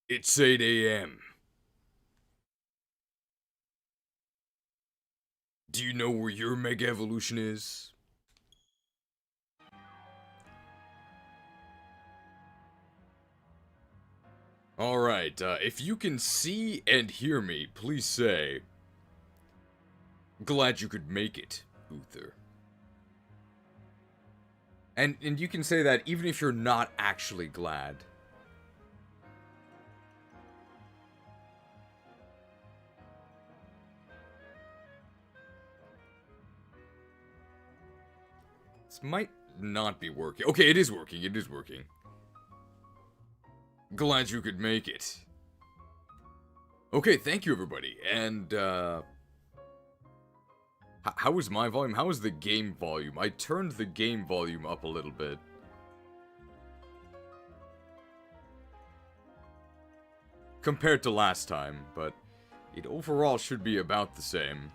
It's 8 a.m. Do you know where your Mega Evolution is? Alright, if you can see and hear me, please say, glad you could make it, Uther. And you can say that even if you're not actually glad. This might not be working. Okay, it is working, it is working. Glad you could make it. Okay, thank you everybody, and how was my volume? How was the game volume? I turned the game volume up a little bit. Compared to last time, but it overall should be about the same.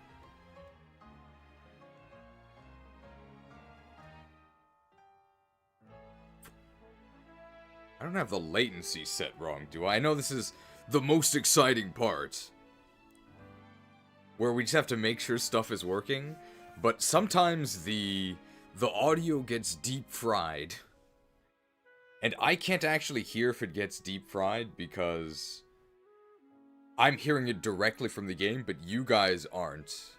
I don't have the latency set wrong, do I? I know this is the most exciting part, where we just have to make sure stuff is working, but sometimes the audio gets deep fried. And I can't actually hear if it gets deep fried because I'm hearing it directly from the game, but you guys aren't.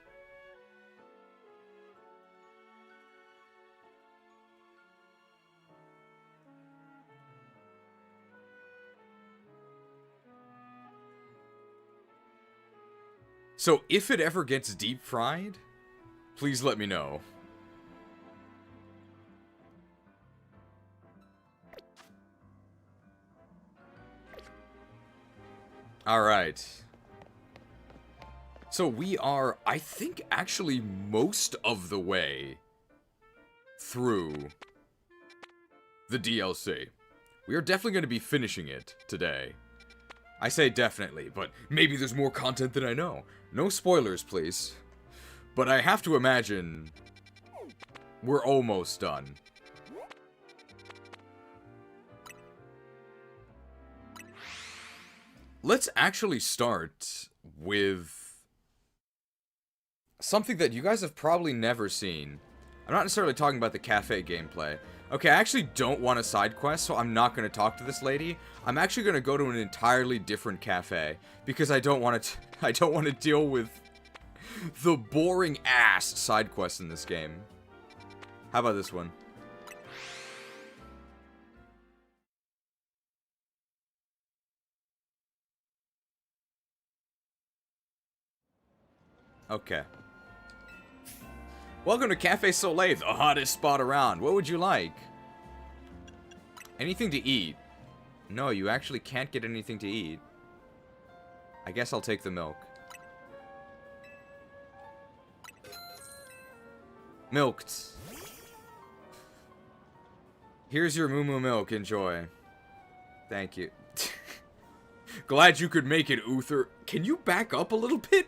So, if it ever gets deep fried, please let me know. Alright. So we are, I think, actually most of the way through the DLC. We are definitely going to be finishing it today. I say definitely, but maybe there's more content than I know. No spoilers, please. But I have to imagine we're almost done. Let's actually start with something that you guys have probably never seen. I'm not necessarily talking about the cafe gameplay. Okay, I actually don't want a side quest, so I'm not going to talk to this lady. I'm actually going to go to an entirely different cafe because I don't want to deal with the boring ass side quests in this game. How about this one? Okay. Welcome to Cafe Soleil, the hottest spot around. What would you like? Anything to eat? No, you actually can't get anything to eat. I guess I'll take the milk. Milked. Here's your moo milk, enjoy. Thank you. Glad you could make it, Uther. Can you back up a little bit?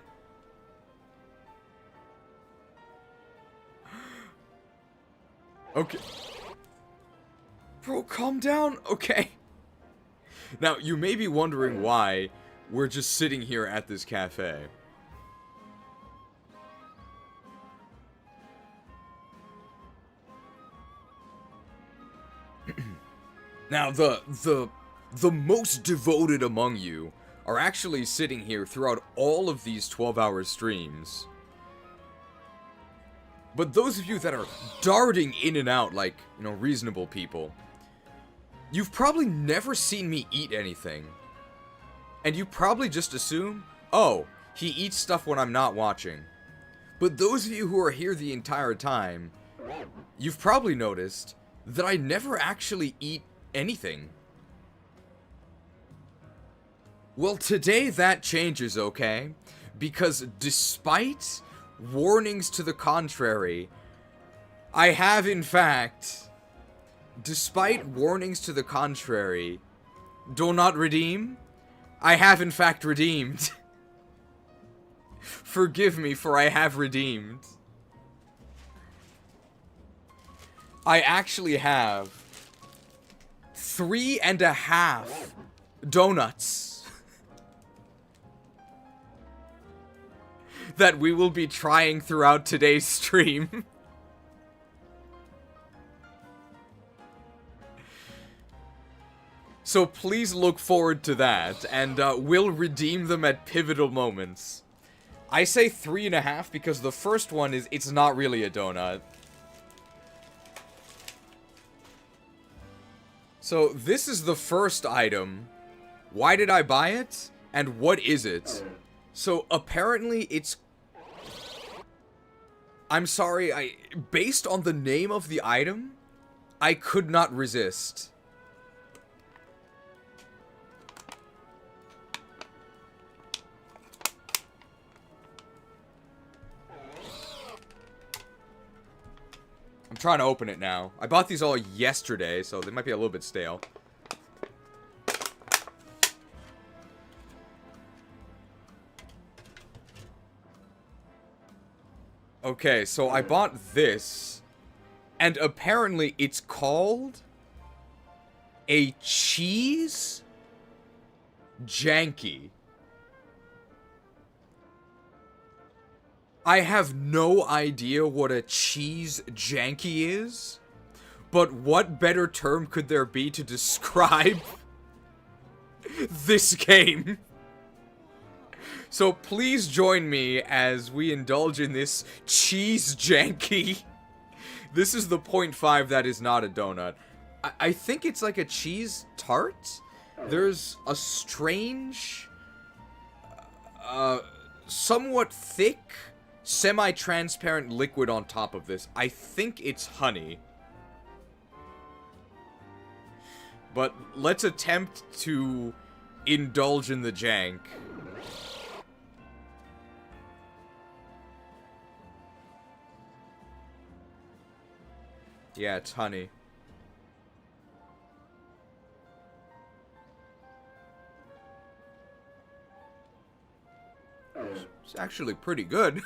Okay. Bro, calm down. Okay. Now, you may be wondering why we're just sitting here at this cafe. Now, the most devoted among you are actually sitting here throughout all of these 12-hour streams. But those of you that are darting in and out like, you know, reasonable people, you've probably never seen me eat anything. And you probably just assume, oh, he eats stuff when I'm not watching. But those of you who are here the entire time, you've probably noticed that I never actually eat anything. Well, today that changes, okay? Because despite warnings to the contrary, I have in fact, despite warnings to the contrary, do not redeem, I have in fact redeemed. Forgive me, for I have redeemed. I actually have 3.5 donuts. that we will be trying throughout today's stream. So please look forward to that, and we'll redeem them at pivotal moments. I say 3.5 because the first one it's not really a donut. So this is the first item. Why did I buy it? And what is it? So apparently it's... I'm sorry, based on the name of the item, I could not resist. I'm trying to open it now. I bought these all yesterday, so they might be a little bit stale. Okay, so I bought this, and apparently it's called a cheese janky. I have no idea what a cheese janky is, but what better term could there be to describe this game? So please join me as we indulge in this cheese janky. This is the 0.5 that is not a donut. I think it's like a cheese tart? There's a strange, somewhat thick, semi-transparent liquid on top of this. I think it's honey. But let's attempt to indulge in the jank. Yeah, it's honey. It's actually pretty good.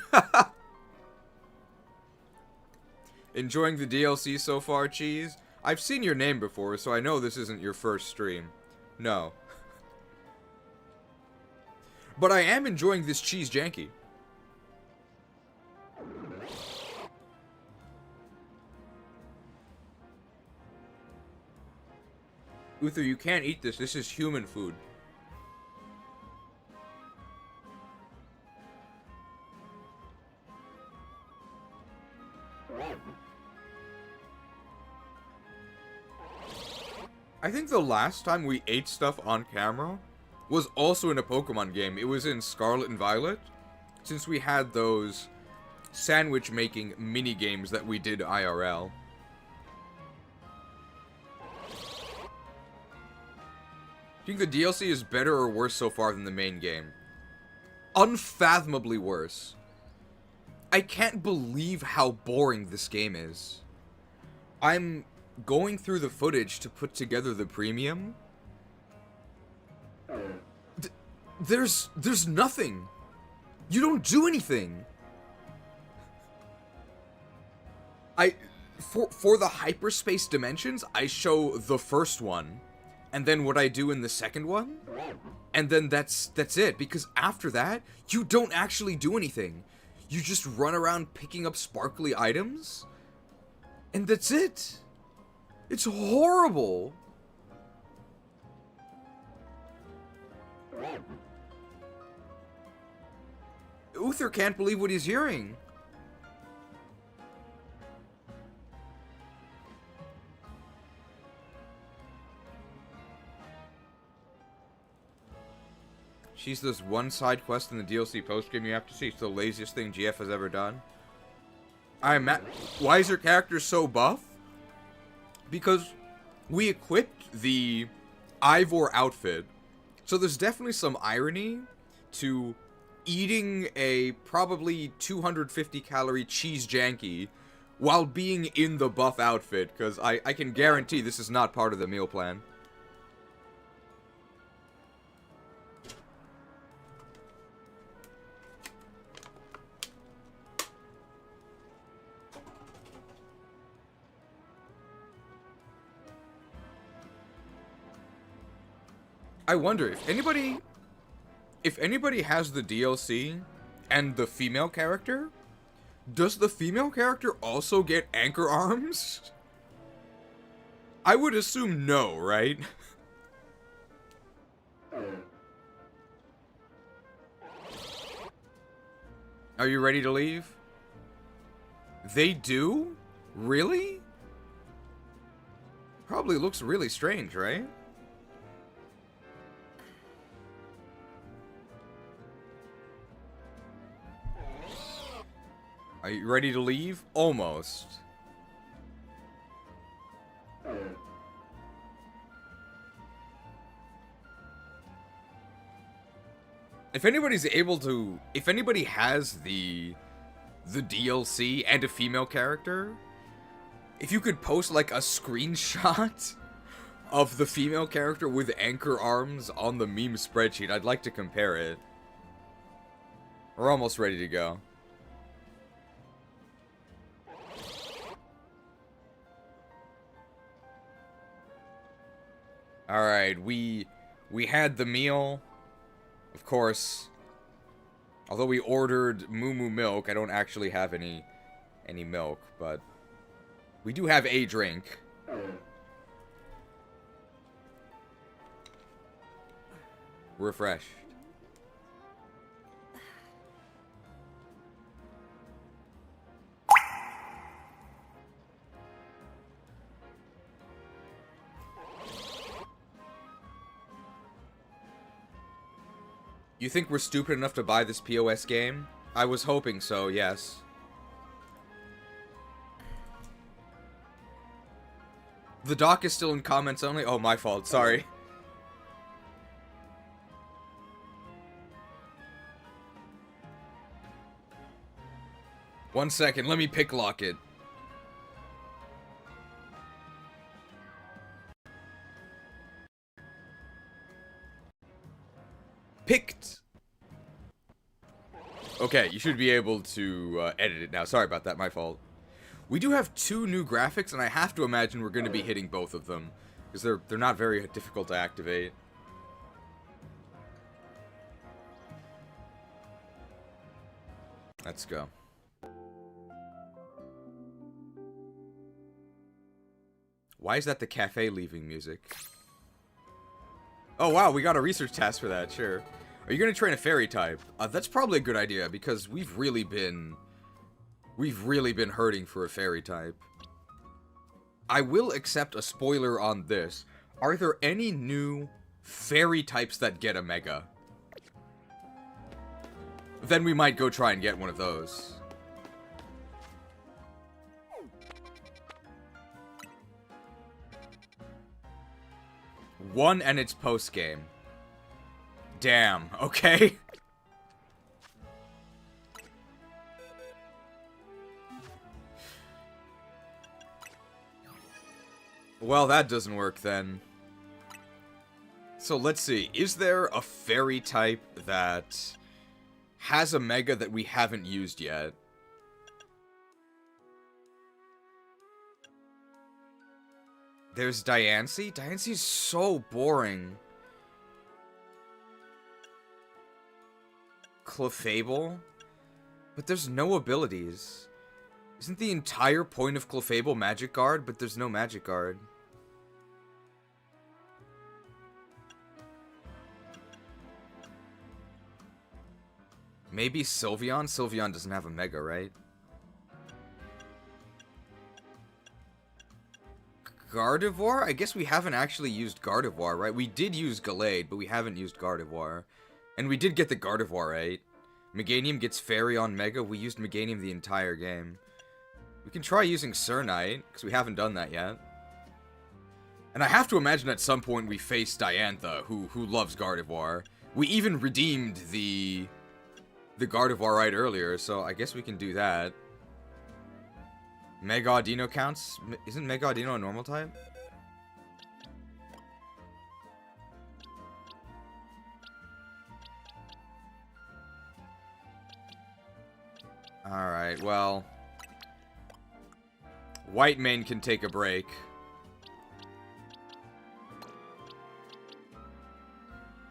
Enjoying the DLC so far, Cheese? I've seen your name before, so I know this isn't your first stream. No. But I am enjoying this cheese janky. Uther, you can't eat this. This is human food. I think the last time we ate stuff on camera was also in a Pokemon game. It was in Scarlet and Violet, since we had those sandwich making mini games that we did IRL. Do you think the DLC is better or worse so far than the main game? Unfathomably worse. I can't believe how boring this game is. I'm going through the footage to put together the premium. There's nothing. You don't do anything. For the hyperspace dimensions, I show the first one, and then what I do in the second one, and then that's it, because after that, you don't actually do anything. You just run around picking up sparkly items, and that's it. It's horrible. Uther can't believe what he's hearing. She's this one side quest in the DLC postgame you have to see. It's the laziest thing GF has ever done. Why is her character so buff? Because we equipped the Ivor outfit. So there's definitely some irony to eating a probably 250 calorie cheese janky while being in the buff outfit. Because I can guarantee this is not part of the meal plan. I wonder if anybody has the DLC and the female character? Does the female character also get anchor arms? I would assume no, right? Are you ready to leave? They do? Really? Probably looks really strange, right? Are you ready to leave? Almost. If anybody's able to... If anybody has the DLC and a female character, if you could post, like, a screenshot of the female character with anchor arms on the meme spreadsheet, I'd like to compare it. We're almost ready to go. Alright, we had the meal, of course. Although we ordered Moo Moo milk, I don't actually have any milk, but we do have a drink. Refreshed. You think we're stupid enough to buy this POS game? I was hoping so, yes. The doc is still in comments only? Oh, my fault, sorry. One second, let me pick lock it. Picked. Okay, you should be able to edit it now. Sorry about that, my fault. We do have 2 new graphics, and I have to imagine we're going to be hitting both of them, because they're not very difficult to activate. Let's go. Why is that the cafe leaving music? Oh wow, we got a research task for that, sure. Are you gonna train a fairy type? That's probably a good idea, because we've really been hurting for a fairy type. I will accept a spoiler on this. Are there any new fairy types that get a mega? Then we might go try and get one of those. One and it's post-game. Damn, okay. Well, that doesn't work then. So let's see, is there a fairy type that has a mega that we haven't used yet? There's Diancie? Diancie's so boring. Clefable? But there's no abilities. Isn't the entire point of Clefable Magic Guard, but there's no Magic Guard? Maybe Sylveon? Sylveon doesn't have a Mega, right? Gardevoir? I guess we haven't actually used Gardevoir, right? We did use Gallade, but we haven't used Gardevoir. And we did get the Gardevoir right. Meganium gets Fairy on Mega. We used Meganium the entire game. We can try using Cernite, because we haven't done that yet. And I have to imagine at some point we face Diantha, who loves Gardevoir. We even redeemed the Gardevoir right earlier, so I guess we can do that. Mega Audino counts? Isn't Mega Audino a normal type? Alright, well. White Mane can take a break.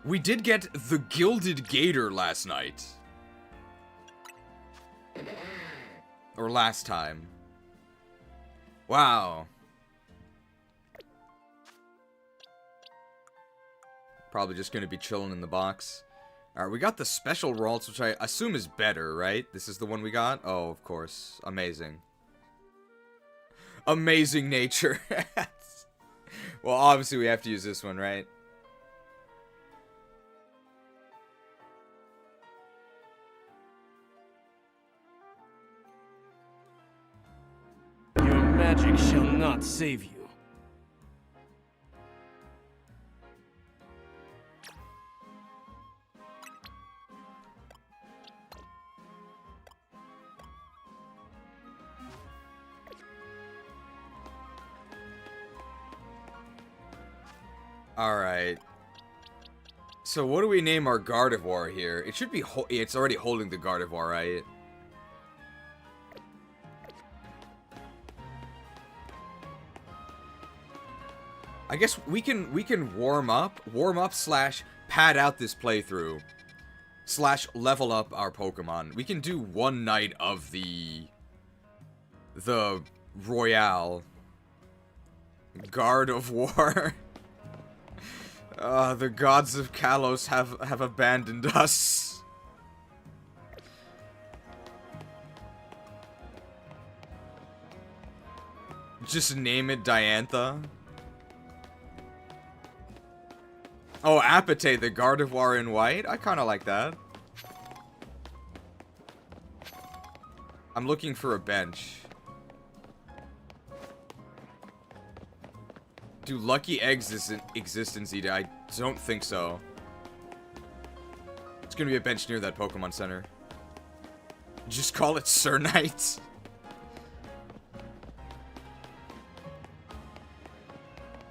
We did get the Gilded Gator last night. Or last time. Wow. Probably just gonna be chilling in the box. Alright, we got the special Ralts, which I assume is better, right? This is the one we got? Oh, of course. Amazing. Amazing nature. Well, obviously we have to use this one, right? Your magic shall not save you. Alright. So what do we name our Gardevoir here? It should be it's already holding the Gardevoir, right? I guess we can warm up slash pad out this playthrough slash level up our Pokemon. We can do one night of the Royale Gardevoir. The gods of Kalos have abandoned us. Just name it Diantha. Oh, Apate, the Gardevoir in white? I kinda like that. I'm looking for a bench. Do lucky eggs exist in Zeta? I don't think so. It's gonna be a bench near that Pokemon Center. Just call it Sir Knight.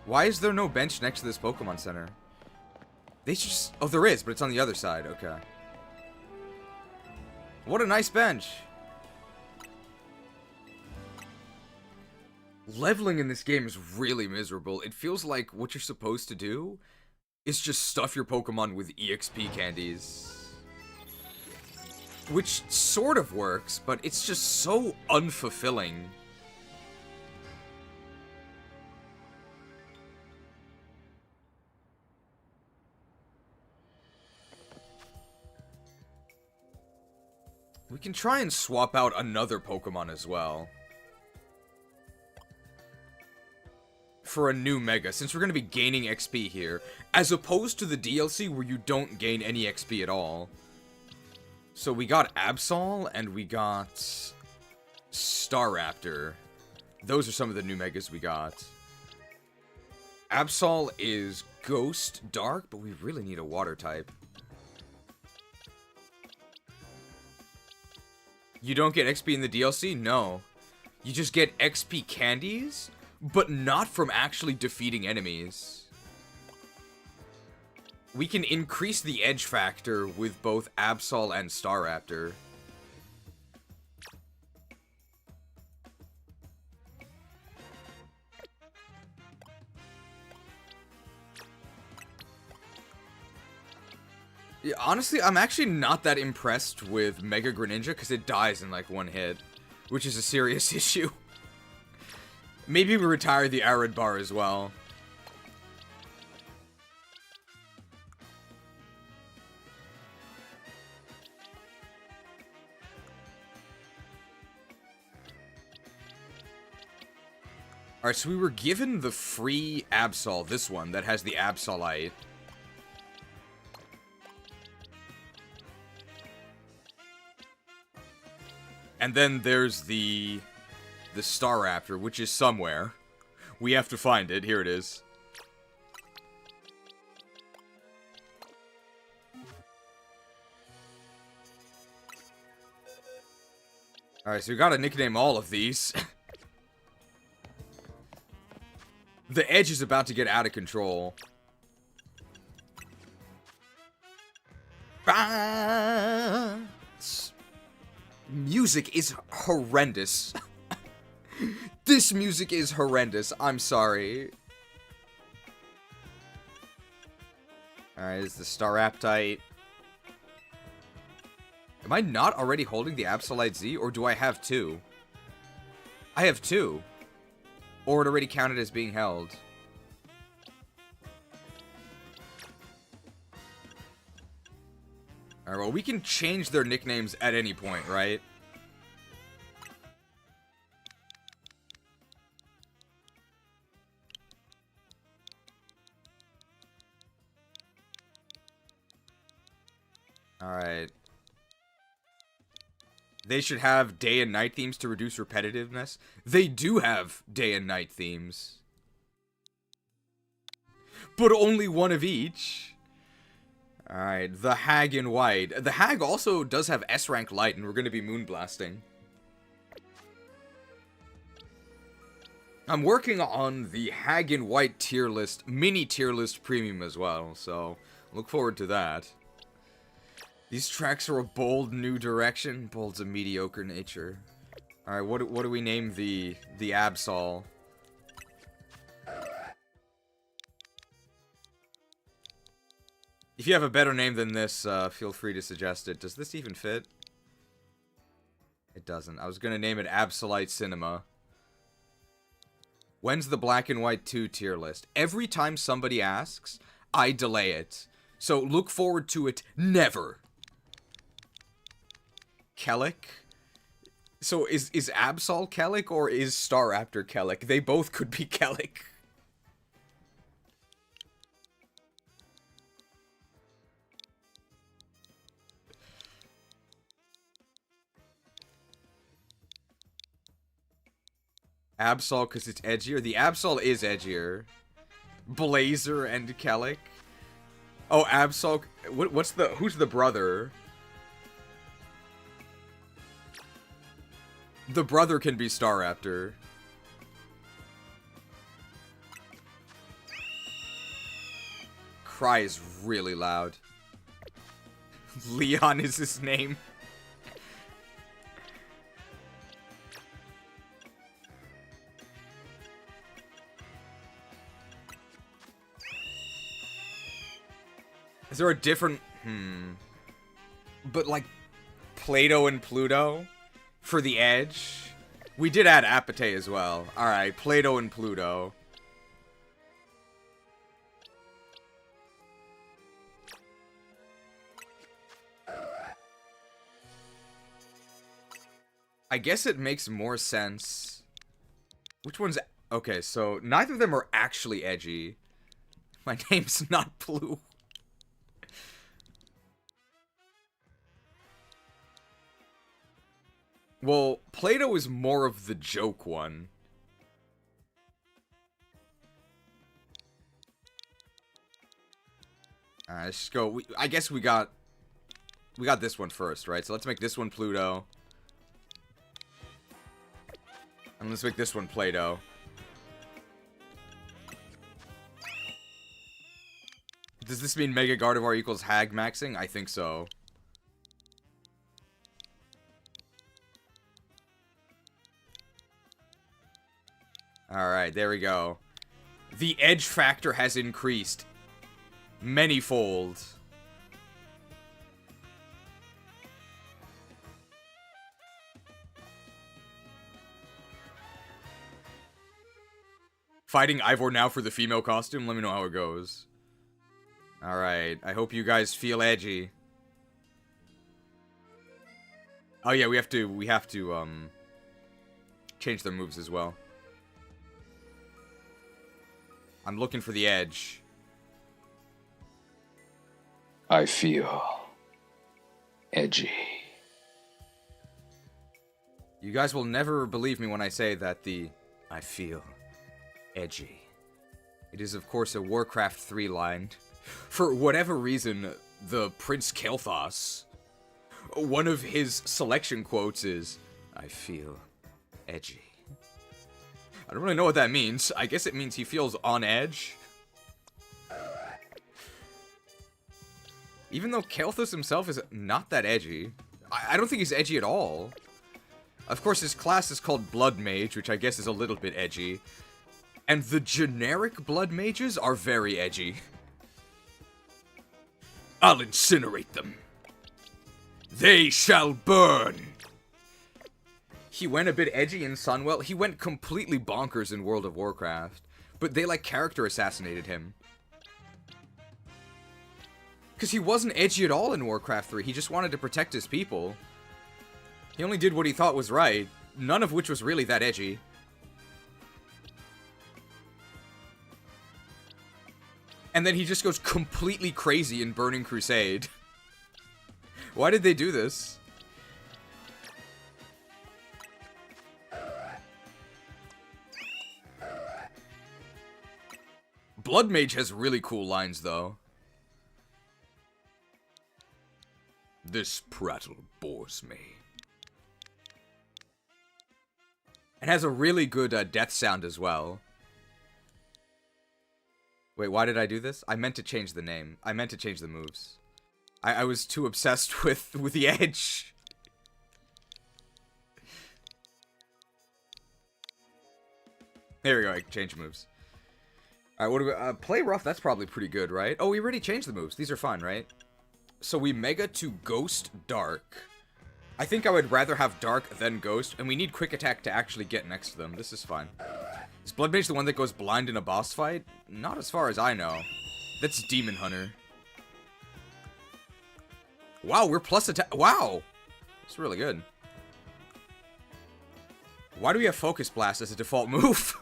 Why is there no bench next to this Pokemon Center? They should just... Oh, there is, but it's on the other side. Okay. What a nice bench. Leveling in this game is really miserable. It feels like what you're supposed to do is just stuff your Pokemon with EXP candies. Which sort of works, but it's just so unfulfilling. We can try and swap out another Pokemon as well. For a new Mega, since we're going to be gaining XP here, as opposed to the DLC where you don't gain any XP at all. So we got Absol, and we got Staraptor. Those are some of the new Megas we got. Absol is Ghost Dark, but we really need a Water type. You don't get XP in the DLC? No. You just get XP candies, but not from actually defeating enemies. We can increase the edge factor with both Absol and Staraptor. Yeah, honestly, I'm actually not that impressed with Mega Greninja because it dies in like one hit, which is a serious issue. Maybe we retire the Arid Bar as well. Alright, so we were given the free Absol, this one, that has the Absolite. And then there's the Staraptor, which is somewhere. We have to find it. Here it is. Alright, so we gotta nickname all of these. The edge is about to get out of control. Ah! Music is horrendous. This music is horrendous. I'm sorry. Alright, is the Staraptite. Am I not already holding the Absolite Z, or do I have two? I have 2. Or it already counted as being held. Alright, well, we can change their nicknames at any point, right? Alright. They should have day and night themes to reduce repetitiveness. They do have day and night themes. But only one of each. Alright, the Hag in white. The Hag also does have S-rank light, and we're going to be moonblasting. I'm working on the Hag in white tier list, mini tier list premium as well, so look forward to that. These tracks are a bold new direction. Bold's a mediocre nature. Alright, what do we name the Absol? If you have a better name than this, feel free to suggest it. Does this even fit? It doesn't. I was gonna name it Absolite Cinema. When's the Black and White 2 tier list? Every time somebody asks, I delay it. So look forward to it never. Kellic? So is Absol Kellic or is Staraptor Kellic? They both could be Kellic. Absol because it's edgier. The Absol is edgier. Blazer and Kellic. Oh, Absol. Who's the brother? The brother can be Staraptor. Cry is really loud. Leon is his name. Is there a different... But, like, Plato and Pluto? For the edge? We did add Apatite as well. Alright, Plato and Pluto. I guess it makes more sense. Which one's... Okay, so neither of them are actually edgy. My name's not Blue. Well, Plato is more of the joke one. Let's just go. I guess we got this one first, right? So let's make this one Pluto. And let's make this one Plato. Does this mean Mega Gardevoir equals Hag maxing? I think so. Alright, there we go. The edge factor has increased. Manyfold. Fighting Ivor now for the female costume? Let me know how it goes. Alright, I hope you guys feel edgy. Oh yeah, we have to, change their moves as well. I'm looking for the edge. I feel edgy. You guys will never believe me when I say that I feel edgy. It is, of course, a Warcraft 3 line. For whatever reason, the Prince Kael'thas, one of his selection quotes is, I feel edgy. I don't really know what that means. I guess it means he feels on edge. Even though Kael'thas himself is not that edgy. I don't think he's edgy at all. Of course, his class is called Blood Mage, which I guess is a little bit edgy. And the generic Blood Mages are very edgy. I'll incinerate them. They shall burn. he went a bit edgy in Sunwell. He went completely bonkers in World of Warcraft. But they, like, character assassinated him. Because he wasn't edgy at all in Warcraft 3. He just wanted to protect his people. He only did what he thought was right. None of which was really that edgy. And then he just goes completely crazy in Burning Crusade. Why did they do this? Blood Mage has really cool lines, though. This prattle bores me. It has a really good death sound as well. Wait, why did I do this? I meant to change the name. I meant to change the moves. I was too obsessed with the edge. There we go, I can change moves. Alright, what do we... play rough, that's probably pretty good, right? Oh, we already changed the moves. These are fine, right? So we Mega to Ghost Dark. I think I would rather have Dark than Ghost, and we need Quick Attack to actually get next to them. This is fine. Is Blood Mage the one that goes blind in a boss fight? Not as far as I know. That's Demon Hunter. Wow, we're plus attack. Wow! That's really good. Why do we have Focus Blast as a default move?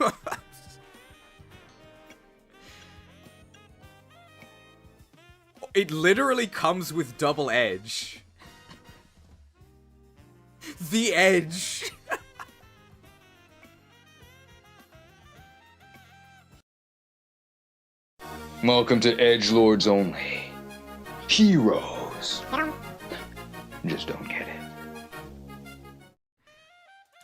It literally comes with double edge. The edge. Welcome to Edgelords Only. Heroes. Just don't get it.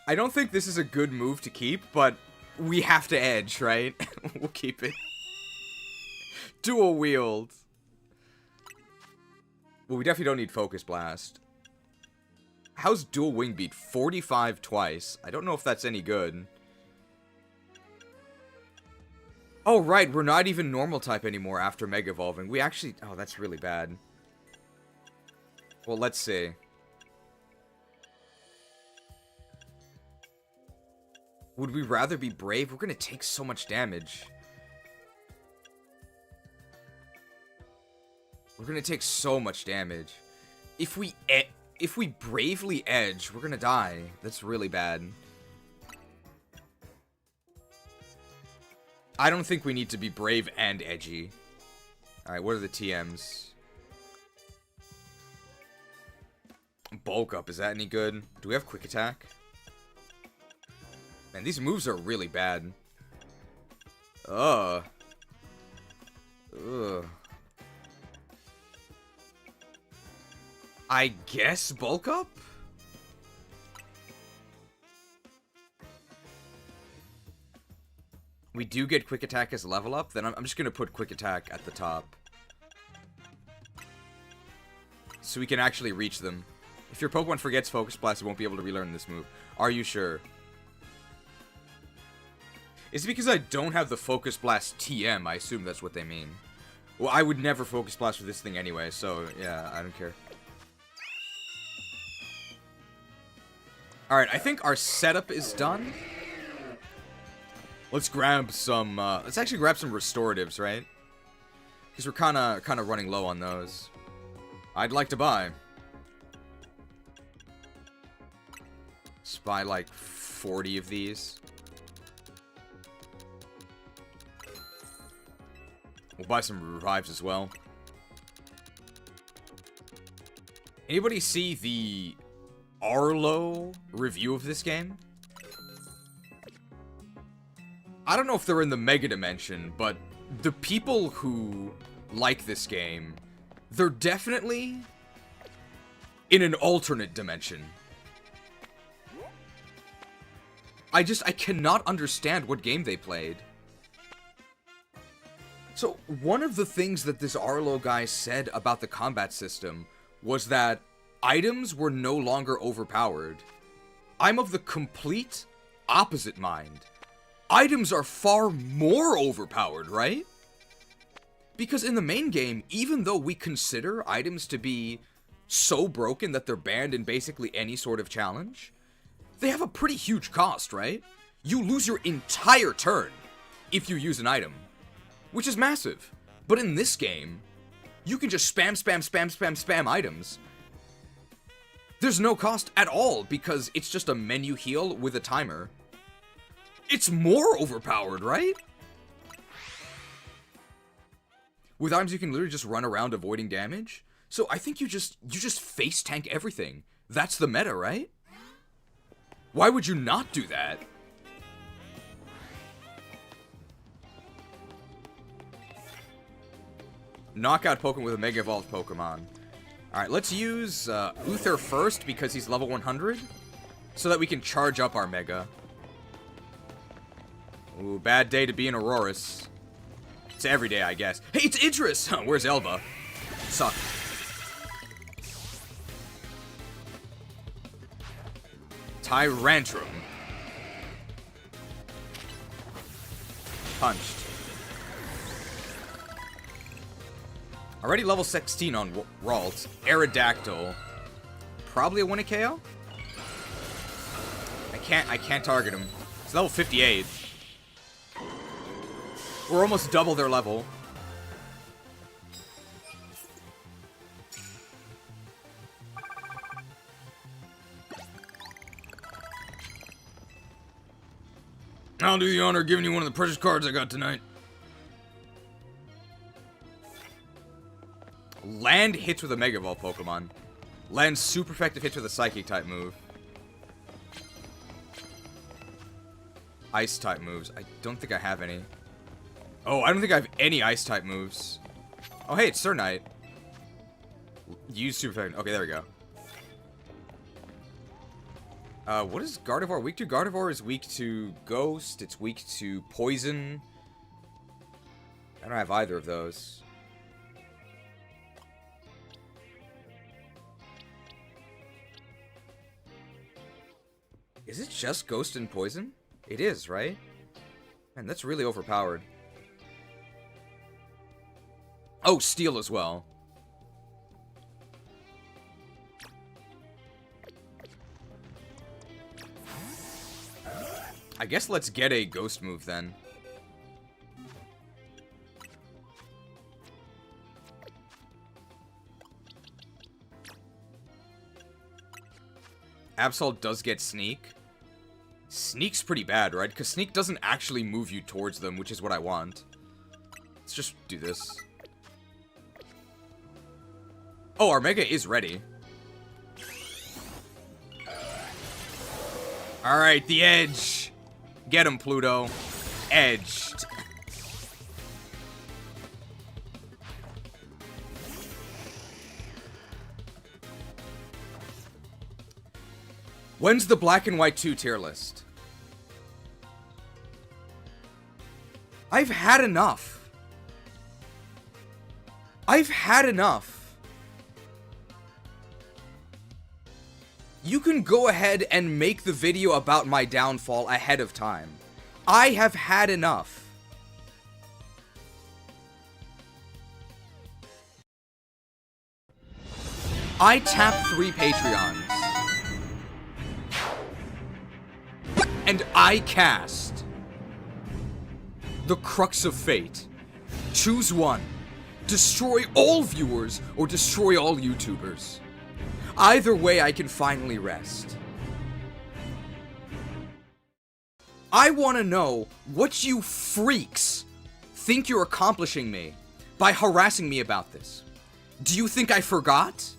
I don't think this is a good move to keep, but we have to edge, right? We'll keep it. Dual wield. Well, we definitely don't need Focus Blast. How's Dual Wing Beat? 45 twice. I don't know if that's any good. Oh, right. We're not even normal type anymore after Mega Evolving. We actually... Oh, that's really bad. Well, let's see. Would we rather be Brave? We're gonna take so much damage. We're gonna take so much damage. If we bravely edge, we're gonna die. That's really bad. I don't think we need to be brave and edgy. Alright, what are the TMs? Bulk Up, is that any good? Do we have Quick Attack? Man, these moves are really bad. Ugh. Ugh. I guess Bulk Up? We do get Quick Attack as a level up, then I'm just gonna put Quick Attack at the top. So we can actually reach them. If your Pokemon forgets Focus Blast, it won't be able to relearn this move. Are you sure? Is it because I don't have the Focus Blast TM? I assume that's what they mean. Well, I would never Focus Blast with this thing anyway, so yeah, I don't care. Alright, I think our setup is done. Let's grab some, let's actually grab some restoratives, right? Because we're kinda running low on those. I'd like to buy. Let's buy like 40 of these. We'll buy some revives as well. Anybody see the Arlo review of this game? I don't know if they're in the Mega Dimension, but the people who like this game, they're definitely in an alternate dimension. I cannot understand what game they played. So, one of the things that this Arlo guy said about the combat system was that items were no longer overpowered. I'm of the complete opposite mind. Items are far more overpowered, right? Because in the main game, even though we consider items to be so broken that they're banned in basically any sort of challenge, they have a pretty huge cost, right? You lose your entire turn if you use an item, which is massive. But in this game, you can just spam items. There's no cost at all because it's just a menu heal with a timer. It's more overpowered, right? With items, you can literally just run around avoiding damage. So I think you just face tank everything. That's the meta, right? Why would you not do that? Knockout Pokemon with a Mega Evolved Pokemon. Alright, let's use Uther first because he's level 100. So that we can charge up our Mega. Ooh, bad day to be in Aurorus. It's every day, I guess. Hey, it's Idris! Where's Elba? Suck. Tyrantrum. Punched. Already level 16 on Ralt. Aerodactyl. Probably a winning KO? I can't target him. It's level 58. We're almost double their level. I'll do the honor of giving you one of the precious cards I got tonight. Land hits with a Mega Evolve Pokemon. Land super effective hits with a Psychic type move. Ice type moves. I don't think I have any. Oh, I don't think I have any Ice type moves. Oh, hey, it's Cernite. Use super effective. Okay, there we go. What is Gardevoir weak to? Gardevoir is weak to Ghost. It's weak to Poison. I don't have either of those. Is it just Ghost and Poison? It is, right? Man, that's really overpowered. Oh, Steel as well. I guess let's get a Ghost move then. Absol does get Sneak. Sneak's pretty bad, right? Because Sneak doesn't actually move you towards them, which is what I want. Let's just do this. Oh, our Mega is ready. Alright, the Edge. Get him, Pluto. Edged. When's the Black and White 2 tier list? I've had enough. I've had enough. You can go ahead and make the video about my downfall ahead of time. I have had enough. I tap 3 Patreons. And I cast the Crux of Fate. Choose one. Destroy all viewers or destroy all YouTubers. Either way, I can finally rest. I want to know what you freaks think you're accomplishing me by harassing me about this. Do you think I forgot?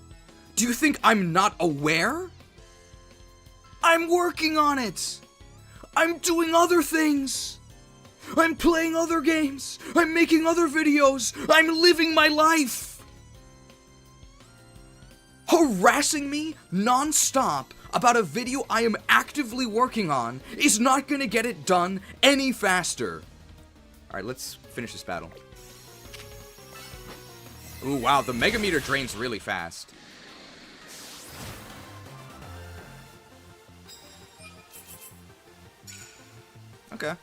Do you think I'm not aware? I'm working on it. I'm doing other things. I'm playing other games. I'm making other videos. I'm living my life. Harassing me non-stop about a video I am actively working on is not gonna get it done any faster. Alright, let's finish this battle. Ooh, wow, the Mega Meter drains really fast. Okay.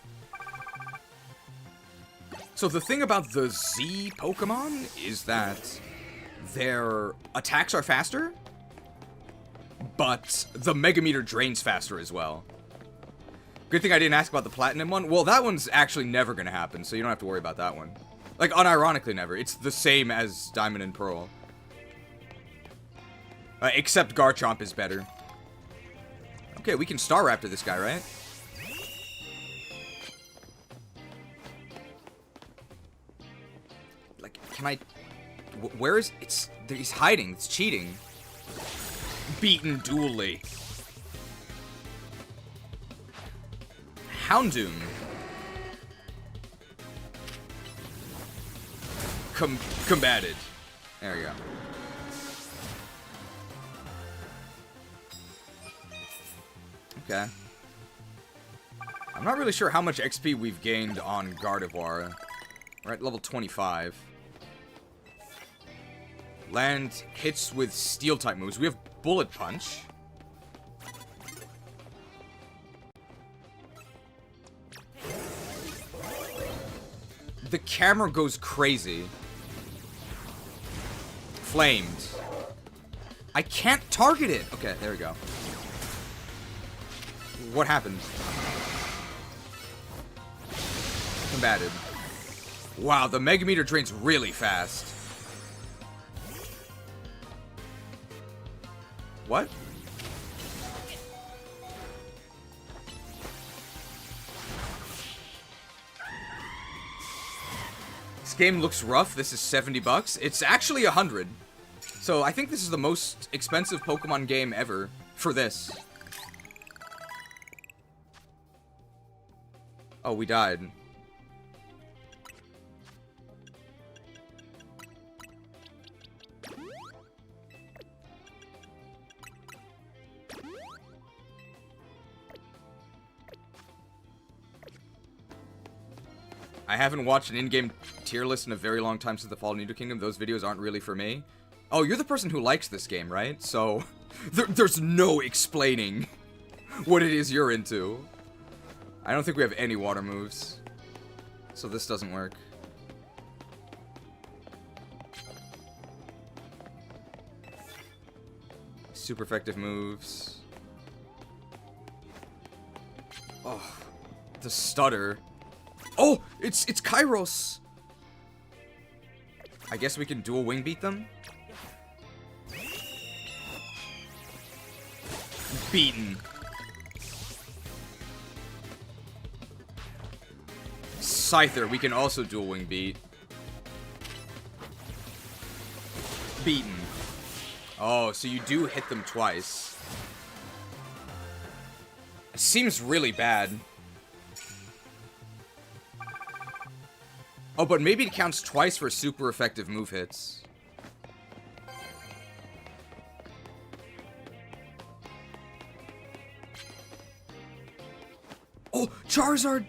So the thing about the Z Pokemon is that their attacks are faster, but the Mega Meter drains faster as well. Good thing I didn't ask about the Platinum one. Well, that one's actually never gonna happen, so you don't have to worry about that one. Like, unironically never. It's the same as Diamond and Pearl. Except Garchomp is better. Okay, we can Star Raptor this guy, right? Like, can I... Where is... He's hiding. It's cheating. Beaten dually. Houndoom. Combated. There we go. Okay. I'm not really sure how much XP we've gained on Gardevoir. We're at level 25. Land hits with Steel-type moves. We have Bullet Punch. The camera goes crazy. Flamed. I can't target it. Okay, there we go. What happened? Combated. Wow, the Mega Meter drains really fast. What? This game looks rough. This is 70 bucks. It's actually 100. So I think this is the most expensive Pokemon game ever for this. Oh, we died. I haven't watched an in-game tier list in a very long time since the Fall of Nido Kingdom. Those videos aren't really for me. Oh, you're the person who likes this game, right? So, there's no explaining what it is you're into. I don't think we have any water moves. So this doesn't work. Super effective moves. Oh, the stutter. Oh, it's Kairos. I guess we can dual wing beat them. Beaten. Scyther, we can also dual wing beat. Beaten. Oh, so you do hit them twice. It seems really bad. Oh, but maybe it counts twice for super effective move hits. Oh, Charizard!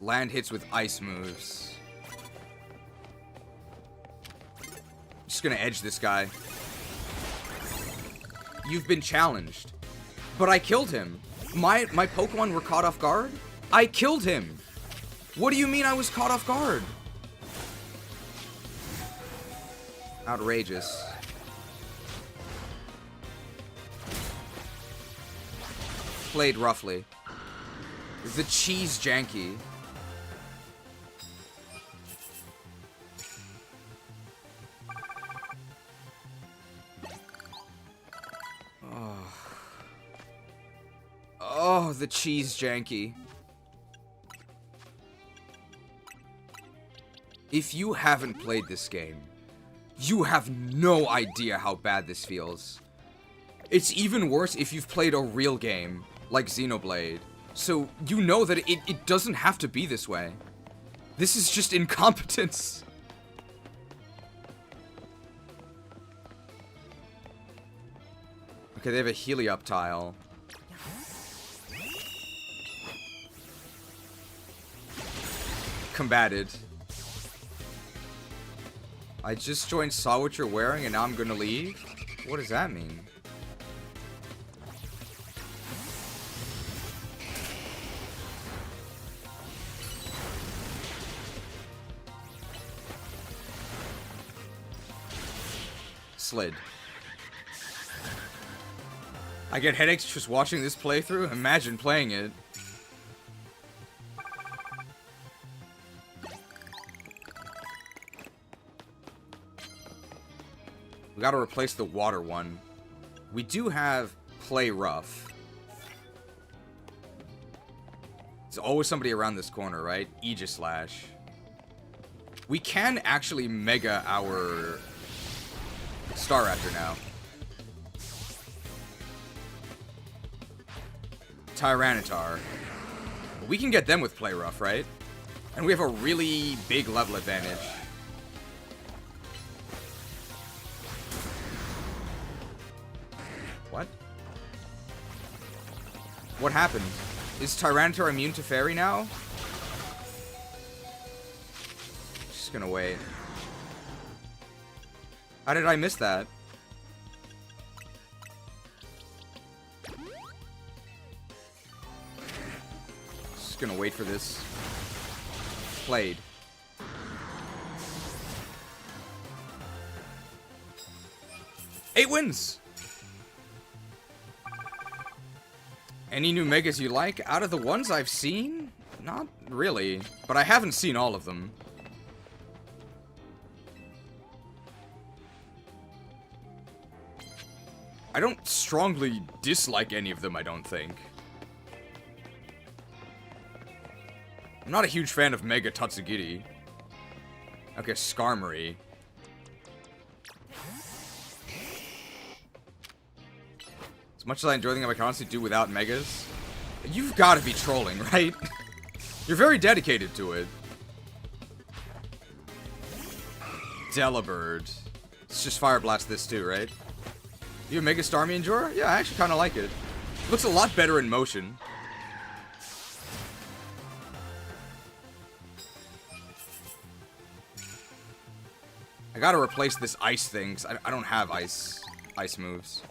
Land hits with ice moves. Just gonna edge this guy. You've been challenged. But I killed him. My Pokemon were caught off guard? I killed him. What do you mean I was caught off guard? Outrageous. Played roughly. The cheese janky. Oh, the cheese janky. If you haven't played this game, you have no idea how bad this feels. It's even worse if you've played a real game, like Xenoblade. So, you know that it doesn't have to be this way. This is just incompetence. Okay, they have a Helioptile. Combated. I just joined, saw what you're wearing, and now I'm gonna leave? What does that mean? Slid. I get headaches just watching this playthrough. Imagine playing it. We gotta replace the water one. We do have Play Rough. There's always somebody around this corner, right? Aegislash. We can actually Mega our Staraptor now. Tyranitar. We can get them with Play Rough, right? And we have a really big level advantage. What? What happened? Is Tyranitar immune to Fairy now? Just gonna wait. How did I miss that? Just gonna wait for this. Played. Eight wins! Any new megas you like? Out of the ones I've seen? Not really. But I haven't seen all of them. I don't strongly dislike any of them, I don't think. I'm not a huge fan of Mega Tatsugiri. Okay, Skarmory. As much as I enjoy the game, I can honestly do without Megas. You've got to be trolling, right? You're very dedicated to it. Delibird. Let's just Fire Blast this too, right? You a Mega Starmie Endure? Yeah, I actually kind of like it. Looks a lot better in motion. I gotta replace this ice thing, 'cause I don't have ice moves.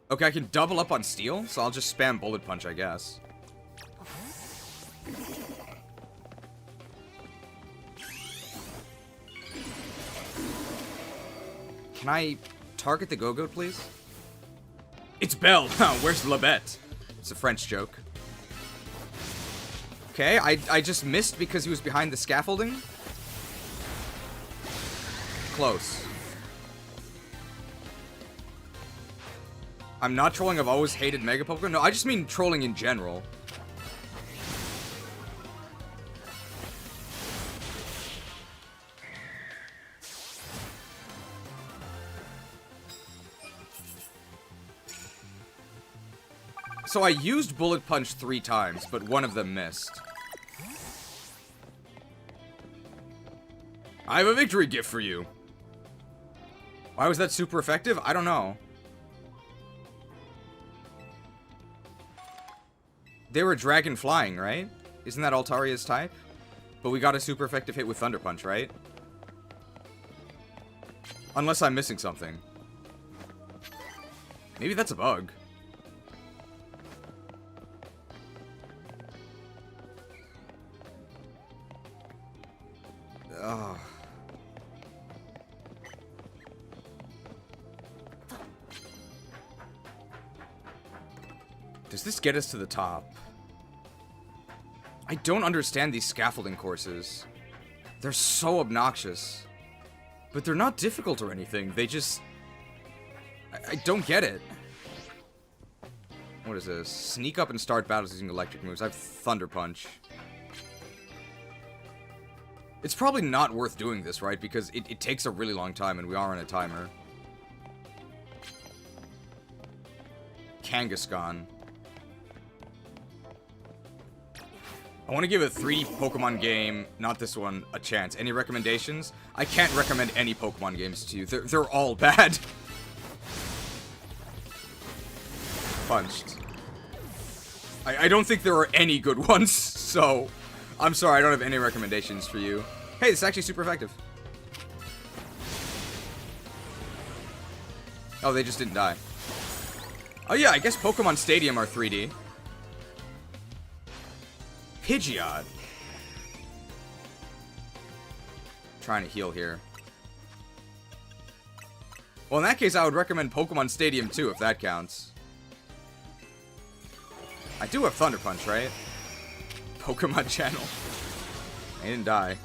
Okay, I can double up on Steel, so I'll just spam Bullet Punch, I guess. Can I target the Go-Goat, please? It's Belle! Where's Labette? It's a French joke. Okay, I just missed because he was behind the scaffolding. Close. I'm not trolling, I've always hated Mega Pokemon. No, I just mean trolling in general. So I used Bullet Punch 3 times, but one of them missed. I have a victory gift for you. Why was that super effective? I don't know. They were dragon flying, right? Isn't that Altaria's type? But we got a super effective hit with Thunder Punch, right? Unless I'm missing something. Maybe that's a bug. Ugh. Does this get us to the top? I don't understand these scaffolding courses. They're so obnoxious. But they're not difficult or anything. They just... I don't get it. What is this? Sneak up and start battles using electric moves. I have Thunder Punch. It's probably not worth doing this, right? Because it takes a really long time and we are on a timer. Kangaskhan. I want to give a 3D Pokemon game, not this one, a chance. Any recommendations? I can't recommend any Pokemon games to you. They're all bad. Punched. I don't think there are any good ones, so... I'm sorry, I don't have any recommendations for you. Hey, this is actually super effective. Oh, they just didn't die. Oh yeah, I guess Pokemon Stadium are 3D. Pidgeot. Trying to heal here. Well, in that case, I would recommend Pokemon Stadium 2, if that counts. I do have Thunder Punch, right? Pokemon Channel. I didn't die.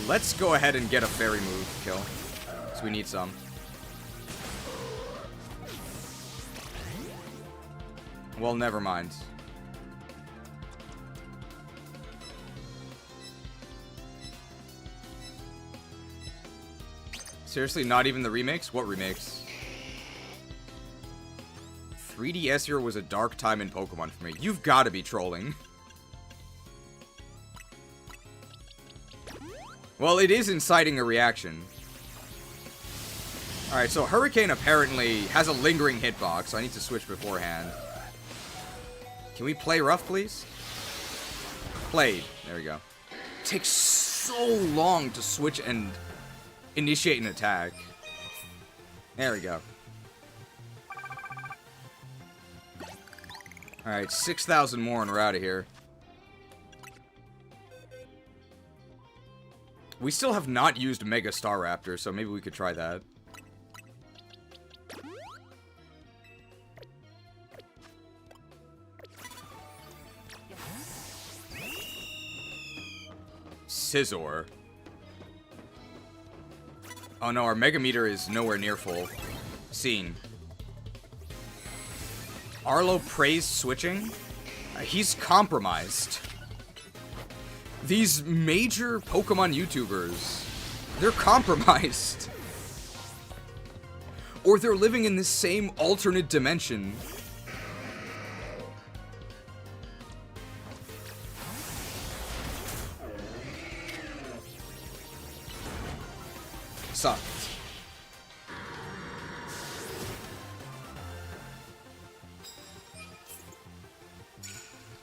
Let's go ahead and get a Fairy move kill. Because we need some. Well, never mind. Seriously, not even the remakes? What remakes? 3DS era was a dark time in Pokemon for me. You've got to be trolling. Well, it is inciting a reaction. Alright, so Hurricane apparently has a lingering hitbox, so I need to switch beforehand. Can we play rough, please? Played. There we go. Takes so long to switch and initiate an attack. There we go. Alright, 6,000 more and we're out of here. We still have not used Mega Staraptor, so maybe we could try that. Scizor. Oh no, our Mega Meter is nowhere near full. Seen. Arlo praised switching? He's compromised. These major Pokemon YouTubers, they're compromised. Or they're living in this same alternate dimension. Sucked.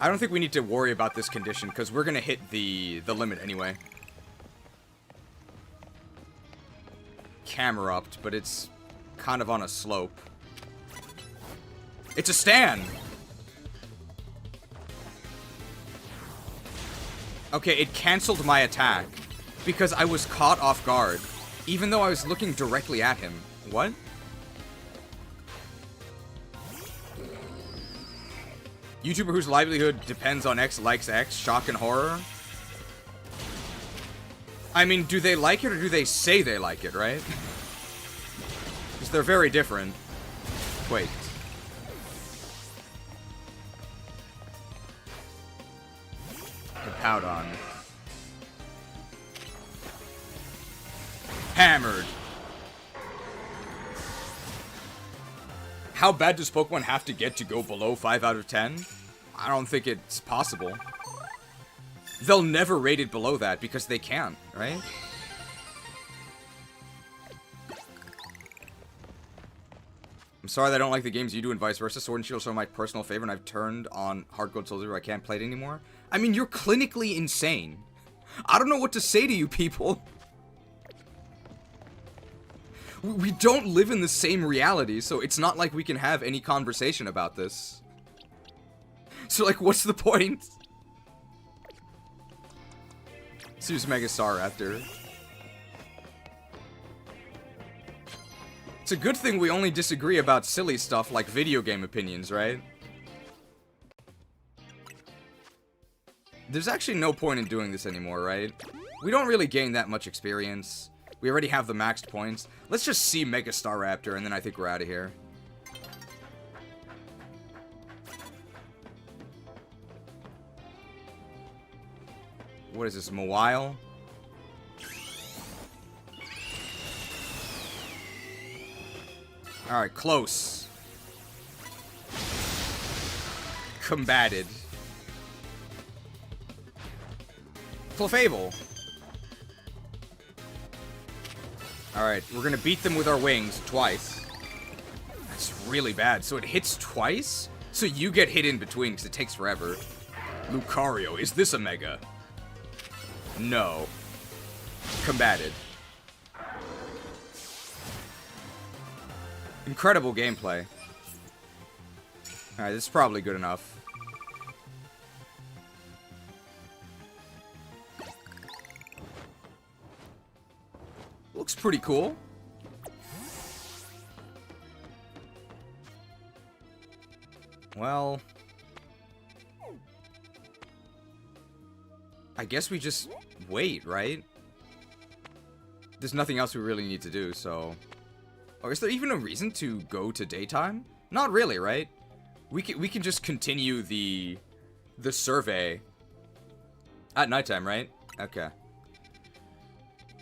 I don't think we need to worry about this condition, because we're going to hit the limit anyway. Camerupt, but it's kind of on a slope. It's a stand! Okay, it canceled my attack, because I was caught off guard, even though I was looking directly at him. What? YouTuber whose livelihood depends on X likes X, shock and horror? I mean, do they like it or do they say they like it, right? Because they're very different. Wait. Hippowdon. Hammered. How bad does Pokemon have to get to go below 5 out of 10? I don't think it's possible. They'll never rate it below that because they can't, right? I'm sorry that I don't like the games you do and vice versa. Sword and Shield are my personal favorite and I've turned on Hard Gold Soul Zero. I can't play it anymore. I mean, you're clinically insane. I don't know what to say to you people. We don't live in the same reality, so it's not like we can have any conversation about this. So, like, what's the point? Zeus Mega Staraptor. It's a good thing we only disagree about silly stuff like video game opinions, right? There's actually no point in doing this anymore, right? We don't really gain that much experience. We already have the maxed points. Let's just see Mega Staraptor, and then I think we're out of here. What is this, Mawile? Alright, close. Combated. Clefable. Alright, we're gonna beat them with our wings twice. That's really bad. So it hits twice? So you get hit in between, because it takes forever. Lucario, is this a Mega? No. Combated. Incredible gameplay. Alright, this is probably good enough. Looks pretty cool. Well, I guess we just wait, right? There's nothing else we really need to do, so... Oh, is there even a reason to go to daytime? Not really, right? We can just continue the survey at nighttime, right? Okay.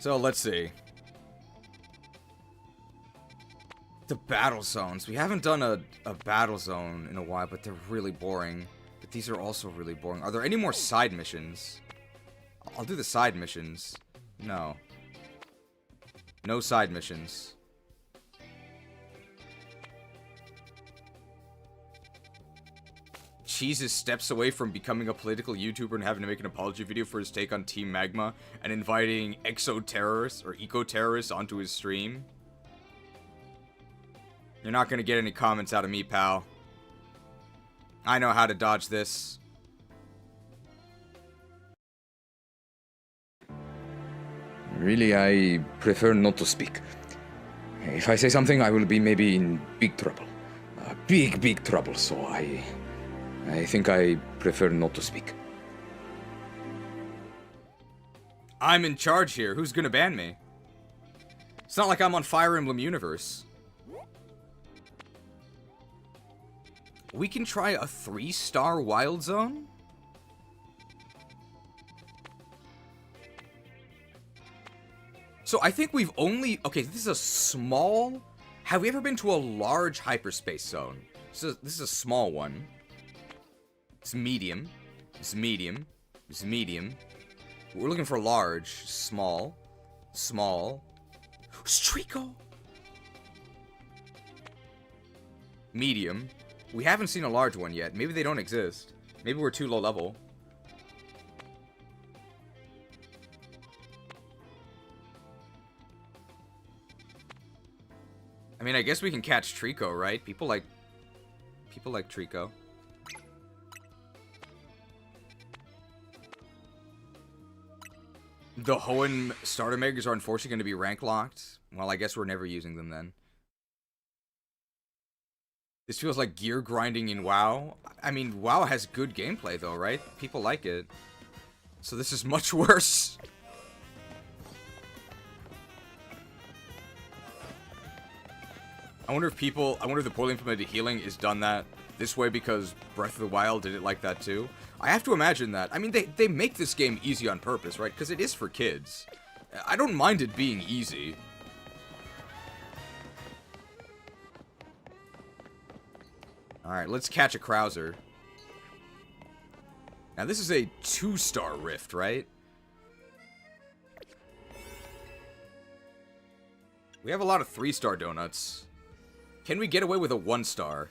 So, let's see. The battle zones. We haven't done a battle zone in a while, but they're really boring. But these are also really boring. Are there any more side missions? I'll do the side missions. No. No side missions. Cheese is steps away from becoming a political YouTuber and having to make an apology video for his take on Team Magma and inviting exo-terrorists or eco-terrorists onto his stream. You're not gonna get any comments out of me, pal. I know how to dodge this. Really, I prefer not to speak. If I say something, I will be maybe in big trouble. Big trouble, so I think I prefer not to speak. I'm in charge here. Who's gonna ban me? It's not like I'm on Fire Emblem Universe. We can try a 3-star Wild Zone? So I think we've only... Okay, this is a small... Have we ever been to a large hyperspace zone? So this is a small one. It's medium. It's medium. It's medium. We're looking for large. Small. Small. Strico! Medium. We haven't seen a large one yet. Maybe they don't exist. Maybe we're too low level. I mean, I guess we can catch Trico, right? People like Trico. The Hoenn starter makers are unfortunately going to be rank locked. Well, I guess we're never using them then. This feels like gear grinding in WoW. I mean, WoW has good gameplay though, right? People like it. So this is much worse. I wonder if the poorly implemented healing is done that this way because Breath of the Wild did it like that too. I have to imagine that. I mean, they make this game easy on purpose, right? Because it is for kids. I don't mind it being easy. Alright, let's catch a Krauser. Now, this is a 2-star rift, right? We have a lot of 3-star donuts. Can we get away with a 1-star?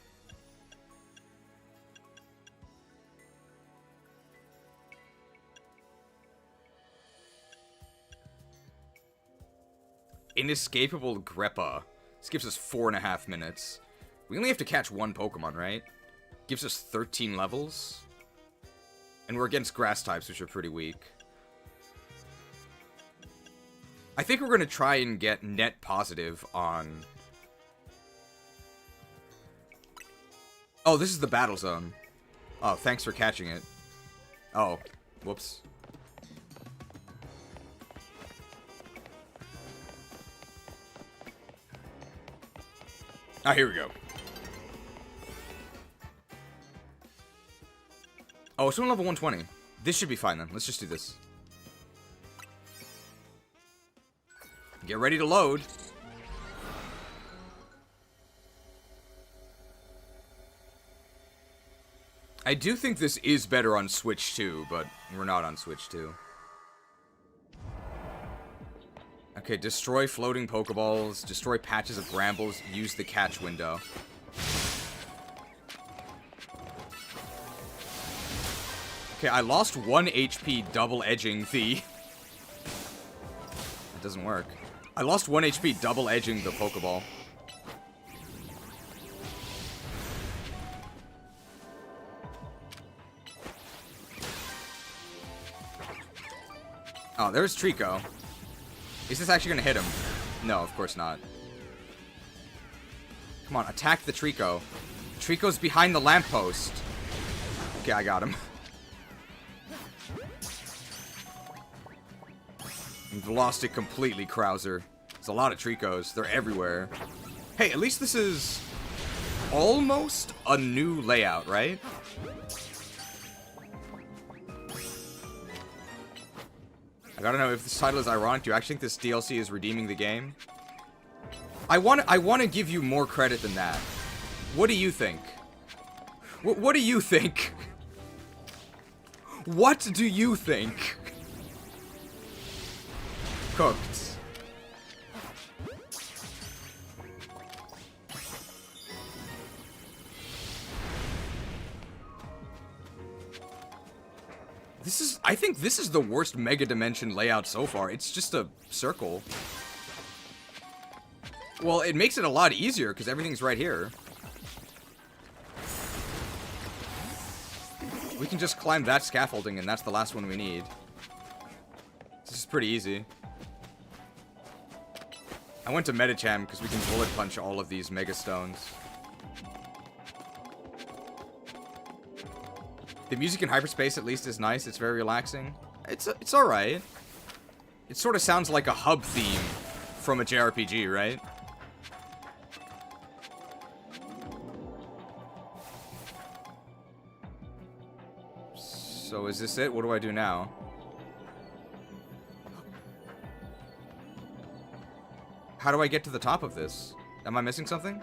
Inescapable Greppa. This gives us 4.5 minutes. We only have to catch one Pokemon, right? Gives us 13 levels. And we're against grass types, which are pretty weak. I think we're going to try and get net positive on... Oh, this is the battle zone. Oh, thanks for catching it. Oh, whoops. Ah, here we go. Oh, it's on level 120. This should be fine then. Let's just do this. Get ready to load. I do think this is better on Switch 2, but we're not on Switch 2. Okay, destroy floating Pokeballs, destroy patches of brambles, use the catch window. Okay, I lost 1 HP double edging the... It doesn't work. I lost 1 HP double edging the Pokeball. Oh, there's Trico. Is this actually gonna hit him? No, of course not. Come on, attack the Trico. Trico's behind the lamppost. Okay, I got him. We've lost it completely, Krauser. There's a lot of Tricos. They're everywhere. Hey, at least this is almost a new layout, right? I gotta know if this title is ironic. Do you actually think this DLC is redeeming the game? I want to give you more credit than that. What do you think? What do you think? What do you think? Cooked. I think this is the worst Mega Dimension layout so far. It's just a circle. Well, it makes it a lot easier because everything's right here. We can just climb that scaffolding and that's the last one we need. This is pretty easy. I went to Medicham because we can bullet punch all of these Mega Stones. The music in hyperspace at least is nice. It's very relaxing. It's alright. It sort of sounds like a hub theme from a JRPG, right? So is this it? What do I do now? How do I get to the top of this? Am I missing something?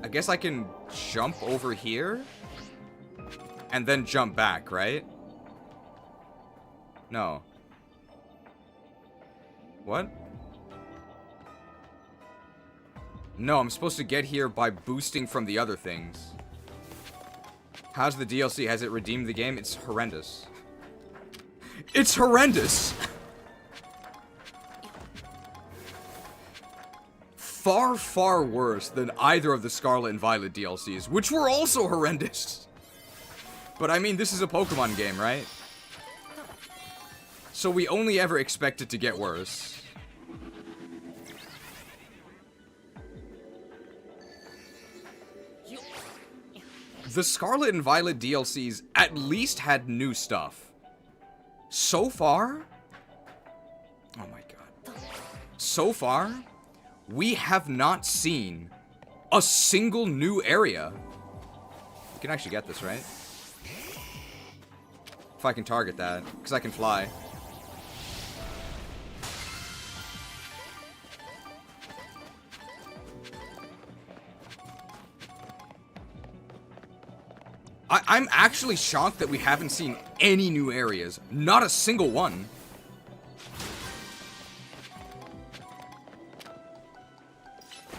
I guess I can jump over here and then jump back, right? No. What? No, I'm supposed to get here by boosting from the other things. How's the DLC? Has it redeemed the game? It's horrendous. It's horrendous! Far, far worse than either of the Scarlet and Violet DLCs, which were also horrendous. But I mean, this is a Pokemon game, right? So we only ever expect it to get worse. The Scarlet and Violet DLCs at least had new stuff. So far... Oh my god. So far... we have not seen a single new area. You can actually get this, right? If I can target that, because I can fly. I'm actually shocked that we haven't seen any new areas. Not a single one.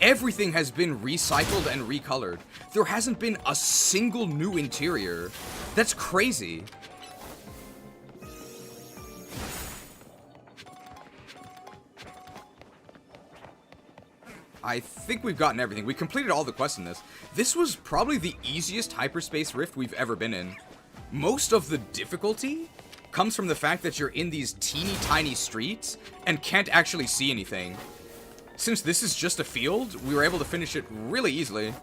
Everything has been recycled and recolored. There hasn't been a single new interior. That's crazy. I think we've gotten everything. We completed all the quests in this. This was probably the easiest hyperspace rift we've ever been in. Most of the difficulty comes from the fact that you're in these teeny tiny streets and can't actually see anything. Since this is just a field, we were able to finish it really easily.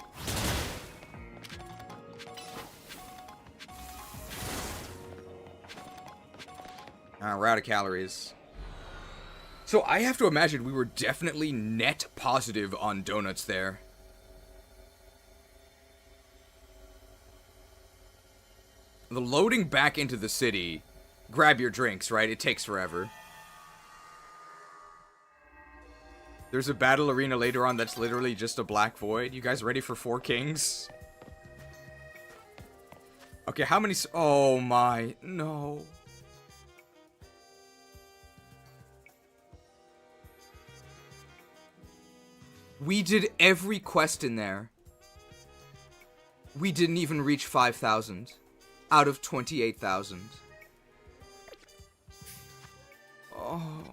We're out of calories. So I have to imagine we were definitely net positive on donuts there. The loading back into the city, grab your drinks, right? It takes forever. There's a battle arena later on that's literally just a black void. You guys ready for 4 kings? Okay, how many... Oh my... No. We did every quest in there. We didn't even reach 5,000 out of 28,000. Oh.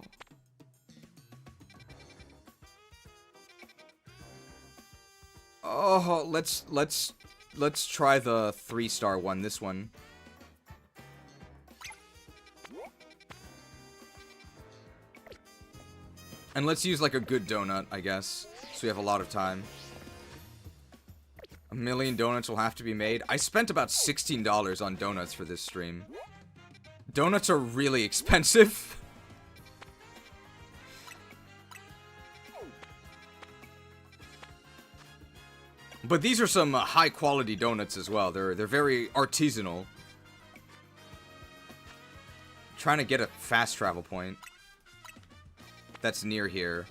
Oh, let's try the 3-star one, this one. And let's use, like, a good donut, I guess. So we have a lot of time. 1 million donuts will have to be made. I spent about $16 on donuts for this stream. Donuts are really expensive. But these are some high-quality donuts as well. They're very artisanal. Trying to get a fast travel point that's near here.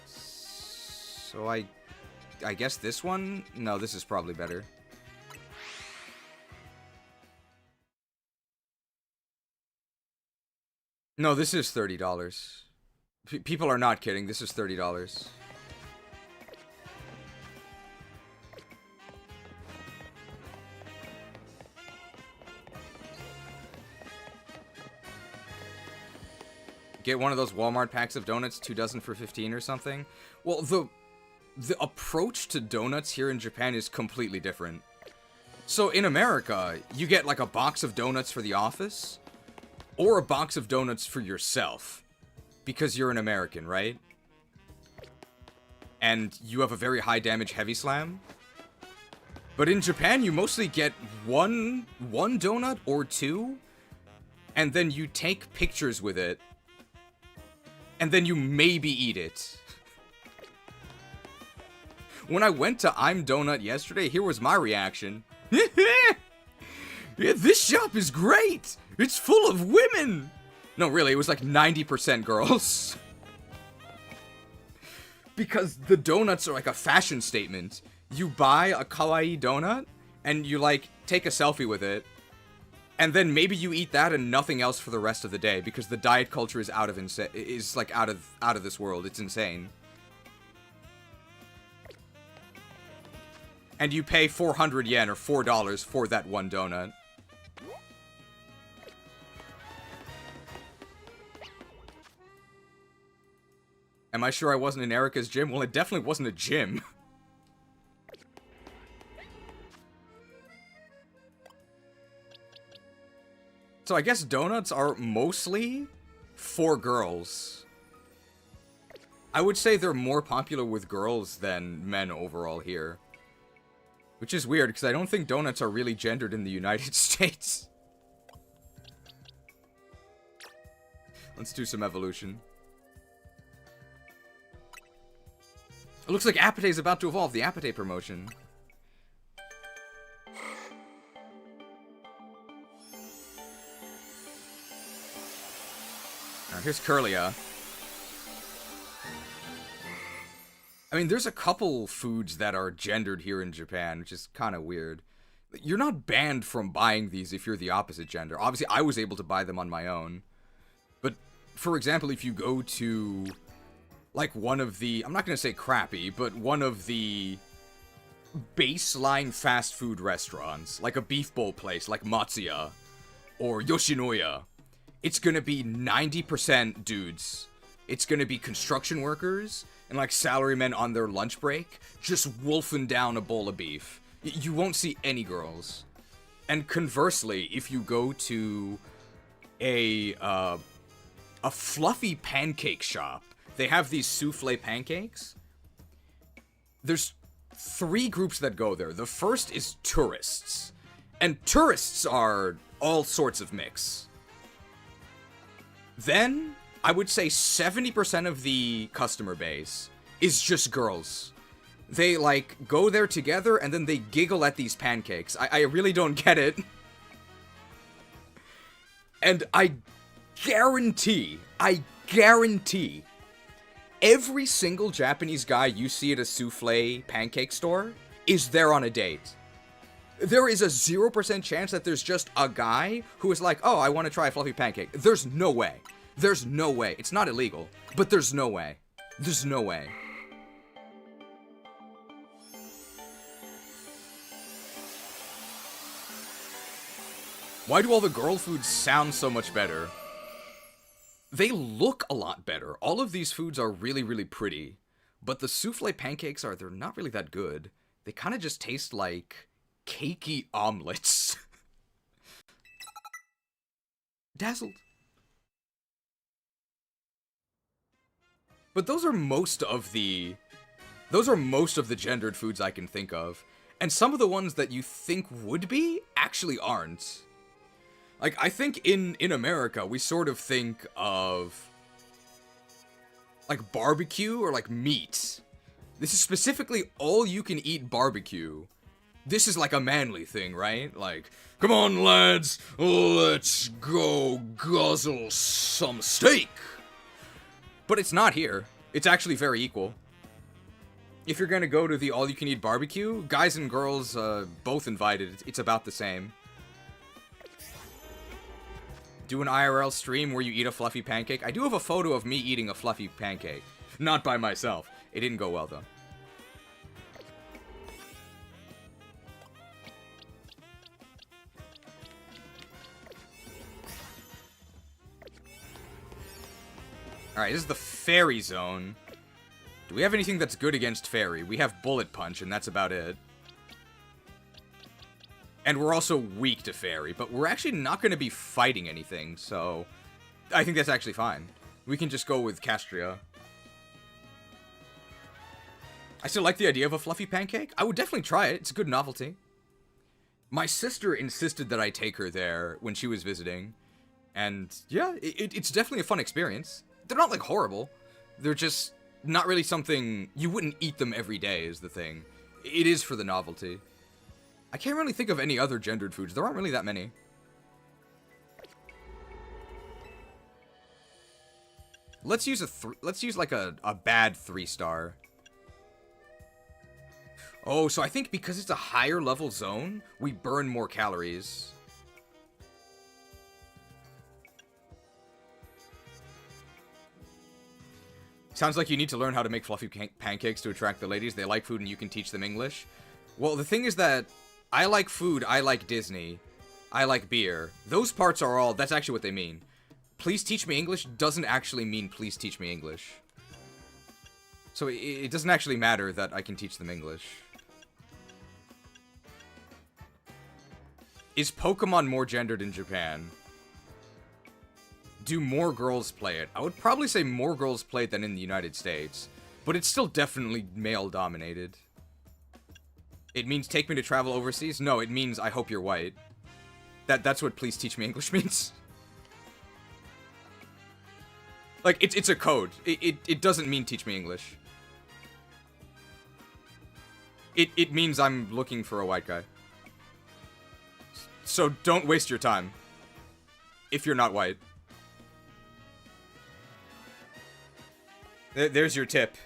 So I guess this one? No, this is probably better. No, this is $30. People are not kidding. This is $30. Get one of those Walmart packs of donuts, 2 dozen for 15 or something. Well, the approach to donuts here in Japan is completely different. So in America, you get like a box of donuts for the office, or a box of donuts for yourself, because you're an American, right? And you have a very high damage heavy slam. But in Japan, you mostly get one donut or 2, and then you take pictures with it, and then you maybe eat it. When I went to I'm Donut yesterday, here was my reaction. Yeah, this shop is great! It's full of women! No, really, it was like 90% girls. Because the donuts are like a fashion statement. You buy a kawaii donut, and you like, take a selfie with it, and then maybe you eat that and nothing else for the rest of the day, because the diet culture is out of this world. It's insane. And you pay 400 yen or $4 for that one donut. Am I sure I wasn't in Erica's gym? Well, it definitely wasn't a gym. So I guess donuts are mostly for girls. I would say they're more popular with girls than men overall here. Which is weird, because I don't think donuts are really gendered in the United States. Let's do some evolution. It looks like Apate is about to evolve, the Apate promotion. Now, here's Curlia. I mean, there's a couple foods that are gendered here in Japan, which is kind of weird. You're not banned from buying these if you're the opposite gender. Obviously, I was able to buy them on my own. But, for example, if you go to, like, one of the, I'm not going to say crappy, but one of the baseline fast food restaurants, like a beef bowl place, like Monsiuer, or Yoshinoya, it's going to be 90% dudes. It's going to be construction workers and, like, salarymen on their lunch break, just wolfing down a bowl of beef. You won't see any girls. And conversely, if you go to a fluffy pancake shop, they have these souffle pancakes. There's 3 groups that go there. The first is tourists. And tourists are all sorts of mix. Then, I would say 70% of the customer base is just girls. They, like, go there together, and then they giggle at these pancakes. I really don't get it. And I guarantee, every single Japanese guy you see at a souffle pancake store is there on a date. There is a 0% chance that there's just a guy who is like, oh, I want to try a fluffy pancake. There's no way. There's no way. It's not illegal, but there's no way. There's no way. Why do all the girl foods sound so much better? They look a lot better. All of these foods are really, really pretty. But the souffle pancakes they're not really that good. They kind of just taste like cakey omelets. Dazzled. But those are most of the gendered foods I can think of. And some of the ones that you think would be actually aren't. Like, I think in America, we sort of think of like barbecue or like meat. This is specifically all you can eat barbecue. This is like a manly thing, right? Like, come on lads, let's go guzzle some steak. But it's not here. It's actually very equal. If you're gonna go to the all-you-can-eat barbecue, guys and girls both invited. It's about the same. Do an IRL stream where you eat a fluffy pancake. I do have a photo of me eating a fluffy pancake. Not by myself. It didn't go well, though. Alright, this is the fairy zone. Do we have anything that's good against fairy? We have bullet punch, and that's about it. And we're also weak to fairy, but we're actually not going to be fighting anything, so I think that's actually fine. We can just go with Castria. I still like the idea of a fluffy pancake. I would definitely try it. It's a good novelty. My sister insisted that I take her there when she was visiting. And yeah, it's definitely a fun experience. They're not like horrible. They're just not really something you wouldn't eat them every day is the thing. It is for the novelty. I can't really think of any other gendered foods. There aren't really that many. Let's use like a bad 3-star. Oh, so I think because it's a higher level zone, we burn more calories. Sounds like you need to learn how to make fluffy pancakes to attract the ladies. They like food and you can teach them English. Well, the thing is that I like food, I like Disney, I like beer. Those parts are all, that's actually what they mean. Please teach me English doesn't actually mean please teach me English. So it doesn't actually matter that I can teach them English. Is Pokemon more gendered in Japan? Do more girls play it? I would probably say more girls play it than in the United States. But it's still definitely male-dominated. It means take me to travel overseas? No, it means I hope you're white. That's what please teach me English means. Like, it's a code. It doesn't mean teach me English. It means I'm looking for a white guy. So don't waste your time. If you're not white. There's your tip.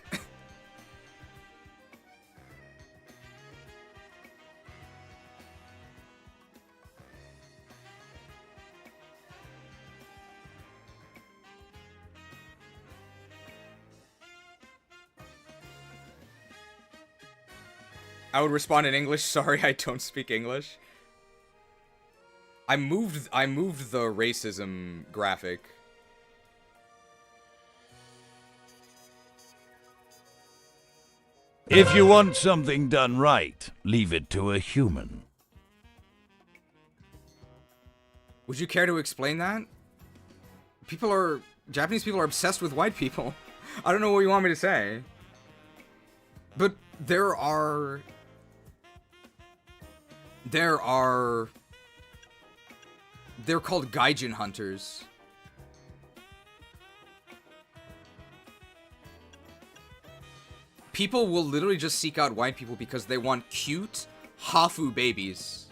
I would respond in English. Sorry, I don't speak English. I moved the racism graphic. If you want something done right, leave it to a human. Would you care to explain that? Japanese people are obsessed with white people. I don't know what you want me to say. But they're called gaijin hunters. People will literally just seek out white people because they want cute hafu babies.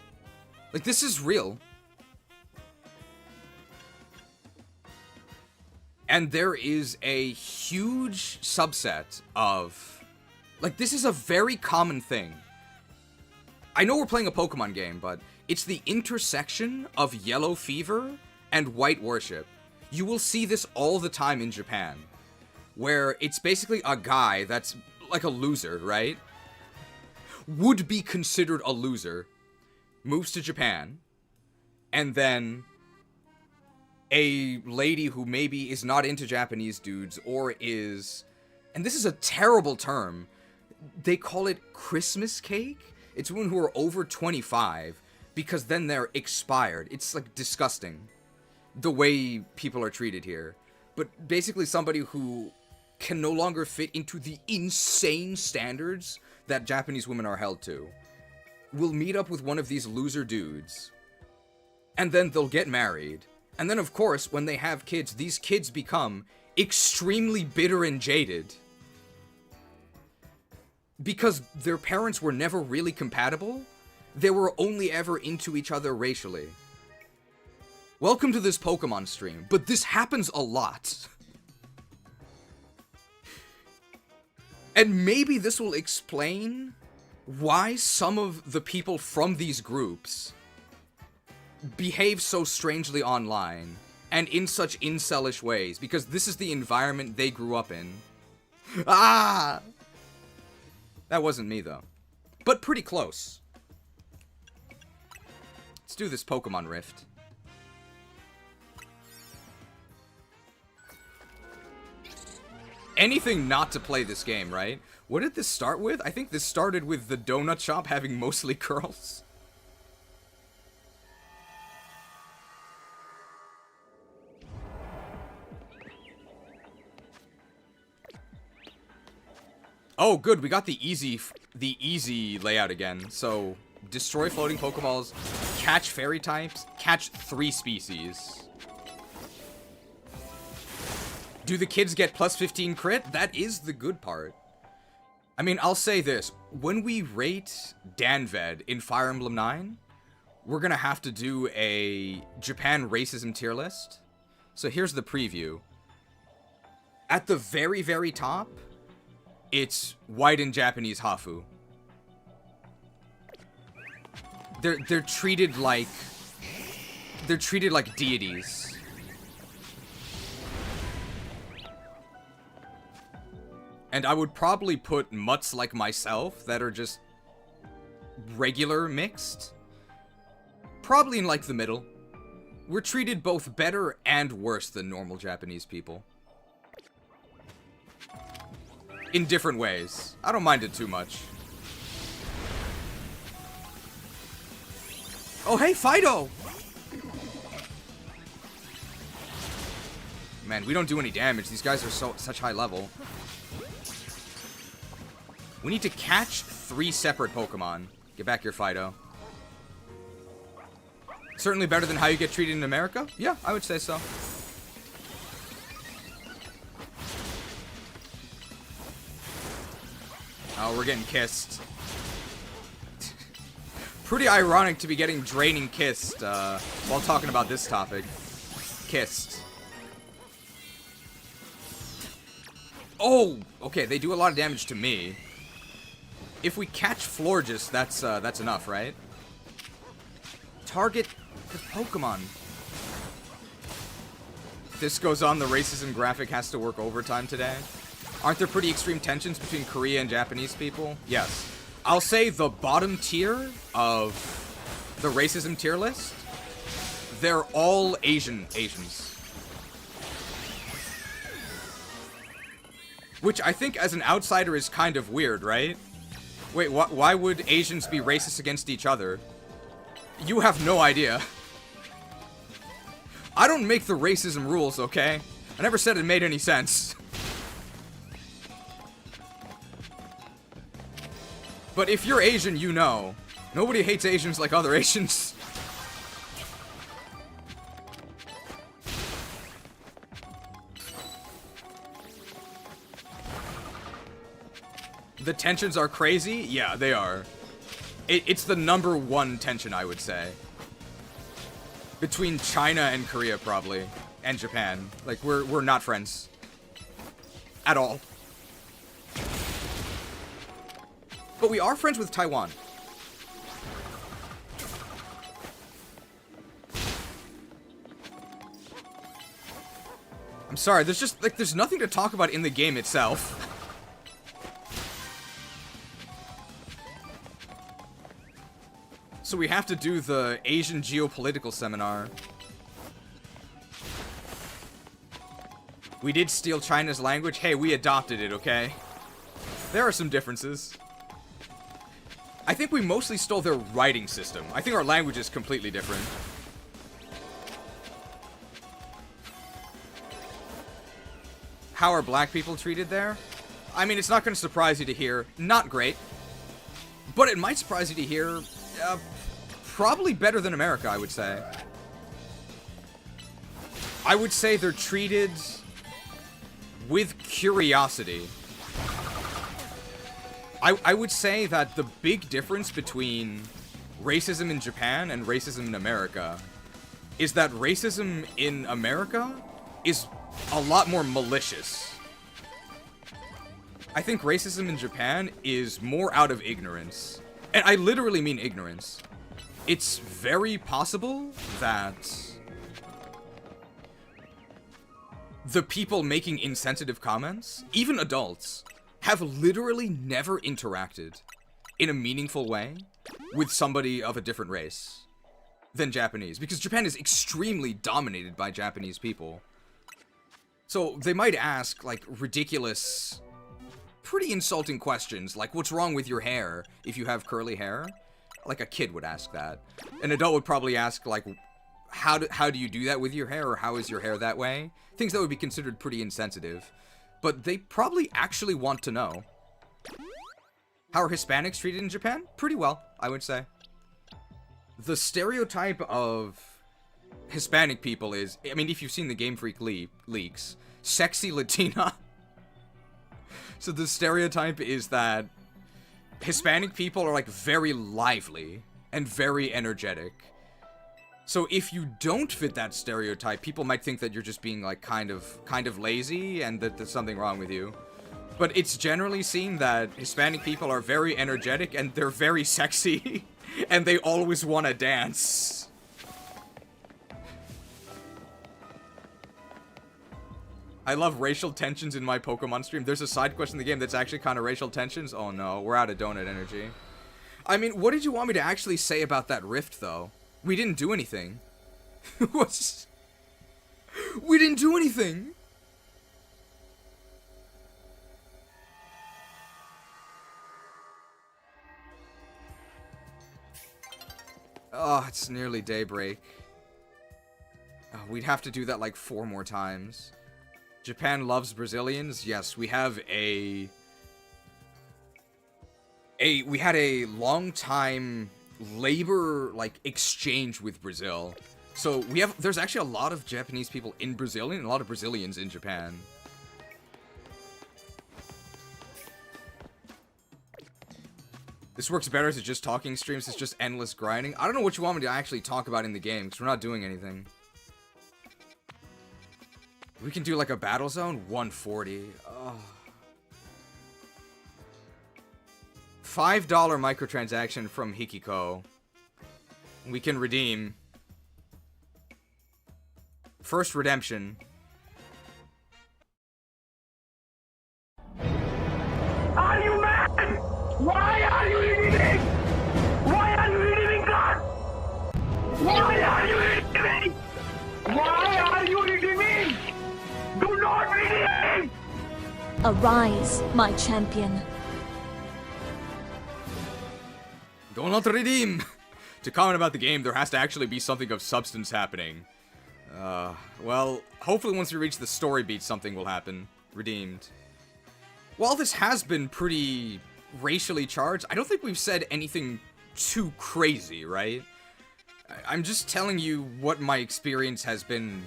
Like, this is real. And there is a huge subset of... Like, this is a very common thing. I know we're playing a Pokemon game, but it's the intersection of yellow fever and white worship. You will see this all the time in Japan, where it's basically a guy that's like a loser, right? Would be considered a loser, moves to Japan, and then a lady who maybe is not into Japanese dudes or is, and this is a terrible term, they call it Christmas cake. It's women who are over 25 because then they're expired. It's like disgusting the way people are treated here. But basically somebody who can no longer fit into the insane standards that Japanese women are held to will meet up with one of these loser dudes, and then they'll get married. And then, of course, when they have kids, these kids become extremely bitter and jaded because their parents were never really compatible. They were only ever into each other racially. Welcome to this Pokemon stream, but this happens a lot. And maybe this will explain why some of the people from these groups behave so strangely online and in such incelish ways, because this is the environment they grew up in. Ah! That wasn't me, though. But pretty close. Let's do this Pokemon Rift. Anything not to play this game, right? What did this start with? I think this started with the donut shop having mostly girls. Oh, good. We got the easy layout again. So, destroy floating Pokeballs, catch fairy types, catch 3 species. Do the kids get plus 15 crit? That is the good part. I mean, I'll say this. When we rate Danved in Fire Emblem 9, we're gonna have to do a Japan racism tier list. So here's the preview. At the very, very top, it's white and Japanese Hafu. They're treated like deities. And I would probably put mutts like myself that are just regular mixed, probably in like the middle. We're treated both better and worse than normal Japanese people. In different ways. I don't mind it too much. Oh, hey, Fido! Man, we don't do any damage. These guys are such high level. We need to catch 3 separate Pokemon. Get back here, Fido. Certainly better than how you get treated in America? Yeah, I would say so. Oh, we're getting kissed. Pretty ironic to be getting draining kissed while talking about this topic. Kissed. Oh, okay, they do a lot of damage to me. If we catch Florges, that's enough, right? Target the Pokemon. This goes on, the racism graphic has to work overtime today. Aren't there pretty extreme tensions between Korea and Japanese people? Yes. I'll say the bottom tier of the racism tier list, they're all Asians. Which I think as an outsider is kind of weird, right? Wait, why would Asians be racist against each other? You have no idea. I don't make the racism rules, okay? I never said it made any sense. But if you're Asian, you know. Nobody hates Asians like other Asians. The tensions are crazy? Yeah, they are. It's the #1 tension, I would say. Between China and Korea, probably. And Japan. Like, we're not friends. At all. But we are friends with Taiwan. I'm sorry, there's nothing to talk about in the game itself. So we have to do the Asian geopolitical seminar. We did steal China's language. Hey, we adopted it, okay? There are some differences. I think we mostly stole their writing system. I think our language is completely different. How are black people treated there? I mean, it's not going to surprise you to hear, not great. But it might surprise you to hear, probably better than America, I would say. I would say they're treated with curiosity. I would say that the big difference between racism in Japan and racism in America is that racism in America is a lot more malicious. I think racism in Japan is more out of ignorance. And I literally mean ignorance. It's very possible that the people making insensitive comments, even adults, have literally never interacted in a meaningful way with somebody of a different race than Japanese. Because Japan is extremely dominated by Japanese people. So they might ask, like, ridiculous, pretty insulting questions, like, what's wrong with your hair if you have curly hair? Like, a kid would ask that. An adult would probably ask, like, how do you do that with your hair, or how is your hair that way? Things that would be considered pretty insensitive. But they probably actually want to know. How are Hispanics treated in Japan? Pretty well, I would say. The stereotype of Hispanic people is, I mean, if you've seen the Game Freak leaks, sexy Latina. So the stereotype is that Hispanic people are, like, very lively and very energetic. So if you don't fit that stereotype, people might think that you're just being, like, kind of lazy and that there's something wrong with you. But it's generally seen that Hispanic people are very energetic and they're very sexy and they always want to dance. I love racial tensions in my Pokemon stream. There's a side quest in the game that's actually kind of racial tensions. Oh no, we're out of donut energy. I mean, what did you want me to actually say about that rift, though? We didn't do anything. What's... We didn't do anything! Oh, it's nearly daybreak. Oh, we'd have to do that like 4 more times. Japan loves Brazilians. Yes, we have we had a long time labor, like, exchange with Brazil. So there's actually a lot of Japanese people in Brazil and a lot of Brazilians in Japan. This works better as just talking streams. It's just endless grinding. I don't know what you want me to actually talk about in the game, because we're not doing anything. We can do, like, a battle zone? 140. Oh. $5 microtransaction from Hikiko. We can redeem. First redemption. Are you mad? Why are you redeeming? Why are you redeeming, God? Why are you redeeming? Why are you redeeming? Do not redeem! Arise, my champion. Do not redeem! To comment about the game, there has to actually be something of substance happening. Well, hopefully once we reach the story beat, something will happen. Redeemed. While this has been pretty racially charged, I don't think we've said anything too crazy, right? I'm just telling you what my experience has been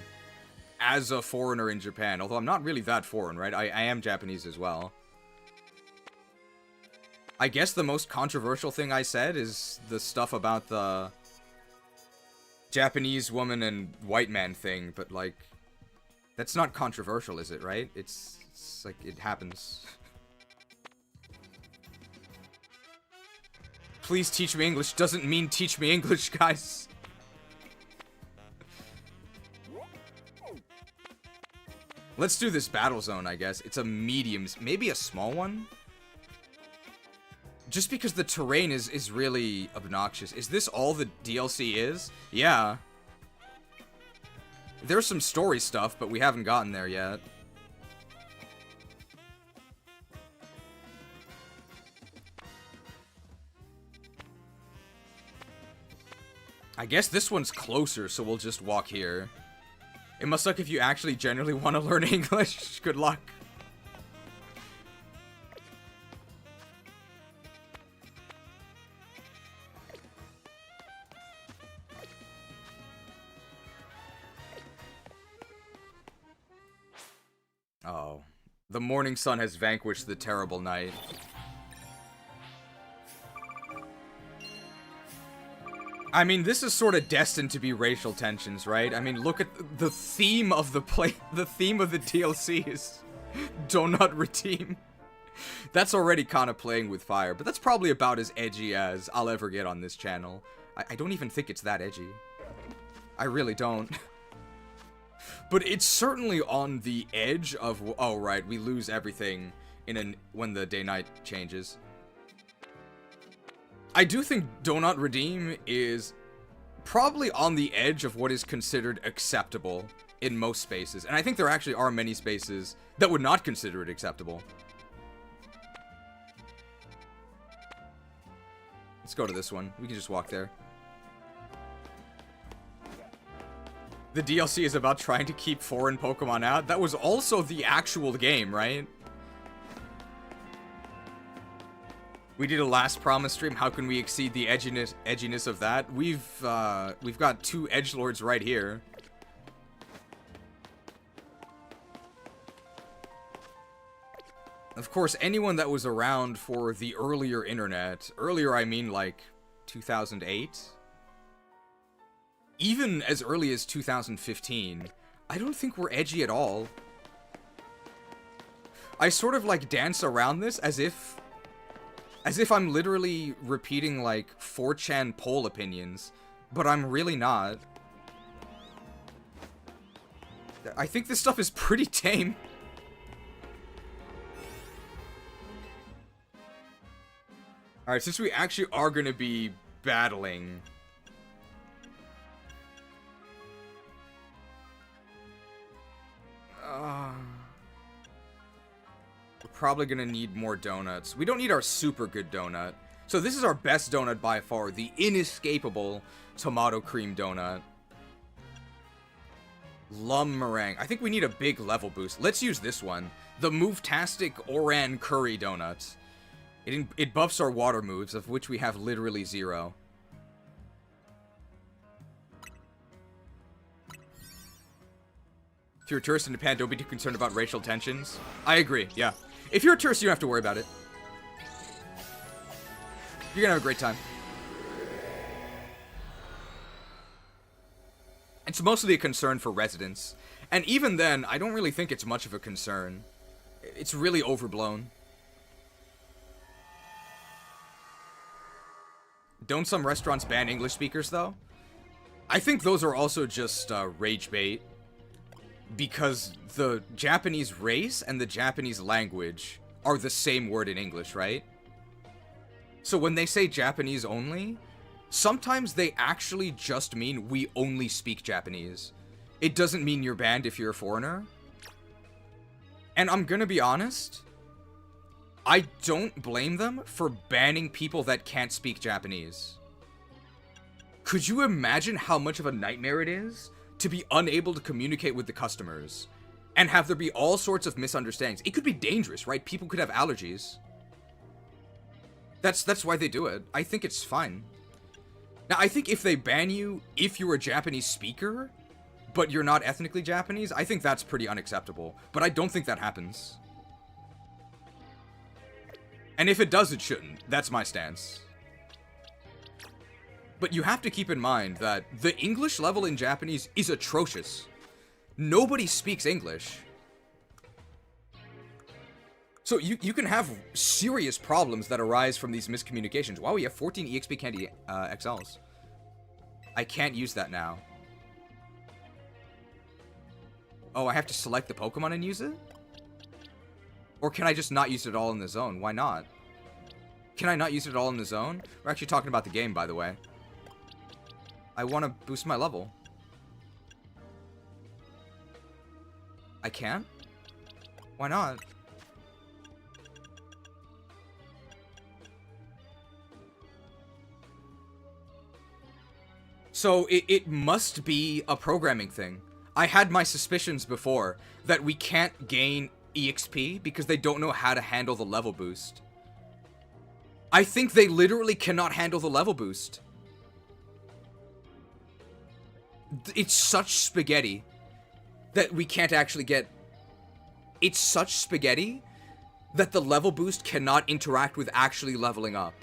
as a foreigner in Japan, although I'm not really that foreign, right? I am Japanese as well. I guess the most controversial thing I said is the stuff about the Japanese woman and white man thing, but, like, that's not controversial, is it, right? It's like, it happens. Please teach me English doesn't mean teach me English, guys. Let's do this battle zone, I guess. It's a medium, maybe a small one? Just because the terrain is really obnoxious. Is this all the DLC is? Yeah. There's some story stuff, but we haven't gotten there yet. I guess this one's closer, so we'll just walk here. It must suck if you actually genuinely want to learn English. Good luck. Oh. The morning sun has vanquished the terrible night. I mean, this is sort of destined to be racial tensions, right? I mean, look at the theme of the theme of the DLC is do not redeem. That's already kind of playing with fire, but that's probably about as edgy as I'll ever get on this channel. I don't even think it's that edgy. I really don't. But it's certainly on the edge of, oh right, we lose everything when the day-night changes. I do think Do Not Redeem is probably on the edge of what is considered acceptable in most spaces. And I think there actually are many spaces that would not consider it acceptable. Let's go to this one. We can just walk there. The DLC is about trying to keep foreign Pokemon out. That was also the actual game, right? We did a last promise stream. How can we exceed the edginess of that? We've got 2 edgelords right here. Of course, anyone that was around for the earlier internet, earlier I mean like 2008, even as early as 2015, I don't think we're edgy at all. I sort of like dance around this as if I'm literally repeating like 4chan poll opinions, but I'm really not. I think this stuff is pretty tame. Alright, since we actually are going to be battling... we're probably going to need more donuts. We don't need our super good donut. So this is our best donut by far, the inescapable tomato cream donut. Lum meringue. I think we need a big level boost. Let's use this one. The Move-tastic Oran Curry Donut. It buffs our water moves, of which we have literally 0. If you're a tourist in Japan, don't be too concerned about racial tensions. I agree, yeah. If you're a tourist, you don't have to worry about it. You're gonna have a great time. It's mostly a concern for residents. And even then, I don't really think it's much of a concern. It's really overblown. Don't some restaurants ban English speakers, though? I think those are also just rage bait. Because the Japanese race and the Japanese language are the same word in English, right? So when they say Japanese only, sometimes they actually just mean we only speak Japanese. It doesn't mean you're banned if you're a foreigner. And I'm gonna be honest, I don't blame them for banning people that can't speak Japanese. Could you imagine how much of a nightmare it is to be unable to communicate with the customers and have there be all sorts of misunderstandings? It could be dangerous, right? People could have allergies. That's why they do it. I think it's fine. Now, I think if they ban you if you're a Japanese speaker, but you're not ethnically Japanese, I think that's pretty unacceptable. But I don't think that happens. And if it does, it shouldn't. That's my stance. But you have to keep in mind that the English level in Japanese is atrocious. Nobody speaks English. So you can have serious problems that arise from these miscommunications. Wow, we have 14 EXP Candy XLs. I can't use that now. Oh, I have to select the Pokemon and use it? Or can I just not use it at all in the zone? Why not? Can I not use it at all in the zone? We're actually talking about the game, by the way. I want to boost my level. I can't? Why not? So it must be a programming thing. I had my suspicions before that we can't gain EXP because they don't know how to handle the level boost. I think they literally cannot handle the level boost. It's such spaghetti that we can't actually get it's such spaghetti that the level boost cannot interact with actually leveling up.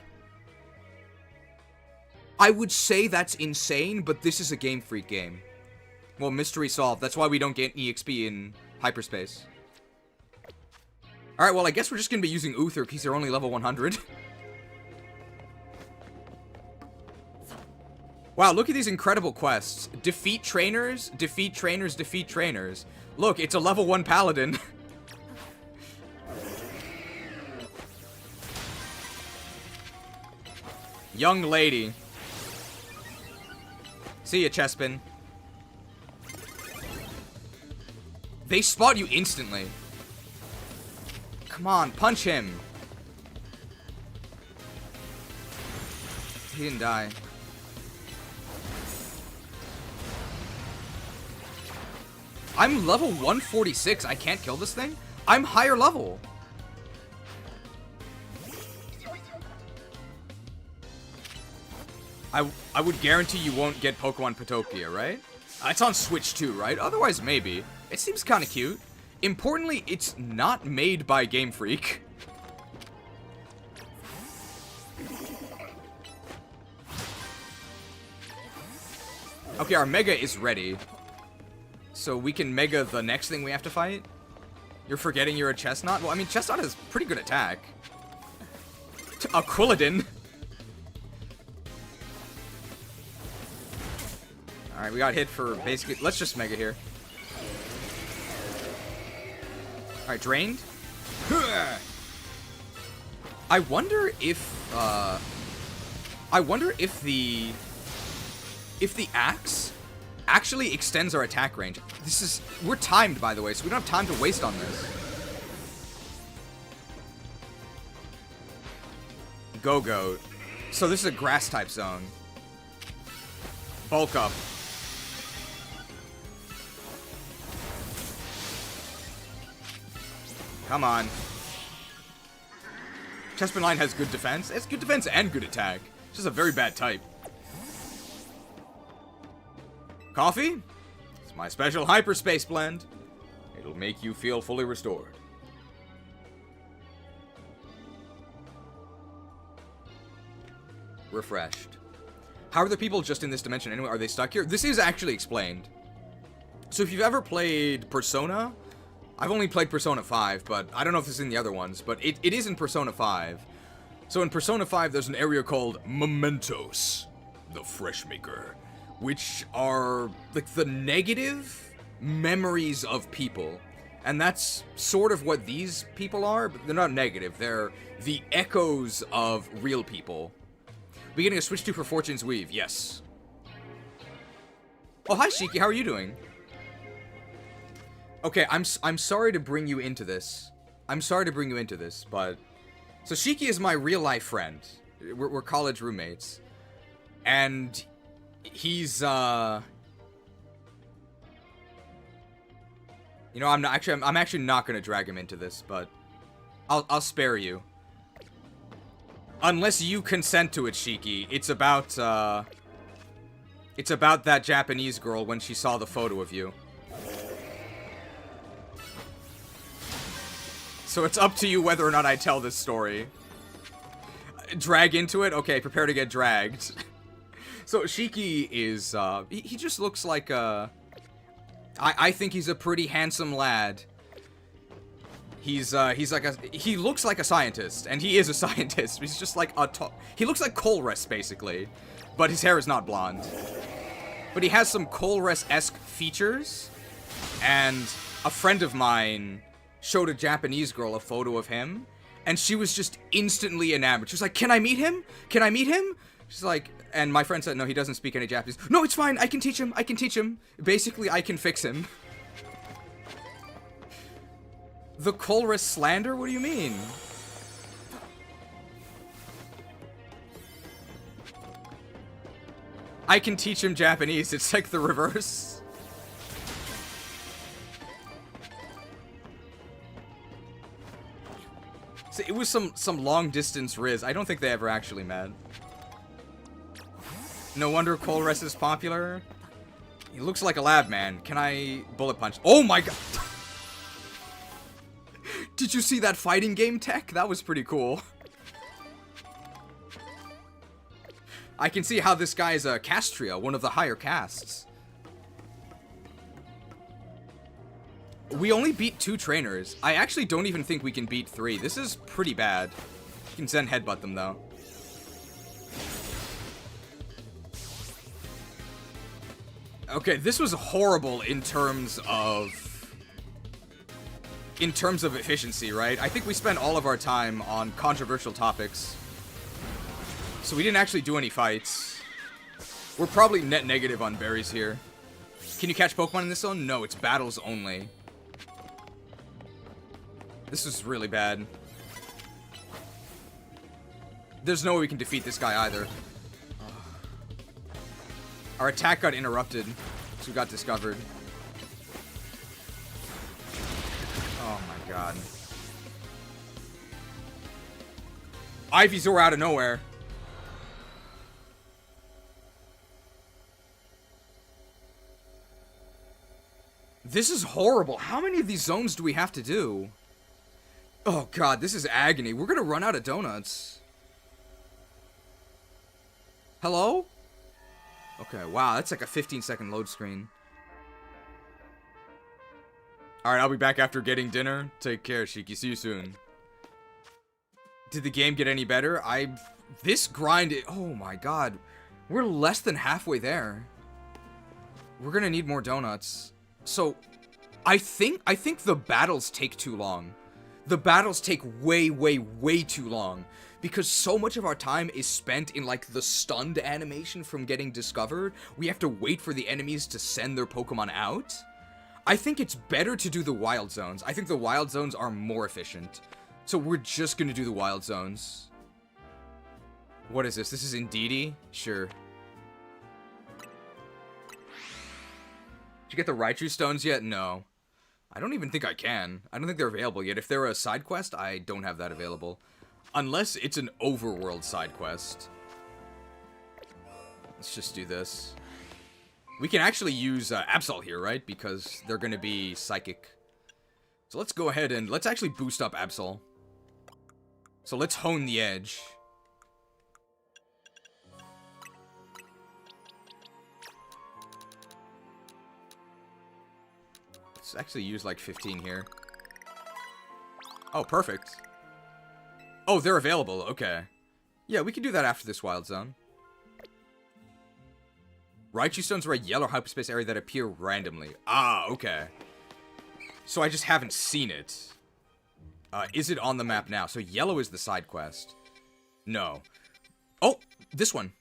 I would say that's insane, but this is a Game Freak game. Well, mystery solved. That's why we don't get EXP in hyperspace. Alright, well, I guess we're just gonna be using Uther because they're only level 100. Wow, look at these incredible quests. Defeat trainers, defeat trainers, defeat trainers. Look, it's a level 1 paladin. Young lady. See ya, Chespin. They spot you instantly. Come on, punch him. He didn't die. I'm level 146. I can't kill this thing? I'm higher level. I would guarantee you won't get Pokemon Potopia, right? It's on Switch too, right? Otherwise, maybe. It seems kind of cute. Importantly, it's not made by Game Freak. Okay, our Mega is ready. So we can Mega the next thing we have to fight? You're forgetting you're a Chestnut? Well, I mean, Chestnut has pretty good attack. A Quilladin. Alright, we got hit for basically... Let's just Mega here. Alright, drained. I wonder if... I wonder if the... If the axe actually extends our attack range. This is... We're timed, by the way, so we don't have time to waste on this. Go-Go. So this is a grass-type zone. Bulk up. Come on. Chespin Line has good defense. It's good defense and good attack. It's just a very bad type. Coffee? It's my special hyperspace blend. It'll make you feel fully restored. Refreshed. How are the people just in this dimension anyway? Are they stuck here? This is actually explained. So if you've ever played Persona... I've only played Persona 5, but I don't know if this is in the other ones, but it is in Persona 5. So in Persona 5, there's an area called Mementos, the Fresh Maker, which are, like, the negative memories of people. And that's sort of what these people are, but they're not negative. They're the echoes of real people. Beginning a Switch 2 for Fortune's Weave, yes. Oh, hi, Shiki, how are you doing? Okay, I'm sorry to bring you into this. I'm sorry to bring you into this, but... So Shiki is my real-life friend. We're college roommates. And he's, You know, I'm actually not gonna drag him into this, but... I'll spare you. Unless you consent to it, Shiki. It's about that Japanese girl when she saw the photo of you. So it's up to you whether or not I tell this story. Drag into it? Okay, prepare to get dragged. So Shiki is, he just looks like a... I think he's a pretty handsome lad. He's like a... He looks like a scientist, and he is a scientist. He's just like a... He looks like Colress, basically. But his hair is not blonde. But he has some Colress-esque features. And a friend of mine... showed a Japanese girl a photo of him, and she was just instantly enamored. She was like, "Can I meet him? Can I meet him?" She's like, and my friend said, "No, he doesn't speak any Japanese." "No, it's fine. I can teach him. I can teach him. Basically, I can fix him." The Colress slander? What do you mean? I can teach him Japanese. It's like the reverse. So it was some long distance Riz. I don't think they ever actually met. No wonder Colress is popular. He looks like a lab man. Can I bullet punch? Oh my god! Did you see that fighting game tech? That was pretty cool. I can see how this guy's a Castria, one of the higher castes. We only beat 2 trainers. I actually don't even think we can beat 3. This is pretty bad. You can Zen headbutt them, though. Okay, this was horrible in terms of efficiency, right? I think we spent all of our time on controversial topics. So we didn't actually do any fights. We're probably net negative on berries here. Can you catch Pokemon in this zone? No, it's battles only. This is really bad. There's no way we can defeat this guy either. Our attack got interrupted, so we got discovered. Oh my god. Ivysaur out of nowhere. This is horrible. How many of these zones do we have to do? Oh god, this is agony. We're gonna run out of donuts. Hello? Okay, wow, that's like a 15-second load screen. Alright, I'll be back after getting dinner. Take care, Shiki. See you soon. Did the game get any better? This grind... Oh my god. We're less than halfway there. We're gonna need more donuts. So, I think the battles take too long. The battles take way, way, way too long. Because so much of our time is spent in, like, the stunned animation from getting discovered. We have to wait for the enemies to send their Pokemon out. I think it's better to do the wild zones. I think the wild zones are more efficient. So we're just gonna do the wild zones. What is this? This is Indeedee? Sure. Did you get the Raichu stones yet? No. I don't even think I can. I don't think they're available yet. If they're a side quest, I don't have that available. Unless it's an overworld side quest. Let's just do this. We can actually use Absol here, right? Because they're going to be psychic. So let's go ahead and let's actually boost up Absol. So let's hone the edge. Let's actually use like 15 here. Oh, perfect. Oh, they're available. Okay. Yeah, we can do that after this wild zone. Raichu stones are a yellow hyperspace area that appear randomly. Ah, okay. So I just haven't seen it. Is it on the map now? So yellow is the side quest. No. Oh, this one.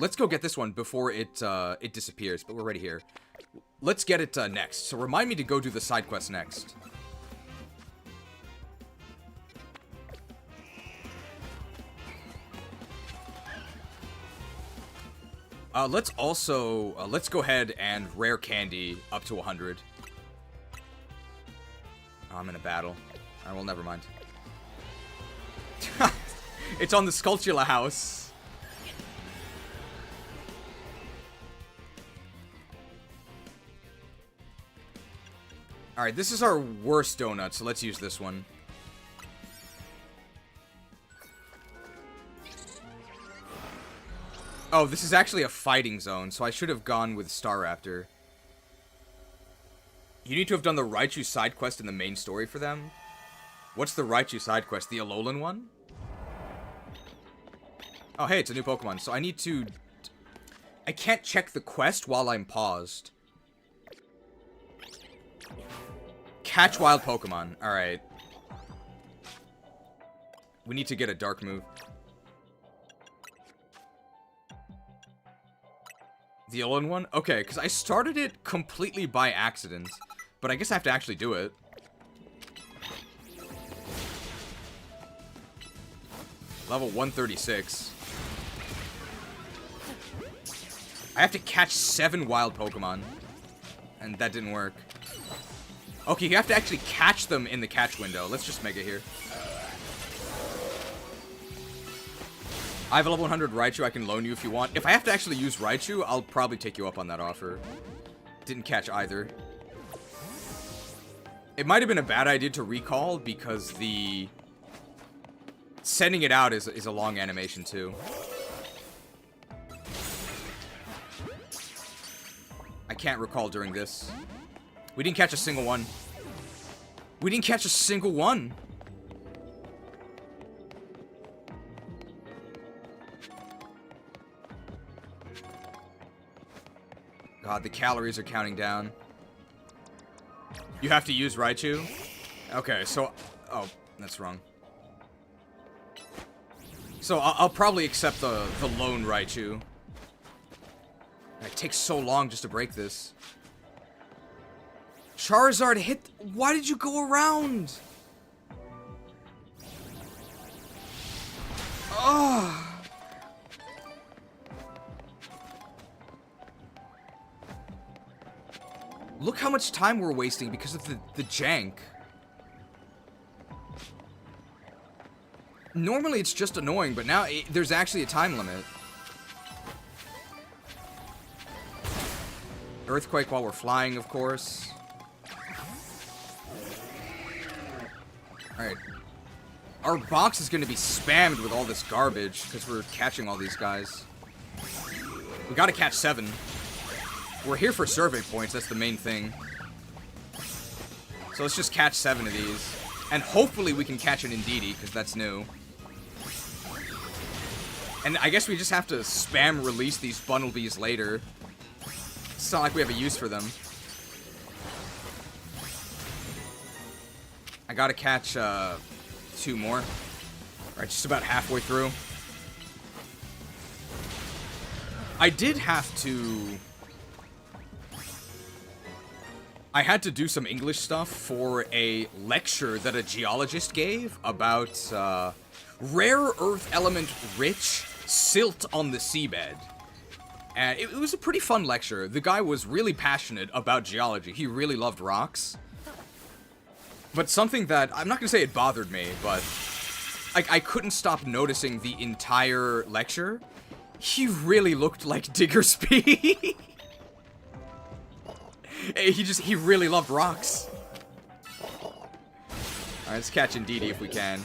Let's go get this one before it disappears, but we're already here. Let's get it next. So remind me to go do the side quest next. Let's also, let's go ahead and rare candy up to 100. Oh, I'm in a battle. Alright, well, never mind. It's on the Skulltula house. Alright, this is our worst donut, so let's use this one. Oh, this is actually a fighting zone, so I should have gone with Staraptor. You need to have done the Raichu side quest in the main story for them. What's the Raichu side quest? The Alolan one? Oh, hey, it's a new Pokemon. So I need to... I can't check the quest while I'm paused. Catch wild Pokemon. Alright. We need to get a dark move. The Alolan one? Okay, because I started it completely by accident. But I guess I have to actually do it. Level 136. I have to catch 7 wild Pokemon. And that didn't work. Okay, you have to actually catch them in the catch window. Let's just make it here. I have a level 100 Raichu I can loan you if you want. If I have to actually use Raichu, I'll probably take you up on that offer. Didn't catch either. It might have been a bad idea to recall because the sending it out is a long animation too. I can't recall during this. We didn't catch a single one. We didn't catch a single one. God, the calories are counting down. You have to use Raichu? Okay, so... Oh, that's wrong. So, I'll probably accept the lone Raichu. It takes so long just to break this. Charizard hit... Why did you go around? Oh. Look how much time we're wasting because of the jank. Normally it's just annoying, but now there's actually a time limit. Earthquake while we're flying, of course. Alright. Our box is going to be spammed with all this garbage because we're catching all these guys. We gotta catch 7. We're here for survey points, that's the main thing. So let's just catch 7 of these. And hopefully we can catch an Indeedee, because that's new. And I guess we just have to spam release these Bunnelbees later. It's not like we have a use for them. I gotta catch 2 more. Alright, just about halfway through. I did have to... I had to do some English stuff for a lecture that a geologist gave about rare earth element rich silt on the seabed. And it was a pretty fun lecture. The guy was really passionate about geology. He really loved rocks. But something that, I'm not going to say it bothered me, but I couldn't stop noticing the entire lecture. He really looked like Diggersby. He really loved rocks. Alright, let's catch Indeedee if we can.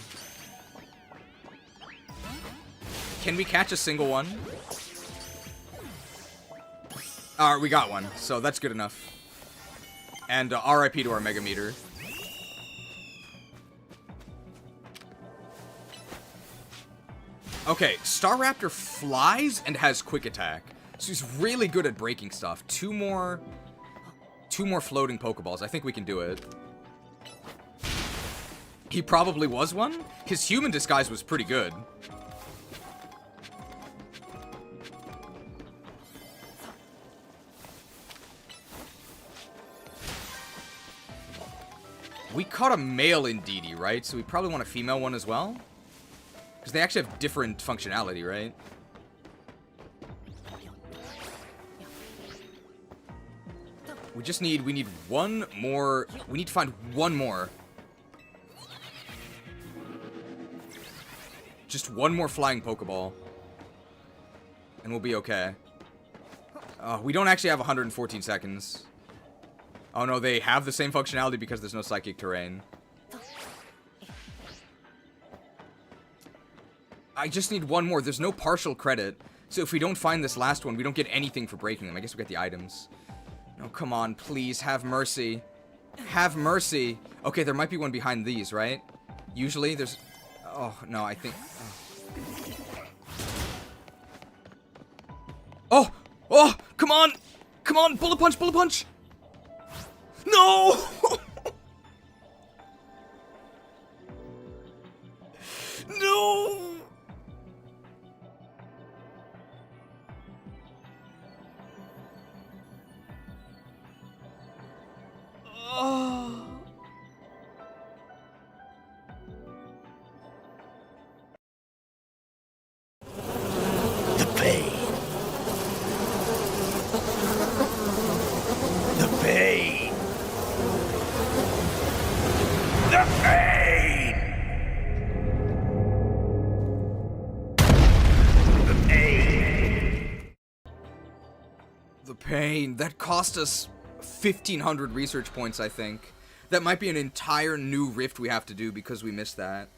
Can we catch a single one? Alright, we got one, so that's good enough. And RIP to our Mega Meter. Okay, Staraptor flies and has Quick Attack. So he's really good at breaking stuff. Two more floating Pokeballs. I think we can do it. He probably was one. His human disguise was pretty good. We caught a male Indeedee, right? So we probably want a female one as well? Because they actually have different functionality, right? We need one more. We need to find one more. Just one more flying Pokeball. And we'll be okay. We don't actually have 114 seconds. Oh no, they have the same functionality because there's no Psychic Terrain. I just need one more. There's no partial credit. So if we don't find this last one, we don't get anything for breaking them. I guess we get the items. No, come on, please, have mercy. Have mercy. Okay, there might be one behind these, right? Usually, there's... Oh, no, I think... Oh! Oh! Come on! Come on! Bullet Punch! Bullet Punch! No! No! Oh. The pain. The pain. The pain. The pain. The pain. That cost us 1,500 research points, I think. That might be an entire new rift we have to do because we missed that.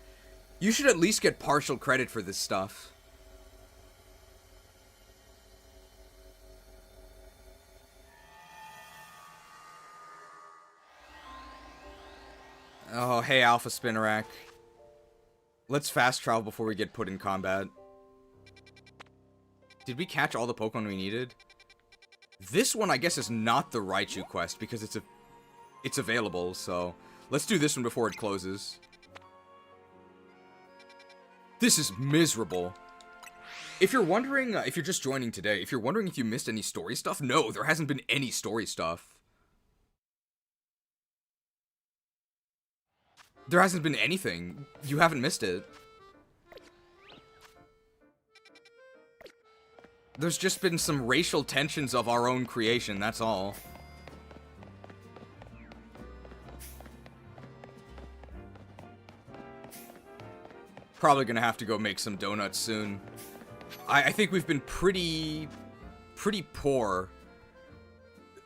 You should at least get partial credit for this stuff. Oh, hey, Alpha Spinnerack. Let's fast travel before we get put in combat. Did we catch all the Pokemon we needed? This one, I guess, is not the Raichu quest because it's available, so let's do this one before it closes. This is miserable. If you're wondering, if you're just joining today, if you're wondering if you missed any story stuff, no, there hasn't been any story stuff. There hasn't been anything. You haven't missed it. There's just been some racial tensions of our own creation, that's all. Probably gonna have to go make some donuts soon. I think we've been pretty poor.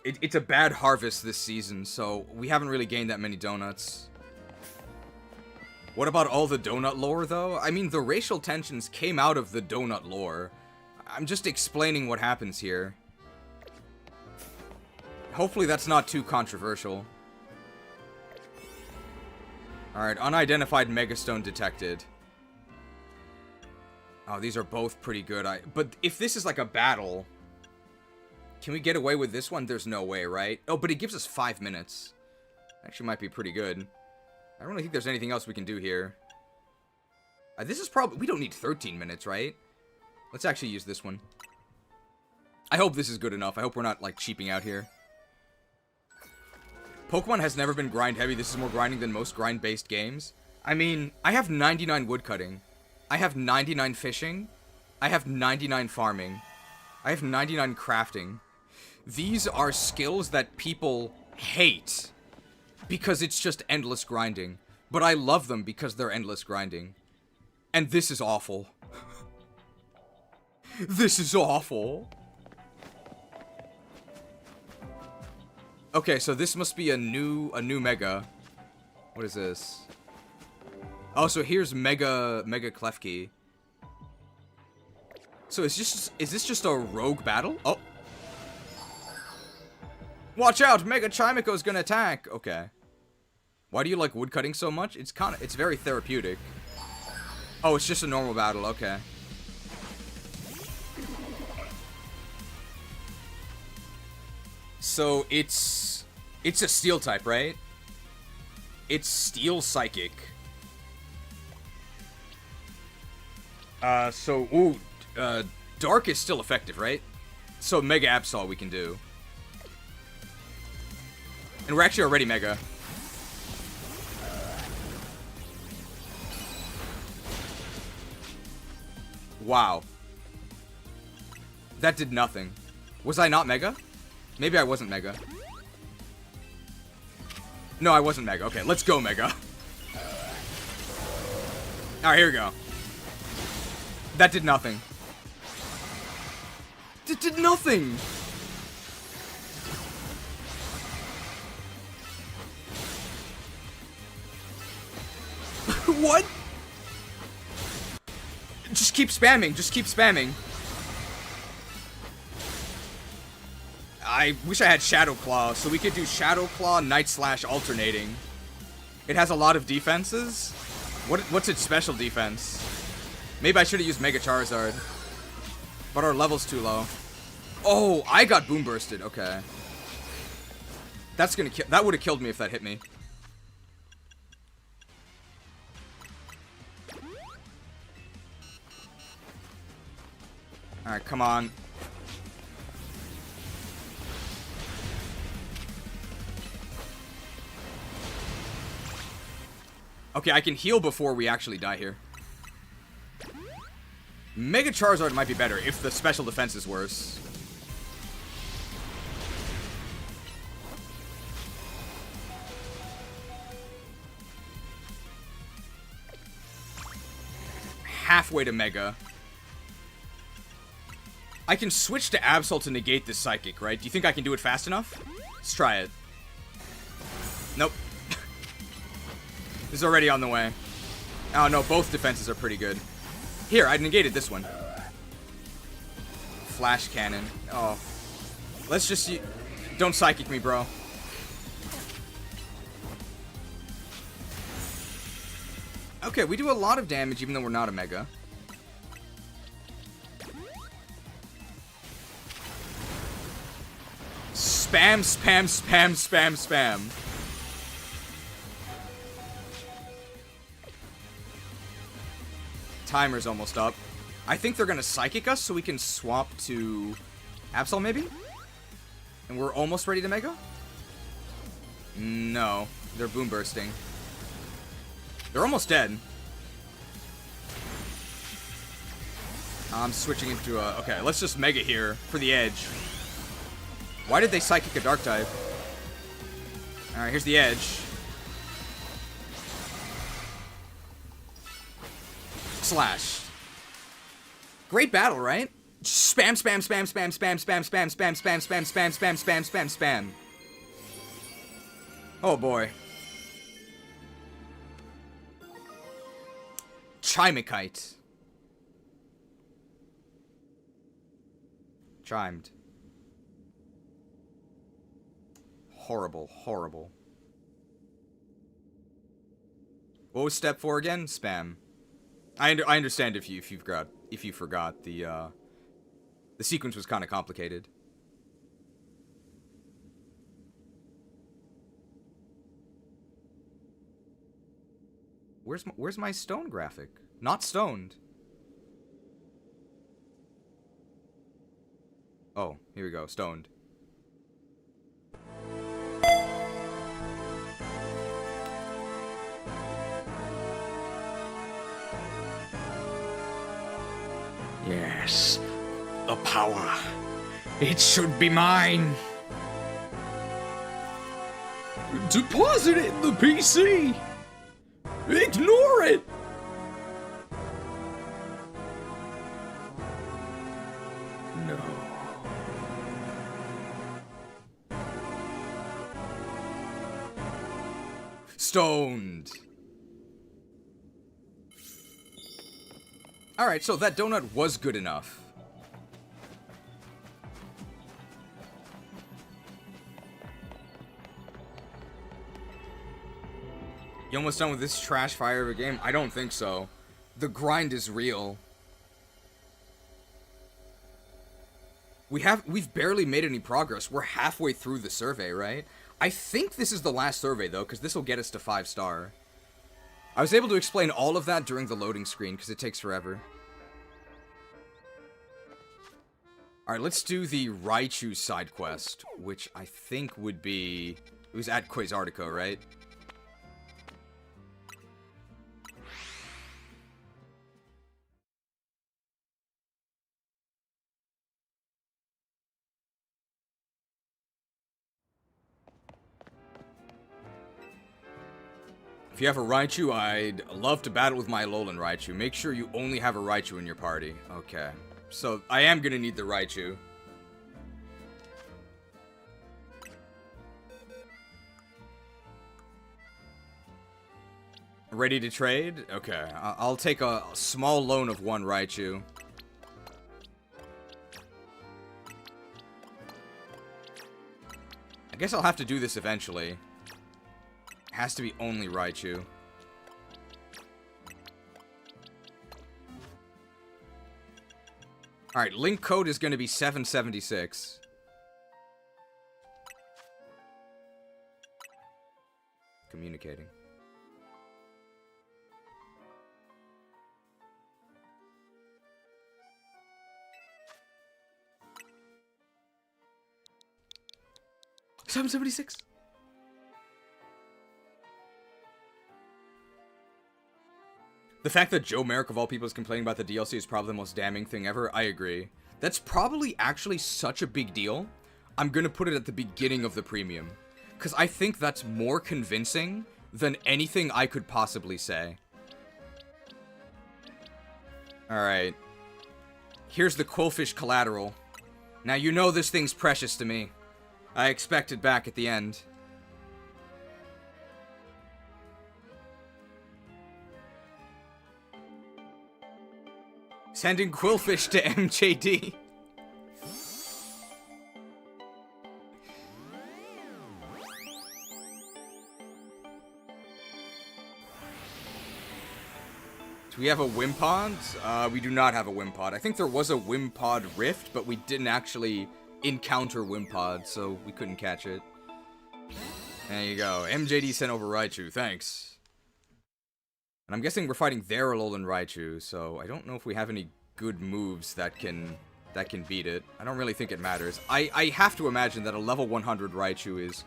It's a bad harvest this season, so we haven't really gained that many donuts. What about all the donut lore, though? I mean, the racial tensions came out of the donut lore. I'm just explaining what happens here. Hopefully that's not too controversial. Alright, unidentified Megastone detected. Oh, these are both pretty good. But if this is like a battle, can we get away with this one? There's no way, right? Oh, but it gives us 5 minutes. Actually might be pretty good. I don't really think there's anything else we can do here. This is probably... We don't need 13 minutes, right? Let's actually use this one. I hope this is good enough. I hope we're not, like, cheaping out here. Pokemon has never been grind heavy. This is more grinding than most grind-based games. I mean, I have 99 woodcutting. I have 99 fishing. I have 99 farming. I have 99 crafting. These are skills that people hate. Because it's just endless grinding. But I love them because they're endless grinding. And this is awful. This is awful. Okay, so this must be a new Mega. What is this? Oh, so here's Mega Klefki. So is this just a rogue battle? Oh. Watch out, Mega Chimeco's gonna attack. Okay. Why do you like woodcutting so much? It's very therapeutic. Oh, it's just a normal battle. Okay. So it's a steel type, right? It's steel psychic. Dark is still effective, right? So Mega Absol we can do. And we're actually already Mega. Wow. That did nothing. Was I not Mega? Maybe I wasn't Mega. No, I wasn't Mega. Okay, let's go Mega. Alright, here we go. That did nothing. It did nothing! What? Just keep spamming. Just keep spamming. I wish I had Shadow Claw, so we could do Shadow Claw, Night Slash alternating. It has a lot of defenses. What's its special defense? Maybe I should have used Mega Charizard. But our level's too low. Oh, I got Boom Bursted. Okay. That's gonna kill. That would have killed me if that hit me. Alright, come on. Okay, I can heal before we actually die here. Mega Charizard might be better if the special defense is worse. Halfway to Mega. I can switch to Absol to negate this Psychic, right? Do you think I can do it fast enough? Let's try it. Nope. is already on the way. Oh no, both defenses are pretty good. Here, I negated this one. Flash cannon. Oh. Let's just... Don't psychic me, bro. Okay, we do a lot of damage even though we're not a Mega. Spam, spam, spam, spam, spam. Timer's almost up. I think they're gonna Psychic us so we can swap to Absol, maybe? And we're almost ready to Mega? No. They're Boom Bursting. They're almost dead. I'm switching into a... Okay, let's just Mega here for the edge. Why did they Psychic a Dark type? Alright, here's the edge. Slash. Great battle, right? Spam, spam, spam, spam, spam, spam, spam, spam, spam, spam, spam, spam, spam, spam, spam. Oh boy. Chimikite. Chimed. Horrible, horrible. What was step 4 again? Spam. I understand if you forgot the sequence was kind of complicated. Where's my stone graphic? Not stoned. Oh, here we go. Stoned. Yes. The power. It should be mine. Deposit it in the PC. Ignore it. No. Stoned. Alright, so that donut was good enough. You almost done with this trash fire of a game? I don't think so. The grind is real. We've barely made any progress. We're halfway through the survey, right? I think this is the last survey, though, because this will get us to 5-star. I was able to explain all of that during the loading screen, because it takes forever. Alright, let's do the Raichu side quest, which I think would be... It was at Quasartico, right? If you have a Raichu, I'd love to battle with my Alolan Raichu. Make sure you only have a Raichu in your party. Okay. So, I am gonna need the Raichu. Ready to trade? Okay. I'll take a small loan of 1 Raichu. I guess I'll have to do this eventually. Has to be only Raichu. Alright, link code is going to be 776. Communicating. $776. The fact that Joe Merrick, of all people, is complaining about the DLC is probably the most damning thing ever, I agree. That's probably actually such a big deal, I'm gonna put it at the beginning of the premium. Because I think that's more convincing than anything I could possibly say. Alright. Here's the Quillfish collateral. Now you know this thing's precious to me. I expect it back at the end. Sending Quillfish to MJD. Do we have a Wimpod? We do not have a Wimpod. I think there was a Wimpod Rift, but we didn't actually encounter Wimpod, so we couldn't catch it. There you go. MJD sent over Raichu. Thanks. And I'm guessing we're fighting their Alolan Raichu, so I don't know if we have any good moves that can beat it. I don't really think it matters. I have to imagine that a level 100 Raichu is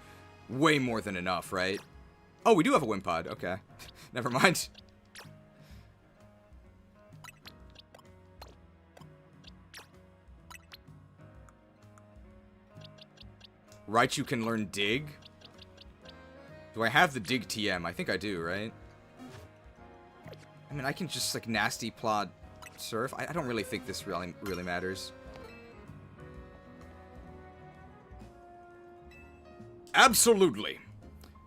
way more than enough, right? Oh, we do have a Wimpod. Okay. Never mind. Raichu can learn Dig. Do I have the Dig TM? I think I do, right? I mean, I can just, like, Nasty Plot Surf. I don't really think this really matters. Absolutely.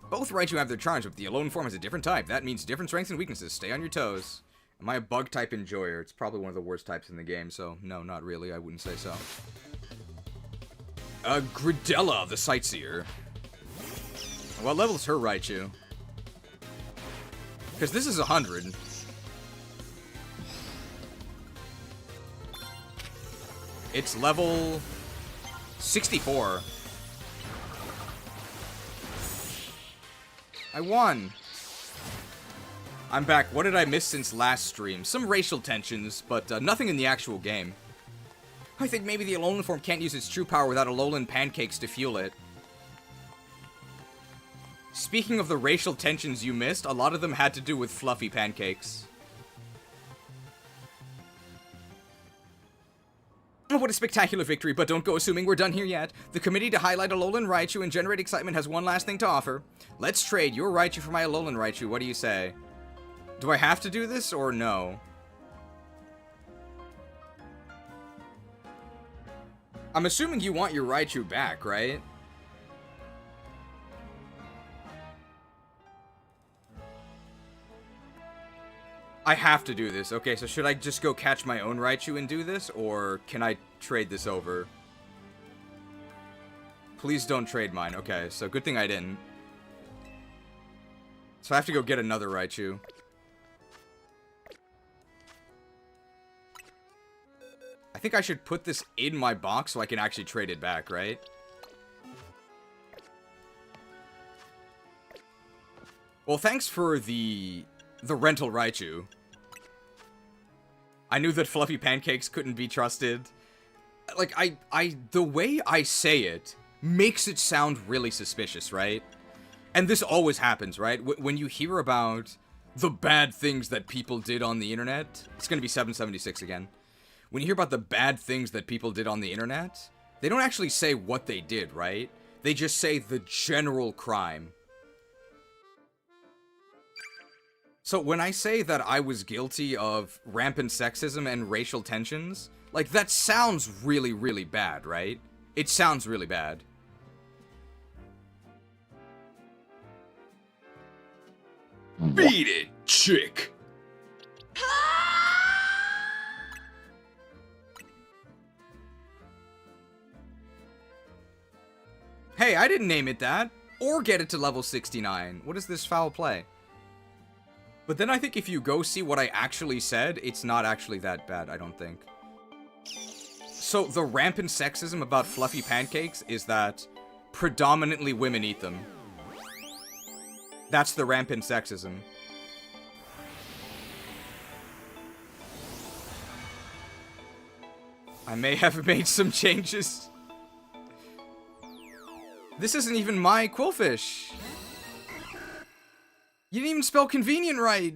Both Raichu have their charms, but the Alolan form has a different type. That means different strengths and weaknesses. Stay on your toes. Am I a Bug-type Enjoyer? It's probably one of the worst types in the game, so no, not really. I wouldn't say so. Gridella, the Sightseer. What level is her Raichu? Because this is 100. It's level 64. I won. I'm back. What did I miss since last stream? Some racial tensions, but nothing in the actual game. I think maybe the Alolan form can't use its true power without Alolan pancakes to fuel it. Speaking of the racial tensions you missed, a lot of them had to do with fluffy pancakes. Oh, what a spectacular victory, but don't go assuming we're done here yet. The committee to highlight Alolan Raichu and generate excitement has one last thing to offer. Let's trade your Raichu for my Alolan Raichu, what do you say? Do I have to do this, or no? I'm assuming you want your Raichu back, right? I have to do this. Okay, so should I just go catch my own Raichu and do this, or can I trade this over? Please don't trade mine. Okay, so good thing I didn't. So I have to go get another Raichu. I think I should put this in my box so I can actually trade it back, right? Well, thanks for the rental Raichu. I knew that fluffy pancakes couldn't be trusted. Like, the way I say it makes it sound really suspicious, right? And this always happens, right? When you hear about the bad things that people did on the internet, it's gonna be 776 again. When you hear about the bad things that people did on the internet, they don't actually say what they did, right? They just say the general crime. So when I say that I was guilty of rampant sexism and racial tensions, like, that sounds really, really bad, right? It sounds really bad. Beat it, chick! Hey, I didn't name it that. Or get it to level 69. What is this foul play? But then I think if you go see what I actually said, it's not actually that bad, I don't think. So the rampant sexism about fluffy pancakes is that predominantly women eat them. That's the rampant sexism. I may have made some changes. This isn't even my Quillfish. You didn't even spell convenient right.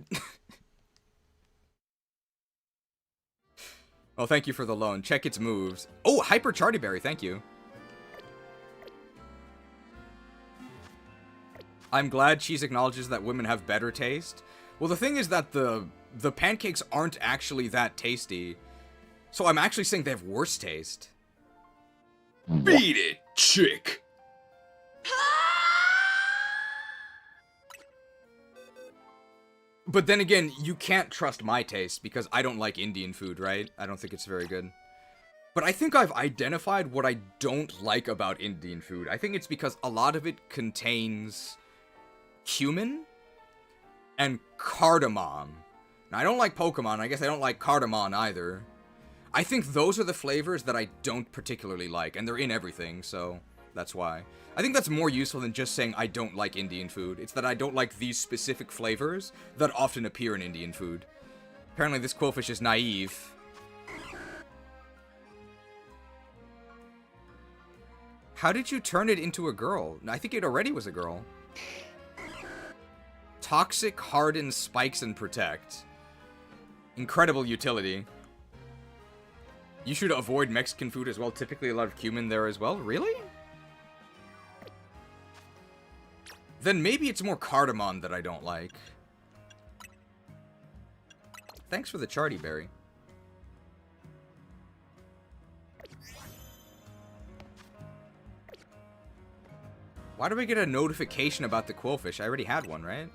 Oh, thank you for the loan. Check its moves. Oh, Hyper Chartyberry, thank you. I'm glad Cheese acknowledges that women have better taste. Well, the thing is that the pancakes aren't actually that tasty. So I'm actually saying they have worse taste. Beat it, chick! But then again, you can't trust my taste, because I don't like Indian food, right? I don't think it's very good. But I think I've identified what I don't like about Indian food. I think it's because a lot of it contains cumin and cardamom. Now, I don't like Pokemon. I guess I don't like cardamom either. I think those are the flavors that I don't particularly like, and they're in everything, so that's why. I think that's more useful than just saying I don't like Indian food. It's that I don't like these specific flavors that often appear in Indian food. Apparently this Quillfish is naive. How did you turn it into a girl? I think it already was a girl. Toxic, harden, spikes, and protect. Incredible utility. You should avoid Mexican food as well. Typically a lot of cumin there as well. Really? Then maybe it's more cardamom that I don't like. Thanks for the Charty Berry. Why do we get a notification about the Quillfish? I already had one, right?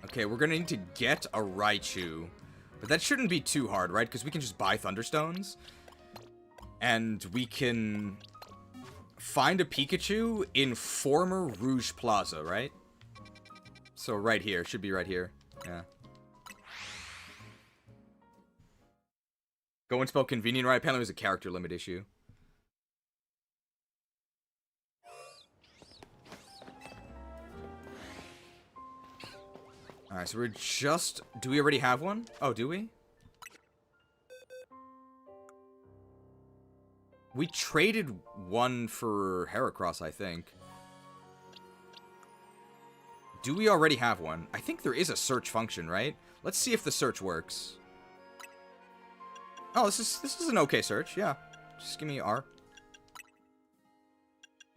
Okay, we're gonna need to get a Raichu. But that shouldn't be too hard, right? Because we can just buy Thunderstones. And we can find a Pikachu in former Rouge Plaza, right? So right here. Should be right here. Yeah. Go and spell convenient, right? Apparently it was a character limit issue. Alright, so we're just... Do we already have one? Oh, do we? We traded one for Heracross, I think. Do we already have one? I think there is a search function, right? Let's see if the search works. Oh, this is an okay search, yeah. Just give me R.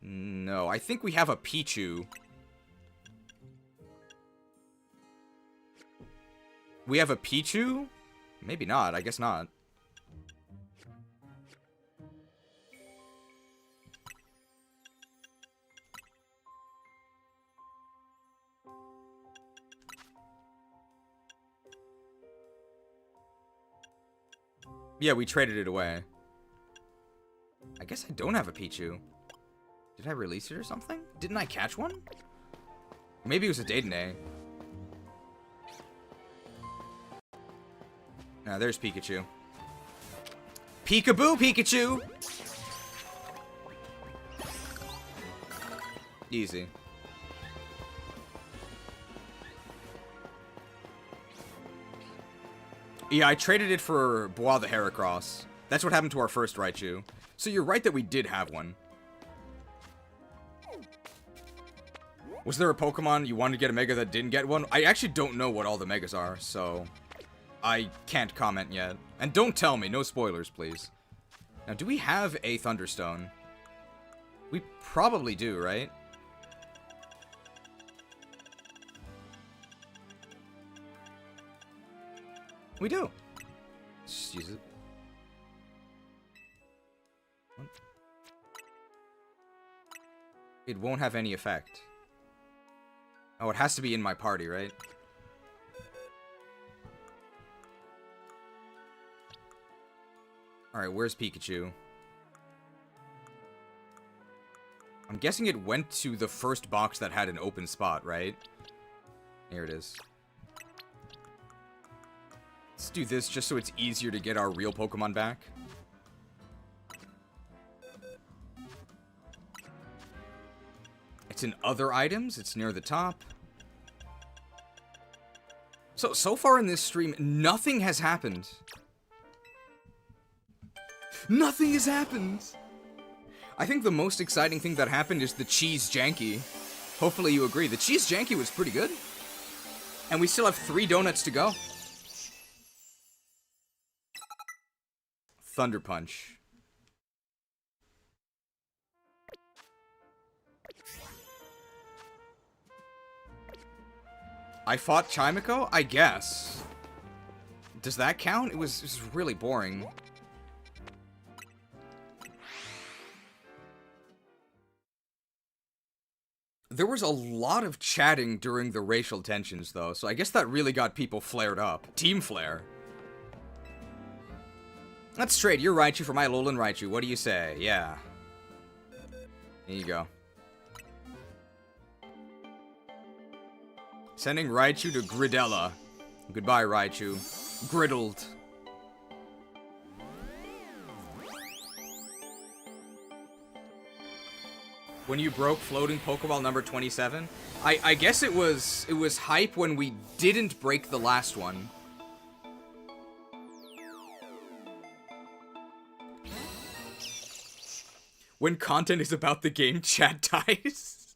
No, I think we have a Pichu. We have a Pichu? Maybe not, I guess not. Yeah, we traded it away. I guess I don't have a Pichu. Did I release it or something? Didn't I catch one? Maybe it was a Dedenne. Nah, there's Pikachu. Peekaboo, Pikachu! Easy. Yeah, I traded it for Bois the Heracross. That's what happened to our first Raichu. So you're right that we did have one. Was there a Pokemon you wanted to get a Mega that didn't get one? I actually don't know what all the Megas are, so... I can't comment yet. And don't tell me, no spoilers, please. Now, do we have a Thunderstone? We probably do, right? We do. Let's just use it. What? It won't have any effect. Oh, it has to be in my party, right? Alright, where's Pikachu? I'm guessing it went to the first box that had an open spot, right? Here it is. Let's do this just so it's easier to get our real Pokemon back. It's in other items. It's near the top. So far in this stream, nothing has happened. Nothing has happened! I think the most exciting thing that happened is the Cheese Janky. Hopefully you agree. The Cheese Janky was pretty good. And we still have 3 donuts to go. Thunder Punch. I fought Chimico? I guess. Does that count? It was really boring. There was a lot of chatting during the racial tensions, though, so I guess that really got people flared up. Team flare. Let's trade your Raichu for my Alolan Raichu. What do you say? Yeah. Here you go. Sending Raichu to Gridella. Goodbye, Raichu. Griddled. When you broke floating Pokeball number 27? I guess it was hype when we didn't break the last one. When content is about the game, chat dies.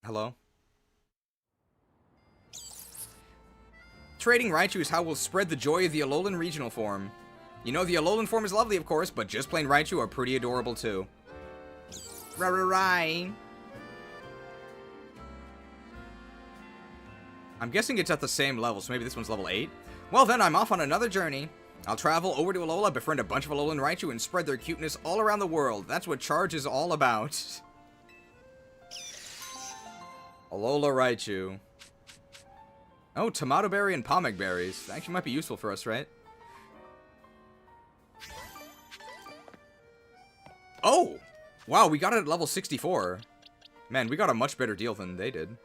Hello? Trading Raichu is how we'll spread the joy of the Alolan regional form. You know, the Alolan form is lovely, of course, but just plain Raichu are pretty adorable, too. Right. I'm guessing it's at the same level, so maybe this one's level 8? Well then, I'm off on another journey. I'll travel over to Alola, befriend a bunch of Alolan Raichu, and spread their cuteness all around the world. That's what Charge is all about. Alola Raichu. Oh, Tomato Berry and Pomeg Berries. That actually might be useful for us, right? Oh! Wow, we got it at level 64. Man, we got a much better deal than they did.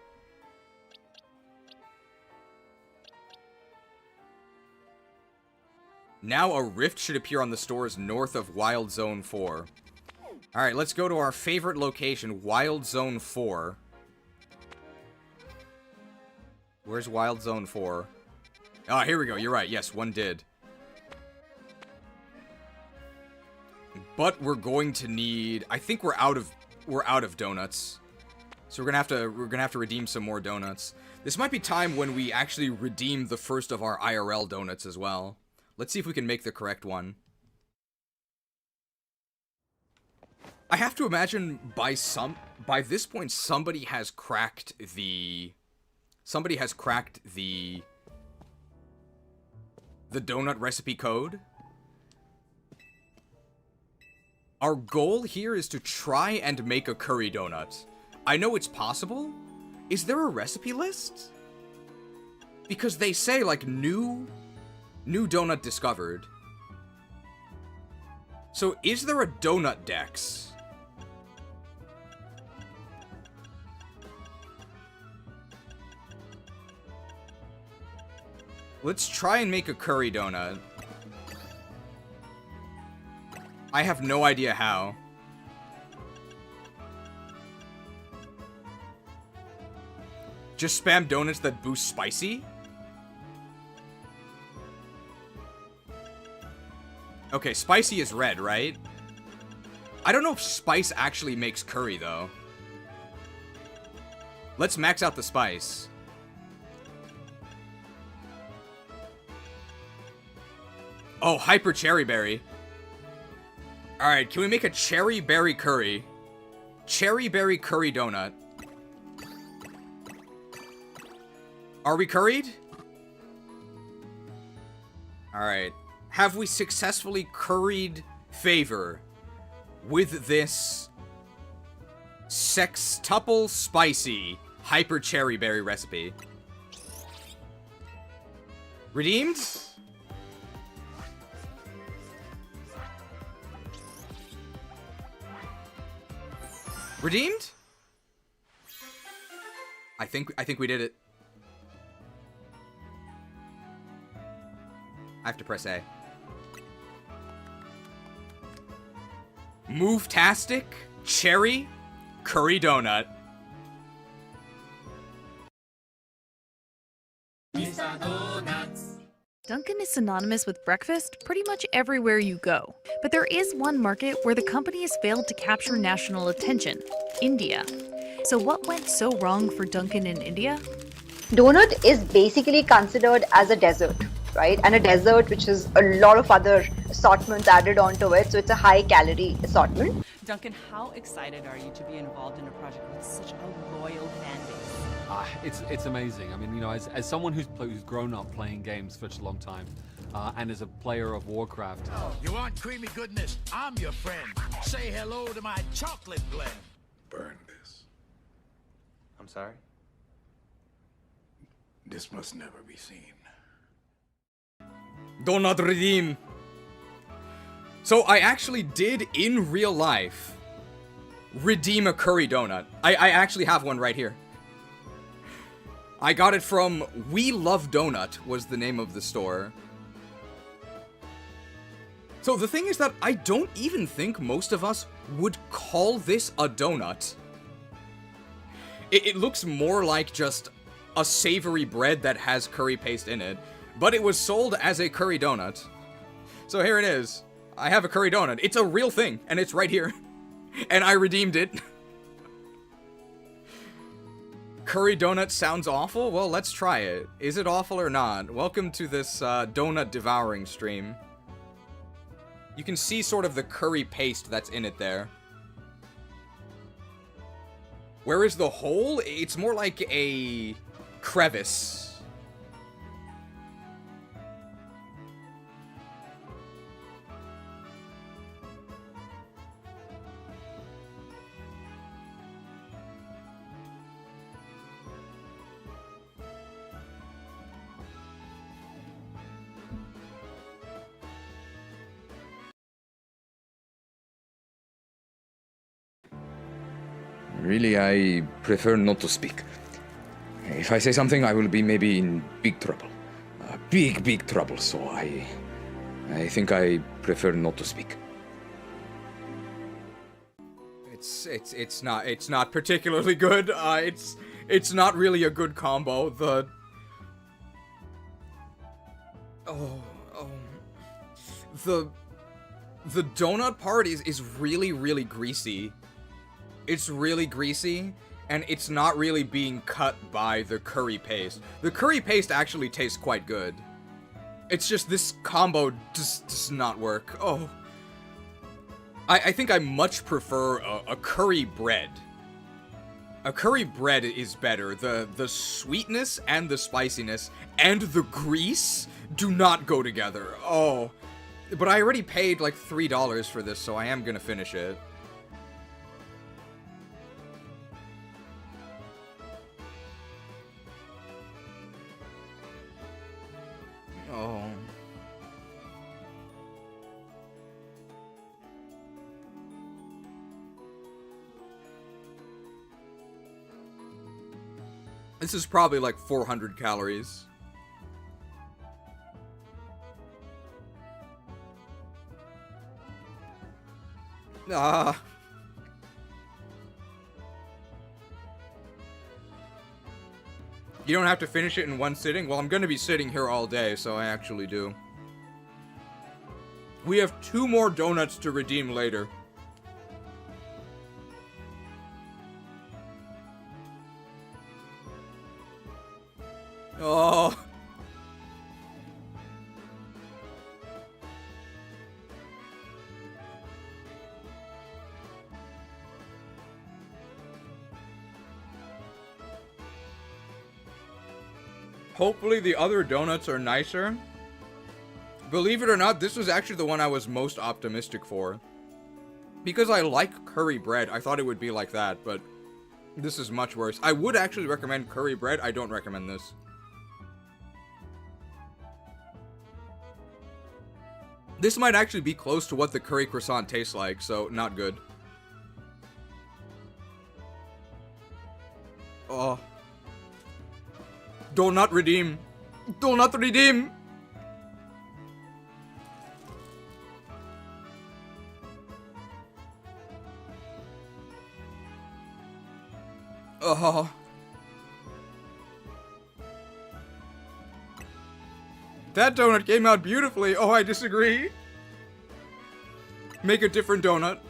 Now a rift should appear on the stores north of Wild Zone 4. Alright, let's go to our favorite location, Wild Zone 4. Where's Wild Zone 4? Ah, here we go. You're right. Yes, one did. But we're going to need... I think we're out of donuts. So we're gonna have to redeem some more donuts. This might be time when we actually redeem the first of our IRL donuts as well. Let's see if we can make the correct one. I have to imagine by this point somebody has cracked the donut recipe code. Our goal here is to try and make a curry donut. I know it's possible. Is there a recipe list? Because they say, like, new donut discovered. So, is there a donut dex? Let's try and make a curry donut. I have no idea how. Just spam donuts that boost spicy? Okay, spicy is red, right? I don't know if spice actually makes curry, though. Let's max out the spice. Oh, hyper cherry berry. Alright, can we make a cherry berry curry? Cherry berry curry donut. Are we curried? Alright. Have we successfully curried favor with this sextuple spicy hyper cherry berry recipe? Redeemed? Redeemed? I think we did it. I have to press A. Move-tastic, cherry, curry donut. Dunkin' is synonymous with breakfast pretty much everywhere you go. But there is one market where the company has failed to capture national attention: India. So what went so wrong for Dunkin' in India? Donut is basically considered as a dessert, right? And a dessert which is a lot of other assortments added onto it, so it's a high calorie assortment. Duncan, how excited are you to be involved in a project with such a loyal fan base? It's amazing. I mean, you know, as someone who's grown up playing games for such a long time, and is a player of Warcraft. You want creamy goodness? I'm your friend. Say hello to my chocolate blend. Burn this. I'm sorry? This must never be seen. Donut redeem. So I actually did, in real life, redeem a curry donut. I actually have one right here. I got it from We Love Donut, was the name of the store. So the thing is that I don't even think most of us would call this a donut. It looks more like just a savory bread that has curry paste in it, but it was sold as a curry donut. So here it is. I have a curry donut. It's a real thing, and it's right here. And I redeemed it. Curry donut sounds awful? Well, let's try it. Is it awful or not? Welcome to this donut devouring stream. You can see sort of the curry paste that's in it there. Where is the hole? It's more like a crevice. Really, I prefer not to speak. If I say something, I will be maybe in big trouble. Big, big trouble, so I think I prefer not to speak. It's not particularly good. It's not really a good combo. The donut part is really, really greasy. It's really greasy, and it's not really being cut by the curry paste. The curry paste actually tastes quite good. It's just this combo does not work. Oh. I think I much prefer a curry bread. A curry bread is better. The sweetness and the spiciness and the grease do not go together. Oh. But I already paid like $3 for this, so I am gonna finish it. Oh. This is probably like 400 calories. Ah. You don't have to finish it in one sitting? Well, I'm gonna be sitting here all day, so I actually do. We have 2 more donuts to redeem later. Oh. Hopefully the other donuts are nicer. Believe it or not, this was actually the one I was most optimistic for. Because I like curry bread, I thought it would be like that, but this is much worse. I would actually recommend curry bread, I don't recommend this. This might actually be close to what the curry croissant tastes like, so not good. Oh. Do not redeem. Do not redeem. Oh. That donut came out beautifully. Oh, I disagree. Make a different donut.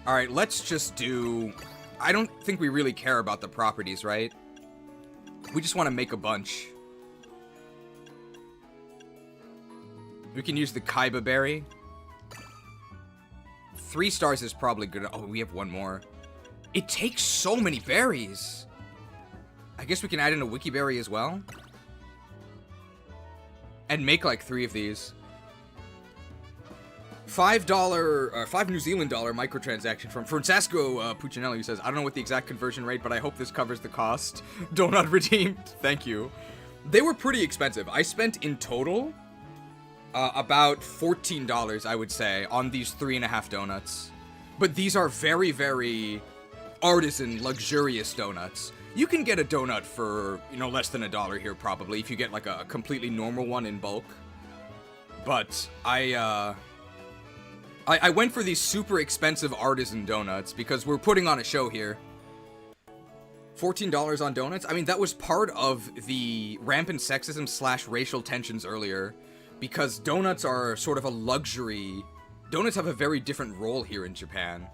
Alright, let's just do... I don't think we really care about the properties, right? We just want to make a bunch. We can use the Kaiba berry. 3 stars is probably good. Oh, we have one more. It takes so many berries. I guess we can add in a wiki berry as well. And make like 3 of these. $5 New Zealand dollar microtransaction from Francesco Puccinelli, who says, I don't know what the exact conversion rate, but I hope this covers the cost. Donut redeemed. Thank you. They were pretty expensive. I spent in total about $14, I would say, on these 3.5 donuts. But these are very, very artisan, luxurious donuts. You can get a donut for, you know, less than $1 here, probably, if you get, like, a completely normal one in bulk. But I went for these super expensive artisan donuts because we're putting on a show here. $14 on donuts? I mean, that was part of the rampant sexism / racial tensions earlier, because donuts are sort of a luxury. Donuts have a very different role here in Japan.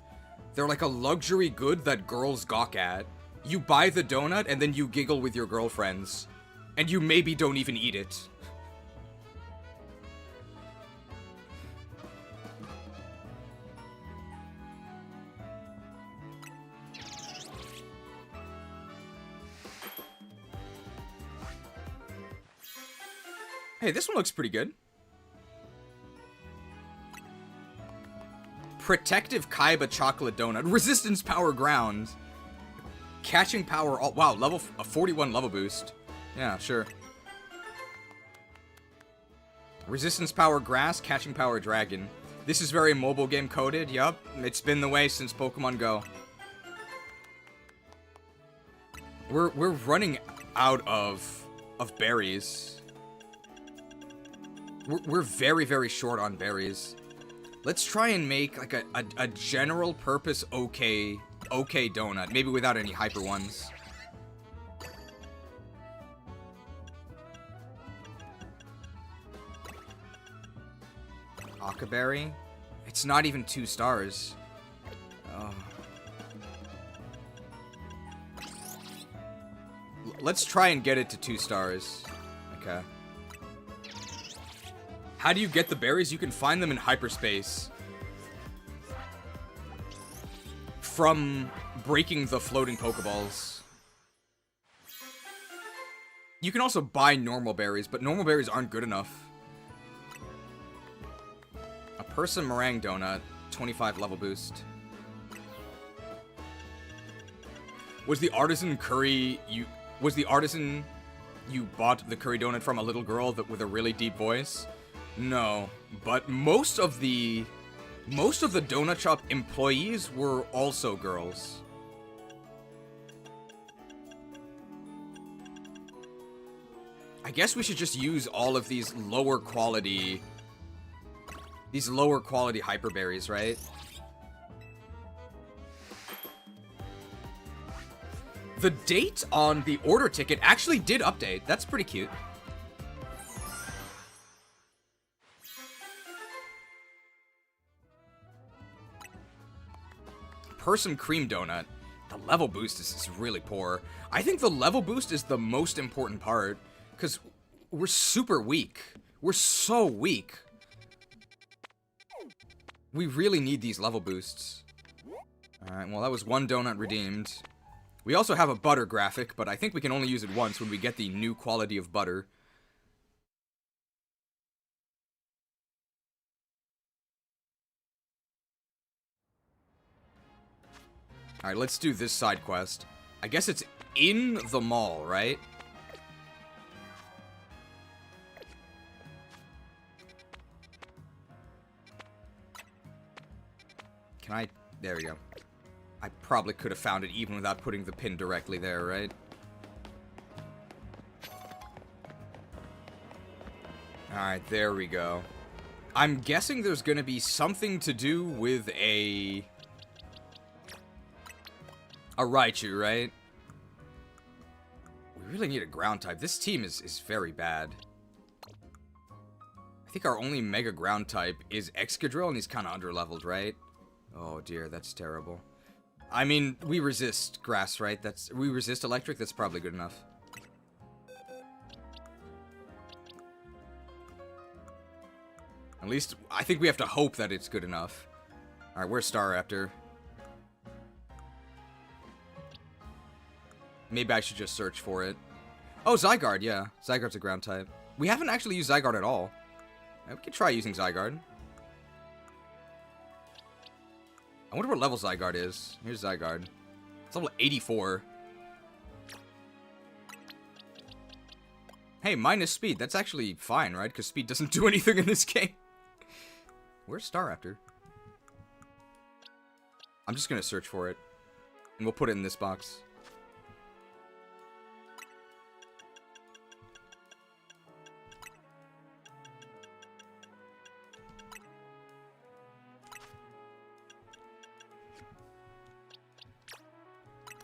They're like a luxury good that girls gawk at. You buy the donut and then you giggle with your girlfriends. And you maybe don't even eat it. Hey, this one looks pretty good. Protective Kaiba Chocolate Donut. Resistance Power Ground. Catching Power... Oh, wow, a 41 level boost. Yeah, sure. Resistance Power Grass, Catching Power Dragon. This is very mobile game coded. Yup, it's been the way since Pokemon Go. We're running out of berries. We're very, very short on berries. Let's try and make like a general purpose okay donut, maybe without any hyper ones. Akaberry? It's not even 2 stars. Oh. Let's try and get it to 2 stars. Okay. How do you get the berries? You can find them in hyperspace. From breaking the floating Pokeballs. You can also buy normal berries, but normal berries aren't good enough. A Persian Meringue Donut, 25 level boost. Was the artisan you bought the curry donut from a little girl with a really deep voice? No, but most of the donut shop employees were also girls. I guess we should just use all of these lower quality hyperberries, right? The date on the order ticket actually did update. That's pretty cute. Persian Cream Donut. The level boost is really poor. I think the level boost is the most important part, because we're super weak. We're so weak. We really need these level boosts. Alright, well that was 1 donut redeemed. We also have a butter graphic, but I think we can only use it once when we get the new quality of butter. Alright, let's do this side quest. I guess it's in the mall, right? Can I... There we go. I probably could have found it even without putting the pin directly there, right? Alright, there we go. I'm guessing there's gonna be something to do with a Raichu, right? We really need a ground type. This team is very bad. I think our only Mega ground type is Excadrill, and he's kind of underleveled, right? Oh dear, that's terrible. I mean, we resist grass, right? We resist electric, that's probably good enough. At least, I think we have to hope that it's good enough. Alright, where's Staraptor? Maybe I should just search for it. Oh, Zygarde, yeah. Zygarde's a ground type. We haven't actually used Zygarde at all. We could try using Zygarde. I wonder what level Zygarde is. Here's Zygarde. It's level 84. Hey, minus speed. That's actually fine, right? Because speed doesn't do anything in this game. Where's Staraptor? I'm just going to search for it. And we'll put it in this box.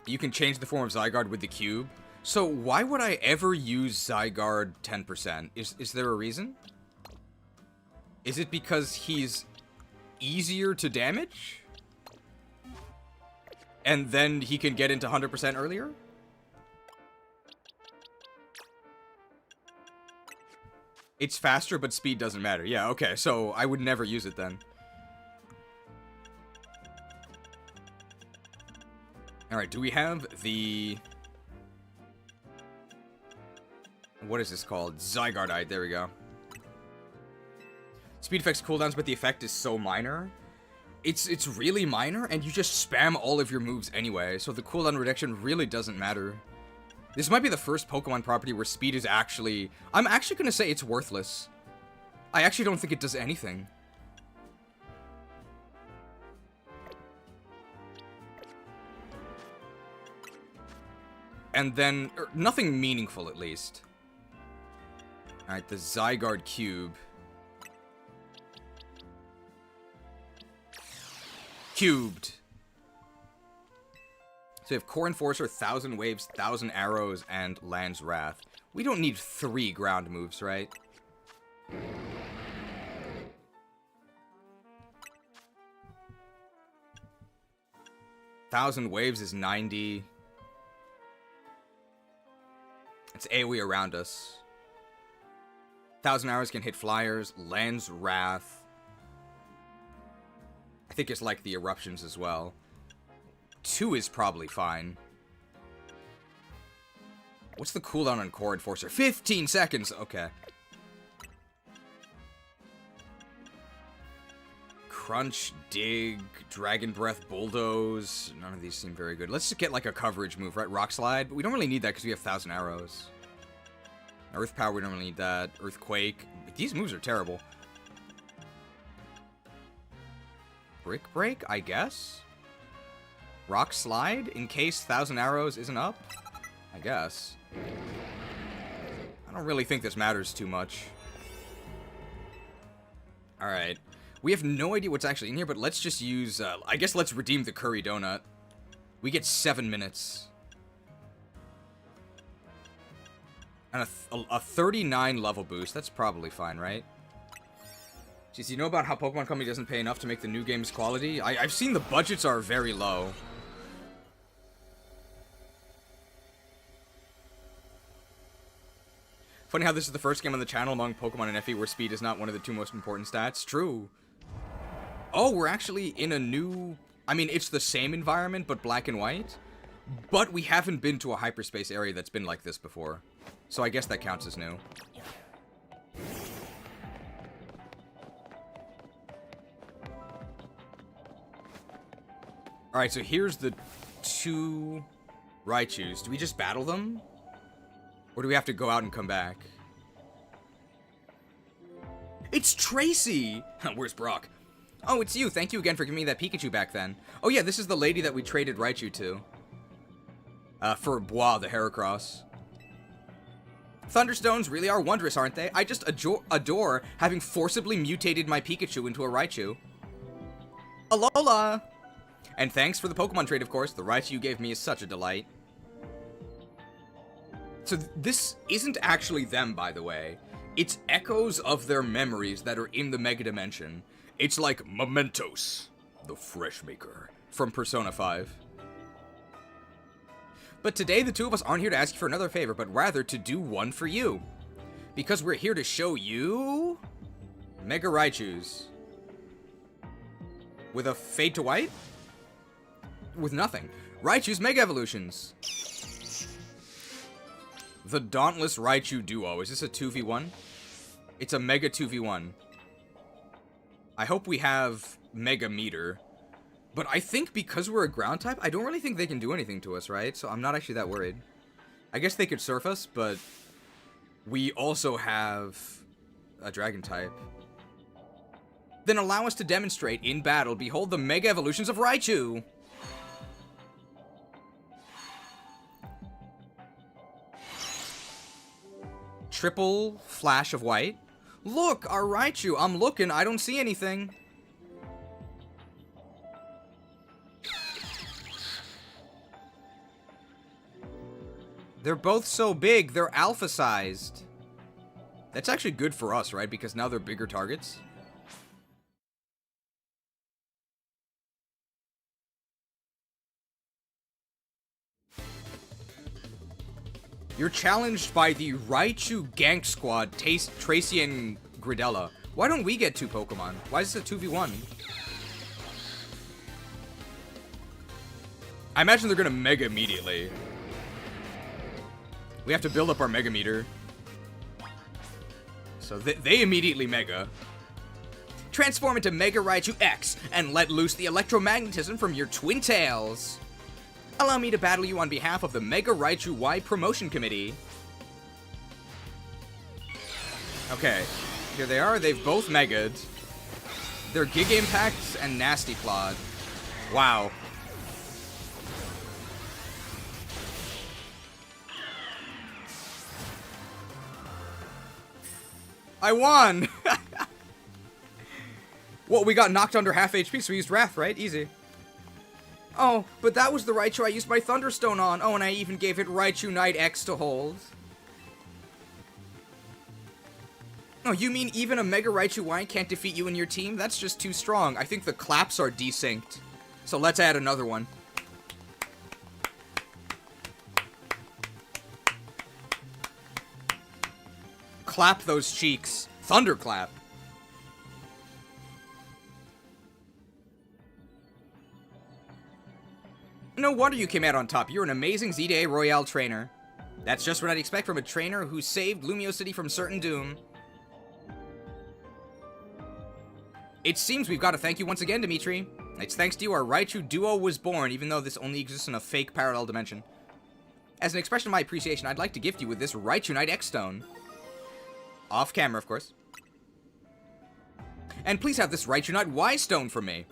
You can change the form of Zygarde with the cube. So why would I ever use Zygarde 10%? Is there a reason? Is it because he's easier to damage? And then he can get into 100% earlier? It's faster, but speed doesn't matter. Yeah, okay, so I would never use it then. Alright, do we have the... What is this called? Zygarde. There we go. Speed affects cooldowns, but the effect is so minor. It's really minor, and you just spam all of your moves anyway, so the cooldown reduction really doesn't matter. This might be the first Pokemon property where speed is actually... I'm actually going to say it's worthless. I actually don't think it does anything. And then... nothing meaningful, at least. Alright, the Zygarde Cube. Cubed. So we have Core Enforcer, 1,000 Waves, 1,000 Arrows, and Land's Wrath. We don't need 3 ground moves, right? 1,000 Waves is 90. It's AoE around us. 1,000 Arrows can hit flyers. Land's Wrath. I think it's like the eruptions as well. 2 is probably fine. What's the cooldown on Core Enforcer? 15 seconds! Okay. Crunch, Dig, Dragon Breath, Bulldoze. None of these seem very good. Let's just get like a coverage move, right? Rock Slide. But we don't really need that because we have 1,000 Arrows. Earth Power, we don't really need that. Earthquake. These moves are terrible. Brick Break, I guess? Rock Slide, in case 1,000 Arrows isn't up? I guess. I don't really think this matters too much. Alright. We have no idea what's actually in here, but let's just use... I guess let's redeem the Curry Donut. We get 7 minutes. And a 39 level boost. That's probably fine, right? Jeez, you know about how Pokemon Company doesn't pay enough to make the new game's quality? I've seen the budgets are very low. Funny how this is the first game on the channel among Pokemon and FE where speed is not one of the 2 most important stats. True. Oh, we're actually in a new... I mean, it's the same environment, but black and white. But we haven't been to a hyperspace area that's been like this before. So I guess that counts as new. Alright, so here's the 2 Raichus. Do we just battle them? Or do we have to go out and come back? It's Tracy! Where's Brock? Oh, it's you. Thank you again for giving me that Pikachu back then. Oh yeah, this is the lady that we traded Raichu to. For Bois, the Heracross. Thunderstones really are wondrous, aren't they? I just adore having forcibly mutated my Pikachu into a Raichu. Alola! And thanks for the Pokemon trade, of course. The Raichu you gave me is such a delight. So this isn't actually them, by the way. It's echoes of their memories that are in the Mega Dimension. It's like Mementos, the Fresh Maker, from Persona 5. But today, the 2 of us aren't here to ask you for another favor, but rather to do one for you. Because we're here to show you... Mega Raichus. With a fade to white? With nothing. Raichu's Mega Evolutions. The Dauntless Raichu Duo. Is this a 2v1? It's a Mega 2v1. I hope we have Mega Meter. But I think because we're a ground type, I don't really think they can do anything to us, right? So I'm not actually that worried. I guess they could surf us, but we also have a dragon type. Then allow us to demonstrate in battle. Behold the Mega Evolutions of Raichu! Triple flash of white. Look, our Raichu. I'm looking. I don't see anything. They're both so big. They're alpha-sized. That's actually good for us, right? Because now they're bigger targets. You're challenged by the Raichu Gank Squad, Tracy and Gridella. Why don't we get 2 Pokemon? Why is this a 2v1? I imagine they're gonna Mega immediately. We have to build up our Mega Meter. So they immediately Mega. Transform into Mega Raichu X and let loose the electromagnetism from your twin tails. Allow me to battle you on behalf of the Mega Raichu Y Promotion Committee. Okay, here they are. They've both Mega'd. They're Giga Impact and Nasty Plod. Wow. I won! Well, we got knocked under half HP, so we used Wrath, right? Easy. Oh, but that was the Raichu I used my Thunderstone on. Oh, and I even gave it Raichu Knight X to hold. Oh, you mean even a Mega Raichu Y can't defeat you and your team? That's just too strong. I think the claps are desynced. So let's add another one. Clap those cheeks. Thunderclap. No wonder you came out on top. You're an amazing Z-Day Royale trainer. That's just what I'd expect from a trainer who saved Lumiose City from certain doom. It seems we've got to thank you once again, Dimitri. It's thanks to you our Raichu duo was born, even though this only exists in a fake parallel dimension. As an expression of my appreciation, I'd like to gift you with this Raichu Knight X Stone. Off camera, of course. And please have this Raichu Knight Y Stone from me.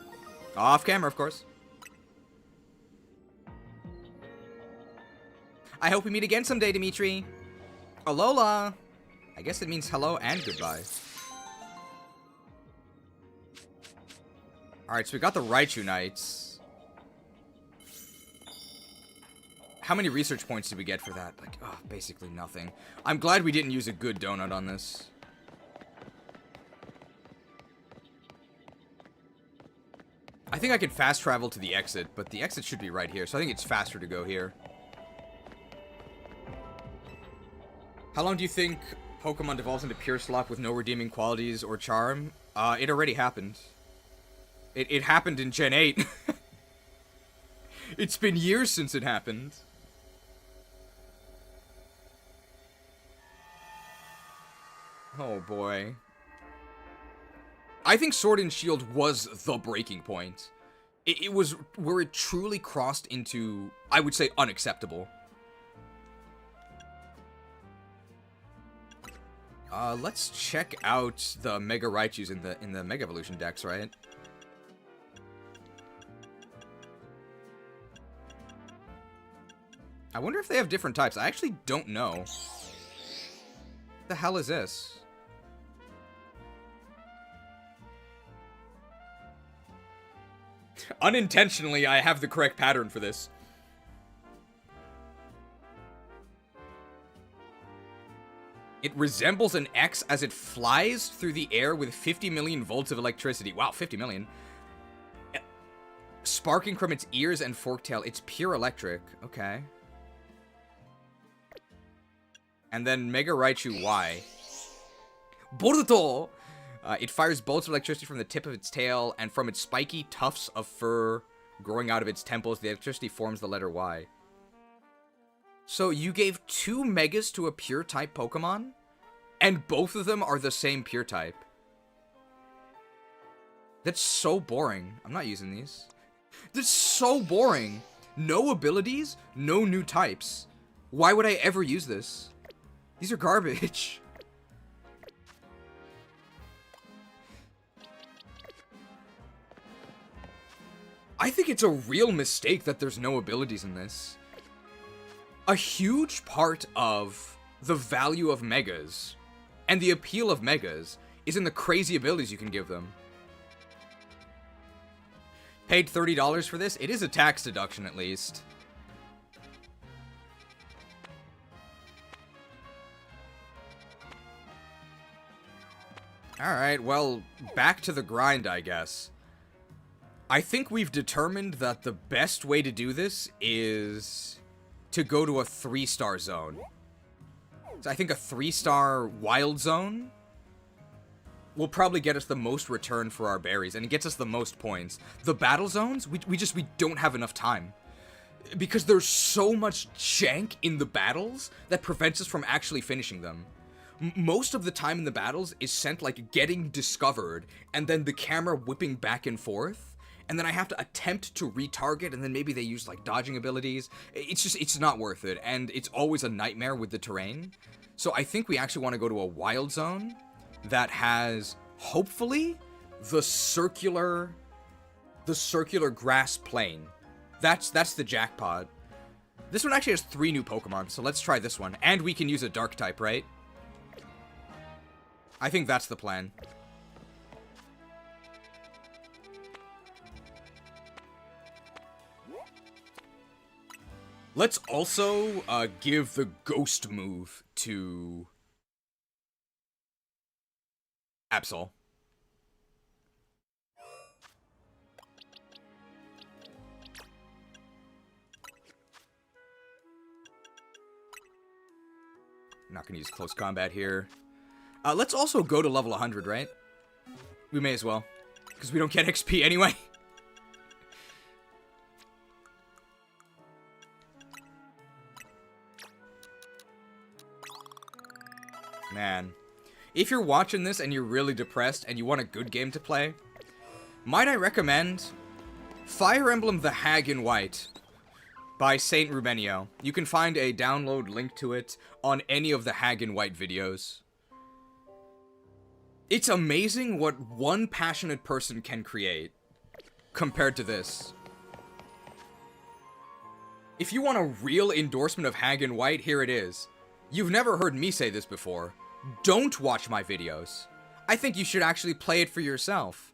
Off camera, of course. I hope we meet again someday, Dimitri. Alola. I guess it means hello and goodbye. Alright, so we got the Raichu Knights. How many research points did we get for that? Like, oh, basically nothing. I'm glad we didn't use a good donut on this. I think I could fast travel to the exit, but the exit should be right here, so I think it's faster to go here. How long do you think Pokemon devolves into pure slop with no redeeming qualities or charm? It already happened. It happened in Gen 8. It's been years since it happened. Oh boy. I think Sword and Shield was the breaking point. It was where it truly crossed into, I would say, unacceptable. Let's check out the Mega Raichus in the Mega Evolution decks, right? I wonder if they have different types. I actually don't know. What the hell is this? Unintentionally, I have the correct pattern for this. It resembles an X as it flies through the air with 50 million volts of electricity. Wow, 50 million. Sparking from its ears and forked tail. It's pure electric. Okay. And then Mega Raichu Y. Boruto! It fires bolts of electricity from the tip of its tail, and from its spiky tufts of fur growing out of its temples, the electricity forms the letter Y. So you gave 2 Megas to a Pure-type Pokemon, and both of them are the same Pure-type. That's so boring. I'm not using these. That's so boring. No abilities, no new types. Why would I ever use this? These are garbage. I think it's a real mistake that there's no abilities in this. A huge part of the value of Megas and the appeal of Megas is in the crazy abilities you can give them. Paid $30 for this? It is a tax deduction, at least. Alright, well, back to the grind, I guess. I think we've determined that the best way to do this is to go to a 3-star zone. So I think a 3-star wild zone will probably get us the most return for our berries, and it gets us the most points. The battle zones, we don't have enough time. Because there's so much jank in the battles that prevents us from actually finishing them. Most of the time in the battles is spent like getting discovered, and then the camera whipping back and forth, and then I have to attempt to retarget, and then maybe they use like dodging abilities. It's not worth it, and it's always a nightmare with the terrain. So I think we actually want to go to a wild zone that has, hopefully, the circular grass plane. That's the jackpot. This one actually has 3 new Pokemon, so let's try this one. And we can use a dark type, right? I think that's the plan. Let's also give the ghost move to Absol. Not gonna use close combat here. Let's also go to level 100, right? We may as well, because we don't get XP anyway. Man. If you're watching this and you're really depressed and you want a good game to play, might I recommend Fire Emblem The Hag in White by Saint Rubenio. You can find a download link to it on any of the Hag in White videos. It's amazing what one passionate person can create compared to this. If you want a real endorsement of Hag in White, here it is. You've never heard me say this before. Don't watch my videos. I think you should actually play it for yourself.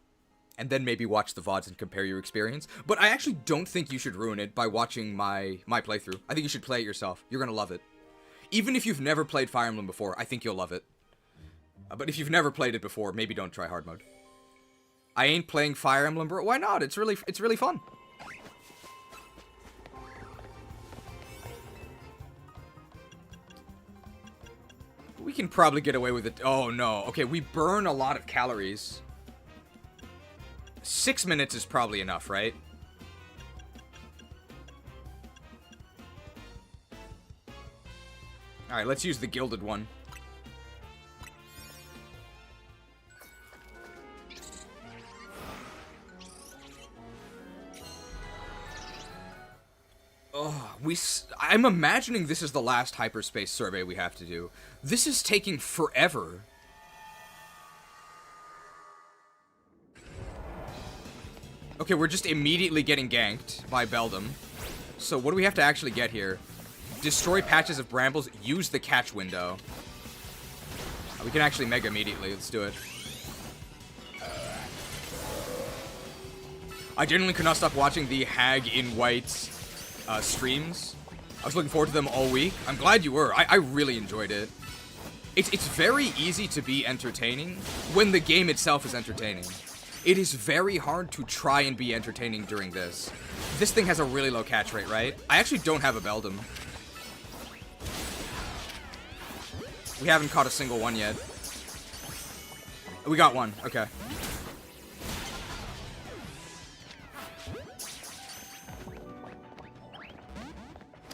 And then maybe watch the VODs and compare your experience. But I actually don't think you should ruin it by watching my playthrough. I think you should play it yourself. You're gonna love it. Even if you've never played Fire Emblem before, I think you'll love it. But if you've never played it before, maybe don't try hard mode. I ain't playing Fire Emblem, bro. Why not? It's really fun. We can probably get away with it. Oh, no. Okay, we burn a lot of calories. 6 minutes is probably enough, right? Alright, let's use the gilded one. Oh, I'm imagining this is the last hyperspace survey we have to do. This is taking forever. Okay, we're just immediately getting ganked by Beldum. So what do we have to actually get here? Destroy patches of brambles, use the catch window. We can actually mega immediately, let's do it. I genuinely could not stop watching the Hag in White streams. I was looking forward to them all week. I'm glad you were. I really enjoyed it. It's very easy to be entertaining when the game itself is entertaining. It is very hard to try and be entertaining during this. This thing has a really low catch rate, right? I actually don't have a Beldum. We haven't caught a single one yet. We got one. Okay.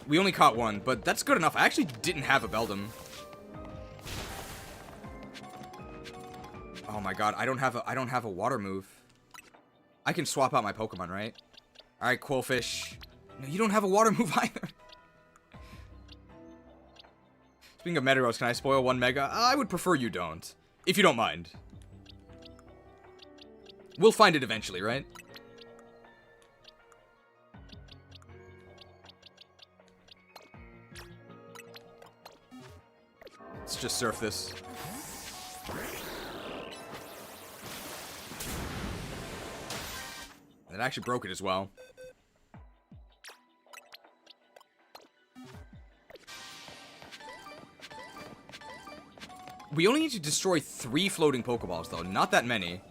We only caught one, but that's good enough. I actually didn't have a Beldum. Oh my god, I don't have a water move. I can swap out my Pokemon, right? Alright, Quillfish. No, you don't have a water move either. Speaking of Metagross, can I spoil one Mega? I would prefer you don't. If you don't mind. We'll find it eventually, right? Let's just surf this. It actually broke it as well. We only need to destroy 3 floating Pokeballs, though. Not that many.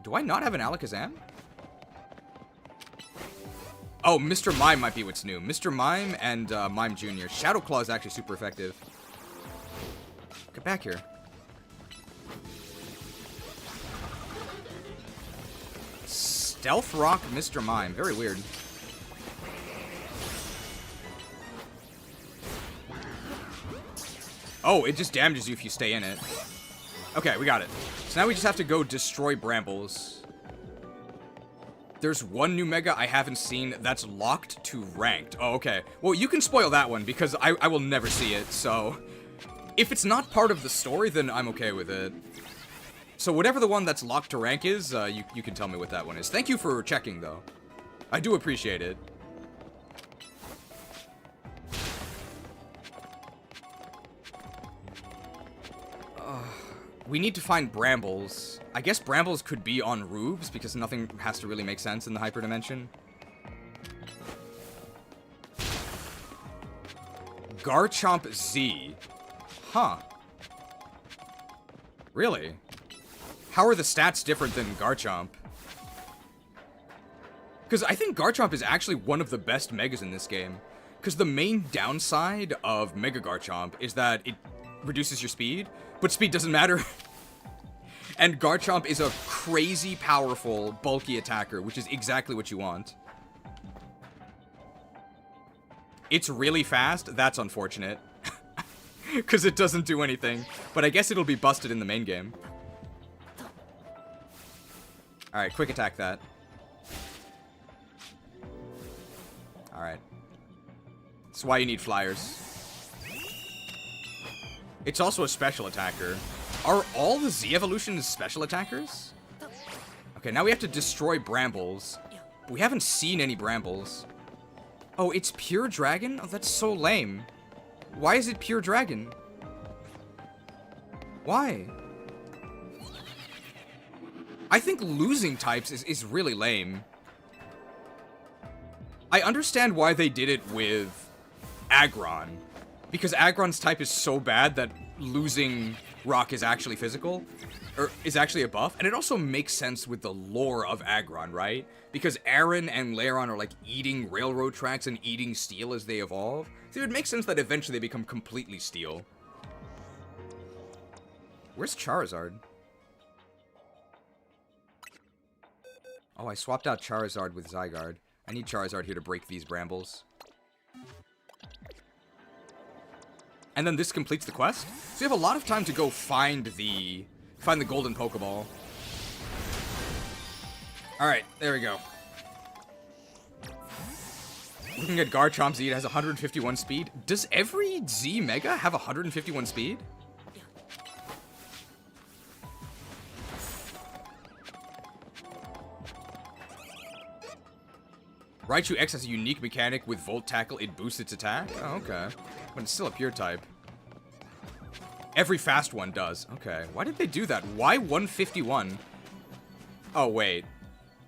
Do I not have an Alakazam? Oh, Mr. Mime might be what's new. Mr. Mime and Mime Jr. Shadow Claw is actually super effective. Get back here. Stealth Rock Mr. Mime. Very weird. Oh, it just damages you if you stay in it. Okay, we got it. So now we just have to go destroy Brambles. There's one new Mega I haven't seen that's locked to ranked. Oh, okay. Well, you can spoil that one because I will never see it, so... If it's not part of the story, then I'm okay with it. So whatever the one that's locked to rank is, you can tell me what that one is. Thank you for checking, though. I do appreciate it. We need to find Brambles. I guess Brambles could be on Rubes, because nothing has to really make sense in the hyperdimension. Garchomp Z. Huh. Really? How are the stats different than Garchomp? Because I think Garchomp is actually one of the best Megas in this game. Because the main downside of Mega Garchomp is that it reduces your speed, but speed doesn't matter. And Garchomp is a crazy powerful, bulky attacker, which is exactly what you want. It's really fast. That's unfortunate. Because it doesn't do anything. But I guess it'll be busted in the main game. Alright, quick attack that. Alright. That's why you need flyers. It's also a special attacker. Are all the Z evolutions special attackers? Okay, now we have to destroy Brambles. We haven't seen any Brambles. Oh, it's pure dragon? Oh, that's so lame. Why is it pure dragon? Why? I think losing types is really lame. I understand why they did it with Aggron. Because Aggron's type is so bad that losing rock is actually physical. Or is actually a buff. And it also makes sense with the lore of Aggron, right? Because Aaron and Lairon are like eating railroad tracks and eating steel as they evolve. So it would make sense that eventually they become completely steel. Where's Charizard? Oh, I swapped out Charizard with Zygarde. I need Charizard here to break these Brambles. And then this completes the quest. So you have a lot of time to go find the golden Pokeball. Alright, there we go. Looking at Garchomp Z, it has 151 speed. Does every Z Mega have 151 speed? Raichu X has a unique mechanic with Volt Tackle. It boosts its attack? Oh, okay. But it's still a pure type. Every fast one does. Okay. Why did they do that? Why 151? Oh, wait.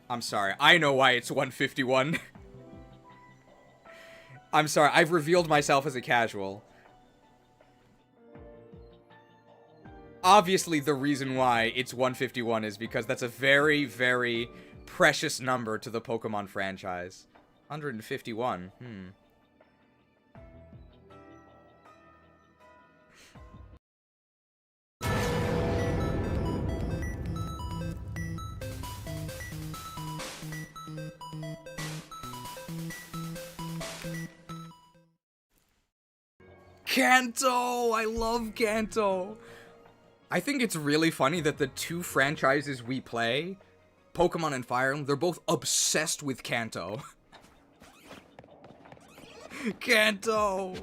I'm sorry. I know why it's 151. I'm sorry. I've revealed myself as a casual. Obviously, the reason why it's 151 is because that's a very, very precious number to the Pokemon franchise. 151. Kanto! I love Kanto! I think it's really funny that the two franchises we play, Pokemon and Fire Emblem, they're both obsessed with Kanto. Kanto!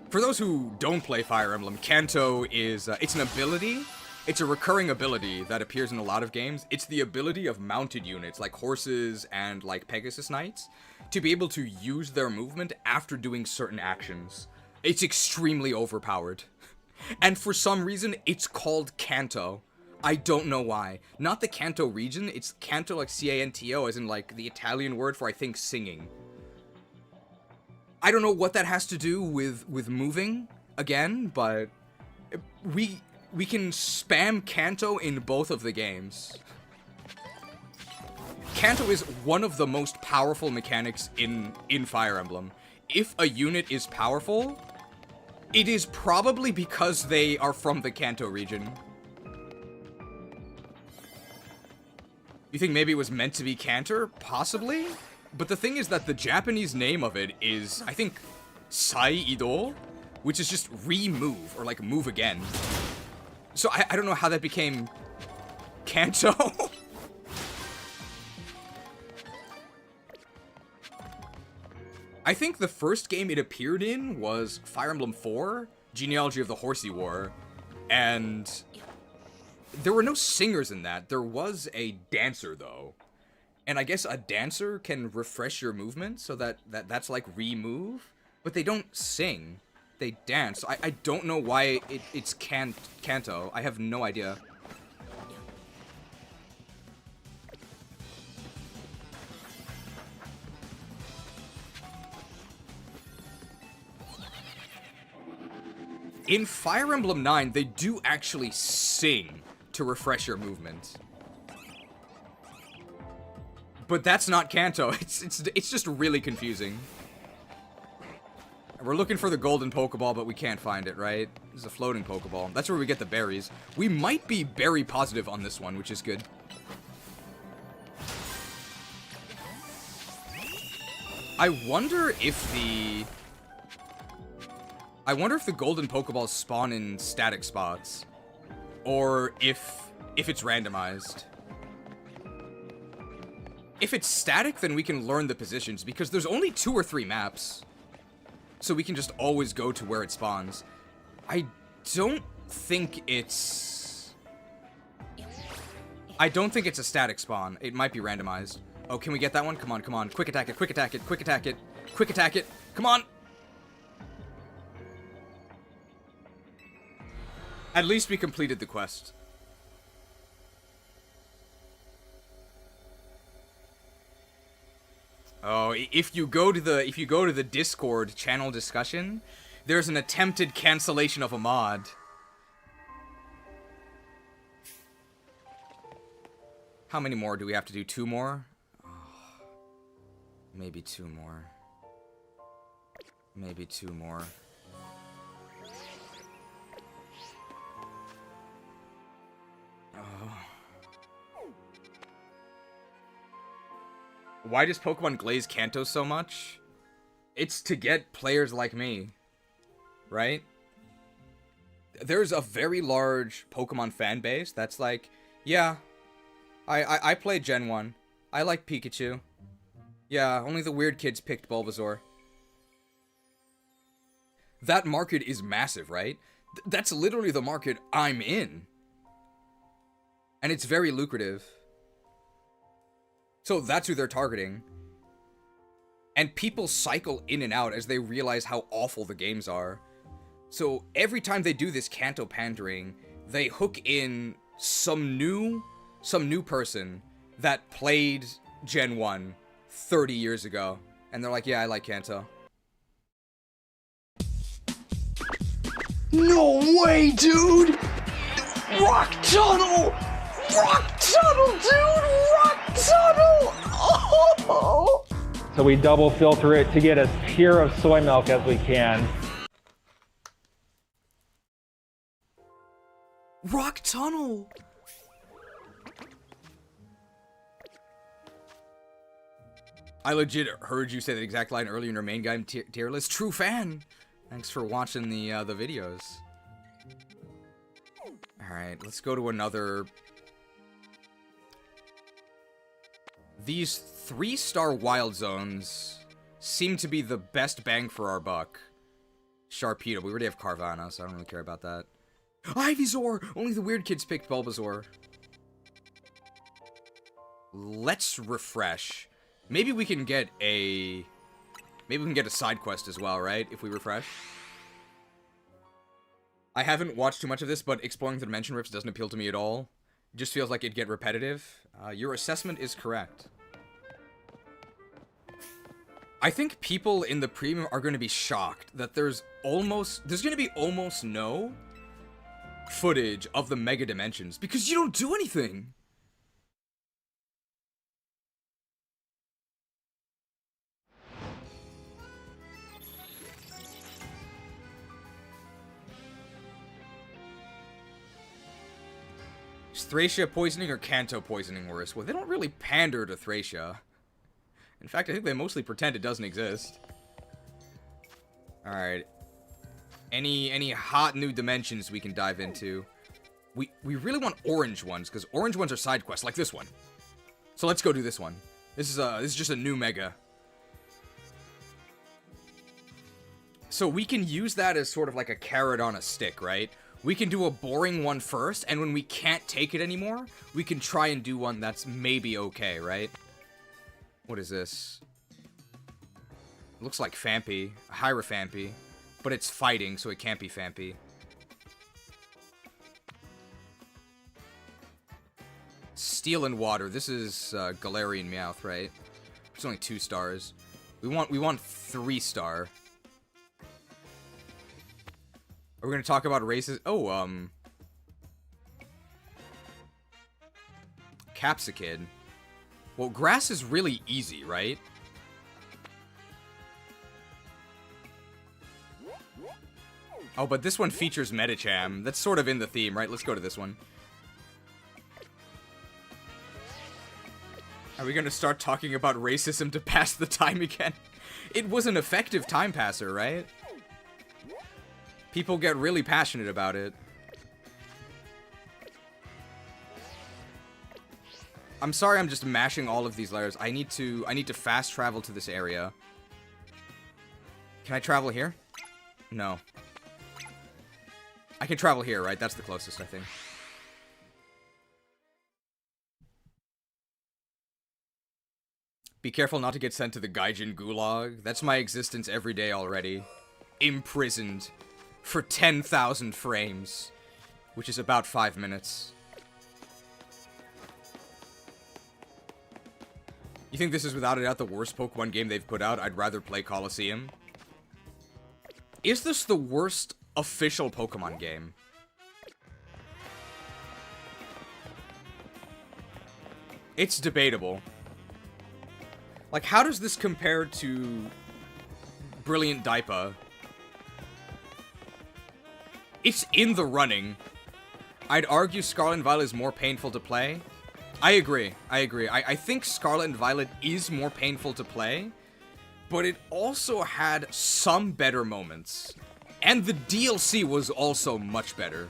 For those who don't play Fire Emblem, Kanto is, it's an ability. It's a recurring ability that appears in a lot of games. It's the ability of mounted units, like horses and like Pegasus Knights, to be able to use their movement after doing certain actions. It's extremely overpowered. And for some reason, it's called Kanto. I don't know why. Not the Kanto region, it's Kanto like C-A-N-T-O, as in like the Italian word for, I think, singing. I don't know what that has to do with moving, again, but we can spam Kanto in both of the games. Kanto is one of the most powerful mechanics in Fire Emblem. If a unit is powerful, it is probably because they are from the Kanto region. You think maybe it was meant to be Cantor? Possibly? But the thing is that the Japanese name of it is, I think, Sai-Ido, which is just remove, or like move again. So I don't know how that became Kanto. I think the first game it appeared in was Fire Emblem 4, Genealogy of the Horsey War, and there were no singers in that. There was a dancer, though. And I guess a dancer can refresh your movement, so that's like remove, but they don't sing. They dance. I don't know why it's Kanto. I have no idea. In Fire Emblem 9, they do actually sing to refresh your movement. But that's not Kanto. It's just really confusing. We're looking for the golden Pokeball, but we can't find it, right? This is a floating Pokeball. That's where we get the berries. We might be berry positive on this one, which is good. I wonder if the golden Pokeballs spawn in static spots, or if it's randomized. If it's static, then we can learn the positions, because there's only 2 or 3 maps. So we can just always go to where it spawns. I don't think it's a static spawn. It might be randomized. Oh, can we get that one? Come on, come on. Quick attack it, quick attack it, quick attack it, quick attack it. Come on! At least we completed the quest. Oh, if you go to the Discord channel discussion, there's an attempted cancellation of a mod. How many more do we have to do? 2 more? Oh, maybe 2 more. Maybe 2 more. Oh. Why does Pokemon glaze Kanto so much? It's to get players like me, right? There's a very large Pokemon fan base that's like, yeah, I played Gen 1. I like Pikachu. Yeah, only the weird kids picked Bulbasaur. That market is massive, right? That's literally the market I'm in. And it's very lucrative. So that's who they're targeting. And people cycle in and out as they realize how awful the games are. So every time they do this Kanto pandering, they hook in some new person that played Gen 1 30 years ago. And they're like, yeah, I like Kanto. No way, dude! Rock tunnel! Rock tunnel, dude! Rock tunnel! Oh! So we double filter it to get as pure of soy milk as we can. Rock tunnel! I legit heard you say that exact line earlier in your main game tier list. True fan. Thanks for watching the videos. All right, let's go to another. These 3-star wild zones seem to be the best bang for our buck. Sharpedo. We already have Carvanha, so I don't really care about that. Ivysaur! Only the weird kids picked Bulbasaur. Let's refresh. Maybe we can get a... Maybe we can get a side quest as well, right? If we refresh. I haven't watched too much of this, but exploring the dimension rifts doesn't appeal to me at all. It just feels like it'd get repetitive. Your assessment is correct. I think people in the premium are going to be shocked that there's going to be almost no footage of the Mega Dimensions because you don't do anything. Is Thracia poisoning or Kanto poisoning worse? Well, they don't really pander to Thracia. In fact, I think they mostly pretend it doesn't exist. Alright. Any hot new dimensions we can dive into? We really want orange ones, because orange ones are side quests, like this one. So let's go do this one. This is just a new mega. So we can use that as sort of like a carrot on a stick, right? We can do a boring one first, and when we can't take it anymore, we can try and do one that's maybe okay, right? What is this? It looks like Fampi, Hierophantpi, but it's fighting, so it can't be Fampi. Steel and Water. This is Galarian Meowth, right? It's only 2 stars. We want 3-star. Are we gonna talk about races? Oh, Capsicid. Well, grass is really easy, right? Oh, but this one features Medicham. That's sort of in the theme, right? Let's go to this one. Are we gonna start talking about racism to pass the time again? It was an effective time passer, right? People get really passionate about it. I'm sorry I'm just mashing all of these letters. I need to fast travel to this area. Can I travel here? No. I can travel here, right? That's the closest, I think. Be careful not to get sent to the Gaijin Gulag. That's my existence every day already. Imprisoned. For 10,000 frames. Which is about 5 minutes. You think this is without a doubt the worst Pokemon game they've put out? I'd rather play Colosseum. Is this the worst official Pokemon game? It's debatable. Like, how does this compare to Brilliant Daipa? It's in the running. I'd argue Scarlet and Violet is more painful to play. I agree. I think Scarlet and Violet is more painful to play, but it also had some better moments. And the DLC was also much better.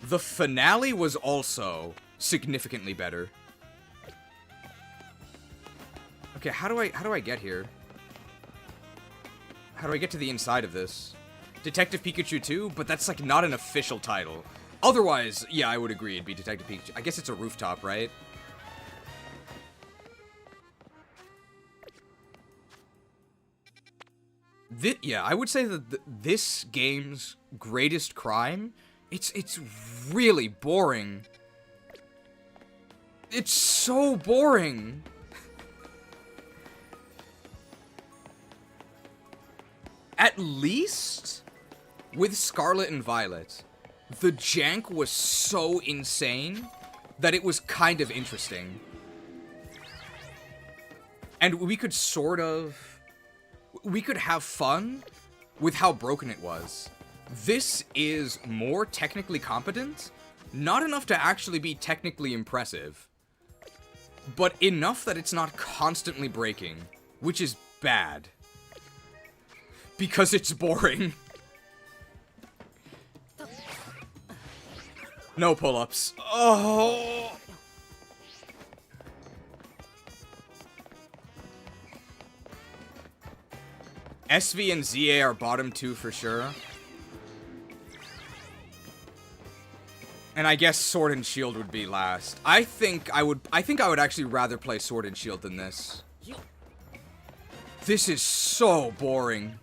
The finale was also significantly better. Okay, how do I get here? How do I get to the inside of this? Detective Pikachu 2, but that's like not an official title. Otherwise, yeah, I would agree it'd be Detective Pikachu. I guess it's a rooftop, right? Yeah, I would say that this game's greatest crime, it's really boring. It's so boring. At least with Scarlet and Violet, the jank was so insane that it was kind of interesting. And we could we could have fun with how broken it was. This is more technically competent, not enough to actually be technically impressive. but enough that it's not constantly breaking, which is bad. Because it's boring. No pull-ups. Oh! SV and ZA are bottom 2 for sure. And I guess Sword and Shield would be last. I think I would actually rather play Sword and Shield than this. This is so boring.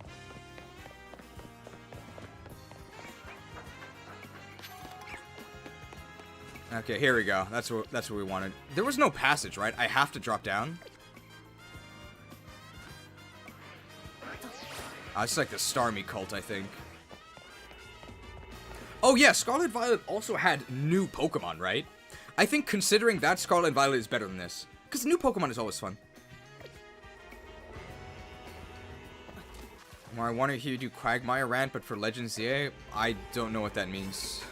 Okay, here we go. That's what we wanted. There was no passage, right? I have to drop down. It's like the Starmie cult, I think. Oh yeah, Scarlet Violet also had new Pokemon, right? I think considering that Scarlet Violet is better than this. Because new Pokemon is always fun. Well, I want to hear you do Quagmire rant, but for Legends ZA, I don't know what that means.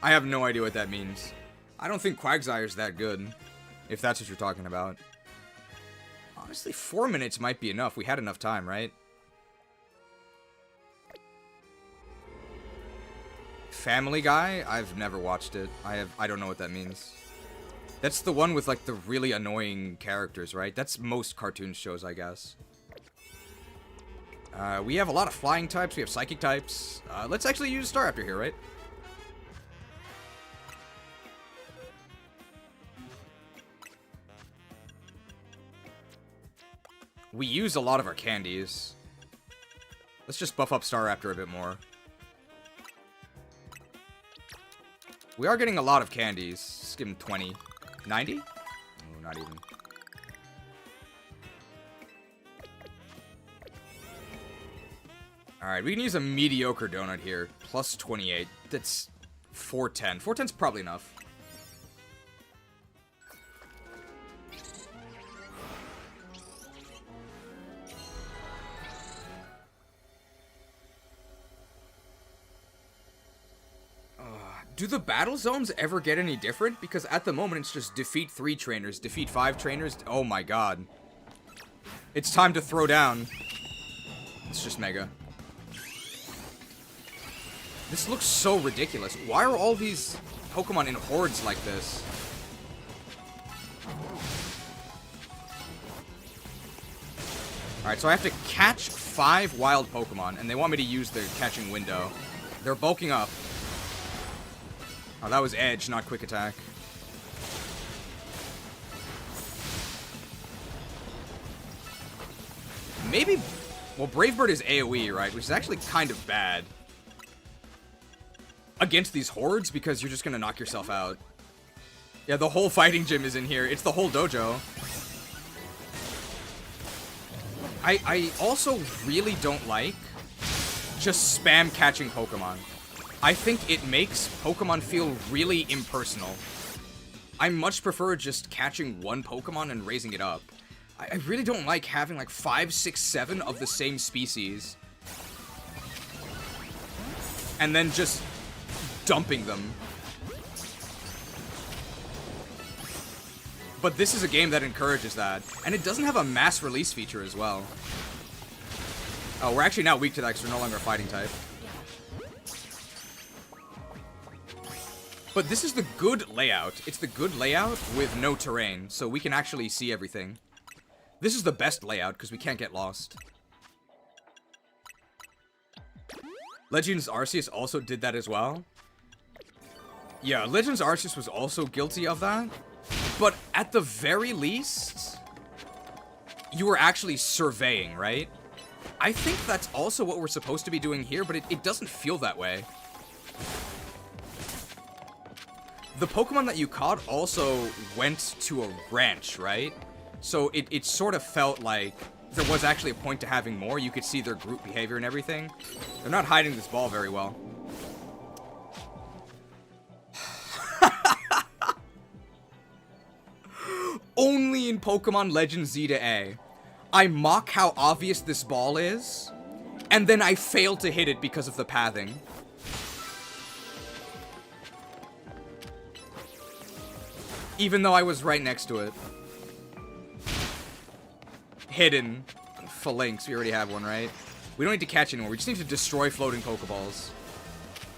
I have no idea what that means. I don't think Quagsire's that good, if that's what you're talking about. Honestly, 4 minutes might be enough. We had enough time, right? Family Guy? I've never watched it. I don't know what that means. That's the one with, like, the really annoying characters, right? That's most cartoon shows, I guess. We have a lot of flying types. We have psychic types. Let's actually use Staraptor here, right? We use a lot of our candies. Let's just buff up Staraptor a bit more. We are getting a lot of candies. Let's give him 20. 90? Oh, not even. Alright, we can use a mediocre donut here. Plus 28. That's 410. 410's probably enough. Do the battle zones ever get any different? Because at the moment, it's just defeat 3 trainers, defeat 5 trainers. Oh my god. It's time to throw down. It's just Mega. This looks so ridiculous. Why are all these Pokemon in hordes like this? Alright, so I have to catch 5 wild Pokemon, and they want me to use their catching window. They're bulking up. Oh, that was Edge, not Quick Attack. Maybe... Well, Brave Bird is AoE, right? Which is actually kind of bad. Against these hordes, because you're just gonna knock yourself out. Yeah, the whole fighting gym is in here. It's the whole dojo. I also really don't like just spam catching Pokemon. I think it makes Pokemon feel really impersonal. I much prefer just catching one Pokemon and raising it up. I really don't like having like 5, 6, 7 of the same species. And then just dumping them. But this is a game that encourages that. And it doesn't have a mass release feature as well. Oh, we're actually now weak to that because we're no longer a fighting type. But this is the good layout. It's the good layout with no terrain, so we can actually see everything. This is the best layout because we can't get lost. Legends Arceus also did that as well. Yeah, Legends Arceus was also guilty of that. But at the very least, you were actually surveying, right? I think that's also what we're supposed to be doing here, but it doesn't feel that way. The Pokemon that you caught also went to a ranch, right? So it sort of felt like there was actually a point to having more. You could see their group behavior and everything. They're not hiding this ball very well. Only in Pokemon Legends Z to A. I mock how obvious this ball is, and then I fail to hit it because of the pathing. Even though I was right next to it. hidden. Phalanx, we already have one, right? We don't need to catch anymore. We just need to destroy floating Pokeballs.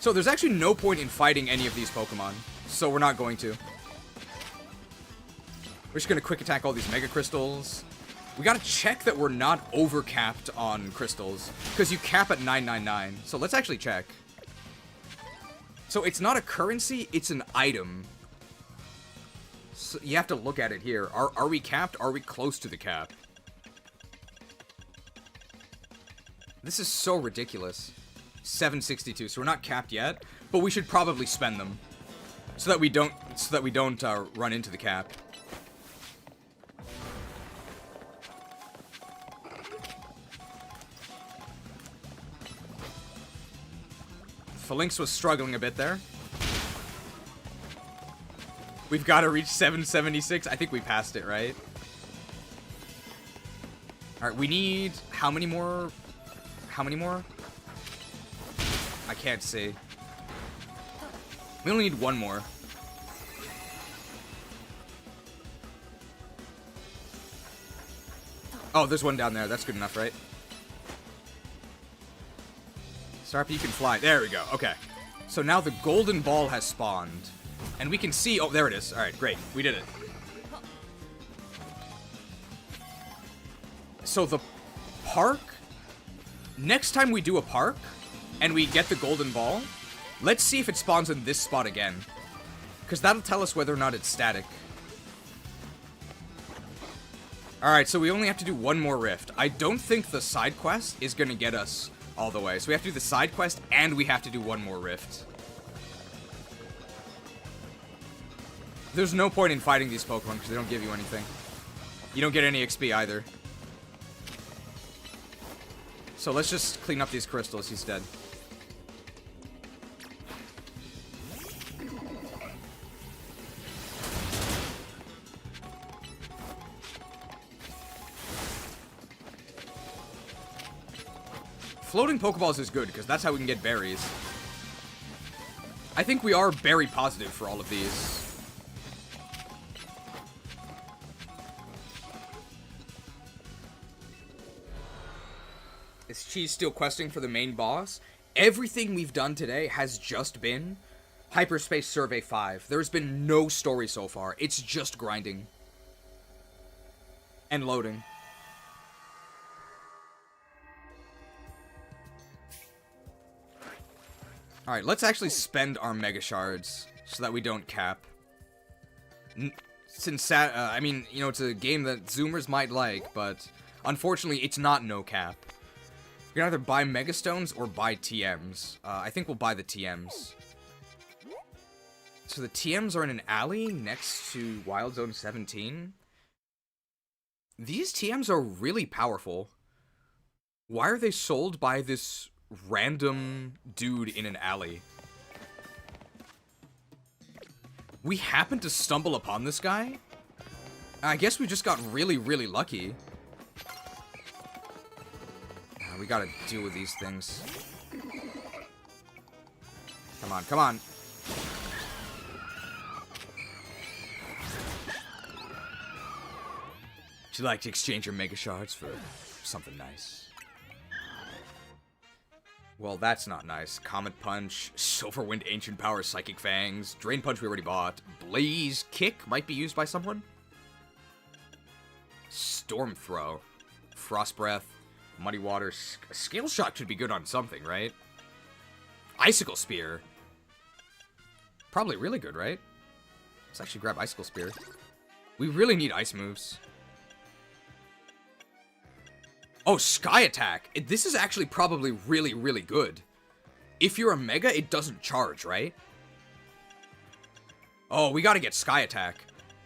So there's actually no point in fighting any of these Pokemon. So we're not going to. We're just going to quick attack all these Mega Crystals. We got to check that we're not over-capped on crystals. Because you cap at 999. So let's actually check. So it's not a currency, it's an item. So you have to look at it here. Are we capped? Are we close to the cap? This is so ridiculous. 762. So we're not capped yet, but we should probably spend them so that we don't run into the cap. Phalanx was struggling a bit there. We've got to reach 776. I think we passed it, right? Alright, we need... How many more? How many more? I can't see. We only need one more. Oh, there's one down there. That's good enough, right? Starpy, you can fly. There we go. Okay. So now the golden ball has spawned. And we can see... Oh, there it is. Alright, great. We did it. So the park... Next time we do a park, and we get the golden ball, let's see if it spawns in this spot again. Because that'll tell us whether or not it's static. Alright, so we only have to do one more rift. I don't think the side quest is going to get us all the way. So we have to do the side quest, and we have to do one more rift. There's no point in fighting these Pokemon, because they don't give you anything. You don't get any XP either. So let's just clean up these crystals. He's dead. Floating Pokeballs is good, because that's how we can get berries. I think we are berry positive for all of these. Is Cheese still questing for the main boss? Everything we've done today has just been Hyperspace Survey 5. There's been no story so far. It's just grinding. And loading. Alright, let's actually spend our Mega Shards so that we don't cap. Since, I mean, you know, it's a game that Zoomers might like, but unfortunately, it's not no cap. You can either buy Mega Stones or buy TMs. I think we'll buy the TMs. So the TMs are in an alley next to Wild Zone 17. These TMs are really powerful. Why are they sold by this random dude in an alley? We happened to stumble upon this guy? I guess we just got really, really lucky. We gotta deal with these things. Come on, come on. Would you like to exchange your Mega Shards for something nice? Well, that's not nice. Comet Punch, Silverwind Ancient Power, Psychic Fangs, Drain Punch we already bought. Blaze Kick might be used by someone. Storm Throw. Frost Breath. Muddy Water. Scale Shot should be good on something, right? Icicle Spear. Probably really good, right? Let's actually grab Icicle Spear. We really need ice moves. Oh, Sky Attack. This is actually probably really, really good. If you're a Mega, it doesn't charge, right? Oh, we gotta get Sky Attack.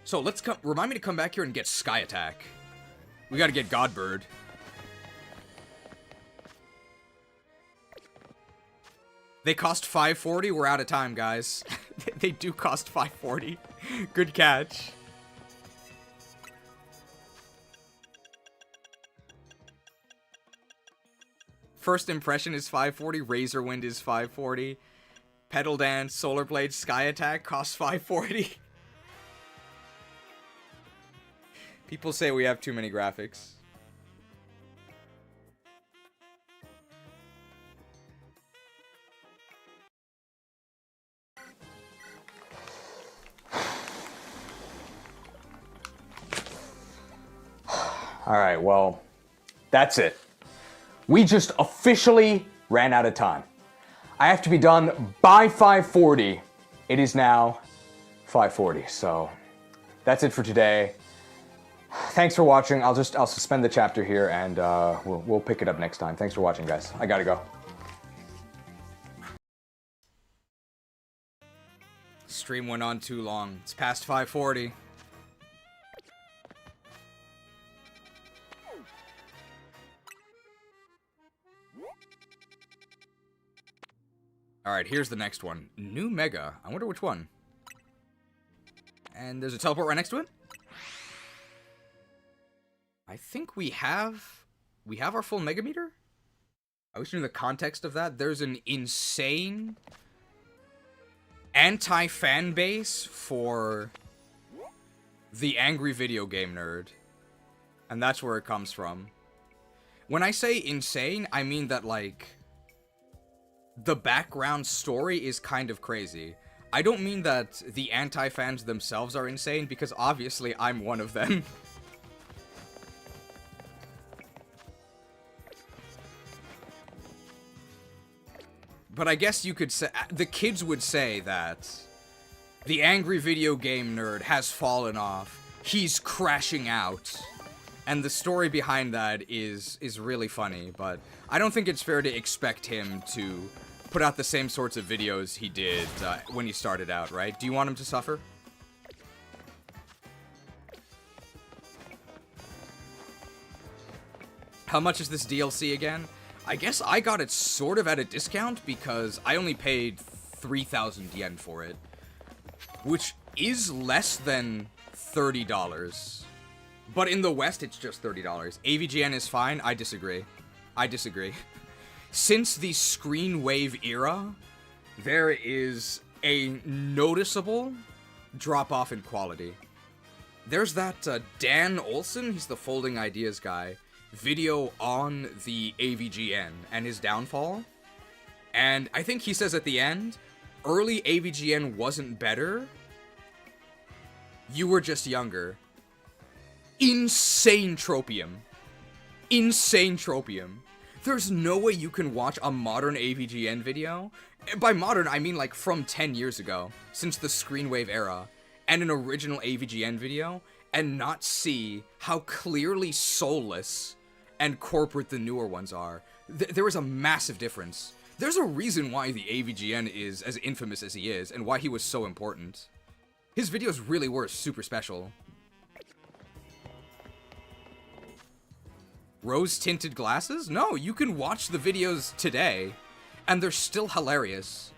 So let's come. Remind me to come back here and get Sky Attack. We gotta get Godbird. They cost $5.40. We're out of time, guys. They do cost $5.40. Good catch. First Impression is $5.40. Razor Wind is $5.40. Petal Dance, Solar Blade, Sky Attack costs $5.40. People say we have too many graphics. Alright, well, that's it. We just officially ran out of time. I have to be done by 5:40. It is now 5:40, so that's it for today. Thanks for watching. I'll suspend the chapter here and we'll pick it up next time. Thanks for watching, guys. I gotta go. Stream went on too long. It's past 5:40. Alright, here's the next one. New Mega. I wonder which one. And there's a teleport right next to it? I think we have our full Mega Meter? I wish you knew the context of that. There's an insane anti-fan base for the angry video game nerd. And that's where it comes from. When I say insane, I mean that, like, the background story is kind of crazy. I don't mean that the anti-fans themselves are insane, because obviously I'm one of them. But I guess you could say, the kids would say that the angry video game nerd has fallen off. He's crashing out. And the story behind that is really funny, but I don't think it's fair to expect him to put out the same sorts of videos he did when he started out, right? Do you want him to suffer? How much is this DLC again? I guess I got it sort of at a discount because I only paid 3,000 yen for it, which is less than $30. But in the West, it's just $30. AVGN is fine. I disagree. I disagree. Since the screen wave era, there is a noticeable drop-off in quality. There's that Dan Olsen, he's the Folding Ideas guy, video on the AVGN and his downfall. And I think he says at the end, early AVGN wasn't better. You were just younger. Insane tropium. Insane tropium. There's no way you can watch a modern AVGN video. By modern, I mean like from 10 years ago, since the Screenwave era, and an original AVGN video, and not see how clearly soulless and corporate the newer ones are. There is a massive difference. There's a reason why the AVGN is as infamous as he is, and why he was so important. His videos really were super special. Rose-tinted glasses? No, you can watch the videos today, and they're still hilarious.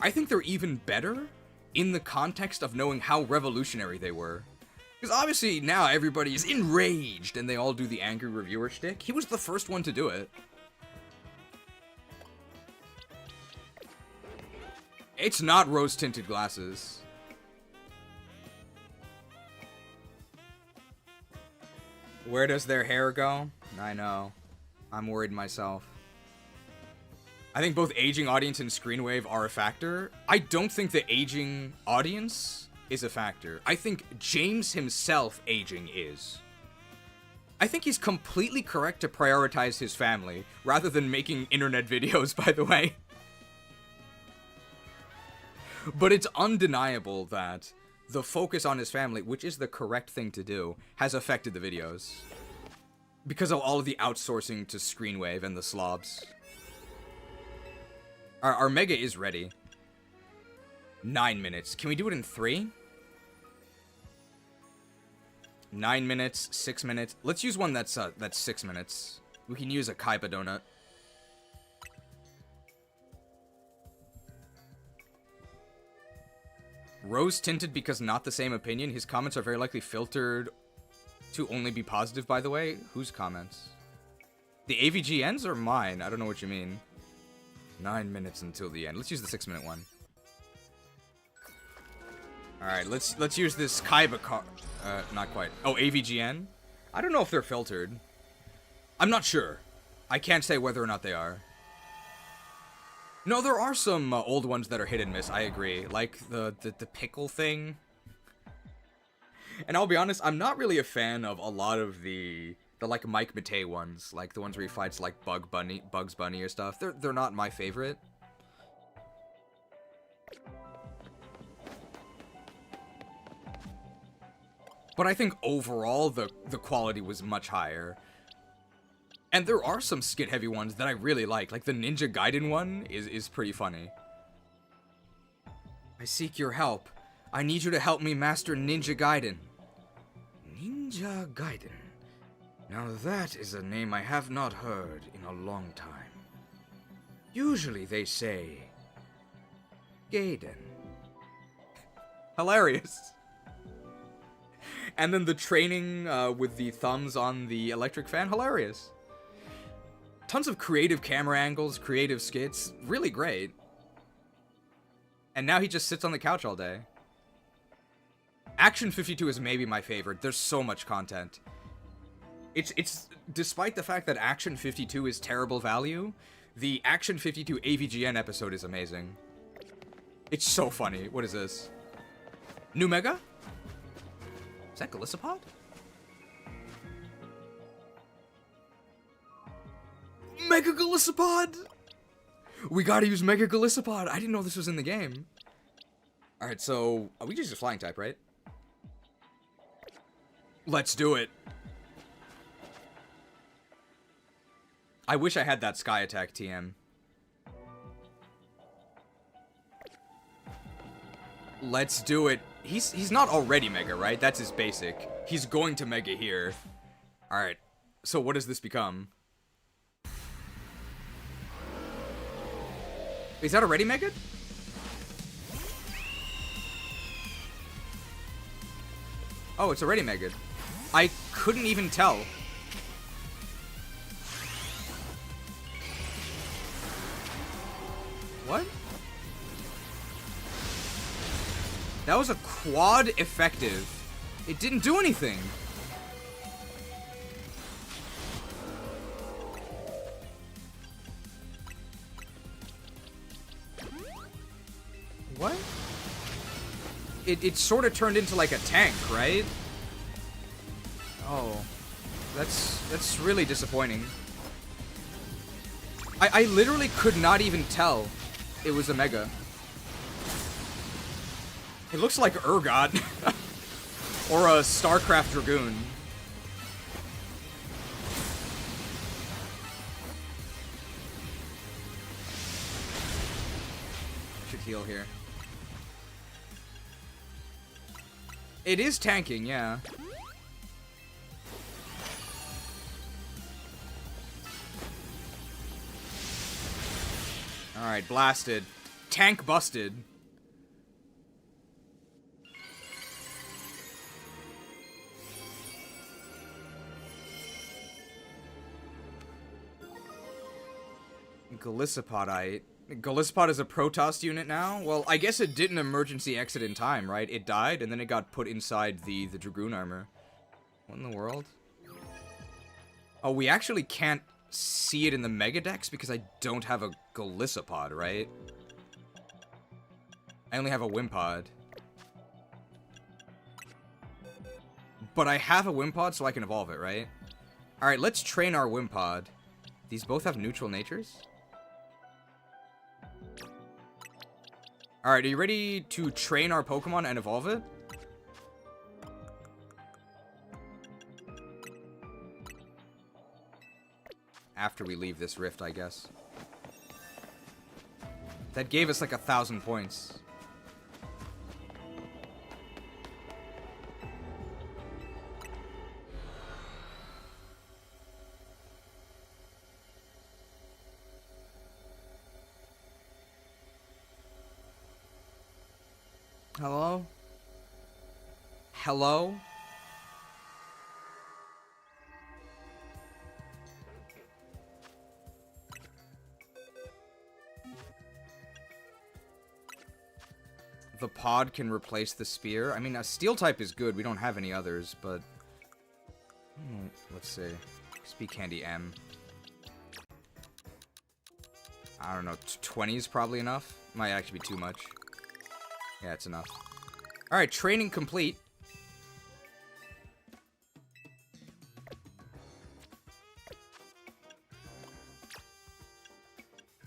I think they're even better in the context of knowing how revolutionary they were. Because obviously now everybody is enraged, and they all do the angry reviewer shtick. He was the first one to do it. It's not rose-tinted glasses. Where does their hair go? I know. I'm worried myself. I think both aging audience and Screenwave are a factor. I don't think the aging audience is a factor. I think James himself aging is. I think he's completely correct to prioritize his family, rather than making internet videos, by the way. But it's undeniable that the focus on his family, which is the correct thing to do, has affected the videos. Because of all of the outsourcing to Screenwave and the slobs. Our Mega is ready. 9 minutes. Can we do it in 3? 9 minutes, 6 minutes. Let's use one that's 6 minutes. We can use a Kaiba donut. Rose-tinted because not the same opinion. His comments are very likely filtered to only be positive, by the way. Whose comments? The AVGNs or mine? I don't know what you mean. 9 minutes until the end. Let's use the 6-minute one. Alright, let's use this Kaiba car... not quite. Oh, AVGN? I don't know if they're filtered. I'm not sure. I can't say whether or not they are. No, there are some old ones that are hit and miss, I agree. Like the pickle thing. And I'll be honest, I'm not really a fan of a lot of the like Mike Matei ones, like the ones where he fights like Bugs Bunny or stuff. They're not my favorite. But I think overall the quality was much higher. And there are some skit-heavy ones that I really like the Ninja Gaiden one is pretty funny. I seek your help. I need you to help me master Ninja Gaiden. Ninja Gaiden. Now that is a name I have not heard in a long time. Usually they say Gaiden. Hilarious. And then the training with the thumbs on the electric fan, hilarious. Tons of creative camera angles, creative skits, really great. And now he just sits on the couch all day. Action 52 is maybe my favorite. There's so much content. It's despite the fact that Action 52 is terrible value, the Action 52 AVGN episode is amazing. It's so funny. What is this? New Mega? Is that Golisopod? Mega Golisopod! We gotta use Mega Golisopod. I didn't know this was in the game. Alright, so we just a flying type, right? Let's do it. I wish I had that Sky Attack TM. Let's do it. He's not already Mega, right? That's his basic. He's going to Mega here. Alright, so what does this become? Is that already Mega? Oh, it's already Mega. I couldn't even tell. What? That was a quad effective. It didn't do anything. What? It sort of turned into like a tank, right? Oh. That's really disappointing. I literally could not even tell it was a Mega. It looks like Urgot. Or a StarCraft Dragoon. Should heal here. It is tanking, yeah. Alright, blasted. Tank busted. Golisopodite. Golisopod is a Protoss unit now? Well, I guess it didn't emergency exit in time, right? It died, and then it got put inside the Dragoon armor. What in the world? Oh, we actually can't see it in the Mega Dex because I don't have a Golisopod, right? I only have a Wimpod. But I have a Wimpod, so I can evolve it, right? Alright, let's train our Wimpod. These both have neutral natures? Alright, are you ready to train our Pokemon and evolve it? After we leave this rift, I guess. That gave us like 1,000 points. Hello? Hello? The pod can replace the spear. I mean, a steel type is good. We don't have any others, but... let's see. Speak Candy M. I don't know. 20 is probably enough. Might actually be too much. Yeah, it's enough. Alright, training complete.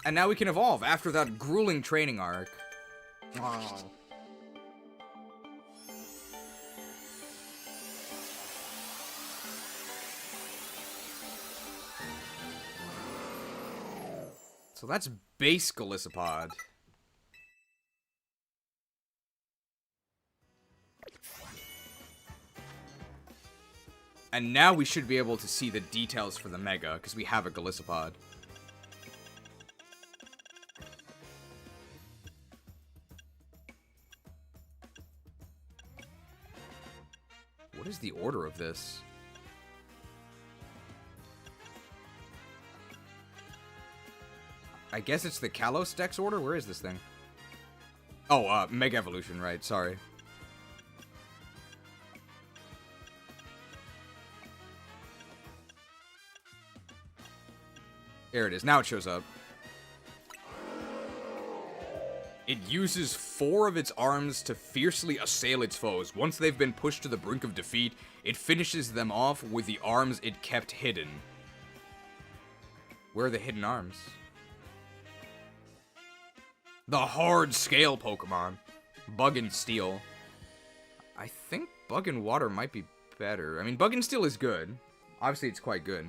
And now we can evolve after that grueling training arc. So that's base Golisopod. And now we should be able to see the details for the Mega, because we have a Golisopod. What is the order of this? I guess it's the Kalos Dex order? Where is this thing? Oh, Mega Evolution, right, sorry. There it is. Now it shows up. It uses 4 of its arms to fiercely assail its foes. Once they've been pushed to the brink of defeat, it finishes them off with the arms it kept hidden. Where are the hidden arms? The hard scale Pokemon. Bug and Steel. I think Bug and Water might be better. I mean, Bug and Steel is good. Obviously, it's quite good.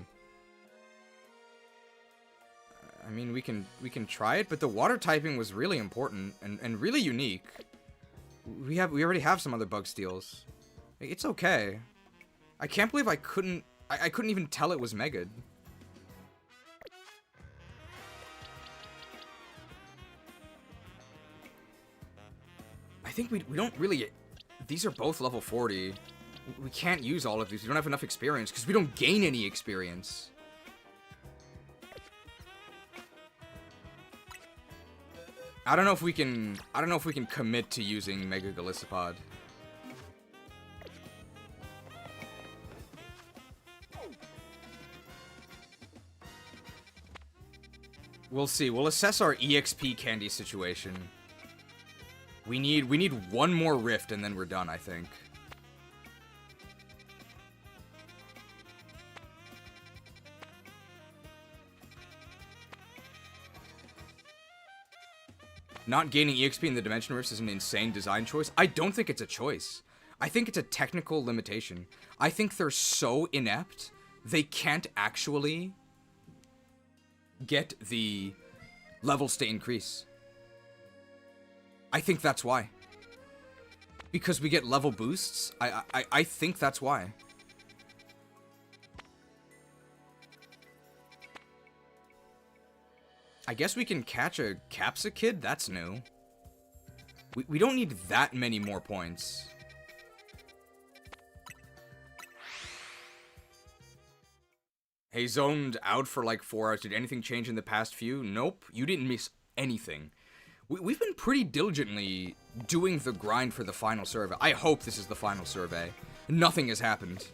I mean, we can try it, but the water typing was really important and really unique. We already have some other Bug Steels. It's okay. I can't believe I couldn't even tell it was Mega'd. I think we don't really... These are both level 40. We can't use all of these. We don't have enough experience because we don't gain any experience. I don't know if we can commit to using Mega Golisopod. We'll see. We'll assess our EXP candy situation. We need one more rift and then we're done, I think. Not gaining EXP in the Dimension Rifts is an insane design choice. I don't think it's a choice. I think it's a technical limitation. I think they're so inept, they can't actually get the levels to increase. I think that's why. Because we get level boosts? I think that's why. I guess we can catch a Capsakid? That's new. We don't need that many more points. Hey, zoned out for like 4 hours. Did anything change in the past few? Nope. You didn't miss anything. We've been pretty diligently doing the grind for the final survey. I hope this is the final survey. Nothing has happened.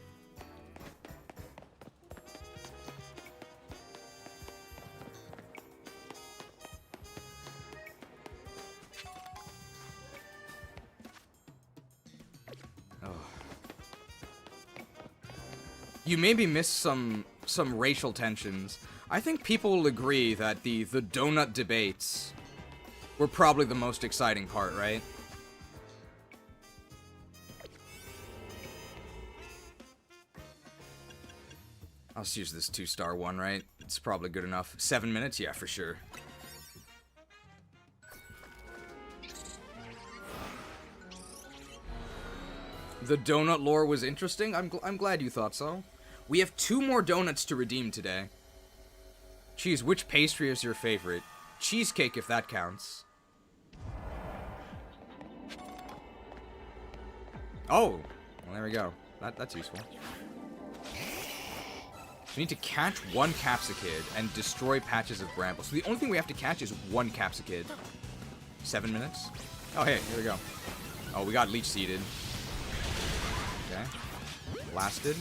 You maybe missed some racial tensions. I think people will agree that the donut debates were probably the most exciting part, right? I'll just use this 2-star one, right? It's probably good enough. 7 minutes? Yeah, for sure. The donut lore was interesting. I'm glad you thought so. We have 2 more donuts to redeem today. Cheese, which pastry is your favorite? Cheesecake, if that counts. Oh, well, there we go. That's useful. We need to catch 1 Capsakid and destroy patches of bramble. So the only thing we have to catch is 1 Capsakid. 7 minutes? Oh, hey, here we go. Oh, we got leech seeded. Okay. Blasted.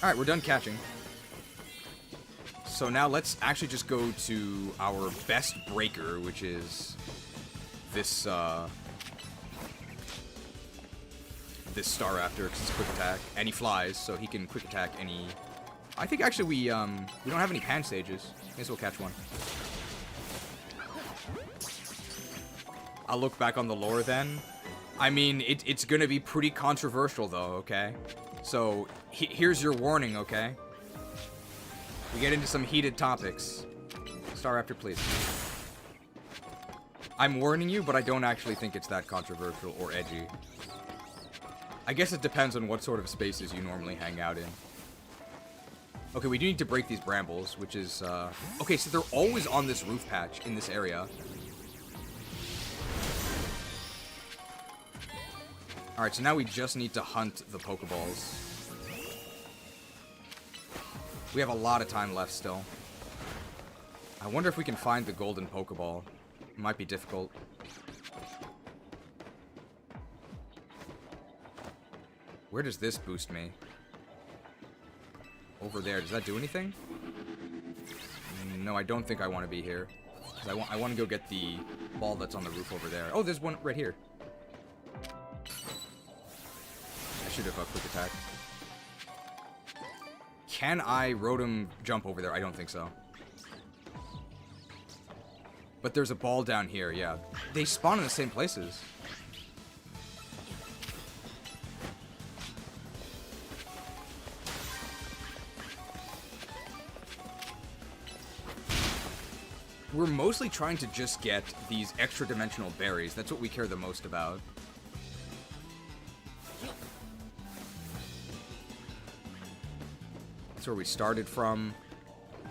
Alright, we're done catching. So now let's actually just go to our best breaker, which is this, this Staraptor, because it's quick attack. And he flies, so he can quick attack any... I think actually we don't have any pan stages. I guess we'll catch one. I'll look back on the lore then. I mean, it's gonna be pretty controversial though, okay? So, here's your warning, okay? We get into some heated topics. Staraptor, please. I'm warning you, but I don't actually think it's that controversial or edgy. I guess it depends on what sort of spaces you normally hang out in. Okay, we do need to break these brambles, which is, okay, so they're always on this roof patch in this area. Alright, so now we just need to hunt the Pokeballs. We have a lot of time left still. I wonder if we can find the golden Pokeball. It might be difficult. Where does this boost me? Over there. Does that do anything? No, I don't think I want to be here. I want to go get the ball that's on the roof over there. Oh, there's one right here. I should have a quick attack. Can I Rotom jump over there? I don't think so. But there's a ball down here, yeah. They spawn in the same places. We're mostly trying to just get these extra dimensional berries. That's what we care the most about. That's where we started from.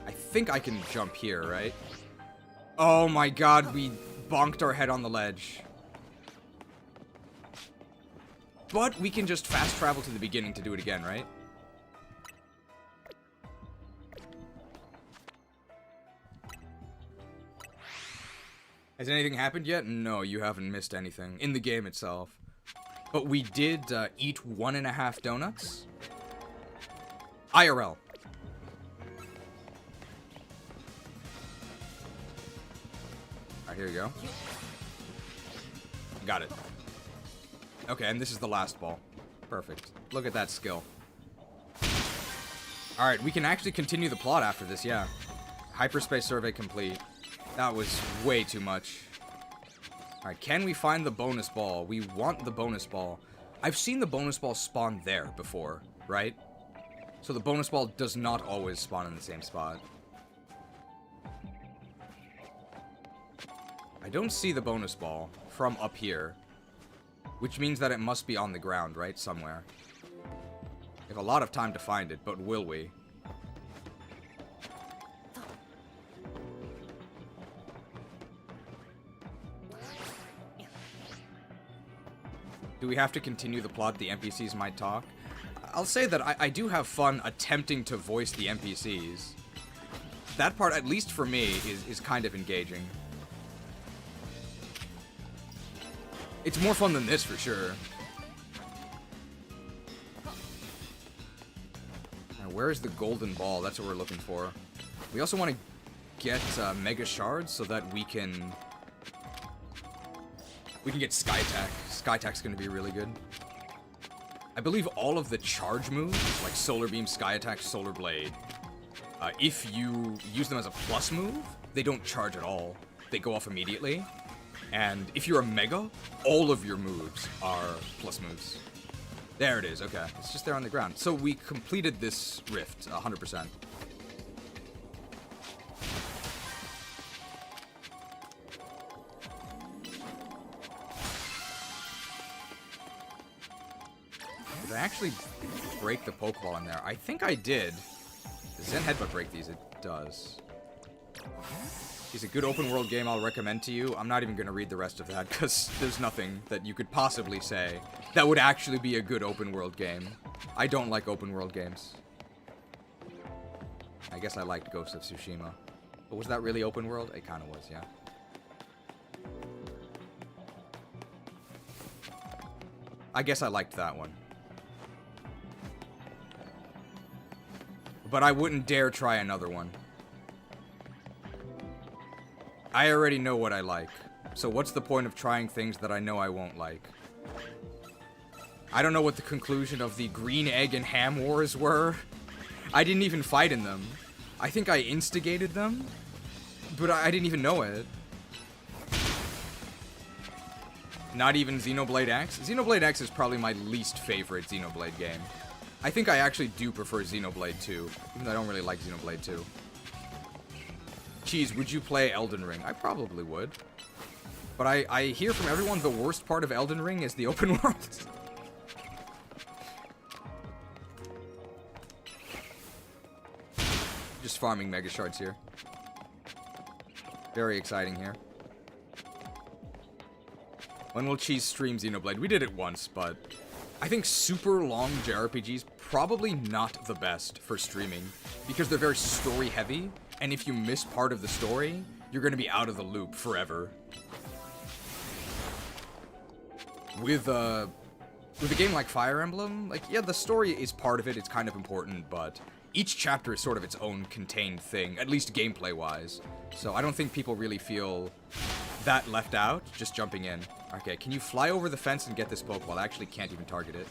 I think I can jump here, right? Oh my god, we bonked our head on the ledge. But we can just fast travel to the beginning to do it again, right? Has anything happened yet? No, you haven't missed anything in the game itself. But we did eat 1.5 donuts. IRL. Alright, here you go. Got it. Okay, and this is the last ball. Perfect. Look at that skill. Alright, we can actually continue the plot after this, yeah. Hyperspace survey complete. That was way too much. Alright, can we find the bonus ball? We want the bonus ball. I've seen the bonus ball spawn there before, right? So the bonus ball does not always spawn in the same spot. I don't see the bonus ball from up here, which means that it must be on the ground, right? Somewhere. We have a lot of time to find it, but will we? Do we have to continue the plot? The NPCs might talk. I'll say that I do have fun attempting to voice the NPCs. That part, at least for me, is kind of engaging. It's more fun than this, for sure. Now, where's the golden ball? That's what we're looking for. We also want to get Mega Shards so that we can get Sky Attack. Sky Attack's going to be really good. I believe all of the charge moves, like Solar Beam, Sky Attack, Solar Blade, if you use them as a plus move, they don't charge at all. They go off immediately. And if you're a Mega, all of your moves are plus moves. There it is, okay. It's just there on the ground. So we completed this rift, 100%. Did I actually break the Pokeball in there? I think I did. Does Zen Headbutt break these? It does. It's a good open world game I'll recommend to you. I'm not even going to read the rest of that because there's nothing that you could possibly say that would actually be a good open world game. I don't like open world games. I guess I liked Ghost of Tsushima. But was that really open world? It kind of was, yeah. I guess I liked that one. But I wouldn't dare try another one. I already know what I like, so what's the point of trying things that I know I won't like? I don't know what the conclusion of the green egg and ham wars were. I didn't even fight in them. I think I instigated them, but I didn't even know it. Not even Xenoblade X? Xenoblade X is probably my least favorite Xenoblade game. I think I actually do prefer Xenoblade 2, even though I don't really like Xenoblade 2. Cheese, would you play Elden Ring? I probably would. But I hear from everyone the worst part of Elden Ring is the open world. Just farming Mega Shards here. Very exciting here. When will Cheese stream Xenoblade? We did it once, but I think super long JRPGs probably not the best for streaming because they're very story heavy, and if you miss part of the story, you're going to be out of the loop forever. With a game like Fire Emblem, like, yeah, the story is part of it, it's kind of important, but each chapter is sort of its own contained thing, at least gameplay-wise. So I don't think people really feel that left out, just jumping in. Okay, can you fly over the fence and get this Pokeball? I actually can't even target it.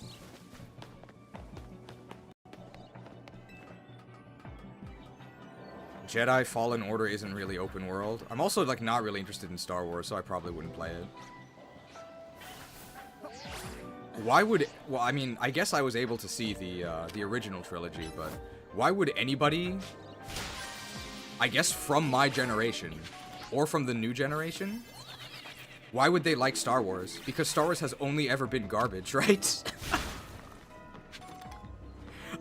Jedi Fallen Order isn't really open world. I'm also, like, not really interested in Star Wars, so I probably wouldn't play it. Why would... Well, I mean, I guess I was able to see the original trilogy, but why would anybody... I guess from my generation, or from the new generation, why would they like Star Wars? Because Star Wars has only ever been garbage, right?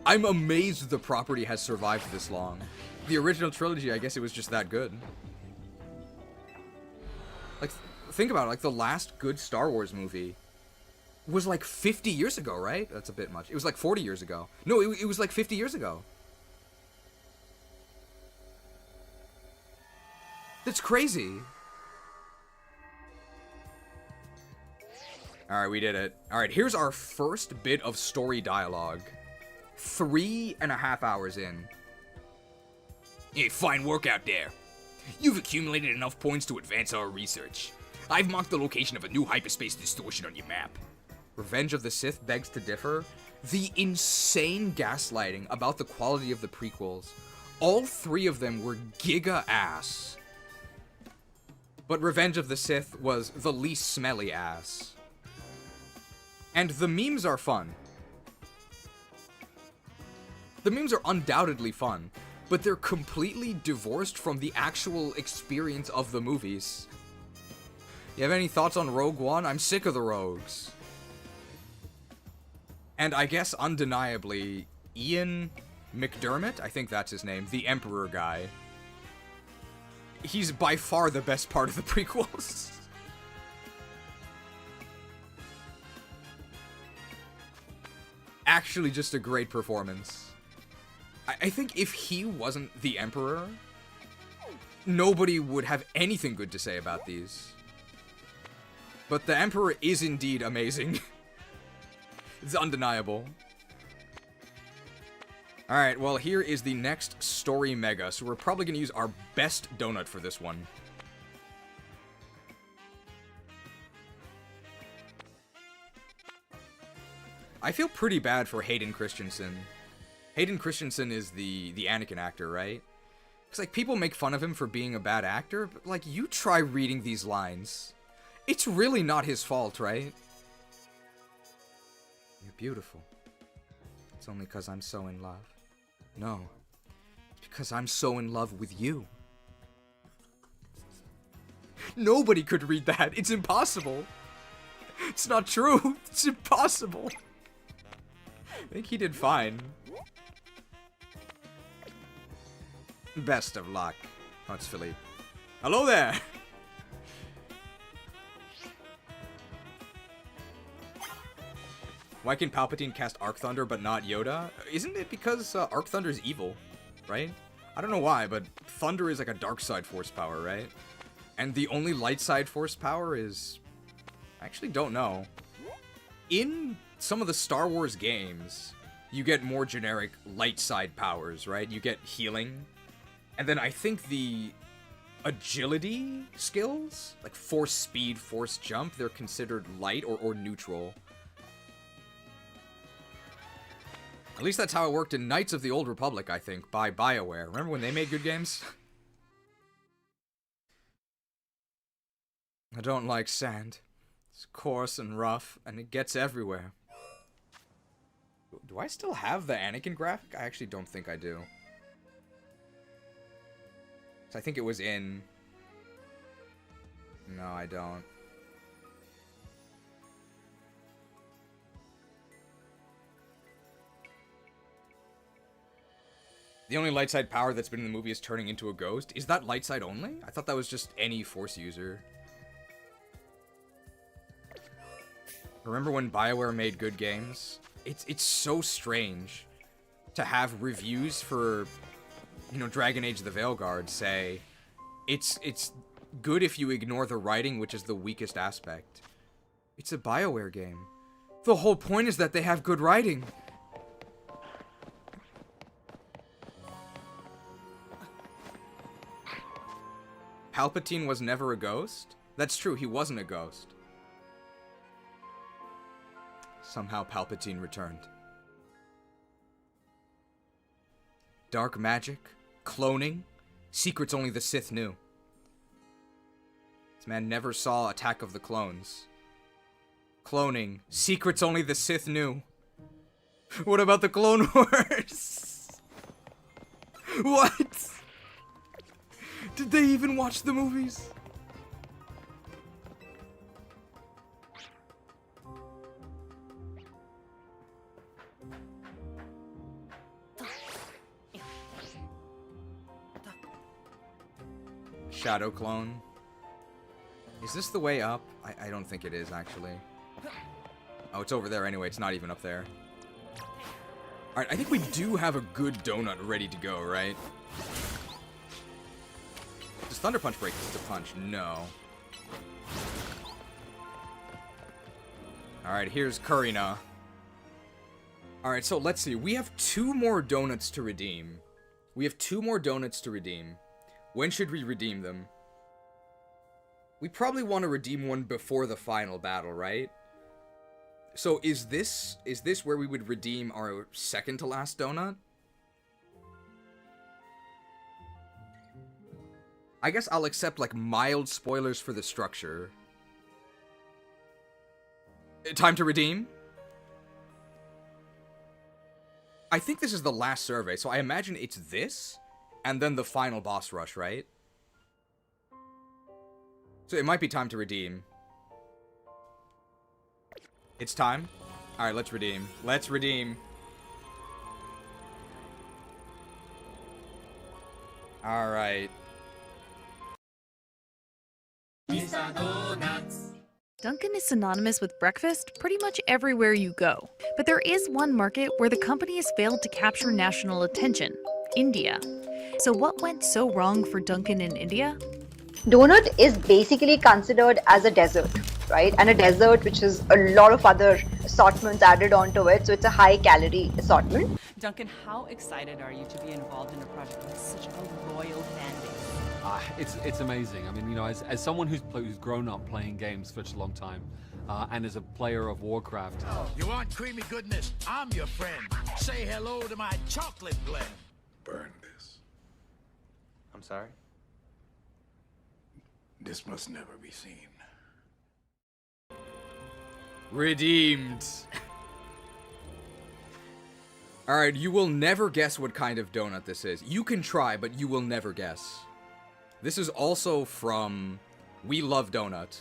I'm amazed the property has survived this long. The original trilogy, I guess it was just that good. Like, think about it, like, the last good Star Wars movie was like 50 years ago, right? That's a bit much. It was like 40 years ago. No, it was like 50 years ago. That's crazy. Alright, we did it. Alright, here's our first bit of story dialogue. 3.5 hours in. Hey, fine work out there. You've accumulated enough points to advance our research. I've marked the location of a new hyperspace distortion on your map. Revenge of the Sith begs to differ. The insane gaslighting about the quality of the prequels. All three of them were giga-ass. But Revenge of the Sith was the least smelly ass. And the memes are fun. The memes are undoubtedly fun, but they're completely divorced from the actual experience of the movies. You have any thoughts on Rogue One? I'm sick of the rogues. And I guess undeniably, Ian McDermott, I think that's his name, the Emperor guy. He's by far the best part of the prequels. Actually, just a great performance. I think if he wasn't the Emperor, nobody would have anything good to say about these. But the Emperor is indeed amazing. It's undeniable. Alright, well, here is the next story mega, so we're probably going to use our best donut for this one. I feel pretty bad for Hayden Christensen. Hayden Christensen is the Anakin actor, right? Because, like, people make fun of him for being a bad actor, but, like, you try reading these lines. It's really not his fault, right? You're beautiful. It's only because I'm so in love. No. It's because I'm so in love with you. Nobody could read that. It's impossible. It's not true. It's impossible. I think he did fine. Best of luck. Oh, it's Philippe. Hello there! Why can Palpatine cast Arc Thunder but not Yoda? Isn't it because Arc Thunder is evil, right? I don't know why, but Thunder is like a dark side force power, right? And the only light side force power is... I actually don't know. In some of the Star Wars games, you get more generic light side powers, right? You get healing. And then I think the agility skills, like force speed, force jump, they're considered light or neutral. At least that's how it worked in Knights of the Old Republic, I think, by BioWare. Remember when they made good games? I don't like sand. It's coarse and rough, and it gets everywhere. Do I still have the Anakin graphic? I actually don't think I do. So I think it was in... No, I don't. The only light side power that's been in the movie is turning into a ghost. Is that light side only? I thought that was just any Force user. Remember when BioWare made good games? It's so strange to have reviews for, you know, Dragon Age the Veilguard say it's good if you ignore the writing, which is the weakest aspect. It's a BioWare game. The whole point is that they have good writing. Palpatine was never a ghost? That's true, he wasn't a ghost. Somehow Palpatine returned. Dark magic, cloning, secrets only the Sith knew. This man never saw Attack of the Clones. Cloning, secrets only the Sith knew. What about the Clone Wars? What? Did they even watch the movies? Shadow clone. Is this the way up? I don't think it is, actually. Oh, it's over there anyway. It's not even up there. Alright, I think we do have a good donut ready to go, right? Does Thunder Punch break this to punch? No. Alright, here's Kurina. Alright, so let's see. We have 2 more donuts to redeem. When should we redeem them? We probably want to redeem one before the final battle, right? So is this where we would redeem our second to last donut? I guess I'll accept like mild spoilers for the structure. Time to redeem? I think this is the last survey, so I imagine it's this and then the final boss rush, right? So it might be time to redeem. It's time? Alright, let's redeem. Let's redeem. Alright. Dunkin' is synonymous with breakfast pretty much everywhere you go. But there is one market where the company has failed to capture national attention: India. So what went so wrong for Dunkin' in India? Donut is basically considered as a dessert, right? And a dessert which has a lot of other assortments added onto it, so it's a high calorie assortment. Duncan, how excited are you to be involved in a project with such a loyal fan base? It's amazing. I mean, you know, as someone who's grown up playing games for such a long time, and as a player of Warcraft. You want creamy goodness? I'm your friend. Say hello to my chocolate blend. Burn this. I'm sorry? This must never be seen. Redeemed. Alright, you will never guess what kind of donut this is. You can try, but you will never guess. This is also from We Love Donut.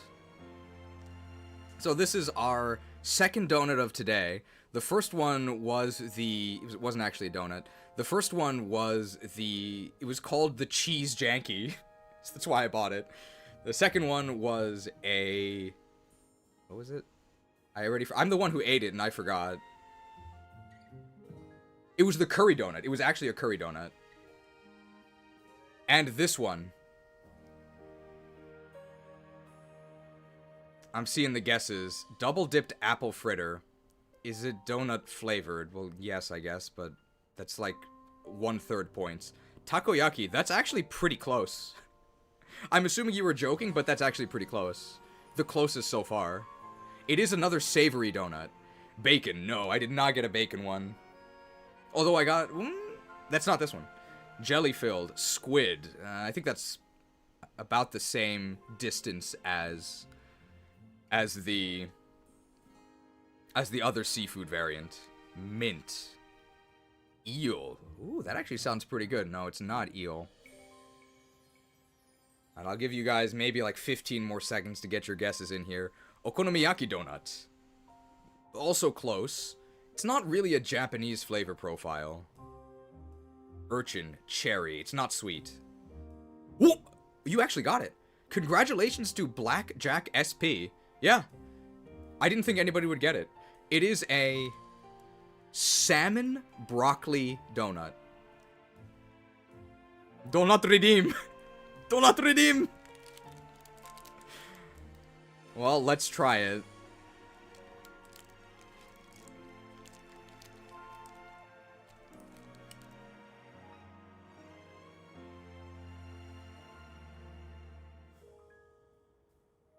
So this is our second donut of today. The first one was it wasn't actually a donut. The first one was it was called the Cheese Janky. So that's why I bought it. The second one was what was it? I'm the one who ate it and I forgot. It was the curry donut. It was actually a curry donut. And this one. I'm seeing the guesses. Double dipped apple fritter. Is it donut flavored? Well, yes, I guess, but that's like 1/3 points. Takoyaki, that's actually pretty close. I'm assuming you were joking, but that's actually pretty close. The closest so far. It is another savory donut. Bacon, no, I did not get a bacon one. Although I got... that's not this one. Jelly-filled squid. I think that's about the same distance as the other seafood variant. Mint. Eel. Ooh, that actually sounds pretty good. No, it's not eel. And I'll give you guys maybe like 15 more seconds to get your guesses in here. Okonomiyaki donut. Also close. It's not really a Japanese flavor profile. Urchin. Cherry. It's not sweet. Whoa! You actually got it. Congratulations to Blackjack SP. Yeah. I didn't think anybody would get it. It is a salmon broccoli donut. Donut redeem. Donut redeem. Well, let's try it.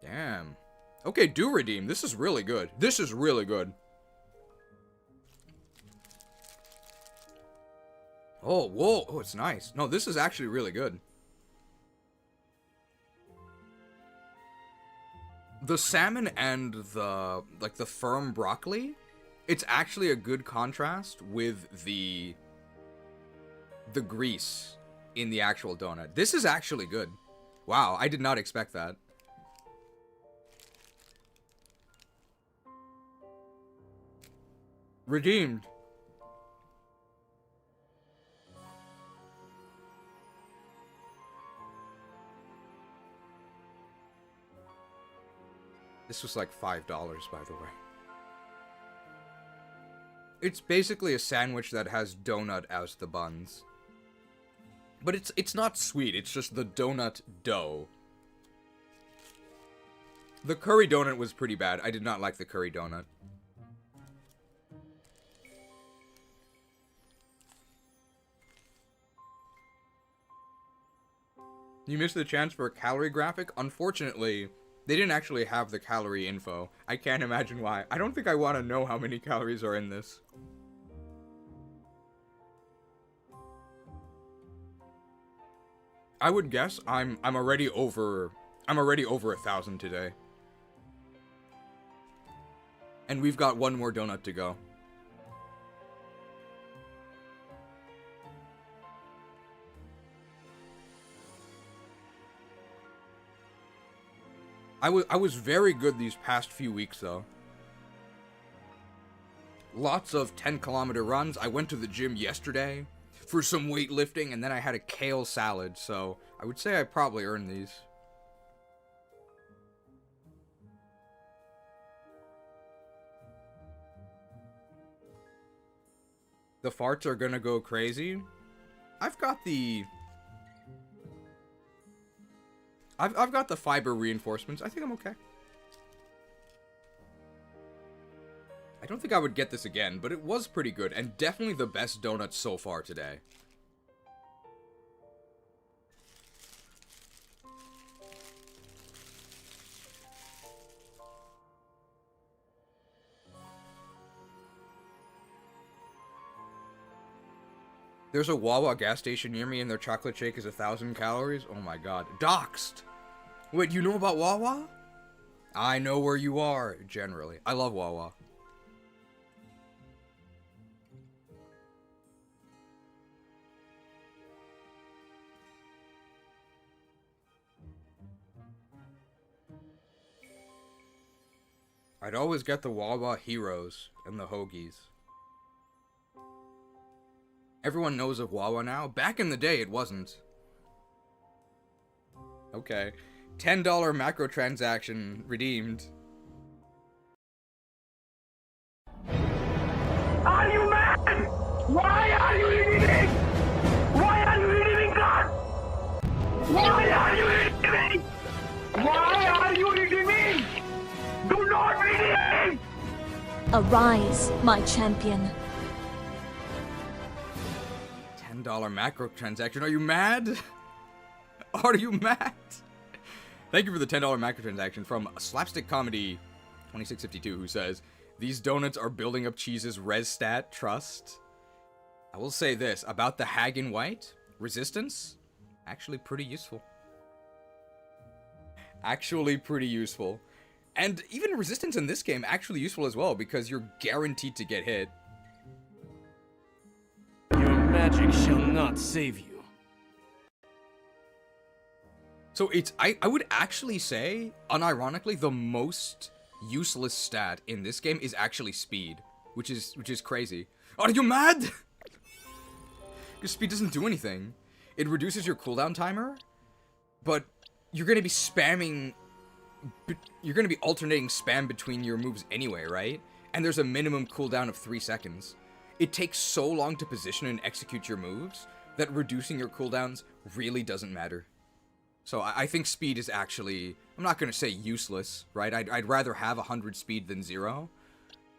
Damn. Okay, do redeem. This is really good. This is really good. Oh, whoa. Oh, it's nice. No, this is actually really good. The salmon and the, like, the firm broccoli, it's actually a good contrast with the grease in the actual donut. This is actually good. Wow, I did not expect that. Redeemed. This was like $5, by the way. It's basically a sandwich that has donut as the buns. But it's not sweet, it's just the donut dough. The curry donut was pretty bad. I did not like the curry donut. You missed the chance for a calorie graphic? Unfortunately, they didn't actually have the calorie info. I can't imagine why. I don't think I want to know how many calories are in this. I would guess I'm already over 1,000 today. And we've got one more donut to go. I was very good these past few weeks, though. Lots of 10-kilometer runs. I went to the gym yesterday for some weightlifting, and then I had a kale salad, so I would say I probably earned these. The farts are gonna go crazy. I've got the fiber reinforcements. I think I'm okay. I don't think I would get this again, but it was pretty good, and definitely the best donut so far today. There's a Wawa gas station near me and their chocolate shake is 1,000 calories? Oh my god. Doxed! Wait, you know about Wawa? I know where you are, generally. I love Wawa. I'd always get the Wawa Heroes and the Hoagies. Everyone knows of Wawa now. Back in the day, it wasn't. Okay. $10 macro transaction redeemed. Are you mad? Why are you redeeming? Why are you redeeming God? Why are you redeeming? Why are you redeeming? Do not redeem! Arise, my champion. $10 macro transaction. Are you mad? Are you mad? Thank you for the $10 macro transaction from Slapstick Comedy 2652, who says, "These donuts are building up Cheese's res stat trust." I will say this about the Hag in White. Resistance, actually pretty useful. Actually pretty useful. And even resistance in this game, actually useful as well, because you're guaranteed to get hit. Your magic shall not save you. So it's, I would actually say, unironically, the most useless stat in this game is actually speed, which is crazy. Are you mad? Because speed doesn't do anything. It reduces your cooldown timer, but you're gonna be spamming. You're gonna be alternating spam between your moves anyway, right? And there's a minimum cooldown of 3 seconds. It takes so long to position and execute your moves that reducing your cooldowns really doesn't matter. So I think speed is actually, I'm not going to say useless, right? I'd rather have 100 speed than 0.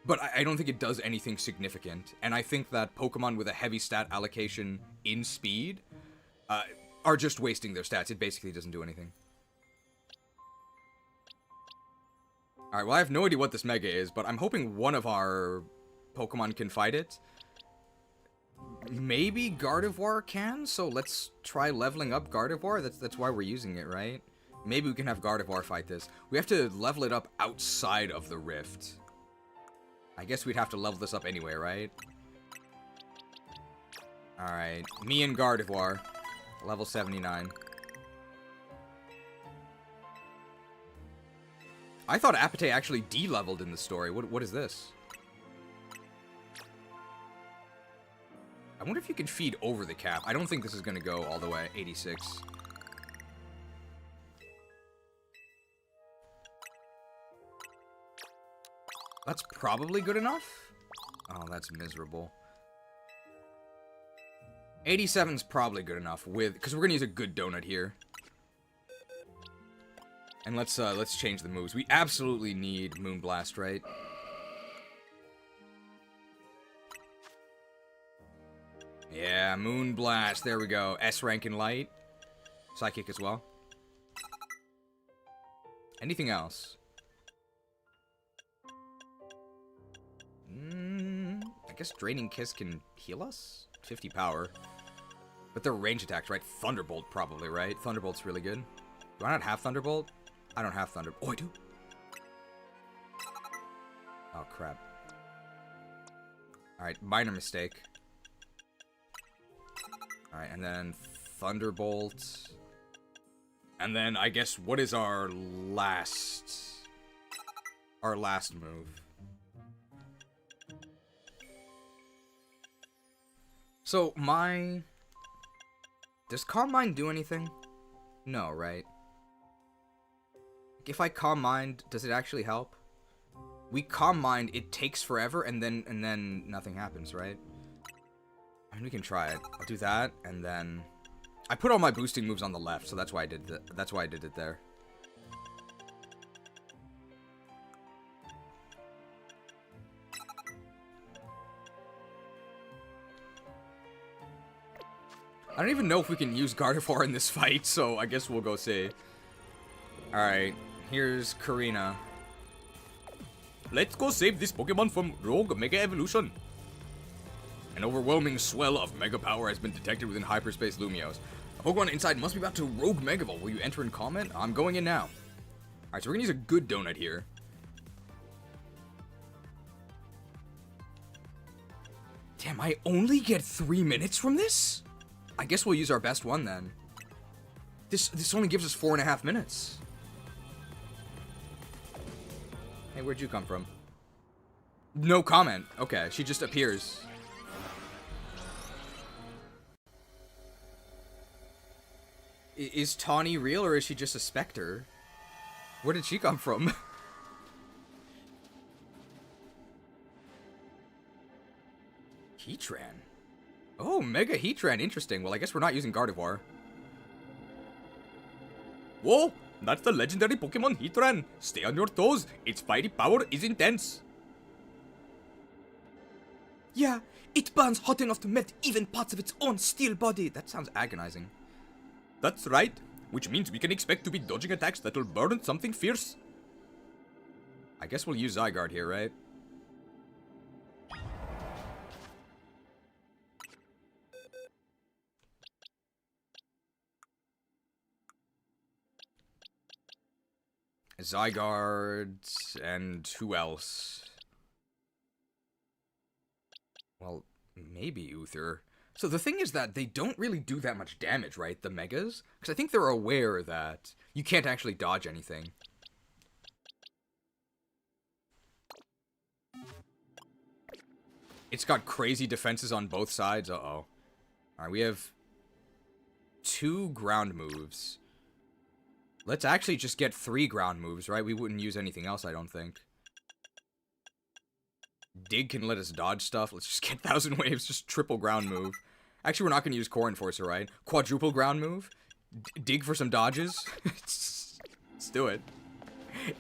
But I don't think it does anything significant. And I think that Pokemon with a heavy stat allocation in speed are just wasting their stats. It basically doesn't do anything. Alright, well I have no idea what this Mega is, but I'm hoping one of our Pokemon can fight it. Maybe Gardevoir can, so let's try leveling up Gardevoir. That's why we're using it, right? Maybe we can have Gardevoir fight this. We have to level it up outside of the Rift. I guess we'd have to level this up anyway, right? Alright, me and Gardevoir. Level 79. I thought Apatite actually de-leveled in the story. What is this? I wonder if you can feed over the cap. I don't think this is going to go all the way. 86. That's probably good enough. Oh, that's miserable. 87's probably good enough with, because we're going to use a good donut here. And let's change the moves. We absolutely need Moonblast, right? Yeah, Moonblast. There we go. S rank in light. Psychic as well. Anything else? I guess Draining Kiss can heal us? 50 power. But they're range attacks, right? Thunderbolt probably, right? Thunderbolt's really good. Do I not have Thunderbolt? I don't have Thunderbolt. Oh, I do. Oh, crap. Alright, minor mistake. Alright, and then Thunderbolt. And then, I guess, what is our last move? So, does Calm Mind do anything? No, right? If I Calm Mind, does it actually help? We Calm Mind, it takes forever, and then nothing happens, right? I mean, we can try it. I'll do that, and then I put all my boosting moves on the left, so that's why I did that's why I did it there. I don't even know if we can use Gardevoir in this fight, so I guess we'll go see. Alright, here's Karina. Let's go save this Pokemon from Rogue Mega Evolution. An overwhelming swell of Mega Power has been detected within Hyperspace Lumiose. A Pokemon inside must be about to Rogue Mega Ball. Will you enter and comment? I'm going in now. Alright, so we're gonna use a good donut here. Damn, I only get 3 minutes from this? I guess we'll use our best one then. This only gives us 4.5 minutes. Hey, where'd you come from? No comment. Okay, she just appears. Is Tawny real or is she just a specter? Where did she come from? Heatran. Oh, Mega Heatran. Interesting. Well, I guess we're not using Gardevoir. Whoa! That's the legendary Pokemon Heatran. Stay on your toes. Its fiery power is intense. Yeah, it burns hot enough to melt even parts of its own steel body. That sounds agonizing. That's right. Which means we can expect to be dodging attacks that'll burn something fierce. I guess we'll use Zygarde here, right? Zygarde, and who else? Well, maybe Uther. So the thing is that they don't really do that much damage, right? The Megas? Because I think they're aware that you can't actually dodge anything. It's got crazy defenses on both sides. Uh-oh. Alright, we have 2 ground moves. Let's actually just get 3 ground moves, right? We wouldn't use anything else, I don't think. Dig can let us dodge stuff. Let's just get 1,000 Waves, just triple ground move. Actually, we're not going to use Core Enforcer, right? Quadruple ground move. Dig for some dodges. Let's do it.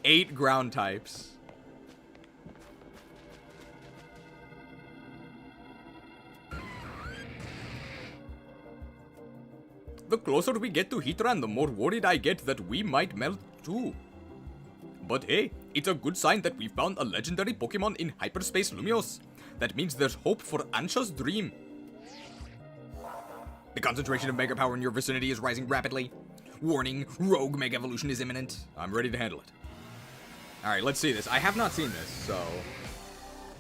8 ground types. The closer we get to Heatran, the more worried I get that we might melt too. But hey, it's a good sign that we found a legendary Pokemon in hyperspace Lumiose. That means there's hope for Ansha's dream. The concentration of Mega Power in your vicinity is rising rapidly. Warning, Rogue Mega Evolution is imminent. I'm ready to handle it. Alright, let's see this. I have not seen this, so...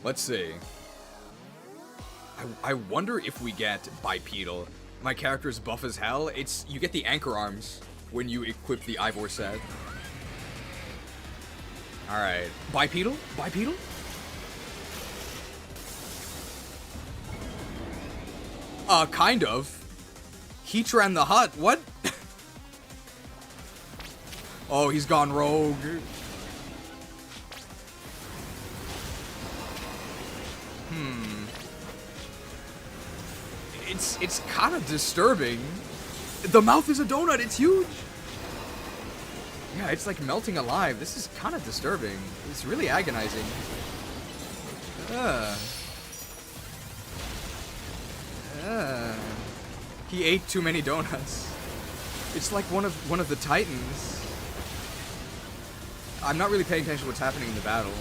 Let's see. I wonder if we get Bipedal. My character is buff as hell. You get the Anchor Arms when you equip the Ivor set. Alright. Bipedal? Bipedal? Kind of. Heatran the Hut? What? Oh, he's gone rogue. It's kind of disturbing. The mouth is a donut. It's huge. Yeah, it's like melting alive. This is kind of disturbing. It's really agonizing. He ate too many donuts. It's like one of the Titans. I'm not really paying attention to what's happening in the battle.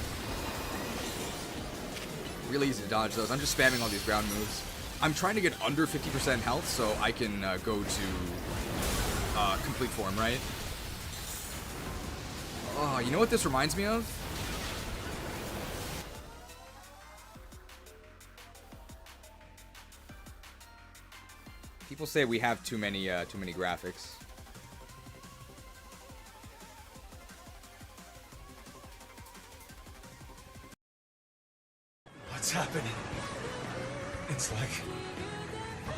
Really easy to dodge those. I'm just spamming all these ground moves. I'm trying to get under 50% health so I can go to complete form, right? Oh, you know what this reminds me of? People say we have too many graphics. What's happening? It's like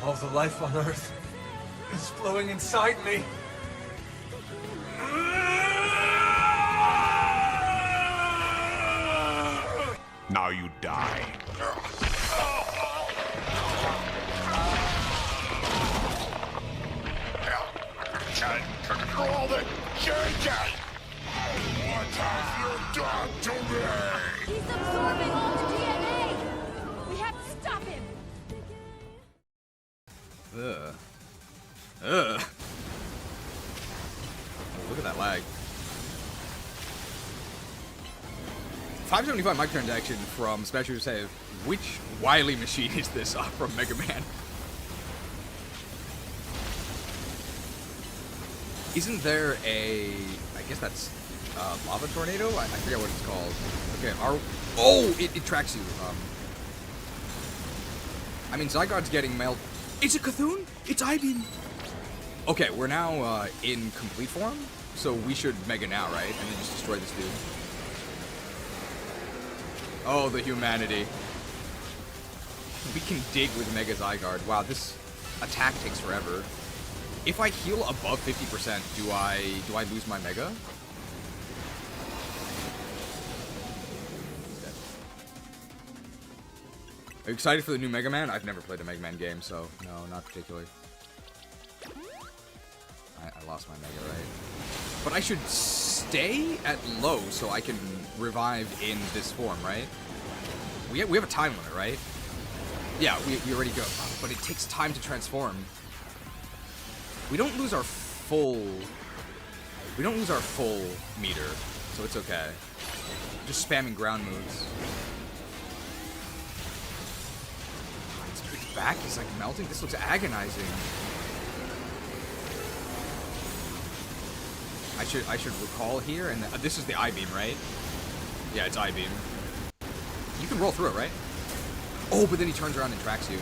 all the life on Earth is flowing inside me. Now you die. Can't control the JJ! What have you done to me? He's absorbing all the DNA! We have to stop him! Ugh. Ugh. Oh, look at that lag. 575 microtransaction from Spreadsheet say, which wily machine is this from Mega Man? Isn't there a... I guess that's Lava Tornado? I forget what it's called. Okay, oh, it tracks you. I mean, Zygarde's getting mailed. It's a Cthulhu? It's I-Beam. Okay, we're now in complete form, so we should Mega now, right? And then just destroy this dude. Oh, the humanity. We can dig with Mega Zygarde. Wow, this attack takes forever. If I heal above 50%, do I lose my Mega? Are you excited for the new Mega Man? I've never played a Mega Man game, so no, not particularly. I lost my Mega, right? But I should stay at low so I can revive in this form, right? We have a time limit, right? Yeah, we already go. Oh, but it takes time to transform. We don't lose our full meter, so it's okay. Just spamming ground moves. Its back is like melting. This looks agonizing. I should recall here, and this is the I-beam, right? Yeah, it's I-beam. You can roll through it, right? Oh, but then he turns around and tracks you.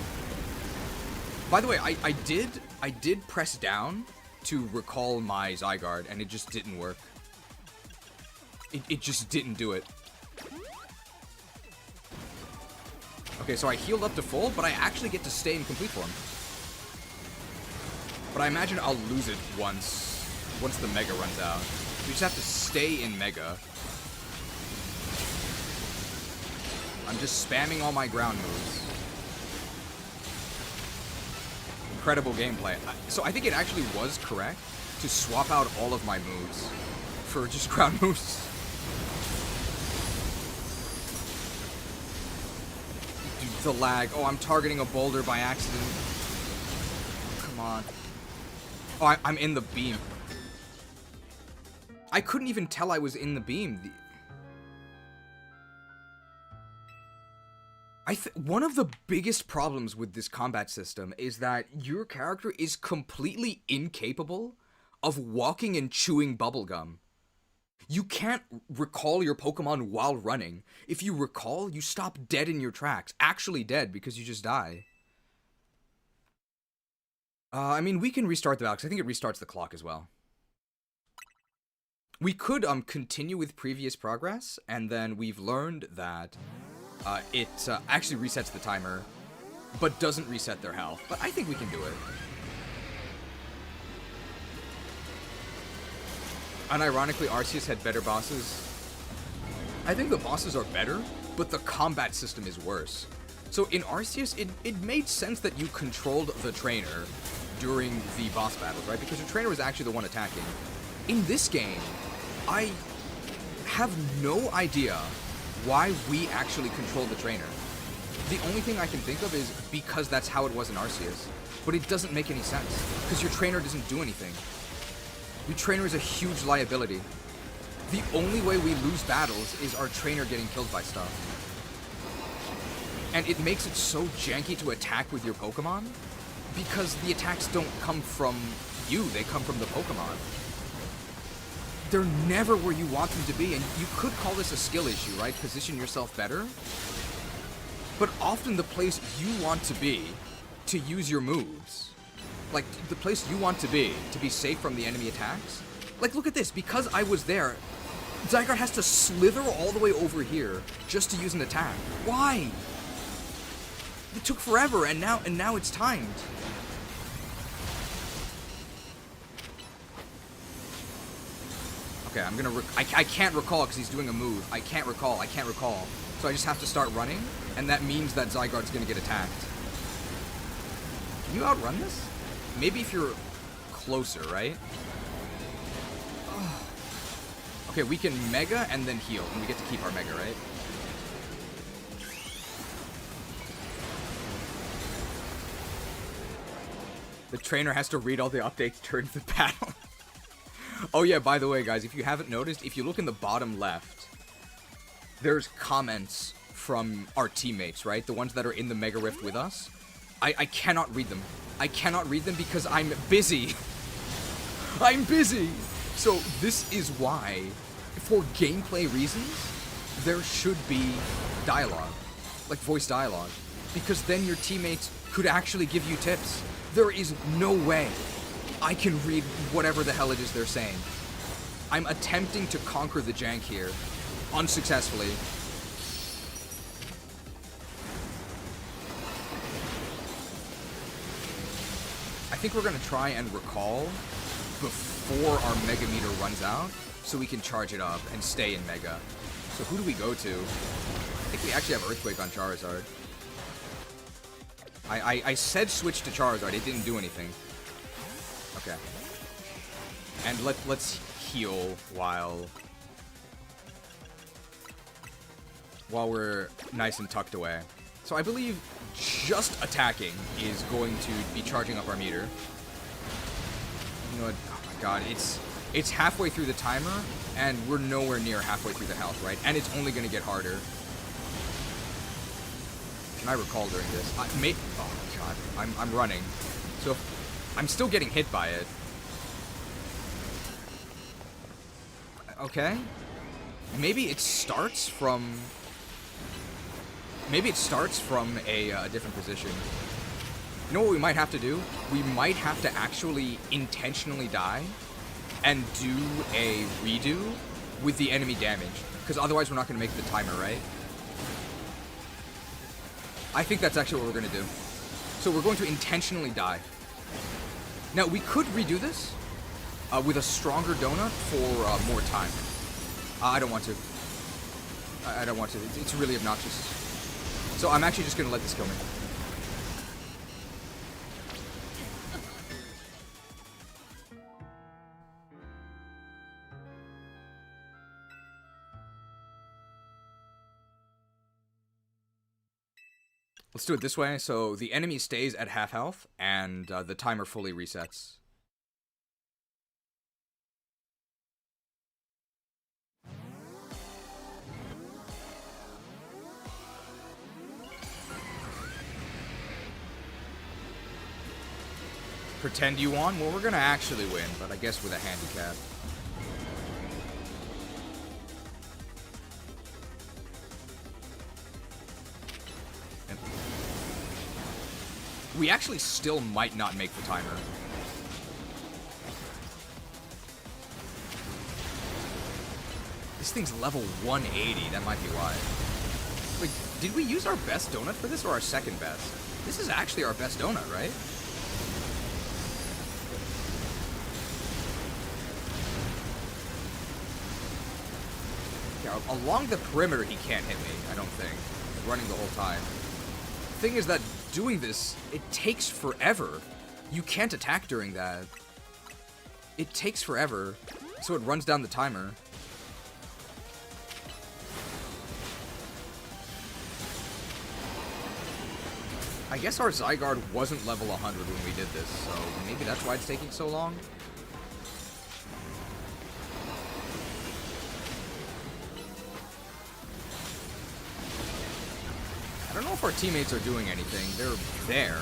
By the way, I did press down to recall my Zygarde, and it just didn't work. It just didn't do it. Okay, so I healed up to full, but I actually get to stay in complete form. But I imagine I'll lose it once the Mega runs out. We just have to stay in Mega. I'm just spamming all my ground moves. Incredible gameplay. So I think it actually was correct to swap out all of my moves for just ground moves. Dude, the lag. Oh, I'm targeting a boulder by accident. Come on. Oh, I'm in the beam. I couldn't even tell I was in the beam. One of the biggest problems with this combat system is that your character is completely incapable of walking and chewing bubblegum. You can't recall your Pokemon while running. If you recall, you stop dead in your tracks. Actually dead because you just die. I mean, we can restart the battle because I think it restarts the clock as well. We could continue with previous progress, and then we've learned that it actually resets the timer, but doesn't reset their health. But I think we can do it. Unironically, Arceus had better bosses. I think the bosses are better, but the combat system is worse. So in Arceus, it made sense that you controlled the trainer during the boss battles, right? Because the trainer was actually the one attacking. In this game, I have no idea why we actually control the trainer. The only thing I can think of is because that's how it was in Arceus. But it doesn't make any sense, because your trainer doesn't do anything. Your trainer is a huge liability. The only way we lose battles is our trainer getting killed by stuff. And it makes it so janky to attack with your Pokemon, because the attacks don't come from you, they come from the Pokemon. They're never where you want them to be, and you could call this a skill issue, right? Position yourself better. But often the place you want to be to use your moves, like the place you want to be safe from the enemy attacks. Like, look at this, because I was there, Zygarde has to slither all the way over here just to use an attack. Why? It took forever, and now it's timed. Okay, I'm gonna... I can't recall because he's doing a move. I can't recall. So I just have to start running, and that means that Zygarde's gonna get attacked. Can you outrun this? Maybe if you're closer, right? Oh. Okay, we can Mega and then heal, and we get to keep our Mega, right? The trainer has to read all the updates during the battle. Oh yeah, by the way, guys, if you haven't noticed, if you look in the bottom left, there's comments from our teammates, right? The ones that are in the Mega Rift with us. I cannot read them. I cannot read them because I'm busy. I'm busy! So this is why, for gameplay reasons, there should be dialogue. Like voice dialogue. Because then your teammates could actually give you tips. There is no way I can read whatever the hell it is they're saying. I'm attempting to conquer the jank here, unsuccessfully. I think we're gonna try and recall before our Mega Meter runs out, so we can charge it up and stay in Mega. So who do we go to? I think we actually have Earthquake on Charizard. I said switch to Charizard, it didn't do anything. Okay. And let's heal while we're nice and tucked away. So I believe just attacking is going to be charging up our meter. You know what? Oh my god, it's halfway through the timer, and we're nowhere near halfway through the health, right? And it's only going to get harder. Can I recall during this? Oh god, I'm running. So I'm still getting hit by it. Okay. Maybe it starts from... Maybe it starts from a different position. You know what we might have to do? We might have to actually intentionally die and do a redo with the enemy damage. Because otherwise we're not going to make the timer, right? I think that's actually what we're going to do. So we're going to intentionally die. Now, we could redo this with a stronger donut for more time. I don't want to. I don't want to. It's really obnoxious. So I'm actually just going to let this kill me. Let's do it this way. So the enemy stays at half health, and the timer fully resets. Pretend you won? Well, we're gonna actually win, but I guess with a handicap. We actually still might not make the timer. This thing's level 180, that might be why. Wait, did we use our best donut for this or our second best? This is actually our best donut, right? Yeah, along the perimeter he can't hit me, I don't think. He's running the whole time. The thing is that doing this, it takes forever. You can't attack during that. It takes forever, so it runs down the timer. I guess our Zygarde wasn't level 100 when we did this, so maybe that's why it's taking so long. I don't know if our teammates are doing anything. They're there.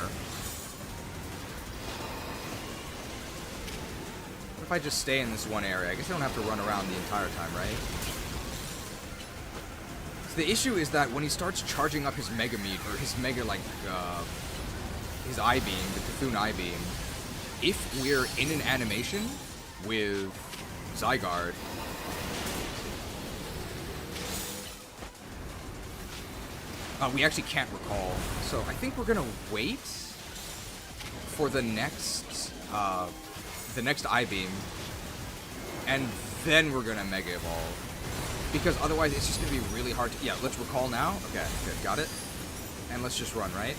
What if I just stay in this one area? I guess I don't have to run around the entire time, right? So the issue is that when he starts charging up his Mega Meat, or his Mega, like, his I-Beam, the Cthulhu I-Beam, if we're in an animation with Zygarde, we actually can't recall. So I think we're gonna wait for the next I-Beam, and then we're gonna Mega Evolve. Because otherwise it's just gonna be really hard to... Yeah, let's recall now. Okay, good, got it. And let's just run, right?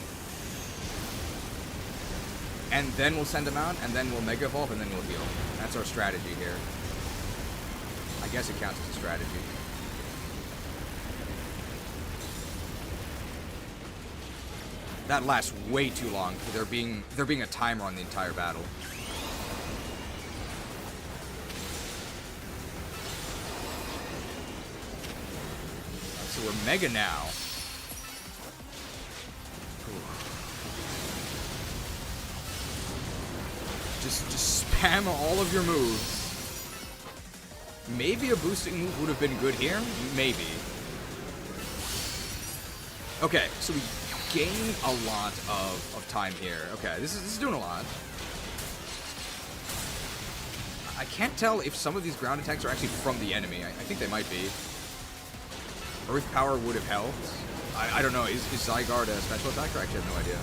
And then we'll send him out, and then we'll Mega Evolve, and then we'll heal. That's our strategy here. I guess it counts as a strategy. That lasts way too long. There being a timer on the entire battle. So we're Mega now. Just spam all of your moves. Maybe a boosting move would have been good here. Maybe. Okay, so we gain a lot of time here. Okay, this is doing a lot. I can't tell if some of these ground attacks are actually from the enemy. I think they might be. Earth Power would have helped. I don't know. Is Zygarde a special attacker? I actually have no idea.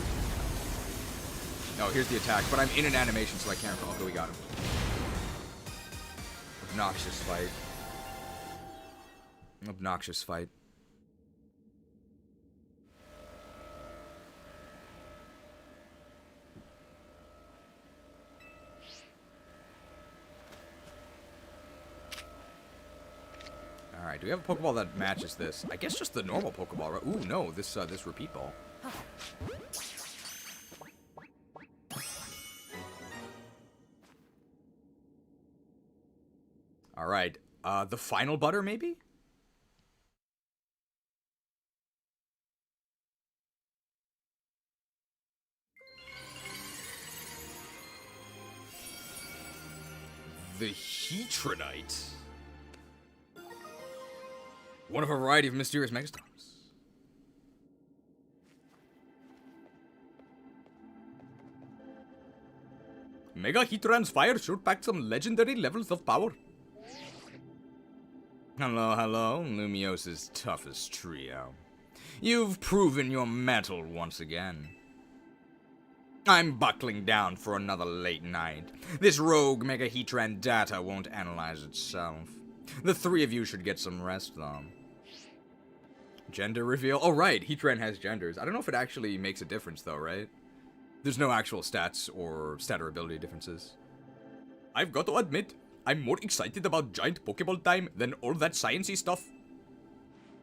No, here's the attack. But I'm in an animation, so I can't recall. Okay, we got him. Obnoxious fight. Obnoxious fight. Alright, do we have a Pokeball that matches this? I guess just the normal Pokeball, right? Ooh, no, this repeat ball. Alright, the final butter, maybe? The Heatranite. One of a variety of mysterious megastorms. Mega Heatran's fire should pack some legendary levels of power. Hello, hello, Lumiose's toughest trio. You've proven your mettle once again. I'm buckling down for another late night. This rogue Mega Heatran data won't analyze itself. The three of you should get some rest, though. Gender reveal? Oh, right, Heatran has genders. I don't know if it actually makes a difference, though, right? There's no actual stats or stat or ability differences. I've got to admit, I'm more excited about giant Pokeball time than all that sciencey stuff.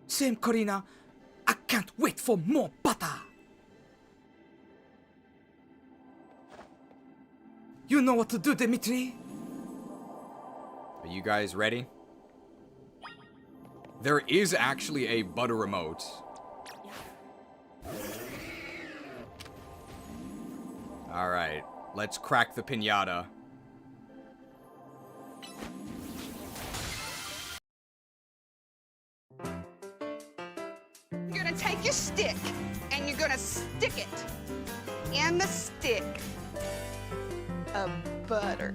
Same, Corina. I can't wait for more butter. You know what to do, Dimitri. Are you guys ready? There is actually a butter remote. Alright, let's crack the piñata. You're gonna take your stick and you're gonna stick it in the stick of butter.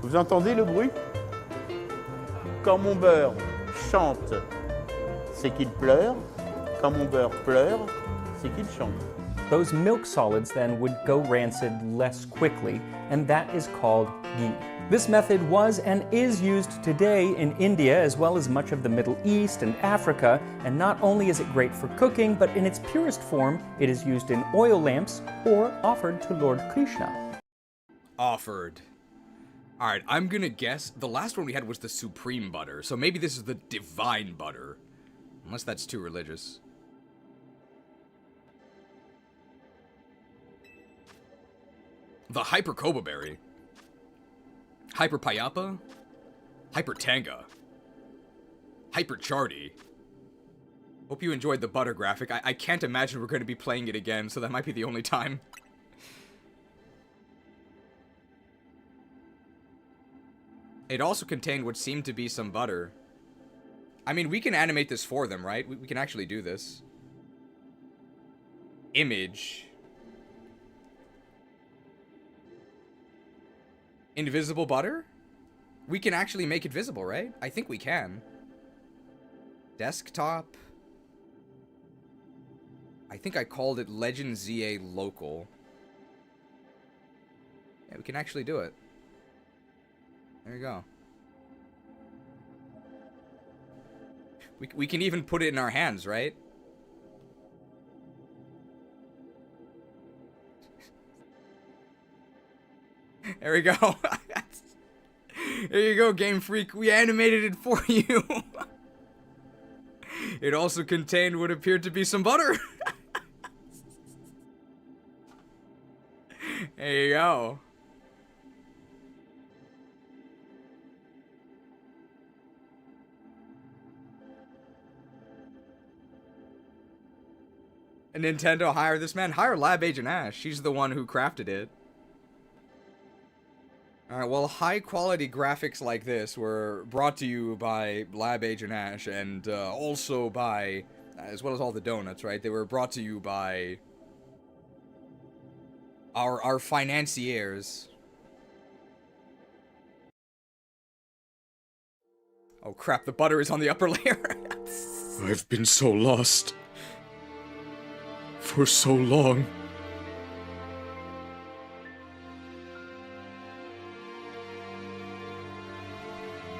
Vous entendez le bruit? Quand mon beurre chante, c'est qu'il pleure. Quand mon beurre pleure, c'est qu'il chante. Those milk solids then would go rancid less quickly, and that is called ghee. This method was and is used today in India as well as much of the Middle East and Africa, and not only is it great for cooking, but in its purest form, it is used in oil lamps or offered to Lord Krishna. Offered. Alright, I'm gonna guess the last one we had was the supreme butter, so maybe this is the divine butter. Unless that's too religious. The Hyper Koba Berry. Hyper Payapa. Hyper Tanga. Hyper Chardy. Hope you enjoyed the butter graphic. I can't imagine we're going to be playing it again, so that might be the only time. It also contained what seemed to be some butter. I mean, we can animate this for them, right? We can actually do this. Image. Invisible butter? We can actually make it visible, right? I think we can. Desktop. I think I called it Legend ZA Local. Yeah, we can actually do it. There you go. We can even put it in our hands, right? There we go. There you go, Game Freak. We animated it for you. It also contained what appeared to be some butter. There you go. Nintendo, hire this man. Hire Lab Agent Ash. She's the one who crafted it. Alright, well, high-quality graphics like this were brought to you by Lab Agent Ash, and also by, as well as all the donuts, right? They were brought to you by our financiers. Oh crap, the butter is on the upper layer. I've been so lost. For so long.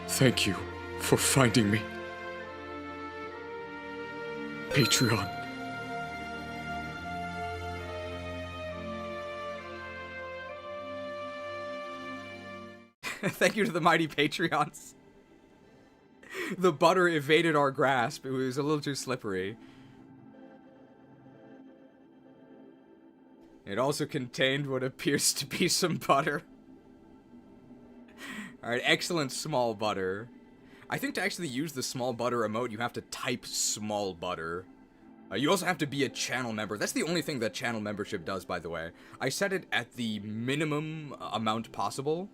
Thank you for finding me. Patreon. Thank you to the mighty Patreons. The butter evaded our grasp. It was a little too slippery. It also contained what appears to be some butter. Alright, excellent small butter. I think to actually use the small butter emote, you have to type small butter. You also have to be a channel member. That's the only thing that channel membership does, by the way. I set it at the minimum amount possible,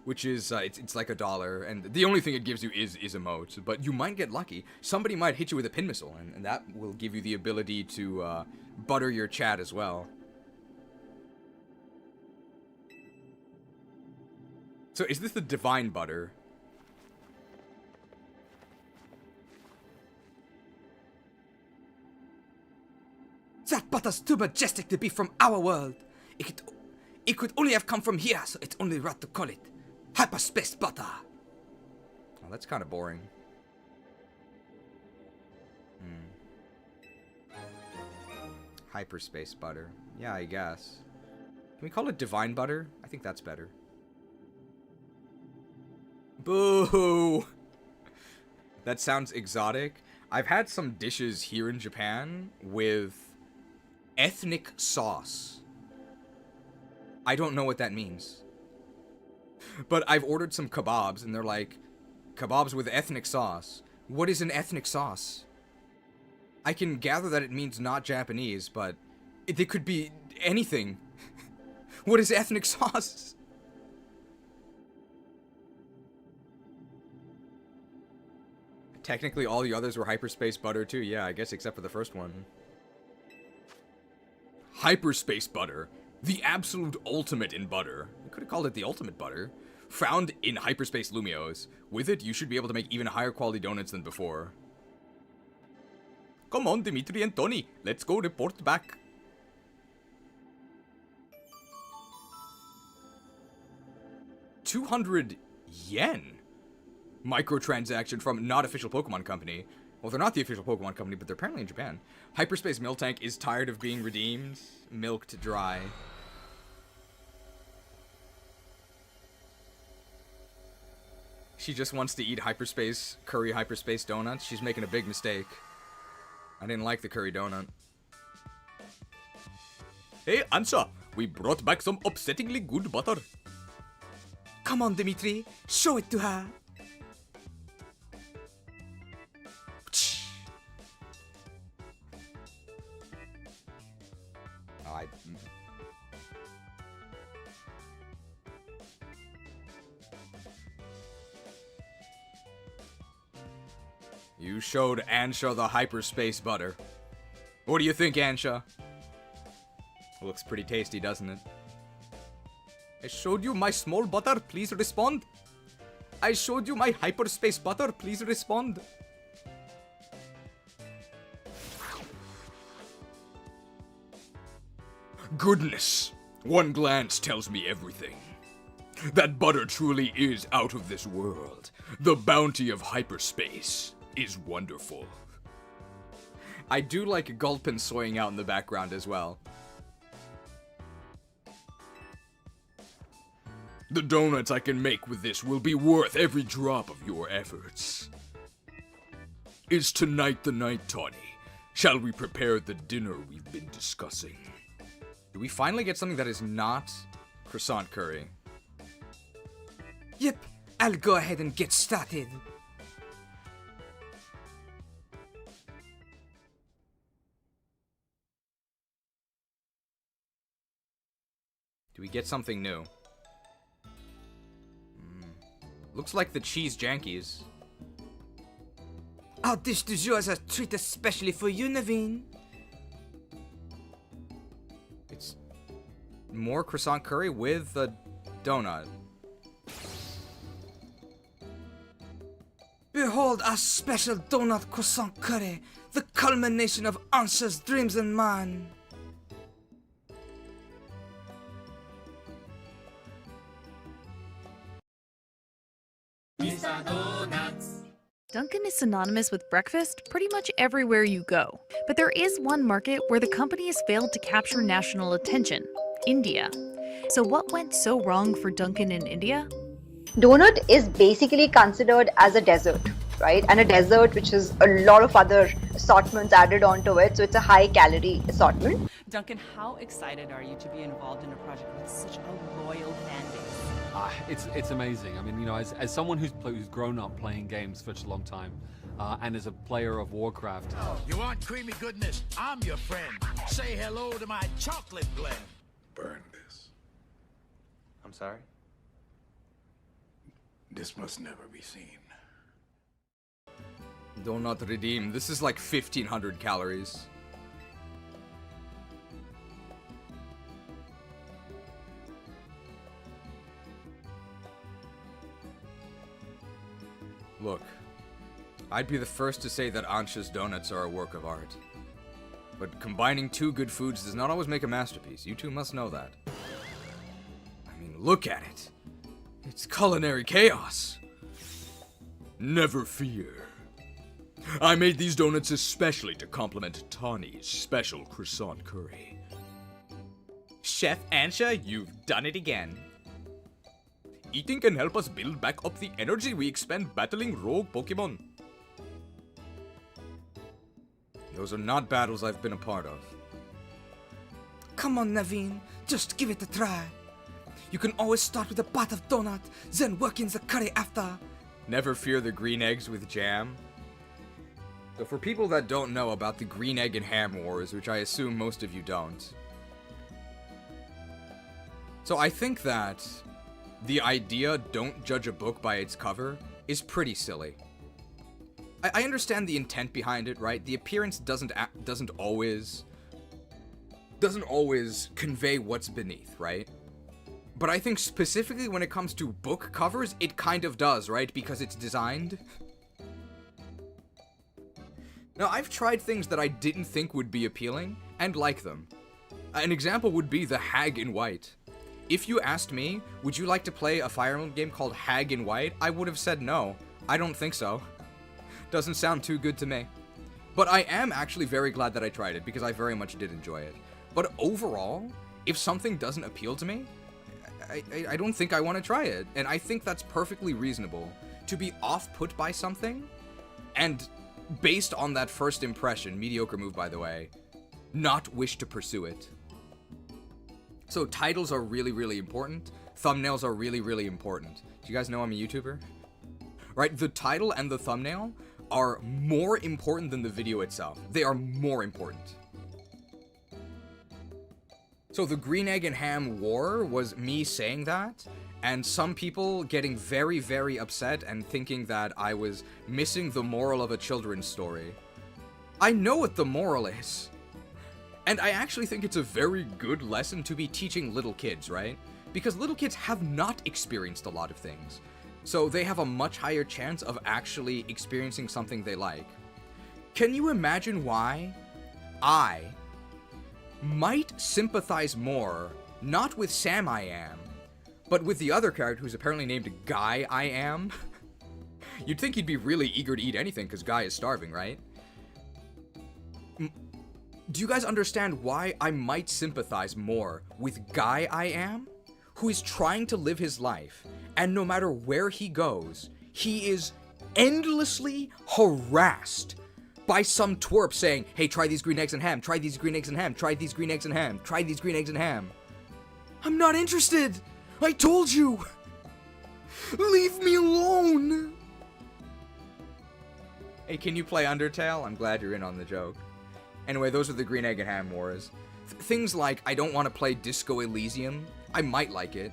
which is, it's like $1, and the only thing it gives you is emotes, but you might get lucky. Somebody might hit you with a pin missile, and that will give you the ability to butter your chat as well. So is this the divine butter? That butter's too majestic to be from our world. It could only have come from here, so it's only right to call it hyperspace butter. Oh, that's kind of boring. Hyperspace butter. Yeah, I guess. Can we call it divine butter? I think that's better. Boo! That sounds exotic. I've had some dishes here in Japan with ethnic sauce. I don't know what that means. But I've ordered some kebabs, and they're like, kebabs with ethnic sauce. What is an ethnic sauce? I can gather that it means not Japanese, but it could be anything. What is ethnic sauce? Technically, all the others were hyperspace butter, too. Yeah, I guess except for the first one. Hyperspace butter. The absolute ultimate in butter. You could have called it the ultimate butter. Found in hyperspace Lumiose. With it, you should be able to make even higher quality donuts than before. Come on, Dimitri and Tony. Let's go report back. $200 yen? Microtransaction from not official Pokemon company. Well, they're not the official Pokemon company, but they're apparently in Japan. Hyperspace Miltank is tired of being redeemed. Milked dry. She just wants to eat hyperspace curry hyperspace donuts. She's making a big mistake. I didn't like the curry donut. Hey, Ansha, we brought back some upsettingly good butter. Come on, Dimitri, show it to her. You showed Ansha the hyperspace butter. What do you think, Ansha? Looks pretty tasty, doesn't it? I showed you my small butter, please respond. I showed you my hyperspace butter, please respond. Goodness, one glance tells me everything. That butter truly is out of this world. The bounty of hyperspace is wonderful. I do like Gulpin soying out in the background as well. The donuts I can make with this will be worth every drop of your efforts. Is tonight the night, Tawny? Shall we prepare the dinner we've been discussing? Do we finally get something that is not croissant curry? Yep, I'll go ahead and get started. Do we get something new? Looks like the cheese jankies. Our dish du jour is a treat especially for you, Naveen. It's more croissant curry with a donut. Behold our special donut croissant curry, the culmination of Ansha's dreams and mine. Dunkin' is synonymous with breakfast pretty much everywhere you go. But there is one market where the company has failed to capture national attention: India. So what went so wrong for Dunkin' in India? Donut is basically considered as a dessert, right? And a dessert which has a lot of other assortments added onto it, so it's a high calorie assortment. Duncan, how excited are you to be involved in a project with such a loyal fan base? It's amazing. I mean, you know, as someone who's grown up playing games for such a long time, and as a player of Warcraft. You want creamy goodness? I'm your friend. Say hello to my chocolate blend. Burn this. I'm sorry? This must never be seen. Donut redeem. This is like 1,500 calories. Look, I'd be the first to say that Ansha's donuts are a work of art. But combining two good foods does not always make a masterpiece. You two must know that. I mean, look at it. It's culinary chaos. Never fear. I made these donuts especially to complement Tawny's special croissant curry. Chef Ansha, you've done it again. Eating can help us build back up the energy we expend battling rogue Pokemon. Those are not battles I've been a part of. Come on, Naveen. Just give it a try. You can always start with a pot of donut, then work in the curry after. Never fear the green eggs with jam. So for people that don't know about the green egg and ham wars, which I assume most of you don't. So I think that the idea, don't judge a book by its cover, is pretty silly. I understand the intent behind it, right? The appearance doesn't always convey what's beneath, right? But I think specifically when it comes to book covers, it kind of does, right? Because it's designed. Now, I've tried things that I didn't think would be appealing, and like them. An example would be the Hag in White. If you asked me, would you like to play a Fire Emblem game called Hag in White? I would have said no. I don't think so. Doesn't sound too good to me. But I am actually very glad that I tried it, because I very much did enjoy it. But overall, if something doesn't appeal to me, I don't think I want to try it. And I think that's perfectly reasonable. To be off-put by something, and based on that first impression, mediocre move by the way, not wish to pursue it. So titles are really, really important. Thumbnails are really, really important. Do you guys know I'm a YouTuber? Right, the title and the thumbnail are more important than the video itself. They are more important. So the green egg and ham war was me saying that, and some people getting very, very upset and thinking that I was missing the moral of a children's story. I know what the moral is. And I actually think it's a very good lesson to be teaching little kids, right? Because little kids have not experienced a lot of things. So they have a much higher chance of actually experiencing something they like. Can you imagine why I might sympathize more, not with Sam I Am, but with the other character who's apparently named Guy I Am? You'd think he'd be really eager to eat anything because Guy is starving, right? Do you guys understand why I might sympathize more with Guy I Am, who is trying to live his life, and no matter where he goes, he is endlessly harassed by some twerp saying, hey, try these green eggs and ham, try these green eggs and ham, try these green eggs and ham, try these green eggs and ham. I'm not interested! I told you! Leave me alone! Hey, can you play Undertale? I'm glad you're in on the joke. Anyway, those are the green egg and ham wars. Things like, I don't want to play Disco Elysium. I might like it,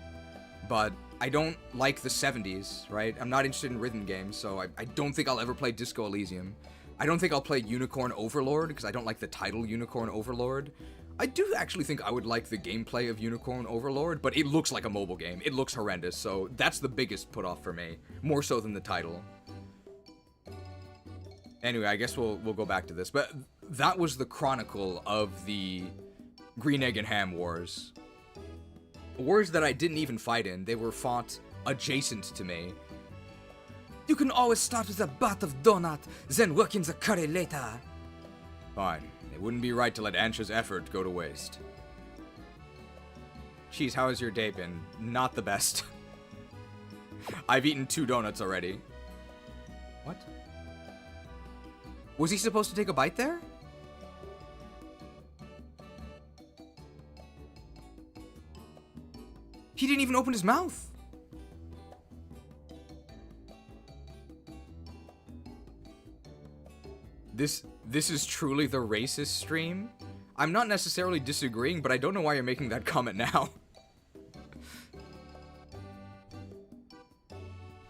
but I don't like the 70s, right? I'm not interested in rhythm games, so I don't think I'll ever play Disco Elysium. I don't think I'll play Unicorn Overlord, because I don't like the title Unicorn Overlord. I do actually think I would like the gameplay of Unicorn Overlord, but it looks like a mobile game. It looks horrendous, so that's the biggest put-off for me. More so than the title. Anyway, I guess we'll go back to this, but that was the chronicle of the Green Egg and Ham Wars. Wars that I didn't even fight in. They were fought adjacent to me. You can always start with a bat of donut, then work in the curry later. Fine. It wouldn't be right to let Ansha's effort go to waste. Jeez, how has your day been? Not the best. I've eaten 2 donuts already. What? Was he supposed to take a bite there? He didn't even open his mouth. This is truly the racist stream? I'm not necessarily disagreeing, but I don't know why you're making that comment now.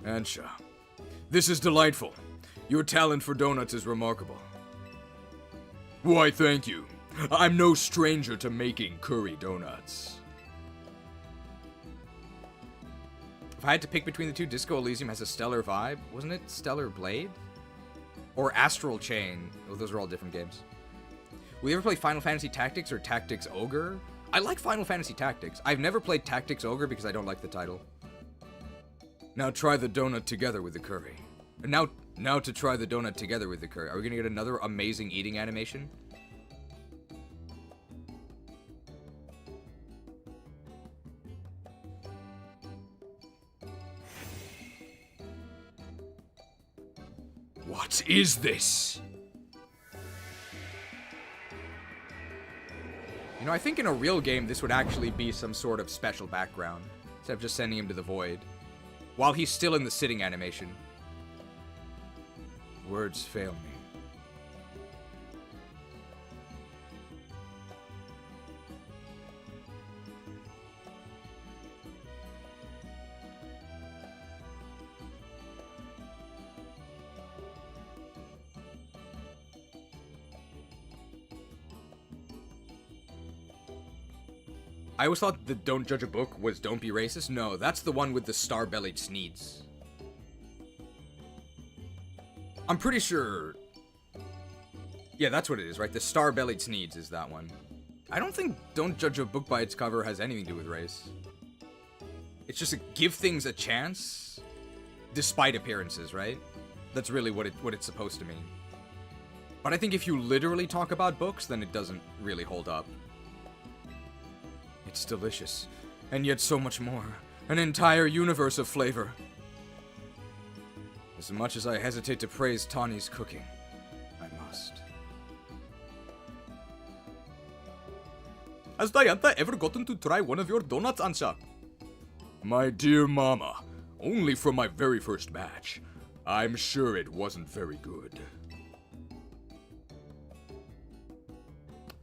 Ansha, this is delightful. Your talent for donuts is remarkable. Why, thank you. I'm no stranger to making curry donuts. If I had to pick between the two, Disco Elysium has a stellar vibe. Wasn't it Stellar Blade? Or Astral Chain. Oh, those are all different games. Will you ever play Final Fantasy Tactics or Tactics Ogre? I like Final Fantasy Tactics. I've never played Tactics Ogre because I don't like the title. Now try the donut together with the curry. Now to try the donut together with the curry. Are we gonna get another amazing eating animation? What is this? You know, I think in a real game, this would actually be some sort of special background, instead of just sending him to the void, while he's still in the sitting animation. Words fail me. I always thought the Don't Judge a Book was Don't Be Racist. No, that's the one with the star-bellied Sneeds. I'm pretty sure... Yeah, that's what it is, right? The star-bellied Sneeds is that one. I don't think Don't Judge a Book by its cover has anything to do with race. It's just give things a chance, despite appearances, right? That's really what it's supposed to mean. But I think if you literally talk about books, then it doesn't really hold up. It's delicious, and yet so much more. An entire universe of flavor. As much as I hesitate to praise Tawny's cooking, I must. Has Diantha ever gotten to try one of your donuts, Ansha? My dear mama, only from my very first batch. I'm sure it wasn't very good.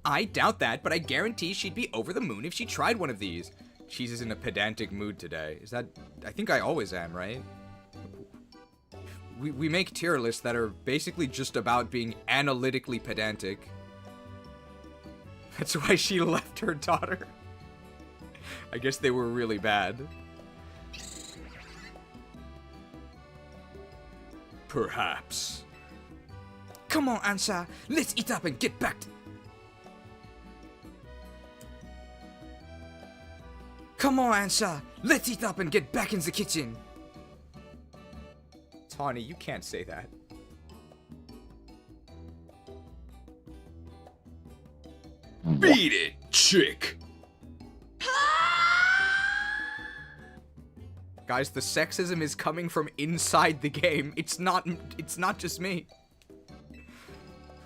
I doubt that, but I guarantee she'd be over the moon if she tried one of these. Cheese is in a pedantic mood today. Is that... I think I always am, right? We make tier lists that are basically just about being analytically pedantic. That's why she left her daughter. I guess they were really bad. Perhaps. Come on, Ansha. Let's eat up and get back to... Come on, Ansha. Let's eat up and get back in the kitchen. Tawny, you can't say that. Beat it, chick! Guys, the sexism is coming from inside the game. It's not just me.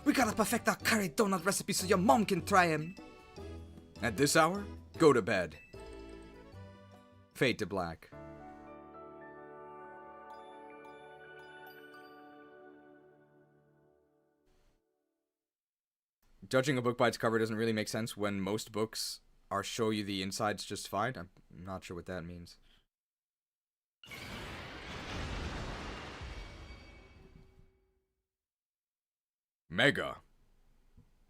We gotta perfect our curry donut recipe so your mom can try him. At this hour, go to bed. Fade to black. Judging a book by its cover doesn't really make sense when most books are show you the insides just fine. I'm not sure what that means. Mega.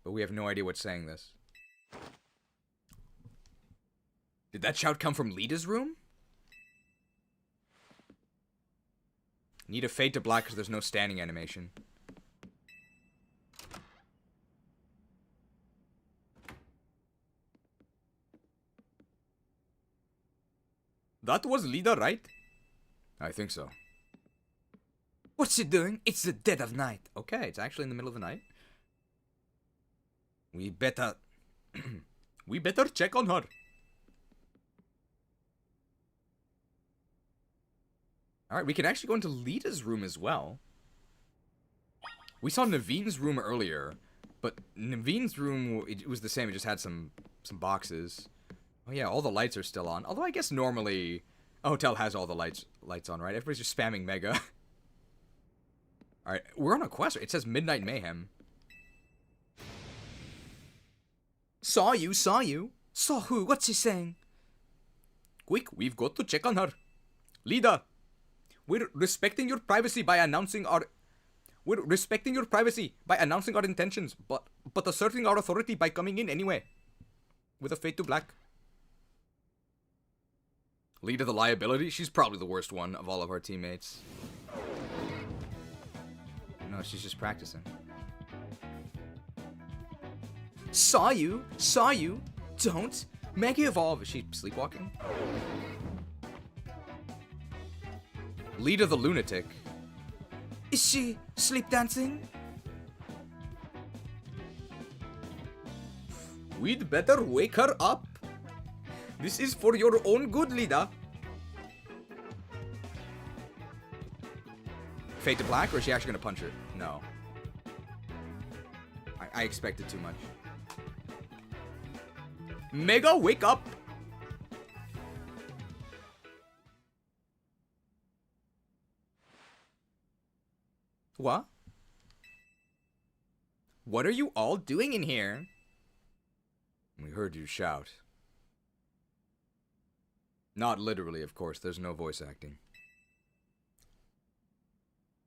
But we have no idea what's saying this. Did that shout come from Lita's room? Need a fade to black because there's no standing animation. That was Lita, right? I think so. What's she doing? It's the dead of night. Okay, it's actually in the middle of the night. We better... we better check on her. Alright, we can actually go into Lita's room as well. We saw Naveen's room earlier, but Naveen's room, it was the same, it just had some boxes. Oh yeah, all the lights are still on. Although I guess normally a hotel has all the lights on, right? Everybody's just spamming Mega. Alright, we're on a quest. It says Midnight Mayhem. Saw you. Saw who? What's he saying? Quick, we've got to check on her. Lita, We're respecting your privacy by announcing our intentions, but asserting our authority by coming in anyway. With a fade to black. Lead of the liability? She's probably the worst one of all of our teammates. No, she's just practicing. Saw you, don't Mega Evolve. Is she sleepwalking? Lead of the lunatic. Is she sleep dancing? We'd better wake her up. This is for your own good, Lida. Fade to black, or is she actually gonna punch her? No. I expected too much. Mega, wake up! What? What are you all doing in here? We heard you shout. Not literally, of course. There's no voice acting.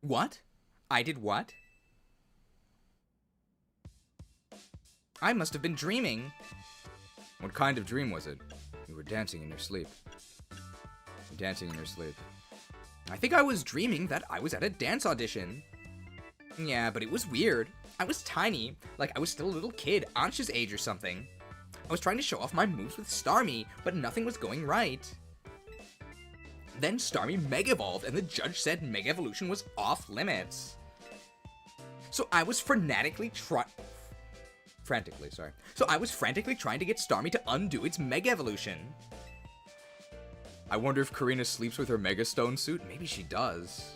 What? I did what? I must have been dreaming. What kind of dream was it? You were dancing in your sleep. Dancing in your sleep. I think I was dreaming that I was at a dance audition. Yeah, but it was weird. I was tiny, like I was still a little kid, Ansha's age or something. I was trying to show off my moves with Starmie, but nothing was going right. Then Starmie Mega Evolved, and the judge said Mega Evolution was off limits. So I was frantically trying to get Starmie to undo its Mega Evolution. I wonder if Karina sleeps with her Mega Stone suit. Maybe she does.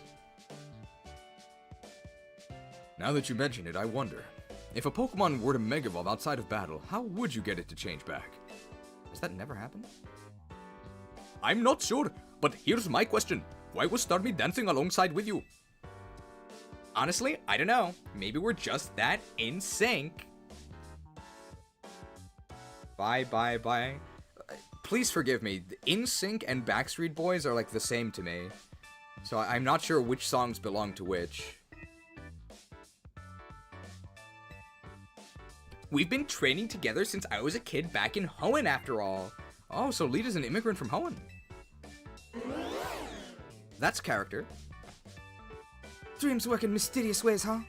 Now that you mention it, I wonder. If a Pokemon were to Mega Evolve outside of battle, how would you get it to change back? Has that never happened? I'm not sure, but here's my question. Why was Starmie dancing alongside with you? Honestly, I don't know. Maybe we're just that in sync. Bye. Please forgive me. InSync and Backstreet Boys are like the same to me. So I'm not sure which songs belong to which. We've been training together since I was a kid back in Hoenn after all. Oh, so Lida's an immigrant from Hoenn. That's character. Dreams work in mysterious ways, huh?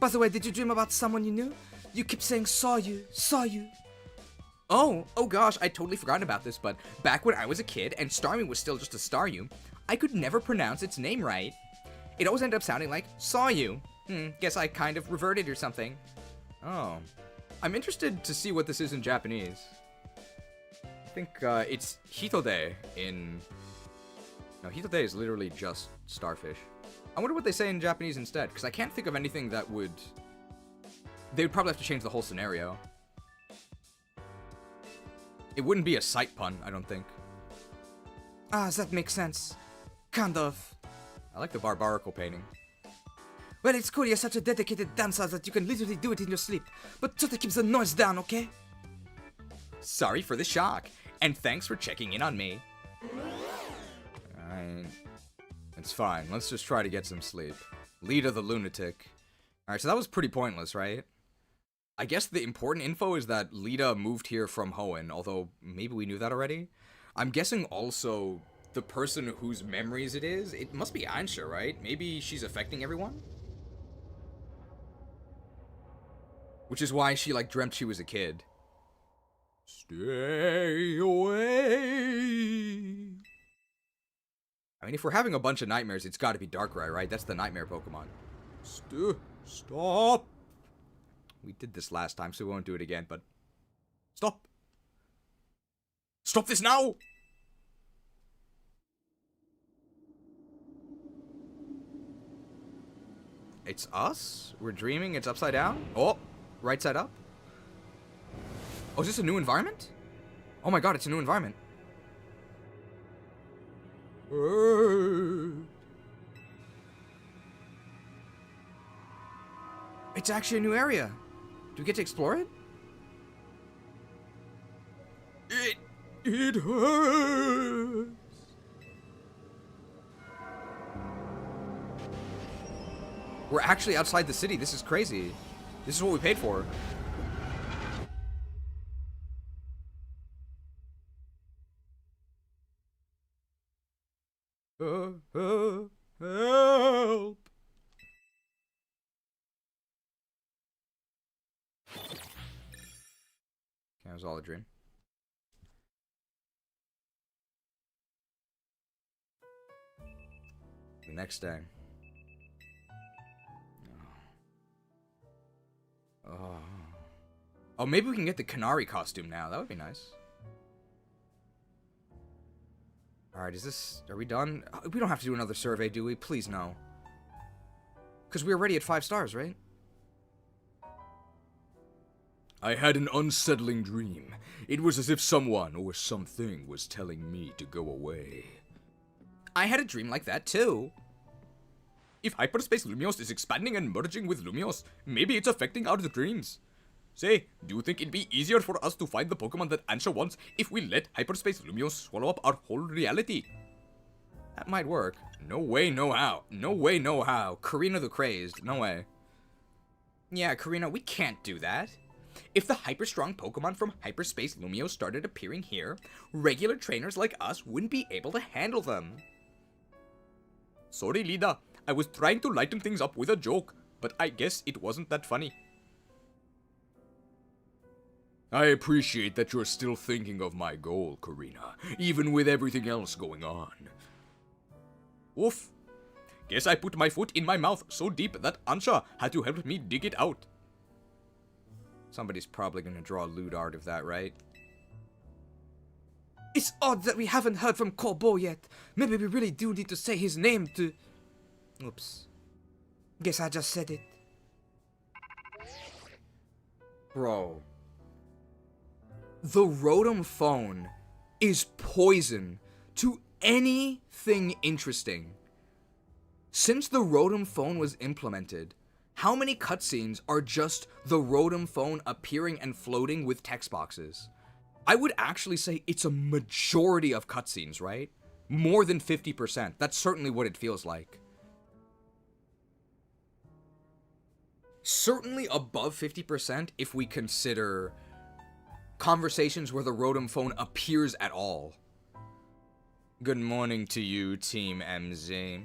By the way, did you dream about someone you knew? You keep saying saw you. Oh gosh, I totally forgotten about this, but back when I was a kid and Starmie was still just a Staryu, I could never pronounce its name right. It always ended up sounding like saw you. Guess I kind of reverted or something. Oh. I'm interested to see what this is in Japanese. I think it's Hitode in... No, Hitode is literally just starfish. I wonder what they say in Japanese instead, because I can't think of anything that would... They would probably have to change the whole scenario. It wouldn't be a sight pun, I don't think. Ah, that makes sense. Kind of. I like the barbarical painting. Well, it's cool you're such a dedicated dancer that you can literally do it in your sleep. But try to keep the noise down, okay? Sorry for the shock, and thanks for checking in on me. It's fine, let's just try to get some sleep. Lida the lunatic. Alright, so that was pretty pointless, right? I guess the important info is that Lida moved here from Hoenn, although maybe we knew that already. I'm guessing also the person whose memories it is, it must be Ansha, right? Maybe she's affecting everyone? Which is why she, like, dreamt she was a kid. Stay away. I mean, if we're having a bunch of nightmares, it's gotta be Darkrai, right? That's the nightmare Pokemon. Stop! We did this last time, so we won't do it again, but... Stop! Stop this now! It's us? We're dreaming, it's upside down? Oh! Right side up? Oh, is this a new environment? Oh my god, it's a new environment. It's actually a new area. Do we get to explore it? It hurts. We're actually outside the city. This is crazy. This is what we paid for. Help! That was all a dream. The next day. Oh, maybe we can get the Canary costume now. That would be nice. Alright, are we done? We don't have to do another survey, do we? Please, no. Because we're already at 5 stars, right? I had an unsettling dream. It was as if someone or something was telling me to go away. I had a dream like that, too. If Hyperspace Lumiose is expanding and merging with Lumiose, maybe it's affecting our dreams. Say, do you think it'd be easier for us to find the Pokemon that Ansha wants if we let Hyperspace Lumiose swallow up our whole reality? That might work. No way, no how. No way, no how. Karina the Crazed. No way. Yeah, Karina, we can't do that. If the hyper-strong Pokemon from Hyperspace Lumiose started appearing here, regular trainers like us wouldn't be able to handle them. Sorry, Lida. I was trying to lighten things up with a joke, but I guess it wasn't that funny. I appreciate that you're still thinking of my goal, Karina, even with everything else going on. Oof. Guess I put my foot in my mouth so deep that Ansha had to help me dig it out. Somebody's probably gonna draw a lewd art of that, right? It's odd that we haven't heard from Corbeau yet. Maybe we really do need to say his name to... Oops. Guess I just said it. Bro. The Rotom phone is poison to anything interesting. Since the Rotom phone was implemented, how many cutscenes are just the Rotom phone appearing and floating with text boxes? I would actually say it's a majority of cutscenes, right? More than 50%. That's certainly what it feels like. Certainly above 50% if we consider conversations where the Rotom phone appears at all. Good morning to you, Team MZ.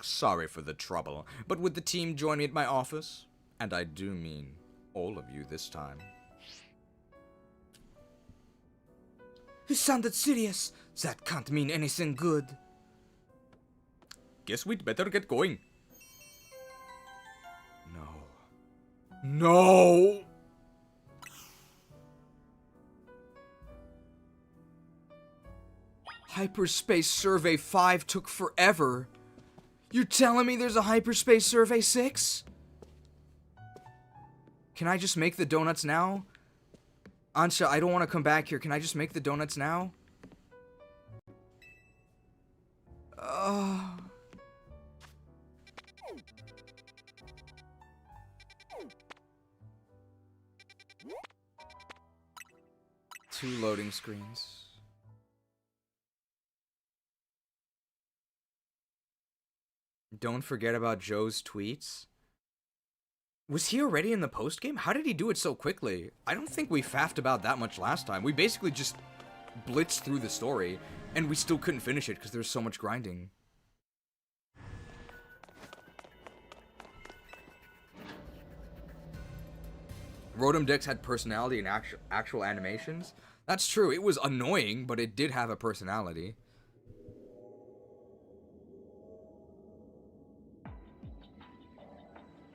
Sorry for the trouble, but would the team join me at my office? And I do mean all of you this time. He sounded serious. That can't mean anything good. Guess we'd better get going. No! Hyperspace Survey 5 took forever. You're telling me there's a Hyperspace Survey 6? Can I just make the donuts now? Ansha, I don't want to come back here. Can I just make the donuts now? Two loading screens. Don't forget about Joe's tweets. Was he already in the post-game? How did he do it so quickly? I don't think we faffed about that much last time. We basically just blitzed through the story, and we still couldn't finish it because there's so much grinding. Rotom Dex had personality and actual animations. That's true. It was annoying, but it did have a personality.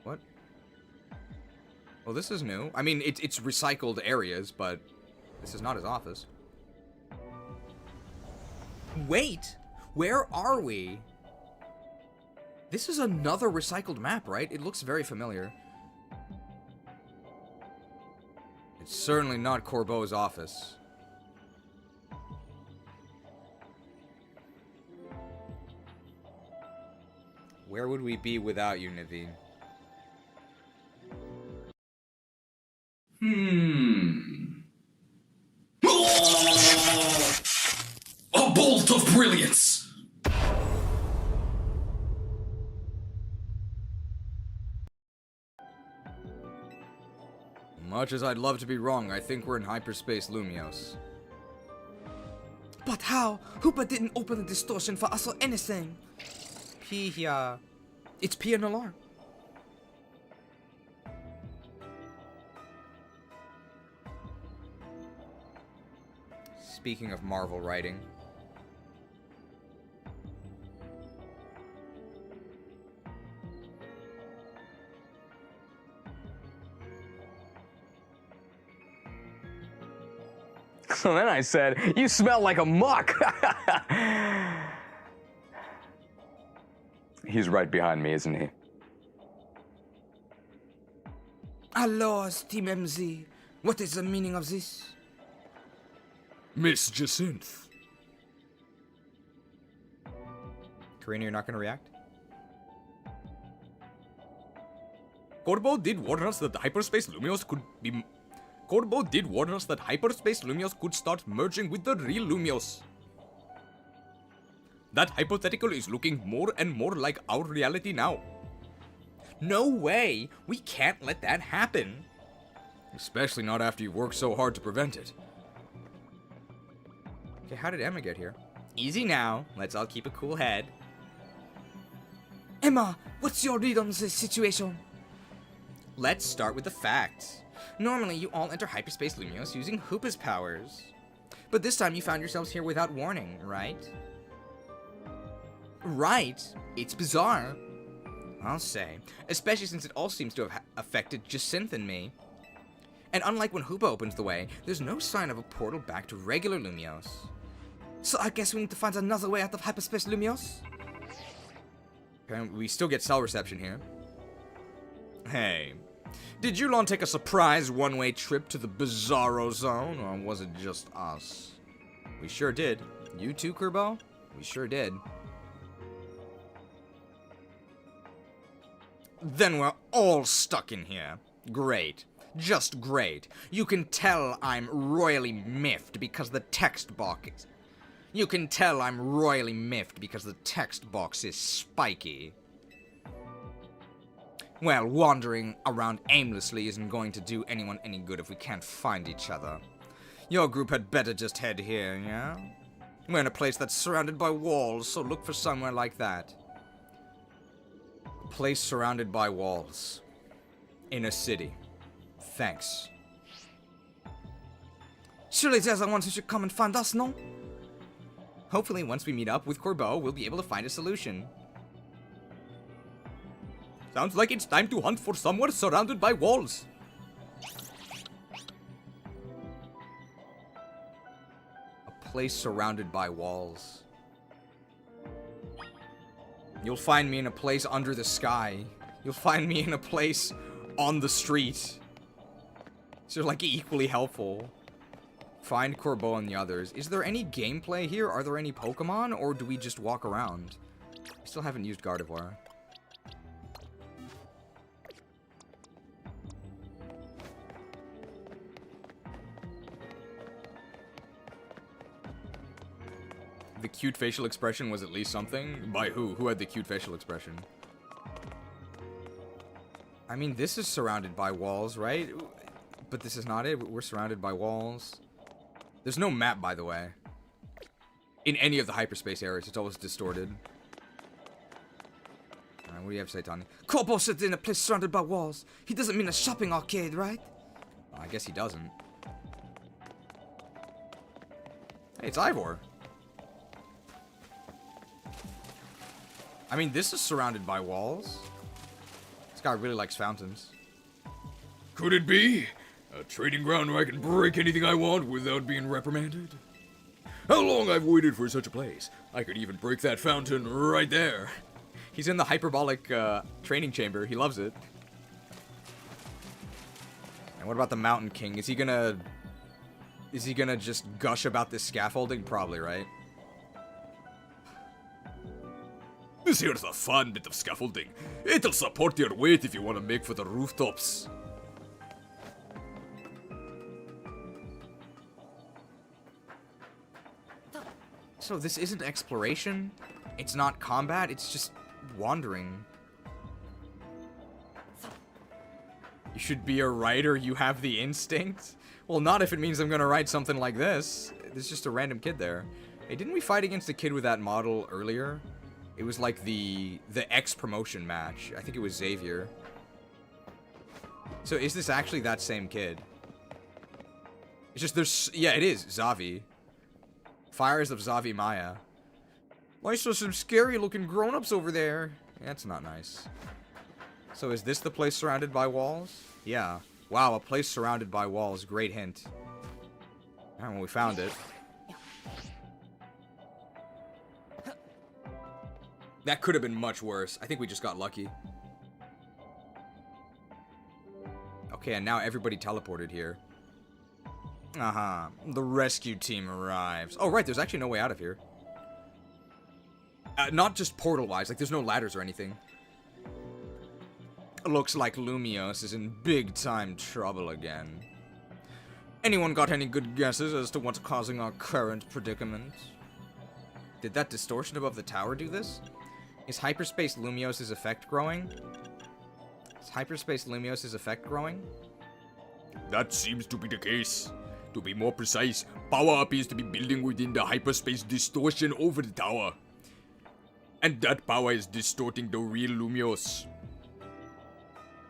What? Well, this is new. I mean, it's recycled areas, but this is not his office. Wait! Where are we? This is another recycled map, right? It looks very familiar. It's certainly not Corbeau's office. Where would we be without you, Naveen? A bolt of brilliance! Much as I'd love to be wrong, I think we're in hyperspace Lumiose. But how? Hoopa didn't open the distortion for us or anything. It's P and alarm. Speaking of Marvel writing. So then I said, "You smell like a muck." He's right behind me, isn't he? Alors, Team MZ, what is the meaning of this? Miss Jacinth. Karina, you're not going to react? Corbo did warn us that the hyperspace Lumiose could be... Corbo did warn us that hyperspace Lumiose could start merging with the real Lumiose. That hypothetical is looking more and more like our reality now. No way! We can't let that happen! Especially not after you worked so hard to prevent it. Okay, how did Emma get here? Easy now. Let's all keep a cool head. Emma, what's your read on this situation? Let's start with the facts. Normally, you all enter hyperspace Lumiose using Hoopa's powers. But this time you found yourselves here without warning, right? Right? It's bizarre. I'll say. Especially since it all seems to have affected Jacinth and me. And unlike when Hoopa opens the way, there's no sign of a portal back to regular Lumiose. So I guess we need to find another way out of hyperspace Lumiose? Apparently, we still get cell reception here. Hey, did Yulon take a surprise one-way trip to the Bizarro Zone, or was it just us? We sure did. You too, Kerbo? We sure did. Then we're all stuck in here. Great. Just great. You can tell I'm royally miffed because the text box is... You can tell I'm royally miffed because the text box is spiky. Well, wandering around aimlessly isn't going to do anyone any good if we can't find each other. Your group had better just head here, yeah? We're in a place that's surrounded by walls, so look for somewhere like that. A place surrounded by walls. In a city. Thanks. Surely there's someone who should come and find us, no? Hopefully, once we meet up with Corbeau, we'll be able to find a solution. Sounds like it's time to hunt for somewhere surrounded by walls. A place surrounded by walls. You'll find me in a place under the sky. You'll find me in a place on the street. So, like, equally helpful. Find Corbeau and the others. Is there any gameplay here? Are there any Pokemon? Or do we just walk around? I still haven't used Gardevoir. The cute facial expression was at least something? By who? Who had the cute facial expression? I mean, this is surrounded by walls, right? But this is not it. We're surrounded by walls. There's no map, by the way. In any of the hyperspace areas, it's always distorted. Alright, what do you have to say, Tony? Corbeau sits in a place surrounded by walls. He doesn't mean a shopping arcade, right? Well, I guess he doesn't. Hey, it's Ivor. I mean, this is surrounded by walls. This guy really likes fountains. Could it be? A trading ground where I can break anything I want without being reprimanded? How long I've waited for such a place. I could even break that fountain right there. He's in the hyperbolic training chamber. He loves it. And what about the Mountain King? Is he gonna just gush about this scaffolding? Probably, right? This here's a fun bit of scaffolding. It'll support your weight if you want to make for the rooftops. So this isn't exploration? It's not combat? It's just wandering. You should be a writer, you have the instinct? Well, not if it means I'm gonna write something like this. There's just a random kid there. Hey, didn't we fight against a kid with that model earlier? It was like the X promotion match. I think it was Xavier. So is this actually that same kid? It's just there's... Yeah, it is. Zavi. Fires of Zavi Maya. Why so some scary looking grown-ups over there? That's not nice. So is this the place surrounded by walls? Yeah. Wow, a place surrounded by walls. Great hint. And when we found it. That could have been much worse. I think we just got lucky. Okay, and now everybody teleported here. The rescue team arrives. Oh, right, there's actually no way out of here. Not just portal-wise, like there's no ladders or anything. Looks like Lumiose is in big-time trouble again. Anyone got any good guesses as to what's causing our current predicament? Did that distortion above the tower do this? Is Hyperspace Lumiose's effect growing? Is Hyperspace Lumiose's effect growing? That seems to be the case. To be more precise, power appears to be building within the hyperspace distortion over the tower. And that power is distorting the real Lumiose.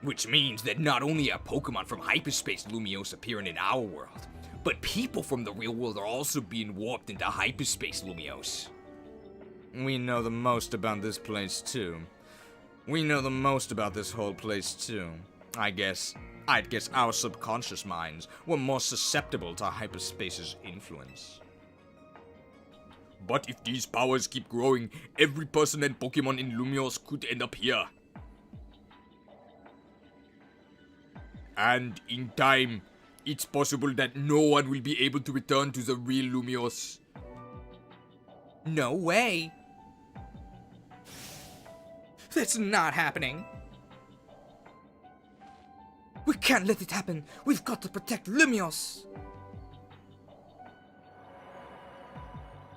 Which means that not only are Pokemon from Hyperspace Lumiose appearing in our world, but people from the real world are also being warped into Hyperspace Lumiose. We know the most about this place too. We know the most about this whole place too. I'd guess our subconscious minds were more susceptible to Hyperspace's influence. But if these powers keep growing, every person and Pokemon in Lumiose could end up here. And in time, it's possible that no one will be able to return to the real Lumiose. No way. That's not happening. We can't let it happen. We've got to protect Lumiose.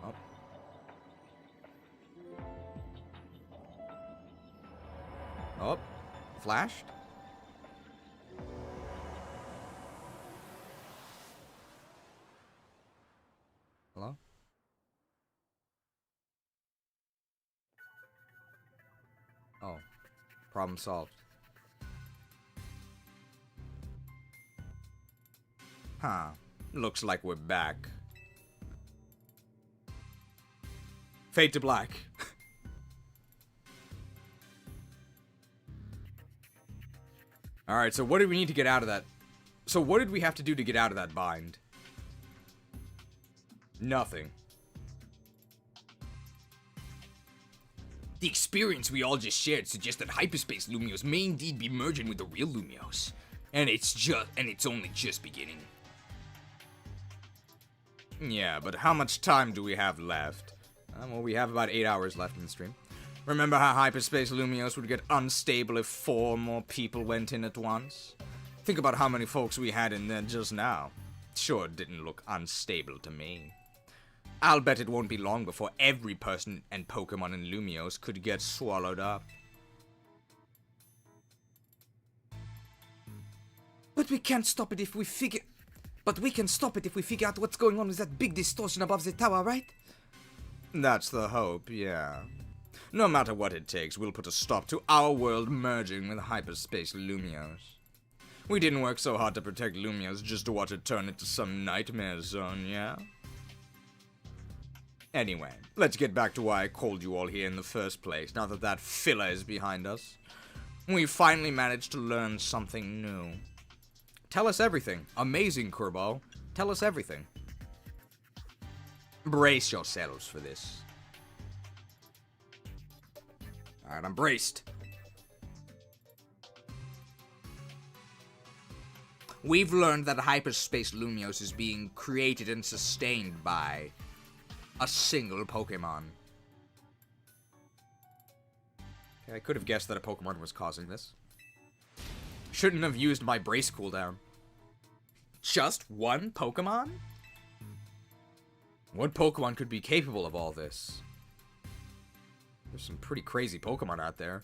Oh. Oh. Flashed. Hello? Oh. Problem solved. Huh. Looks like we're back. Fade to black. Alright, so what did we need to get out of that? So what did we have to do to get out of that bind? Nothing. The experience we all just shared suggests that Hyperspace Lumiose may indeed be merging with the real Lumiose. And it's only just beginning. Yeah, but how much time do we have left? Well, we have about 8 hours left in the stream. Remember how Hyperspace Lumiose would get unstable if 4 more people went in at once? Think about how many folks we had in there just now. Sure, it didn't look unstable to me. I'll bet it won't be long before every person and Pokemon in Lumiose could get swallowed up. But we can't stop it if we figure... But we can stop it if we figure out what's going on with that big distortion above the tower, right? That's the hope, yeah. No matter what it takes, we'll put a stop to our world merging with Hyperspace Lumiose. We didn't work so hard to protect Lumiose just to watch it turn into some nightmare zone, yeah? Anyway, let's get back to why I called you all here in the first place, now that that filler is behind us. We finally managed to learn something new. Tell us everything. Amazing, Kerbal. Tell us everything. Brace yourselves for this. Alright, I'm braced. We've learned that Hyperspace Lumiose is being created and sustained by a single Pokemon. Okay, I could have guessed that a Pokemon was causing this. Shouldn't have used my brace cooldown. Just one Pokemon? What Pokemon could be capable of all this? There's some pretty crazy Pokemon out there.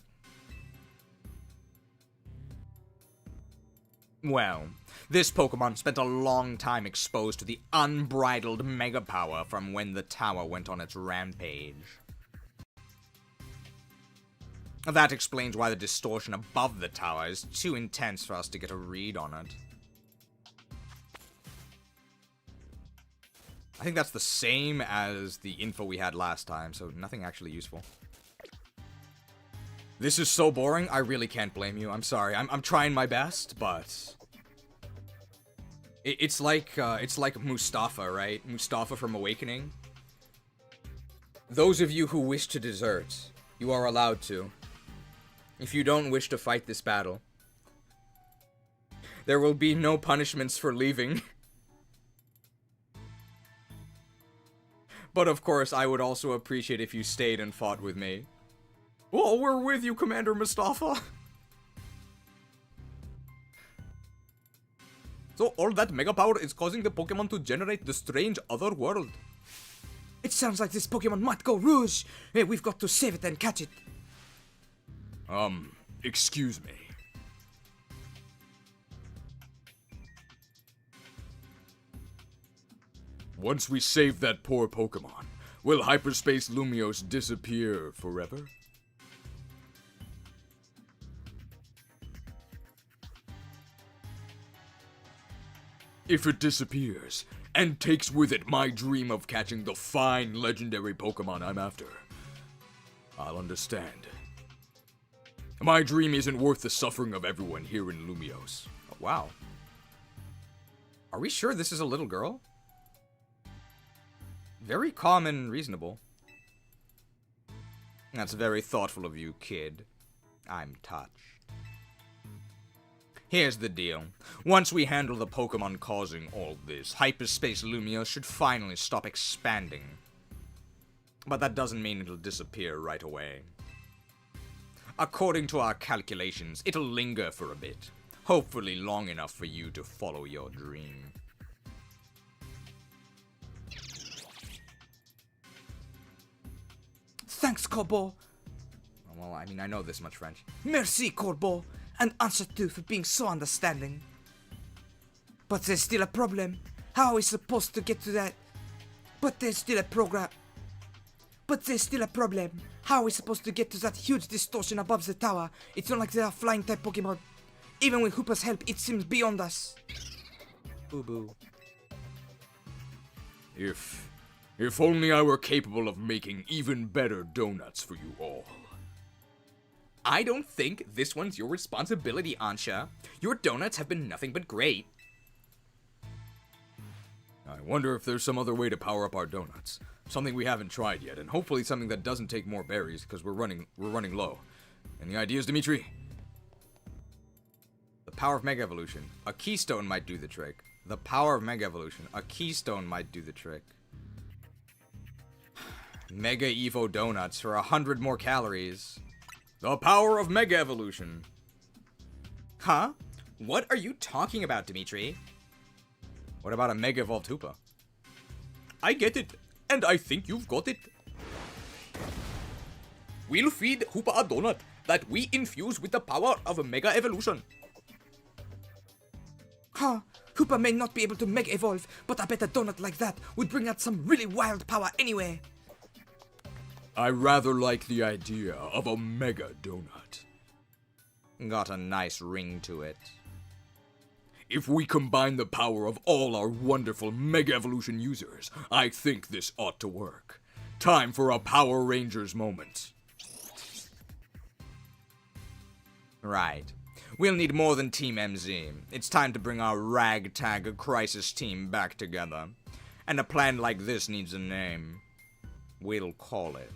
Well, this Pokemon spent a long time exposed to the unbridled mega power from when the tower went on its rampage. That explains why the distortion above the tower is too intense for us to get a read on it. I think that's the same as the info we had last time, so nothing actually useful. This is so boring, I really can't blame you. I'm sorry. I'm trying my best, but it's like Mustafa, right? Mustafa from Awakening. Those of you who wish to desert, you are allowed to. If you don't wish to fight this battle, there will be no punishments for leaving. But of course, I would also appreciate if you stayed and fought with me. Well, we're with you, Commander Mustafa. So all that mega power is causing the Pokemon to generate the strange other world. It sounds like this Pokemon might go rouge. Hey, we've got to save it and catch it. Excuse me. Once we save that poor Pokemon, will Hyperspace Lumiose disappear forever? If it disappears, and takes with it my dream of catching the fine legendary Pokemon I'm after, I'll understand. My dream isn't worth the suffering of everyone here in Lumiose. Oh, wow. Are we sure this is a little girl? Very calm and reasonable. That's very thoughtful of you, kid. I'm touched. Here's the deal. Once we handle the Pokemon causing all this, Hyperspace Lumiose should finally stop expanding. But that doesn't mean it'll disappear right away. According to our calculations, it'll linger for a bit. Hopefully long enough for you to follow your dream. Thanks, Corbo. Well, I mean, I know this much French. Merci, Corbo. And answer too for being so understanding. But there's still a problem. How are we supposed to get to that? But there's still a problem. How are we supposed to get to that huge distortion above the tower? It's not like they are flying type Pokemon. Even with Hoopa's help, it seems beyond us. Boo boo. If only I were capable of making even better donuts for you all. I don't think this one's your responsibility, Ansha. Your donuts have been nothing but great. I wonder if there's some other way to power up our donuts. Something we haven't tried yet, and hopefully something that doesn't take more berries, because we're running low. Any ideas, Dimitri? The power of Mega Evolution. A keystone might do the trick. The power of Mega Evolution. A keystone might do the trick. Mega Evo donuts for 100 more calories. The power of Mega Evolution. Huh? What are you talking about, Dimitri? What about a Mega Evolved Hoopa? I get it, and I think you've got it. We'll feed Hoopa a donut that we infuse with the power of a Mega Evolution. Huh? Hoopa may not be able to Mega Evolve, but I bet a donut like that would bring out some really wild power anyway. I rather like the idea of a Mega Donut. Got a nice ring to it. If we combine the power of all our wonderful Mega Evolution users, I think this ought to work. Time for a Power Rangers moment. Right. We'll need more than Team MZ. It's time to bring our ragtag crisis team back together. And a plan like this needs a name. We'll call it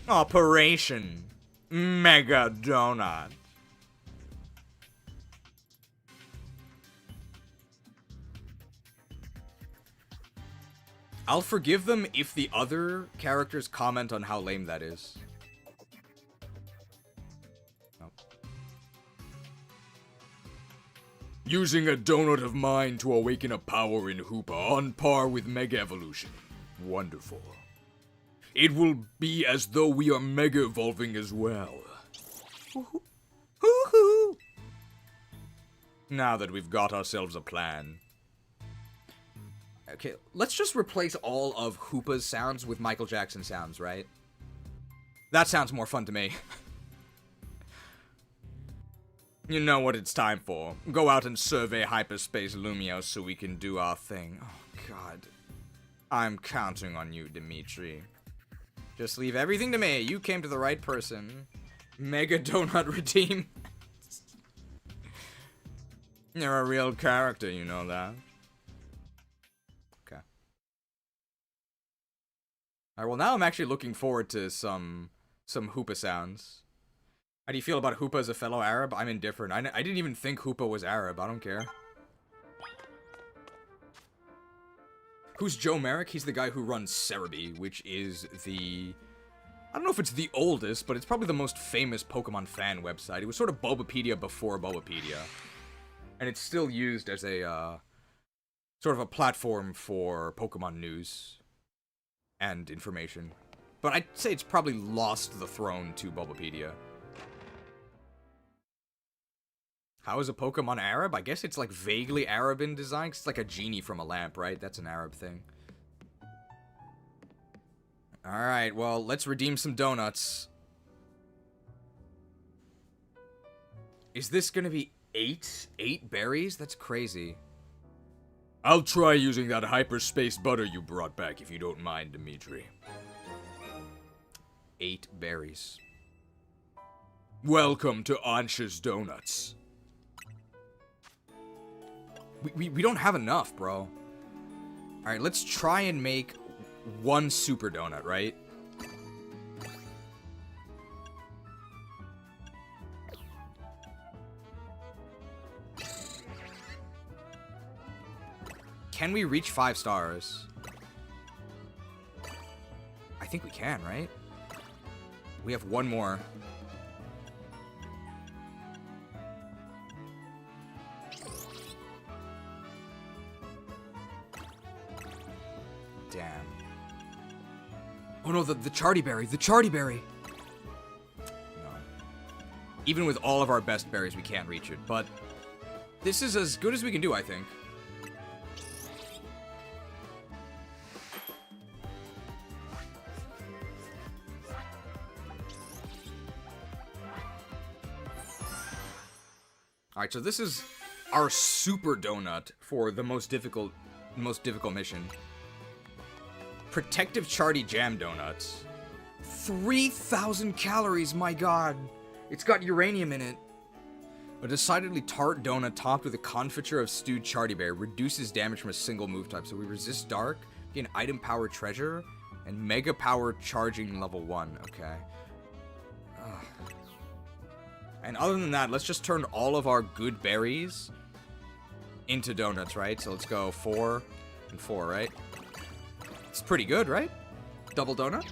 Operation Mega Donut. I'll forgive them if the other characters comment on how lame that is. Using a donut of mine to awaken a power in Hoopa on par with Mega Evolution. Wonderful. It will be as though we are mega evolving as well. Hoo-hoo! Now that we've got ourselves a plan. Okay, let's just replace all of Hoopa's sounds with Michael Jackson sounds, right? That sounds more fun to me. You know what it's time for. Go out and survey hyperspace Lumiose so we can do our thing. Oh, God. I'm counting on you, Dimitri. Just leave everything to me. You came to the right person. Mega Donut Redeem. You're a real character, you know that. Okay. Alright, well now I'm actually looking forward to some Hoopa sounds. How do you feel about Hoopa as a fellow Arab? I'm indifferent. I didn't even think Hoopa was Arab. I don't care. Who's Joe Merrick? He's the guy who runs Cerebi, which is the... I don't know if it's the oldest, but it's probably the most famous Pokemon fan website. It was sort of Bulbapedia before Bulbapedia. And it's still used as a, sort of a platform for Pokemon news and information. But I'd say it's probably lost the throne to Bulbapedia. How is a Pokemon Arab? I guess it's like vaguely Arab in design. 'Cause it's like a genie from a lamp, right? That's an Arab thing. Alright, well, let's redeem some donuts. Is this gonna be 8? 8 berries? That's crazy. I'll try using that hyperspace butter you brought back if you don't mind, Dimitri. 8 berries. Welcome to Ansha's Donuts. We don't have enough, bro. Alright, let's try and make 1 super donut, right? Can we reach 5 stars? I think we can, right? We have 1 more. Damn. Oh no, the Charty Berry! The Charty Berry! No. Even with all of our best berries, we can't reach it, but this is as good as we can do, I think. Alright, so this is our super donut for the most difficult mission. Protective Charty Jam Donuts. 3,000 calories, my god. It's got uranium in it. A decidedly tart donut topped with a confiture of stewed Charty Berry reduces damage from a single move type. So we resist dark, gain item power treasure, and mega power charging level 1. Okay. Ugh. And other than that, let's just turn all of our good berries into donuts, right? So let's go 4 and 4, right? It's pretty good, right? Double donut?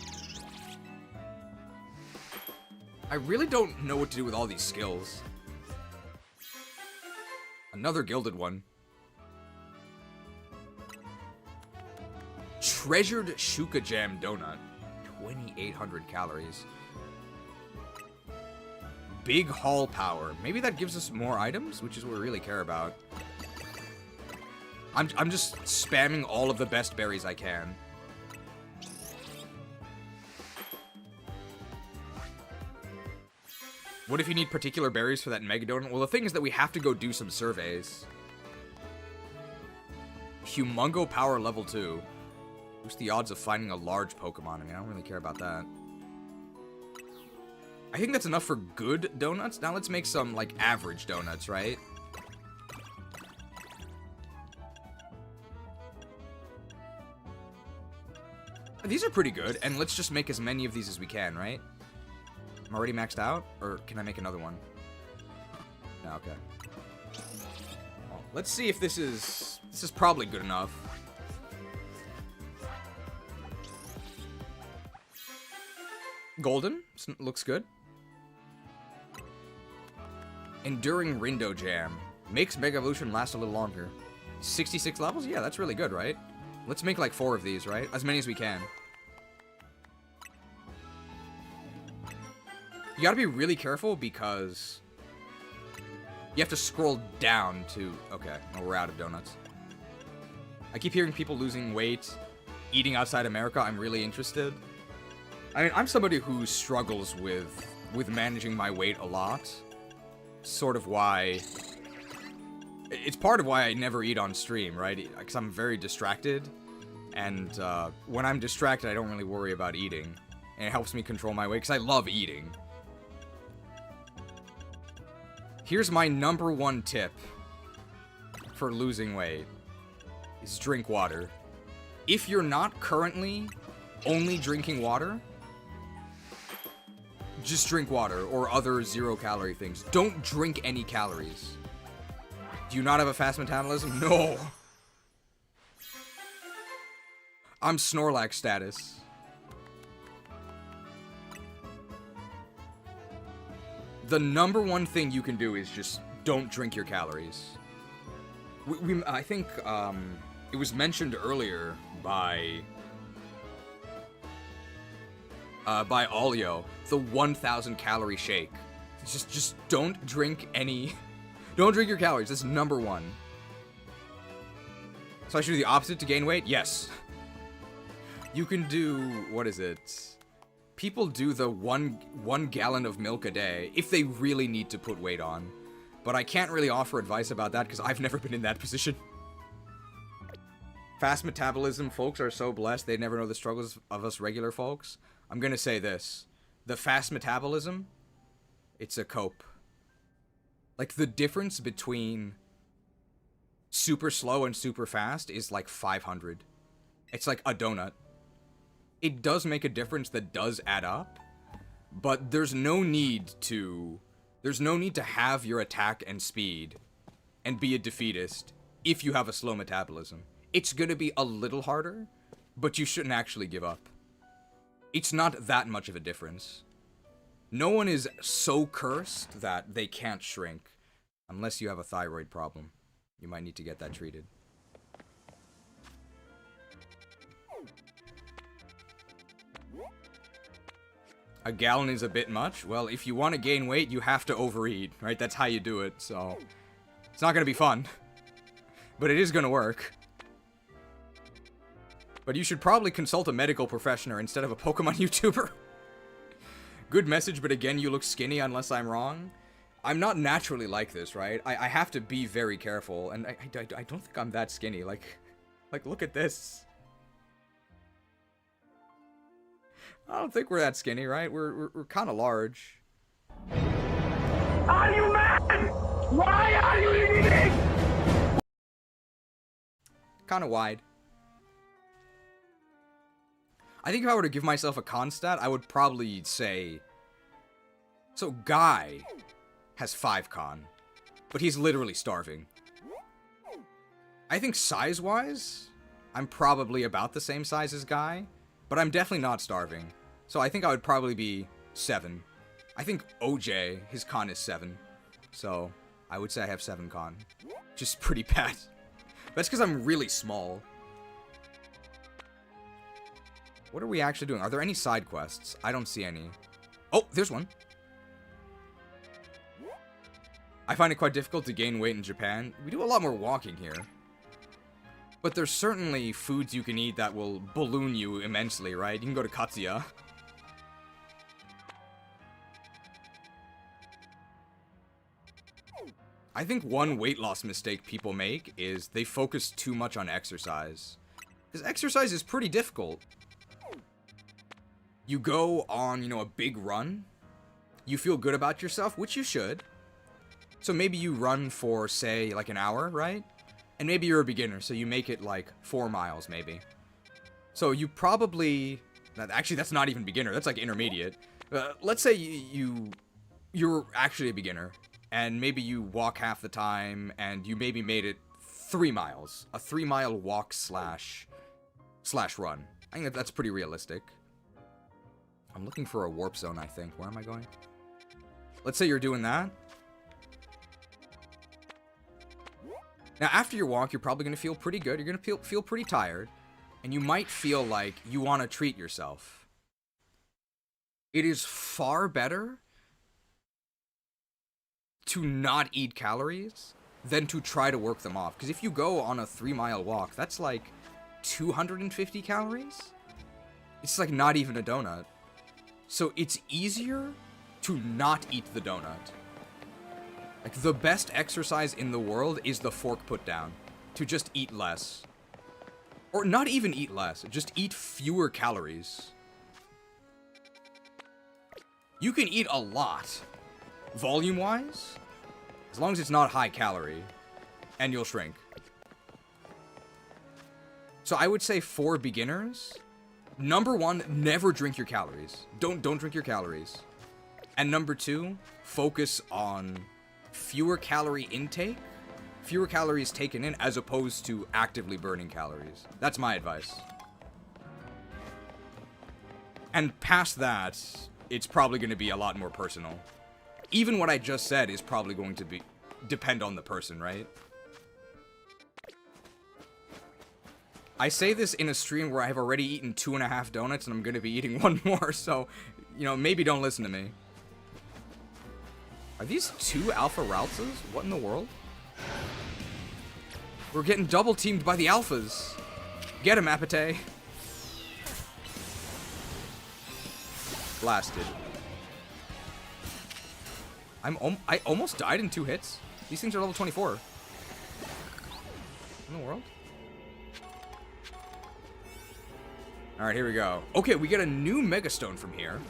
I really don't know what to do with all these skills. Another gilded one. Treasured Shuka Jam Donut. 2,800 calories. Big haul power. Maybe that gives us more items, which is what we really care about. I'm just spamming all of the best berries I can. What if you need particular berries for that Mega Donut? Well, the thing is that we have to go do some surveys. Humongo Power Level 2. What's the odds of finding a large Pokemon? I mean, I don't really care about that. I think that's enough for good donuts. Now let's make some, like, average donuts, right? These are pretty good, and let's just make as many of these as we can, right? I'm already maxed out? Or can I make another one? No, okay. Well, let's see if this is probably good enough. Golden. Looks good. Enduring Rindo Jam. Makes Mega Evolution last a little longer. 66 levels? Yeah, that's really good, right? Let's make like 4 of these, right? As many as we can. You gotta be really careful because you have to scroll down to... Okay, well, we're out of donuts. I keep hearing people losing weight, eating outside America. I'm really interested. I mean, I'm somebody who struggles with managing my weight a lot. Sort of why... It's part of why I never eat on stream, right? Because I'm very distracted. And when I'm distracted, I don't really worry about eating. And it helps me control my weight, because I love eating. Here's my #1 tip for losing weight. Is drink water. If you're not currently only drinking water, just drink water or other 0-calorie things. Don't drink any calories. Do you not have a fast metabolism? No. I'm Snorlax status. The #1 thing you can do is just don't drink your calories. I think it was mentioned earlier by Olio, the 1,000 calorie shake. Just don't drink any. Don't drink your calories. That's #1. So I should do the opposite to gain weight? Yes. You can do, what is it? People do the one gallon of milk a day if they really need to put weight on. But I can't really offer advice about that because I've never been in that position. Fast metabolism folks are so blessed they never know the struggles of us regular folks. I'm gonna say this. The fast metabolism, it's a cope. Like, the difference between super slow and super fast is like 500. It's like a donut. It does make a difference that does add up, but there's no need to have your attack and speed and be a defeatist if you have a slow metabolism. It's gonna be a little harder, but you shouldn't actually give up. It's not that much of a difference. No one is so cursed that they can't shrink, unless you have a thyroid problem. You might need to get that treated. A gallon is a bit much. Well, if you want to gain weight, you have to overeat, right? That's how you do it, so... It's not going to be fun. But it is going to work. But you should probably consult a medical professional instead of a Pokemon YouTuber. Good message, but again, you look skinny unless I'm wrong. I'm not naturally like this, right? I have to be very careful, and I don't think I'm that skinny. Like, look at this. I don't think we're that skinny, right? We're kind of large. Are you mad? Why are you eating? Kind of wide. I think if I were to give myself a con stat, I would probably say... So, Guy has 5 con, but he's literally starving. I think size-wise, I'm probably about the same size as Guy, but I'm definitely not starving. So I think I would probably be 7. I think OJ, his con is 7. So I would say I have 7 con. Just pretty bad. That's because I'm really small. What are we actually doing? Are there any side quests? I don't see any. Oh, there's one. I find it quite difficult to gain weight in Japan. We do a lot more walking here. But there's certainly foods you can eat that will balloon you immensely, right? You can go to Katsuya. I think one weight loss mistake people make is they focus too much on exercise. Because exercise is pretty difficult. You go on, you know, a big run. You feel good about yourself, which you should. So maybe you run for, say, like an hour, right? And maybe you're a beginner, so you make it like 4 miles, maybe. So you probably... Actually, that's not even beginner. That's like intermediate. Let's say you're actually a beginner. And maybe you walk half the time, and you maybe made it 3 miles. A 3-mile walk slash run. I think that's pretty realistic. I'm looking for a warp zone, I think. Where am I going? Let's say you're doing that. Now, after your walk, you're probably going to feel pretty good. You're going to feel pretty tired. and you might feel like you want to treat yourself. It is far better to not eat calories than to try to work them off. Because if you go on a 3-mile walk, that's like 250 calories? It's like not even a donut. So it's easier to not eat the donut. Like, the best exercise in the world is the fork put down. To just eat less. Or not even eat less, just eat fewer calories. You can eat a lot, volume-wise, as long as it's not high calorie, and you'll shrink. So I would say for beginners, number 1, never drink your calories. Don't drink your calories. And number 2, focus on fewer calorie intake, fewer calories taken in, as opposed to actively burning calories. That's my advice. And past that, it's probably going to be a lot more personal. Even what I just said is probably going to depend on the person, right? I say this in a stream where I've already eaten 2.5 donuts and I'm going to be eating 1 more, so, you know, maybe don't listen to me. Are these 2 Alpha Ralphs? What in the world? We're getting double teamed by the Alphas. Get him, Apate. Blasted. I almost died in 2 hits. These things are level 24. In the world? Alright, here we go. Okay, we get a new Megastone from here.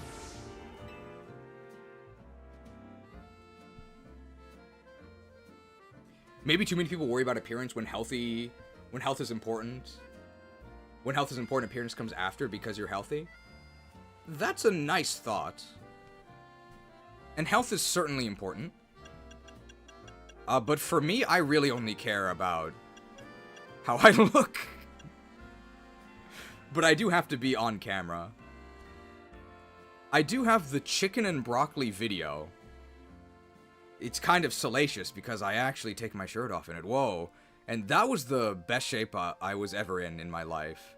Maybe too many people worry about appearance when health is important. When health is important, appearance comes after because you're healthy. That's a nice thought. And health is certainly important. But for me, I really only care about how I look. But I do have to be on camera. I do have the chicken and broccoli video. It's kind of salacious because I actually take my shirt off in it. Whoa. And that was the best shape I was ever in my life.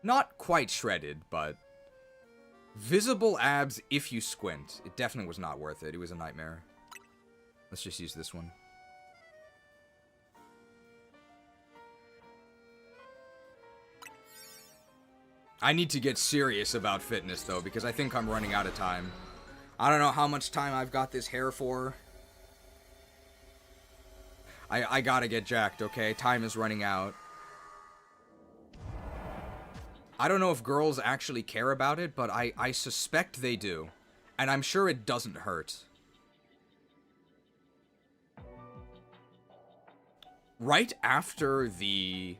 Not quite shredded, but visible abs if you squint. It definitely was not worth it. It was a nightmare. Let's just use this one. I need to get serious about fitness, though, because I think I'm running out of time. I don't know how much time I've got this hair for. I gotta get jacked, okay? Time is running out. I don't know if girls actually care about it, but I suspect they do. And I'm sure it doesn't hurt. Right after the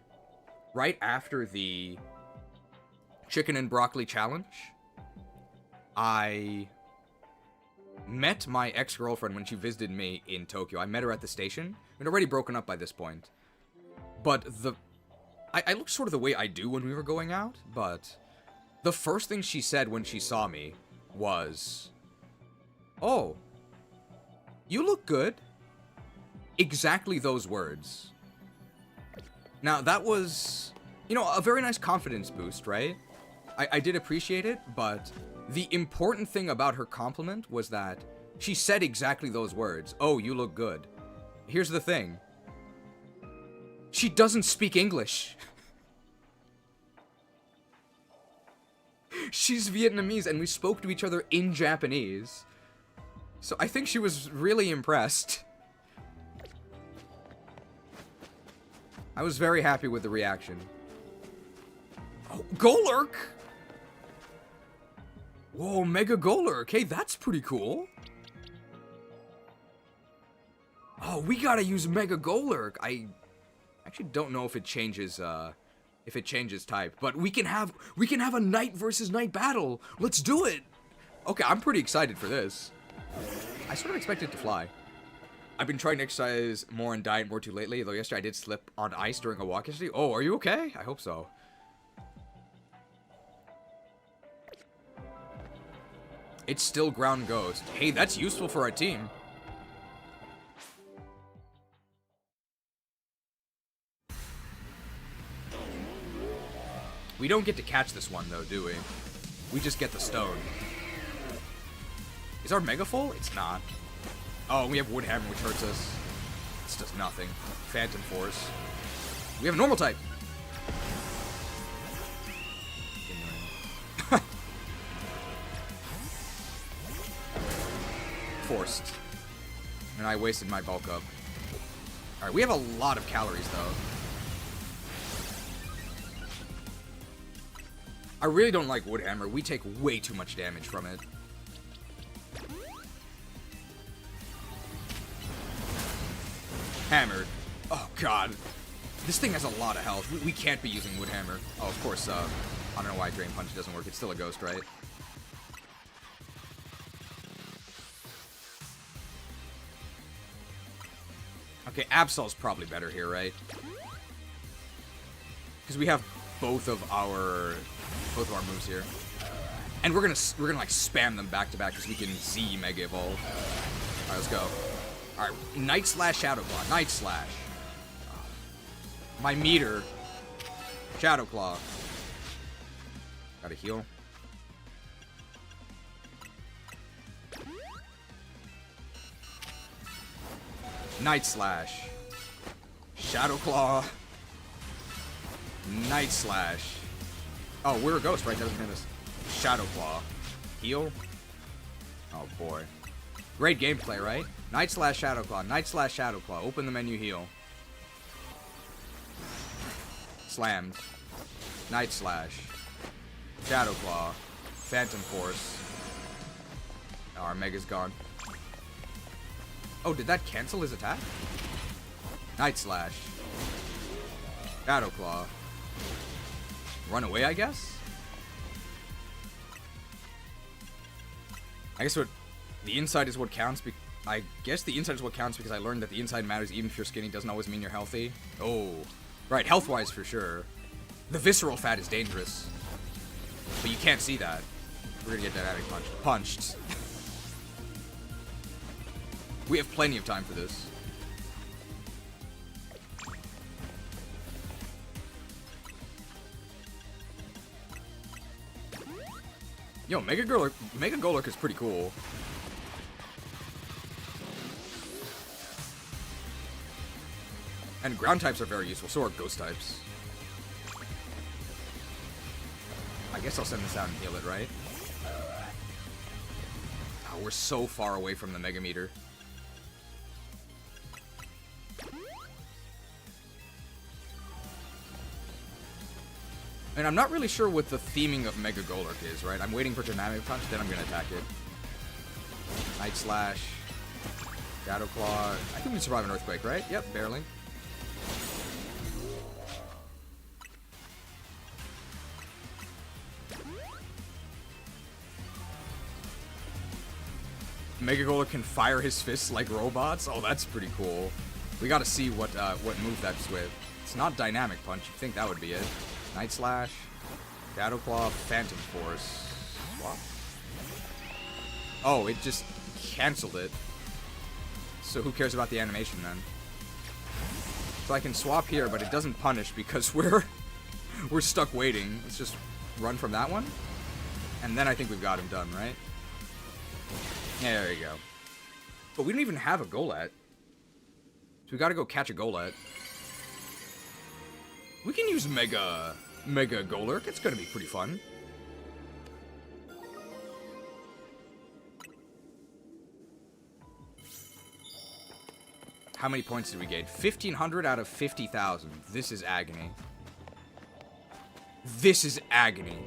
chicken and broccoli challenge, I met my ex-girlfriend when she visited me in Tokyo. I met her at the station. We'd already broken up by this point. But I looked sort of the way I do when we were going out, but the first thing she said when she saw me was, "Oh, you look good." Exactly those words. Now, that was, you know, a very nice confidence boost, right? I did appreciate it, but the important thing about her compliment was that she said exactly those words. "Oh, you look good." Here's the thing. She doesn't speak English. She's Vietnamese, and we spoke to each other in Japanese. So I think she was really impressed. I was very happy with the reaction. Oh, Golurk! Whoa, Mega Golurk. Hey, that's pretty cool. Oh, we gotta use Mega Golurk. I actually don't know if it changes type, but we can have a night versus night battle. Let's do it. Okay, I'm pretty excited for this. I sort of expect it to fly. I've been trying to exercise more and diet more too lately, though yesterday I did slip on ice during a walk yesterday. Oh, are you okay? I hope so. It's still Ground Ghost. Hey, that's useful for our team. We don't get to catch this one, though, do we? We just get the stone. Is our Mega full? It's not. Oh, we have Wood Hammer, which hurts us. This does nothing. Phantom Force. We have a normal type. Forced. And I wasted my bulk up. Alright, we have a lot of calories, though. I really don't like Wood Hammer. We take way too much damage from it. Hammered. Oh, God. This thing has a lot of health. We can't be using Wood Hammer. Oh, of course, I don't know why Drain Punch doesn't work. It's still a ghost, right? Okay, Absol's probably better here, right? Because we have both of our moves here. And we're gonna like spam them back to back because we can Z Mega Evolve. Alright, let's go. Alright, Night Slash, Shadow Claw. Night Slash. My meter. Shadow Claw. Gotta heal. Night Slash. Shadow Claw. Night Slash. Oh, we're a ghost, right? That doesn't hit us. Shadow Claw. Heal. Oh, boy. Great gameplay, right? Night Slash, Shadow Claw. Night Slash, Shadow Claw. Open the menu, heal. Slammed. Night Slash. Shadow Claw. Phantom Force. Oh, our Mega's gone. Oh, did that cancel his attack? Night Slash. Shadow Claw. Run away, I guess? I guess what... The inside is what counts. I guess the inside is what counts because I learned that the inside matters even if you're skinny. Doesn't always mean you're healthy. Oh. Right, health-wise for sure. The visceral fat is dangerous. But you can't see that. We're gonna get dynamic punched. We have plenty of time for this. Yo, Mega Golurk is pretty cool. And ground types are very useful, so are ghost types. I guess I'll send this out and heal it, right? Oh, we're so far away from the Mega Meter. And I'm not really sure what the theming of Mega Golurk is, right? I'm waiting for Dynamic Punch, then I'm gonna attack it. Night Slash. Shadow Claw. I think we can survive an Earthquake, right? Yep, barely. Mega Golurk can fire his fists like robots? Oh, that's pretty cool. We gotta see what move that's with. It's not Dynamic Punch. You'd think that would be it. Night Slash, Shadow Claw, Phantom Force. Swap. Oh, it just canceled it. So who cares about the animation then? So I can swap here, but it doesn't punish because we're stuck waiting. Let's just run from that one. And then I think we've got him done, right? Yeah, there you go. But we don't even have a Golett. So we gotta go catch a Golett. We can use Mega Golurk. It's gonna be pretty fun. How many points did we gain? 1,500 out of 50,000. This is agony. This is agony.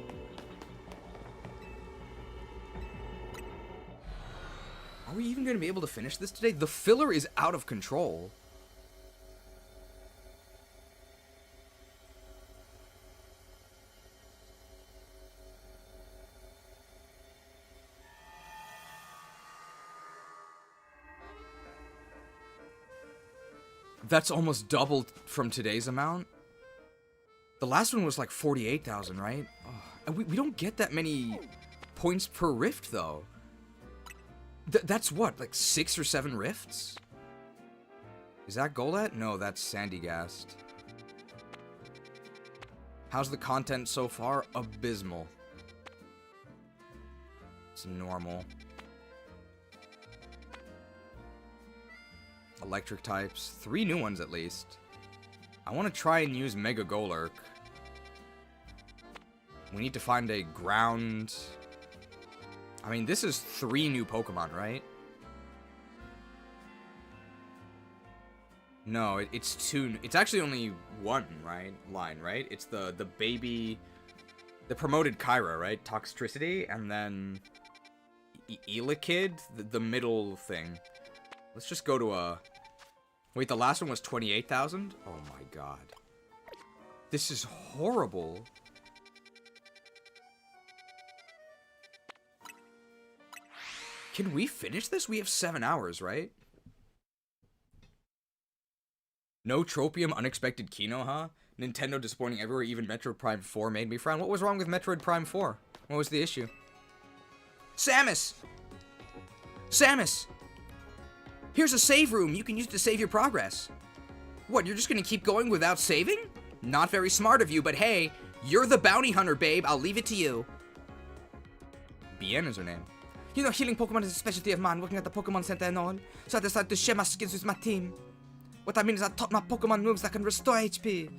Are we even gonna be able to finish this today? The filler is out of control. That's almost doubled from today's amount. The last one was like 48,000, right? Oh, and we don't get that many points per rift, though. That's what, like 6 or 7 rifts? Is that Golett? No, that's Sandygast. How's the content so far? Abysmal. It's normal. Electric types. 3 new ones at least. I want to try and use Mega Golurk. We need to find a ground... I mean, this is 3 new Pokemon, right? No, it's 2... It's actually only 1, right? Line, right? It's the baby... The promoted Kyra, right? Toxtricity, and then... Elekid? The middle thing. Let's just go to a... Wait, the last one was 28,000? Oh my god. This is horrible. Can we finish this? We have 7 hours, right? No Tropium, unexpected Kino, huh? Nintendo disappointing everywhere, even Metroid Prime 4 made me frown. What was wrong with Metroid Prime 4? What was the issue? Samus! Samus! Here's a save room you can use to save your progress. What, you're just gonna keep going without saving? Not very smart of you, but hey, you're the bounty hunter, babe. I'll leave it to you. Bien is her name. You know, healing Pokemon is a specialty of mine, working at the Pokemon Center and all, so I decided to share my skills with my team. What I mean is I taught my Pokemon moves that can restore HP.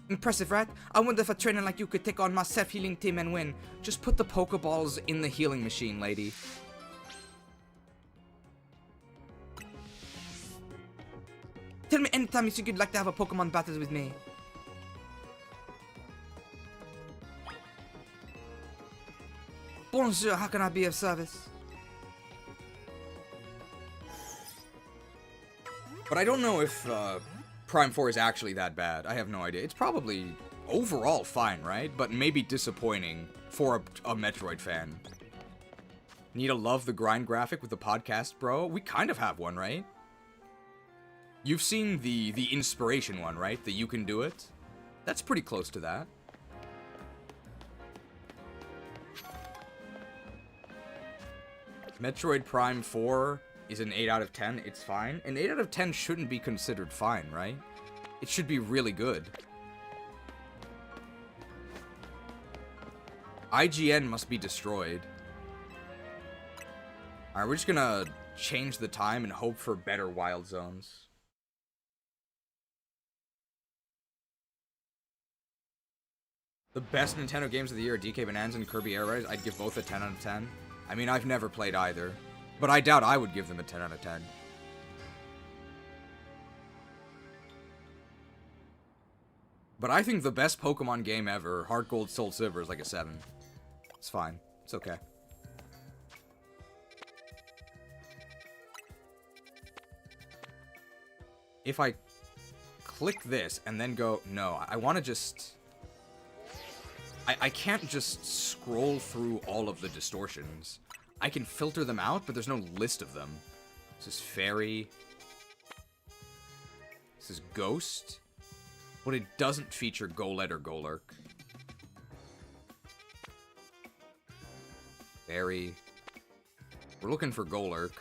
Impressive, right? I wonder if a trainer like you could take on my self-healing team and win. Just put the Pokeballs in the healing machine, lady. Tell me anytime you think you'd like to have a Pokemon battle with me. Monsieur, how can I be of service? But I don't know if Prime 4 is actually that bad. I have no idea. It's probably overall fine, right? But maybe disappointing for a Metroid fan. Need to love the grind graphic with the podcast, bro? We kind of have one, right? You've seen the inspiration one, right? The you can do it? That's pretty close to that. Metroid Prime 4 is an 8 out of 10. It's fine. An 8 out of 10 shouldn't be considered fine, right? It should be really good. IGN must be destroyed. Alright, we're just gonna change the time and hope for better wild zones. The best Nintendo games of the year are DK Bonanza and Kirby Air Ride. I'd give both a 10 out of 10. I mean, I've never played either, but I doubt I would give them a 10 out of 10. But I think the best Pokemon game ever, Heart Gold, Soul Silver, is like a 7. It's fine. It's okay. If I click this and then go... No, I want to just... I can't just scroll through all of the distortions. I can filter them out, but there's no list of them. This is Fairy. This is Ghost. But it doesn't feature Golett or Golurk. Fairy. We're looking for Golurk.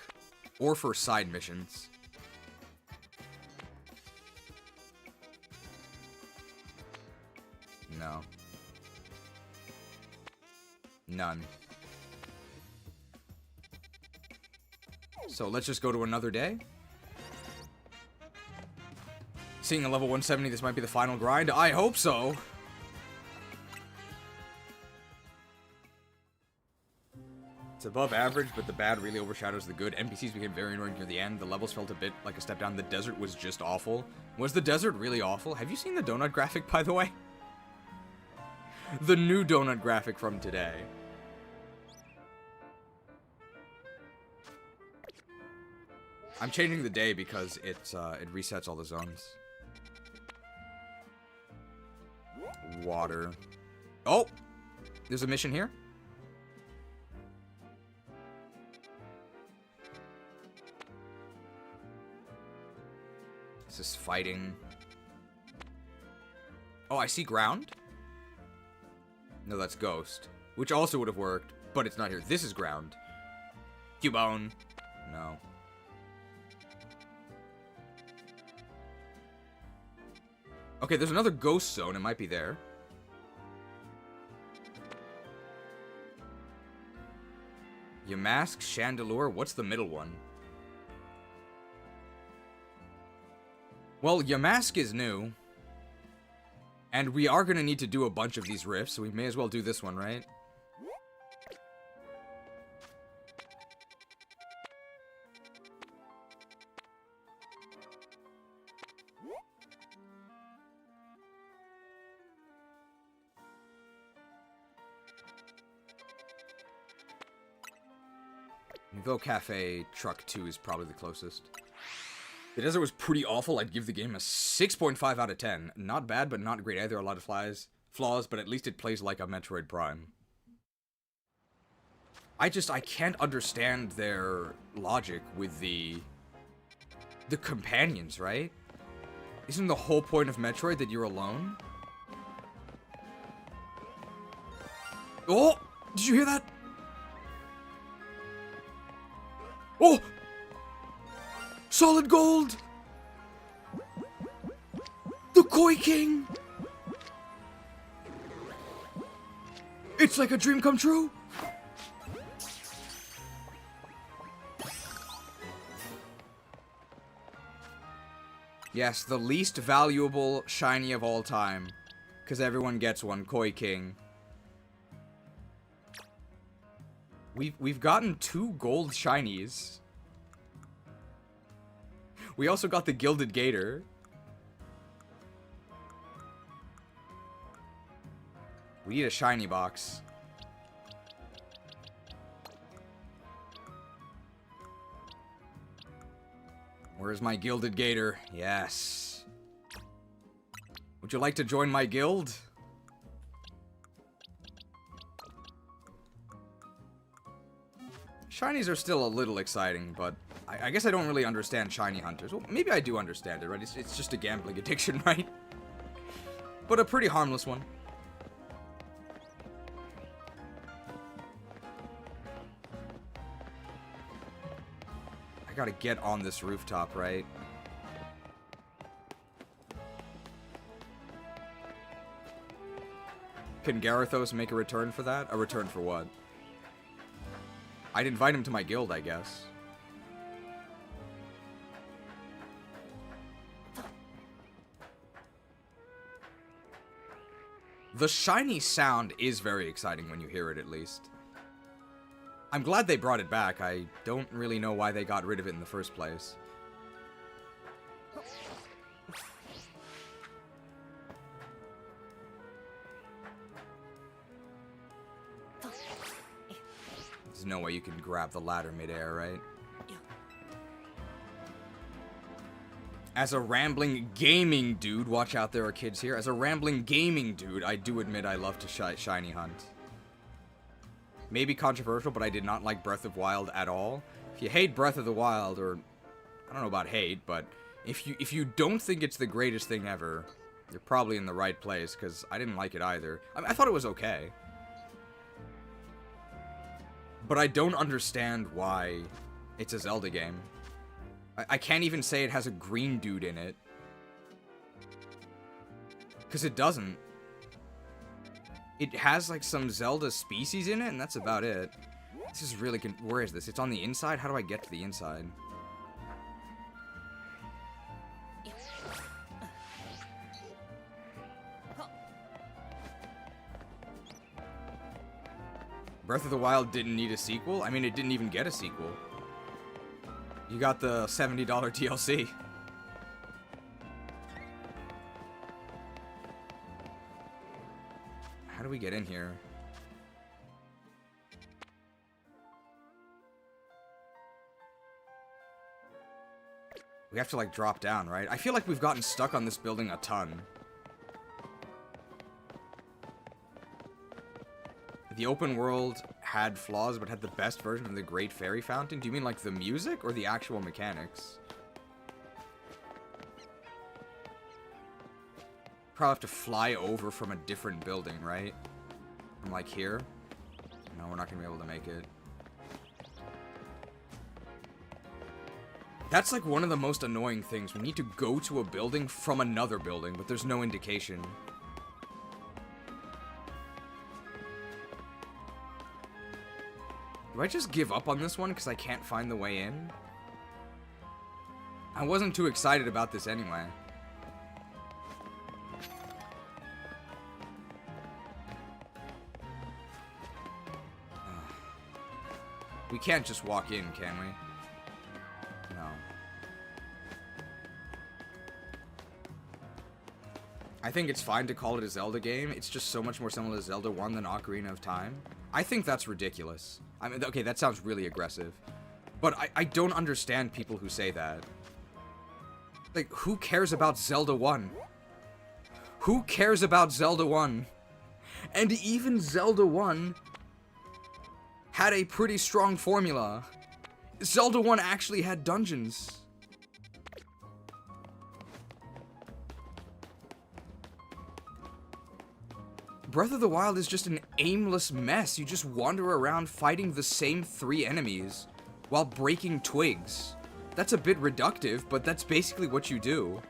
Or for side missions. No. None. So let's just go to another day. Seeing a level 170, this might be the final grind. I hope so. It's above average, but the bad really overshadows the good. NPCs became very annoying near the end. The levels felt a bit like a step down. The desert was just awful. Was the desert really awful? Have you seen the donut graphic, by the way? The new donut graphic from today. I'm changing the day because it resets all the zones. Water. Oh! There's a mission here. This is fighting. Oh, I see ground. No, that's Ghost. Which also would have worked, but it's not here. This is ground. Cubone. No. Okay, there's another ghost zone. It might be there. Yamask, Chandelure, what's the middle one? Well, Yamask is new. And we are gonna need to do a bunch of these rifts, so we may as well do this one, right? Nouveau Cafe Truck 2 is probably the closest. The desert was pretty awful. I'd give the game a 6.5 out of 10. Not bad, but not great either. A lot of flaws, but at least it plays like a Metroid Prime. I can't understand their logic with the companions, right? Isn't the whole point of Metroid that you're alone? Oh! Did you hear that? Oh! Solid gold! The Koi King! It's like a dream come true! Yes, the least valuable shiny of all time. Because everyone gets one, Koi King. We've gotten 2 gold shinies. We also got the Gilded Gator. We need a shiny box. Where's my Gilded Gator? Yes. Would you like to join my guild? Shinies are still a little exciting, but I guess I don't really understand shiny hunters. Well, maybe I do understand it, right? It's just a gambling addiction, right? But a pretty harmless one. I gotta get on this rooftop, right? Can Gyarados make a return for that? A return for what? I'd invite him to my guild, I guess. The shiny sound is very exciting when you hear it, at least. I'm glad they brought it back. I don't really know why they got rid of it in the first place. There's no way you can grab the ladder midair, right? As a rambling gaming dude, watch out, there are kids here. As a rambling gaming dude, I do admit I love to shiny hunt. Maybe controversial, but I did not like Breath of Wild at all. If you hate Breath of the Wild, or I don't know about hate, but if you don't think it's the greatest thing ever, you're probably in the right place, because I didn't like it either. I thought it was okay. But I don't understand why it's a Zelda game. I can't even say it has a green dude in it. Because it doesn't. It has, like, some Zelda species in it, and that's about it. This is really... Where is this? It's on the inside? How do I get to the inside? Breath of the Wild didn't need a sequel? I mean, it didn't even get a sequel. You got the $70 DLC. How do we get in here? We have to, like, drop down, right? I feel like we've gotten stuck on this building a ton. The open world had flaws, but had the best version of the Great Fairy Fountain? Do you mean, like, the music or the actual mechanics? Probably have to fly over from a different building, right? From, like, here? No, we're not gonna be able to make it. That's, like, one of the most annoying things. We need to go to a building from another building, but there's no indication. Do I just give up on this one because I can't find the way in? I wasn't too excited about this anyway. We can't just walk in, can we? No. I think it's fine to call it a Zelda game. It's just so much more similar to Zelda 1 than Ocarina of Time. I think that's ridiculous. I mean, okay, that sounds really aggressive. But I don't understand people who say that. Like, who cares about Zelda 1? Who cares about Zelda 1? And even Zelda 1 had a pretty strong formula. Zelda 1 actually had dungeons. Breath of the Wild is just an aimless mess. You just wander around fighting the same 3 enemies while breaking twigs. That's a bit reductive, but that's basically what you do.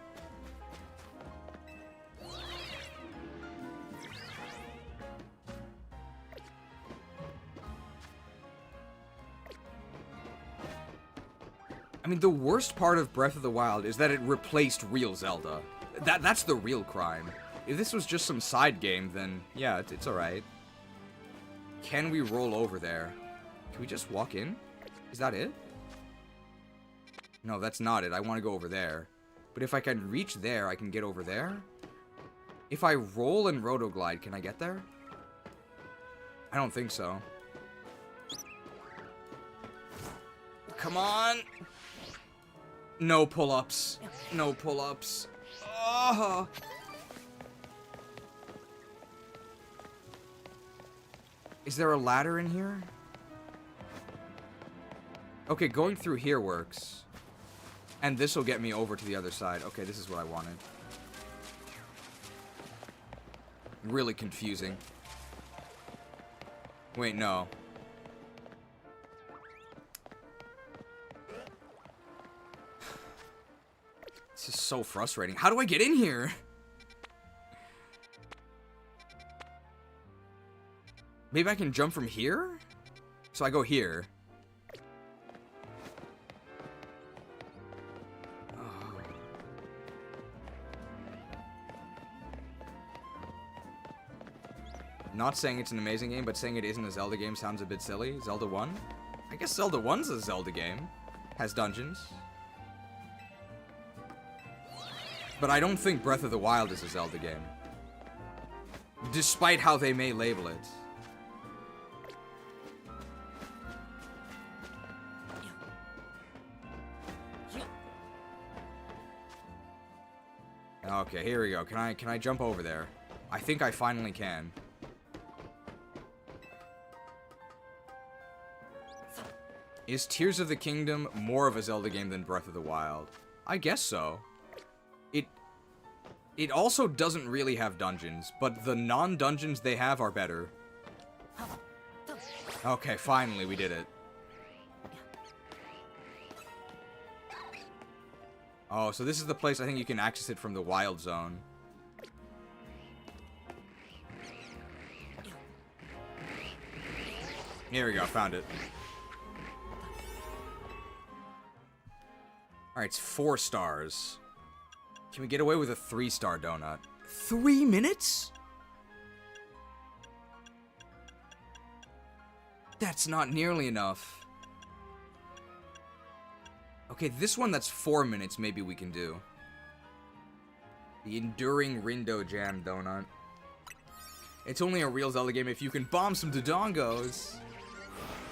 I mean, the worst part of Breath of the Wild is that it replaced real Zelda. That's the real crime. If this was just some side game, then yeah, it's alright. Can we roll over there? Can we just walk in? Is that it? No, that's not it. I want to go over there. But if I can reach there, I can get over there? If I roll and rotoglide, can I get there? I don't think so. Come on! No pull-ups. No pull-ups. Oh! Is there a ladder in here? Okay, going through here works. And this will get me over to the other side. Okay, this is what I wanted. Really confusing. Wait, no. This is so frustrating. How do I get in here? Maybe I can jump from here? So I go here. Oh. Not saying it's an amazing game, but saying it isn't a Zelda game sounds a bit silly. Zelda 1? I guess Zelda 1's a Zelda game. Has dungeons. But I don't think Breath of the Wild is a Zelda game. Despite how they may label it. Okay, here we go. Can I jump over there? I think I finally can. Is Tears of the Kingdom more of a Zelda game than Breath of the Wild? I guess so. It also doesn't really have dungeons, but the non-dungeons they have are better. Okay, finally we did it. Oh, so this is the place I think you can access it from the Wild Zone. Here we go, found it. Alright, it's 4 stars. Can we get away with a 3-star donut? 3 minutes? That's not nearly enough. Okay, this one that's 4 minutes, maybe we can do. The Enduring Rindo Jam Donut. It's only a real Zelda game if you can bomb some Dodongos.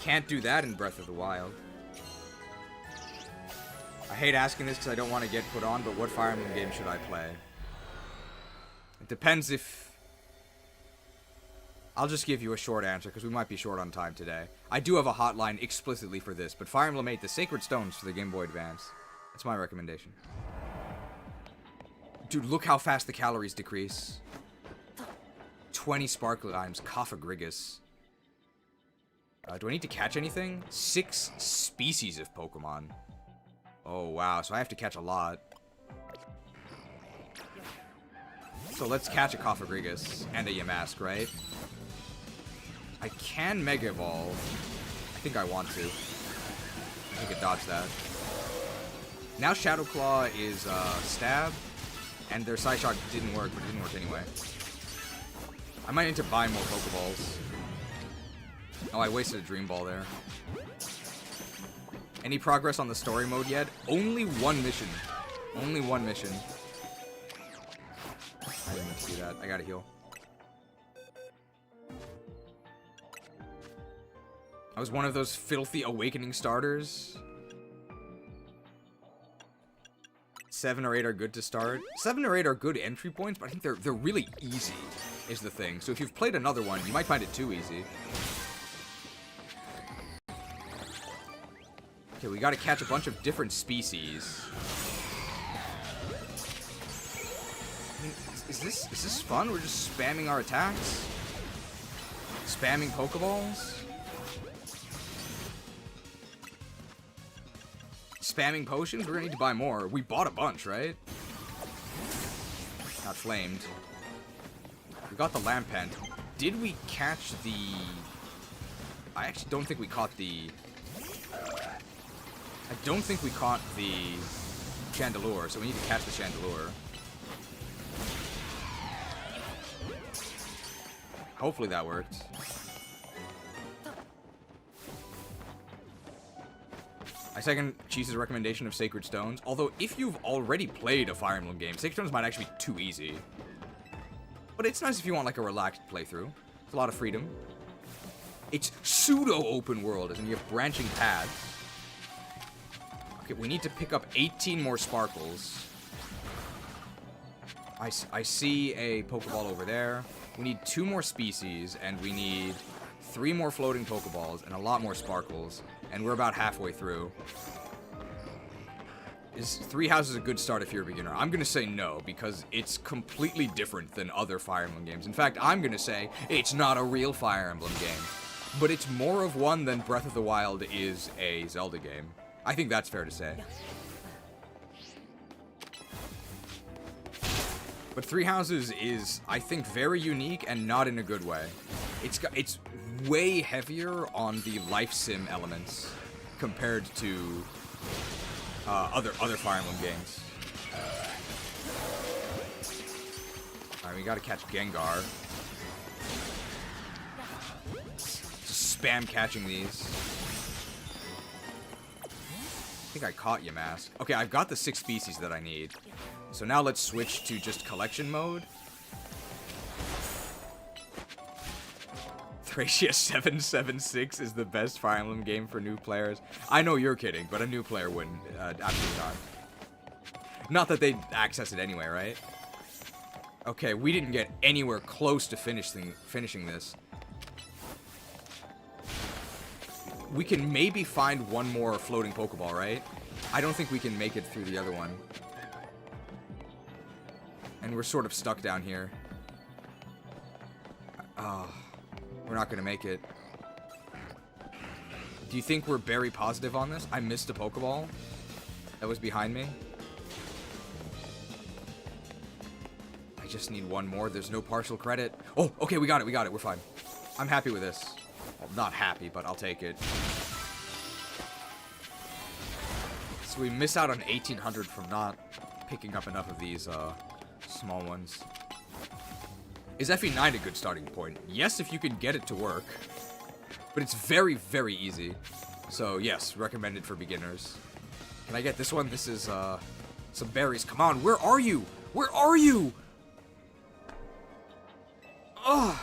Can't do that in Breath of the Wild. I hate asking this because I don't want to get put on, but what Fire Emblem game should I play? It depends if... I'll just give you a short answer, because we might be short on time today. I do have a hotline explicitly for this, but Fire Emblem 8, the Sacred Stones for the Game Boy Advance. That's my recommendation. Dude, look how fast the calories decrease. 20 Sparkle Dimes, Cophagrigus. Do I need to catch anything? 6 species of Pokemon. Oh, wow, so I have to catch a lot. So let's catch a Cophagrigus and a Yamask, right? I can Mega Evolve. I think I want to. I could dodge that. Now Shadow Claw is stab, and their Side Shock didn't work, but it didn't work anyway. I might need to buy more Pokeballs. Oh, I wasted a Dream Ball there. Any progress on the story mode yet? Only one mission. Only one mission. I didn't mean to do that. I gotta heal. I was one of those filthy awakening starters. 7 or 8 are good to start. 7 or 8 are good entry points, but I think they're really easy, is the thing. So if you've played another one, you might find it too easy. Okay, we gotta catch a bunch of different species. I mean, is this fun? We're just spamming our attacks? Spamming Pokeballs? Spamming potions? We're gonna need to buy more. We bought a bunch, right? Not flamed. We got the Lampent. Did we catch the... I actually don't think we caught the... I don't think we caught the Chandelure, so we need to catch the Chandelure. Hopefully that worked. I second Cheese's recommendation of Sacred Stones, although if you've already played a Fire Emblem game, Sacred Stones might actually be too easy. But it's nice if you want like a relaxed playthrough. It's a lot of freedom. It's pseudo-open world, as in you have branching paths. Okay, we need to pick up 18 more Sparkles. I see a Pokeball over there. We need 2 more species, and we need 3 more floating Pokeballs, and a lot more Sparkles. And we're about halfway through. Is 3 Houses a good start if you're a beginner? I'm gonna say no, because it's completely different than other Fire Emblem games. In fact, I'm gonna say it's not a real Fire Emblem game. But it's more of one than Breath of the Wild is a Zelda game. I think that's fair to say. But 3 Houses is, I think, very unique and not in a good way. It's way heavier on the life sim elements compared to other Fire Emblem games. Alright, we gotta catch Gengar. Just spam catching these. I think I caught Yamask. Okay, I've got the 6 species that I need. So now let's switch to just collection mode. Thracia 776 is the best Fire Emblem game for new players. I know you're kidding, but a new player wouldn't. Absolutely not. Not that they'd access it anyway, right? Okay, we didn't get anywhere close to finishing this. We can maybe find one more floating Pokeball, right? I don't think we can make it through the other one. And we're sort of stuck down here. We're not gonna make it. Do you think we're berry positive on this? I missed a Pokeball that was behind me. I just need one more. There's no partial credit. Oh, okay, we got it. We're fine. I'm happy with this. Well, not happy, but I'll take it. So we miss out on 1800 from not picking up enough of these small ones. Is FE9 a good starting point? Yes, if you can get it to work. But it's very, very easy. So yes, recommended for beginners. Can I get this one? This is some berries. Come on, where are you? Where are you? Ugh.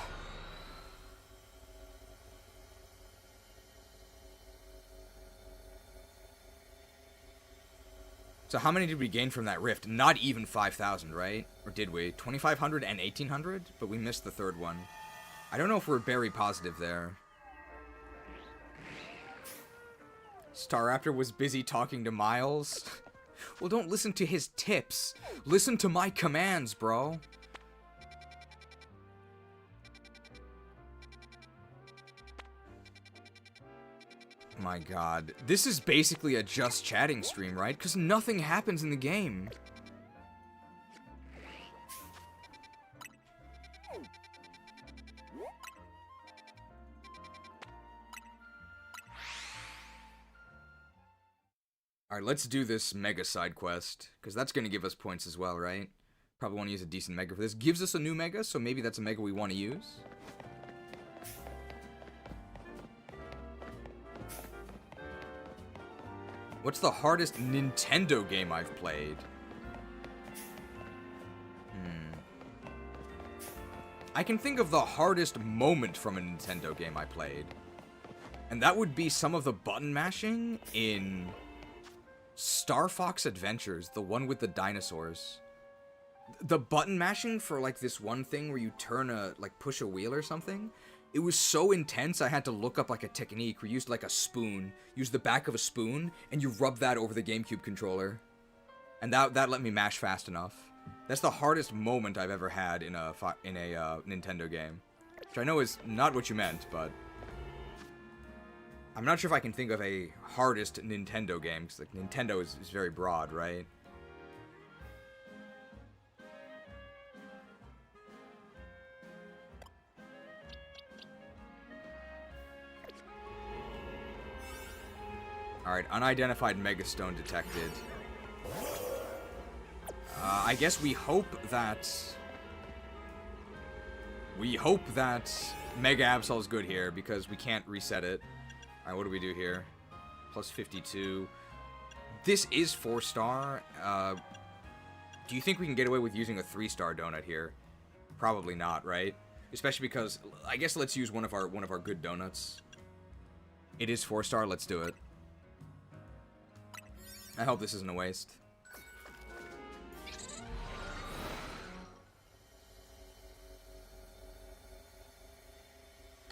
So how many did we gain from that rift? Not even 5,000, right? Or did we? 2,500 and 1,800? But we missed the third one. I don't know if we're berry positive there. Staraptor was busy talking to Miles. Well, don't listen to his tips. Listen to my commands, bro. My god. This is basically a just chatting stream, right? Because nothing happens in the game. Alright, let's do this Mega side quest, because that's going to give us points as well, right? Probably want to use a decent Mega for this. Gives us a new Mega, so maybe that's a Mega we want to use. What's the hardest Nintendo game I've played? I can think of the hardest moment from a Nintendo game I played. And that would be some of the button mashing in Star Fox Adventures, the one with the dinosaurs. The button mashing for like this one thing where you turn push a wheel or something. It was so intense I had to look up like a technique where you used like a spoon, use the back of a spoon, and you rub that over the GameCube controller. And that let me mash fast enough. That's the hardest moment I've ever had in a Nintendo game. Which I know is not what you meant, but I'm not sure if I can think of a hardest Nintendo game, because like, Nintendo is very broad, right? Alright, unidentified Megastone detected. I guess we hope that Mega Absol is good here, because we can't reset it. Alright, what do we do here? Plus 52. This is 4-star. Do you think we can get away with using a 3-star donut here? Probably not, right? Especially because, I guess let's use one of our good donuts. It is 4-star, let's do it. I hope this isn't a waste.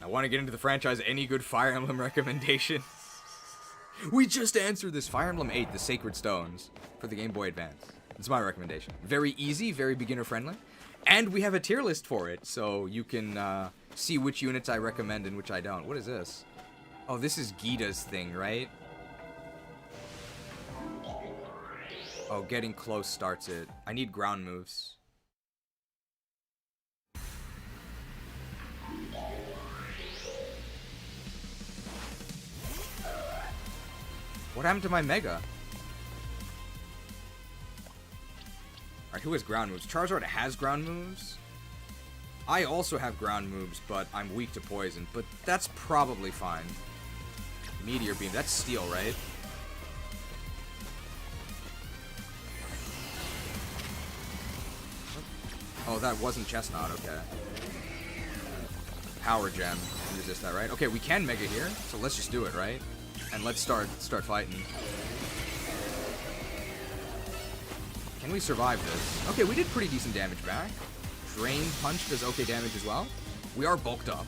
I want to get into the franchise. Any good Fire Emblem recommendation? We just answered this. Fire Emblem 8, the Sacred Stones, for the Game Boy Advance. It's my recommendation. Very easy, very beginner friendly. And we have a tier list for it, so you can see which units I recommend and which I don't. What is this? Oh, this is Gita's thing, right? Oh, getting close starts it. I need ground moves. What happened to my Mega? Alright, who has ground moves? Charizard has ground moves. I also have ground moves, but I'm weak to poison. But that's probably fine. Meteor Beam, that's steel, right? Oh, that wasn't Chestnut, okay. Power Gem. Can resist that, right? Okay, we can Mega here, so let's just do it, right? And let's start fighting. Can we survive this? Okay, we did pretty decent damage back. Drain Punch does okay damage as well. We are bulked up.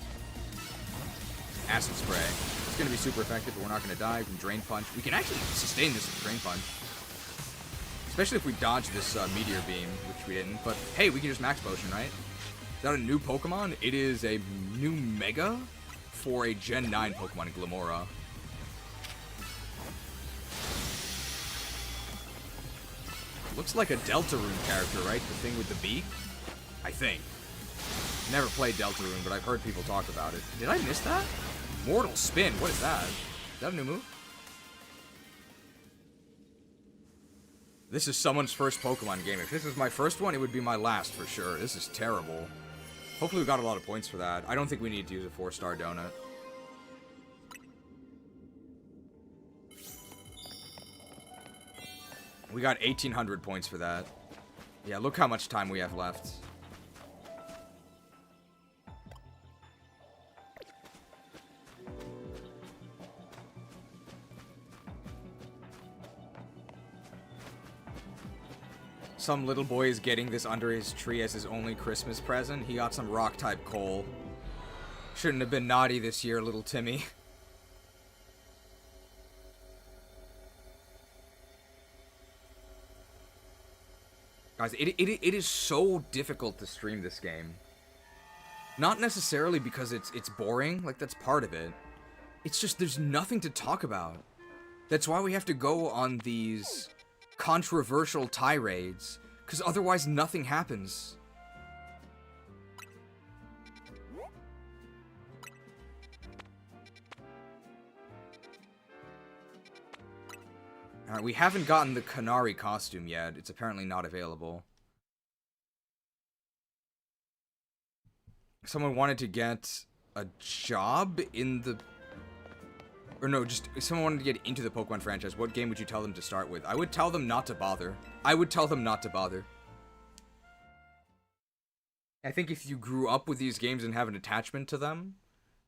Acid Spray. It's going to be super effective, but we're not going to die. We can Drain Punch. We can actually sustain this with Drain Punch. Especially if we dodge this Meteor Beam, which we didn't. But hey, we can just Max Potion, right? Is that a new Pokemon? It is a new Mega for a Gen 9 Pokemon, Glamora. Looks like a Deltarune character, right? The thing with the beak? I think. Never played Deltarune, but I've heard people talk about it. Did I miss that? Mortal Spin, what is that? Is that a new move? This is someone's first Pokemon game. If this is my first one, it would be my last for sure. This is terrible. Hopefully we got a lot of points for that. I don't think we need to use a 4-star donut. We got 1,800 points for that. Yeah, look how much time we have left. Some little boy is getting this under his tree as his only Christmas present. He got some rock-type coal. Shouldn't have been naughty this year, little Timmy. Guys, it is so difficult to stream this game. Not necessarily because it's boring, like that's part of it. It's just there's nothing to talk about. That's why we have to go on these controversial tirades, because otherwise nothing happens. Alright, we haven't gotten the Canary costume yet. It's apparently not available. Someone wanted to get a job in the... Or no, just if someone wanted to get into the Pokemon franchise, what game would you tell them to start with? I would tell them not to bother. I would tell them not to bother. I think if you grew up with these games and have an attachment to them,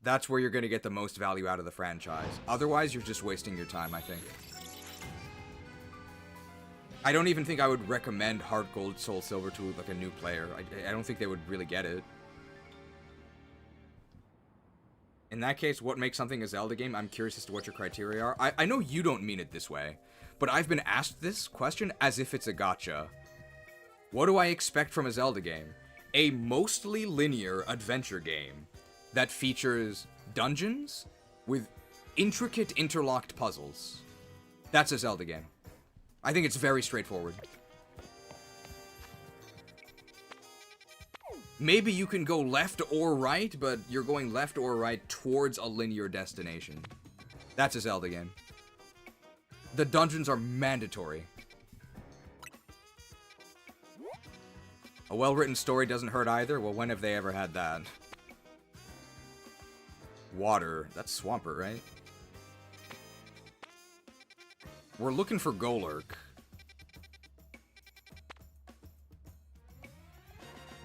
that's where you're going to get the most value out of the franchise. Otherwise, you're just wasting your time, I think. I don't even think I would recommend Heart Gold, Soul Silver to like a new player. I don't think they would really get it. In that case, what makes something a Zelda game? I'm curious as to what your criteria are. I know you don't mean it this way, but I've been asked this question as if it's a gotcha. What do I expect from a Zelda game? A mostly linear adventure game that features dungeons with intricate interlocked puzzles. That's a Zelda game. I think it's very straightforward. Maybe you can go left or right, but you're going left or right towards a linear destination. That's a Zelda game. The dungeons are mandatory. A well-written story doesn't hurt either? Well, when have they ever had that? Water. That's Swampert, right? We're looking for Golurk.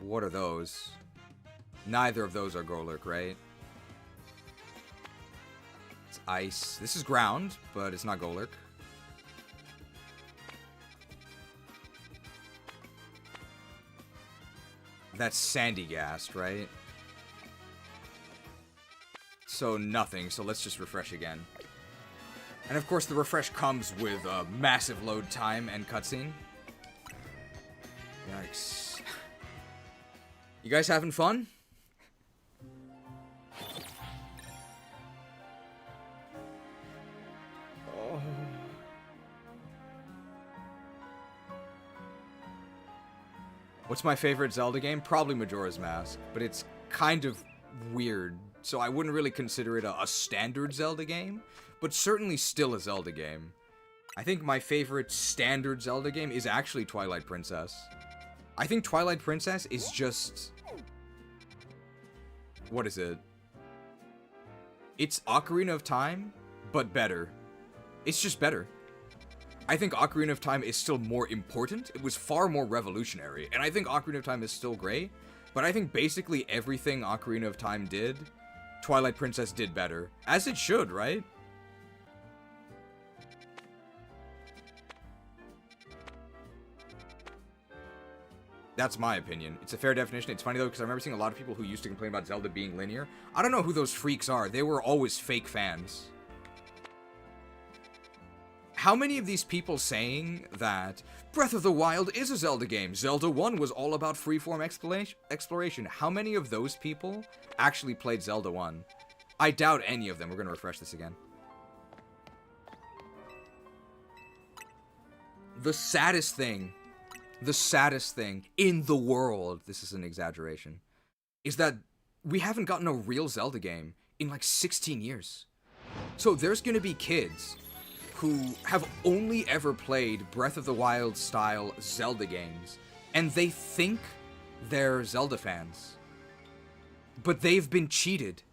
What are those? Neither of those are Golurk, right? It's ice. This is ground, but it's not Golurk. That's Sandygast, right? So nothing, so let's just refresh again. And of course the refresh comes with a massive load time and cutscene. Yikes. You guys having fun? Oh. What's my favorite Zelda game? Probably Majora's Mask, but it's kind of weird, so I wouldn't really consider it a standard Zelda game, but certainly still a Zelda game. I think my favorite standard Zelda game is actually Twilight Princess. I think Twilight Princess is just... What is it? It's Ocarina of Time, but better. It's just better. I think Ocarina of Time is still more important. It was far more revolutionary, and I think Ocarina of Time is still great, but I think basically everything Ocarina of Time did, Twilight Princess did better. As it should, right? That's my opinion. It's a fair definition. It's funny though, because I remember seeing a lot of people who used to complain about Zelda being linear. I don't know who those freaks are. They were always fake fans. How many of these people saying that Breath of the Wild is a Zelda game? Zelda 1 was all about freeform exploration. How many of those people actually played Zelda 1? I doubt any of them. We're going to refresh this again. The saddest thing in the world, this is an exaggeration, is that we haven't gotten a real Zelda game in like 16 years. So there's going to be kids who have only ever played Breath of the Wild style Zelda games, and they think they're Zelda fans. But they've been cheated.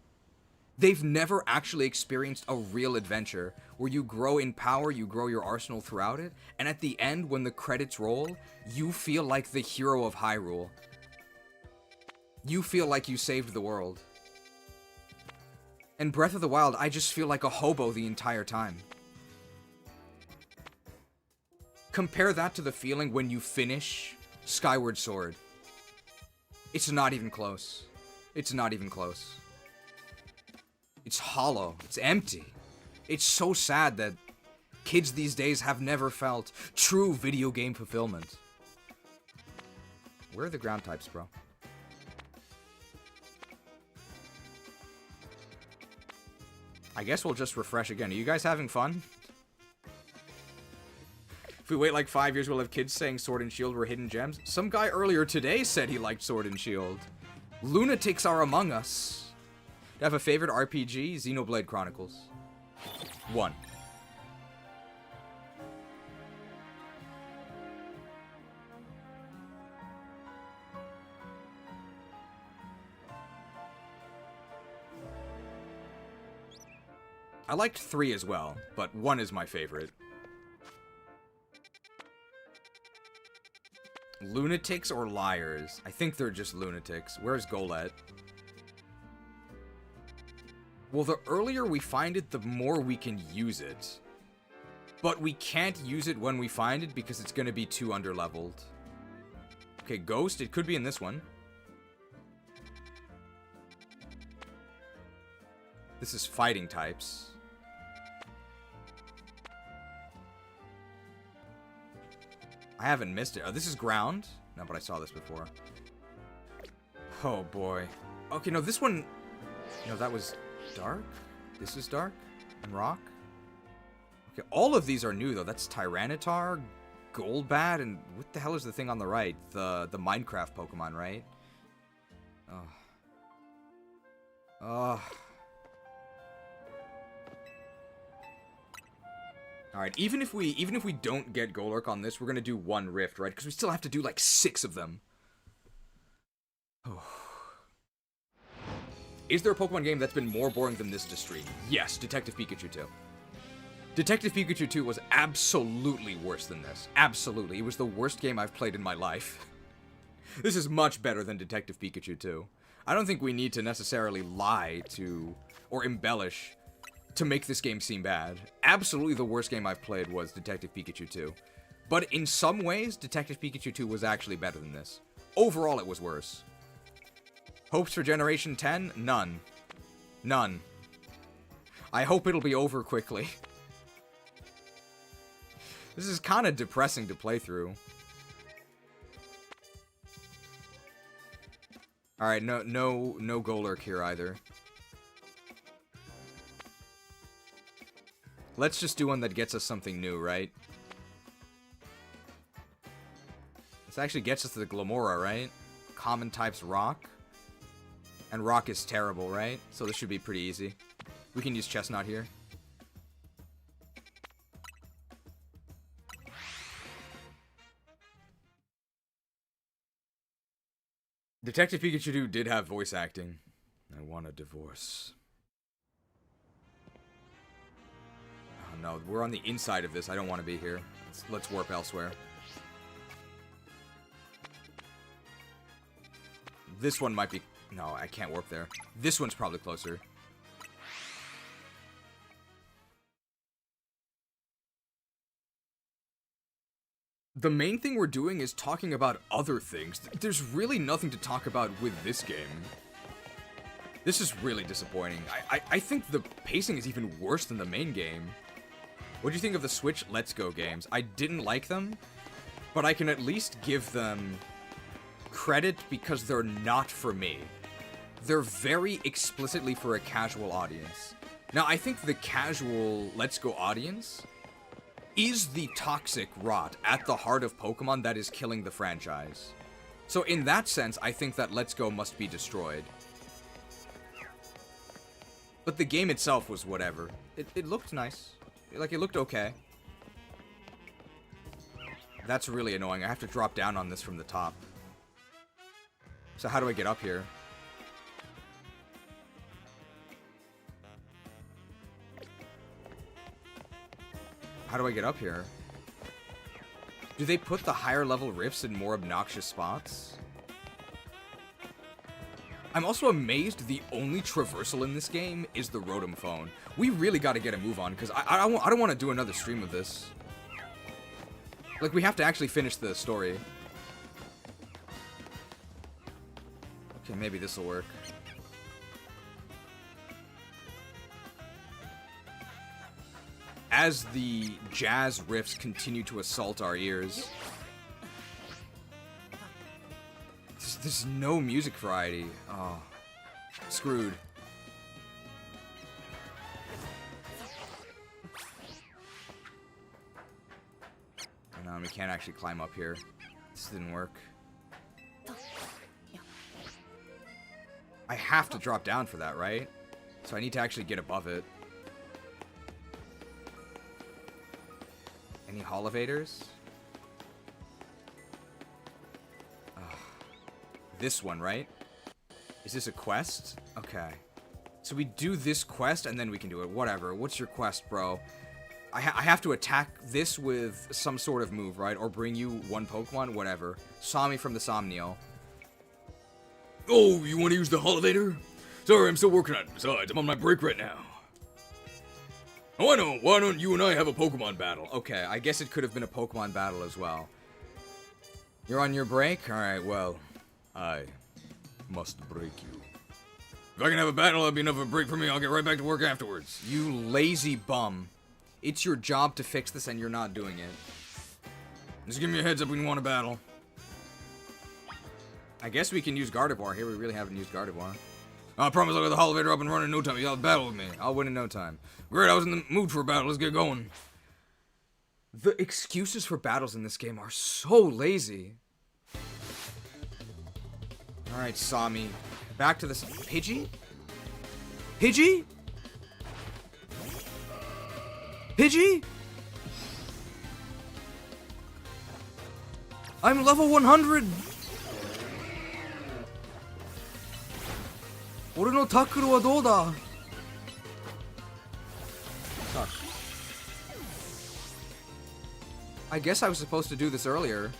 They've never actually experienced a real adventure where you grow in power, you grow your arsenal throughout it, and at the end, when the credits roll, you feel like the hero of Hyrule. You feel like you saved the world. In Breath of the Wild, I just feel like a hobo the entire time. Compare that to the feeling when you finish Skyward Sword. It's not even close. It's not even close. It's hollow. It's empty. It's so sad that kids these days have never felt true video game fulfillment. Where are the ground types, bro? I guess we'll just refresh again. Are you guys having fun? If we wait like 5 years, we'll have kids saying Sword and Shield were hidden gems. Some guy earlier today said he liked Sword and Shield. Lunatics are among us. Do you have a favorite RPG? Xenoblade Chronicles 1. I liked 3 as well, but 1 is my favorite. Lunatics or liars? I think they're just lunatics. Where's Golett? Well, the earlier we find it, the more we can use it. But we can't use it when we find it because it's going to be too underleveled. Okay, Ghost. It could be in this one. This is fighting types. I haven't missed it. Oh, this is ground? No, but I saw this before. Oh, boy. Okay, no, this one... No, that was dark? This is dark? And rock? Okay, all of these are new, though. That's Tyranitar, Golbat, and what the hell is the thing on the right? The Minecraft Pokemon, right? Oh. Oh. Alright, even if we don't get Golurk on this, we're gonna do 1 Rift, right? Because we still have to do like 6 of them. Oh. Is there a Pokemon game that's been more boring than this to stream? Yes, Detective Pikachu 2. Detective Pikachu 2 was absolutely worse than this. Absolutely. It was the worst game I've played in my life. This is much better than Detective Pikachu 2. I don't think we need to necessarily lie to, or embellish, to make this game seem bad. Absolutely the worst game I've played was Detective Pikachu 2. But in some ways, Detective Pikachu 2 was actually better than this. Overall, it was worse. Hopes for Generation 10? None. None. I hope it'll be over quickly. This is kind of depressing to play through. Alright, no Golurk here either. Let's just do one that gets us something new, right? This actually gets us to the Glamora, right? Common type's rock. And rock is terrible, right? So this should be pretty easy. We can use Chestnut here. Detective Pikachu 2 did have voice acting. I want a divorce. Oh no, we're on the inside of this. I don't want to be here. Let's warp elsewhere. This one might be... No, I can't warp there. This one's probably closer. The main thing we're doing is talking about other things. There's really nothing to talk about with this game. This is really disappointing. I think the pacing is even worse than the main game. What do you think of the Switch Let's Go games? I didn't like them, but I can at least give them credit because they're not for me. They're very explicitly for a casual audience. Now, I think the casual Let's Go audience is the toxic rot at the heart of Pokemon that is killing the franchise. So in that sense, I think that Let's Go must be destroyed. But the game itself was whatever. It looked nice. Like, it looked okay. That's really annoying. I have to drop down on this from the top. So how do I get up here? How do I get up here? Do they put the higher level rifts in more obnoxious spots? I'm also amazed the only traversal in this game is the Rotom phone. We really got to get a move on, because I don't want to do another stream of this. Like, we have to actually finish the story. Okay, maybe this will work. As the jazz riffs continue to assault our ears, there's no music variety. Oh, screwed. No, we can't actually climb up here. This didn't work. I have to drop down for that, right? So I need to actually get above it. Any Holovators? This one, right? Is this a quest? Okay. So we do this quest, and then we can do it. Whatever. What's your quest, bro? I have to attack this with some sort of move, right? Or bring you one Pokemon? Whatever. Sami from the Somniel. Oh, you want to use the elevator? Sorry, I'm still working on it. Besides, I'm on my break right now. Oh, I know. Why don't you and I have a Pokemon battle? Okay, I guess it could have been a Pokemon battle as well. You're on your break? Alright, well, I must break you. If I can have a battle, that'll be enough of a break for me. I'll get right back to work afterwards. You lazy bum. It's your job to fix this and you're not doing it. Just give me a heads up when you want a battle. I guess we can use Gardevoir here. We really haven't used Gardevoir. I promise I'll get the elevator up and running in no time. You'll have a battle with me. I'll win in no time. Great, I was in the mood for a battle. Let's get going. The excuses for battles in this game are so lazy. Alright, Sami. Back to this. Pidgey? Pidgey? Pidgey? I'm level 100! Ore no tackle wa dou da? Suck. I guess I was supposed to do this earlier.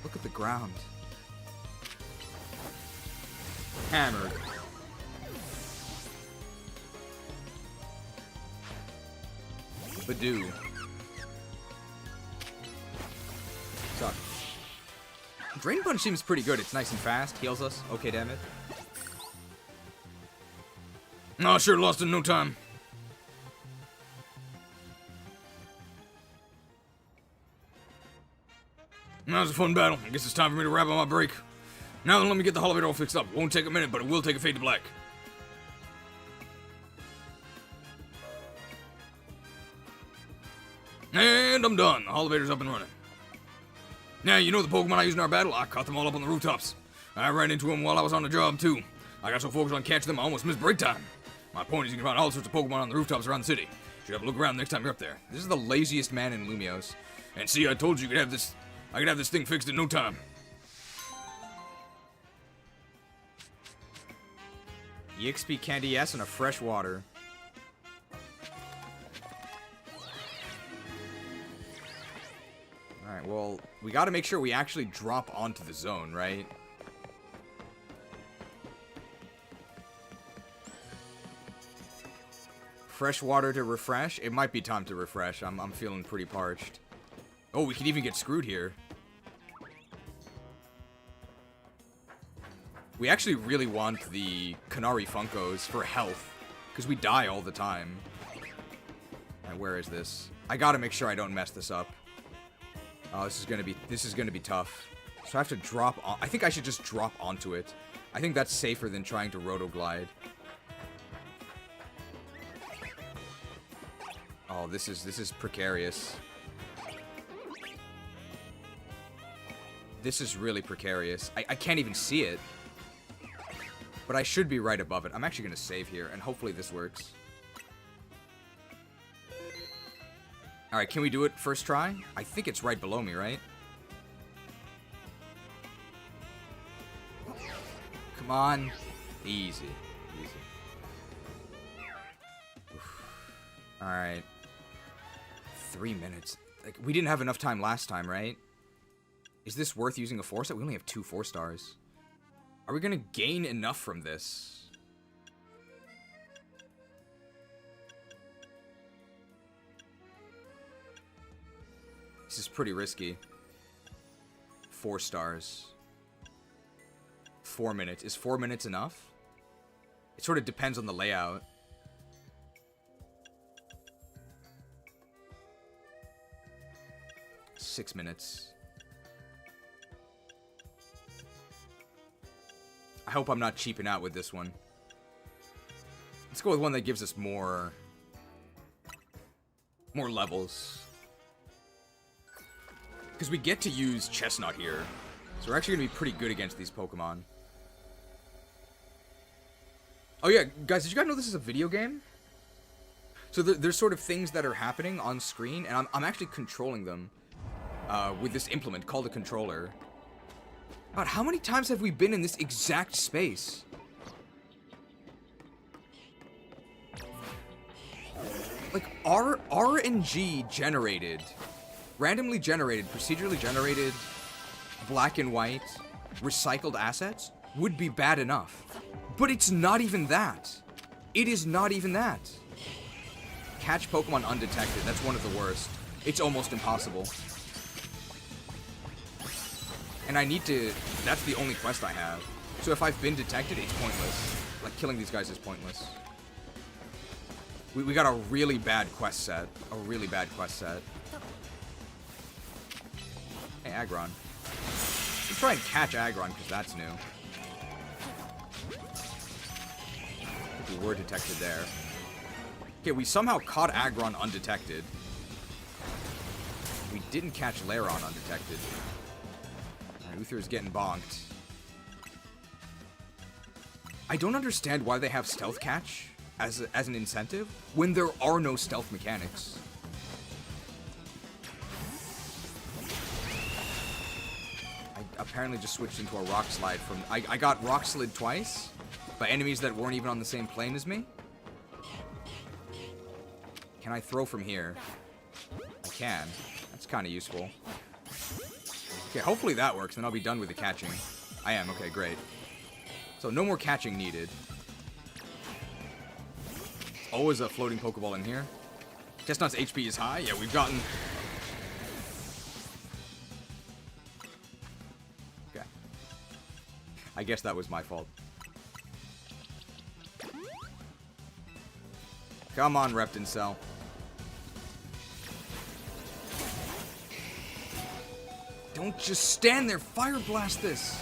Look at the ground. Hammered. Badoo. Suck. Drain Punch seems pretty good. It's nice and fast. Heals us. Okay, damn it. No, sure lost in no time. That was a fun battle. I guess it's time for me to wrap up my break. Now then, let me get the elevator all fixed up. It won't take a minute, but it will take a fade to black. And I'm done. The elevator's up and running. Now, you know the Pokemon I used in our battle? I caught them all up on the rooftops. I ran into them while I was on the job, too. I got so focused on catching them, I almost missed break time. My point is you can find all sorts of Pokemon on the rooftops around the city. You should have a look around next time you're up there. This is the laziest man in Lumiose. And see, I told you could have this. I could have this thing fixed in no time. EXP Candy yes and a fresh water. Alright, well, we gotta make sure we actually drop onto the zone, right? Fresh water to refresh? It might be time to refresh. I'm feeling pretty parched. Oh, we could even get screwed here. We actually really want the Canary Funkos for health, because we die all the time. Alright, where is this? I gotta make sure I don't mess this up. Oh, this is gonna be tough. So I have to drop on. I think I should just drop onto it. I think that's safer than trying to roto-glide. Oh, this is precarious. This is really precarious. I can't even see it. But I should be right above it. I'm actually going to save here, and hopefully this works. Alright, can we do it first try? I think it's right below me, right? Come on. Easy. Easy. Alright. 3 minutes. Like, we didn't have enough time last time, right? Is this worth using a 4-star? We only have 2 4-stars. Are we gonna gain enough from this? This is pretty risky. 4 stars. 4 minutes. Is 4 minutes enough? It sort of depends on the layout. Six minutes. I hope I'm not cheaping out with this one. Let's go with one that gives us more levels. Because we get to use Chestnut here. So we're actually going to be pretty good against these Pokemon. Oh yeah, guys, did you guys know this is a video game? So there's sort of things that are happening on screen, and I'm actually controlling them with this implement called a controller. God, how many times have we been in this exact space? Like, are RNG generated, randomly generated, procedurally generated, black and white, recycled assets would be bad enough. But it's not even that. It is not even that. Catch Pokemon undetected. That's one of the worst. It's almost impossible. And I need to... That's the only quest I have. So if I've been detected, it's pointless. Like, killing these guys is pointless. We got a really bad quest set. A really bad quest set. Hey, Aggron. Let's try and catch Aggron, because that's new. We were detected there. Okay, we somehow caught Aggron undetected. We didn't catch Lairon undetected. Alright, Uther's getting bonked. I don't understand why they have Stealth Catch as an incentive when there are no stealth mechanics. I apparently just switched into a Rock Slide from... I got Rock Slid twice by enemies that weren't even on the same plane as me. Can I throw from here? I can. That's kind of useful. Okay, hopefully that works, then I'll be done with the catching. I am, okay, great. So no more catching needed. Always a floating Pokeball in here. Chestnut's HP is high. Yeah, we've gotten... Okay. I guess that was my fault. Come on, Repton Cell. Don't just stand there. Fire blast this.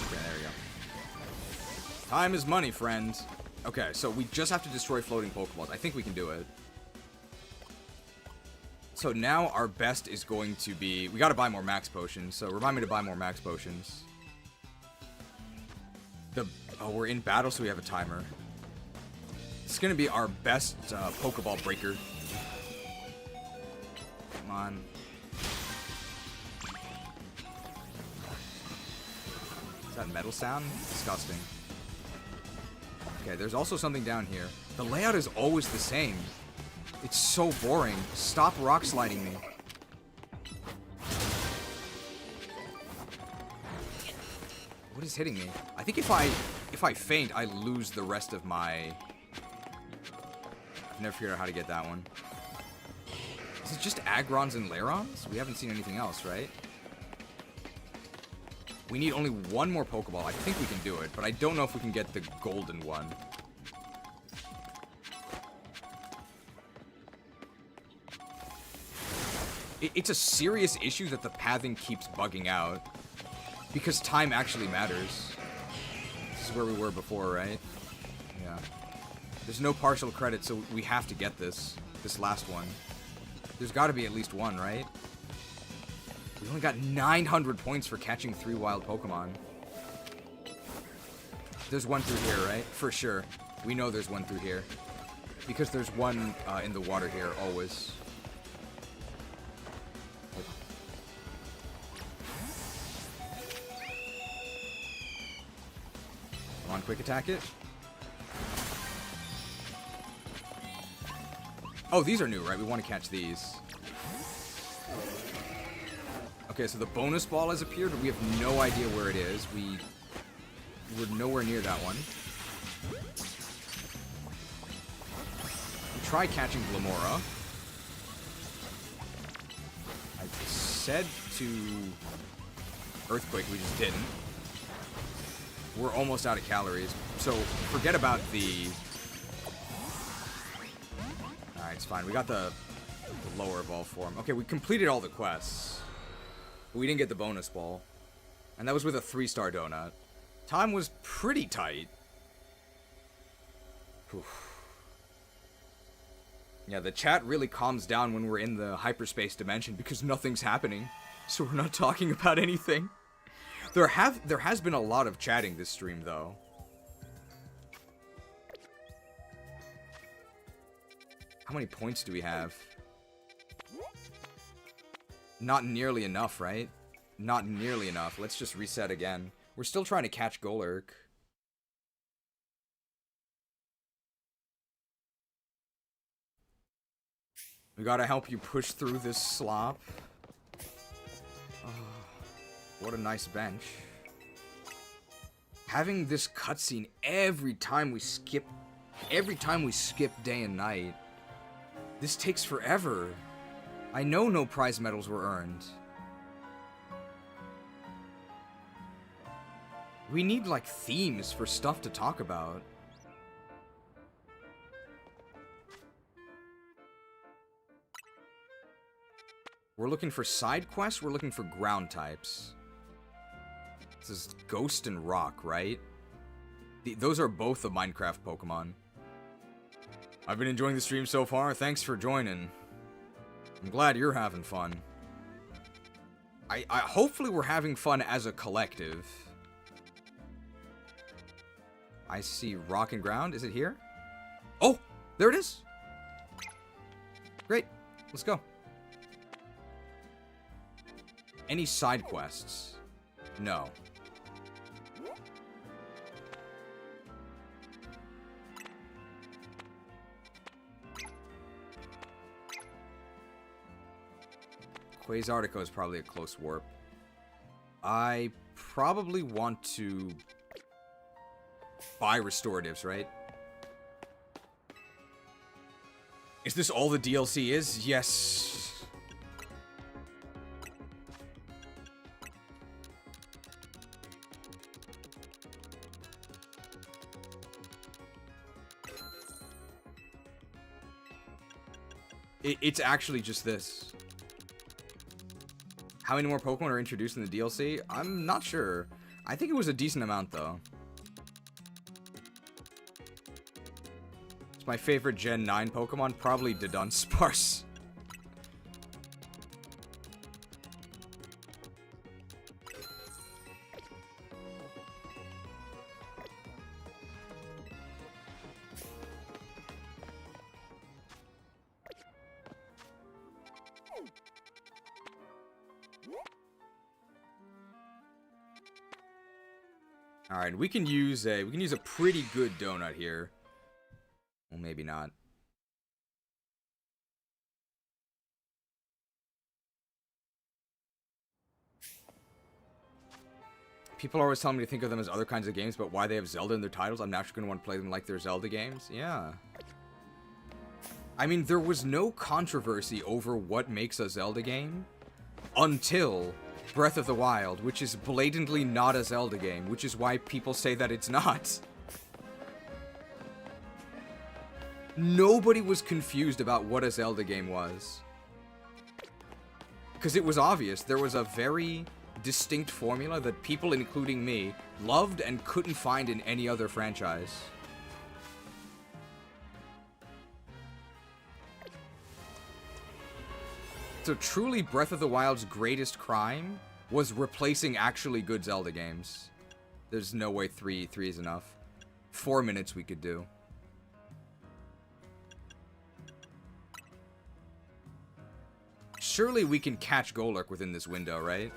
Okay, there we go. Time is money, friends. Okay, so we just have to destroy floating Pokeballs. I think we can do it. So now our best is going to be... We gotta buy more max potions, so remind me to buy more max potions. Oh, we're in battle, so we have a timer. It's gonna be our best Pokeball breaker. Come on. Is that metal sound? Disgusting. Okay, there's also something down here. The layout is always the same. It's so boring. Stop rock sliding me. What is hitting me? I think if I faint, I lose the rest of my... I've never figured out how to get that one. Is it just Aggrons and Lairons? We haven't seen anything else, right? We need only one more Pokeball. I think we can do it, but I don't know if we can get the golden one. It's a serious issue that the pathing keeps bugging out. Because time actually matters. This is where we were before, right? Yeah. There's no partial credit, so we have to get this last one. There's got to be at least one, right? We only got 900 points for catching 3 wild Pokemon. There's one through here, right? For sure. We know there's one through here. Because there's one in the water here, always. Come on, quick attack it. Oh, these are new, right? We want to catch these. Okay, so the bonus ball has appeared, but we have no idea where it is. We're nowhere near that one. We try catching Glamora. I said to Earthquake, we just didn't. We're almost out of calories, so forget about the... Alright, it's fine. We got the lower evolve form. Okay, we completed all the quests. But we didn't get the bonus ball. And that was with a 3-star donut. Time was pretty tight. Oof. Yeah, the chat really calms down when we're in the hyperspace dimension because nothing's happening. So we're not talking about anything. There has been a lot of chatting this stream, though. How many points do we have? Not nearly enough, right? Not nearly enough. Let's just reset again. We're still trying to catch Golurk. We gotta help you push through this slop. Oh, what a nice bench. Having this cutscene every time we skip day and night. This takes forever. I know no prize medals were earned. We need, like, themes for stuff to talk about. We're looking for side quests, we're looking for ground types. This is Ghost and Rock, right? Those are both the Minecraft Pokemon. I've been enjoying the stream so far, thanks for joining. I'm glad you're having fun. Hopefully we're having fun as a collective. I see Rock and Ground, is it here? Oh, there it is! Great, let's go. Any side quests? No. Quasartico is probably a close warp. I probably want to buy restoratives, right? Is this all the DLC is? Yes. It's actually just this. How many more Pokemon are introduced in the DLC? I'm not sure. I think it was a decent amount, though. It's my favorite Gen 9 Pokemon, probably Dunsparce. Alright, we can use a pretty good donut here. Well, maybe not. People are always telling me to think of them as other kinds of games, but why they have Zelda in their titles, I'm naturally going to want to play them like they're Zelda games. Yeah. I mean, there was no controversy over what makes a Zelda game until Breath of the Wild, which is blatantly not a Zelda game, which is why people say that it's not. Nobody was confused about what a Zelda game was. Because it was obvious. There was a very distinct formula that people, including me, loved and couldn't find in any other franchise. So truly, Breath of the Wild's greatest crime was replacing actually good Zelda games. There's no way 3 is enough. 4 minutes we could do. Surely we can catch Golurk within this window, right?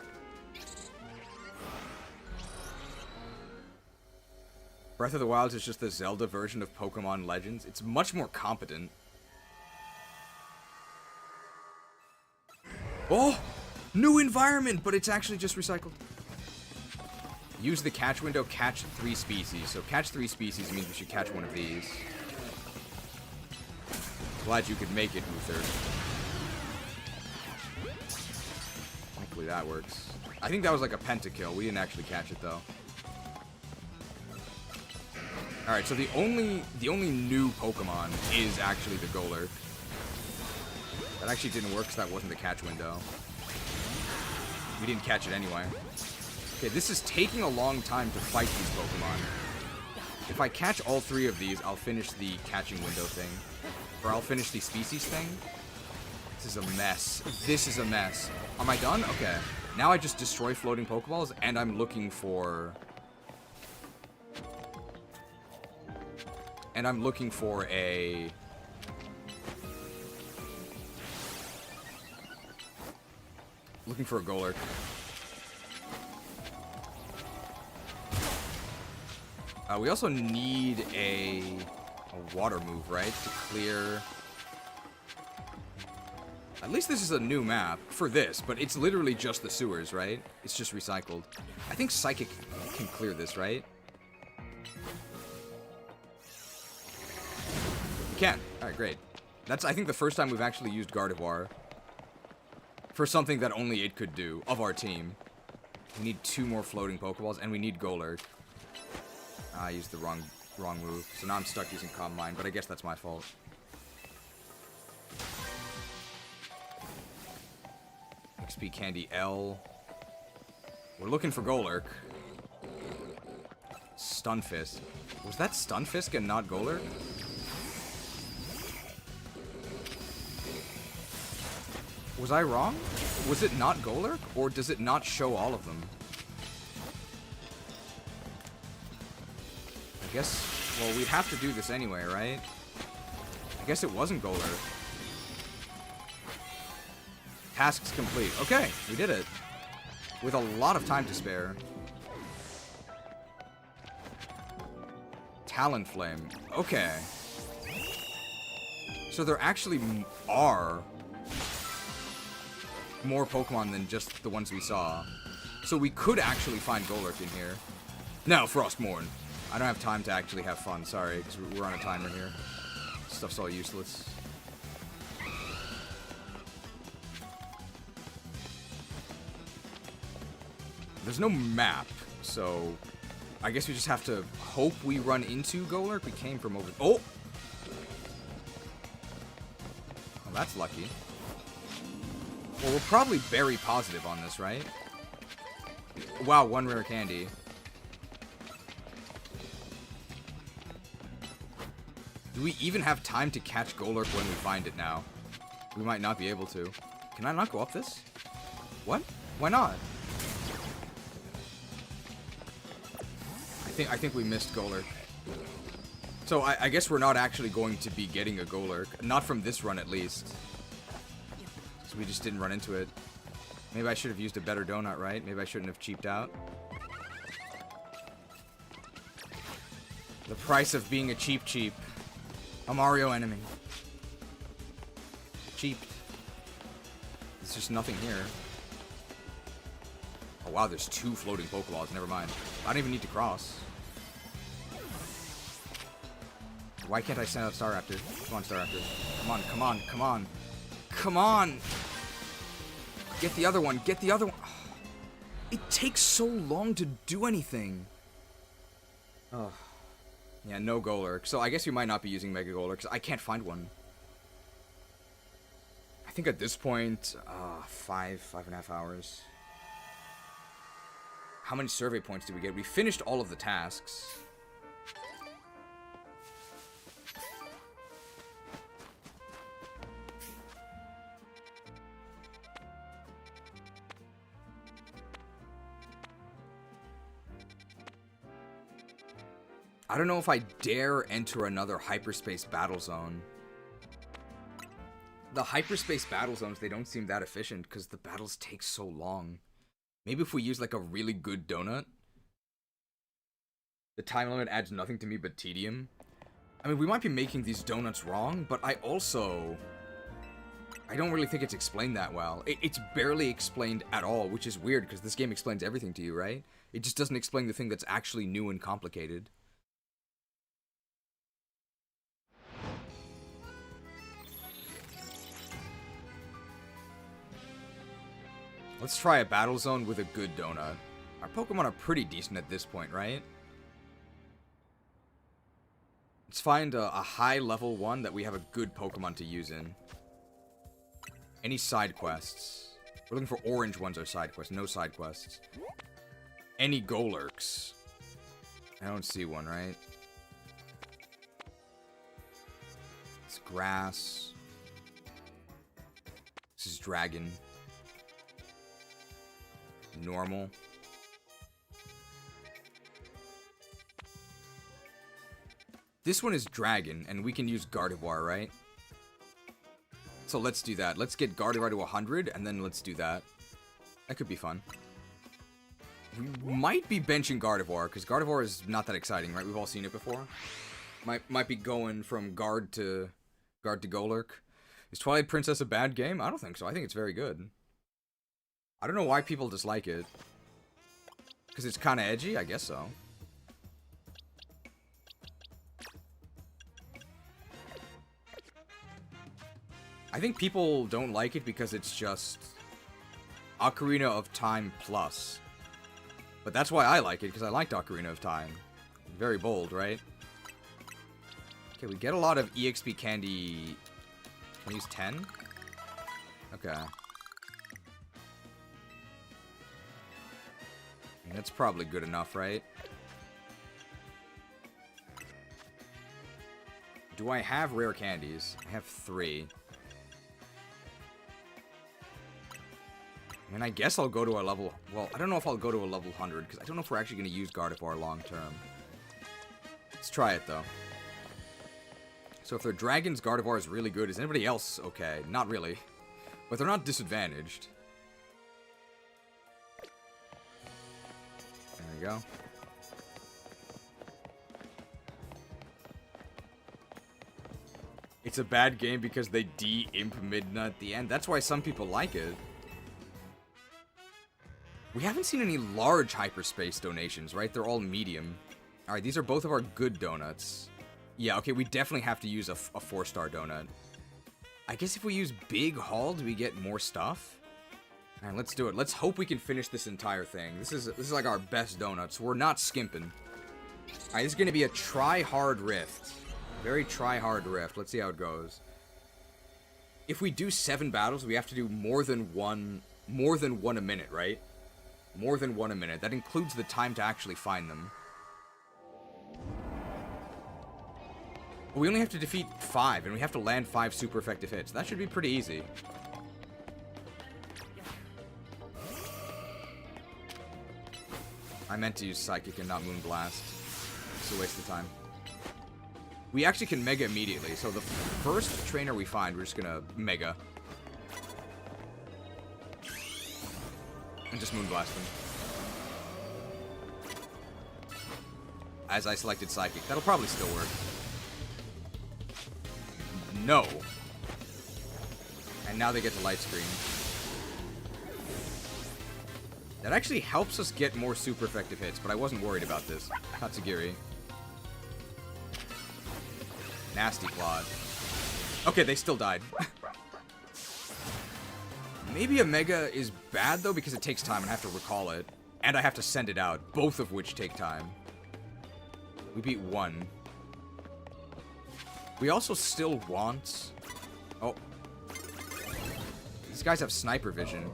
Breath of the Wild is just the Zelda version of Pokemon Legends. It's much more competent. Oh! New environment, but it's actually just recycled. Use the catch window, catch 3 species. So catch 3 species means we should catch one of these. Glad you could make it, Uther. Hopefully that works. I think that was like a pentakill. We didn't actually catch it though. Alright, so the only new Pokemon is actually the Golurk. That actually didn't work because that wasn't the catch window. We didn't catch it anyway. Okay, this is taking a long time to fight these Pokemon. If I catch all 3 of these, I'll finish the catching window thing. Or I'll finish the species thing. This is a mess. This is a mess. Am I done? Okay. Now I just destroy floating Pokeballs, and I'm looking for... And I'm looking for a... Looking for a Golurk. We also need a water move, right? To clear At least this is a new map for this, but it's literally just the sewers, right? It's just recycled. I think Psychic can clear this, right? You can. Alright, great. That's, I think, the first time we've actually used Gardevoir for something that only it could do, of our team. We need 2 more floating Pokeballs, and we need Golurk. I used the wrong move, so now I'm stuck using Calm Mind, but I guess that's my fault. XP Candy L. We're looking for Golurk. Stunfisk. Was that Stunfisk and not Golurk? Was I wrong? Was it not Golurk? Or does it not show all of them? I guess, well, we'd have to do this anyway, right? I guess it wasn't Golurk. Tasks complete. Okay, we did it. With a lot of time to spare. Talonflame. Okay. So there actually are more Pokemon than just the ones we saw. So we could actually find Golurk in here. No, Frostmourne. I don't have time to actually have fun, sorry, because we're on a timer here. Stuff's all useless. There's no map, so I guess we just have to hope we run into Golurk. We came from over... Oh! Well, that's lucky. Well, we're probably berry positive on this, right? Wow, 1 rare candy. Do we even have time to catch Golurk when we find it now? We might not be able to. Can I not go up this? What? Why not? I think we missed Golurk. So I guess we're not actually going to be getting a Golurk. Not from this run, at least. So we just didn't run into it. Maybe I should have used a better donut, right? Maybe I shouldn't have cheaped out. The price of being a cheap. A Mario enemy. Cheap. There's just nothing here. Oh wow, there's 2 floating Pokeballs. Never mind. I don't even need to cross. Why can't I send out Staraptor? Come on, Staraptor. Come on, come on, come on. Come on! Get the other one, get the other one. It takes so long to do anything. Oh. Yeah, no Golurk. So I guess we might not be using Mega Golurk, because I can't find one. I think at this point, 5.5 hours. How many survey points did we get? We finished all of the tasks. I don't know if I dare enter another hyperspace battle zone. The hyperspace battle zones, they don't seem that efficient because the battles take so long. Maybe if we use like a really good donut. The time limit adds nothing to me but tedium. I mean, we might be making these donuts wrong, but I don't really think it's explained that well. It's barely explained at all, which is weird because this game explains everything to you, right? It just doesn't explain the thing that's actually new and complicated. Let's try a battle zone with a good donut. Our Pokemon are pretty decent at this point, right? Let's find a high level one that we have a good Pokemon to use in. Any side quests? We're looking for orange ones or side quests. No side quests. Any Golurks? I don't see one, right? It's grass. This is dragon. Normal. This one is dragon, and we can use Gardevoir, right? So let's do that. Let's get Gardevoir to 100, and then let's do that. That could be fun. We might be benching Gardevoir, because Gardevoir is not that exciting, right? We've all seen it before. Might be going from Guard to Golurk. Is Twilight Princess a bad game? I don't think so. I think it's very good. I don't know why people dislike it. Because it's kind of edgy? I guess so. I think people don't like it because it's just Ocarina of Time plus. But that's why I like it, because I liked Ocarina of Time. Very bold, right? Okay, we get a lot of EXP candy. Can I use 10? Okay. I mean, that's probably good enough, right? Do I have rare candies? I have 3. I mean, I guess I'll go to a level... Well, I don't know if I'll go to a level 100, because I don't know if we're actually going to use Gardevoir long term. Let's try it, though. So if their Dragon's Gardevoir is really good, is anybody else okay? Not really. But they're not disadvantaged. There we go. It's a bad game because they de-imp Midna at the end. That's why some people like it. We haven't seen any large hyperspace donations, right? They're all medium. Alright, these are both of our good donuts. Yeah, okay, we definitely have to use a 4-star donut. I guess if we use Big Haul, do we get more stuff? Alright, let's do it. Let's hope we can finish this entire thing. This is like our best donuts. We're not skimping. Alright, this is going to be a try-hard rift. Very try-hard rift. Let's see how it goes. If we do 7 battles, we have to do more than one a minute, right? More than 1 a minute. That includes the time to actually find them. We only have to defeat 5, and we have to land 5 super effective hits. That should be pretty easy. I meant to use Psychic and not Moonblast. It's a waste of time. We actually can Mega immediately, so the first trainer we find, we're just gonna Mega. And just Moonblast them. As I selected Psychic. That'll probably still work. No. And now they get the Light Screen. That actually helps us get more super effective hits, but I wasn't worried about this. Tatsugiri. Nasty Clawed. Okay, they still died. Maybe a Mega is bad, though, because it takes time and I have to recall it. And I have to send it out, both of which take time. We beat 1. We also still want... Oh. These guys have sniper vision.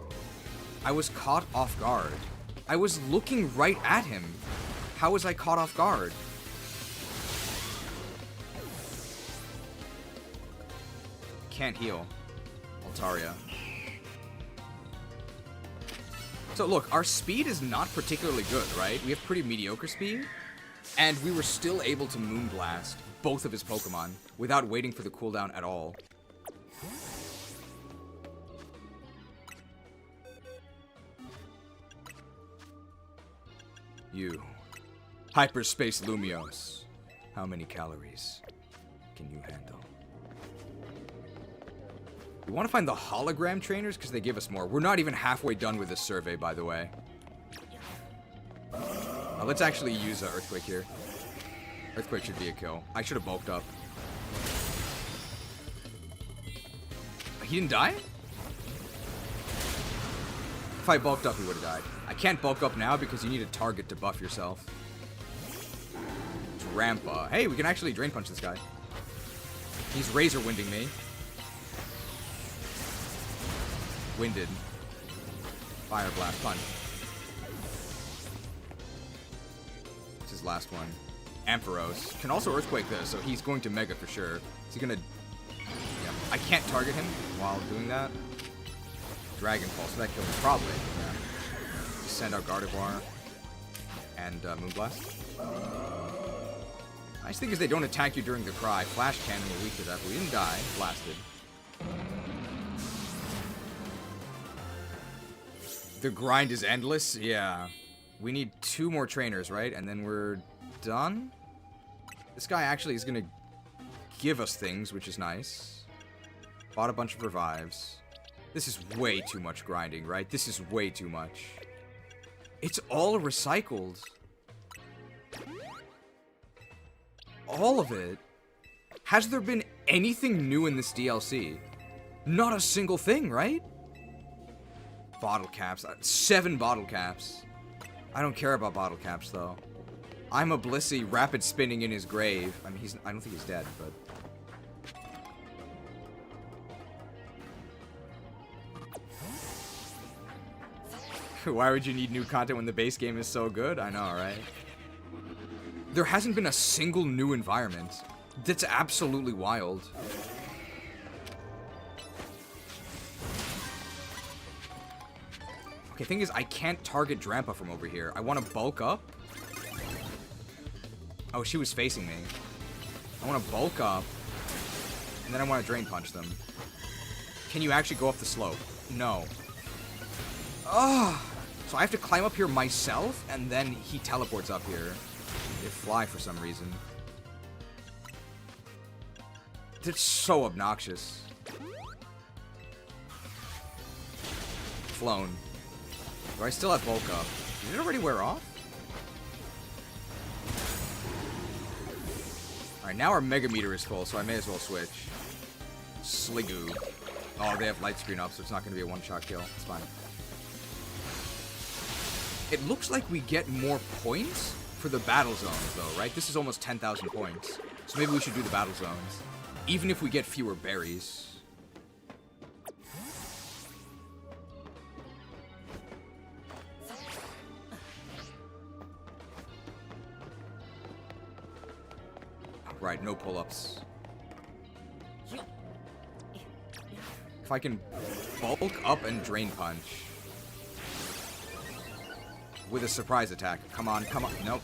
I was caught off guard. I was looking right at him. How was I caught off guard? Can't heal. Altaria. So look, our speed is not particularly good, right? We have pretty mediocre speed. And we were still able to Moonblast both of his Pokemon without waiting for the cooldown at all. You. Hyperspace Lumiose. How many calories can you handle? We want to find the hologram trainers because they give us more. We're not even halfway done with this survey, by the way. Let's actually use an Earthquake here. Earthquake should be a kill. I should have bulked up. He didn't die? If I bulked up, he would have died. I can't bulk up now because you need a target to buff yourself. Drampa. Hey, we can actually Drain Punch this guy. He's Razor Winding me. Winded. Fire Blast. Punch. It's his last one. Ampharos. Can also Earthquake this, so he's going to Mega for sure. Is he gonna... Yeah. I can't target him while doing that. Dragon Pulse. So that kills him. Probably. Yeah. Just send out Gardevoir. And Moonblast. Nice thing is they don't attack you during the cry. Flash Cannon were weak to that, but we didn't die. Blasted. The grind is endless? Yeah. We need 2 more trainers, right? And then we're done? This guy actually is going to give us things, which is nice. Bought a bunch of revives. This is way too much grinding, right? This is way too much. It's all recycled. All of it. Has there been anything new in this DLC? Not a single thing, right? Bottle caps. 7 bottle caps. I don't care about bottle caps, though. I'm a Blissey rapid spinning in his grave. I mean, I don't think he's dead, but... Why would you need new content when the base game is so good? I know, right? There hasn't been a single new environment. That's absolutely wild. Okay, thing is, I can't target Drampa from over here. I want to bulk up. Oh, she was facing me. I want to bulk up. And then I want to Drain Punch them. Can you actually go up the slope? No. Ugh. So I have to climb up here myself, and then he teleports up here. They fly for some reason. That's so obnoxious. Flown. Do I still have bulk up? Did it already wear off? Alright, now our Mega Meter is full, so I may as well switch. Sligoo. Oh, they have light screen up, so it's not going to be a one-shot kill. It's fine. It looks like we get more points for the battle zones, though, right? This is almost 10,000 points. So maybe we should do the battle zones. Even if we get fewer berries. Right, no pull-ups. If I can bulk up and Drain Punch. With a surprise attack. Come on, come on. Nope.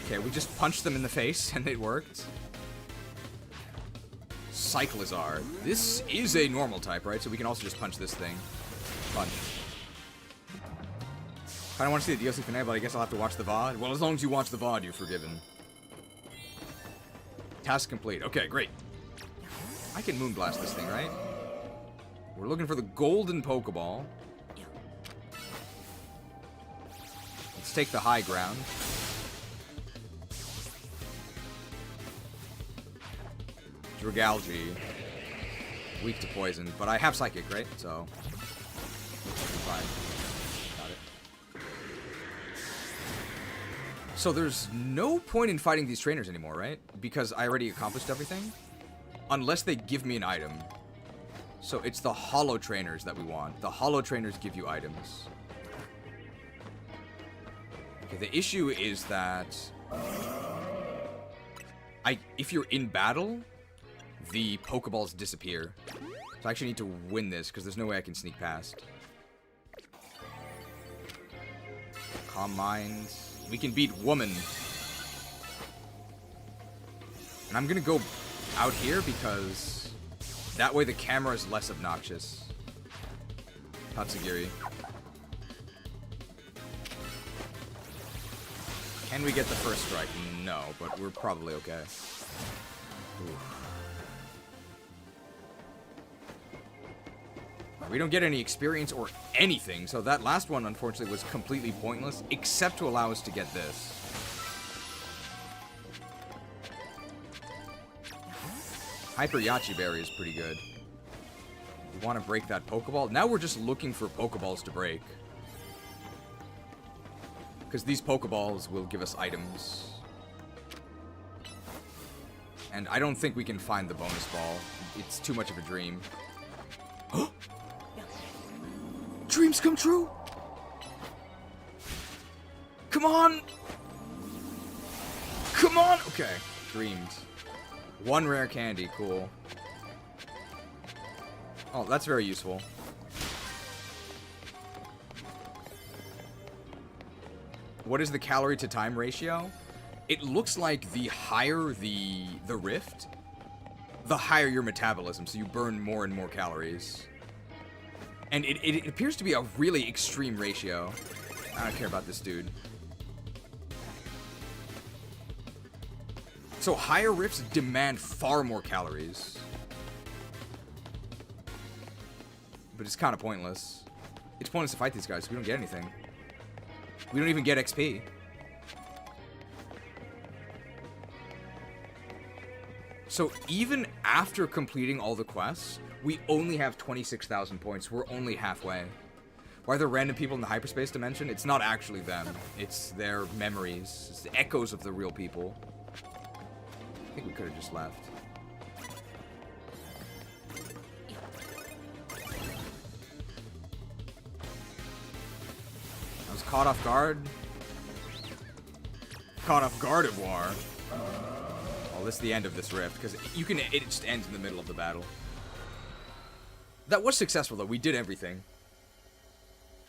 Okay, we just punched them in the face and it worked. Cyclizar. This is a normal type, right? So we can also just punch this thing. Punch. I don't want to see the DLC finale, but I guess I'll have to watch the VOD. Well, as long as you watch the VOD, you're forgiven. Task complete. Okay, great. I can Moonblast this thing, right? We're looking for the golden Pokeball. Let's take the high ground. Dragalge. Weak to poison, but I have Psychic, right? So... fine. Got it. So there's no point in fighting these trainers anymore, right? Because I already accomplished everything? Unless they give me an item. So it's the Holo Trainers that we want. The Holo Trainers give you items. Okay, the issue is that... if you're in battle, the Pokeballs disappear. So I actually need to win this, because there's no way I can sneak past. Calm Mind. We can beat Woman. And I'm gonna go out here because that way the camera is less obnoxious. Tatsugiri. Can we get the first strike? No, but we're probably okay. Oof. We don't get any experience or anything, so that last one, unfortunately, was completely pointless, except to allow us to get this. Hyper Yachi Berry is pretty good. We want to break that Pokeball. Now we're just looking for Pokeballs to break. Because these Pokeballs will give us items. And I don't think we can find the bonus ball. It's too much of a dream. Dreams come true! Come on! Come on! Okay, dreamed. One rare candy, cool. Oh, that's very useful. What is the calorie to time ratio? It looks like the higher the rift, the higher your metabolism, so you burn more and more calories. And it appears to be a really extreme ratio. I don't care about this dude. So higher rifts demand far more calories. But it's kind of pointless. It's pointless to fight these guys. We don't get anything. We don't even get XP. So even after completing all the quests, we only have 26,000 points. We're only halfway. Why are there random people in the hyperspace dimension? It's not actually them. It's their memories. It's the echoes of the real people. I think we could have just left. I was caught off guard. Caught off guard of war. Well, this is the end of this rift, because it just ends in the middle of the battle. That was successful, though. We did everything.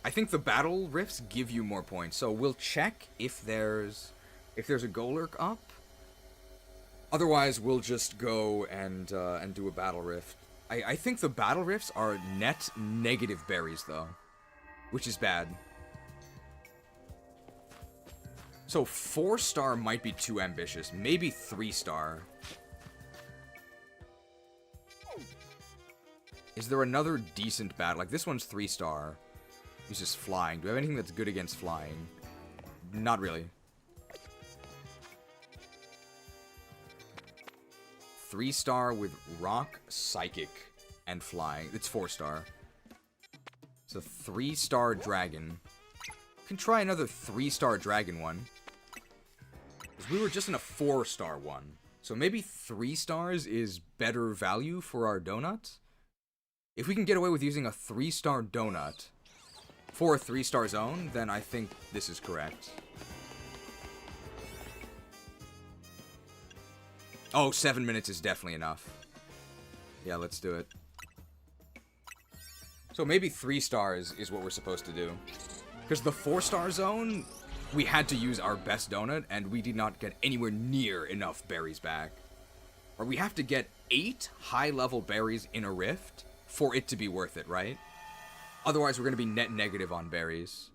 I think the battle rifts give you more points, so we'll check if there's a Golurk up. Otherwise, we'll just go and do a battle rift. I think the battle rifts are net negative berries, though, which is bad. So 4-star might be too ambitious. Maybe 3-star. Is there another decent battle? Like, this one's 3-star. Uses flying. Do I have anything that's good against flying? Not really. 3-star with rock, psychic, and flying. It's 4-star. It's a 3-star dragon. Can try another 3-star dragon one. Because we were just in a 4-star one. So maybe 3 stars is better value for our donut? If we can get away with using a 3-star donut for a 3-star zone, then I think this is correct. Oh, 7 minutes is definitely enough. Yeah, let's do it. So maybe 3 stars is what we're supposed to do. Because the 4-star zone, we had to use our best donut, and we did not get anywhere near enough berries back. Or we have to get 8 high-level berries in a rift for it to be worth it, right? Otherwise, we're going to be net negative on berries.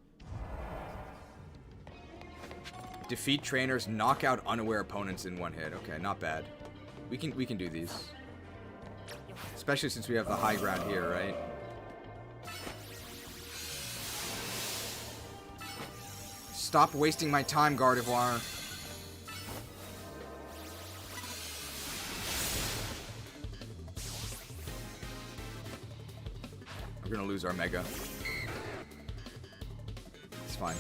Defeat trainers, knock out unaware opponents in 1 hit. Okay, not bad. We can do these. Especially since we have the high ground here, right? Stop wasting my time, Gardevoir. We're gonna lose our Mega. It's fine.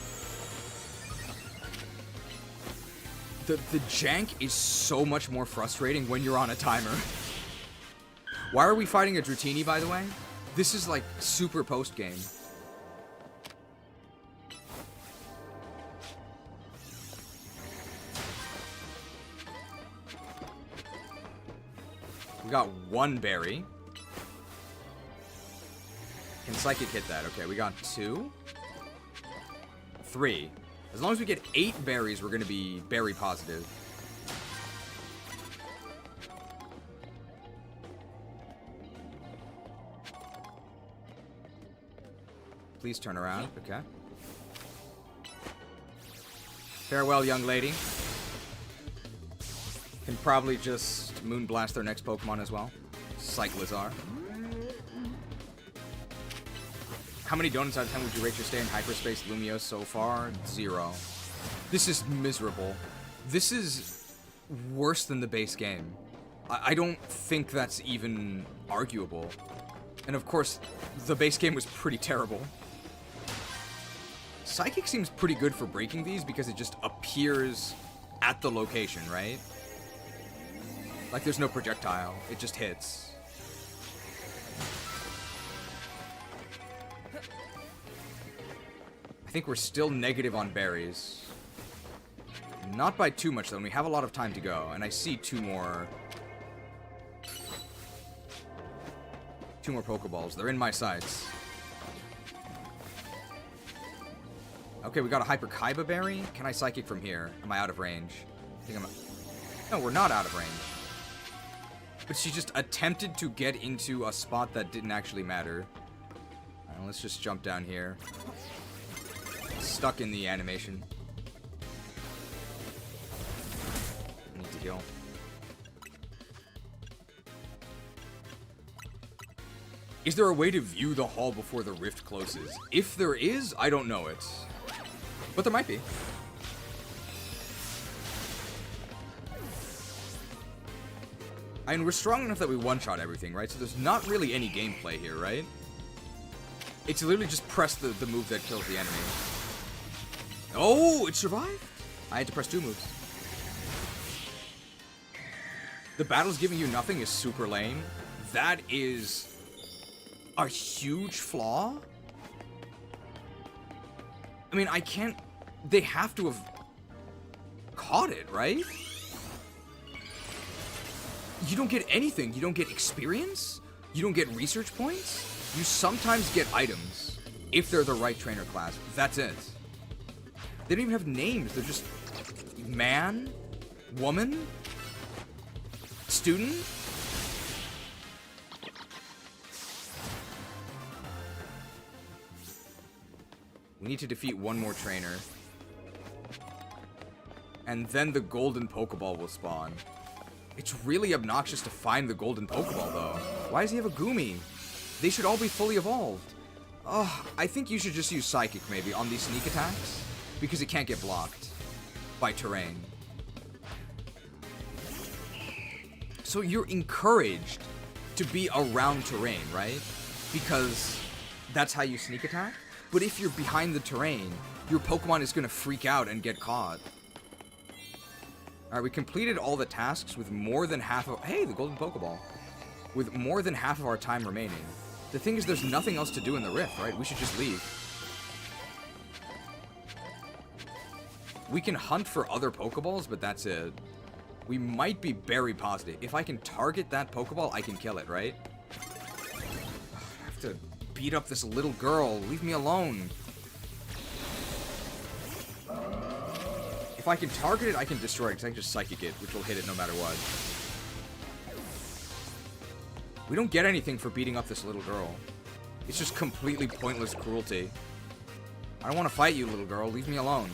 The jank is so much more frustrating when you're on a timer. Why are we fighting a Dratini, by the way? This is like super post-game. We got 1 berry. Can Psychic hit that? Okay, we got 2. 3. As long as we get 8 berries, we're going to be berry positive. Please turn around. Okay. Farewell, young lady. Can probably just Moonblast their next Pokemon as well. Cyclizar. How many donuts out of 10 would you rate your stay in hyperspace Lumiose so far? 0. This is miserable. This is worse than the base game. I don't think that's even arguable. And of course, the base game was pretty terrible. Psychic seems pretty good for breaking these because it just appears at the location, right? Like there's no projectile, it just hits. I think we're still negative on berries. Not by too much though, and we have a lot of time to go. And I see 2 more Pokeballs. They're in my sights. Okay, we got a Hyper Kaiba berry. Can I Psychic from here? Am I out of range? I think I'm... No, we're not out of range. But she just attempted to get into a spot that didn't actually matter. Alright, let's just jump down here. Stuck in the animation. I need to heal. Is there a way to view the hall before the rift closes? If there is, I don't know it. But there might be. I mean, we're strong enough that we one-shot everything, right? So there's not really any gameplay here, right? It's literally just press the move that kills the enemy. Oh, it survived? I had to press 2 moves. The battle's giving you nothing is super lame. That is a huge flaw. I mean, I can't... They have to have caught it, right? You don't get anything. You don't get experience. You don't get research points. You sometimes get items if they're the right trainer class. That's it. They don't even have names. They're just man, woman, student. We need to defeat one more trainer. And then the golden Pokeball will spawn. It's really obnoxious to find the golden Pokeball, though. Why does he have a Goomy? They should all be fully evolved. Oh, I think you should just use Psychic, maybe, on these sneak attacks. Because it can't get blocked by terrain. So you're encouraged to be around terrain, right? Because that's how you sneak attack. But if you're behind the terrain, your Pokemon is going to freak out and get caught. Alright, we completed all the tasks with more than half of... Hey, the golden Pokeball. With more than half of our time remaining. The thing is, there's nothing else to do in the Rift, right? We should just leave. We can hunt for other Pokeballs, but that's it. We might be very positive. If I can target that Pokeball, I can kill it, right? I have to beat up this little girl. Leave me alone. If I can target it, I can destroy it, because I can just Psychic it, which will hit it no matter what. We don't get anything for beating up this little girl. It's just completely pointless cruelty. I don't want to fight you, little girl. Leave me alone.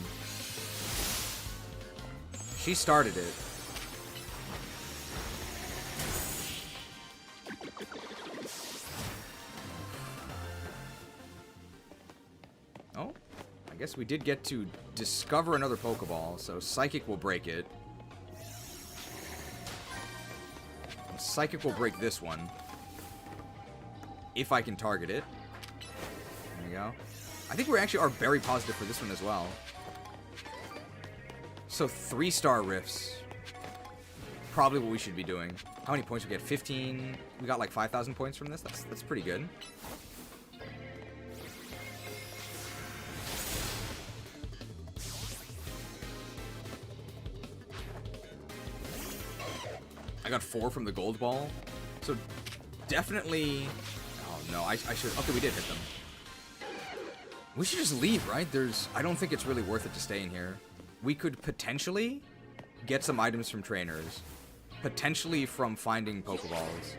She started it. Oh, I guess we did get to discover another Pokeball, so Psychic will break it. And Psychic will break this one. If I can target it. There we go. I think we actually are very positive for this one as well. So 3-star rifts. Probably what we should be doing. How many points we get? 15. We got like 5,000 points from this. That's pretty good. I got 4 from the gold ball. So definitely... Oh no, I should... Okay, we did hit them. We should just leave, right? I don't think it's really worth it to stay in here. We could potentially get some items from trainers. Potentially from finding Pokeballs.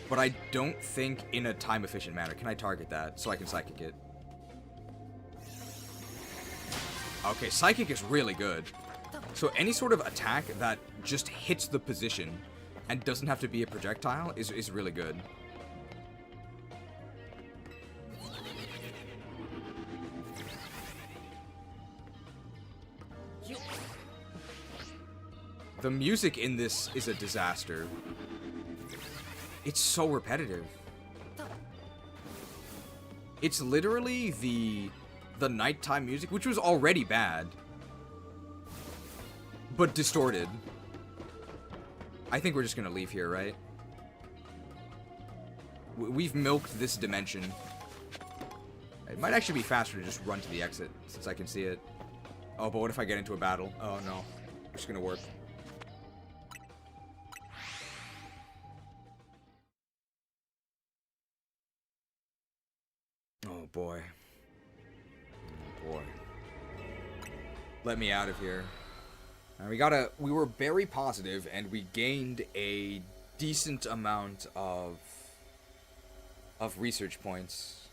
But I don't think in a time-efficient manner. Can I target that so I can Psychic it? Okay, Psychic is really good. So any sort of attack that just hits the position and doesn't have to be a projectile is really good. The music in this is a disaster. It's so repetitive. It's literally the nighttime music, which was already bad, but distorted. I think we're just gonna leave here, right? We've milked this dimension. It might actually be faster to just run to the exit, since I can see it. Oh, but what if I get into a battle? Oh no, it's gonna work. Oh boy. Oh boy. Let me out of here. Now we were very positive and we gained a decent amount of research points.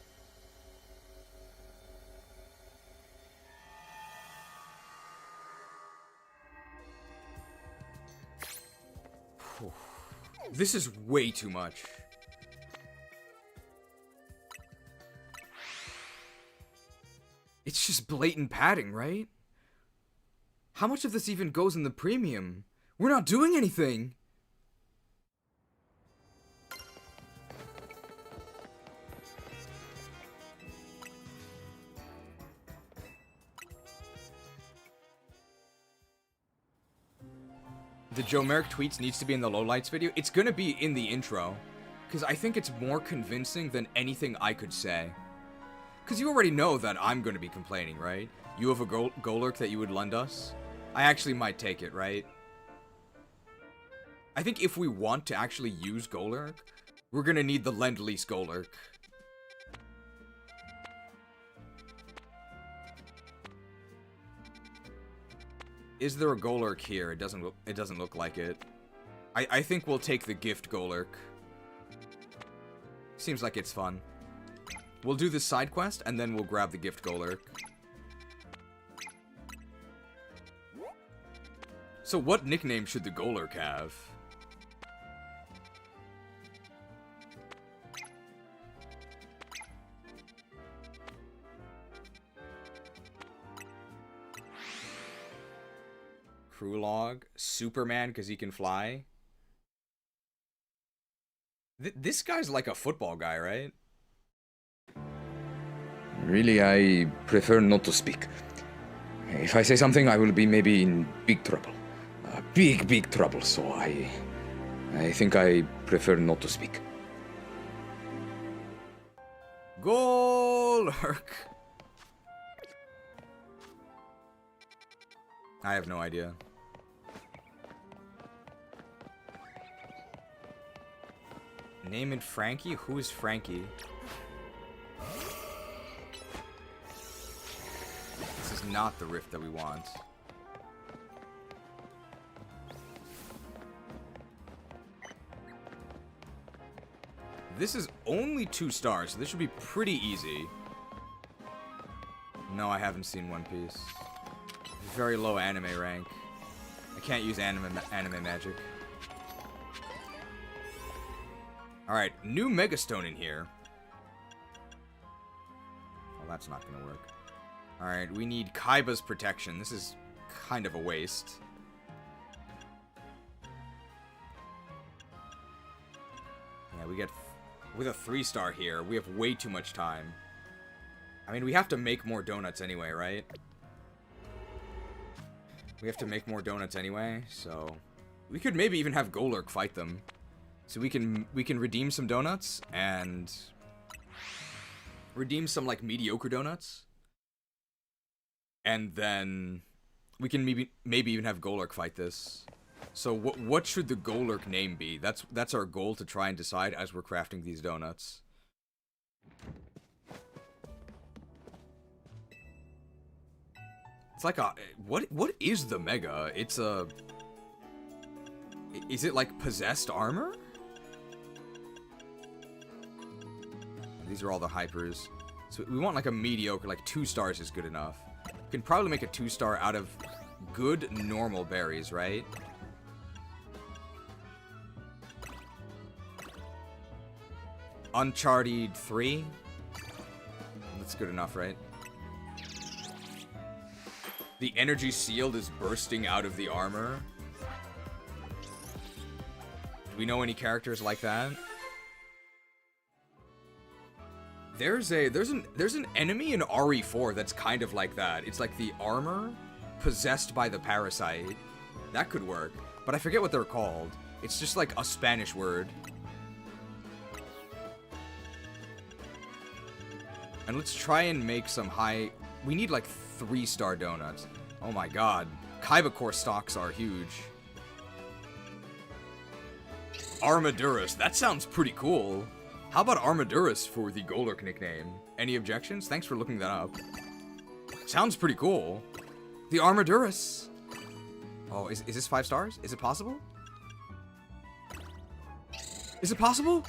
Whew. This is way too much. It's just blatant padding, right? How much of this even goes in the premium? We're not doing anything! The Joe Merrick tweets needs to be in the lowlights video. It's gonna be in the intro. Because I think it's more convincing than anything I could say. Because you already know that I'm gonna be complaining, right? You have a Golurk that you would lend us? I actually might take it, right? I think if we want to actually use Golurk, we're gonna need the Lend-Lease Golurk. Is there a Golurk here? It doesn't look like it. I think we'll take the gift Golurk. Seems like it's fun. We'll do this side quest and then we'll grab the gift Golurk. So what nickname should the Golurk have? Krulog, Superman because he can fly. This guy's like a football guy, right? Really, I prefer not to speak. If I say something, I will be maybe in big trouble. Big trouble, so I think I prefer not to speak. Golurk! I have no idea. Name it Frankie? Who is Frankie? This is not the rift that we want. This is only 2 stars, so this should be pretty easy. No, I haven't seen One Piece. Very low anime rank. I can't use anime magic. Alright, new Megastone in here. Well, that's not gonna work. Alright, we need Kaiba's protection. This is kind of a waste. Yeah, we get... with a 3-star here, we have way too much time. I mean, we have to make more donuts anyway, right? We have to make more donuts anyway, so... we could maybe even have Golurk fight them. So we can redeem some donuts, and... redeem some, like, mediocre donuts. And then... we can maybe even have Golurk fight this. So what should the Golurk name be? That's our goal to try and decide as we're crafting these donuts. It's like a... what is the Mega? It's a... is it like possessed armor? These are all the hypers. So we want like a mediocre, like 2 stars is good enough. We can probably make a 2-star out of good normal berries, right? Uncharted 3. That's good enough, right? The energy shield is bursting out of the armor. Do we know any characters like that? There's an enemy in RE4 that's kind of like that. It's like the armor possessed by the parasite. That could work, but I forget what they're called. It's just like a Spanish word. And let's try and make some high... we need like 3-star donuts. Oh my god. Kaiba Core stocks are huge. Armadurus. That sounds pretty cool. How about Armadurus for the Golurk nickname? Any objections? Thanks for looking that up. Sounds pretty cool. The Armadurus. Oh, is this 5 stars? Is it possible? Is it possible?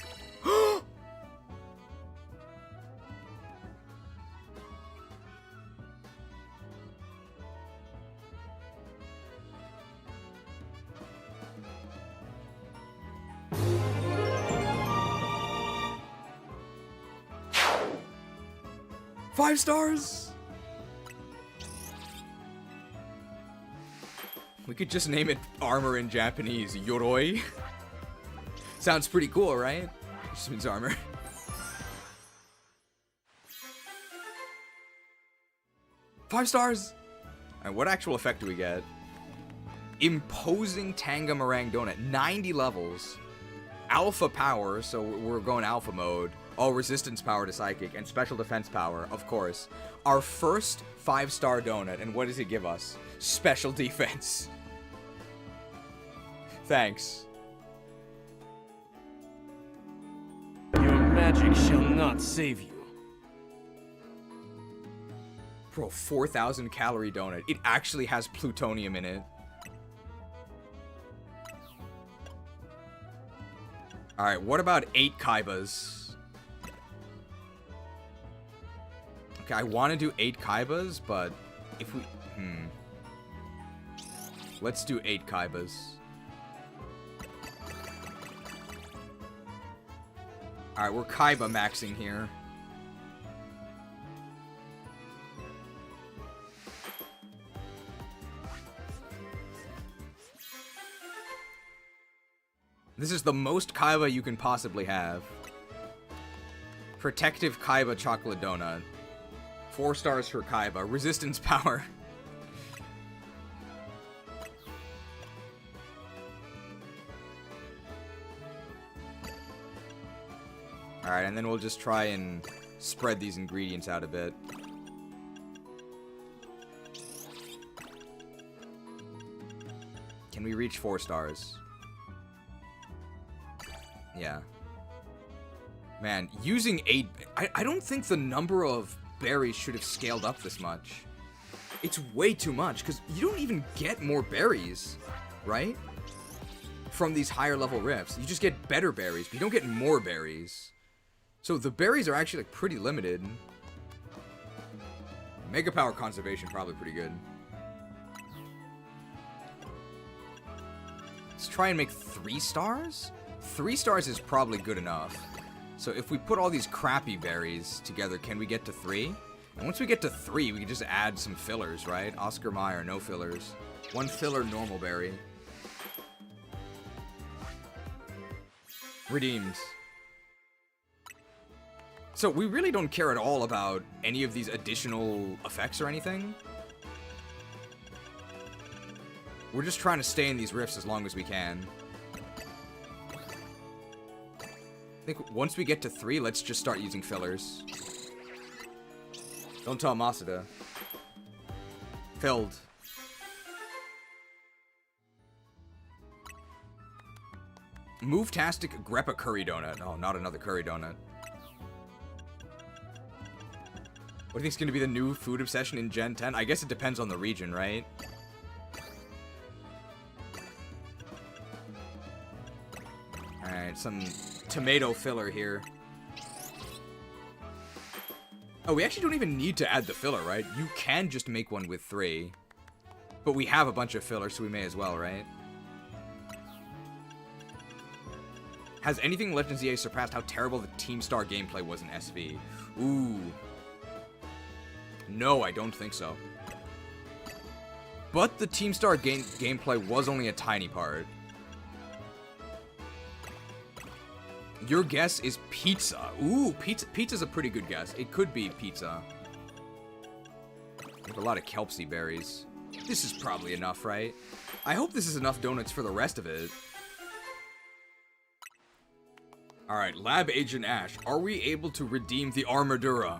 5 stars? We could just name it armor in Japanese, Yoroi. Sounds pretty cool, right? Just means armor. Five stars! Alright, what actual effect do we get? Imposing Tangamarang Donut. 90 levels. Alpha power, so we're going alpha mode. Oh, resistance power to psychic, and special defense power, of course. Our first 5-star donut, and what does it give us? Special defense. Thanks. Your magic shall not save you. Bro, 4,000 calorie donut. It actually has plutonium in it. Alright, what about 8 Kaibas? Okay, I want to do 8 Kaibas, but if we... Let's do 8 Kaibas. Alright, we're Kaiba maxing here. This is the most Kaiba you can possibly have. Protective Kaiba chocolate donut. 4 stars for Kaiba. Resistance power. Alright, and then we'll just try and spread these ingredients out a bit. Can we reach 4 stars? Yeah. Man, using 8... I don't think the number of berries should have scaled up this much. It's way too much, because you don't even get more berries, right? From these higher level rifts. You just get better berries, but you don't get more berries. So the berries are actually like pretty limited. Mega power conservation, probably pretty good. Let's try and make 3 stars? 3 stars is probably good enough. So if we put all these crappy berries together, can we get to 3? And once we get to 3, we can just add some fillers, right? Oscar Mayer, no fillers. 1 filler, normal berry. Redeemed. So we really don't care at all about any of these additional effects or anything. We're just trying to stay in these rifts as long as we can. I think once we get to 3, let's just start using fillers. Don't tell Masuda. Filled. Move-tastic Greppa curry donut. Oh, not another curry donut. What do you think's gonna be the new food obsession in Gen 10? I guess it depends on the region, right? Alright, some tomato filler here. Oh, we actually don't even need to add the filler, right? You can just make one with 3. But we have a bunch of filler, so we may as well, right? Has anything in Legends EA surpassed how terrible the Team Star gameplay was in SV? Ooh. No, I don't think so. But the Team Star gameplay was only a tiny part. Your guess is pizza. Ooh, pizza's a pretty good guess. It could be pizza. We have a lot of Kelpsy berries. This is probably enough, right? I hope this is enough donuts for the rest of it. Alright, Lab Agent Ash. Are we able to redeem the Armadura?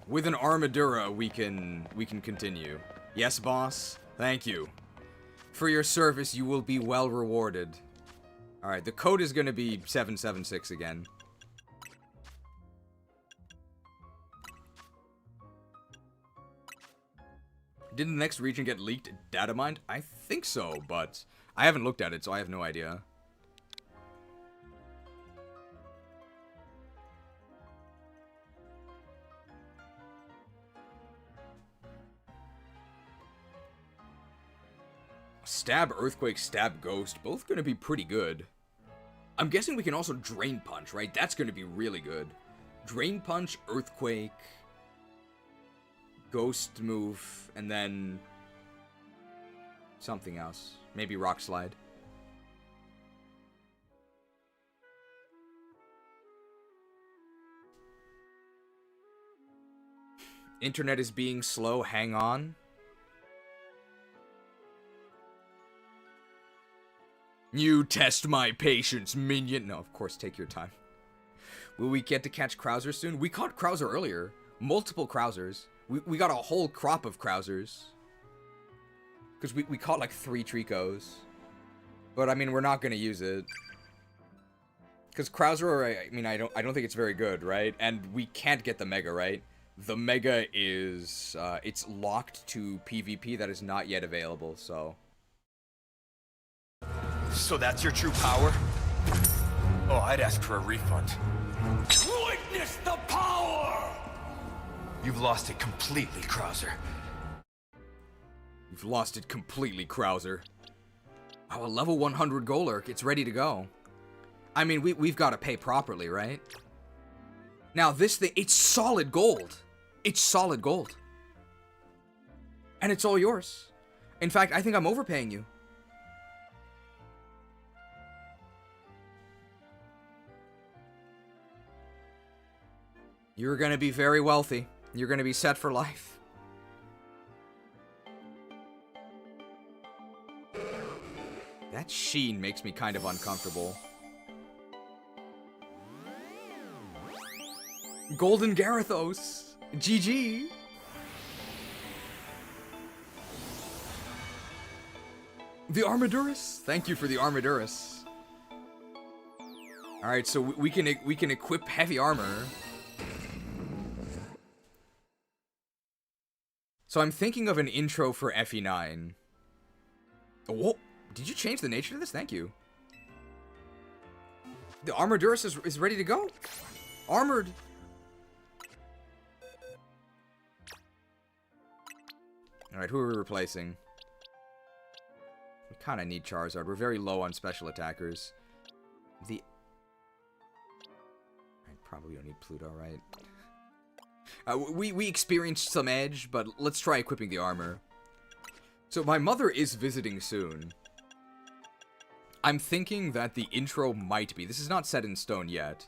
With an Armadura, we can continue. Yes, boss? Thank you. For your service, you will be well rewarded. Alright, the code is gonna be 776 again. Did the next region get leaked data mined? I think so, but I haven't looked at it, so I have no idea. Stab Earthquake, Stab Ghost, both gonna be pretty good. I'm guessing we can also Drain Punch, right? That's gonna be really good. Drain Punch, Earthquake, Ghost move, and then something else. Maybe Rock Slide. Internet is being slow, hang on. You test my patience, minion. No, of course, take your time. Will we get to catch Krauser soon? We caught Krauser earlier. Multiple Krausers. We got a whole crop of Krausers. Because we caught like 3 Tricos. But I mean, we're not going to use it. Because Krauser, I mean, I don't think it's very good, right? And we can't get the Mega, right? The Mega is, it's locked to PvP that is not yet available, so. So that's your true power? Oh, I'd ask for a refund. Witness the power! You've lost it completely, Krauser. You've lost it completely, Krauser. Oh, a level 100 Golurk, it's ready to go. I mean, we've got to pay properly, right? Now, this thing, it's solid gold. It's solid gold. And it's all yours. In fact, I think I'm overpaying you. You're gonna be very wealthy. You're gonna be set for life. That sheen makes me kind of uncomfortable. Golden Gyarados. GG. The Armaduras. Thank you for the Armaduras. All right, so we can equip heavy armor. So I'm thinking of an intro for FE9. Oh, whoa. Did you change the nature of this? Thank you. The Armaduras is ready to go. Armored. Alright, who are we replacing? We kind of need Charizard. We're very low on special attackers. I probably don't need Pluto, right? We experienced some edge, but let's try equipping the armor. So my mother is visiting soon. I'm thinking that the intro might be. This is not set in stone yet.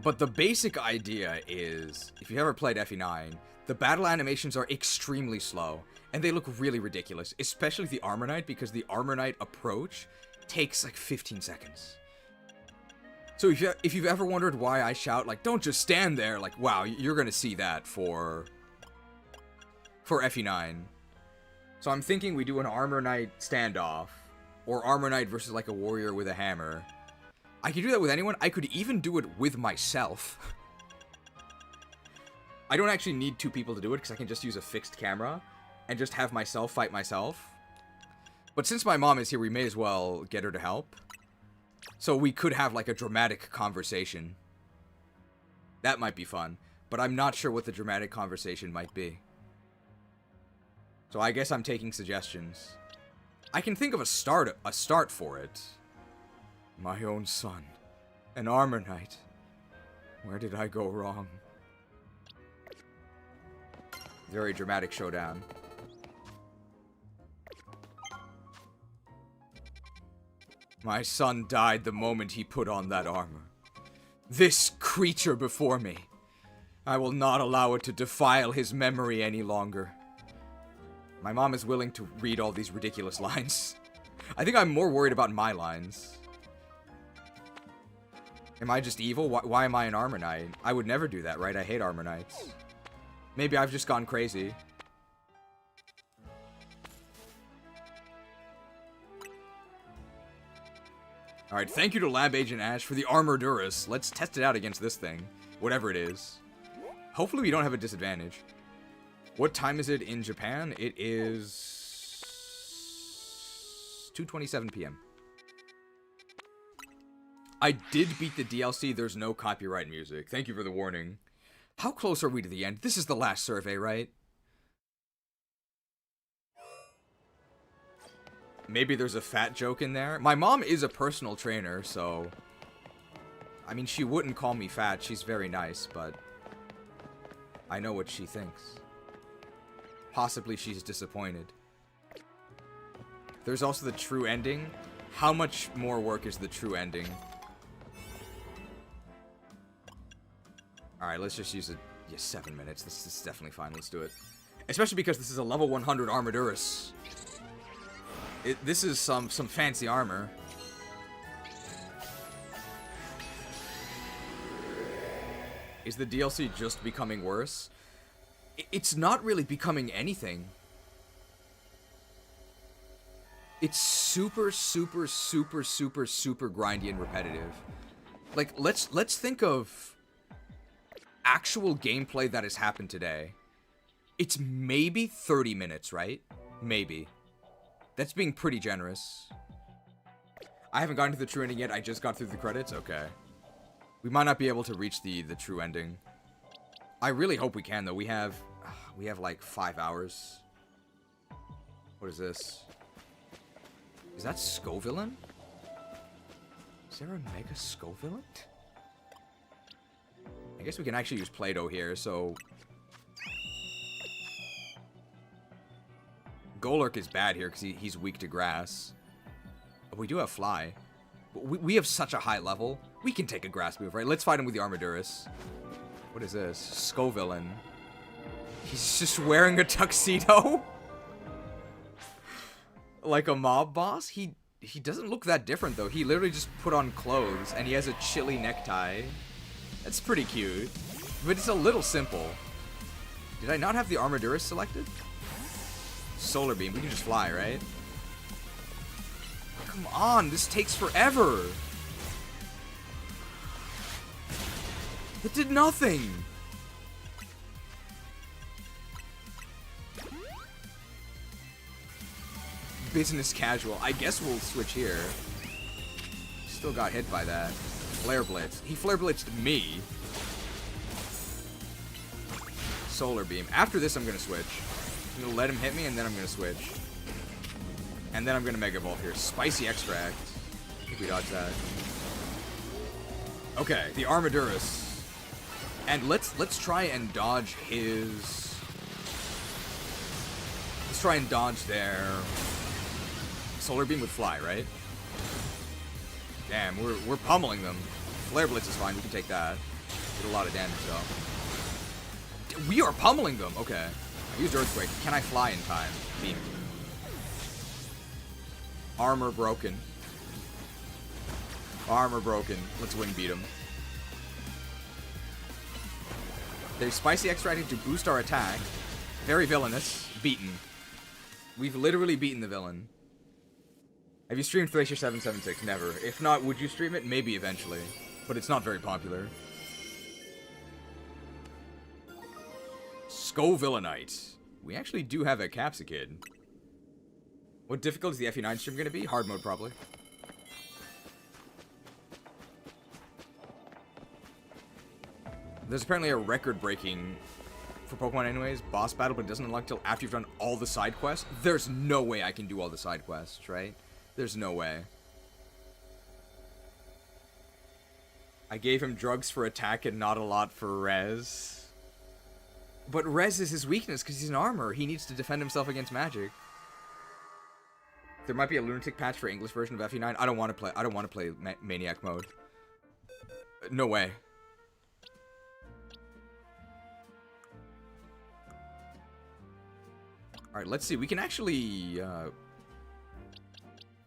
But the basic idea is, if you've ever played FE9, the battle animations are extremely slow, and they look really ridiculous, especially the Armor Knight, because the Armor Knight approach takes like 15 seconds. So if you've ever wondered why I shout, like, don't just stand there, like, wow, you're gonna see that for FE9. So I'm thinking we do an Armor Knight standoff, or Armor Knight versus, like, a warrior with a hammer. I could do that with anyone. I could even do it with myself. I don't actually need 2 people to do it, because I can just use a fixed camera, and just have myself fight myself. But since my mom is here, we may as well get her to help. So we could have, like, a dramatic conversation. That might be fun. But I'm not sure what the dramatic conversation might be. So I guess I'm taking suggestions. I can think of a start for it. My own son. An Armor Knight. Where did I go wrong? Very dramatic showdown. My son died the moment he put on that armor. This creature before me. I will not allow it to defile his memory any longer. My mom is willing to read all these ridiculous lines. I think I'm more worried about my lines. Am I just evil? Why am I an Armor Knight? I would never do that, right? I hate Armor Knights. Maybe I've just gone crazy. Alright, thank you to Lab Agent Ash for the Armaduras. Let's test it out against this thing. Whatever it is. Hopefully we don't have a disadvantage. What time is it in Japan? It is 2:27 p.m. I did beat the DLC. There's no copyright music. Thank you for the warning. How close are we to the end? This is the last survey, right? Maybe there's a fat joke in there. My mom is a personal trainer, so... I mean, she wouldn't call me fat. She's very nice, but... I know what she thinks. Possibly she's disappointed. There's also the true ending. How much more work is the true ending? Alright, let's just use it. Yeah, 7 minutes. This is definitely fine. Let's do it. Especially because this is a level 100 Armaduras. This is some fancy armor. Is the DLC just becoming worse? It's not really becoming anything. It's super, super, super, super, super grindy and repetitive. Like, let's think of actual gameplay that has happened today. It's maybe 30 minutes, right? Maybe. That's being pretty generous. I haven't gotten to the true ending yet. I just got through the credits. Okay. We might not be able to reach the true ending. I really hope we can, though. We have like 5 hours. What is this? Is that Scovillain? Is there a Mega Scovillain? I guess we can actually use Play-Doh here, so... Golurk is bad here because he's weak to grass. But we do have Fly. We have such a high level. We can take a grass move, right? Let's fight him with the Armaduras. What is this? Scovillain. He's just wearing a tuxedo? Like a mob boss? He doesn't look that different, though. He literally just put on clothes, and he has a chilly necktie. That's pretty cute. But it's a little simple. Did I not have the Armaduras selected? Solar Beam. We can just fly, right? Come on, this takes forever. It did nothing. Business casual. I guess we'll switch here. Still got hit by that. Flare Blitz. He Flare Blitzed me. Solar Beam. After this, I'm going to switch. I'm going to let him hit me, and then I'm going to switch. And then I'm going to Mega Evolve here. Spicy Extract. I think we dodged that. Okay, the Armaduras. And let's try and dodge his... Let's try and dodge their... Solar Beam with Fly, right? Damn, we're pummeling them. Flare Blitz is fine, we can take that. Did a lot of damage, though. We are pummeling them! Okay. I used Earthquake. Can I fly in time? Beam. Armor broken. Armor broken. Let's wing beat him. There's Spicy Extracting to boost our attack. Very villainous. Beaten. We've literally beaten the villain. Have you streamed Thracier 776? Never. If not, would you stream it? Maybe eventually. But it's not very popular. Scovillainite. We actually do have a Capsicid. What difficulty is the FE9 stream going to be? Hard mode, probably. There's apparently a record-breaking, for Pokemon anyways, boss battle, but it doesn't unlock till after you've done all the side quests. There's no way I can do all the side quests, right? There's no way. I gave him drugs for attack and not a lot for res. But res is his weakness because he's an armor. He needs to defend himself against magic. There might be a lunatic patch for English version of FE9. I don't want to play Maniac mode. No way. All right, let's see. We can actually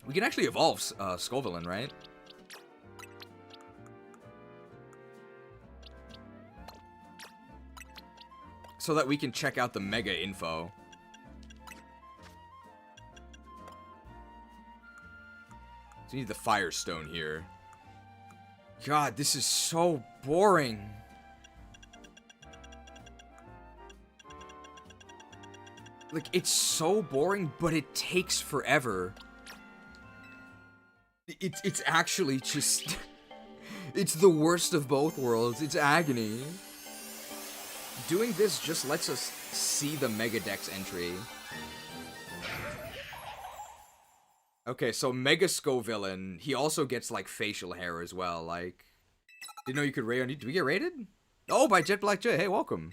evolve Scovillain, right? So that we can check out the mega info. So we need the Firestone here. God, this is so boring. Like, it's so boring, but it takes forever. It's actually just... It's the worst of both worlds. It's agony. Doing this just lets us see the Mega Dex entry. Okay, so Mega Scovillain, he also gets, like, facial hair as well, like... Didn't know you could raid on you. Did we get raided? Oh, by Jet Black J. Hey, welcome.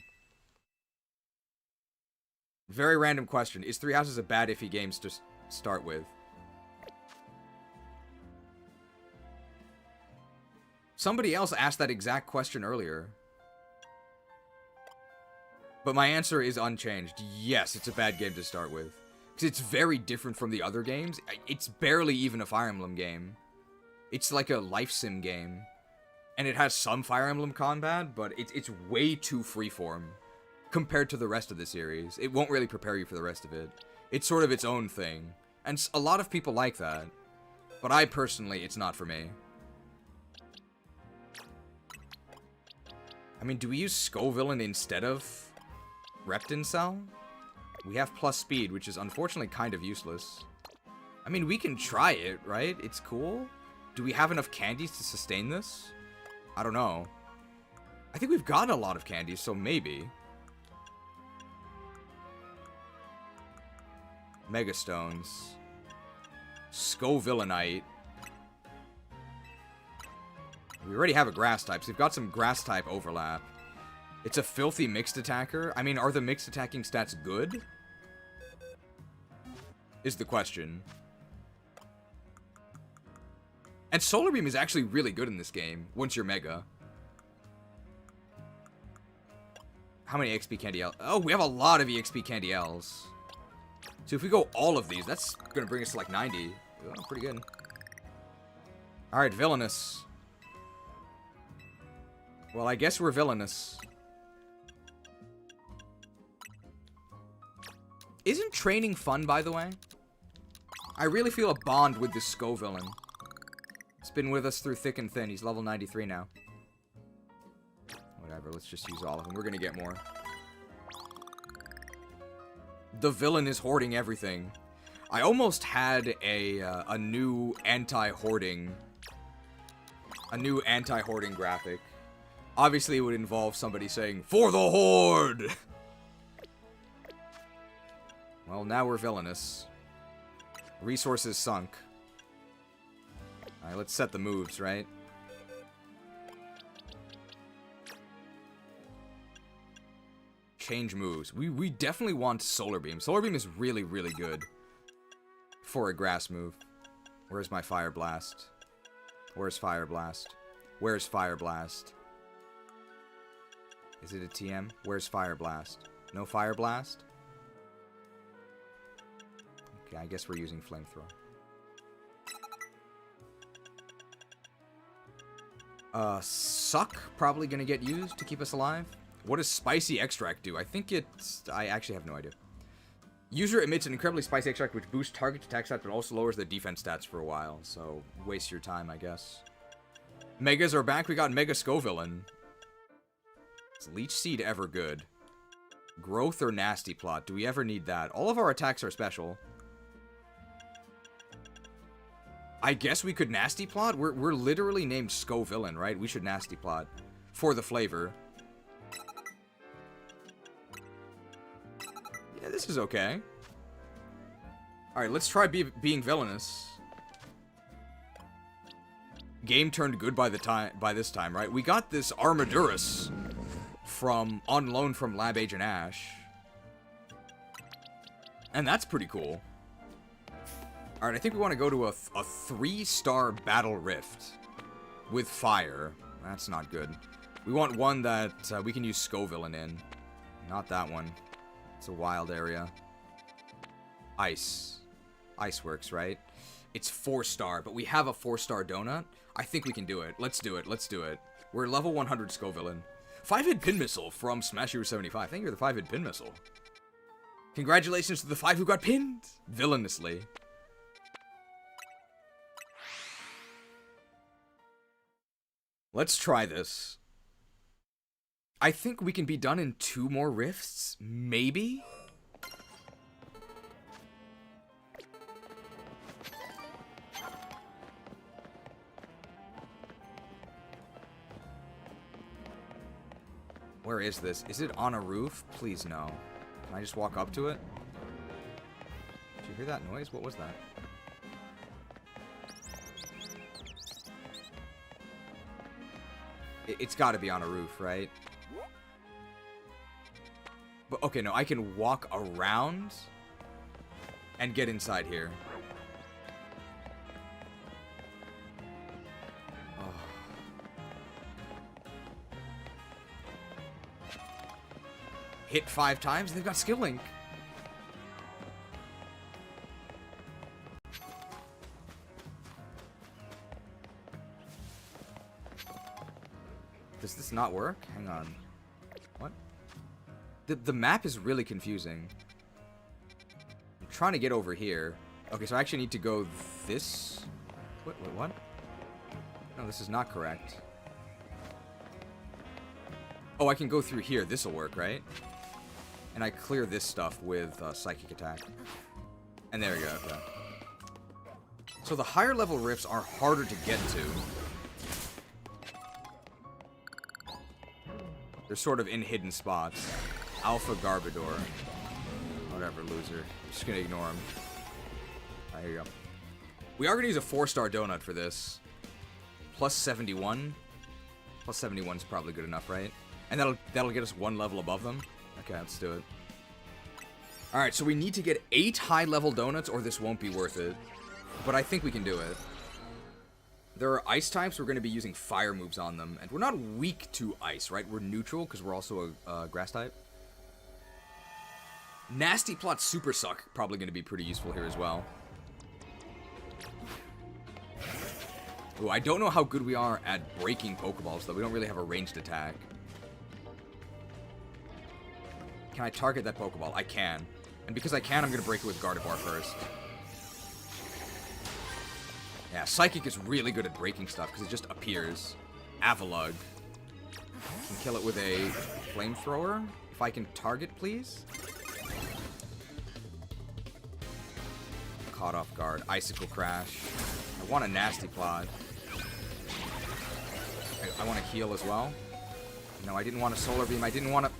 Very random question. Is Three Houses a bad iffy game to start with? Somebody else asked that exact question earlier. But my answer is unchanged. Yes, it's a bad game to start with. Because it's very different from the other games. It's barely even a Fire Emblem game. It's like a life sim game. And it has some Fire Emblem combat, but it's way too freeform compared to the rest of the series. It won't really prepare you for the rest of it. It's sort of its own thing. And a lot of people like that. But I personally, it's not for me. I mean, do we use Scovillain instead of Reptincell? We have plus speed, which is unfortunately kind of useless. I mean, we can try it, right? It's cool. Do we have enough candies to sustain this? I don't know. I think we've gotten a lot of candies, so maybe. Megastones. Scovillainite. We already have a grass type, so we've got some grass type overlap. It's a filthy mixed attacker. I mean, are the mixed attacking stats good? Is the question. And Solar Beam is actually really good in this game, once you're Mega. How many XP Candy L? Oh, we have a lot of EXP Candy Ls. So if we go all of these, that's going to bring us to like 90. Oh, pretty good. Alright, Villainous. Well, I guess we're Villainous. Isn't training fun, by the way? I really feel a bond with this Scovillain. He's been with us through thick and thin. He's level 93 now. Whatever, let's just use all of them. We're gonna get more. The villain is hoarding everything. I almost had a new anti-hoarding graphic. Obviously, it would involve somebody saying, "For the Horde!" Well, now we're villainous. Resources sunk. Alright, let's set the moves, right? Change moves. We definitely want Solar Beam. Solar Beam is really, really good for a grass move. Where's my Fire Blast? Where's Fire Blast? Where's Fire Blast? Is it a TM? Where's Fire Blast? No Fire Blast? Okay, I guess we're using Flamethrower. Suck probably gonna get used to keep us alive. What does Spicy Extract do? I think it's... I actually have no idea. User emits an incredibly spicy extract which boosts target attack stats but also lowers their defense stats for a while. So, waste your time, I guess. Megas are back. We got Mega Scovillain. Is Leech Seed ever good? Growth or Nasty Plot? Do we ever need that? All of our attacks are special. I guess we could Nasty Plot? We're literally named Scovillain, right? We should Nasty Plot. For the flavor. Yeah, this is okay. Alright, let's try being villainous. Game turned good by this time, right? We got this Armadurus on loan from Lab Agent Ash. And that's pretty cool. Alright, I think we want to go to a 3-star Battle Rift with fire. That's not good. We want one that we can use Scovillain in. Not that one. It's a wild area. Ice. Ice works, right? It's 4-star, but we have a 4-star donut. I think we can do it. Let's do it. Let's do it. We're level 100 Scovillain. 5-hit pin missile from Monsiuer75. Thank you for the 5-hit pin missile. Congratulations to the 5 who got pinned villainously. Let's try this. I think we can be done in 2 more rifts, maybe? Where is this? Is it on a roof? Please no. Can I just walk up to it? Did you hear that noise? What was that? It's got to be on a roof, right? But okay, no, I can walk around and get inside here. Oh. Hit 5 times, they've got skill link. Does this not work? Hang on. What? The map is really confusing. I'm trying to get over here. Okay, so I actually need to go this... Wait, what? No, this is not correct. Oh, I can go through here. This'll work, right? And I clear this stuff with Psychic Attack. And there we go, okay. So the higher level rifts are harder to get to. They're sort of in hidden spots. Alpha Garbodor. Whatever, loser. I'm just gonna ignore him. Alright, here you go. We are gonna use a 4-star donut for this. Plus 71. Plus 71 is probably good enough, right? And that'll get us 1 level above them. Okay, let's do it. Alright, so we need to get 8 high-level donuts or this won't be worth it. But I think we can do it. There are ice types, we're going to be using fire moves on them. And we're not weak to ice, right? We're neutral, because we're also a grass type. Nasty Plot Super Suck, probably going to be pretty useful here as well. Ooh, I don't know how good we are at breaking Pokeballs, though. We don't really have a ranged attack. Can I target that Pokeball? I can. And because I can, I'm going to break it with Gardevoir first. Yeah, Psychic is really good at breaking stuff because it just appears. Avalugg. Can kill it with a flamethrower. If I can target, please. Caught off guard. Icicle Crash. I want a Nasty Plot. I want to heal as well. No, I didn't want a Solar Beam. I didn't want to...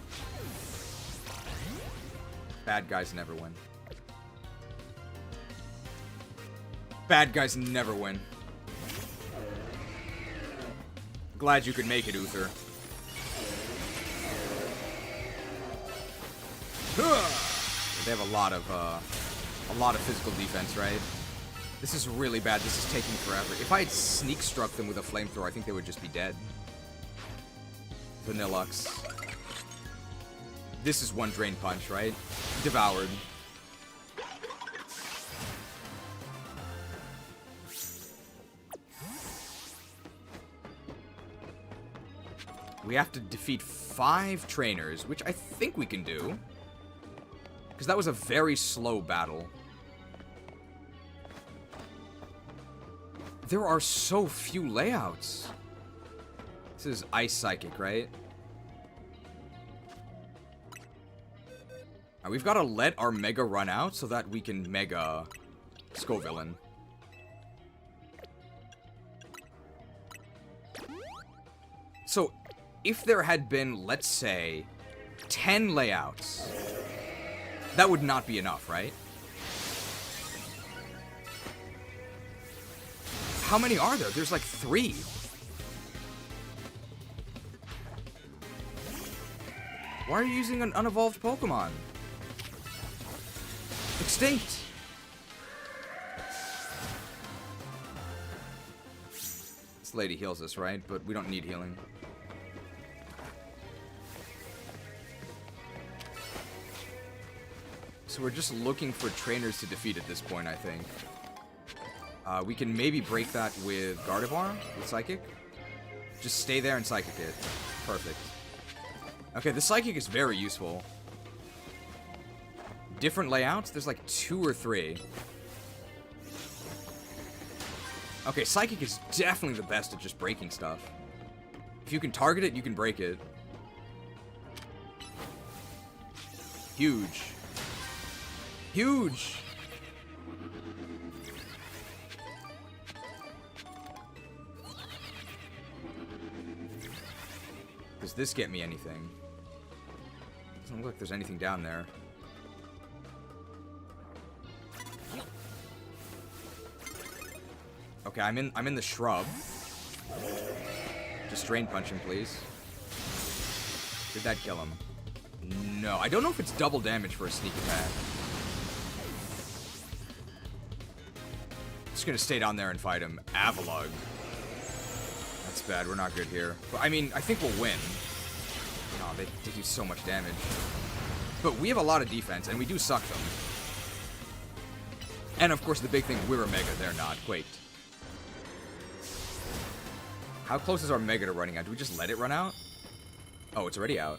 Bad guys never win. Bad guys never win. Glad you could make it, Uther. They have a lot of physical defense, right? This is really bad. This is taking forever. If I had sneak struck them with a flamethrower, I think they would just be dead. Vanillux. This is one Drain Punch, right? Devoured. We have to defeat 5 trainers, which I think we can do. Because that was a very slow battle. There are so few layouts. This is Ice Psychic, right? Now, we've got to let our Mega run out so that we can Mega Scovillain. So, if there had been, let's say, 10 layouts, that would not be enough, right? How many are there? There's like 3. Why are you using an unevolved Pokemon? Extinct! This lady heals us, right? But we don't need healing. So we're just looking for trainers to defeat at this point, I think. We can maybe break that with Gardevoir, with Psychic. Just stay there and Psychic it. Perfect. Okay, the Psychic is very useful. Different layouts? There's like 2 or 3. Okay, Psychic is definitely the best at just breaking stuff. If you can target it, you can break it. Huge. Huge! Does this get me anything? Doesn't look like there's anything down there. Okay, I'm in the shrub. Just Drain Punch him, please. Did that kill him? No. I don't know if it's double damage for a sneak attack. Just gonna stay down there and fight him. Avalugg. That's bad. We're not good here. But, I mean, I think we'll win. No, they do so much damage. But we have a lot of defense, and we do suck them. And, of course, the big thing, we're a Mega. They're not. Quaked. How close is our Mega to running out? Do we just let it run out? Oh, it's already out.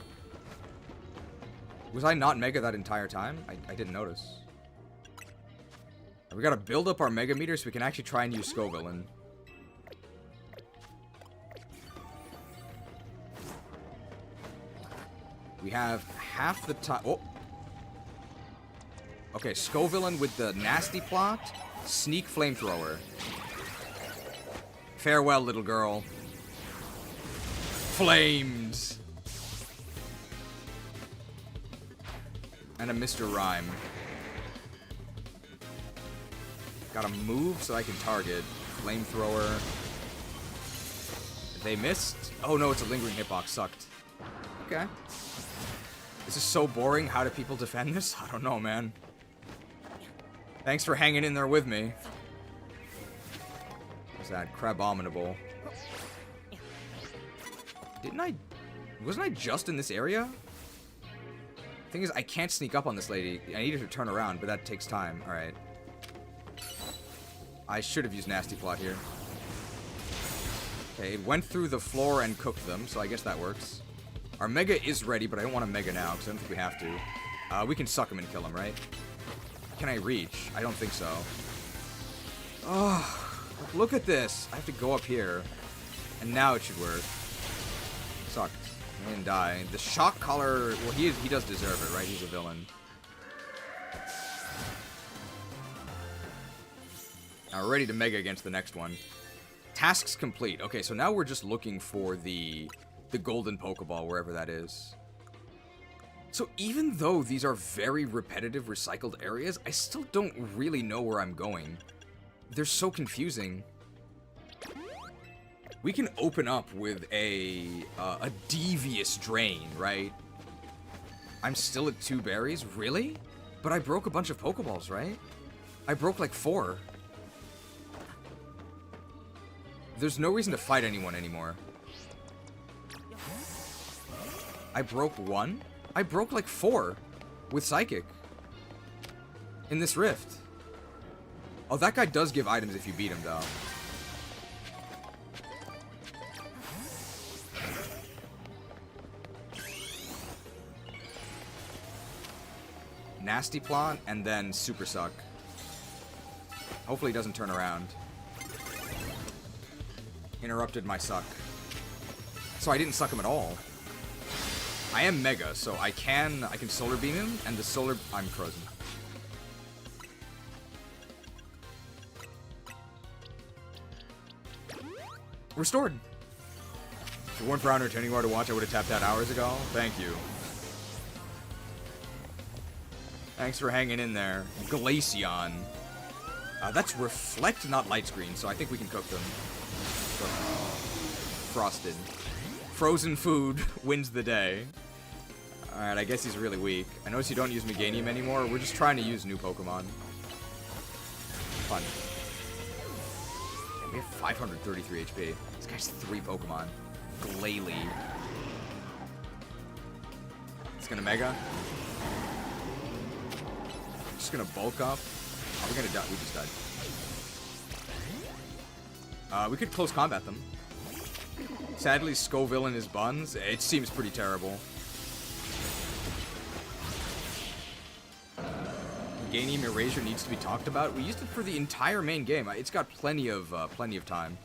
Was I not Mega that entire time? I didn't notice. We gotta build up our Mega meter so we can actually try and use Scoville. We have half the time. Oh. Okay, Scoville with the Nasty Plot. Sneak Flamethrower. Farewell, little girl. Flames. And a Mr. Rhyme. Gotta move so I can target. Flamethrower. They missed. Oh no, it's a lingering hitbox. Sucked. Okay. This is so boring. How do people defend this? I don't know, man. Thanks for hanging in there with me. What's that? Crabominable. Wasn't I just in this area? Thing is, I can't sneak up on this lady. I need her to turn around, but that takes time. Alright. I should have used Nasty Plot here. Okay, it went through the floor and cooked them, so I guess that works. Our Mega is ready, but I don't want to Mega now, because I don't think we have to. We can suck him and kill him, right? Can I reach? I don't think so. Oh, look at this. I have to go up here. And now it should work. Sucked. I didn't die. The shock collar, well, he does deserve it, right? He's a villain. Now we're ready to Mega against the next one. Tasks complete. Okay, so now we're just looking for the golden Pokeball, wherever that is. So even though these are very repetitive, recycled areas, I still don't really know where I'm going. They're so confusing. We can open up with a devious drain, right? I'm still at 2 berries? Really? But I broke a bunch of Pokeballs, right? I broke like 4. There's no reason to fight anyone anymore. I broke 1? I broke like 4 with Psychic in this rift. Oh, that guy does give items if you beat him, though. Nasty Plot, and then Super Suck. Hopefully he doesn't turn around. Interrupted my suck. So I didn't suck him at all. I am Mega, so I can Solar Beam him, and the Solar... I'm frozen. Restored. If it weren't for Honor anywhere to watch, I would have tapped out hours ago. Thank you. Thanks for hanging in there. Glaceon. That's Reflect, not Light Screen, so I think we can cook them. Frosted. Frozen food wins the day. Alright, I guess he's really weak. I notice you don't use Meganium anymore. We're just trying to use new Pokemon. Fun. We have 533 HP. This guy's 3 Pokemon. Glalie. It's gonna Mega. Just gonna bulk up. Oh, we're gonna die. We just died. We could close combat them. Sadly, Scoville and his buns. It seems pretty terrible. Meganium Erasure needs to be talked about. We used it for the entire main game. It's got plenty of time.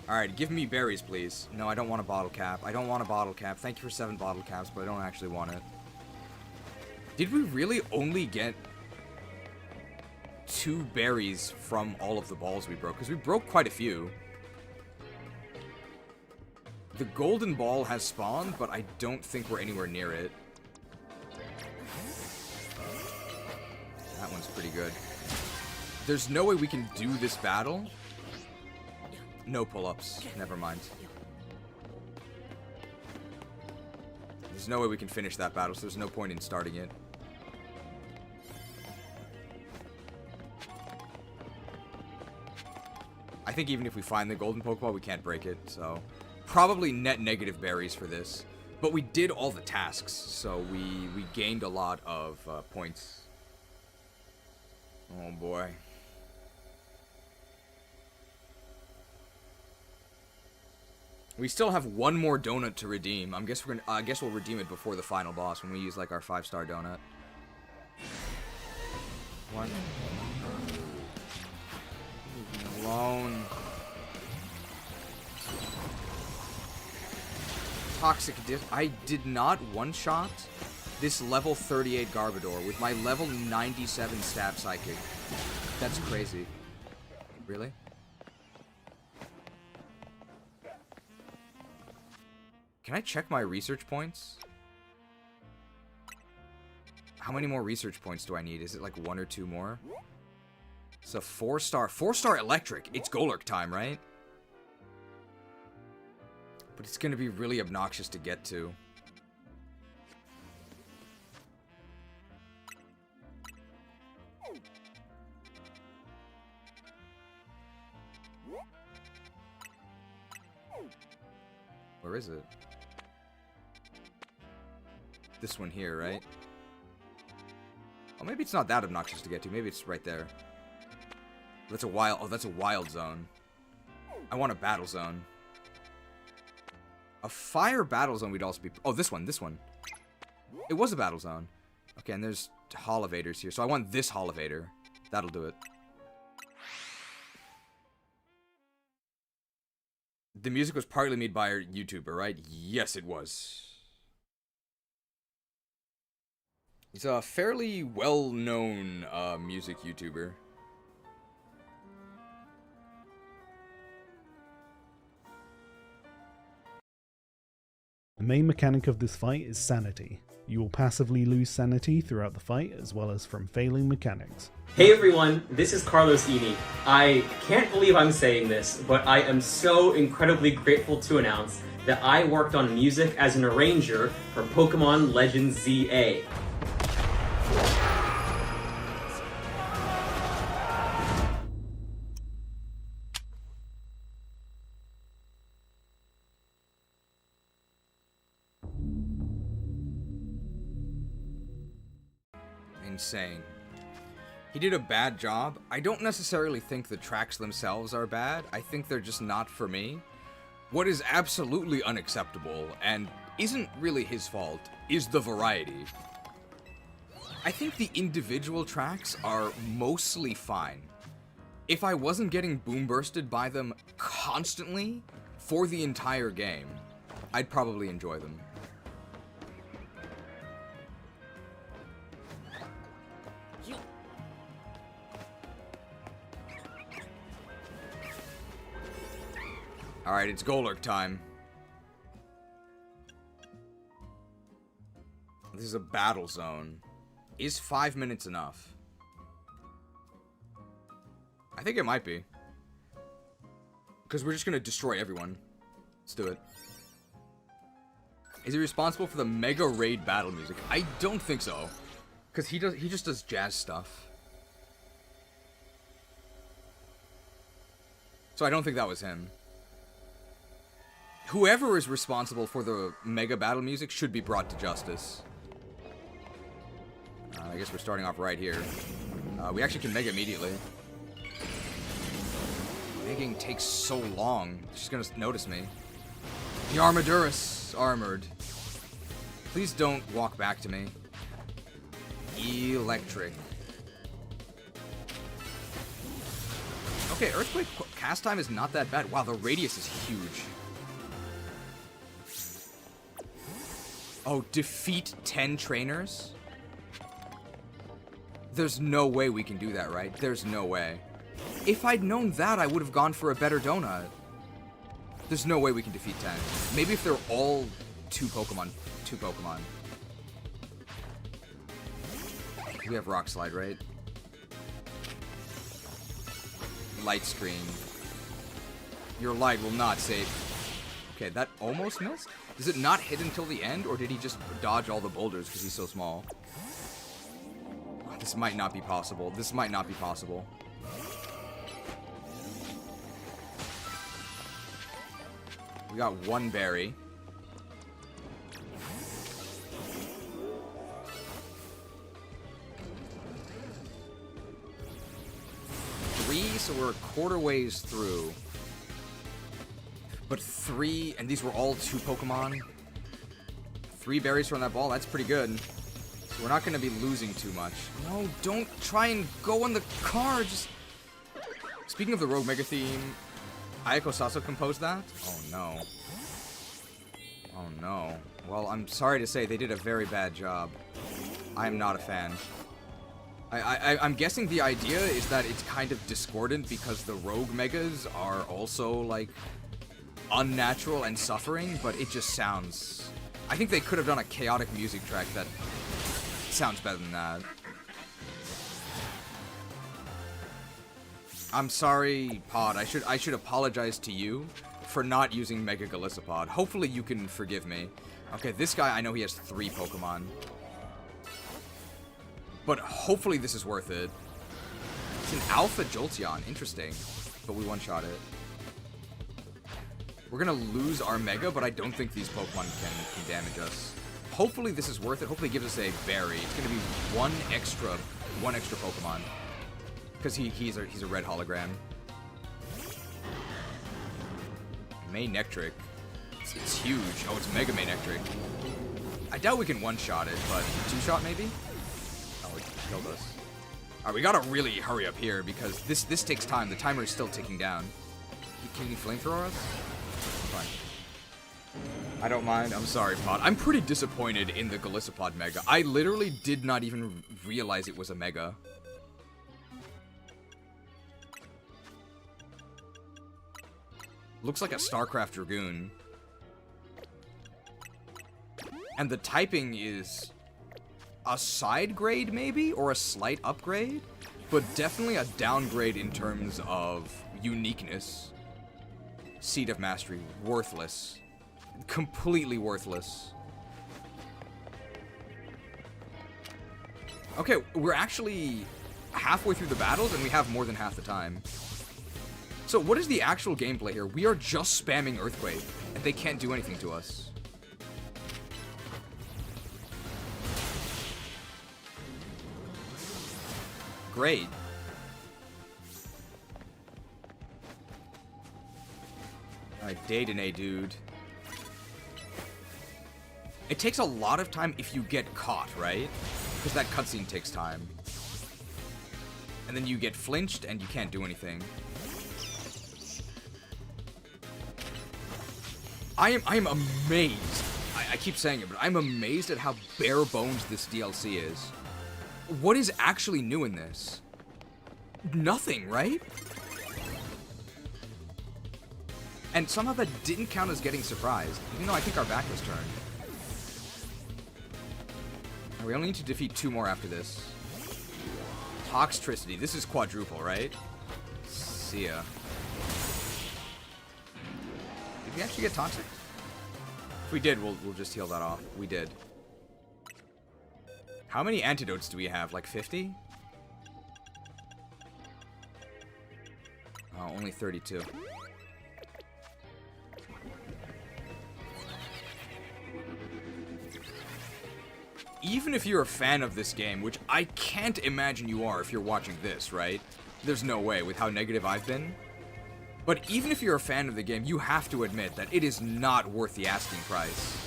Alright, give me berries, please. No, I don't want a bottle cap. I don't want a bottle cap. Thank you for 7 bottle caps, but I don't actually want it. Did we really only get 2 berries from all of the balls we broke? Because we broke quite a few. The golden ball has spawned, but I don't think we're anywhere near it. That one's pretty good. There's no way we can do this battle. No pull-ups. Never mind. There's no way we can finish that battle, so there's no point in starting it. I think even if we find the golden Pokeball, we can't break it, so... Probably net negative berries for this. But we did all the tasks, so we gained a lot of points. Oh boy. We still have one more donut to redeem. I guess we'll redeem it before the final boss when we use like our 5-star donut. One. Leave me alone. Toxic Diff. I did not one-shot this level 38 Garbodor with my level 97 Stab Psychic. That's crazy. Really? Can I check my research points? How many more research points do I need? Is it like 1 or 2 more? It's a 4-star. 4-star Electric. It's Golurk time, right? But it's gonna be really obnoxious to get to. Where is it? This one here, right? Oh, maybe it's not that obnoxious to get to. Maybe it's right there. That's a wild... Oh, that's a wild zone. I want a battle zone. A fire battle zone would also be... Oh, this one, this one. It was a battle zone. Okay, and there's Holovators here. So I want this Holovator. That'll do it. The music was partly made by a YouTuber, right? Yes, it was. He's a fairly well-known music YouTuber. The main mechanic of this fight is sanity. You will passively lose sanity throughout the fight, as well as from failing mechanics. Hey everyone, this is Carlos Eni. I can't believe I'm saying this, but I am so incredibly grateful to announce that I worked on music as an arranger for Pokemon Legends ZA. Insane. He did a bad job. I don't necessarily think the tracks themselves are bad. I think they're just not for me. What is absolutely unacceptable, and isn't really his fault, is the variety. I think the individual tracks are mostly fine. If I wasn't getting boom bursted by them constantly for the entire game, I'd probably enjoy them. Alright, it's Golurk time. This is a battle zone. Is 5 minutes enough? I think it might be. Because we're just gonna destroy everyone. Let's do it. Is he responsible for the Mega Raid battle music? I don't think so. Because he just does jazz stuff. So I don't think that was him. Whoever is responsible for the Mega Battle music should be brought to justice. I guess we're starting off right here. We actually can Mega immediately. Megging takes so long. She's gonna notice me. The Armadurus armored. Please don't walk back to me. Electric. Okay, Earthquake cast time is not that bad. Wow, the radius is huge. Oh, defeat 10 trainers? There's no way we can do that, right? There's no way. If I'd known that, I would have gone for a better donut. There's no way we can defeat 10. Maybe if they're all two Pokemon. We have Rock Slide, right? Light Screen. Your light will not save. Okay, that almost missed? Does it not hit until the end, or did he just dodge all the boulders because he's so small? Oh, this might not be possible. This might not be possible. We got one berry. So we're a quarter ways through. But 3, and these were all 2 Pokemon. 3 berries from that ball, that's pretty good. So we're not going to be losing too much. No, don't try and go on the cards. Speaking of the Rogue Mega theme, Ayako Saso composed that? Oh no. Oh no. Well, I'm sorry to say they did a very bad job. I am not a fan. I'm guessing the idea is that it's kind of discordant because the Rogue Megas are also, like, unnatural and suffering, but it just sounds... I think they could have done a chaotic music track that sounds better than that. I'm sorry, Pod. I should apologize to you for not using Mega Golisopod. Hopefully you can forgive me. Okay, this guy, I know he has 3 Pokemon. But hopefully this is worth it. It's an Alpha Jolteon. Interesting. But we one-shot it. We're gonna lose our Mega, but I don't think these Pokemon can damage us. Hopefully this is worth it. Hopefully it gives us a berry. It's gonna be one extra Pokemon. Because he's a red hologram. Maynectric. It's huge. Oh, it's Mega Maynectric. I doubt we can one-shot it, but 2-shot maybe? Oh, it killed us. Alright, we gotta really hurry up here because this takes time. The timer is still ticking down. Can you flamethrower us? Fine. I don't mind. I'm sorry, Pod. I'm pretty disappointed in the Golisopod Mega. I literally did not even realize it was a Mega. Looks like a StarCraft Dragoon. And the typing is a side grade, maybe? Or a slight upgrade? But definitely a downgrade in terms of uniqueness. Seed of Mastery. Worthless. Completely worthless. Okay, we're actually halfway through the battles and we have more than half the time. So what is the actual gameplay here? We are just spamming Earthquake, and they can't do anything to us. Great. Alright, Day-to-Day, dude. It takes a lot of time if you get caught, right? Because that cutscene takes time. And then you get flinched, and you can't do anything. I am amazed. I keep saying it, but I'm amazed at how bare bones this DLC is. What is actually new in this? Nothing, right? And somehow that didn't count as getting surprised, even though I think our back was turned. And we only need to defeat 2 more after this. Toxtricity. This is quadruple, right? See ya. Did we actually get toxic? If we did, we'll just heal that off. We did. How many antidotes do we have? Like 50? Oh, only 32. Even if you're a fan of this game, which I can't imagine you are if you're watching this, right? There's no way with how negative I've been. But even if you're a fan of the game, you have to admit that it is not worth the asking price.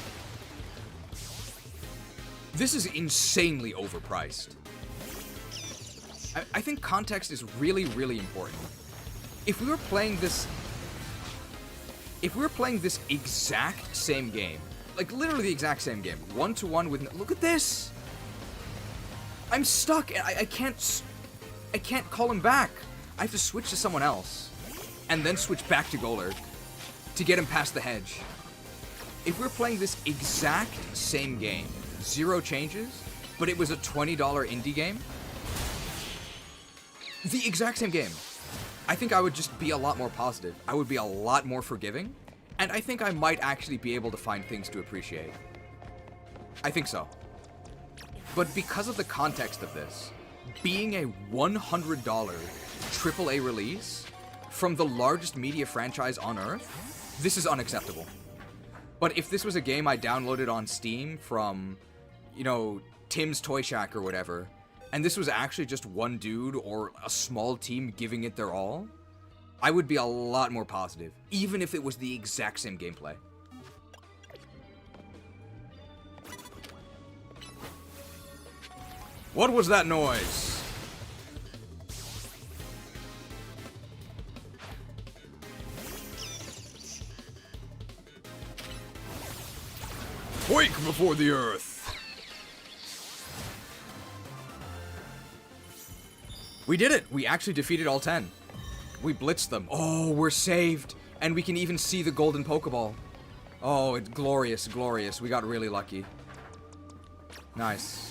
This is insanely overpriced. I think context is really, really important. If we were playing this exact same game, like literally the exact same game, 1-to-1 with, look at this! I'm stuck, and I can't call him back. I have to switch to someone else. And then switch back to Golurk to get him past the hedge. If we're playing this exact same game, 0 changes, but it was a $20 indie game, the exact same game, I think I would just be a lot more positive. I would be a lot more forgiving, And I think I might actually be able to find things to appreciate. I think so. But because of the context of this, being a $100 AAA release from the largest media franchise on Earth, this is unacceptable. But if this was a game I downloaded on Steam from, you know, Tim's Toy Shack or whatever, and this was actually just one dude or a small team giving it their all, I would be a lot more positive, even if it was the exact same gameplay. What was that noise? Quake before the earth! We did it! We actually defeated all 10. We blitzed them. Oh, we're saved! And we can even see the golden Pokeball. Oh, it's glorious, glorious. We got really lucky. Nice.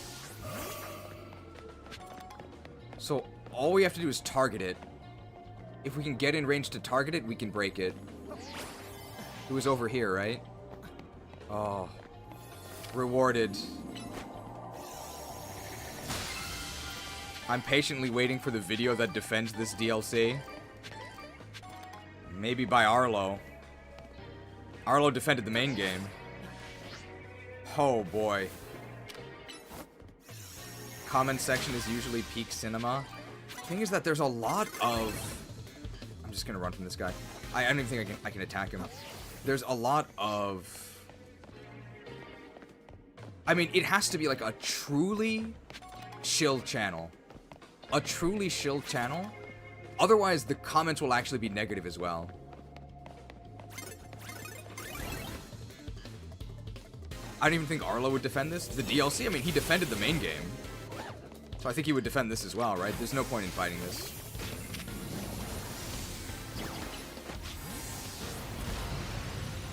So, all we have to do is target it. If we can get in range to target it, we can break it. It was over here, right? Oh. Rewarded. I'm patiently waiting for the video that defends this DLC. Maybe by Arlo. Arlo defended the main game. Oh boy. Comment section is usually peak cinema. Thing is that there's a lot of... I'm just gonna run from this guy. I don't even think I can attack him. There's a lot of... I mean, it has to be like a truly chill channel. A truly chill channel. Otherwise, the comments will actually be negative as well. I don't even think Arlo would defend this. The DLC, I mean, he defended the main game. So I think he would defend this as well, right? There's no point in fighting this.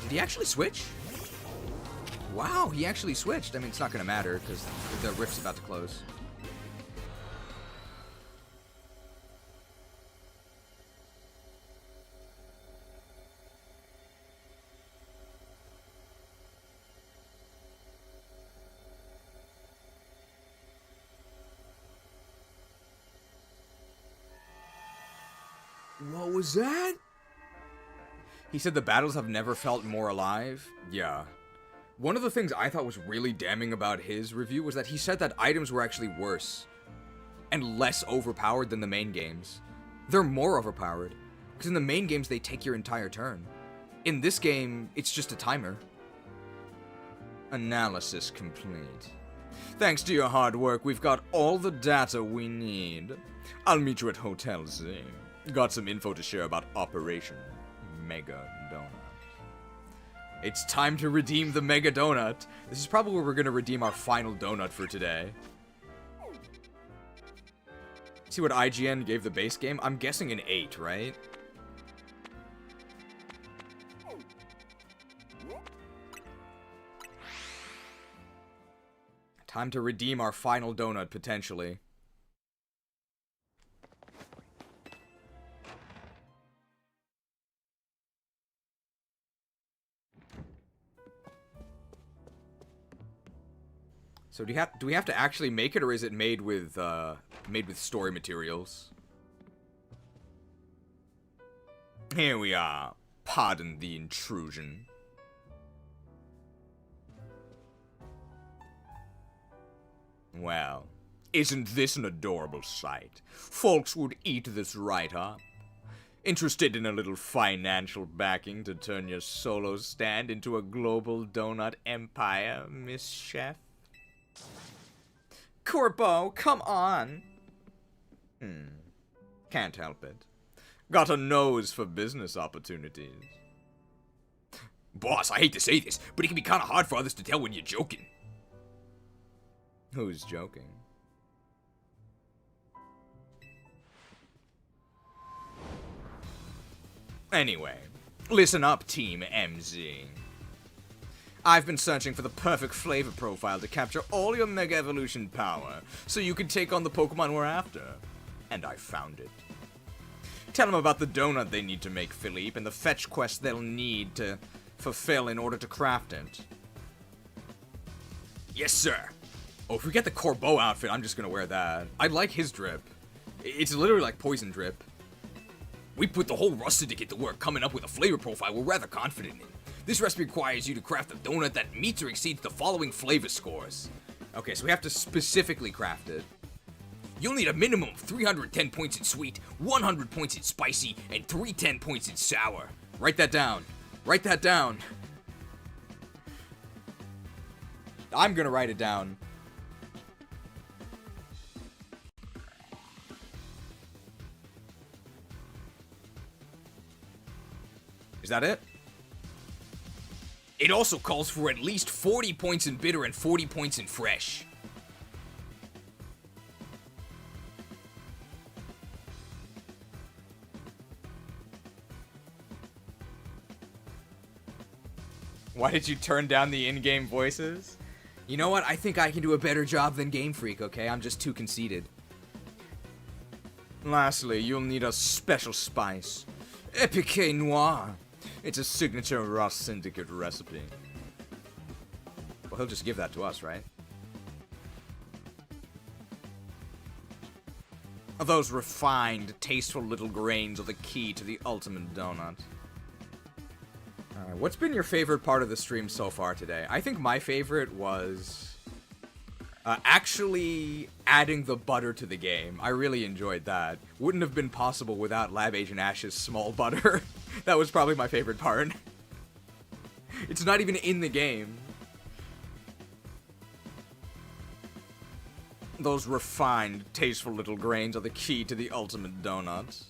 Did he actually switch? Wow, he actually switched. I mean, it's not going to matter because the rift's about to close. What was that? He said the battles have never felt more alive. Yeah. One of the things I thought was really damning about his review was that he said that items were actually worse and less overpowered than the main games. They're more overpowered, because in the main games they take your entire turn. In this game, it's just a timer. Analysis complete. Thanks to your hard work, we've got all the data we need. I'll meet you at Hotel Z. Got some info to share about Operation Mega Donut. It's time to redeem the Mega Donut. This is probably where we're going to redeem our final donut for today. See what IGN gave the base game? I'm guessing an 8, right? Time to redeem our final donut, potentially. So do we have to actually make it, or is it made with story materials? Here we are. Pardon the intrusion. Well, isn't this an adorable sight? Folks would eat this right up. Interested in a little financial backing to turn your solo stand into a global donut empire, Miss Chef? Corpo, come on! Can't help it. Got a nose for business opportunities. Boss, I hate to say this, but it can be kinda hard for others to tell when you're joking. Who's joking? Anyway, listen up, Team MZ. I've been searching for the perfect flavor profile to capture all your Mega Evolution power, so you can take on the Pokemon we're after. And I found it. Tell them about the donut they need to make, Philippe, and the fetch quest they'll need to fulfill in order to craft it? Yes, sir. Oh, if we get the Corbeau outfit, I'm just gonna wear that. I like his drip. It's literally like poison drip. We put the whole Rust Syndicate to work coming up with a flavor profile we're rather confident in. This recipe requires you to craft a donut that meets or exceeds the following flavor scores. Okay, so we have to specifically craft it. You'll need a minimum of 310 points in sweet, 100 points in spicy, and 310 points in sour. Write that down. Write that down. I'm gonna write it down. Is that it? It also calls for at least 40 points in bitter and 40 points in fresh. Why did you turn down the in-game voices? You know what? I think I can do a better job than Game Freak, okay? I'm just too conceited. Lastly, you'll need a special spice. Epique Noir. It's a signature Rust Syndicate recipe. Well, he'll just give that to us, right? Those refined, tasteful little grains are the key to the ultimate donut. Alright, what's been your favorite part of the stream so far today? I think my favorite was actually adding the butter to the game. I really enjoyed that. Wouldn't have been possible without Lab Agent Ash's small butter. That was probably my favorite part. It's not even in the game. Those refined, tasteful little grains are the key to the ultimate donut.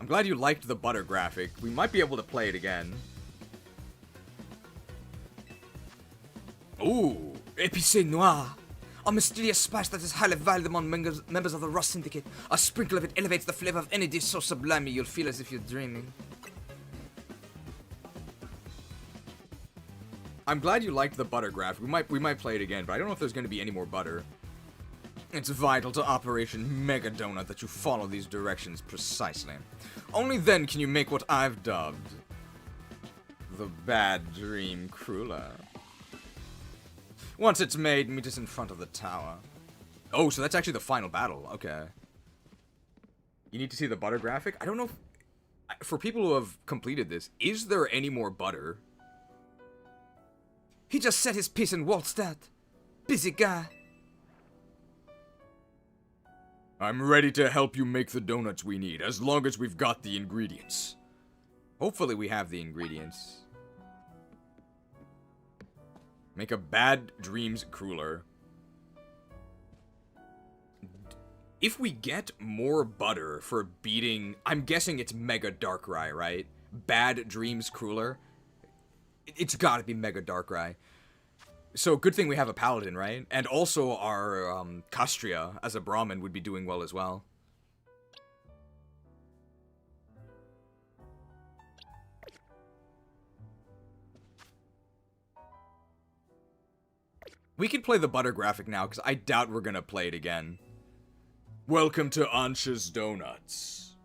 I'm glad you liked the butter graphic. We might be able to play it again. Ooh, Épicé Noir. A mysterious spice that is highly valued among members of the Rust Syndicate. A sprinkle of it elevates the flavor of any dish so sublime you'll feel as if you're dreaming. I'm glad you liked the butter graphic. We might play it again, but I don't know if there's going to be any more butter. It's vital to Operation Mega Donut that you follow these directions precisely. Only then can you make what I've dubbed the Bad Dream Cruller. Once it's made, meet us in front of the tower. Oh, so that's actually the final battle. Okay. You need to see the butter graphic? I don't know if... For people who have completed this, is there any more butter? He just set his piece and waltzed out. Busy guy. I'm ready to help you make the donuts we need, as long as we've got the ingredients. Hopefully we have the ingredients. Make a Bad Dreams Cruller. If we get more butter for beating... I'm guessing it's Mega Darkrai, right? Bad Dreams Cruller. It's gotta be Mega Darkrai. So, good thing we have a Paladin, right? And also our Castria as a Brahmin would be doing well as well. We could play the butter graphic now, because I doubt we're gonna play it again. Welcome to Ansha's Donuts.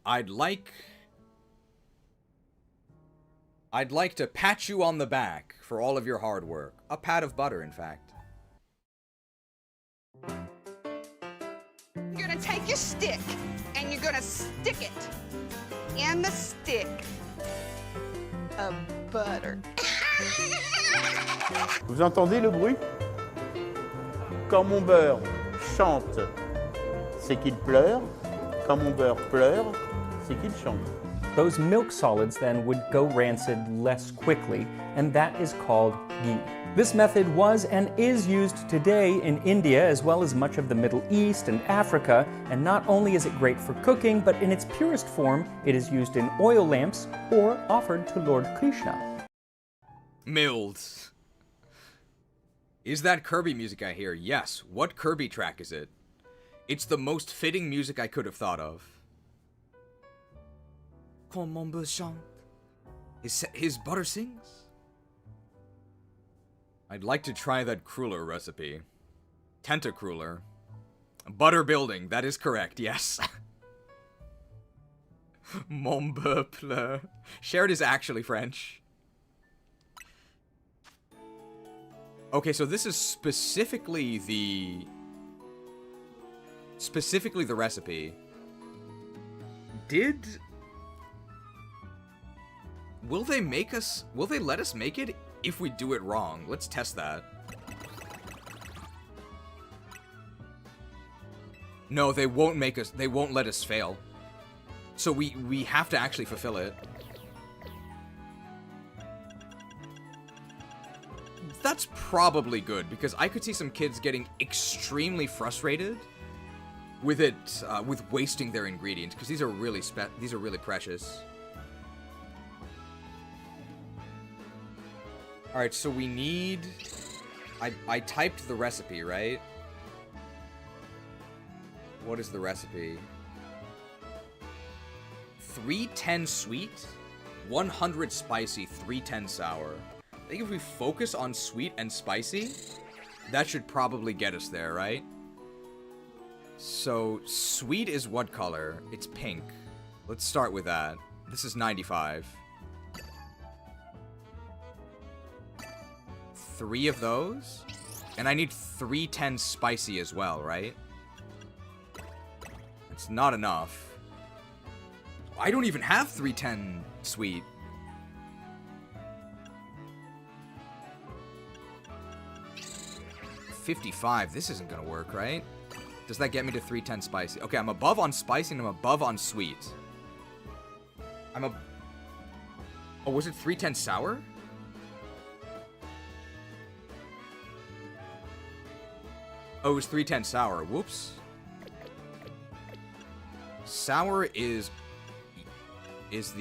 I'd like to pat you on the back for all of your hard work. A pat of butter, in fact. You're gonna take your stick, and you're gonna stick it in the stick of butter. Vous entendez le bruit? Quand mon beurre chante, c'est qu'il pleure. Quand mon beurre pleure, c'est qu'il chante. Those milk solids then would go rancid less quickly, and that is called ghee. This method was and is used today in India as well as much of the Middle East and Africa, and not only is it great for cooking, but in its purest form, it is used in oil lamps or offered to Lord Krishna. Milled. Is that Kirby music I hear? Yes. What Kirby track is it? It's the most fitting music I could have thought of. Quand mon beurre chante. His butter sings? I'd like to try that cruller recipe. Tentacruller. Butter building, that is correct, yes. Mon peuple. Shared is actually French. Okay, so this is specifically the recipe. Will they let us make it if we do it wrong? Let's test that. No, they won't let us fail. So we have to actually fulfill it. That's probably good, because I could see some kids getting extremely frustrated with it, with wasting their ingredients, because these are really precious. All right, so we need. I typed the recipe, right? What is the recipe? 310 sweet, 100 spicy, 310 sour. I think if we focus on sweet and spicy, that should probably get us there, right? So, sweet is what color? It's pink. Let's start with that. This is 95. 3 of those. And I need 310 spicy as well, right? It's not enough. I don't even have 310 sweet. $55. This isn't gonna work, right? Does that get me to 310 spicy? Okay, I'm above on spicy and I'm above on sweet. Oh, was it 310 sour? Oh, it was 310 sour. Whoops. Sour is this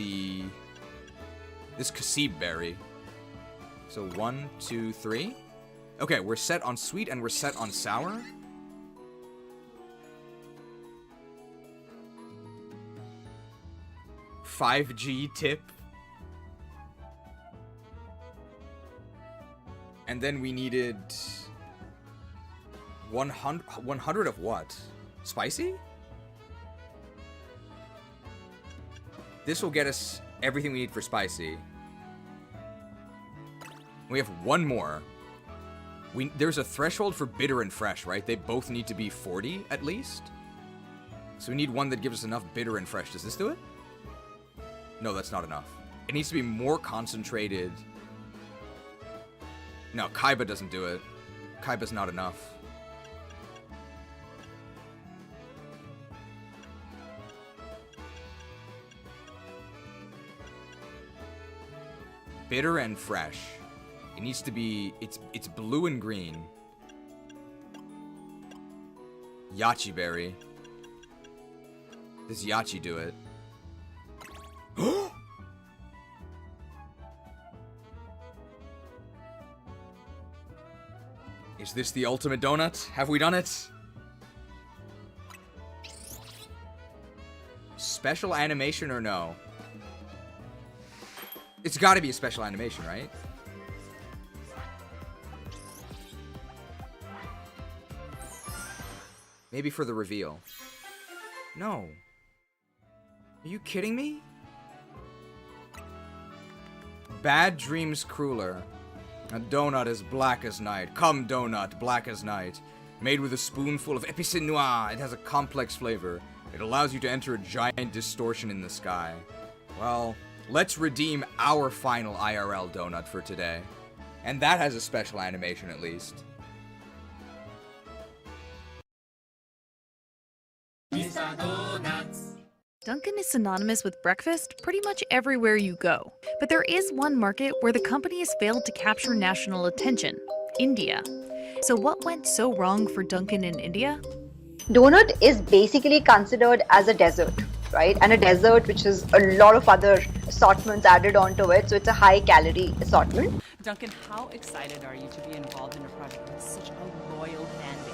Kasib berry. So 1, 2, 3. Okay, we're set on sweet and we're set on sour. $5G tip. And then we needed 100 of what? Spicy? This will get us everything we need for spicy. We have one more. There's a threshold for bitter and fresh, right? They both need to be 40 at least. So we need one that gives us enough bitter and fresh. Does this do it? No, that's not enough. It needs to be more concentrated. No, Kaiba doesn't do it. Kaiba's not enough. Bitter and fresh. It needs to be, it's blue and green. Yachi berry. Does Yachi do it? Is this the ultimate donut? Have we done it? Special animation or no? It's gotta be a special animation, right? Maybe for the reveal. No. Are you kidding me? Bad dreams crueler. A donut as black as night. Come donut, black as night. Made with a spoonful of épicé noir. It has a complex flavor. It allows you to enter a giant distortion in the sky. Well, let's redeem our final IRL donut for today. And that has a special animation at least. Dunkin' is synonymous with breakfast pretty much everywhere you go. But there is one market where the company has failed to capture national attention: India. So what went so wrong for Dunkin' in India? Donut is basically considered as a dessert, right? And a dessert which has a lot of other assortments added onto it, so it's a high calorie assortment. Duncan, how excited are you to be involved in a project with such a loyal fan base?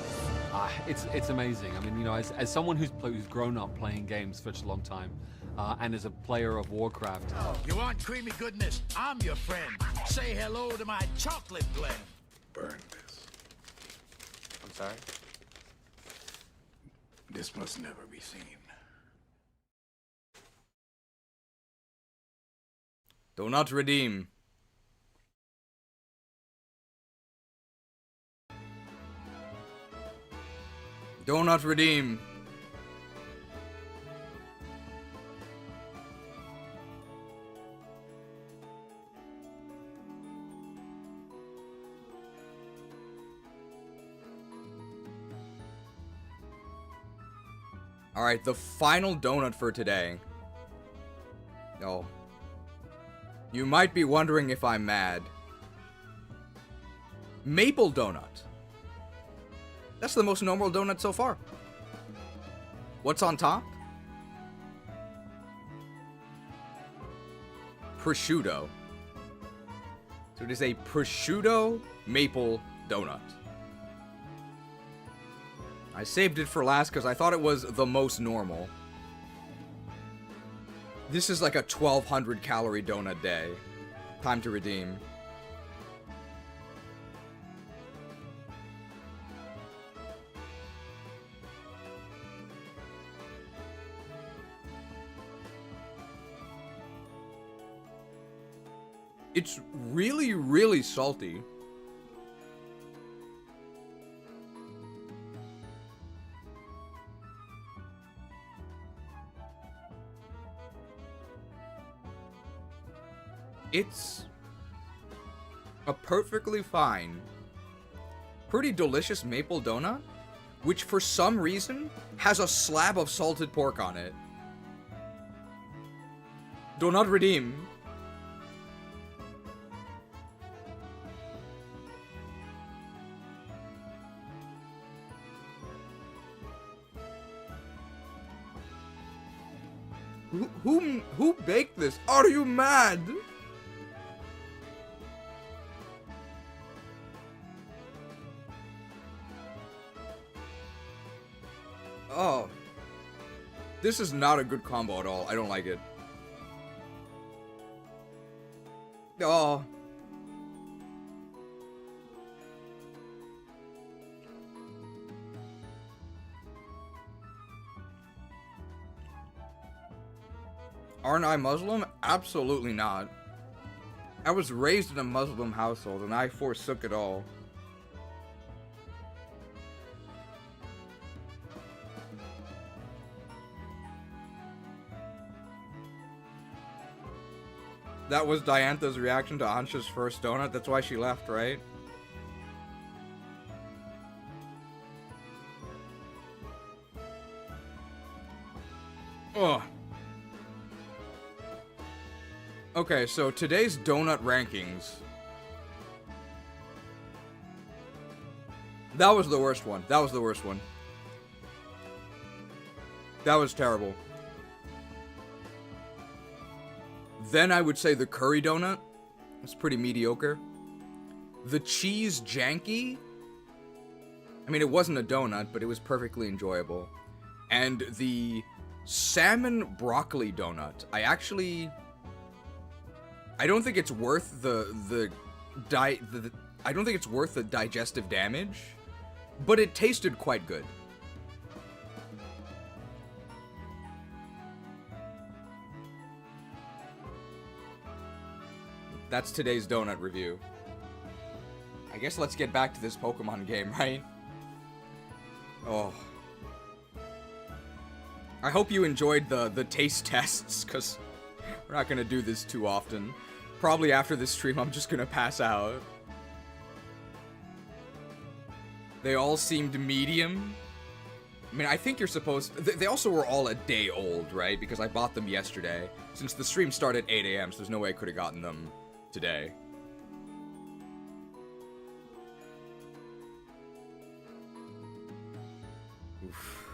It's amazing. I mean, you know, as someone who's grown up playing games for such a long time, and as a player of Warcraft. You want creamy goodness? I'm your friend. Say hello to my chocolate blend. Burn this. I'm sorry? This must never be seen. Do not redeem. Do not redeem. Alright, the final donut for today. Oh. You might be wondering if I'm mad. Maple donut. That's the most normal donut so far. What's on top? Prosciutto. So it is a prosciutto maple donut. I saved it for last because I thought it was the most normal. This is like a 1,200 calorie donut day. Time to redeem. It's really, really salty. It's a perfectly fine, pretty delicious maple donut, which for some reason has a slab of salted pork on it. Do not redeem. Who baked this? Are you mad? Oh. This is not a good combo at all. I don't like it. Oh. Aren't I Muslim? Absolutely not. I was raised in a Muslim household and I forsook it all. That was Diantha's reaction to Ansha's first donut. That's why she left, right? Ugh. Okay, so today's donut rankings. That was the worst one. That was the worst one. That was terrible. Then I would say the curry donut was pretty mediocre. The cheese janky, I mean, it wasn't a donut, but it was perfectly enjoyable. And the salmon broccoli donut, I don't think it's worth I don't think it's worth the digestive damage, but it tasted quite good. That's today's donut review. I guess let's get back to this Pokemon game, right? Oh. I hope you enjoyed the taste tests, because we're not going to do this too often. Probably after this stream, I'm just going to pass out. They all seemed medium. I mean, I think you're supposed... They also were all a day old, right? Because I bought them yesterday. Since the stream started at 8 a.m., so there's no way I could have gotten them today. Oof.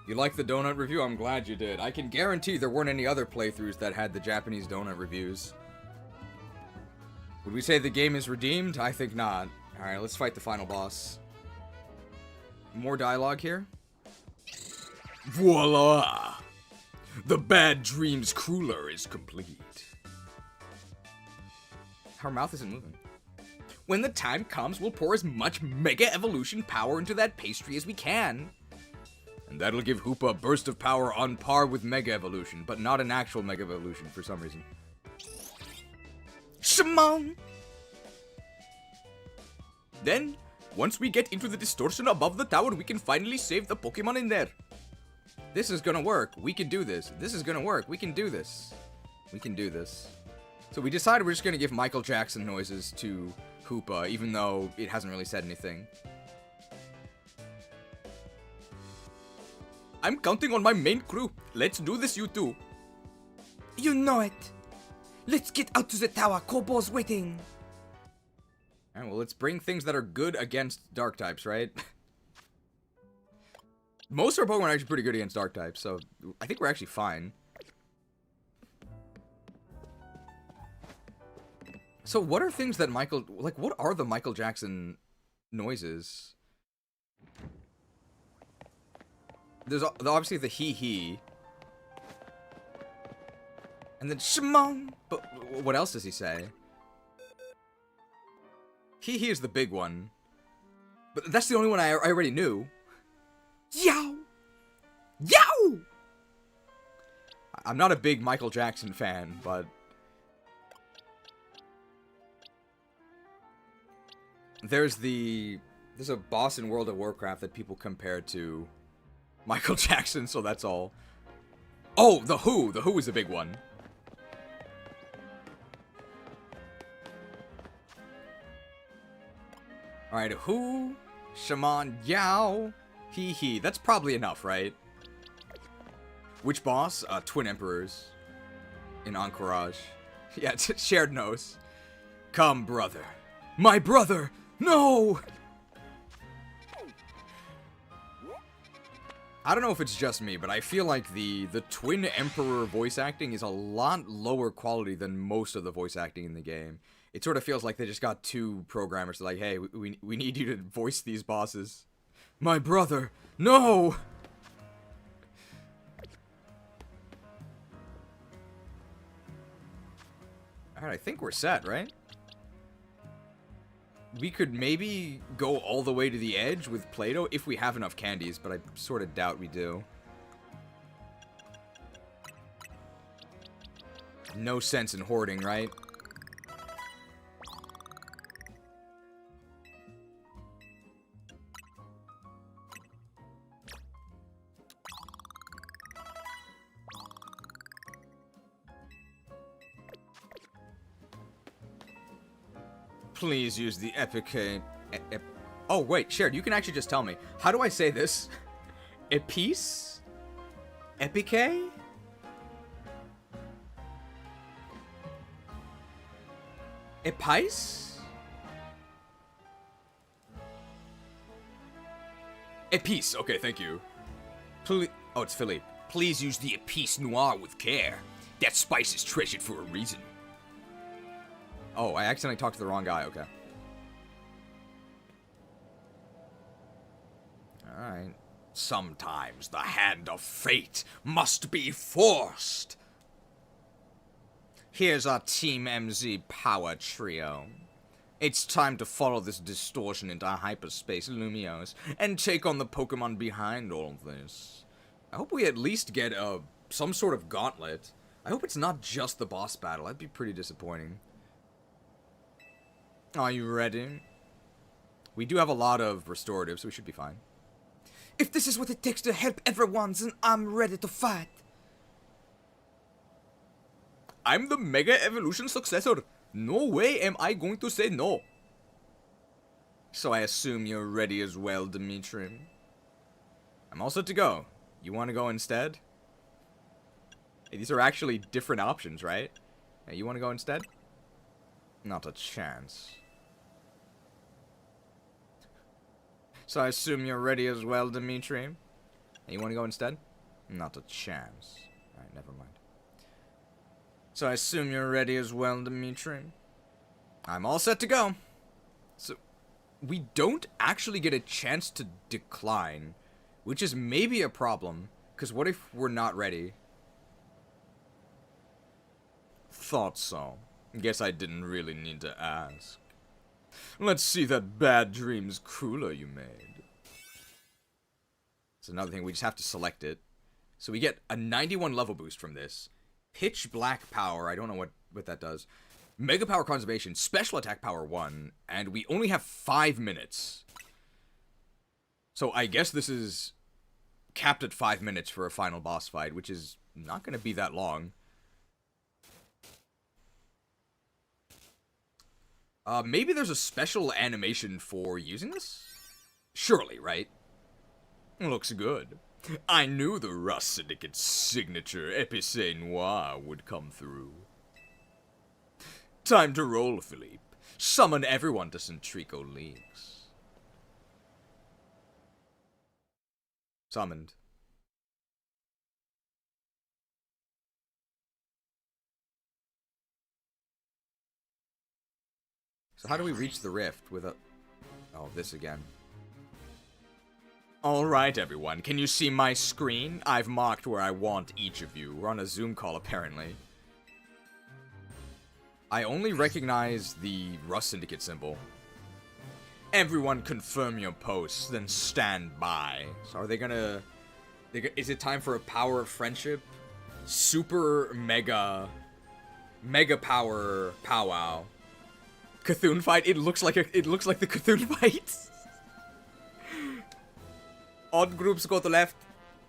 You like the donut review? I'm glad you did. I can guarantee there weren't any other playthroughs that had the Japanese donut reviews. Would we say the game is redeemed? I think not. Alright, let's fight the final boss. More dialogue here. Voila! The Bad Dreams Cruller is complete. Her mouth isn't moving. When the time comes, we'll pour as much Mega Evolution power into that pastry as we can. And that'll give Hoopa a burst of power on par with Mega Evolution, but not an actual Mega Evolution for some reason. Shimon! Then, once we get into the distortion above the tower, we can finally save the Pokemon in there. This is gonna work. We can do this. This is gonna work. We can do this. We can do this. So we decided we're just gonna give Michael Jackson noises to Hoopa, even though it hasn't really said anything. I'm counting on my main crew. Let's do this, you two. You know it. Let's get out to the tower. Kobo's waiting. Alright, well, let's bring things that are good against dark types, right? Most of our Pokemon are actually pretty good against dark types, so I think we're actually fine. So what are things that Michael... Like, what are the Michael Jackson noises? There's obviously the hee-hee. And then Shimon! But what else does he say? Hee-hee is the big one. But that's the only one I already knew. Yow! Yow! I'm not a big Michael Jackson fan, but... There's a boss in World of Warcraft that people compare to Michael Jackson, so that's all. Oh, the Who! The Who is a big one. Alright, Who, Shaman, Yow, Hee-hee. That's probably enough, right? Which boss? Twin Emperors. In Encourage. Yeah, it's shared nose. Come, brother. My brother! No! I don't know if it's just me, but I feel like the Twin Emperor voice acting is a lot lower quality than most of the voice acting in the game. It sort of feels like they just got two programmers like, hey, we need you to voice these bosses. My brother! No! Alright, I think we're set, right? We could maybe go all the way to the edge with Play-Doh if we have enough candies, but I sort of doubt we do. No sense in hoarding, right? Please use the epic... Oh, wait, Shared, you can actually just tell me. How do I say this? Epice? Epique? Epice? Epice, okay, thank you. Please... Oh, it's Philippe. Please use the Epice Noir with care. That spice is treasured for a reason. Oh, I accidentally talked to the wrong guy, okay. Alright. Sometimes the hand of fate must be forced. Here's our Team MZ power trio. It's time to follow this distortion into hyperspace, Lumiose, and take on the Pokemon behind all of this. I hope we at least get some sort of gauntlet. I hope it's not just the boss battle. That'd be pretty disappointing. Are you ready? We do have a lot of restoratives, so we should be fine. If this is what it takes to help everyone, then I'm ready to fight. I'm the Mega Evolution successor. No way am I going to say no. So I assume you're ready as well, Dimitri. I'm all set to go. You want to go instead? Hey, these are actually different options, right? Hey, you want to go instead? Not a chance. So I assume you're ready as well, Dimitri? Hey, you want to go instead? Not a chance. Alright, never mind. So I assume you're ready as well, Dimitri? I'm all set to go. So, we don't actually get a chance to decline, which is maybe a problem, because what if we're not ready? Thought so. Guess I didn't really need to ask. Let's see that bad dreams crueler you made. It's another thing, we just have to select it. So we get a 91 level boost from this. Pitch Black Power, I don't know what that does. Mega Power Conservation, Special Attack Power 1, and we only have 5 minutes. So I guess this is capped at 5 minutes for a final boss fight, which is not going to be that long. Maybe there's a special animation for using this? Surely, right? Looks good. I knew the Rust Syndicate's signature épicé noir would come through. Time to roll, Philippe. Summon everyone to Centrico Leagues. Summoned. So how do we reach the rift with a... Oh, this again. Alright, everyone. Can you see my screen? I've marked where I want each of you. We're on a Zoom call, apparently. I only recognize the Rust Syndicate symbol. Everyone confirm your posts, then stand by. So are they gonna... Is it time for a Power of Friendship? Super Mega Power Powwow. Cthulhu fight? It looks like the Cthulhu fight. Odd groups go to left,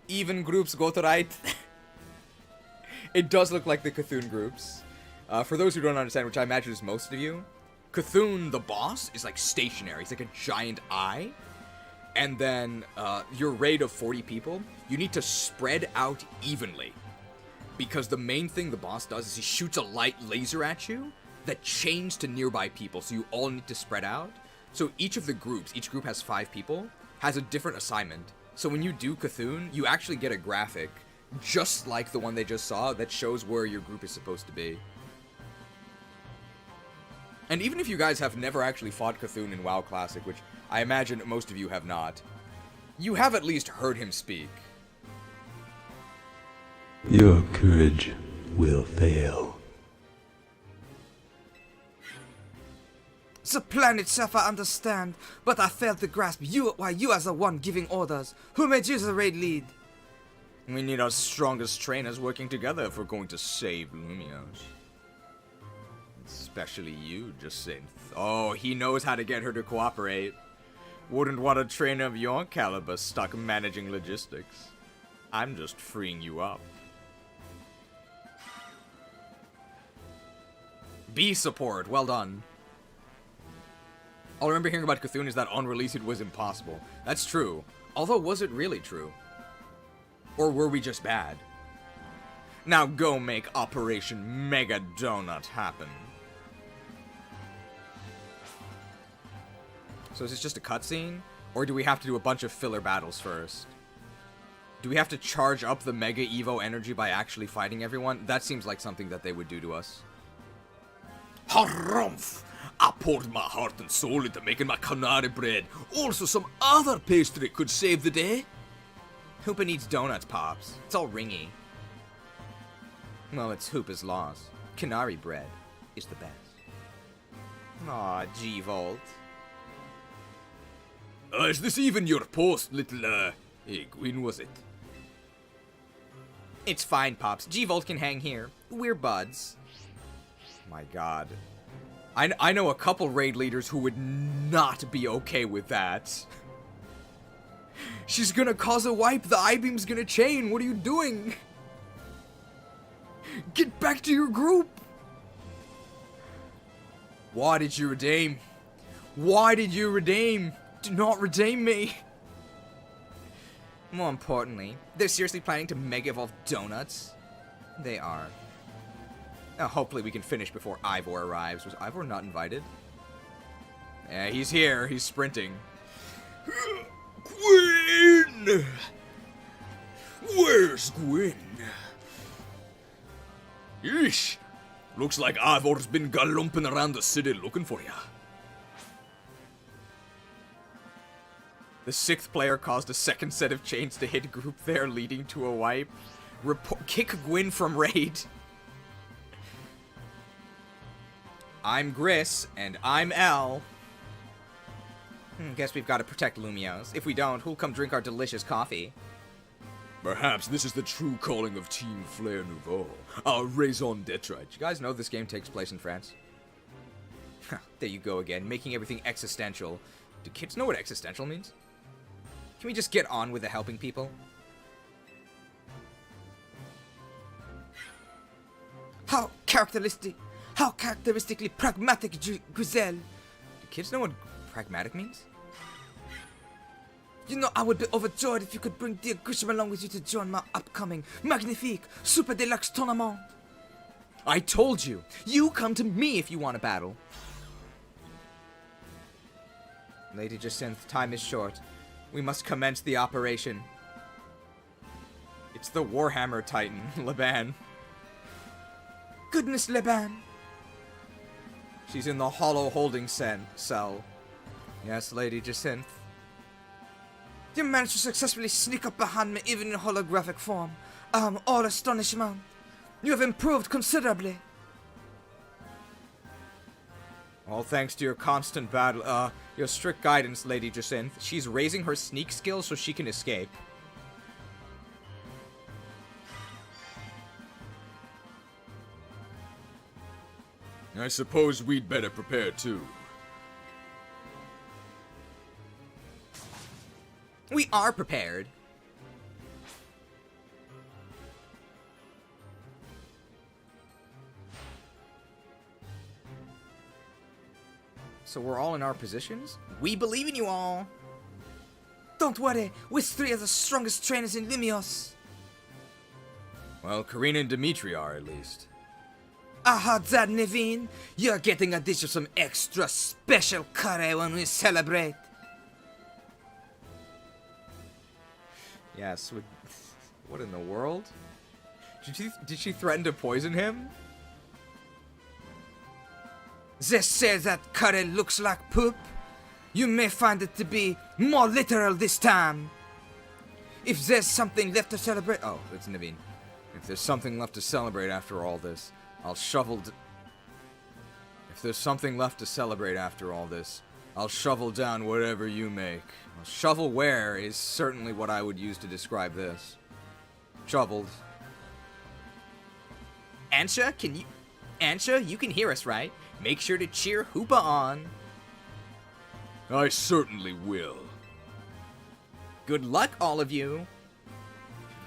even groups go to right. It does look like the Cthulhu groups. For those who don't understand, which I imagine is most of you, Cthulhu, the boss, is like stationary. He's like a giant eye. And then your raid of 40 people, you need to spread out evenly. Because the main thing the boss does is he shoots a light laser at you that chains to nearby people, so you all need to spread out. So each of the groups, each group has 5 people, has a different assignment. So when you do Cthulhu, you actually get a graphic, just like the one they just saw, that shows where your group is supposed to be. And even if you guys have never actually fought Cthulhu in WoW Classic, which I imagine most of you have not, you have at least heard him speak. Your courage will fail. The plan itself I understand, but I failed to grasp why you are the one giving orders. Who made you the raid lead? We need our strongest trainers working together if we're going to save Lumiose. Especially you, Jacinth. Oh, he knows how to get her to cooperate. Wouldn't want a trainer of your caliber stuck managing logistics. I'm just freeing you up. B support, well done. I remember hearing about Cthulhu is that on release it was impossible. That's true. Although, was it really true? Or were we just bad? Now go make Operation Mega Donut happen. So is this just a cutscene? Or do we have to do a bunch of filler battles first? Do we have to charge up the Mega Evo energy by actually fighting everyone? That seems like something that they would do to us. Harumph! I poured my heart and soul into making my canary bread. Also, some other pastry could save the day. Hoopa needs donuts, Pops. It's all ringy. Well, it's Hoopa's loss. Canary bread is the best. Aw, G-Volt. Is this even your post, little, Gwyn, was it? It's fine, Pops. G-Volt can hang here. We're buds. My god. I know a couple raid leaders who would not be okay with that. She's gonna cause a wipe, the I-beam's gonna chain, what are you doing? Get back to your group! Why did you redeem? Why did you redeem? Do not redeem me! More importantly, they're seriously planning to Mega Evolve donuts? They are. Hopefully we can finish before Ivor arrives. Was Ivor not invited? Yeah, he's here. He's sprinting. Gwyn! Where's Gwyn? Yeesh. Looks like Ivor's been galumping around the city looking for ya. The 6th player caused a second set of chains to hit group there, leading to a wipe. Kick Gwyn from raid. I'm Gris, and I'm L. Guess we've got to protect Lumiose. If we don't, who'll come drink our delicious coffee? Perhaps this is the true calling of Team Flair Nouveau, our raison d'etre. Did you guys know this game takes place in France? There you go again, making everything existential. Do kids know what existential means? Can we just get on with the helping people? How characteristically pragmatic, Griselle. Do kids know what pragmatic means? You know, I would be overjoyed if you could bring dear Grisham along with you to join my upcoming magnifique super deluxe tournament. I told you, you come to me if you want to battle. Lady Jacinth, time is short. We must commence the operation. It's the Warhammer Titan, Laban. Goodness, Laban. She's in the hollow holding cell. Yes, Lady Jacinth. You managed to successfully sneak up behind me even in holographic form. I am all astonishment. You have improved considerably. All thanks to your constant battle, your strict guidance, Lady Jacinth. She's raising her sneak skill so she can escape. I suppose we'd better prepare too. We are prepared. So we're all in our positions? We believe in you all. Don't worry, we're three of the strongest trainers in Lumiose. Well, Karina and Dimitri are, at least. Aha, Dad Naveen, you're getting a dish of some extra special curry when we celebrate. Yes, what in the world? Did she threaten to poison him? They say that curry looks like poop. You may find it to be more literal this time. If there's something left to celebrate... Oh, it's Naveen. If there's something left to celebrate after all this, I'll shovel... If there's something left to celebrate after all this, I'll shovel down whatever you make. Well, shovelware is certainly what I would use to describe this. Shoveled. Ansha, you can hear us, right? Make sure to cheer Hoopa on. I certainly will. Good luck, all of you.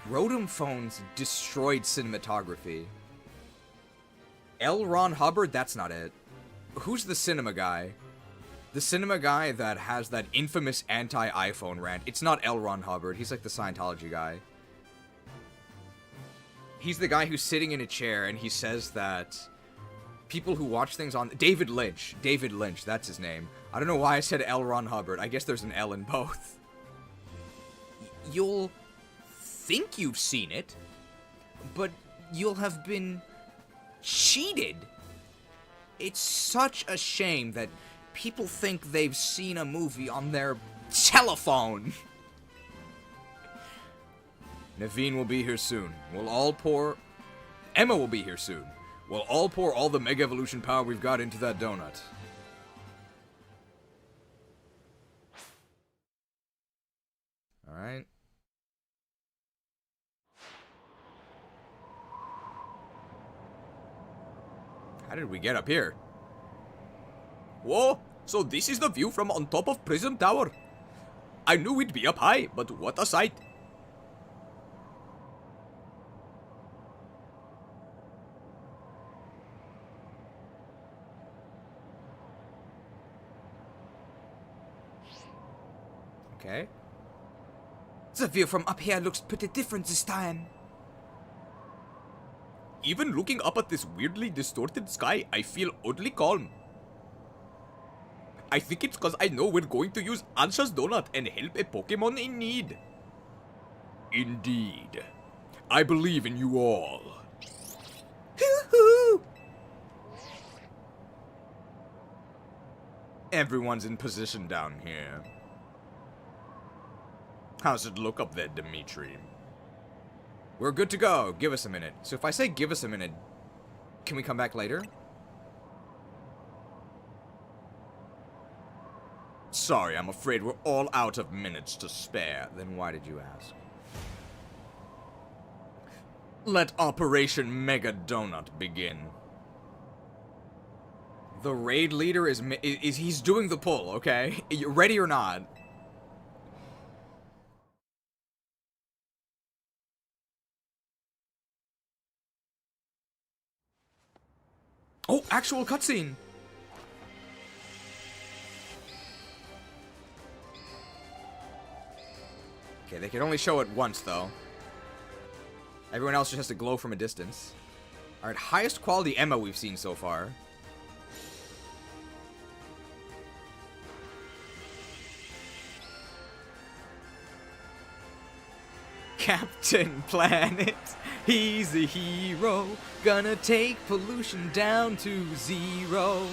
Rotom phones destroyed cinematography. L. Ron Hubbard, that's not it. Who's the cinema guy? The cinema guy that has that infamous anti-iPhone rant. It's not L. Ron Hubbard. He's like the Scientology guy. He's the guy who's sitting in a chair and he says that people who watch things on... David Lynch, that's his name. I don't know why I said L. Ron Hubbard. I guess there's an L in both. You'll think you've seen it, but you'll have been cheated. It's such a shame that people think they've seen a movie on their telephone. Naveen will be here soon. We'll all pour... Emma will be here soon. We'll all pour all the Mega Evolution power we've got into that donut. Alright. How did we get up here? Whoa, so this is the view from on top of Prism Tower. I knew we'd be up high, but what a sight. Okay. The view from up here looks pretty different this time. Even looking up at this weirdly distorted sky, I feel oddly calm. I think it's because I know we're going to use Ansha's donut and help a Pokemon in need. Indeed. I believe in you all. Hoo-hoo! Everyone's in position down here. How's it look up there, Dimitri? We're good to go. Give us a minute. So if I say give us a minute, can we come back later? Sorry, I'm afraid we're all out of minutes to spare. Then why did you ask? Let Operation Mega Donut begin. The raid leader is he's doing the pull, okay? You ready or not? Oh, actual cutscene. Okay, they can only show it once, though. Everyone else just has to glow from a distance. Alright, highest quality Emma we've seen so far. Captain Planet, he's a hero, gonna take pollution down to 0.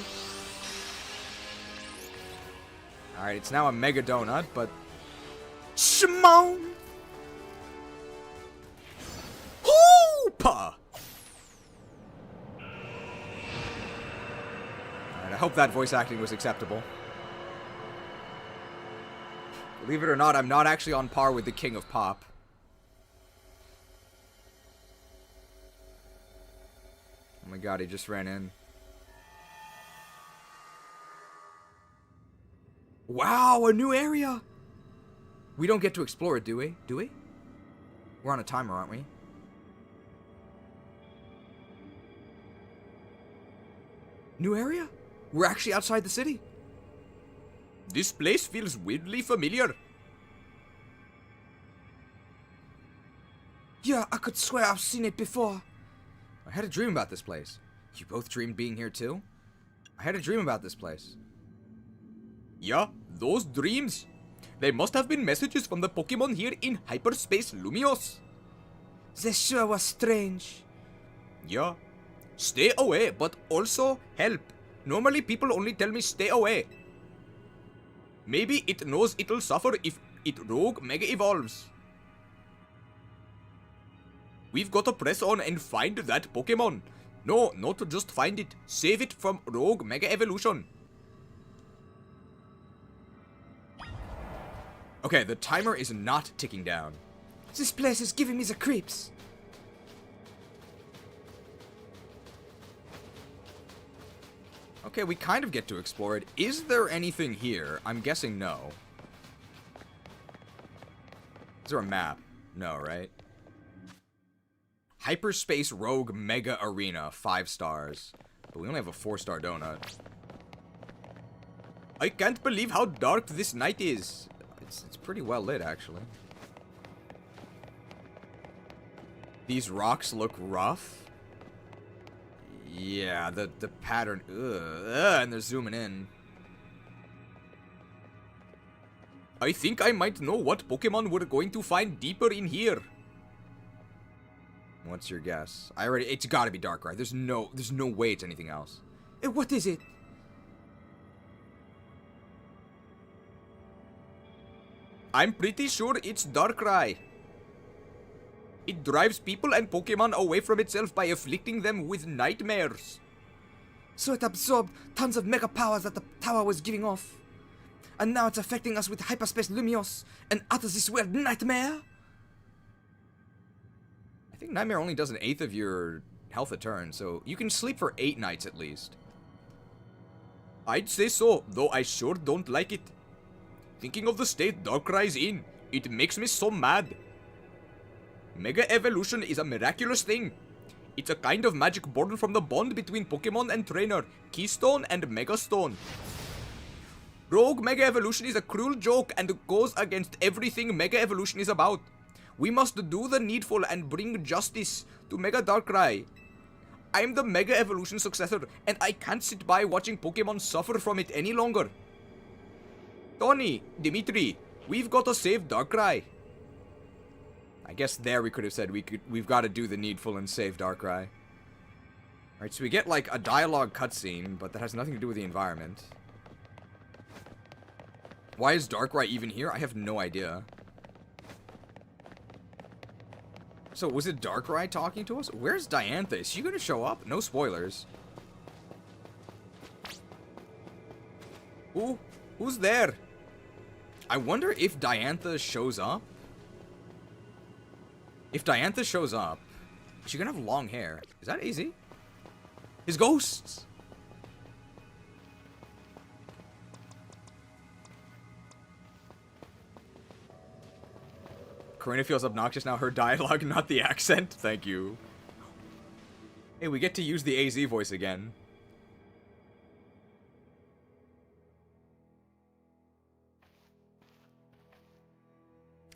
Alright, it's now a Mega Donut, but... Shimon! Hoopa! Alright, I hope that voice acting was acceptable. Believe it or not, I'm not actually on par with the King of Pop. Oh my god, he just ran in. Wow, a new area! We don't get to explore it, do we? Do we? We're on a timer, aren't we? New area? We're actually outside the city. This place feels weirdly familiar. Yeah, I could swear I've seen it before. I had a dream about this place. You both dreamed being here too? I had a dream about this place. Yeah, those dreams. They must have been messages from the Pokemon here in hyperspace Lumiose. They sure were strange. Yeah. Stay away, but also help. Normally people only tell me stay away. Maybe it knows it'll suffer if it rogue mega evolves. We've got to press on and find that Pokemon. No, not to just find it. Save it from rogue mega evolution. Okay, the timer is not ticking down. This place is giving me the creeps. Okay, we kind of get to explore it. Is there anything here? I'm guessing no. Is there a map? No, right? Hyperspace Rogue Mega Arena, 5 stars. But we only have a 4-star donut. I can't believe how dark this night is. It's pretty well lit, actually. These rocks look rough. Yeah, the pattern. And they're zooming in. I think I might know what Pokemon we're going to find deeper in here. What's your guess? It's gotta be Darkrai. There's no way it's anything else. What is it? I'm pretty sure it's Darkrai. It drives people and Pokemon away from itself by afflicting them with nightmares. So it absorbed tons of mega powers that the tower was giving off. And now it's affecting us with hyperspace Lumiose and utters this weird nightmare? I think Nightmare only does 1/8 of your health a turn, so you can sleep for 8 nights at least. I'd say so, though I sure don't like it. Thinking of the state Darkrai's in, it makes me so mad. Mega Evolution is a miraculous thing. It's a kind of magic born from the bond between Pokemon and trainer, Keystone and Mega Stone. Rogue Mega Evolution is a cruel joke and goes against everything Mega Evolution is about. We must do the needful and bring justice to Mega Darkrai. I'm the Mega Evolution successor, and I can't sit by watching Pokemon suffer from it any longer. Tony, Dimitri, we've got to save Darkrai. I guess there we could have said we've got to do the needful and save Darkrai. Alright, so we get like a dialogue cutscene, but that has nothing to do with the environment. Why is Darkrai even here? I have no idea. So, was it Darkrai talking to us? Where's Diantha? Is she gonna show up? No spoilers. Who's there? I wonder if Diantha shows up. If Diantha shows up, is she gonna have long hair? Is that easy? His ghosts! Karina feels obnoxious now. Her dialogue, not the accent. Thank you. Hey, we get to use the AZ voice again.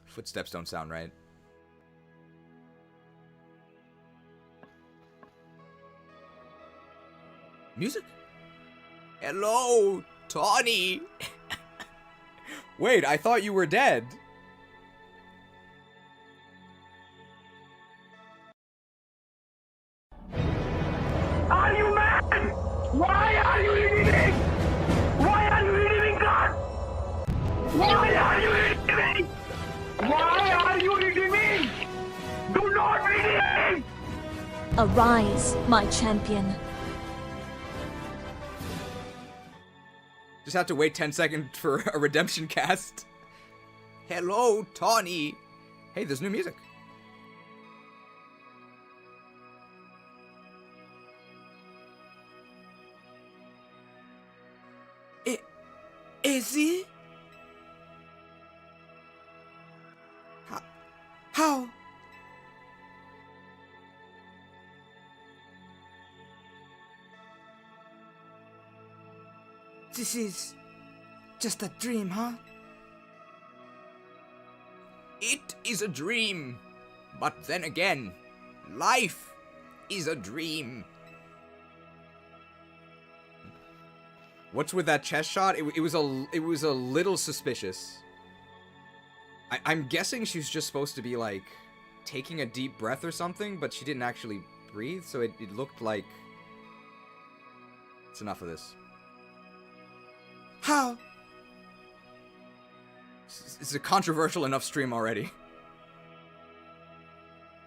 Footsteps don't sound right. Music? Hello, Tawny. Wait, I thought you were dead. Are you mad? Why are you redeeming? Why are you redeeming God? Why are you redeeming? Why are you redeeming? Do not redeem! Arise, my champion. Just have to wait 10 seconds for a redemption cast. Hello, Tawny. Hey, there's new music. Is he? How? This is just a dream, huh? It is a dream. But then again, life is a dream. What's with that chest shot? It was a little suspicious. I'm guessing she's just supposed to be like taking a deep breath or something, but she didn't actually breathe, so it looked like... It's enough of this. How? It's a controversial enough stream already.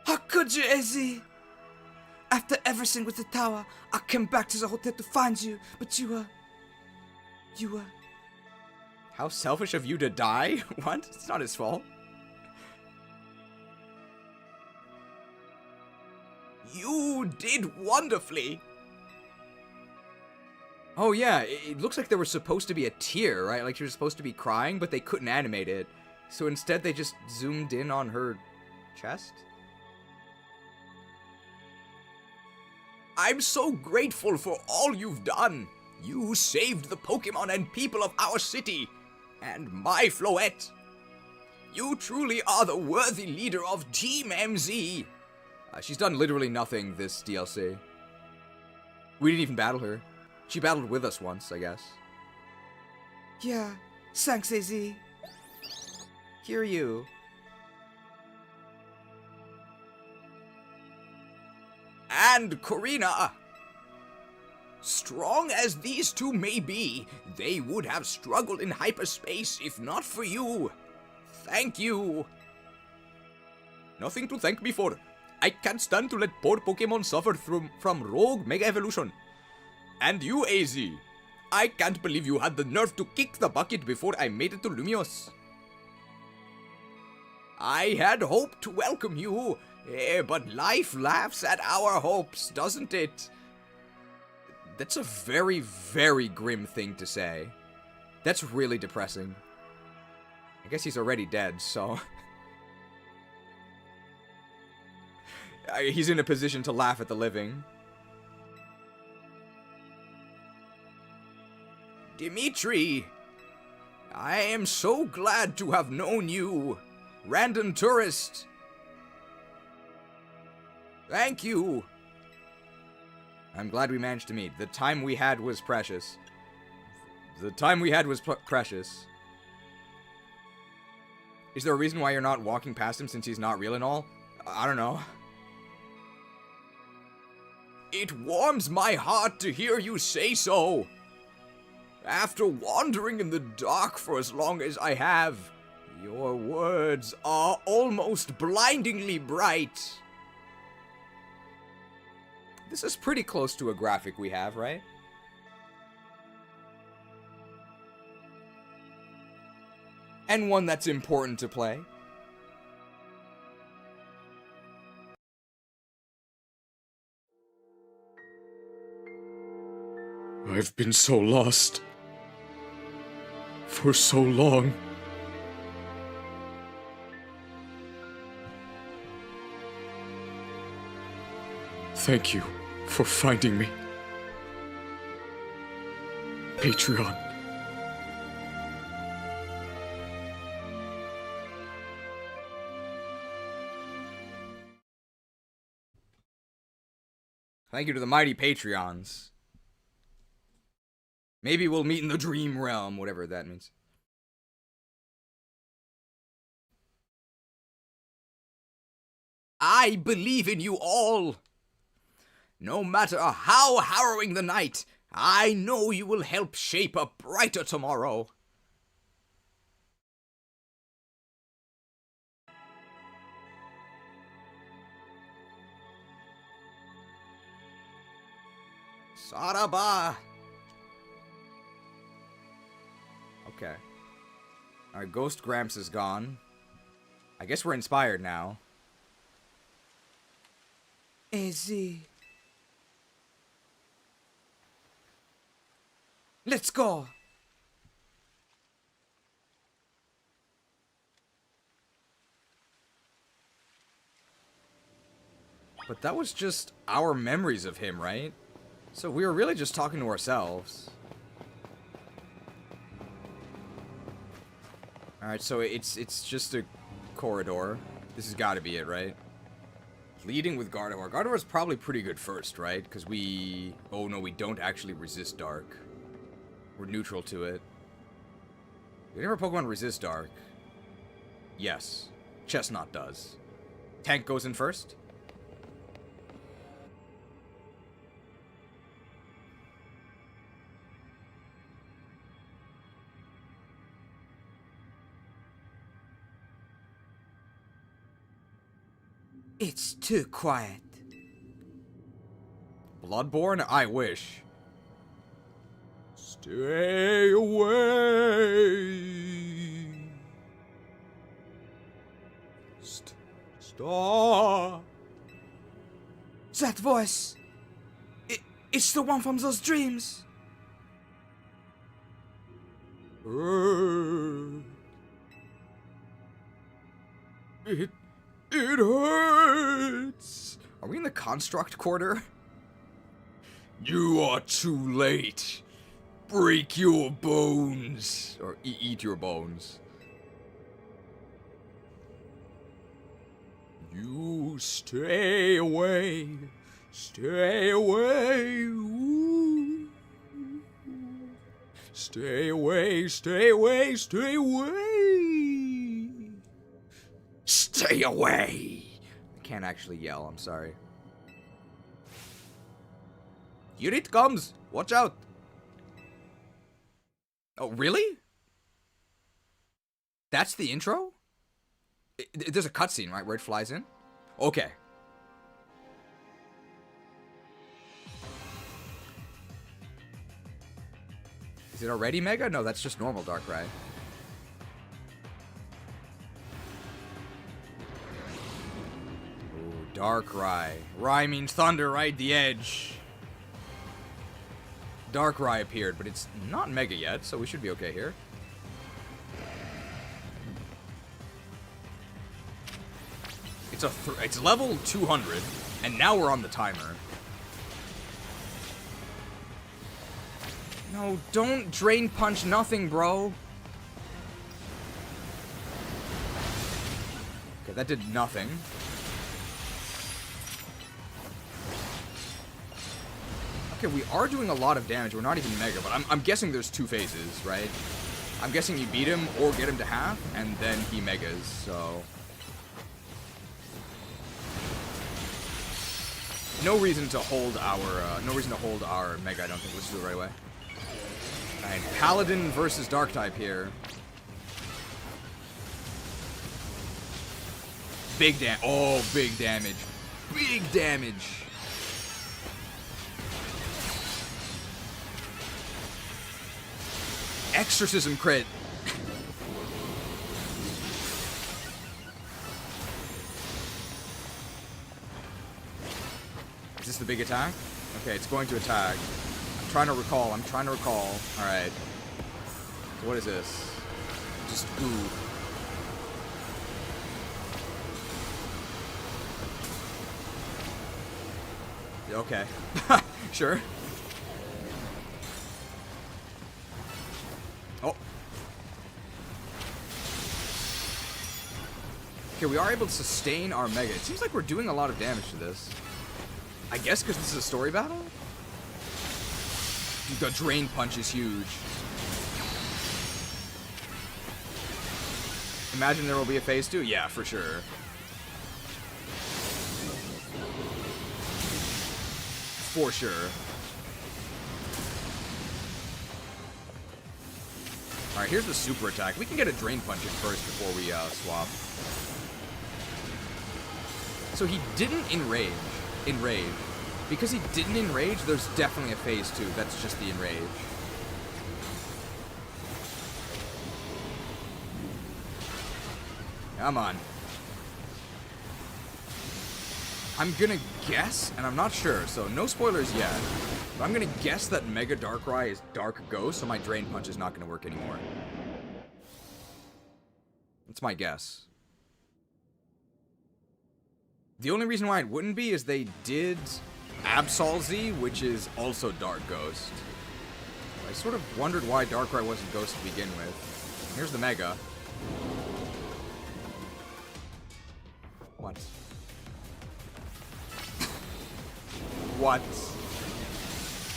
How could you, Izzy? After everything with the tower, I came back to the hotel to find you, but you were... How selfish of you to die? What? It's not his fault. You did wonderfully. Oh yeah, it looks like there was supposed to be a tear, right? Like she was supposed to be crying, but they couldn't animate it. So instead they just zoomed in on her chest. I'm so grateful for all you've done. You saved the Pokemon and people of our city, and my Floette. You truly are the worthy leader of Team MZ. She's done literally nothing this DLC. We didn't even battle her. She battled with us once, I guess. Yeah, thanks, Izzy. Hear you. And Karina. Strong as these two may be, they would have struggled in hyperspace if not for you. Thank you. Nothing to thank me for. I can't stand to let poor Pokemon suffer from rogue Mega Evolution. And you, AZ. I can't believe you had the nerve to kick the bucket before I made it to Lumiose. I had hoped to welcome you, but life laughs at our hopes, doesn't it? That's a very, very grim thing to say. That's really depressing. I guess he's already dead, so... he's in a position to laugh at the living. Dimitri! I am so glad to have known you, random tourist. Thank you. I'm glad we managed to meet. The time we had was precious. The time we had was precious. Is there a reason why you're not walking past him since he's not real and all? I don't know. It warms my heart to hear you say so. After wandering in the dark for as long as I have, your words are almost blindingly bright. This is pretty close to a graphic we have, right? And one that's important to play. I've been so lost. For so long. Thank you for finding me. Patreon. Thank you to the mighty Patreons. Maybe we'll meet in the dream realm, whatever that means. I believe in you all. No matter how harrowing the night, I know you will help shape a brighter tomorrow. Saraba. Okay. Alright, Ghost Gramps is gone. I guess we're inspired now. Easy. Let's go. But that was just our memories of him, right? So we were really just talking to ourselves. Alright, so it's just a corridor. This has got to be it, right? Leading with Gardevoir. Gardevoir's probably pretty good first, right? Because we... Oh no, we don't actually resist dark. We're neutral to it. Did any of our Pokemon resist dark? Yes. Chestnut does. Tank goes in first. It's too quiet. Bloodborne? I wish. Stay away. Stop. That voice. It's the one from those dreams. It hurts. Are we in the construct quarter? You are too late. Break your bones. Or eat your bones. You stay away. Stay away. Ooh. Stay away. Stay away. Stay away. Stay away. I can't actually yell, I'm sorry. Here it comes. Watch out. Oh, really? That's the intro? There's a cutscene, right, where it flies in? Okay. Is it already Mega? No, that's just normal Darkrai. Ooh, Darkrai. Rai means thunder, right? The edge. Darkrai appeared, but it's not Mega yet, so we should be okay here. It's level 200, and now we're on the timer. No, don't Drain Punch nothing, bro. Okay, that did nothing. Okay, we are doing a lot of damage. We're not even Mega, but I'm guessing there's two phases, right? I'm guessing you beat him or get him to half, and then he Megas, so... No reason to hold our Mega, I don't think. Let's do it right away. Alright, Paladin versus Dark-type here. Big damage. Oh, big damage. Big damage. Exorcism crit. Is this the big attack? Okay, it's going to attack. I'm trying to recall. Alright. So what is this? Just ooh. Okay. Sure. Oh. Okay, we are able to sustain our Mega. It seems like we're doing a lot of damage to this. I guess because this is a story battle? Dude, the Drain Punch is huge. Imagine there will be a phase 2? Yeah, for sure. For sure. Alright, here's the super attack. We can get a Drain Punch in first before we swap. So he didn't enrage. Because he didn't enrage, there's definitely a phase 2. That's just the enrage. Come on. I'm gonna guess, and I'm not sure, so no spoilers yet. But I'm gonna guess that Mega Darkrai is Dark Ghost, so my Drain Punch is not gonna work anymore. That's my guess. The only reason why it wouldn't be is they did Absol Z, which is also Dark Ghost. I sort of wondered why Darkrai wasn't Ghost to begin with. Here's the Mega. What? What?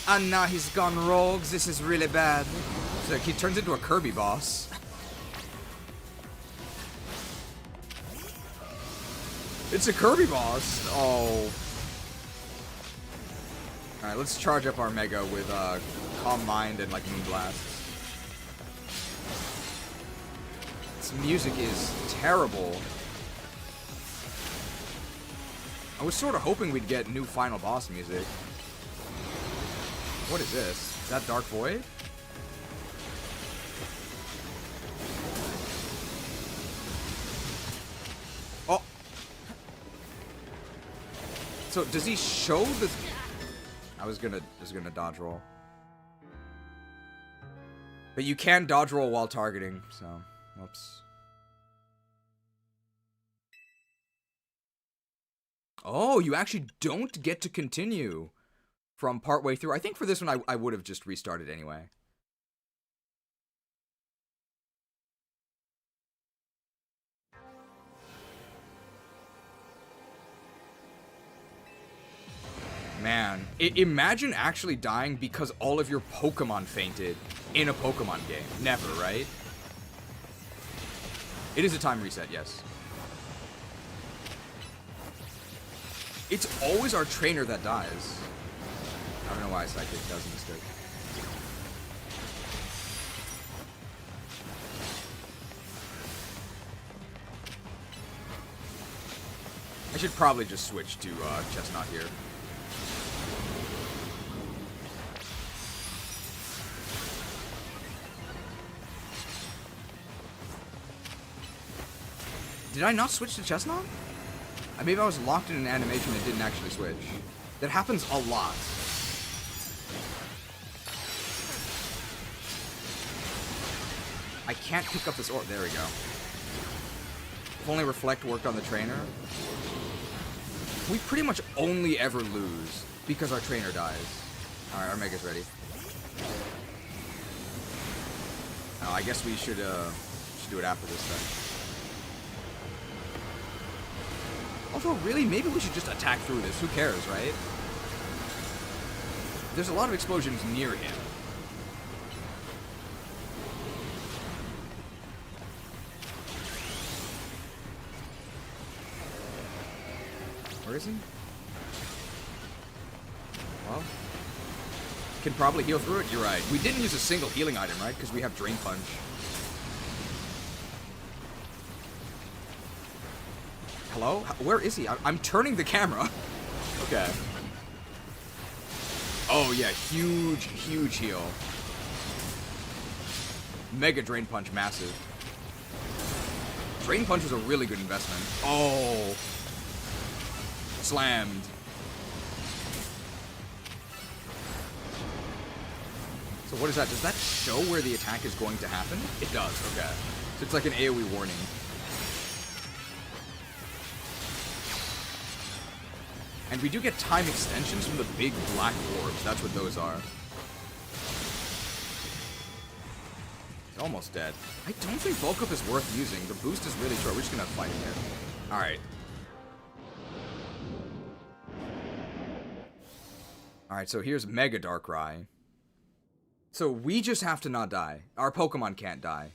And now he's gone rogue. This is really bad. So he turns into a Kirby boss. It's a Kirby boss. Oh. Alright, let's charge up our Mega with Calm Mind and like Moonblast. This music is terrible. I was sort of hoping we'd get new final boss music. What is this? Is that Dark Void? Oh! So, does he show the... I was gonna dodge roll. But you can dodge roll while targeting, so... Whoops. Oh, you actually don't get to continue from partway through. I think for this one, I would have just restarted anyway. Man, imagine actually dying because all of your Pokemon fainted in a Pokemon game. Never, right? It is a time reset, yes. It's always our trainer that dies. I don't know why Psychic does a mistake. I should probably just switch to Chestnut here. Did I not switch to Chestnut? Maybe I was locked in an animation that didn't actually switch. That happens a lot. I can't pick up this orb. There we go. If only Reflect worked on the trainer. We pretty much only ever lose because our trainer dies. Alright, our Mega's ready. Oh, I guess we should do it after this then. Although, really, maybe we should just attack through this. Who cares, right? There's a lot of explosions near him. Where is he? Well, can probably heal through it. You're right. We didn't use a single healing item, right? Because we have Drain Punch. Hello? Where is he? I'm turning the camera. Okay. Oh, yeah. Huge, huge heal. Mega Drain Punch, massive. Drain Punch is a really good investment. Oh. Slammed. So what is that? Does that show where the attack is going to happen? It does, okay. So it's like an AoE warning. And we do get time extensions from the big black orbs. That's what those are. It's almost dead. I don't think bulk up is worth using. The boost is really short. We're just gonna fight it. Alright. Alright, so here's Mega Darkrai. So we just have to not die. Our Pokemon can't die.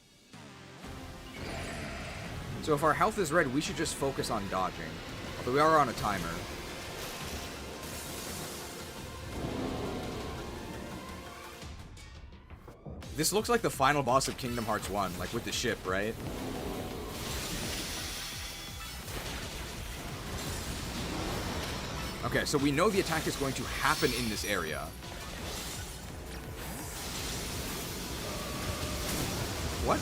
So if our health is red, we should just focus on dodging. Although we are on a timer. This looks like the final boss of Kingdom Hearts 1, like with the ship, right? Okay, so we know the attack is going to happen in this area. What?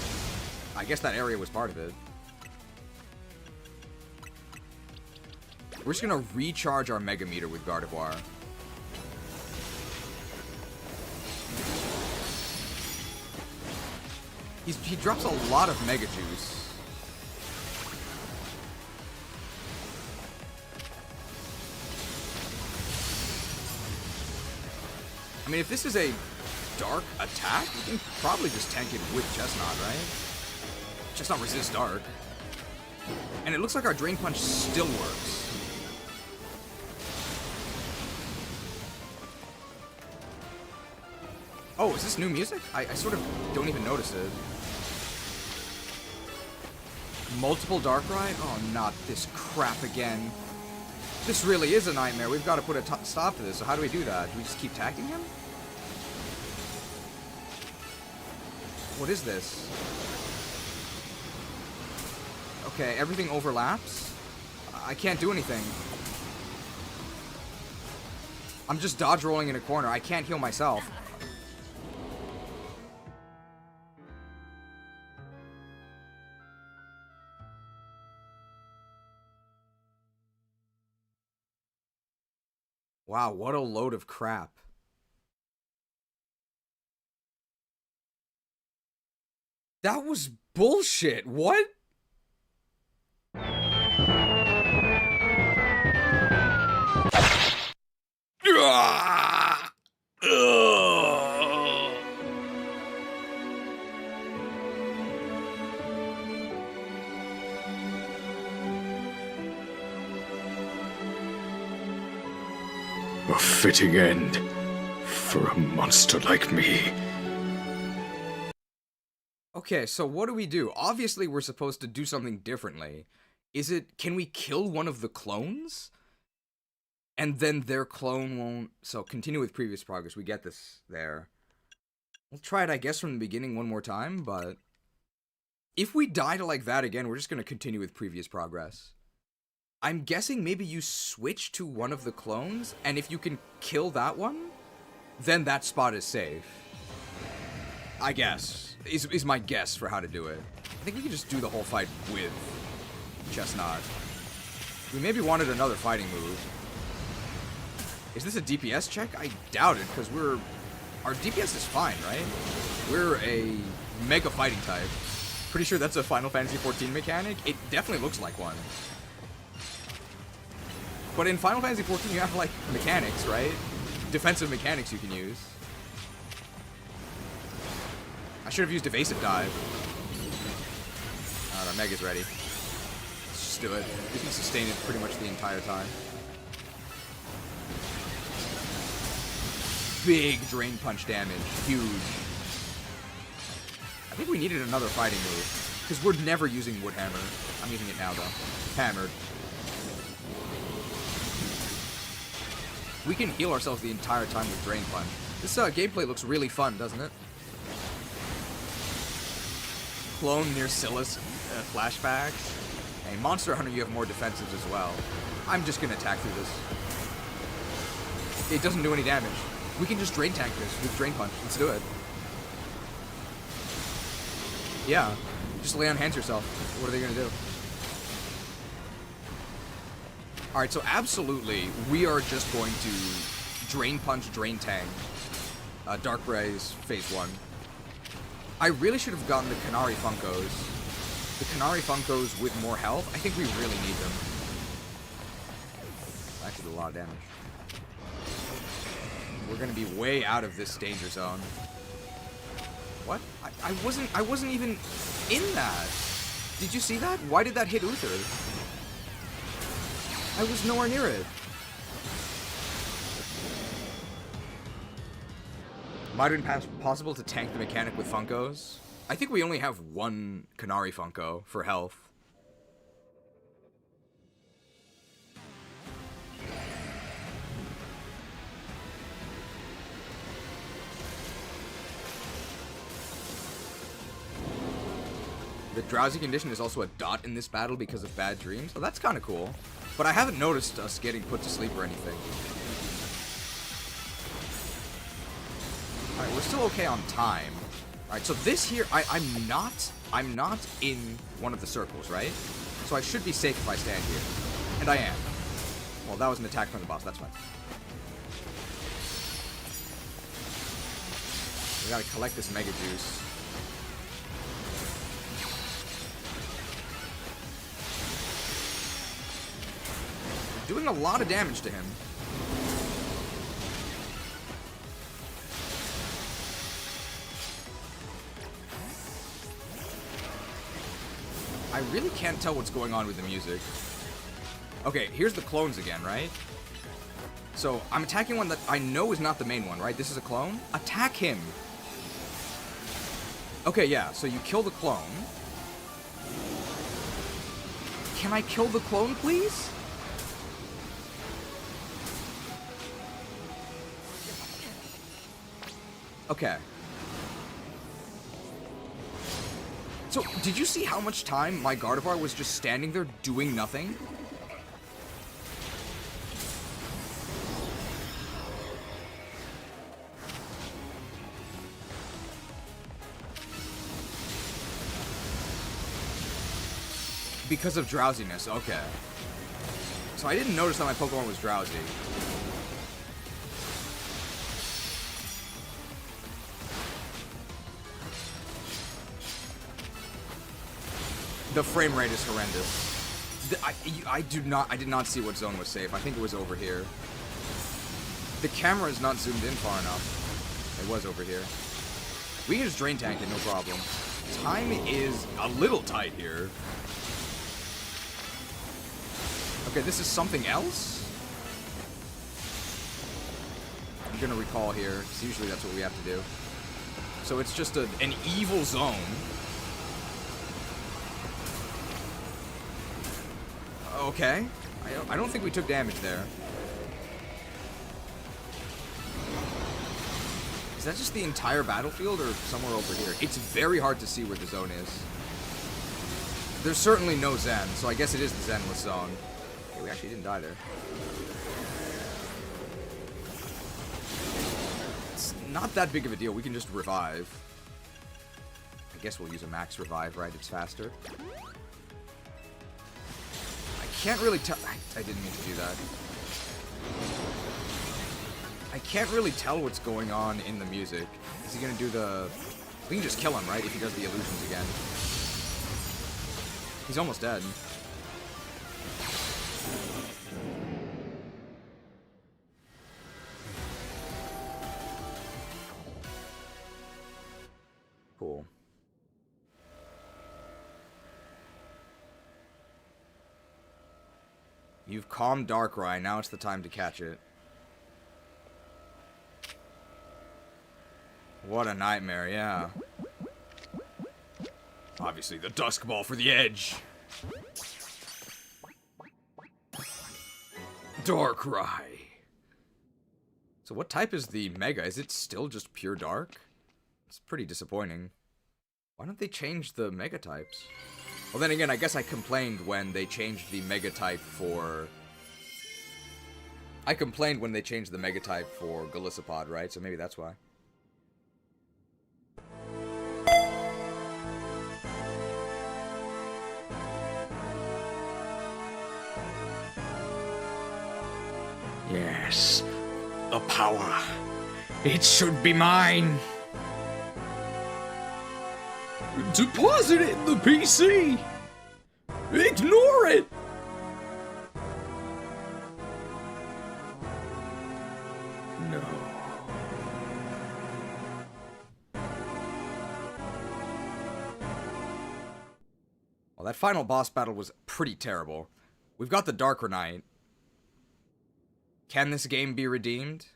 I guess that area was part of it. We're just gonna recharge our Mega Meter with Gardevoir. He drops a lot of Mega Juice. I mean, if this is a dark attack, you can probably just tank it with Chestnut, right? Chestnut resists dark. And it looks like our Drain Punch still works. Oh, is this new music? I sort of don't even notice it. Multiple Darkrai? Oh, not this crap again. This really is a nightmare. We've got to put a stop to this. So how do we do that? Do we just keep tagging him? What is this? Okay, everything overlaps. I can't do anything. I'm just dodge rolling in a corner. I can't heal myself. Wow, what a load of crap. That was bullshit. What? A fitting end for a monster like me. Okay, so what do we do? Obviously, we're supposed to do something differently. Can we kill one of the clones? And then their clone won't... So, continue with previous progress. We get this there. We'll try it, I guess, from the beginning one more time, but... If we die to like that again, we're just going to continue with previous progress. I'm guessing maybe you switch to one of the clones, and if you can kill that one, then that spot is safe. I guess. Is my guess for how to do it. I think we can just do the whole fight with Chestnut. We maybe wanted another fighting move. Is this a DPS check? I doubt it, because our DPS is fine, right? We're a mega fighting type. Pretty sure that's a Final Fantasy XIV mechanic. It definitely looks like one. But in Final Fantasy XIV, you have, like, mechanics, right? Defensive mechanics you can use. I should have used Evasive Dive. Alright, our Mega's ready. Let's just do it. We can sustain it pretty much the entire time. Big Drain Punch damage. Huge. I think we needed another fighting move. Because we're never using Wood Hammer. I'm using it now, though. Hammered. We can heal ourselves the entire time with Drain Punch. This gameplay looks really fun, doesn't it? Clone near Silas flashbacks. Hey, Monster Hunter, you have more defensives as well. I'm just gonna attack through this. It doesn't do any damage. We can just Drain Tank this with Drain Punch. Let's do it. Yeah. Just lay on hands yourself. What are they gonna do? Alright, so absolutely, we are just going to Drain Punch, Drain Tank Darkray's phase 1. I really should have gotten the Canary Funkos. The Canary Funkos with more health. I think we really need them. That did a lot of damage. We're gonna be way out of this danger zone. What? I wasn't even in that. Did you see that? Why did that hit Uther? I was nowhere near it. Might have been possible to tank the mechanic with Funkos. I think we only have one Canary Funko for health. The drowsy condition is also a dot in this battle because of bad dreams. Oh, that's kind of cool. But I haven't noticed us getting put to sleep or anything. Alright, we're still okay on time. Alright, so this here, I'm not in one of the circles, right? So I should be safe if I stand here. And I am. Well, that was an attack from the boss, that's fine. We gotta collect this Mega Juice. Doing a lot of damage to him. I really can't tell what's going on with the music. Okay, here's the clones again, right? So, I'm attacking one that I know is not the main one, right? This is a clone? Attack him! Okay, yeah, so you kill the clone. Can I kill the clone, please? Okay. So, did you see how much time my Gardevoir was just standing there doing nothing? Because of drowsiness, okay. So I didn't notice that my Pokemon was drowsy. The frame rate is horrendous. I did not see what zone was safe. I think it was over here. The camera is not zoomed in far enough. It was over here. We can just drain tank it, no problem. Time is a little tight here. Okay, this is something else? I'm gonna recall here, because usually that's what we have to do. So it's just an evil zone. Okay. I don't think we took damage there. Is that just the entire battlefield or somewhere over here? It's very hard to see where the zone is. There's certainly no Zen, so I guess it is the Zenless zone. Okay, we actually didn't die there. It's not that big of a deal. We can just revive. I guess we'll use a max revive, right? It's faster. Can't really tell. I didn't mean to do that. I can't really tell what's going on in the music. Is he gonna do the... We can just kill him, right? If he does the illusions again. He's almost dead. Cool. You've calmed Darkrai, now it's the time to catch it. What a nightmare, yeah. Obviously, the Dusk Ball for the edge. Darkrai. So what type is the Mega? Is it still just pure Dark? It's pretty disappointing. Why don't they change the Mega types? Well, then again, I guess I complained when they changed the Mega type for... I complained when they changed the Mega type for Golisopod, right? So maybe that's why. Yes, the power. It should be mine. Deposit it in the PC. Ignore it. No. Well, that final boss battle was pretty terrible. We've got the Darker Knight. Can this game be redeemed?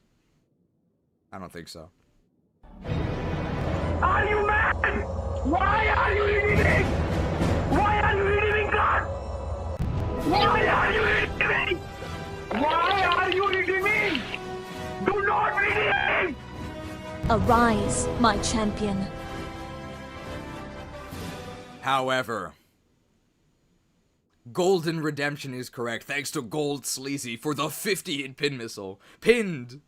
I don't think so. Are you mad? Why are you redeeming? Why are you redeeming God? Why are you redeeming? Why are you redeeming? Do not redeem! Arise, my champion. However, Golden Redemption is correct, thanks to Gold Sleazy for the 50-hit pin missile. Pinned!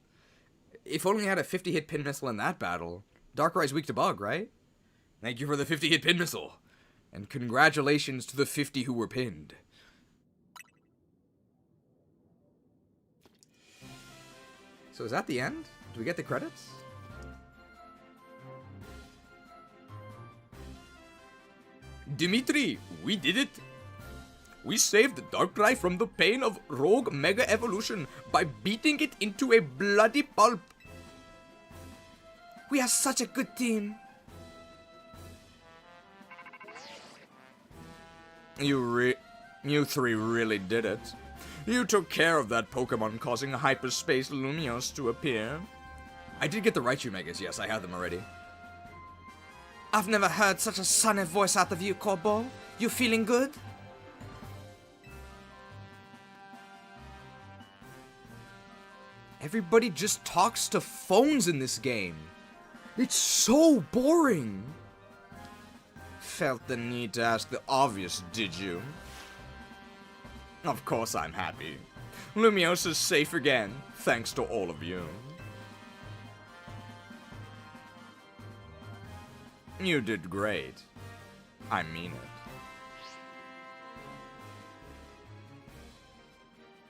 If only I had a 50-hit pin missile in that battle. Darkrai's weak to bug, right? Thank you for the 50-hit pin missile. And congratulations to the 50 who were pinned. So is that the end? Do we get the credits? Dimitri, we did it! We saved Darkrai from the pain of Rogue Mega Evolution by beating it into a bloody pulp. We are such a good team. You three really did it. You took care of that Pokemon causing hyperspace Lumiose to appear. I did get the Raichu Megas, yes, I have them already. I've never heard such a sunny voice out of you, Corbo. You feeling good? Everybody just talks to phones in this game. It's so boring. Felt the need to ask the obvious, did you? Of course I'm happy. Lumiose is safe again, thanks to all of you. You did great. I mean it.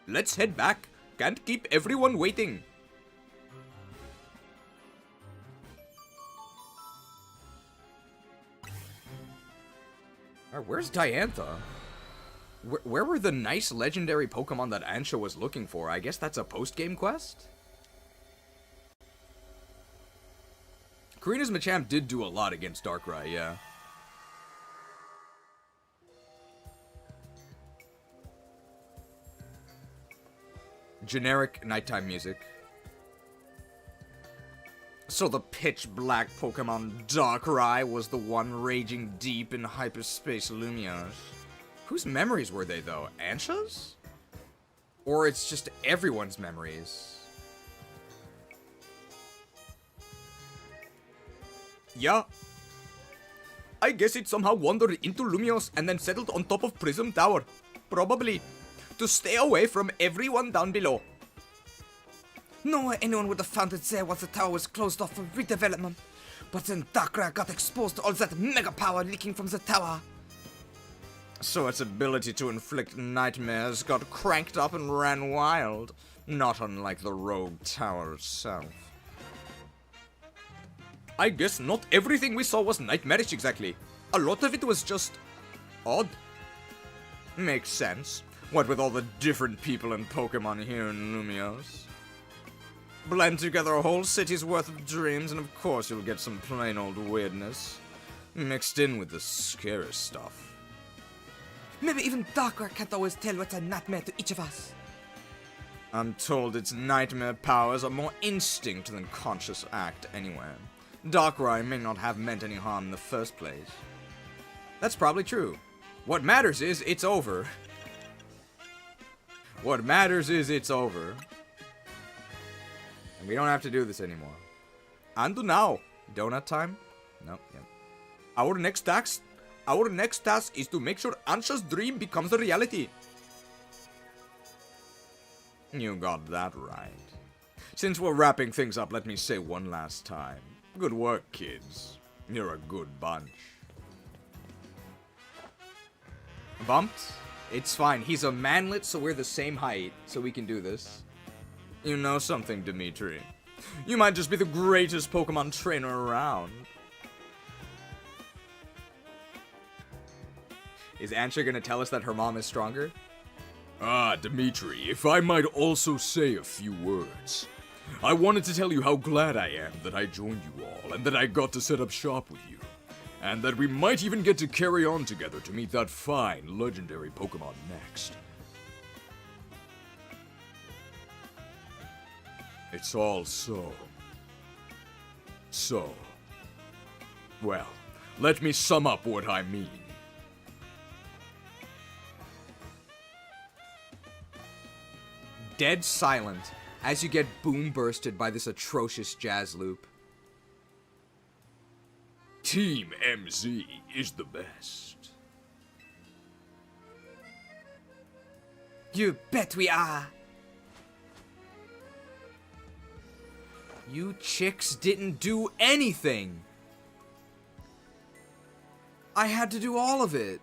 Let's head back. Can't keep everyone waiting. Where's Diantha? Where were the nice legendary Pokemon that Ansha was looking for? I guess that's a post-game quest? Karina's Machamp did do a lot against Darkrai, yeah. Generic nighttime music. So the pitch black Pokemon Darkrai was the one raging deep in hyperspace Lumiose. Whose memories were they, though? Ansha's? Or it's just everyone's memories? Yeah. I guess it somehow wandered into Lumiose and then settled on top of Prism Tower. Probably. To stay away from everyone down below. No way anyone would have found it there once the tower was closed off for redevelopment. But then Darkrai got exposed to all that mega power leaking from the tower. So its ability to inflict nightmares got cranked up and ran wild. Not unlike the rogue tower itself. I guess not everything we saw was nightmarish exactly. A lot of it was just odd. Makes sense. What with all the different people and Pokemon here in Lumiose. Blend together a whole city's worth of dreams, and of course you'll get some plain old weirdness. Mixed in with the scary stuff. Maybe even Darkrai can't always tell what's a nightmare to each of us. I'm told its nightmare powers are more instinct than conscious act anyway. Darkrai may not have meant any harm in the first place. That's probably true. What matters is it's over. What matters is it's over. And we don't have to do this anymore. And now. Donut time? Nope. Yep. Our next task is to make sure Ansha's dream becomes a reality. You got that right. Since we're wrapping things up, let me say one last time. Good work, kids. You're a good bunch. Bumped? It's fine. He's a manlet, so we're the same height, so we can do this. You know something, Dimitri. You might just be the greatest Pokemon trainer around. Is Ansha gonna tell us that her mom is stronger? Ah, Dimitri, if I might also say a few words. I wanted to tell you how glad I am that I joined you all, and that I got to set up shop with you. And that we might even get to carry on together to meet that fine, legendary Pokemon next. It's all so... Well, let me sum up what I mean. Dead silent as you get boom bursted by this atrocious jazz loop. Team MZ is the best. You bet we are. You chicks didn't do anything. I had to do all of it.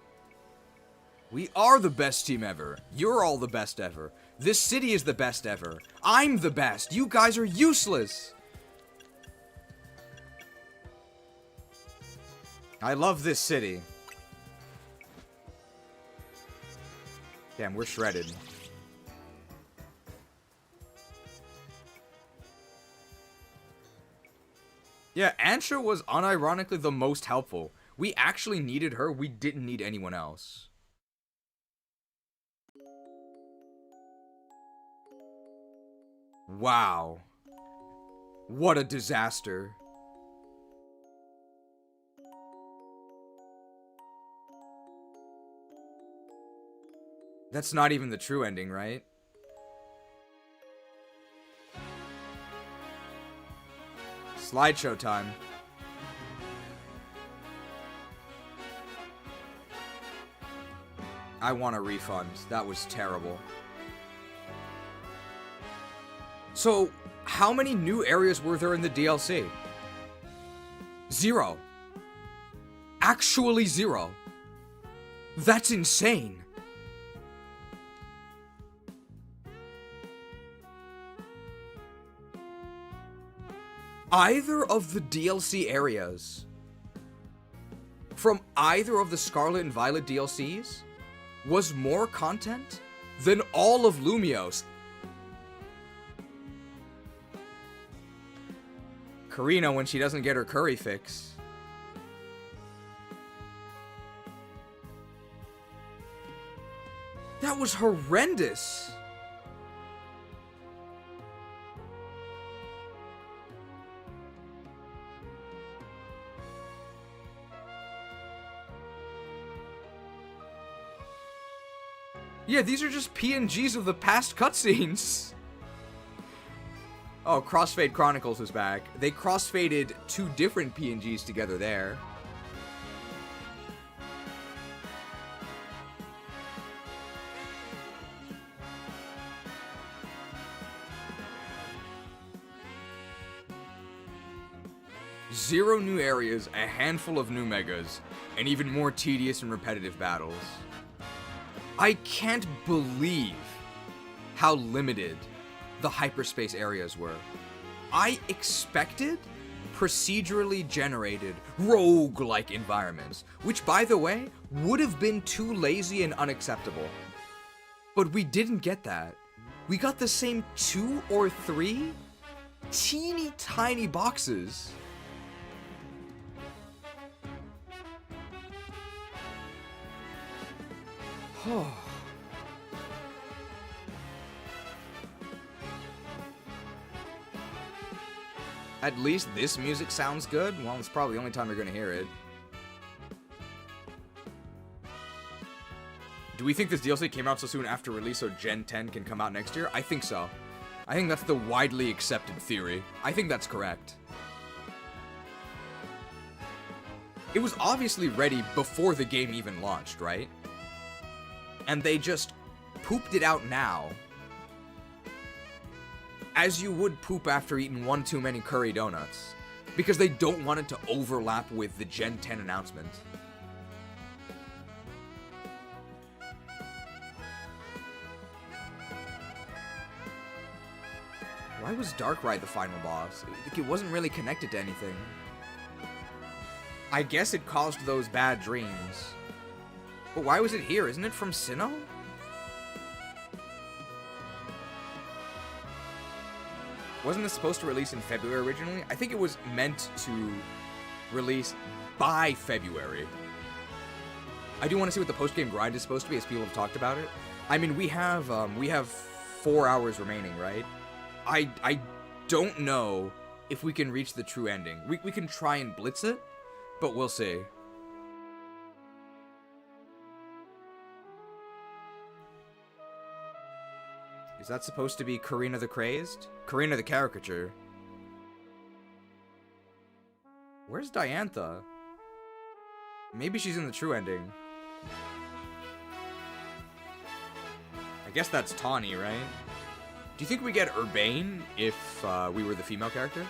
We are the best team ever. You're all the best ever. This city is the best ever. I'm the best. You guys are useless. I love this city. Damn, we're shredded. Yeah, Ansha was unironically the most helpful. We actually needed her. We didn't need anyone else. Wow. What a disaster. That's not even the true ending, right? Slideshow time. I want a refund. That was terrible. So, how many new areas were there in the DLC? 0. Actually 0. That's insane. Either of the DLC areas from either of the Scarlet and Violet DLCs was more content than all of Lumiose. Karina when she doesn't get her curry fix. That was horrendous. Yeah, these are just PNGs of the past cutscenes. Oh, Crossfade Chronicles is back. They crossfaded 2 different PNGs together there. Zero new areas, a handful of new megas, and even more tedious and repetitive battles. I can't believe how limited the hyperspace areas were. I expected procedurally generated rogue-like environments, which by the way, would have been too lazy and unacceptable. But we didn't get that. We got the same 2 or 3 teeny tiny boxes. At least this music sounds good. Well, it's probably the only time you're gonna hear it. Do we think this DLC came out so soon after release so Gen 10 can come out next year? I think so. I think that's the widely accepted theory. I think that's correct. It was obviously ready before the game even launched, right? And they just pooped it out now. As you would poop after eating 1 too many curry donuts. Because they don't want it to overlap with the Gen 10 announcement. Why was Darkrai the final boss? It wasn't really connected to anything. I guess it caused those bad dreams. But why was it here? Isn't it from Sinnoh? Wasn't this supposed to release in February originally? I think it was meant to release by February. I do want to see what the post-game grind is supposed to be, as people have talked about it. I mean, we have 4 hours remaining, right? I don't know if we can reach the true ending. We can try and blitz it, but we'll see. Is that supposed to be Karina the Crazed? Karina the Caricature. Where's Diantha? Maybe she's in the true ending. I guess that's Tawny, right? Do you think we get Urbane if we were the female character?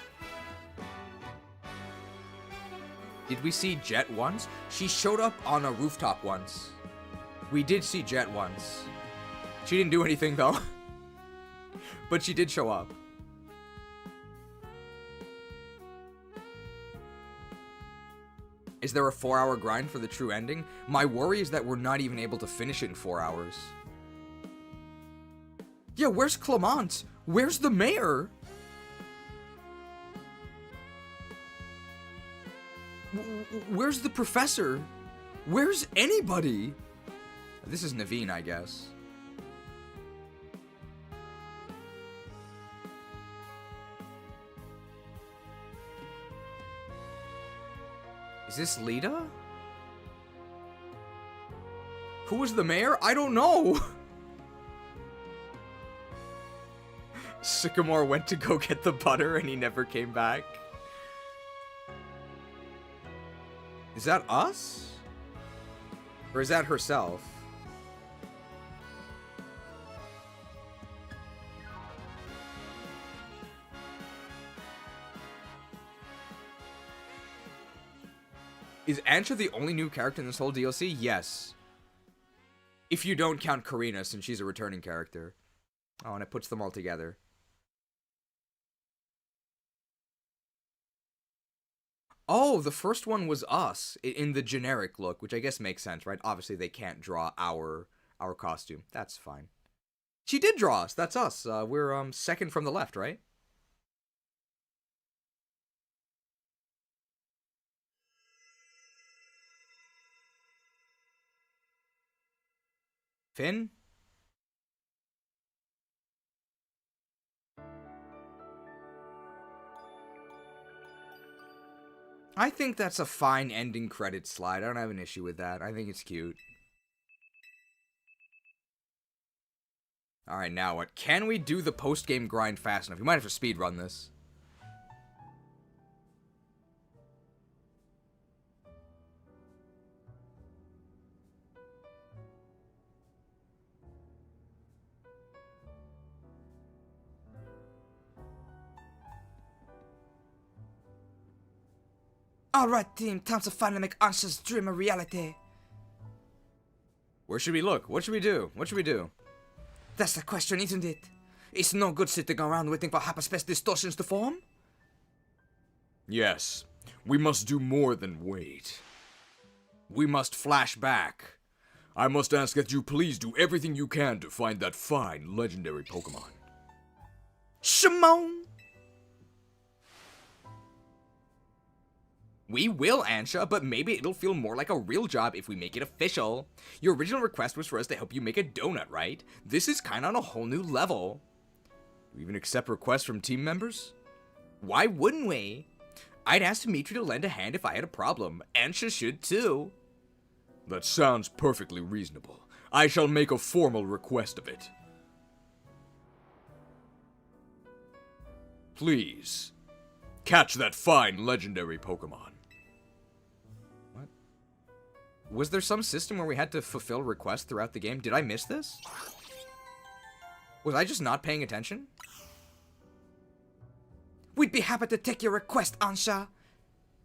Did we see Jet once? She showed up on a rooftop once. We did see Jet once. She didn't do anything, though. But she did show up. Is there a 4-hour grind for the true ending? My worry is that we're not even able to finish it in 4 hours. Yeah, where's Clement? Where's the mayor? Where's the professor? Where's anybody? This is Naveen, I guess. Is this Lita? Who was the mayor? I don't know. Sycamore went to go get the butter and he never came back. Is that us? Or is that herself? Is Ansha the only new character in this whole DLC? Yes. If you don't count Karina, since she's a returning character. Oh, and it puts them all together. Oh, the first one was us, in the generic look, which I guess makes sense, right? Obviously, they can't draw our costume. That's fine. She did draw us. That's us. We're second from the left, right? Finn? I think that's a fine ending credit slide. I don't have an issue with that. I think it's cute. Alright, now what? Can we do the post-game grind fast enough? We might have to speedrun this. Alright, team, time to finally make Ansha's dream a reality. Where should we look? What should we do? What should we do? That's the question, isn't it? It's no good sitting around waiting for hyperspace distortions to form. Yes, we must do more than wait. We must flash back. I must ask that you please do everything you can to find that fine legendary Pokemon. Shimon! We will, Ansha, but maybe it'll feel more like a real job if we make it official. Your original request was for us to help you make a donut, right? This is kinda on a whole new level. You even accept requests from team members? Why wouldn't we? I'd ask Dimitri to lend a hand if I had a problem. Ansha should too. That sounds perfectly reasonable. I shall make a formal request of it. Please, catch that fine legendary Pokemon. What? Was there some system where we had to fulfill requests throughout the game? Did I miss this? Was I just not paying attention? We'd be happy to take your request, Ansha.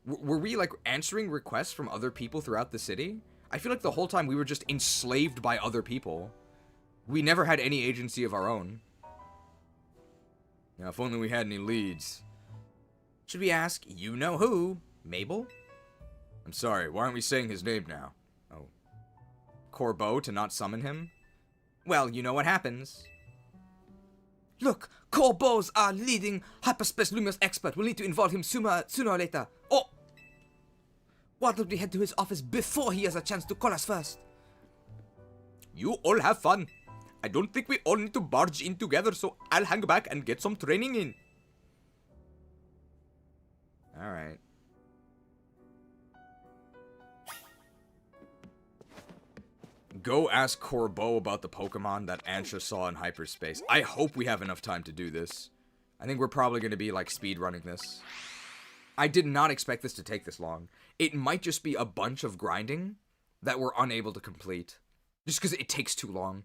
Were we, like, answering requests from other people throughout the city? I feel like the whole time we were just enslaved by other people. We never had any agency of our own. Now, if only we had any leads. Should we ask you-know-who? Mabel? I'm sorry, why aren't we saying his name now? Oh. Corbeau to not summon him? Well, you know what happens. Look, Corbeau's our leading hyperspace Lumiose expert. We'll need to involve him sooner or later. Oh! Why don't we head to his office before he has a chance to call us first? You all have fun. I don't think we all need to barge in together, so I'll hang back and get some training in. Alright. Go ask Corbeau about the Pokemon that Ansha saw in hyperspace. I hope we have enough time to do this. I think we're probably going to be, like, speedrunning this. I did not expect this to take this long. It might just be a bunch of grinding that we're unable to complete. Just because it takes too long.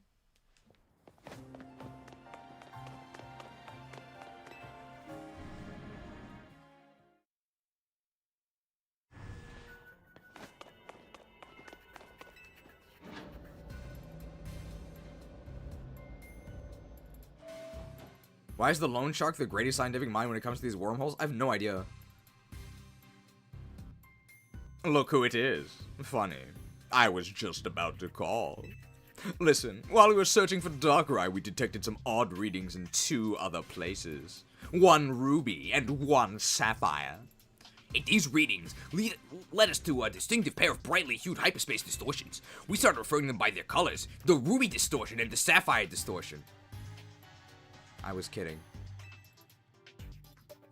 Why is the Lone Shark the greatest scientific mind when it comes to these wormholes? I have no idea. Look who it is. Funny. I was just about to call. Listen, while we were searching for Darkrai, we detected some odd readings in 2 other places. 1 ruby and 1 sapphire. These readings led us to a distinctive pair of brightly hued hyperspace distortions. We started referring them by their colors, the ruby distortion and the sapphire distortion. I was kidding.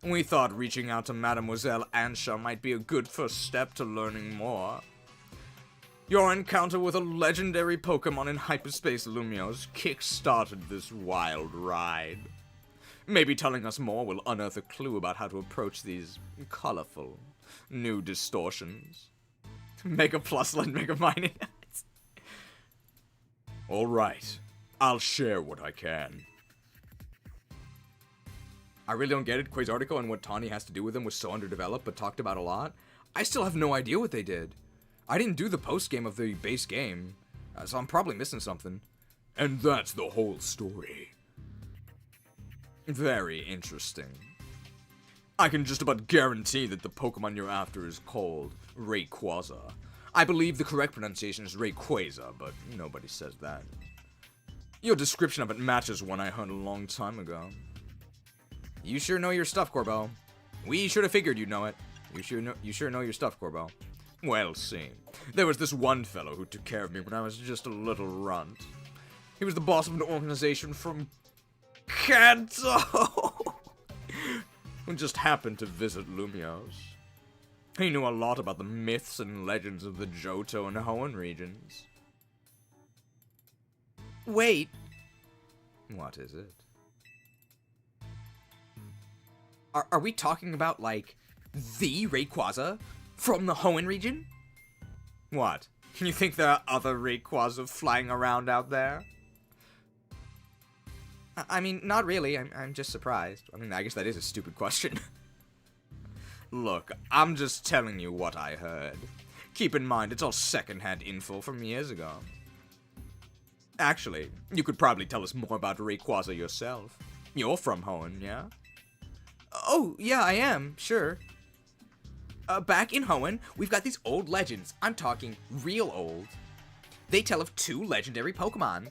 We thought reaching out to Mademoiselle Ansha might be a good first step to learning more. Your encounter with a legendary Pokemon in hyperspace Lumiose kick-started this wild ride. Maybe telling us more will unearth a clue about how to approach these colorful new distortions. Mega Plus and Mega Mining. Alright, I'll share what I can. I really don't get it. Quasartico and what Tawny has to do with them was so underdeveloped, but talked about a lot. I still have no idea what they did. I didn't do the post-game of the base game, so I'm probably missing something. And that's the whole story. Very interesting. I can just about guarantee that the Pokemon you're after is called Rayquaza. I believe the correct pronunciation is Rayquaza, but nobody says that. Your description of it matches one I heard a long time ago. You sure know your stuff, Corbeau. We should have figured you'd know it. You sure know your stuff, Corbeau. Well, see, there was this one fellow who took care of me when I was just a little runt. He was the boss of an organization from Kanto, who just happened to visit Lumiose. He knew a lot about the myths and legends of the Johto and Hoenn regions. Wait. What is it? Are we talking about, like, the Rayquaza from the Hoenn region? What? You think there are other Rayquaza flying around out there? I mean, not really. I'm just surprised. I mean, I guess that is a stupid question. Look, I'm just telling you what I heard. Keep in mind, it's all secondhand info from years ago. Actually, you could probably tell us more about Rayquaza yourself. You're from Hoenn, yeah? Oh, yeah, I am, sure. Back in Hoenn, we've got these old legends. I'm talking real old. They tell of 2 legendary Pokemon.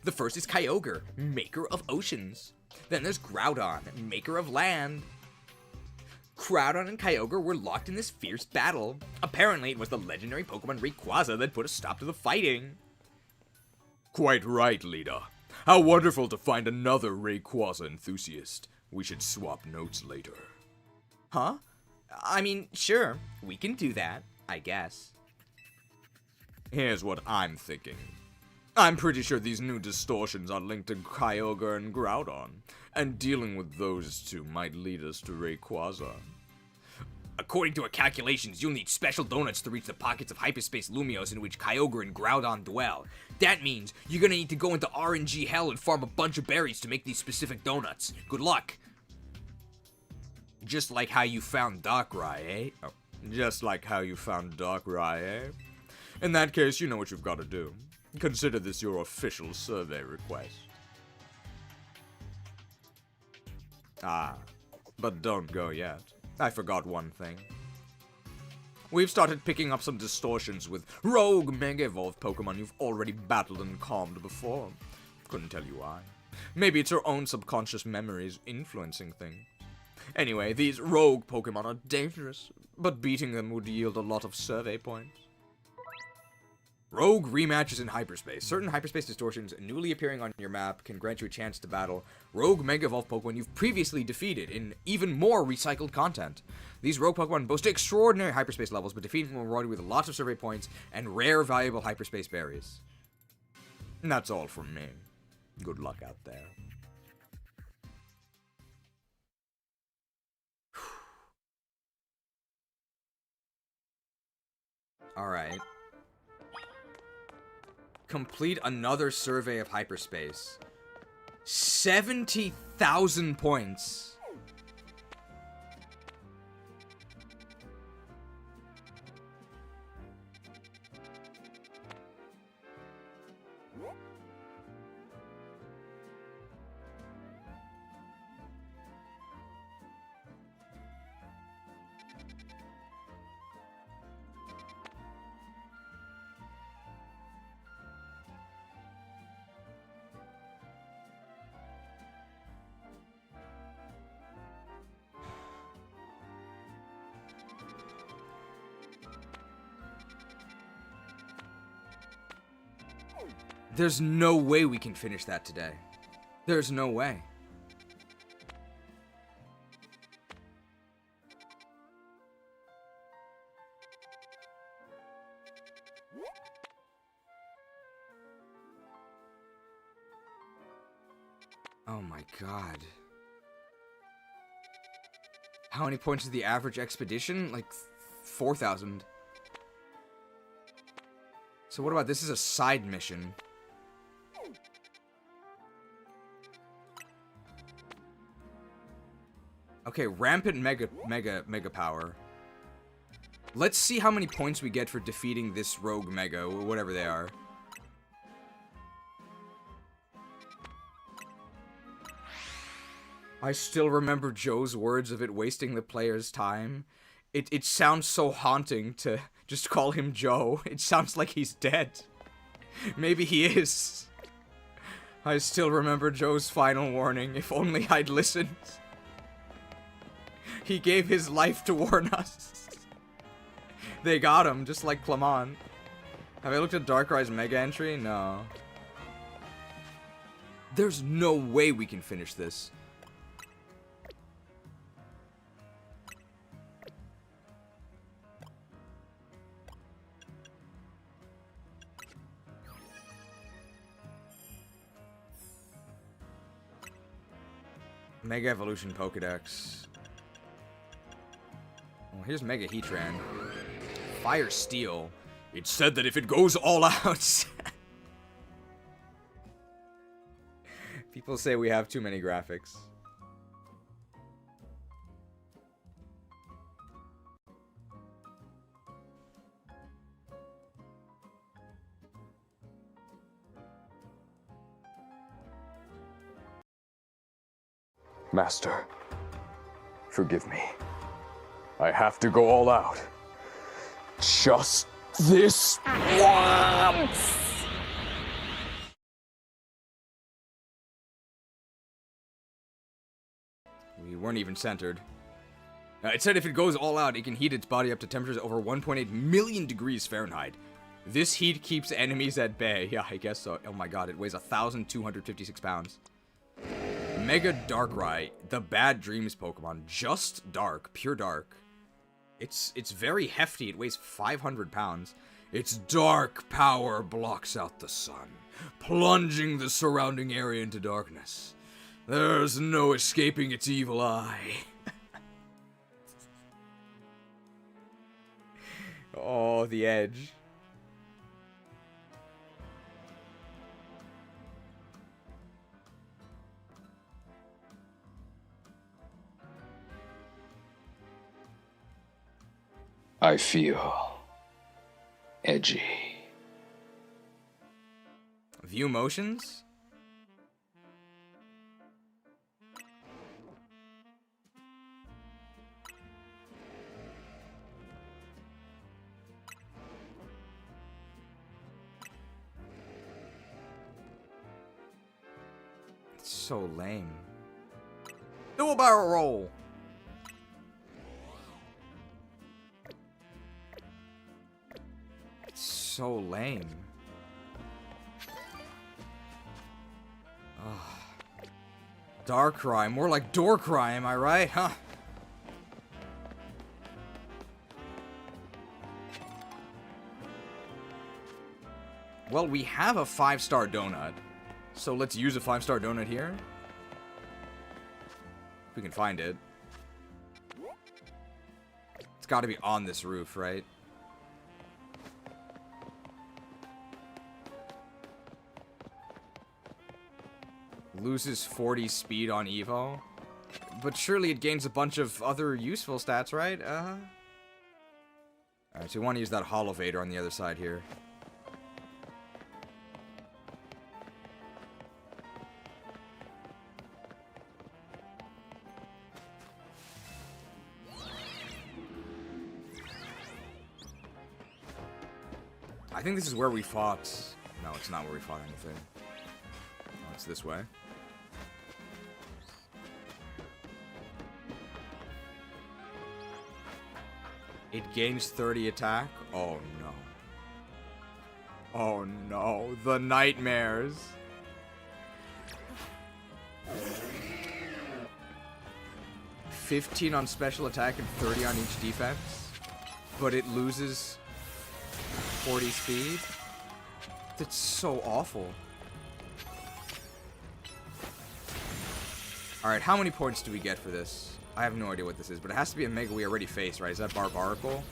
The first is Kyogre, maker of oceans. Then there's Groudon, maker of land. Groudon and Kyogre were locked in this fierce battle. Apparently, it was the legendary Pokemon Rayquaza that put a stop to the fighting. Quite right, Lida. How wonderful to find another Rayquaza enthusiast. We should swap notes later. Huh? I mean, sure, we can do that, I guess. Here's what I'm thinking. I'm pretty sure these new distortions are linked to Kyogre and Groudon, and dealing with those 2 might lead us to Rayquaza. According to our calculations, you'll need special donuts to reach the pockets of hyperspace Lumiose in which Kyogre and Groudon dwell. That means you're gonna need to go into RNG hell and farm a bunch of berries to make these specific donuts. Good luck. Just like how you found Darkrai, eh? Oh, just like how you found Darkrai, eh? In that case, you know what you've got to do. Consider this your official survey request. Ah, but don't go yet. I forgot one thing. We've started picking up some distortions with rogue Mega Evolved Pokemon you've already battled and calmed before. Couldn't tell you why. Maybe it's your own subconscious memories influencing things. Anyway, these rogue Pokemon are dangerous, but beating them would yield a lot of survey points. Rogue rematches in hyperspace. Certain hyperspace distortions newly appearing on your map can grant you a chance to battle rogue Mega Evolved Pokemon you've previously defeated in even more recycled content. These rogue Pokemon boast extraordinary hyperspace levels, but defeating them will reward you with lots of survey points and rare valuable hyperspace berries. And that's all from me. Good luck out there. Alright. Complete another survey of hyperspace. 70,000 points. There's no way we can finish that today. There's no way. Oh my god. How many points is the average expedition? Like 4,000. So what about this is a side mission? Okay, rampant mega power. Let's see how many points we get for defeating this rogue mega, whatever they are. I still remember Joe's words of it wasting the player's time. It sounds so haunting to just call him Joe. It sounds like he's dead. Maybe he is. I still remember Joe's final warning. If only I'd listened. He gave his life to warn us. They got him, just like Clement. Have I looked at Darkrai's mega entry? No. There's no way we can finish this. Mega Evolution Pokedex. Well, here's Mega Heatran. Fire Steel. It said that if it goes all out. People say we have too many graphics. Master, forgive me. I have to go all out. Just this once! We weren't even centered. It said if it goes all out, it can heat its body up to temperatures over 1.8 million degrees Fahrenheit. This heat keeps enemies at bay. Yeah, I guess so. Oh my god, it weighs 1,256 pounds. Mega Darkrai, the Bad Dreams Pokemon. Just dark, pure dark. It's very hefty. It weighs 500 pounds. Its dark power blocks out the sun, plunging the surrounding area into darkness. There's no escaping its evil eye. Oh, the edge. I feel edgy. View motions? It's so lame. Do a barrel roll. It's so lame. Ugh. Darkrai, more like Doorcry, am I right? Huh? Well, we have a 5-star donut, so let's use a 5-star donut here. If we can find it. It's got to be on this roof, right? Loses 40 speed on Evo. But surely it gains a bunch of other useful stats, right? Alright, so we want to use that Hollow Vader on the other side here. I think this is where we fought. No, it's not where we fought anything. Oh, it's this way. It gains 30 attack. Oh no. Oh no, the nightmares. $15 on special attack and 30 on each defense. But it loses 40 speed? That's so awful. Alright, how many points do we get for this? I have no idea what this is, but it has to be a Mega we already faced, right? Is that Barbaracle?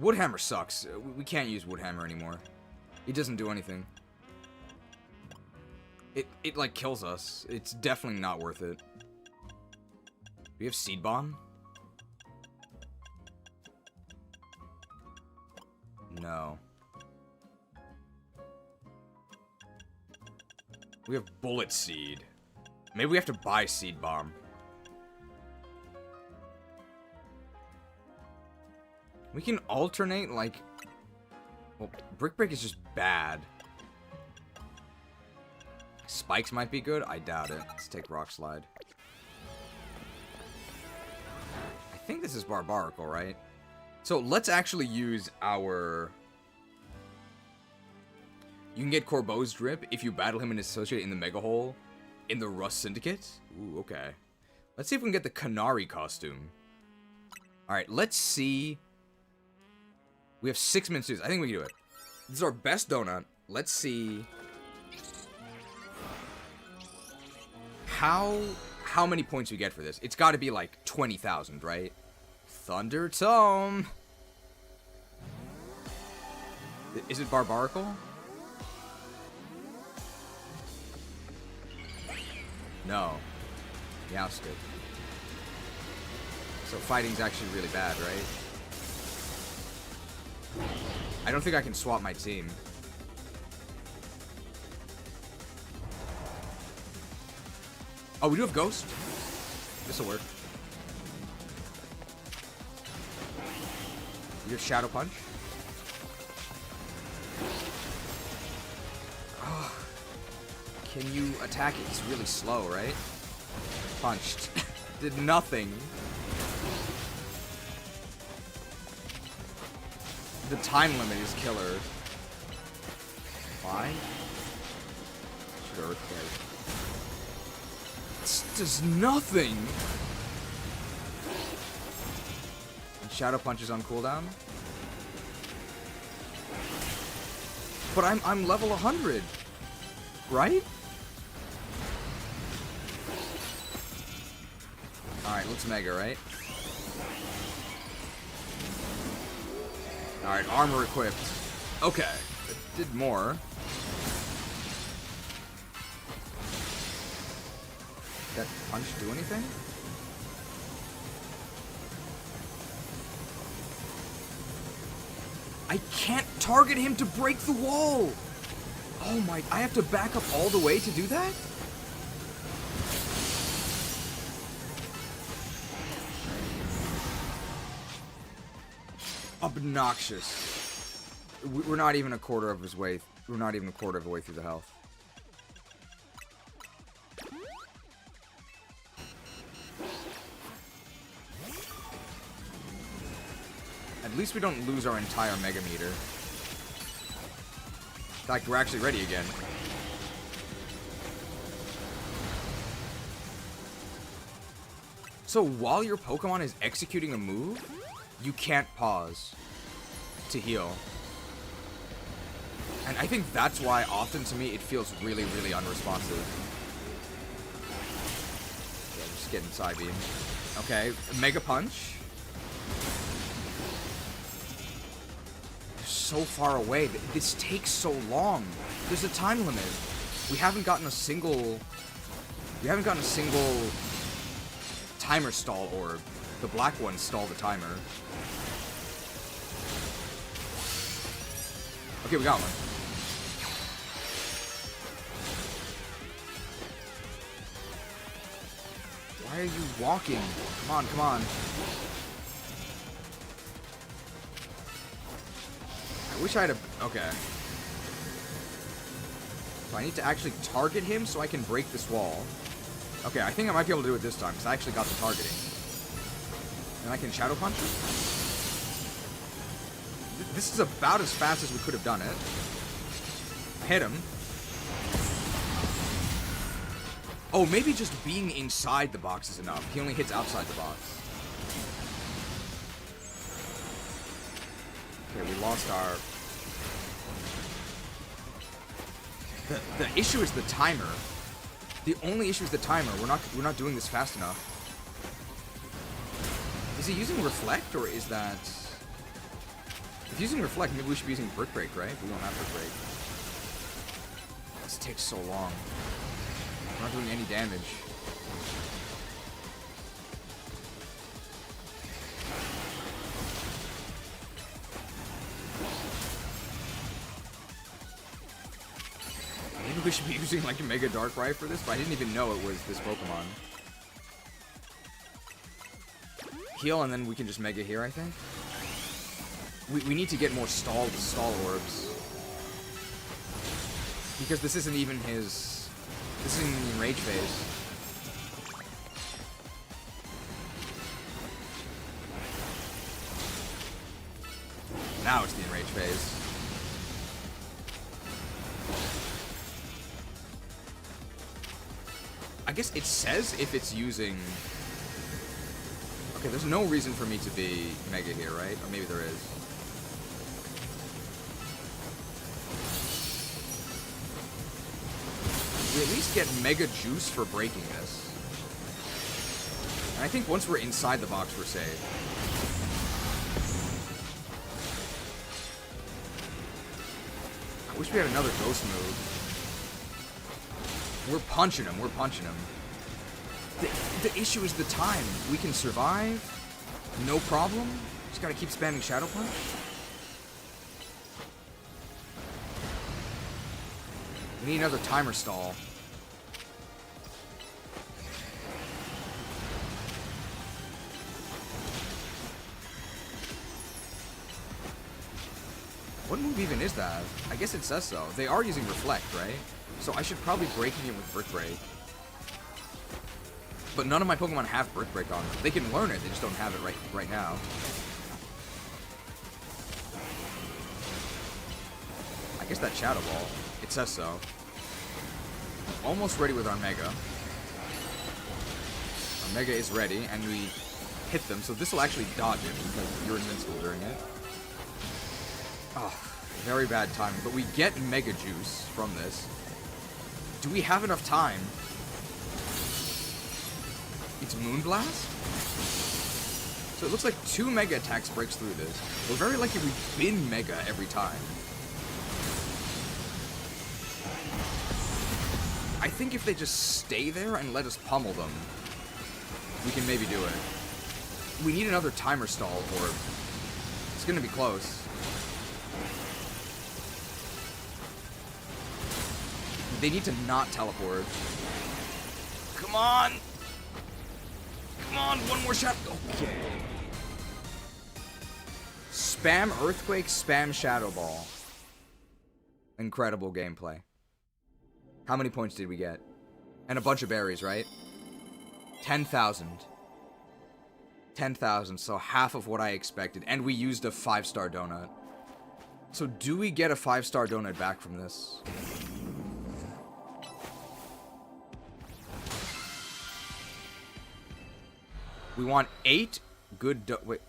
Woodhammer sucks. We can't use Woodhammer anymore. It doesn't do anything. It like kills us. It's definitely not worth it. Do we have Seed Bomb? No. We have Bullet Seed. Maybe we have to buy Seed Bomb. We can alternate, like... Well, Brick Break is just bad. Spikes might be good? I doubt it. Let's take Rock Slide. I think this is Barbaracle, right? So let's actually use our... You can get Corbeau's Drip if you battle him and associate in the Mega Hole in the Rust Syndicate. Ooh, okay. Let's see if we can get the Canary costume. Alright, let's see. We have 6 Monsieurs. I think we can do it. This is our best donut. Let's see... How many points we get for this? It's got to be like 20,000, right? Thunder Tome. Is it Barbaracle? No. Meowstic. So fighting's actually really bad, right? I don't think I can swap my team. Oh, we do have Ghost. This'll work. We have Shadow Punch. Oh. Can you attack it? It's really slow, right? Punched. Did nothing. The time limit is killer. Why? Should Earthquake. This does nothing. And Shadow Punch is on cooldown. But I'm level 100, right? All right, let's Mega, right? All right, armor equipped. Okay, it did more. Did that punch do anything? I can't target him to break the wall! Oh my, I have to back up all the way to do that? Obnoxious. We're not even a quarter of his way. We're not even a quarter of the way through the health. At least we don't lose our entire Mega Meter. In fact, we're actually ready again. So while your Pokemon is executing a move, you can't pause to heal. And I think that's why often to me it feels really, really unresponsive. Yeah, just getting side beam. Okay, Mega Punch. So far away. This takes so long. There's a time limit. We haven't gotten a single timer stall orb. The black ones stall the timer. Okay, we got one. Why are you walking? Come on, come on. I wish I had a... Okay. So I need to actually target him so I can break this wall. Okay, I think I might be able to do it this time, because I actually got the targeting. And I can Shadow Punch him? This is about as fast as we could have done it. I hit him. Oh, maybe just being inside the box is enough. He only hits outside the box. Okay, we lost our... The issue is the timer. The only issue is the timer. We're not doing this fast enough. Is he using Reflect, or is that... If he's using Reflect, maybe we should be using Brick Break, right? We don't have Brick Break. This takes so long. We're not doing any damage. Maybe we should be using like a Mega Darkrai for this, but I didn't even know it was this Pokemon. Heal, and then we can just Mega here, I think. We need to get more stall orbs. Because this isn't even his... This isn't even Enrage phase. Now it's the Enrage phase. I guess it says if it's using... Okay, there's no reason for me to be Mega here, right? Or maybe there is. We at least get Mega Juice for breaking this. And I think once we're inside the box, we're safe. I wish we had another Ghost move. We're punching him, we're punching him. The issue is the time. We can survive, no problem. Just gotta keep spamming Shadow Punch. We need another timer stall. What move even is that? I guess it says so. They are using Reflect, right? So I should probably breaking it with Brick Break. But none of my Pokemon have Brick Break on them. They can learn it, they just don't have it right now. I guess that Shadow Ball. It says so. Almost ready with our Mega. Our Mega is ready, and we hit them, so this will actually dodge it because you're invincible during it. Oh, very bad timing, but we get Mega Juice from this. Do we have enough time? It's Moonblast? So it looks like 2 Mega attacks breaks through this. We're very lucky we've been Mega every time. I think if they just stay there and let us pummel them, we can maybe do it. We need another timer stall orb. It's gonna be close. They need to not teleport. Come on! Come on, one more shot. Okay. Spam Earthquake, spam Shadow Ball. Incredible gameplay. How many points did we get? And a bunch of berries, right? 10,000. 10,000, so half of what I expected. And we used a 5-star donut. So do we get a 5-star donut back from this? We want 8 good wait.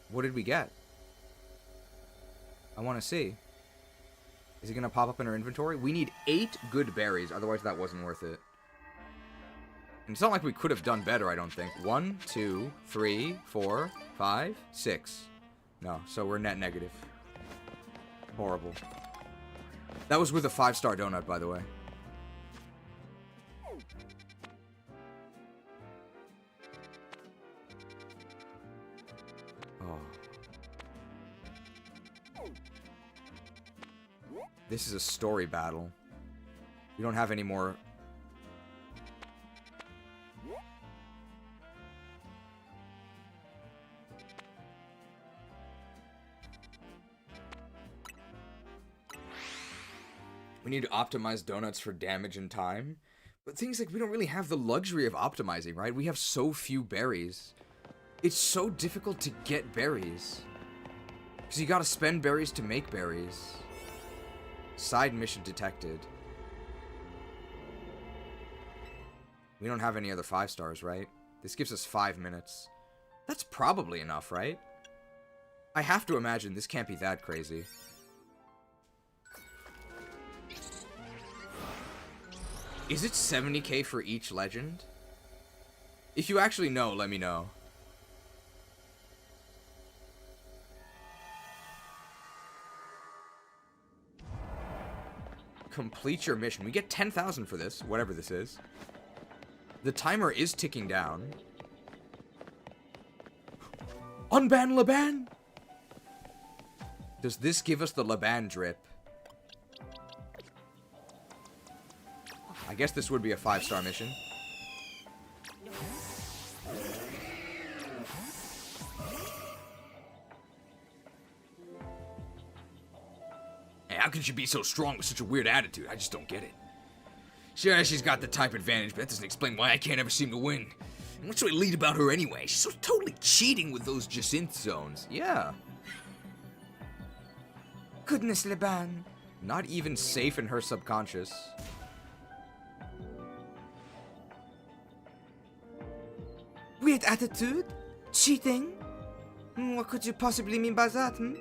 What did we get? I want to see. Is it going to pop up in our inventory? We need 8 good berries, otherwise that wasn't worth it. And it's not like we could have done better, I don't think. 1, 2, 3, 4, 5, 6. No, so we're net negative. Horrible. That was with a 5-star donut, by the way. Oh. This is a story battle. We don't have any more. We need to optimize donuts for damage and time. But things like we don't really have the luxury of optimizing, right? We have so few berries. It's so difficult to get berries. Because you gotta spend berries to make berries. Side mission detected. We don't have any other 5 stars, right? This gives us 5 minutes. That's probably enough, right? I have to imagine this can't be that crazy. Is it 70k for each legend? If you actually know, let me know. Complete your mission. We get 10,000 for this, whatever this is. The timer is ticking down. Unban Laban! Does this give us the Laban drip? I guess this would be a 5-star mission. Hey, how can she be so strong with such a weird attitude? I just don't get it. Sure, she's got the type advantage, but that doesn't explain why I can't ever seem to win. And what's so elite about her anyway? She's so totally cheating with those Jacinth zones. Yeah. Goodness, Laban. Not even safe in her subconscious. Weird attitude? Cheating? What could you possibly mean by that, hmm?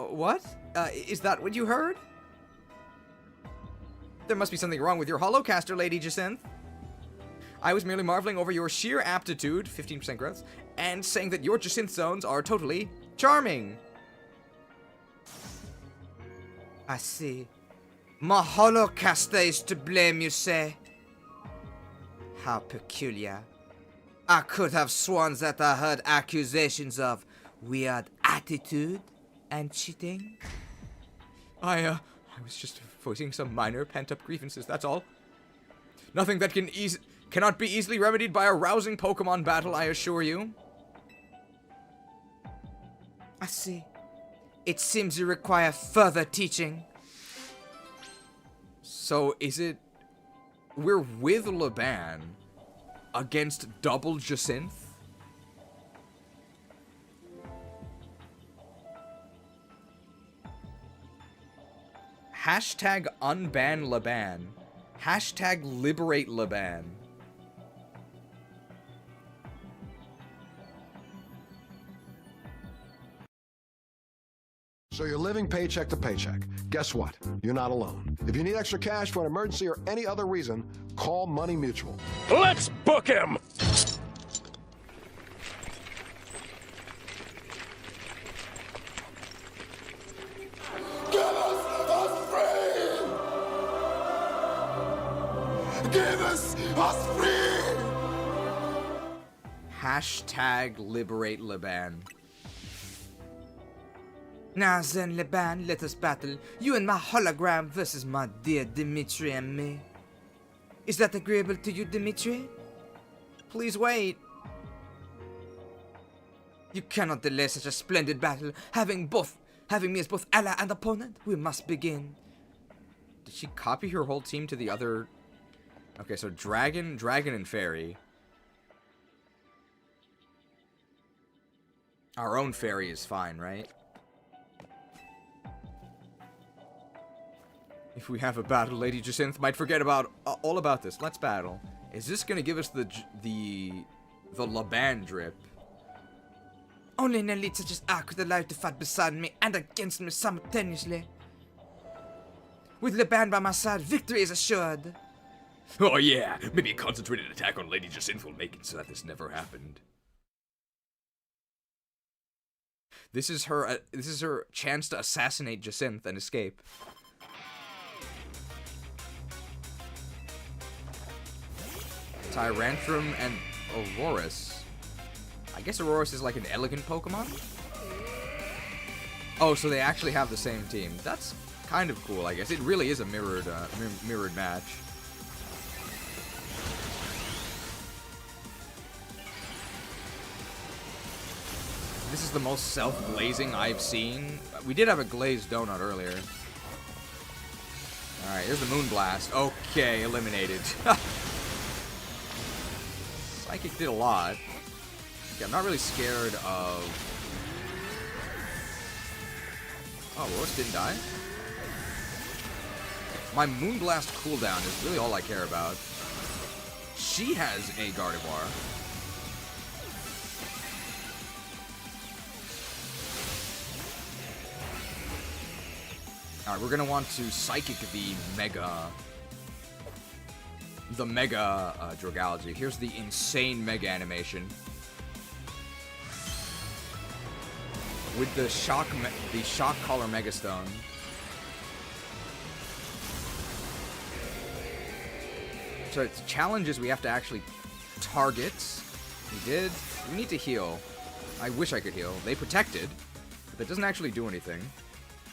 What? Is that what you heard? There must be something wrong with your holocaster, Lady Jacinth. I was merely marveling over your sheer aptitude, 15% growth, and saying that your Jacinth zones are totally charming. I see. My holocaster is to blame, you say? How peculiar. I could have sworn that I heard accusations of weird attitude and cheating. I was just voicing some minor pent-up grievances, that's all. Nothing that cannot be easily remedied by a rousing Pokemon battle, I assure you. I see. It seems you require further teaching. So, is it... We're with Laban against double Jacinth? Hashtag unban Laban. Hashtag liberate Laban. So you're living paycheck to paycheck. Guess what? You're not alone. If you need extra cash for an emergency or any other reason, call Money Mutual. Let's book him! Give us free! Give us free! Hashtag liberate Laban. Now then, Laban, let us battle. You and my hologram versus my dear Dimitri and me. Is that agreeable to you, Dimitri? Please wait. You cannot delay such a splendid battle. Having me as both ally and opponent, we must begin. Did she copy her whole team to the other? Okay, so Dragon, and Fairy. Our own Fairy is fine, right? If we have a battle, Lady Jacinth might forget about all about this. Let's battle. Is this gonna give us the Laban drip? Only an elite such as I could allow to fight beside me and against me simultaneously. With Laban by my side, victory is assured. Oh yeah, maybe a concentrated attack on Lady Jacinth will make it so that this never happened. This is her chance to assassinate Jacinth and escape. Tyrantrum and Aurorus. I guess Aurorus is like an elegant Pokemon? Oh, so they actually have the same team. That's kind of cool, I guess. It really is a mirrored match. This is the most self-glazing I've seen. We did have a glazed donut earlier. Alright, here's the Moonblast. Okay, eliminated. Psychic did a lot. Okay, I'm not really scared of... Oh, Royce didn't die? My Moonblast cooldown is really all I care about. She has a Gardevoir. Alright, we're gonna want to Psychic the Mega Dragology. Here's the insane Mega animation. With the Shock Collar Megastone. So it's challenges we have to actually target. We did. We need to heal. I wish I could heal. They protected, but that doesn't actually do anything.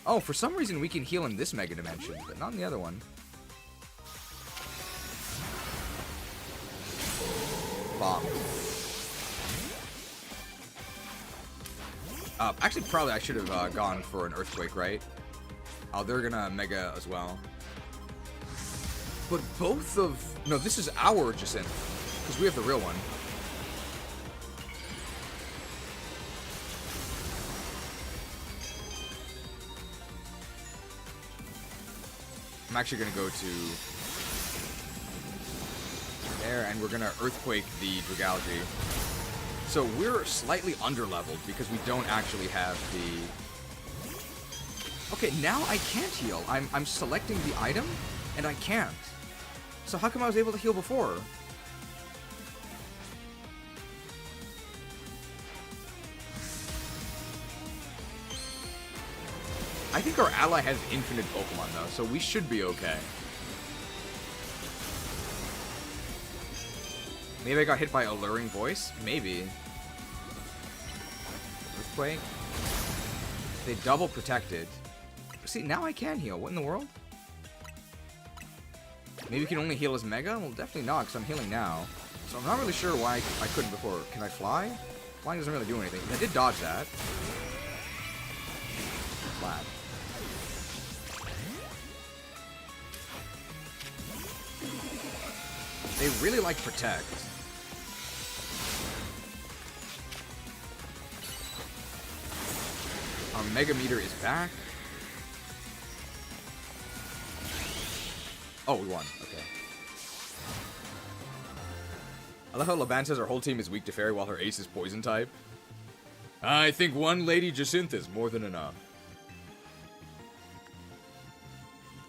Oh, for some reason we can heal in this Mega Dimension, but not in the other one. Bomb. Actually, probably I should have gone for an Earthquake, right? Oh, they're gonna Mega as well. But both of... No, this is our Jacinth, because we have the real one. I'm actually going to go to there, and we're going to Earthquake the Dragology. So we're slightly underleveled because we don't actually have the... Okay, now I can't heal. I'm selecting the item, and I can't. So how come I was able to heal before? I think our ally has infinite Pokemon though, so we should be okay. Maybe I got hit by Alluring Voice? Maybe. Earthquake? They double protected. See, now I can heal. What in the world? Maybe we can only heal as Mega? Well, definitely not, because I'm healing now. So I'm not really sure why I couldn't before. Can I fly? Flying doesn't really do anything. I did dodge that. Flat. They really like Protect. Our Mega Meter is back. Oh, we won. Okay. I love how Laban says our whole team is weak to Fairy while her ace is Poison type. I think one Lady Jacinth is more than enough.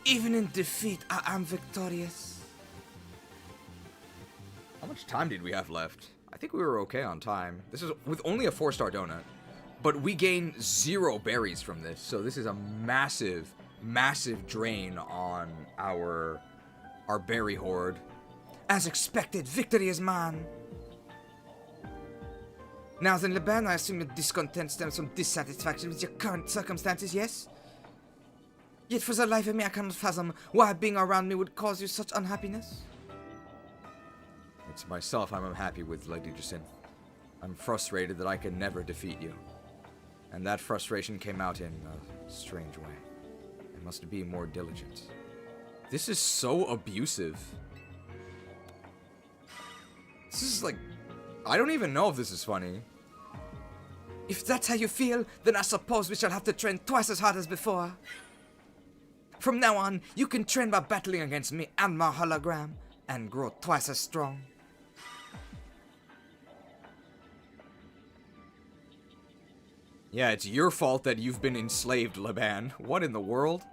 Even in defeat, I am victorious. How much time did we have left? I think we were okay on time. This is with only a 4-star donut. But we gain 0 berries from this, so this is a massive, massive drain on our berry horde. As expected, victory is mine. Now then, Laban, I assume your discontent stems from dissatisfaction with your current circumstances, yes? Yet for the life of me, I cannot fathom why being around me would cause you such unhappiness. It's myself I'm unhappy with, Lady Jacinth. I'm frustrated that I can never defeat you. And that frustration came out in a strange way. I must be more diligent. This is so abusive. This is like... I don't even know if this is funny. If that's how you feel, then I suppose we shall have to train twice as hard as before. From now on, you can train by battling against me and my hologram, and grow twice as strong. Yeah, it's your fault that you've been enslaved, Laban. What in the world?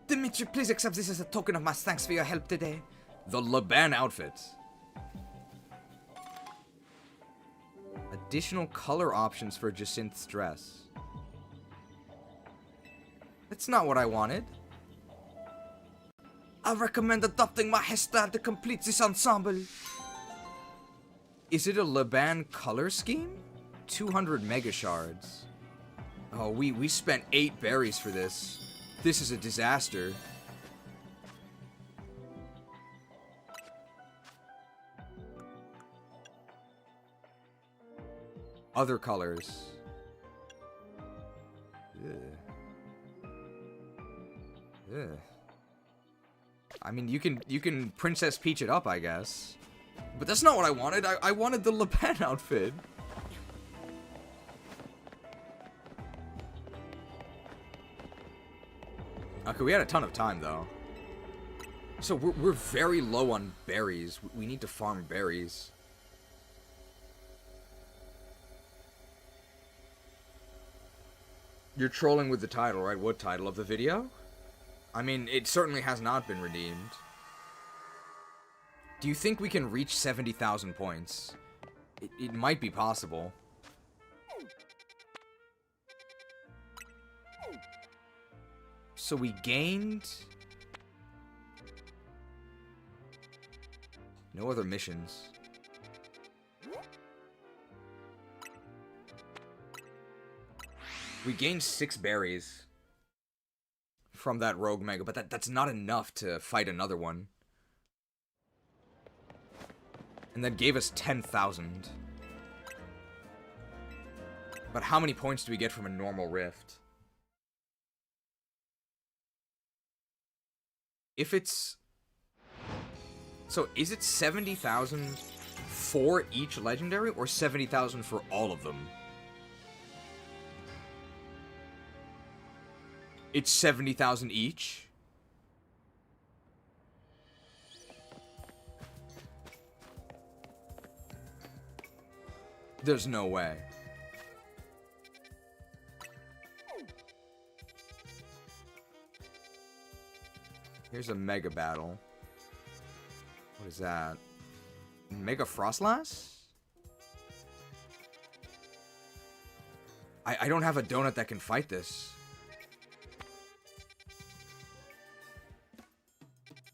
Dimitri, please accept this as a token of my thanks for your help today. The Laban outfit. Additional color options for Jacinth's dress. That's not what I wanted. I recommend adopting my hairstyle to complete this ensemble. Is it a Laban color scheme? 200 mega shards. Oh, we spent 8 berries for this. This is a disaster. Other colors. Ugh. Ugh. I mean, you can Princess Peach it up, I guess. But that's not what I wanted. I wanted the Laban outfit. Okay, we had a ton of time, though. So we're very low on berries. We need to farm berries. You're trolling with the title, right? What title of the video? I mean, it certainly has not been redeemed. Do you think we can reach 70,000 points? It might be possible. So we gained... no other missions. We gained 6 berries from that rogue mega, but that's not enough to fight another one. And that gave us 10,000. But how many points do we get from a normal rift? If it's... so is it 70,000 for each legendary, or 70,000 for all of them? It's 70,000 each? There's no way. Here's a mega battle. What is that? Mega Frostlass? I don't have a donut that can fight this.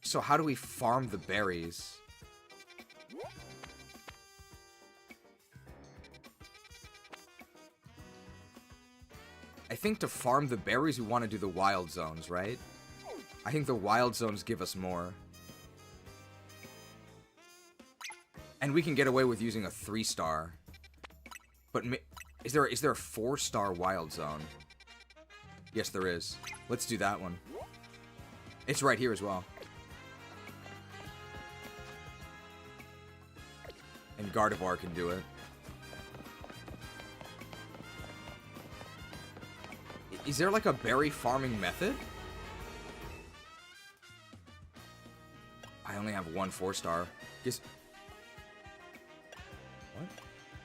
So how do we farm the berries? I think to farm the berries we want to do the wild zones, right? I think the wild zones give us more. And we can get away with using a 3-star. But is there a 4-star wild zone? Yes, there is. Let's do that one. It's right here as well. And Gardevoir can do it. Is there like a berry farming method? I only have 1 4-star. Guess... what?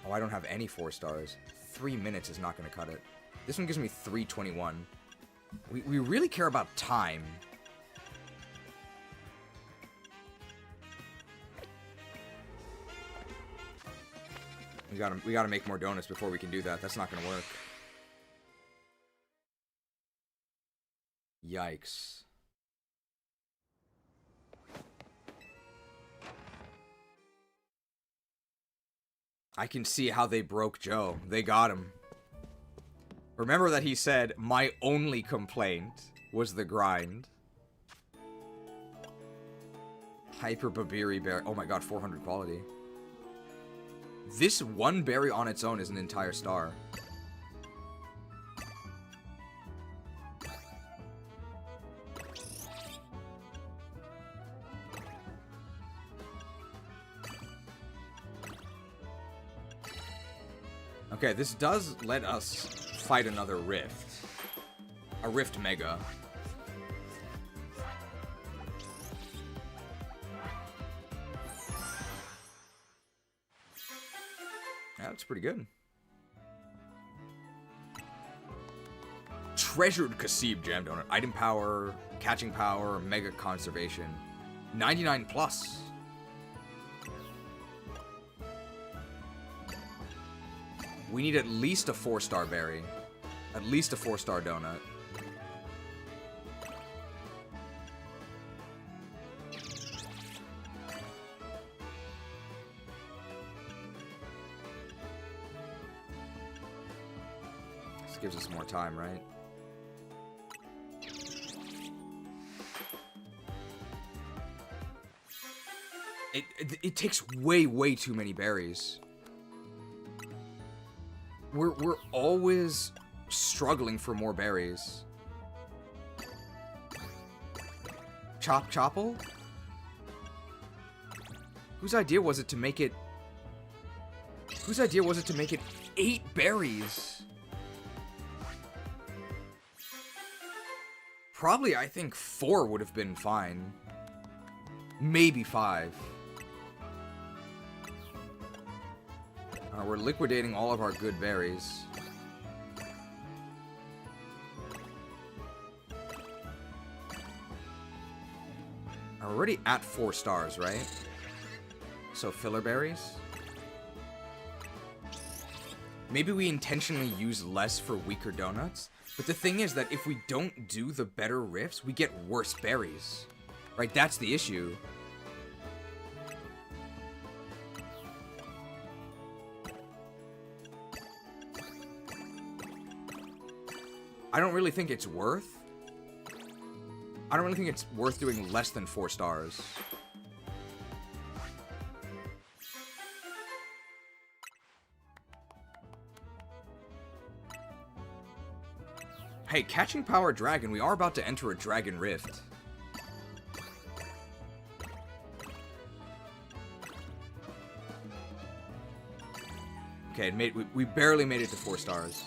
Oh, I don't have any 4-stars. 3 minutes is not going to cut it. This one gives me 321. We really care about time. We gotta make more donuts before we can do that. That's not gonna work. Yikes. I can see how they broke Joe. They got him. Remember that he said, my only complaint was the grind. Hyper Babiri berry. Oh my god, 400 quality. This one berry on its own is an entire star. Okay, this does let us fight another Rift. A Rift Mega. That looks pretty good. Treasured Kasib Jam Donut. Item power, catching power, mega conservation. 99 plus. We need at least a 4-star berry. At least a 4-star donut. This gives us more time, right? It takes way too many berries. We're always struggling for more berries. Chop Chopple? Whose idea was it to make it... Whose idea was it to make it 8 berries? Probably, I think 4 would have been fine. Maybe 5. We're liquidating all of our good berries. We're already at 4 stars, right? So filler berries? Maybe we intentionally use less for weaker donuts, but the thing is that if we don't do the better rifts, we get worse berries. Right, that's the issue. I don't really think it's worth doing less than 4 stars. Hey, catching power dragon, we are about to enter a dragon rift. Okay, we barely made it to 4 stars.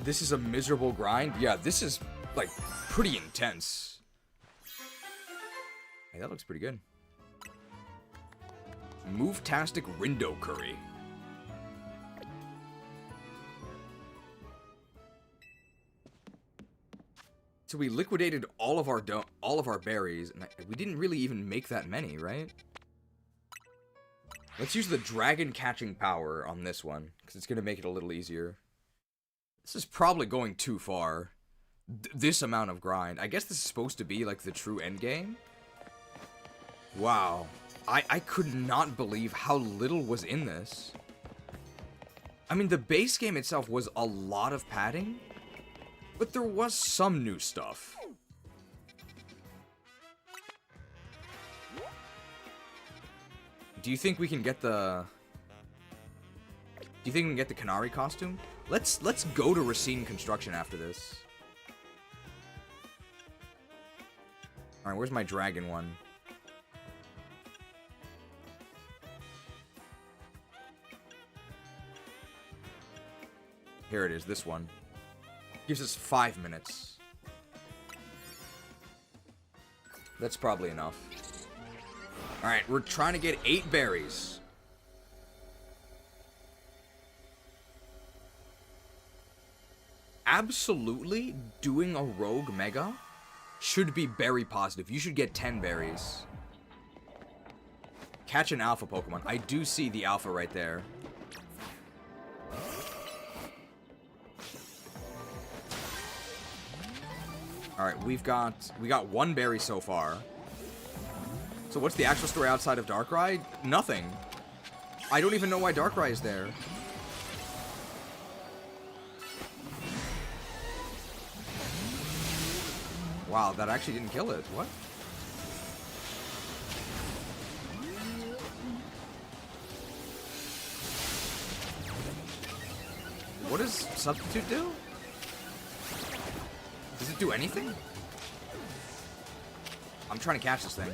This is a miserable grind? Yeah, this is, like, pretty intense. Hey, that looks pretty good. Move-tastic Rindo Curry. So we liquidated all of our berries, and we didn't really even make that many, right? Let's use the dragon catching power on this one, because it's going to make it a little easier. This is probably going too far. This amount of grind. I guess this is supposed to be like the true end game. Wow. I could not believe how little was in this. I mean, the base game itself was a lot of padding, but there was some new stuff. Do you think we can get the... Do you think we can get the Canary costume? Let's go to Racine Construction after this. Alright, where's my dragon one? Here it is, this one. Gives us 5 minutes. That's probably enough. Alright, we're trying to get 8 berries. Absolutely, doing a rogue mega should be berry positive. You should get 10 berries. Catch an alpha Pokemon. I do see the alpha right there. Alright, we got 1 berry so far. So what's the actual story outside of Darkrai? Nothing. I don't even know why Darkrai is there. Wow, that actually didn't kill it. What? What does Substitute do? Does it do anything? I'm trying to catch this thing.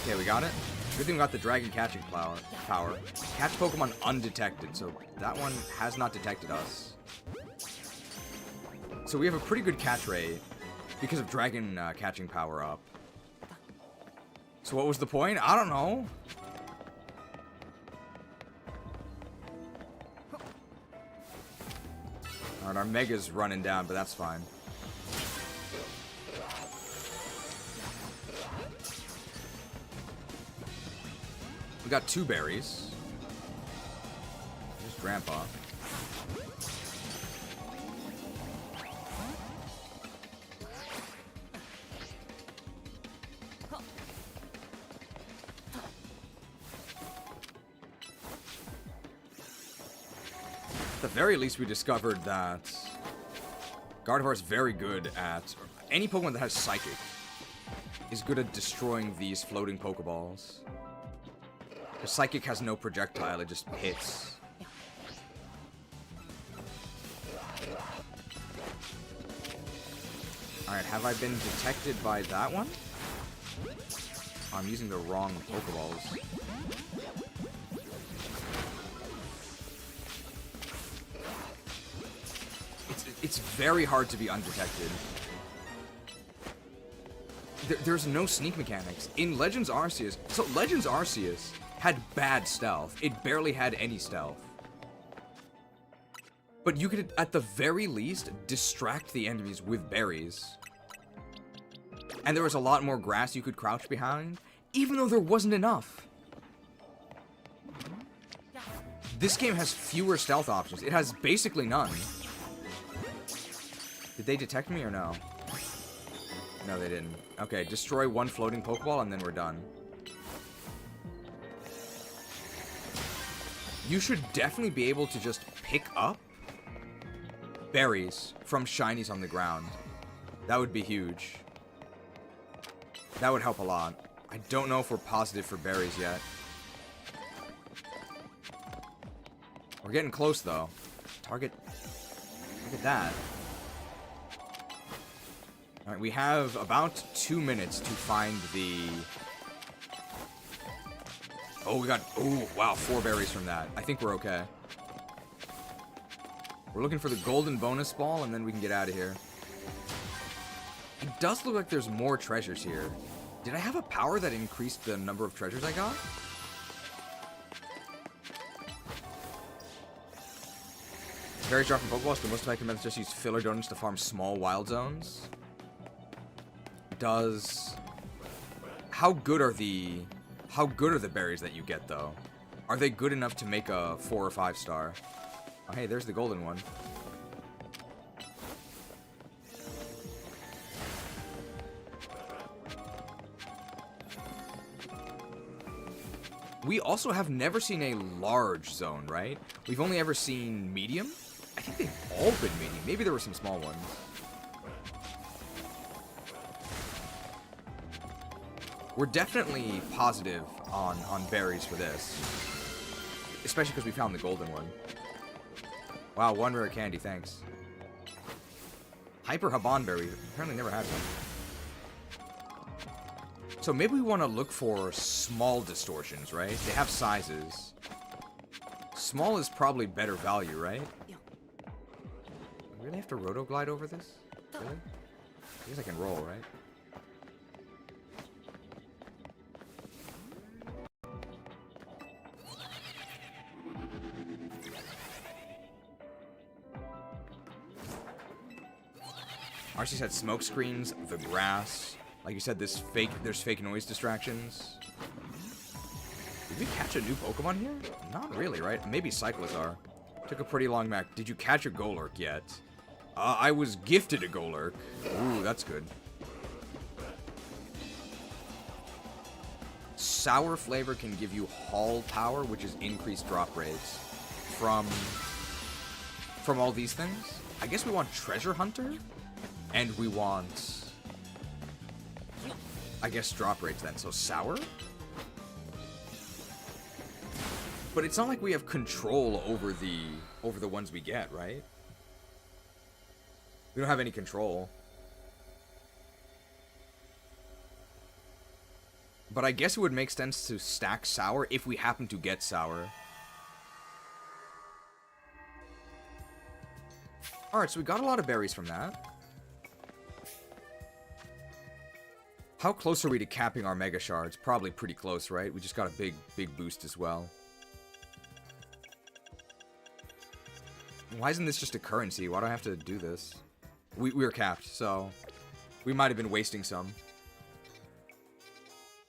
Okay, we got it. Good thing we got the dragon catching power. Catch Pokemon undetected, so that one has not detected us. So we have a pretty good catch rate because of dragon catching power up. So what was the point? I don't know. Alright, our Mega's running down, but that's fine. We got 2 berries. There's Grandpa. At the very least, we discovered that Gardevoir is very good at... Any Pokemon that has Psychic is good at destroying these floating Pokeballs. The Psychic has no projectile, it just hits. Alright, have I been detected by that one? Oh, I'm using the wrong Pokeballs. It's very hard to be undetected. There's no sneak mechanics. In Legends Arceus, so Legends Arceus had bad stealth. It barely had any stealth. But you could, at the very least, distract the enemies with berries. And there was a lot more grass you could crouch behind, even though there wasn't enough. This game has fewer stealth options. It has basically none. Did they detect me or no? No, they didn't. Okay, destroy 1 floating Pokeball and then we're done. You should definitely be able to just pick up berries from shinies on the ground. That would be huge. That would help a lot. I don't know if we're positive for berries yet. We're getting close though. Target that. Alright, we have about 2 minutes to find the... Oh, we got... Oh, wow, 4 berries from that. I think we're okay. We're looking for the golden bonus ball, and then we can get out of here. It does look like there's more treasures here. Did I have a power that increased the number of treasures I got? Berries drop from Pokeballs, the most effective method just use filler donuts to farm small wild zones. How good are the berries that you get though? Are they good enough to make a 4 or 5 star? Oh hey, there's the golden one. We also have never seen a large zone, right? We've only ever seen medium. I think they've all been medium. Maybe there were some small ones. We're definitely positive on berries for this. Especially because we found the golden one. Wow, 1 rare candy, thanks. Hyper Habanberry, apparently never had one. So maybe we want to look for small distortions, right? They have sizes. Small is probably better value, right? I really have to roto-glide over this? Really? I guess I can roll, right? Arceus had smoke screens, the grass. Like you said, there's fake noise distractions. Did we catch a new Pokemon here? Not really, right? Maybe Cyclizar. Took a pretty long map. Did you catch a Golurk yet? I was gifted a Golurk. Ooh, that's good. Sour flavor can give you haul power, which is increased drop rates from all these things. I guess we want Treasure Hunter, and we want, I guess, drop rates then. So Sour. But it's not like we have control over the ones we get, right? We don't have any control. But I guess it would make sense to stack Sour if we happen to get Sour. Alright, so we got a lot of berries from that. How close are we to capping our Mega Shards? Probably pretty close, right? We just got a big boost as well. Why isn't this just a currency? Why do I have to do this? We were capped, so we might have been wasting some.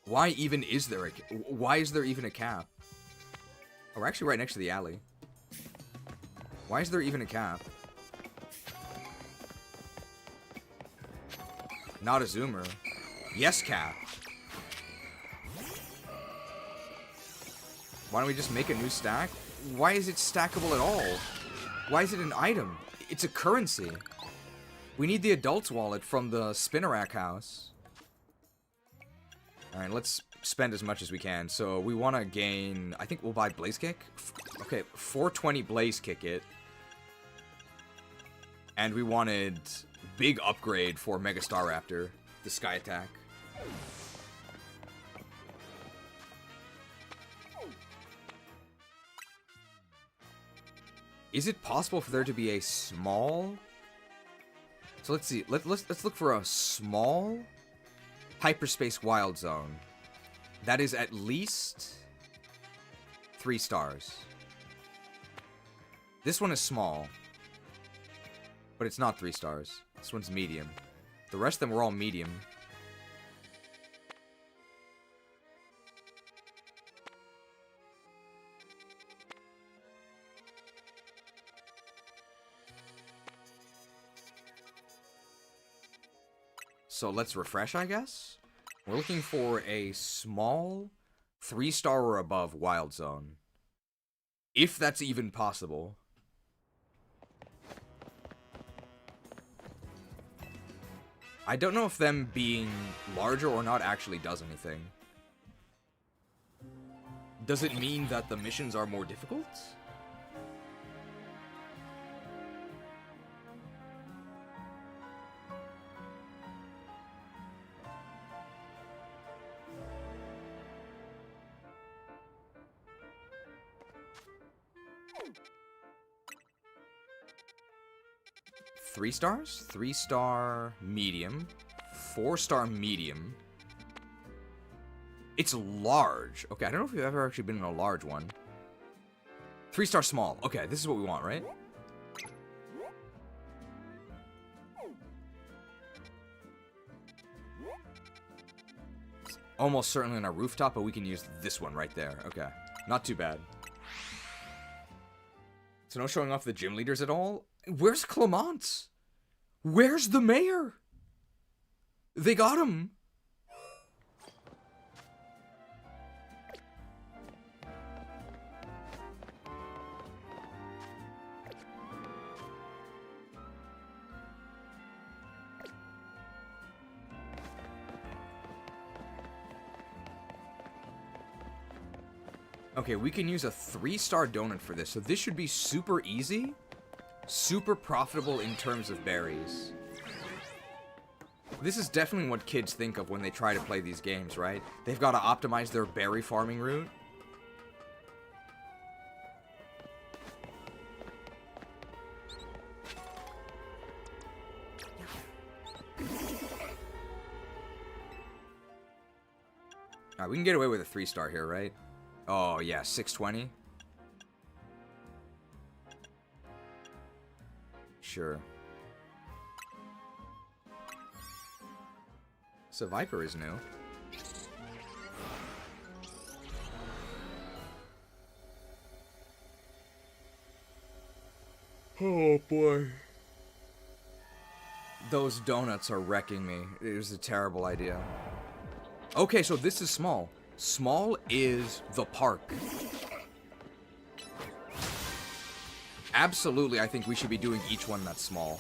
Why even is there why is there even a cap? Oh, we're actually right next to the alley. Why is there even a cap? Not a zoomer. Yes, cap. Why don't we just make a new stack? Why is it stackable at all? Why is it an item? It's a currency. We need the adult's wallet from the Spinnerack house. Alright, let's spend as much as we can. So we want to gain... I think we'll buy Blaze Kick. Okay, 420 Blaze Kick it. And we wanted big upgrade for Mega Staraptor. The Sky Attack. Is it possible for there to be a small... So let's see. Let's look for a small Hyperspace Wild Zone. That is at least 3 stars. This one is small. But it's not 3 stars. This one's medium. The rest of them were all medium. So let's refresh, I guess? We're looking for a small 3-star or above Wild Zone. If that's even possible. I don't know if them being larger or not actually does anything. Does it mean that the missions are more difficult? Three stars? 3-star medium. 4-star medium. It's large. Okay, I don't know if we've ever actually been in a large one. 3-star small. Okay, this is what we want, right? Almost certainly on our rooftop, but we can use this one right there. Okay, not too bad. So no showing off the gym leaders at all? Where's Clement? Where's the mayor? They got him. Okay, we can use a 3-star donut for this, so this should be super easy. Super profitable in terms of berries. This is definitely what kids think of when they try to play these games, right? They've got to optimize their berry farming route. Alright, we can get away with a 3-star here, right? Oh, yeah, 620. Sure. So Viper is new. Oh boy. Those donuts are wrecking me. It was a terrible idea. Okay, so this is small. Small is the park. absolutely, I think we should be doing each one that's small.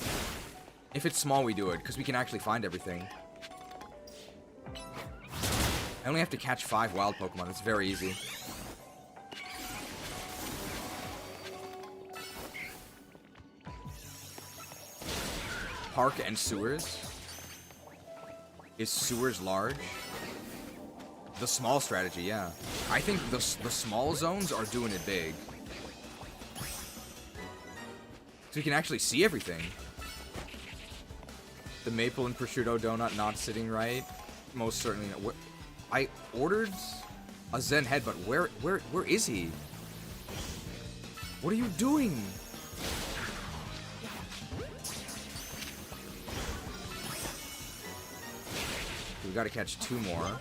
If it's small, we do it, because we can actually find everything. I only have to catch 5 wild Pokemon. It's very easy. Park and sewers. Is sewers large? The small strategy, yeah. I think the small zones are doing it big. So you can actually see everything. The maple and prosciutto donut not sitting right. Most certainly not. I ordered a Zen head, but where is he? What are you doing? We gotta catch 2 more.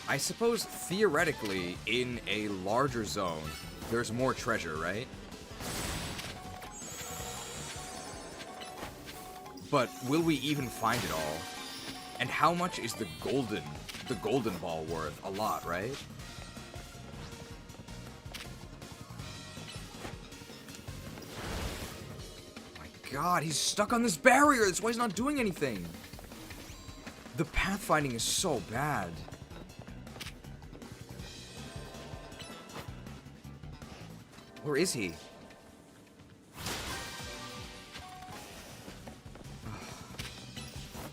I suppose, theoretically, in a larger zone, there's more treasure, right? But will we even find it all? And how much is the golden ball worth? A lot, right? My god, he's stuck on this barrier! That's why he's not doing anything! The pathfinding is so bad. Where is he?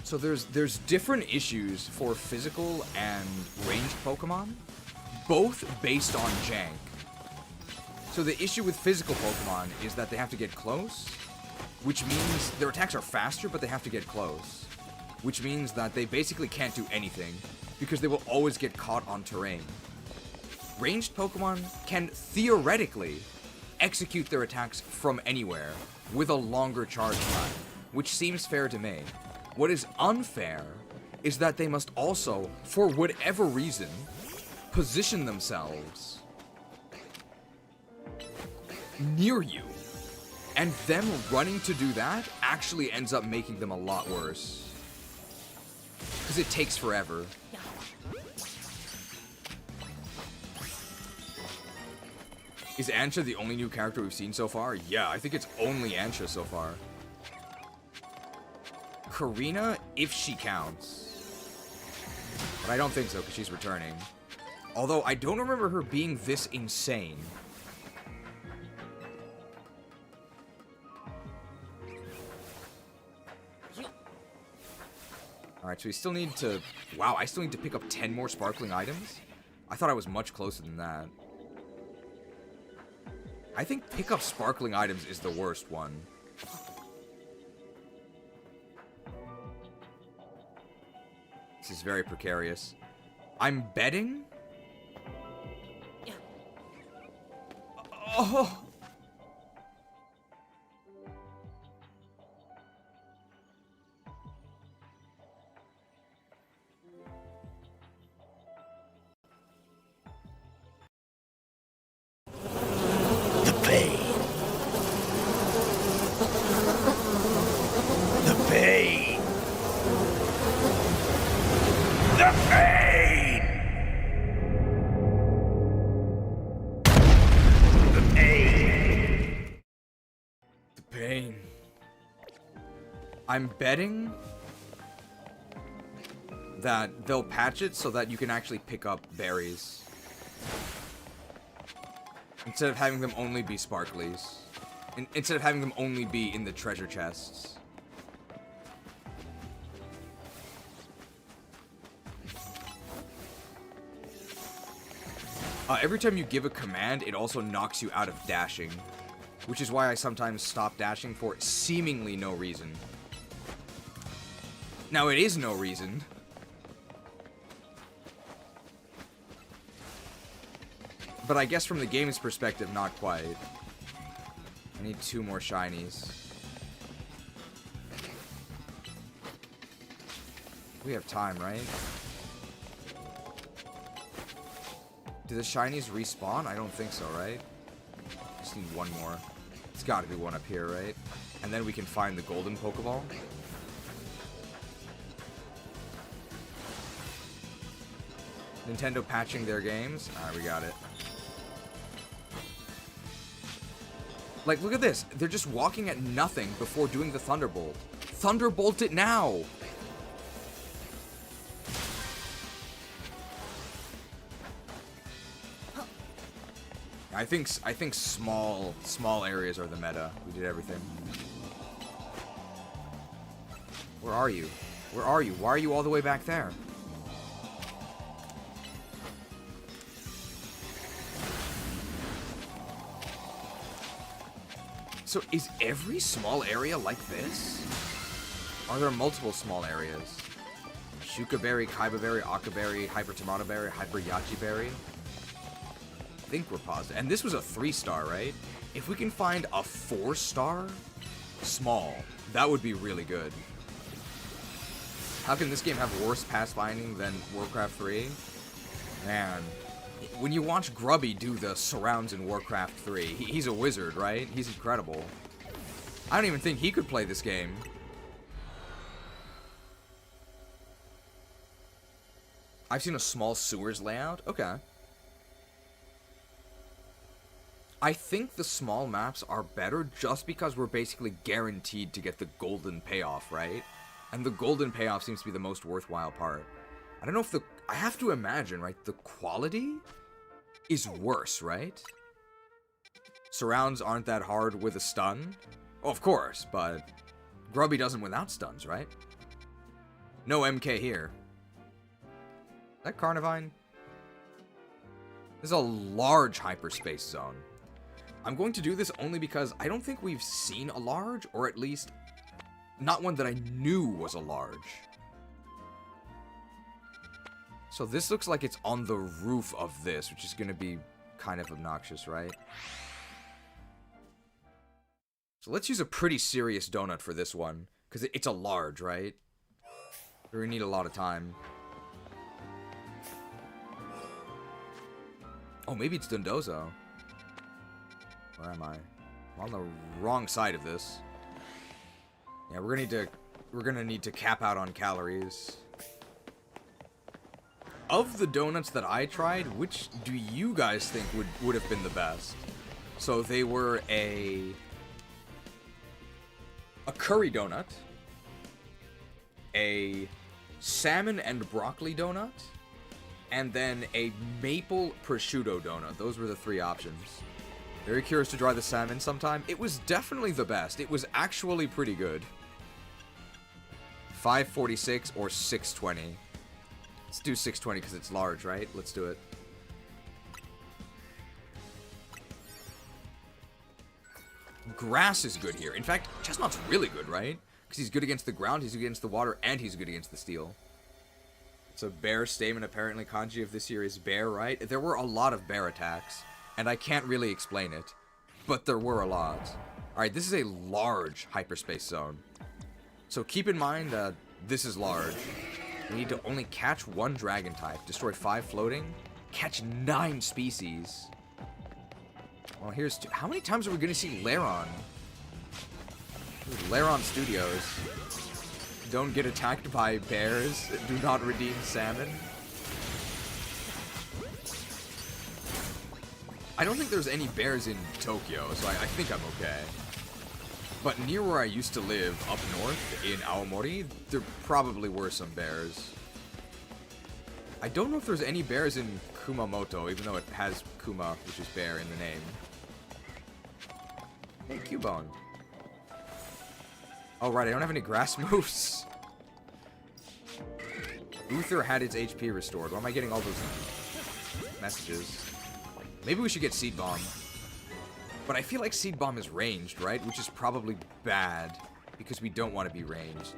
So there's different issues for physical and ranged Pokemon, both based on jank. So the issue with physical Pokemon is that they have to get close, which means their attacks are faster, but they have to get close, which means that they basically can't do anything because they will always get caught on terrain. Ranged Pokemon can theoretically execute their attacks from anywhere with a longer charge time, which seems fair to me. What is unfair is that they must also, for whatever reason, position themselves near you. And them running to do that actually ends up making them a lot worse. Because it takes forever. Is Ansha the only new character we've seen so far? Yeah, I think it's only Ansha so far. Karina, if she counts. But I don't think so, because she's returning. Although, I don't remember her being this insane. Alright, so we still need to... Wow, I still need to pick up 10 more sparkling items? I thought I was much closer than that. I think pick up sparkling items is the worst one. This is very precarious. I'm betting? Oh! I'm betting that they'll patch it so that you can actually pick up berries. Instead of having them only be sparklies. Instead of having them only be in the treasure chests. Every time you give a command, it also knocks you out of dashing. Which is why I sometimes stop dashing for seemingly no reason. Now, it is no reason. But I guess from the game's perspective, not quite. I need 2 more shinies. We have time, right? Do the shinies respawn? I don't think so, right? Just need 1 more. It's gotta be one up here, right? And then we can find the golden Pokeball. Nintendo patching their games. Alright, we got it. Like, look at this. They're just walking at nothing before doing the Thunderbolt. Thunderbolt it now! I think small areas are the meta. We did everything. Where are you? Where are you? Why are you all the way back there? So is every small area like this? Are there multiple small areas? Shuka Berry, Kaiba Berry, Aka Berry, Hyper Tomato Berry, Hyper Yachi Berry? I think we're positive. And this was a 3-star, right? If we can find a 4-star small, that would be really good. How can this game have worse pathfinding than Warcraft 3? Man, when you watch Grubby do the surrounds in Warcraft 3, he's a wizard, right? He's incredible. I don't even think he could play this game. I've seen a small sewers layout. Okay. I think the small maps are better just because we're basically guaranteed to get the golden payoff, right? And the golden payoff seems to be the most worthwhile part. I don't know if I have to imagine, right? The quality is worse, right? Surrounds aren't that hard with a stun. Oh, of course, but Grubby doesn't without stuns, right? No MK here. Is that Carnivine? This is a large hyperspace zone. I'm going to do this only because I don't think we've seen a large, or at least not one that I knew was a large. So this looks like it's on the roof of this, which is going to be kind of obnoxious, right? So let's use a pretty serious donut for this one, because it's a large, right? We're going to need a lot of time. Oh, maybe it's Dundozo. Where am I? I'm on the wrong side of this. Yeah, we're gonna need to cap out on calories. Of the donuts that I tried, which do you guys think would have been the best? So they were a curry donut, a salmon and broccoli donut, and then a maple prosciutto donut. Those were the 3 options. Very curious to try the salmon sometime. It was definitely the best. It was actually pretty good. 546 or 620. Let's do 620 because it's large, right? Let's do it. Grass is good here. In fact, Chestnut's really good, right? Because he's good against the ground, he's good against the water, and he's good against the steel. So bear statement, apparently kanji of this year is bear, right? There were a lot of bear attacks. And I can't really explain it, but there were a lot. Alright, this is a large hyperspace zone. So keep in mind that this is large. We need to only catch 1 dragon type, destroy 5 floating, catch 9 species. Well, here's 2. How many times are we going to see Laron? Laron Studios. Don't get attacked by bears. Do not redeem salmon. I don't think there's any bears in Tokyo, so I think I'm okay. But near where I used to live, up north, in Aomori, there probably were some bears. I don't know if there's any bears in Kumamoto, even though it has Kuma, which is bear, in the name. Hey, Cubone. Oh, right, I don't have any grass moves. Uther had its HP restored. Why am I getting all those messages? Maybe we should get Seed Bomb. But I feel like Seed Bomb is ranged, right? Which is probably bad, because we don't want to be ranged.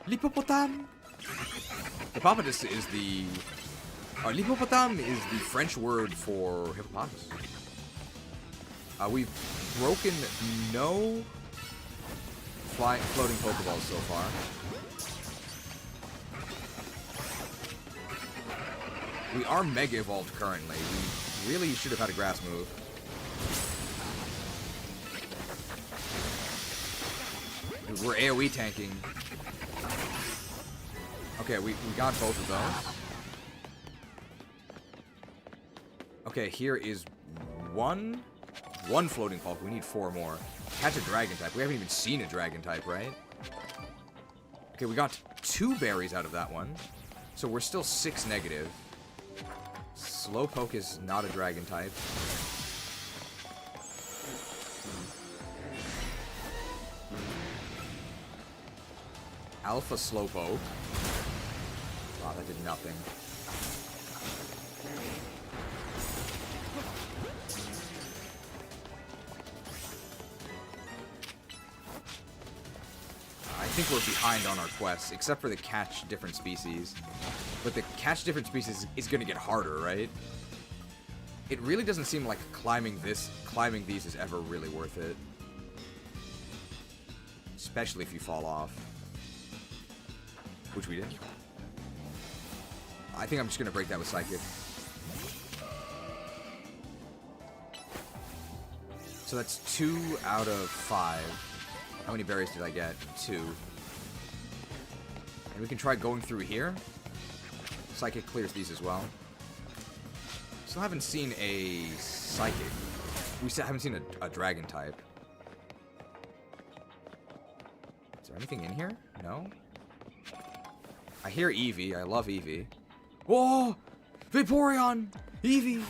L'hippopotam! Hippopotamus is the... L'hippopotam is the French word for hippopotamus. We've broken no floating Pokeballs so far. We are Mega Evolved currently. We really should have had a grass move. We're AoE tanking. Okay, we got both of those. Okay, here is 1 one floating Pulp. We need 4 more. Catch a Dragon type. We haven't even seen a Dragon type, right? Okay, we got 2 berries out of that one. So we're still 6 negative. Slowpoke is not a Dragon type. Alpha Slowpoke. Wow, that did nothing. I think we're behind on our quests, except for the catch different species. But the catch different species is going to get harder, right? It really doesn't seem like climbing these is ever really worth it. Especially if you fall off. Which we did. I think I'm just going to break that with Psychic. So that's 2 out of 5. How many berries did I get? 2. And we can try going through here. Psychic clears these as well. Still haven't seen a Psychic. We still haven't seen a Dragon type. Is there anything in here? No? I hear Eevee. I love Eevee. Whoa! Vaporeon! Eevee!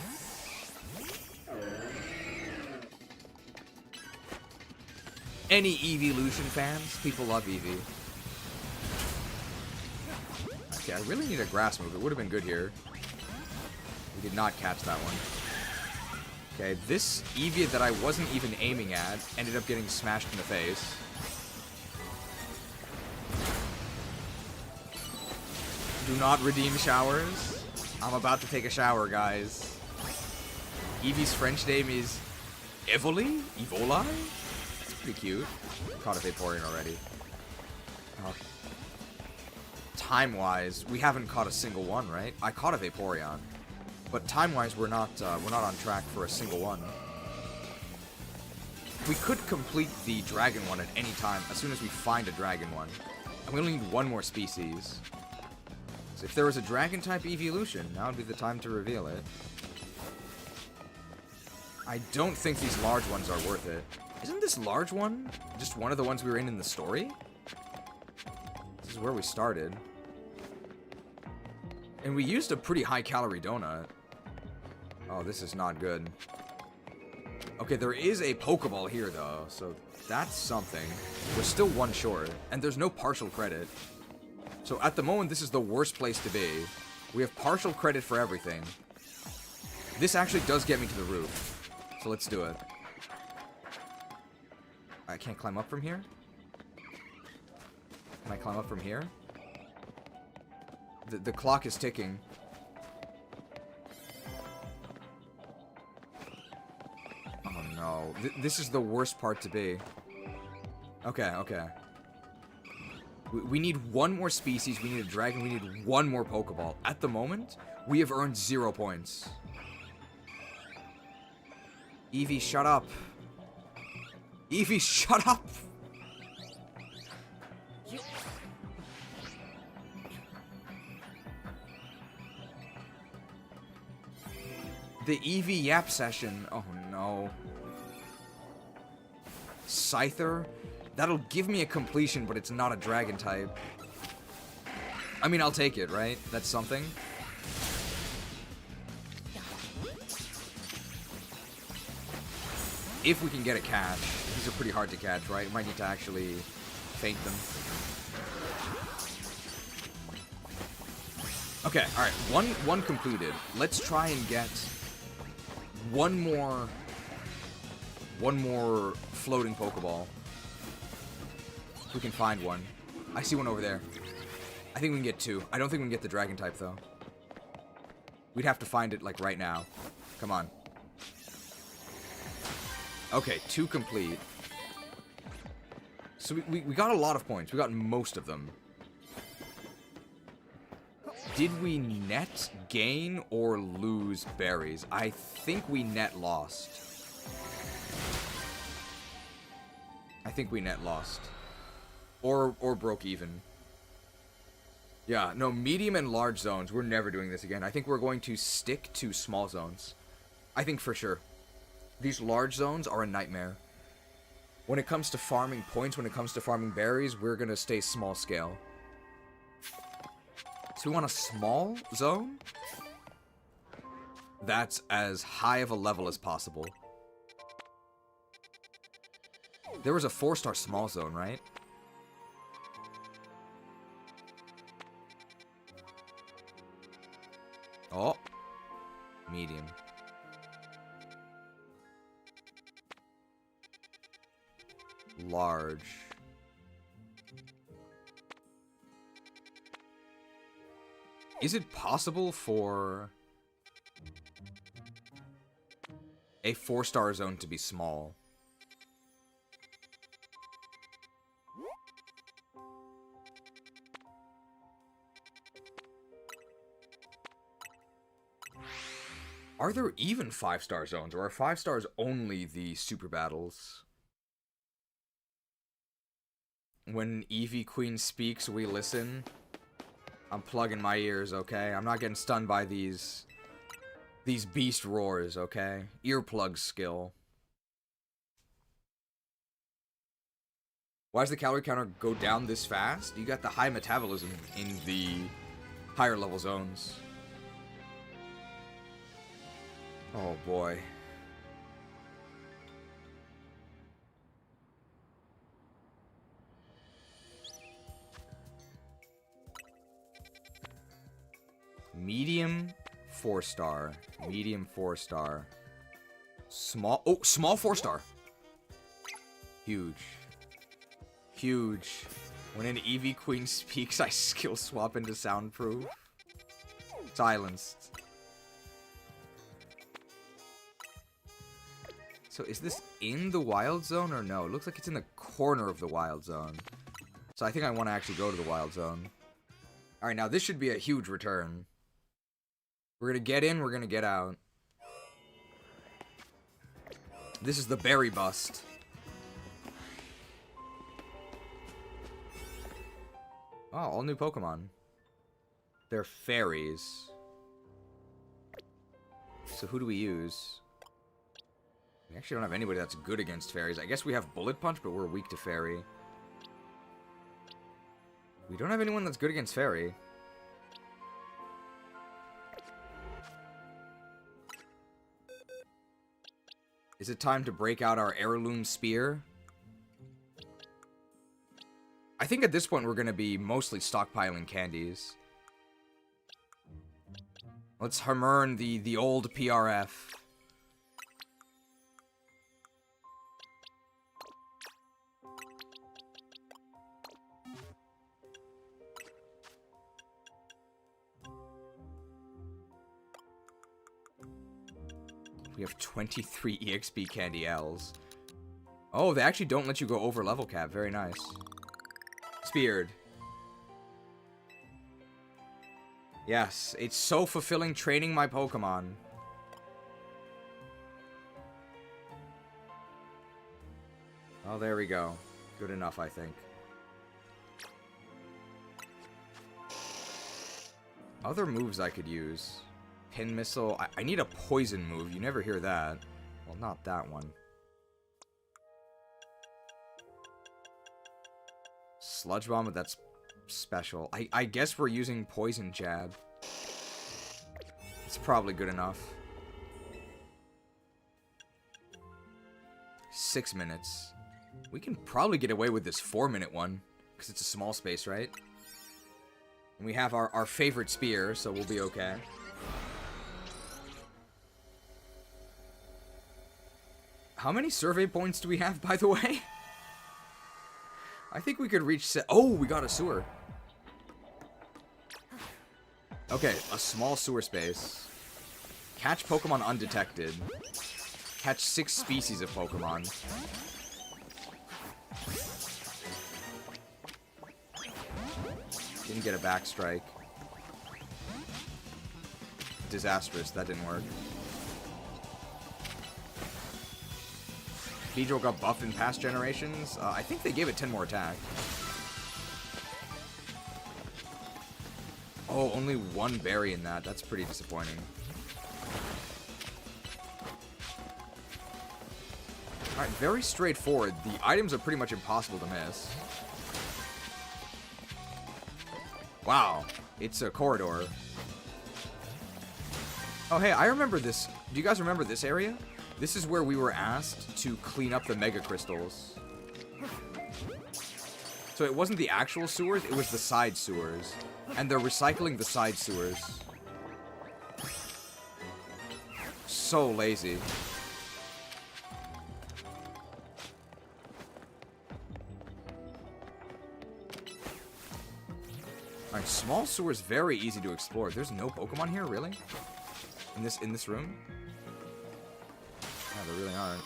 Any Eeveelution fans? People love Eevee. Okay, I really need a grass move. It would have been good here. We did not catch that one. Okay, this Eevee that I wasn't even aiming at ended up getting smashed in the face. Do not redeem showers. I'm about to take a shower, guys. Eevee's French name is Evoli? Evoli? It's pretty cute. Caught a Vaporeon already. Time-wise, we haven't caught a single one, right? I caught a Vaporeon. But time-wise, we're not on track for a single one. We could complete the dragon one at any time as soon as we find a dragon one. And we only need 1 more species. So if there was a dragon type evolution, now would be the time to reveal it. I don't think these large ones are worth it. Isn't this large one just one of the ones we were in the story? This is where we started. And we used a pretty high calorie donut. Oh, this is not good. Okay, there is a Pokeball here though, so that's something. We're still 1 short, and there's no partial credit. So at the moment, this is the worst place to be. We have partial credit for everything. This actually does get me to the roof. So let's do it. I can't climb up from here? Can I climb up from here? The clock is ticking. Oh no. This is the worst part to be. Okay, okay. We need 1 more species, we need a dragon, we need 1 more Pokeball. At the moment, we have earned 0 points. Eevee, shut up. Eevee, shut up! The Eevee Yap session. Oh no. Scyther? That'll give me a completion, but it's not a dragon type. I mean, I'll take it, right? That's something. If we can get a catch. These are pretty hard to catch, right? Might need to actually feint them. Okay, alright. One completed. Let's try and get one more floating Pokeball. If we can find one. I see one over there. I think we can get 2. I don't think we can get the dragon type though. We'd have to find it like right now. Come on. Okay, 2 complete. So we got a lot of points. We got most of them. Did we net gain or lose berries? I think we net lost. I think we net lost. Or broke even. Yeah, no, medium and large zones. We're never doing this again. I think we're going to stick to small zones. I think for sure. These large zones are a nightmare. When it comes to farming points, when it comes to farming berries, we're gonna stay small scale. So we want a small zone that's as high of a level as possible. There was a 4-star small zone, right? Oh. Medium. Large. Is it possible for a 4-star zone to be small? Are there even 5-star zones, or are 5 stars only the super battles? When Eevee Queen speaks, we listen. I'm plugging my ears, okay? I'm not getting stunned by these beast roars, okay? Earplug skill. Why does the calorie counter go down this fast? You got the high metabolism in the higher level zones. Oh boy. Medium 4-star. Medium 4-star. Small. Oh, small 4-star. Huge. Huge. When an Eevee Queen speaks, I skill swap into soundproof. Silenced. So is this in the wild zone or no? It looks like it's in the corner of the wild zone. So I think I want to actually go to the wild zone. Alright, now this should be a huge return. We're gonna get in, we're gonna get out. This is the berry bust. Oh, all new Pokemon. They're fairies. So who do we use? We actually don't have anybody that's good against fairies. I guess we have Bullet Punch, but we're weak to fairy. We don't have anyone that's good against fairy. Is it time to break out our heirloom spear? I think at this point we're going to be mostly stockpiling candies. Let's hammer the old PRF. We have 23 EXP Candy L's. Oh, they actually don't let you go over level cap. Very nice. Speared. Yes, it's so fulfilling training my Pokemon. Oh, there we go. Good enough, I think. Other moves I could use. Pin Missile. I need a poison move. You never hear that. Well, not that one. Sludge Bomb, but that's special. I guess we're using Poison Jab. It's probably good enough. 6 minutes. We can probably get away with this 4-minute one, because it's a small space, right? And we have our favorite spear, so we'll be okay. How many survey points do we have, by the way? I think we could reach oh, we got a sewer. Okay, a small sewer space. Catch Pokemon undetected. Catch 6 species of Pokemon. Didn't get a back strike. Disastrous, that didn't work. Beedrill got buffed in past generations. I think they gave it 10 more attack. Oh, only 1 berry in that. That's pretty disappointing. Alright, very straightforward. The items are pretty much impossible to miss. Wow, it's a corridor. Oh, hey, I remember this. Do you guys remember this area? This is where we were asked to clean up the Mega Crystals. So it wasn't the actual sewers, it was the side sewers. And they're recycling the side sewers. So lazy. Alright, small sewers, very easy to explore. There's no Pokemon here, really? In this room? Yeah, there really aren't.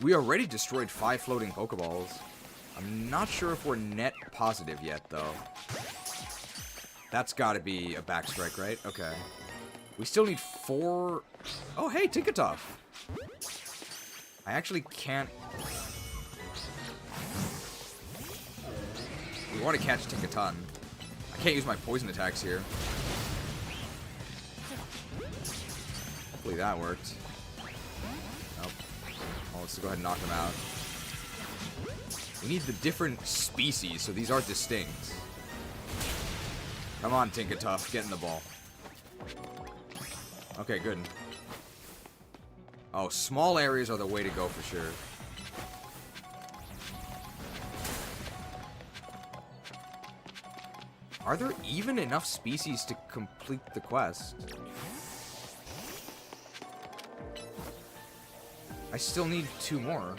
We already destroyed 5 floating Pokeballs. I'm not sure if we're net positive yet, though. That's gotta be a backstrike, right? Okay. We still need 4... Oh, hey, Tinkatuff! I actually can't... We want to catch Tinkaton. I can't use my poison attacks here. Hopefully that worked. Nope. Oh, let's go ahead and knock them out. We need the different species, so these are distinct. Come on, Tinkatuff, get in the ball. Okay, good. Oh, small areas are the way to go for sure. Are there even enough species to complete the quest? I still need 2 more.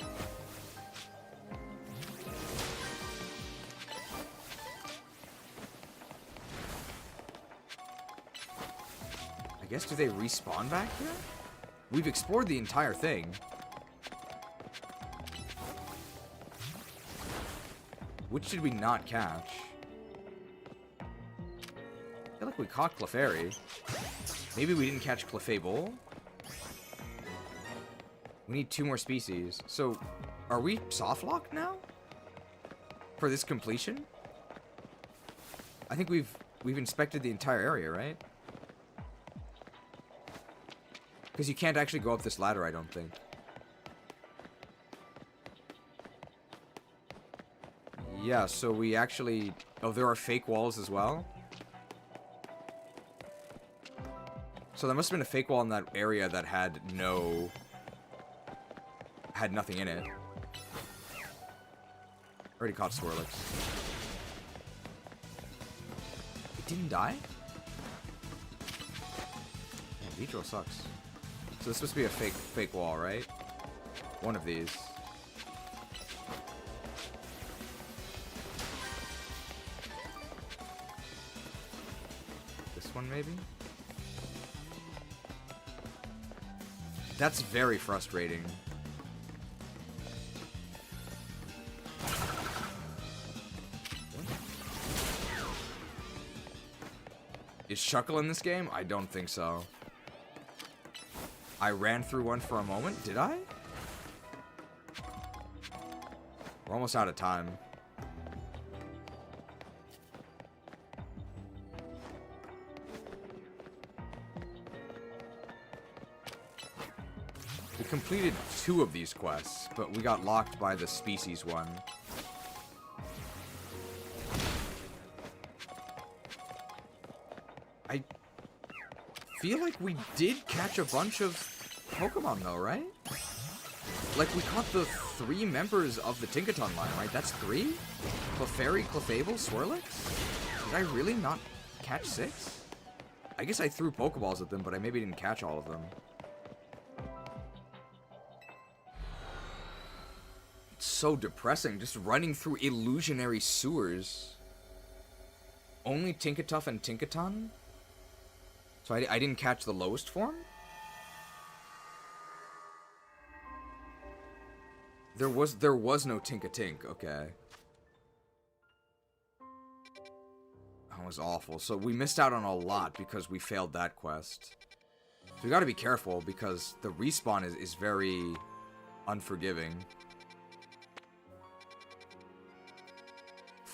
I guess, do they respawn back here? We've explored the entire thing. Which did we not catch? I feel like we caught Clefairy. Maybe we didn't catch Clefable. We need 2 more species. So, are we soft locked now? For this completion? I think we've inspected the entire area, right? Because you can't actually go up this ladder, I don't think. Yeah, so we actually... Oh, there are fake walls as well? So there must have been a fake wall in that area that had no... had nothing in it. Already caught Swirlix. It didn't die? Yeah, Vitro sucks. So this must be a fake wall, right? One of these. This one, maybe? That's very frustrating. Is Shuckle in this game? I don't think so. I ran through one for a moment. Did I? We're almost out of time. We completed 2 of these quests, but we got locked by the species one. I feel like we did catch a bunch of Pokemon though, right? Like we caught the 3 members of the Tinkaton line, right? That's 3? Clefairy, Clefable, Swirlix? Did I really not catch 6? I guess I threw Pokeballs at them, but I maybe didn't catch all of them. It's so depressing, just running through illusionary sewers. Only Tinkatuff and Tinkaton? So I didn't catch the lowest form? There was no Tinkatink, okay. That was awful. So we missed out on a lot because we failed that quest. So we gotta be careful because the respawn is very unforgiving.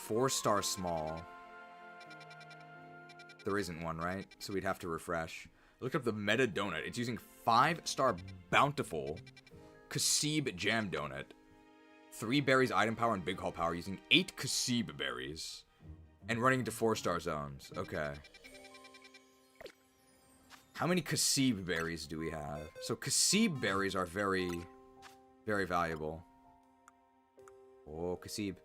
4-star small. There isn't one, right? So we'd have to refresh. Look up the Meta Donut. It's using 5-star Bountiful Kasib Jam Donut. 3 berries item power and big haul power using 8 Kasib berries. And running into 4-star zones. Okay. How many Kasib berries do we have? So Kasib berries are very, very valuable. Oh, Kasib.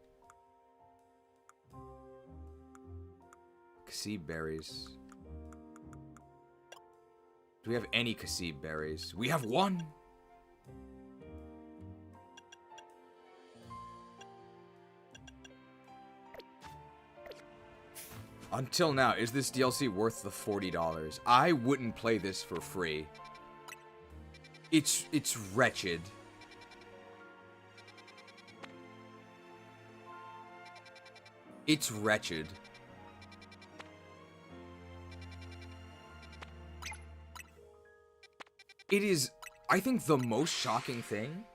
Kasib berries. Do we have any Kasib berries? We have 1! Until now, is this DLC worth the $40? I wouldn't play this for free. It's wretched. It's wretched. It is, I think the most shocking thing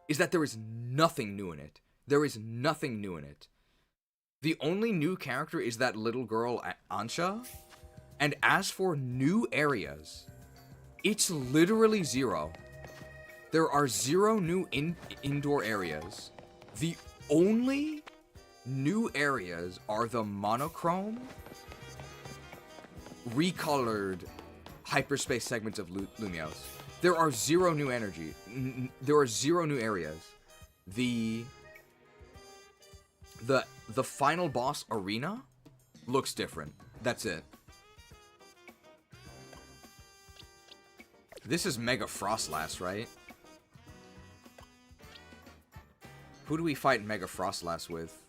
is that there is nothing new in it. There is nothing new in it. The only new character is that little girl, Ansha. And as for new areas, it's literally 0. There are 0 new indoor areas. The only new areas are the monochrome, recolored hyperspace segments of Lumiose. There are 0 new energy. There are 0 new areas. The final boss arena looks different. That's it. This is Mega Frostlass, right? Who do we fight Mega Frostlass with?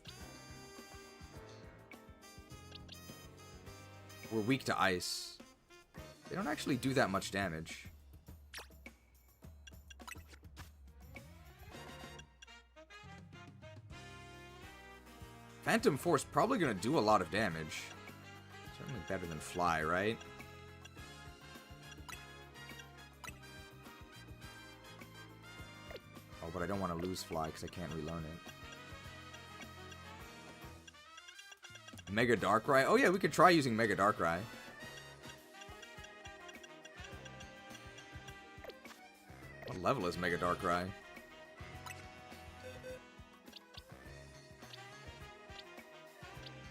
We're weak to ice. They don't actually do that much damage. Phantom Force probably gonna do a lot of damage. Certainly better than Fly, right? Oh, but I don't want to lose Fly because I can't relearn it. Mega Darkrai? Oh yeah, we could try using Mega Darkrai. What level is Mega Darkrai?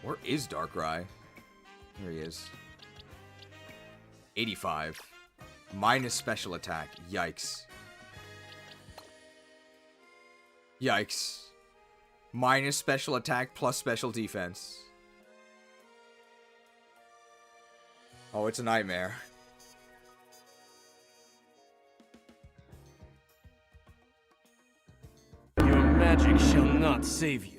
Where is Darkrai? Here he is. 85. Minus special attack. Yikes. Yikes. Minus special attack plus special defense. Oh, it's a nightmare. Your magic shall not save you.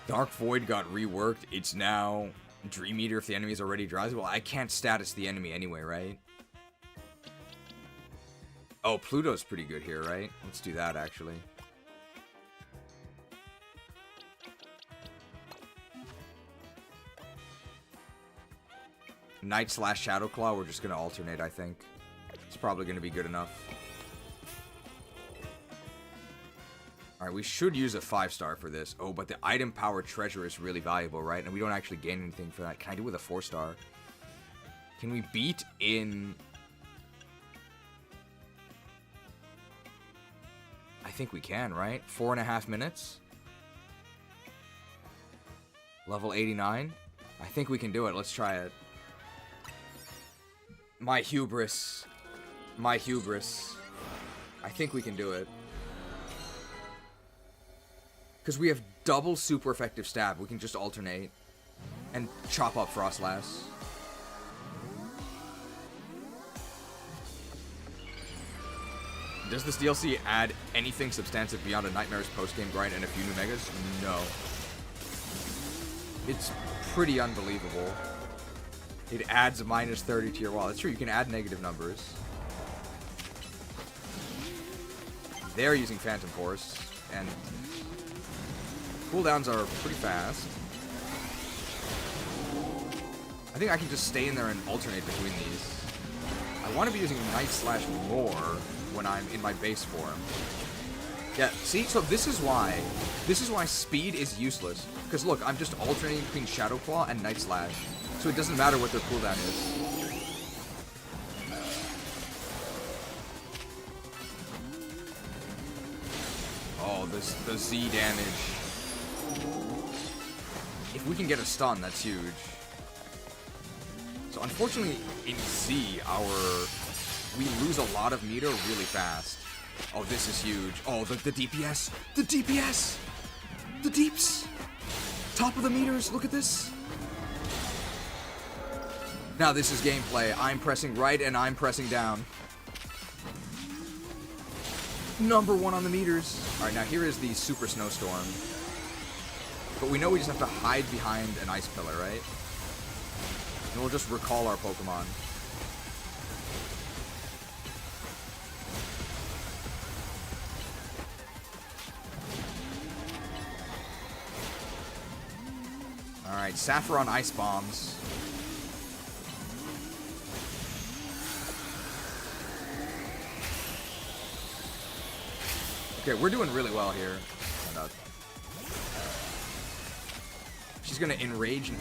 Dark Void got reworked. It's now Dream Eater if the enemy is already drowsy. Well, I can't status the enemy anyway, right? Oh, Pluto's pretty good here, right? Let's do that, actually. Night / Shadow Claw, we're just going to alternate, I think. It's probably going to be good enough. Alright, we should use a 5-star for this. Oh, but the item power treasure is really valuable, right? And we don't actually gain anything for that. Can I do it with a 4-star? Can we beat in... I think we can, right? 4.5 minutes? Level 89? I think we can do it. Let's try it. My hubris. My hubris. I think we can do it. Because we have double super effective stab. We can just alternate and chop up Frostlass. Does this DLC add anything substantive beyond a Nightmare's post-game grind and a few new megas? No. It's pretty unbelievable. It adds a minus 30 to your wall. That's true, you can add negative numbers. They're using Phantom Force, and cooldowns are pretty fast. I think I can just stay in there and alternate between these. I want to be using Night Slash more when I'm in my base form. Yeah, see? So this is why speed is useless. Because look, I'm just alternating between Shadow Claw and Night Slash. So it doesn't matter what their cooldown is. Oh, the Z damage. If we can get a stun, that's huge. So unfortunately, in Z, we lose a lot of meter really fast. Oh, this is huge. Oh, the DPS! The DPS! The deeps! Top of the meters, look at this! Now this is gameplay. I'm pressing right and I'm pressing down. Number 1 on the meters. Alright, now here is the Super Snowstorm. But we know we just have to hide behind an Ice Pillar, right? And we'll just recall our Pokemon. Alright, Saffron Ice Bombs. Okay, we're doing really well here. She's gonna enrage.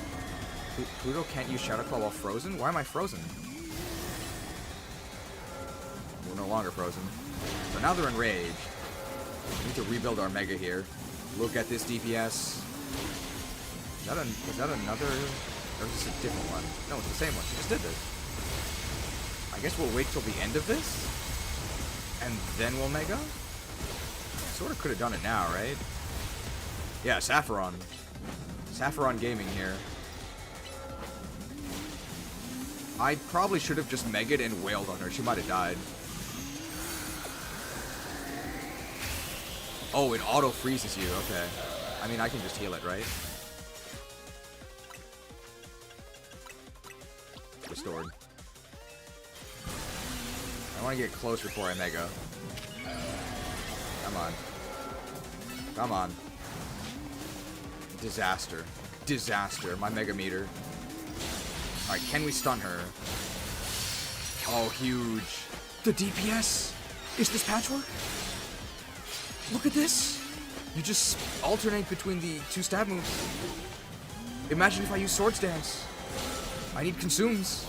Pluto can't use Shadow Claw while frozen? Why am I frozen? We're no longer frozen. So now they're enraged. We need to rebuild our Mega here. Look at this DPS. Is that another? Or is this a different one? No, it's the same one. She just did this. I guess we'll wait till the end of this. And then we'll Mega? Sort of could have done it now, right? Yeah, Saffron. Saffron Gaming here. I probably should have just Mega'd and wailed on her. She might have died. Oh, it auto-freezes you. Okay. I mean, I can just heal it, right? Restored. I want to get close before I Mega. Come on. Come on. Disaster. Disaster. My Mega Meter. Alright, can we stun her? Oh, huge. The DPS? Is this patchwork? Look at this. You just alternate between the 2 stab moves. Imagine if I use Swords Dance. I need consumes.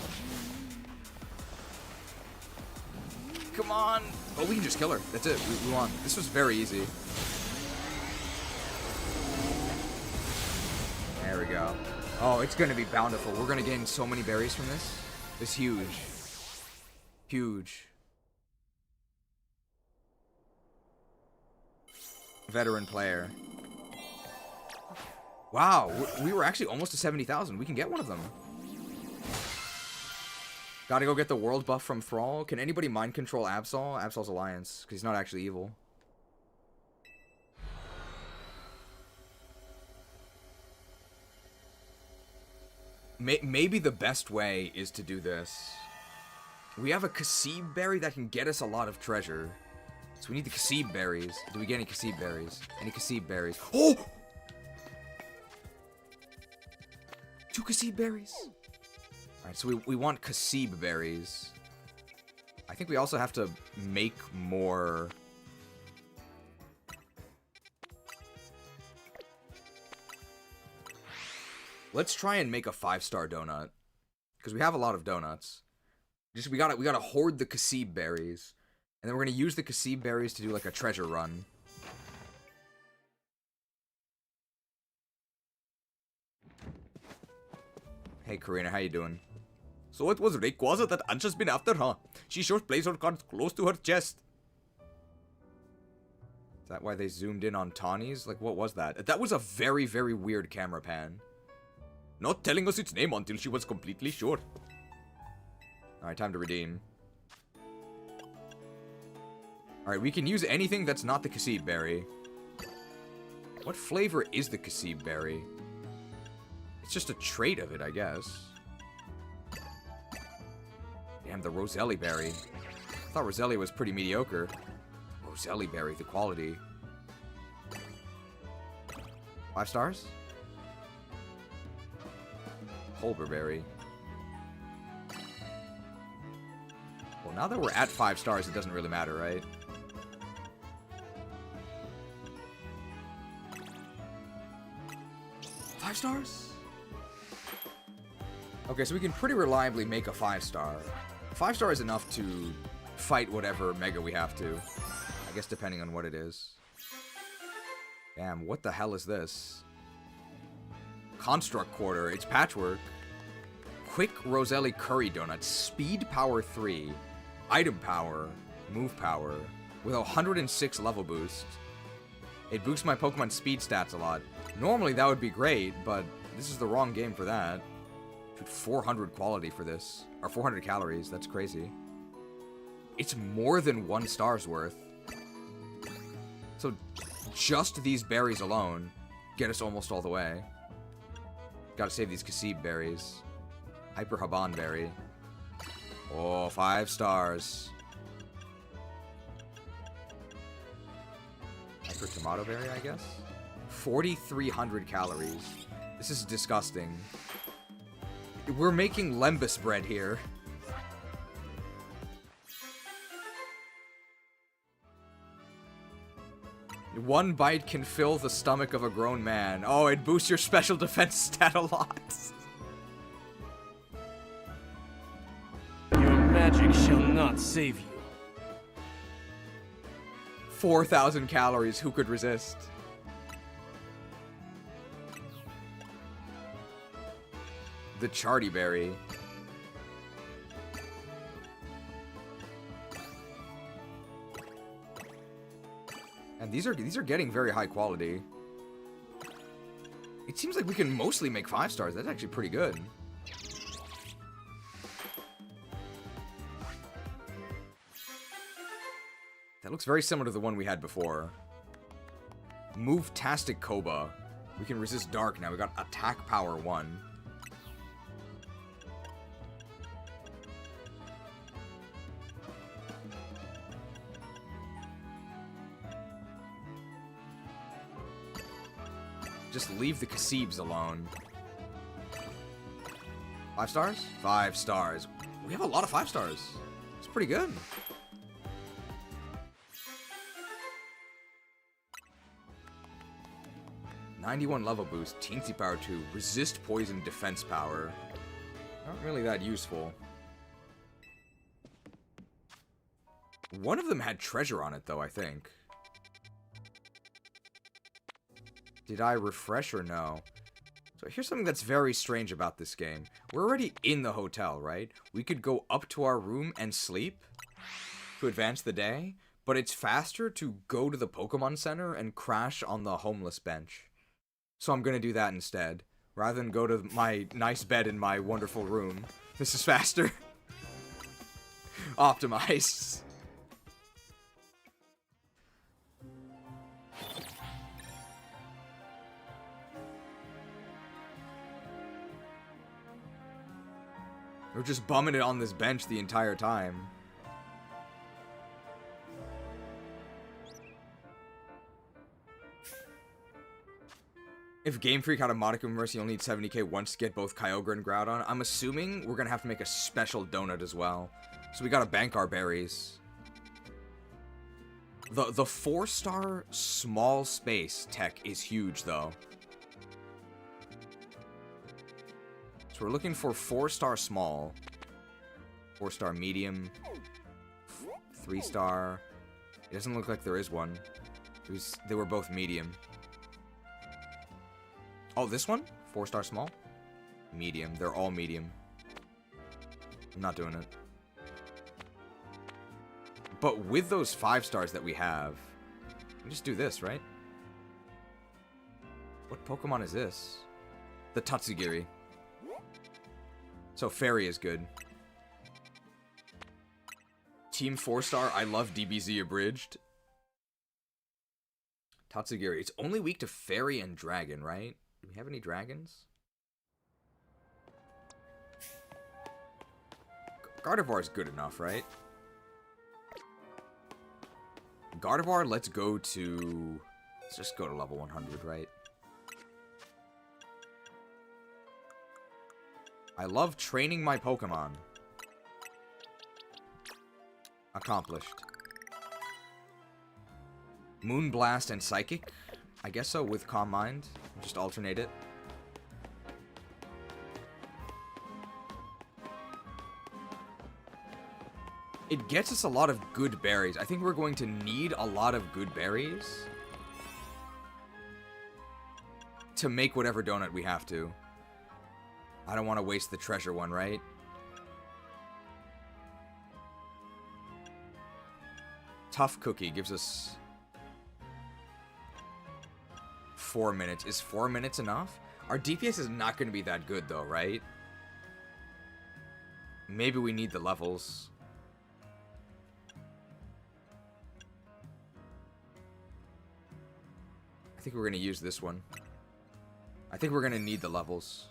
Come on. Oh, we can just kill her. That's it. We won. This was very easy. There we go. Oh, it's going to be bountiful. We're going to gain so many berries from this. It's huge. Huge. Veteran player. Wow, we were actually almost to 70,000. We can get one of them. Gotta go get the world buff from Thrall. Can anybody mind control Absol? Absol's Alliance, because he's not actually evil. Maybe the best way is to do this. We have a Kasib berry that can get us a lot of treasure. So we need the Kasib berries. Do we get any Kasib berries? Any Kasib berries? Oh! 2 Kasib berries. Alright, so we want Kasib berries. I think we also have to make more... Let's try and make a 5-star donut. Because we have a lot of donuts. We gotta hoard the Kasib berries. And then we're gonna use the Kasib berries to do like a treasure run. Hey Karina, how you doing? So it was Rayquaza that Ansha's been after, huh? She sure plays her cards close to her chest. Is that why they zoomed in on Tawny's? Like, what was that? That was a very, very weird camera pan. Not telling us its name until she was completely sure. Alright, time to redeem. Alright, we can use anything that's not the Kasib berry. What flavor is the Kasib berry? It's just a trait of it, I guess. Damn, the Roselli berry. I thought Roselli was pretty mediocre. Roselli berry, the quality. 5 stars? Culber berry. Well, now that we're at 5 stars, it doesn't really matter, right? $5 stars? Okay, so we can pretty reliably make a 5-star. 5-star is enough to fight whatever Mega we have to. I guess depending on what it is. Damn, what the hell is this? Construct Quarter, it's Patchwork. Quick Roselli Curry Donut, Speed Power 3, Item Power, Move Power, with 106 level boost. It boosts my Pokemon speed stats a lot. Normally that would be great, but this is the wrong game for that. Dude, 400 quality for this. Or 400 calories, that's crazy. It's more than 1 star's worth. So just these berries alone get us almost all the way. Gotta save these Kasib berries. Hyper Haban Berry. Oh, 5 stars. Hyper Tomato Berry, I guess? 4,300 calories. This is disgusting. We're making lembas bread here. One bite can fill the stomach of a grown man. Oh, it boosts your special defense stat a lot. Your magic shall not save you. 4,000 calories, who could resist? The Charty Berry. And these are getting very high quality. It seems like we can mostly make 5 stars. That's actually pretty good. That looks very similar to the one we had before. Move-tastic Koba. We can resist dark now. We got attack power 1. Just leave the Kasibs alone. 5 stars? 5 stars. We have a lot of 5 stars. It's pretty good. '91 level boost, Teensy Power 2, resist poison defense power. Not really that useful. One of them had treasure on it though, I think. Did I refresh or no? So here's something that's very strange about this game. We're already in the hotel, right? We could go up to our room and sleep to advance the day, but it's faster to go to the Pokemon Center and crash on the homeless bench. So I'm gonna do that instead, rather than go to my nice bed in my wonderful room. This is faster. Optimized. We're just bumming it on this bench the entire time. If Game Freak had a modicum of mercy, you'll need 70k once to get both Kyogre and Groudon. I'm assuming we're gonna have to make a special donut as well. So we gotta bank our berries. The 4-star small space tech is huge though. So we're looking for 4-star small, 4-star medium, 3-star. It doesn't look like there is one. They were both medium. Oh, this one? 4-star small? Medium. They're all medium. I'm not doing it. But with those 5 stars that we have, we just do this, right? What Pokemon is this? The Tatsugiri. So Fairy is good. Team 4-star, I love DBZ Abridged. Tatsugiri. It's only weak to Fairy and Dragon, right? Do we have any dragons? Gardevoir is good enough, right? Gardevoir, let's just go to level 100, right? I love training my Pokemon. Accomplished. Moonblast and Psychic? I guess so, with Calm Mind. Just alternate it. It gets us a lot of good berries. I think we're going to need a lot of good berries to make whatever donut we have to. I don't want to waste the treasure one, right? Tough cookie gives us 4 minutes. Is 4 minutes enough? Our DPS is not going to be that good though, right? Maybe we need the levels. I think we're going to use this one. I think we're going to need the levels.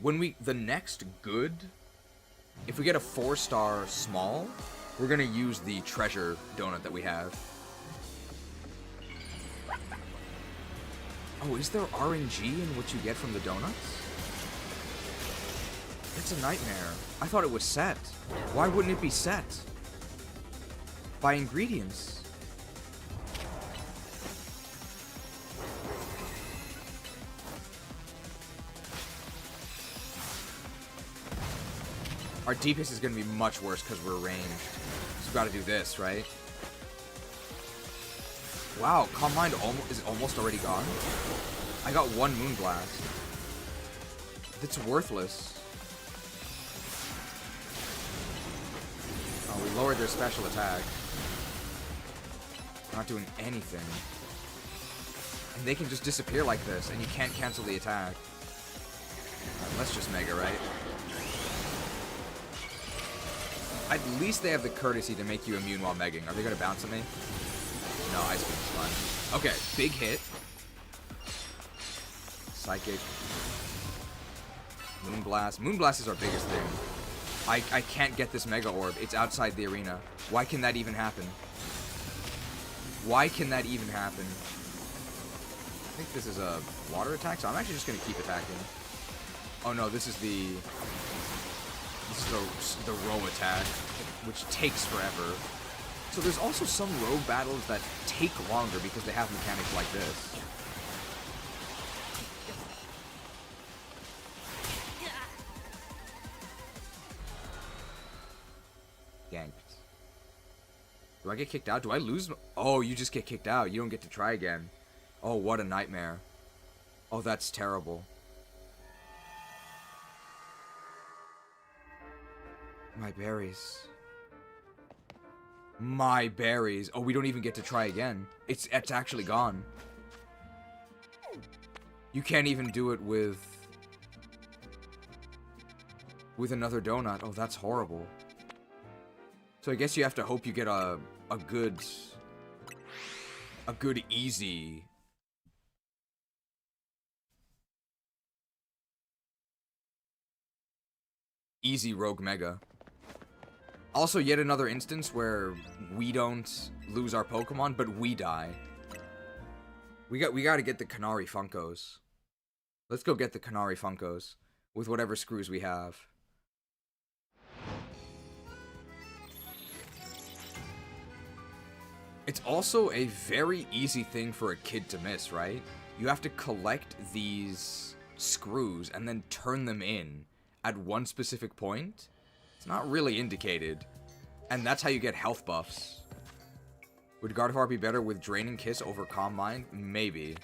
When the next good, if we get a 4-star small, we're going to use the treasure donut that we have. Oh, is there RNG in what you get from the donuts? It's a nightmare. I thought it was set. Why wouldn't it be set? By ingredients. Our DPS is going to be much worse because we're ranged. So we've got to do this, right? Wow, Calm Mind is almost already gone. I got 1 Moonblast. That's worthless. Oh, we lowered their special attack. Not doing anything. And they can just disappear like this, and you can't cancel the attack. Let's just Mega, right? At least they have the courtesy to make you immune while megging. Are they going to bounce at me? No, Ice Beam's fine. Okay, big hit. Psychic. Moonblast. Moonblast is our biggest thing. I can't get this Mega Orb. It's outside the arena. Why can that even happen? Why can that even happen? I think this is a water attack, so I'm actually just going to keep attacking. Oh no, this is the row attack, which takes forever. So there's also some row battles that take longer because they have mechanics like this. Ganked. Do I get kicked out? Do I lose? Oh, you just get kicked out. You don't get to try again. Oh, what a nightmare. Oh, that's terrible. My berries. My berries. Oh, we don't even get to try again. It's actually gone. You can't even do it with another donut. Oh, that's horrible. So I guess you have to hope you get a good easy Rogue Mega. Also, yet another instance where we don't lose our Pokemon, but we die. We got to get the Canary Funkos. Let's go get the Canary Funkos with whatever screws we have. It's also a very easy thing for a kid to miss, right? You have to collect these screws and then turn them in at one specific point. It's not really indicated. And that's how you get health buffs. Would Gardevoir be better with Draining Kiss over Calm Mind? Maybe.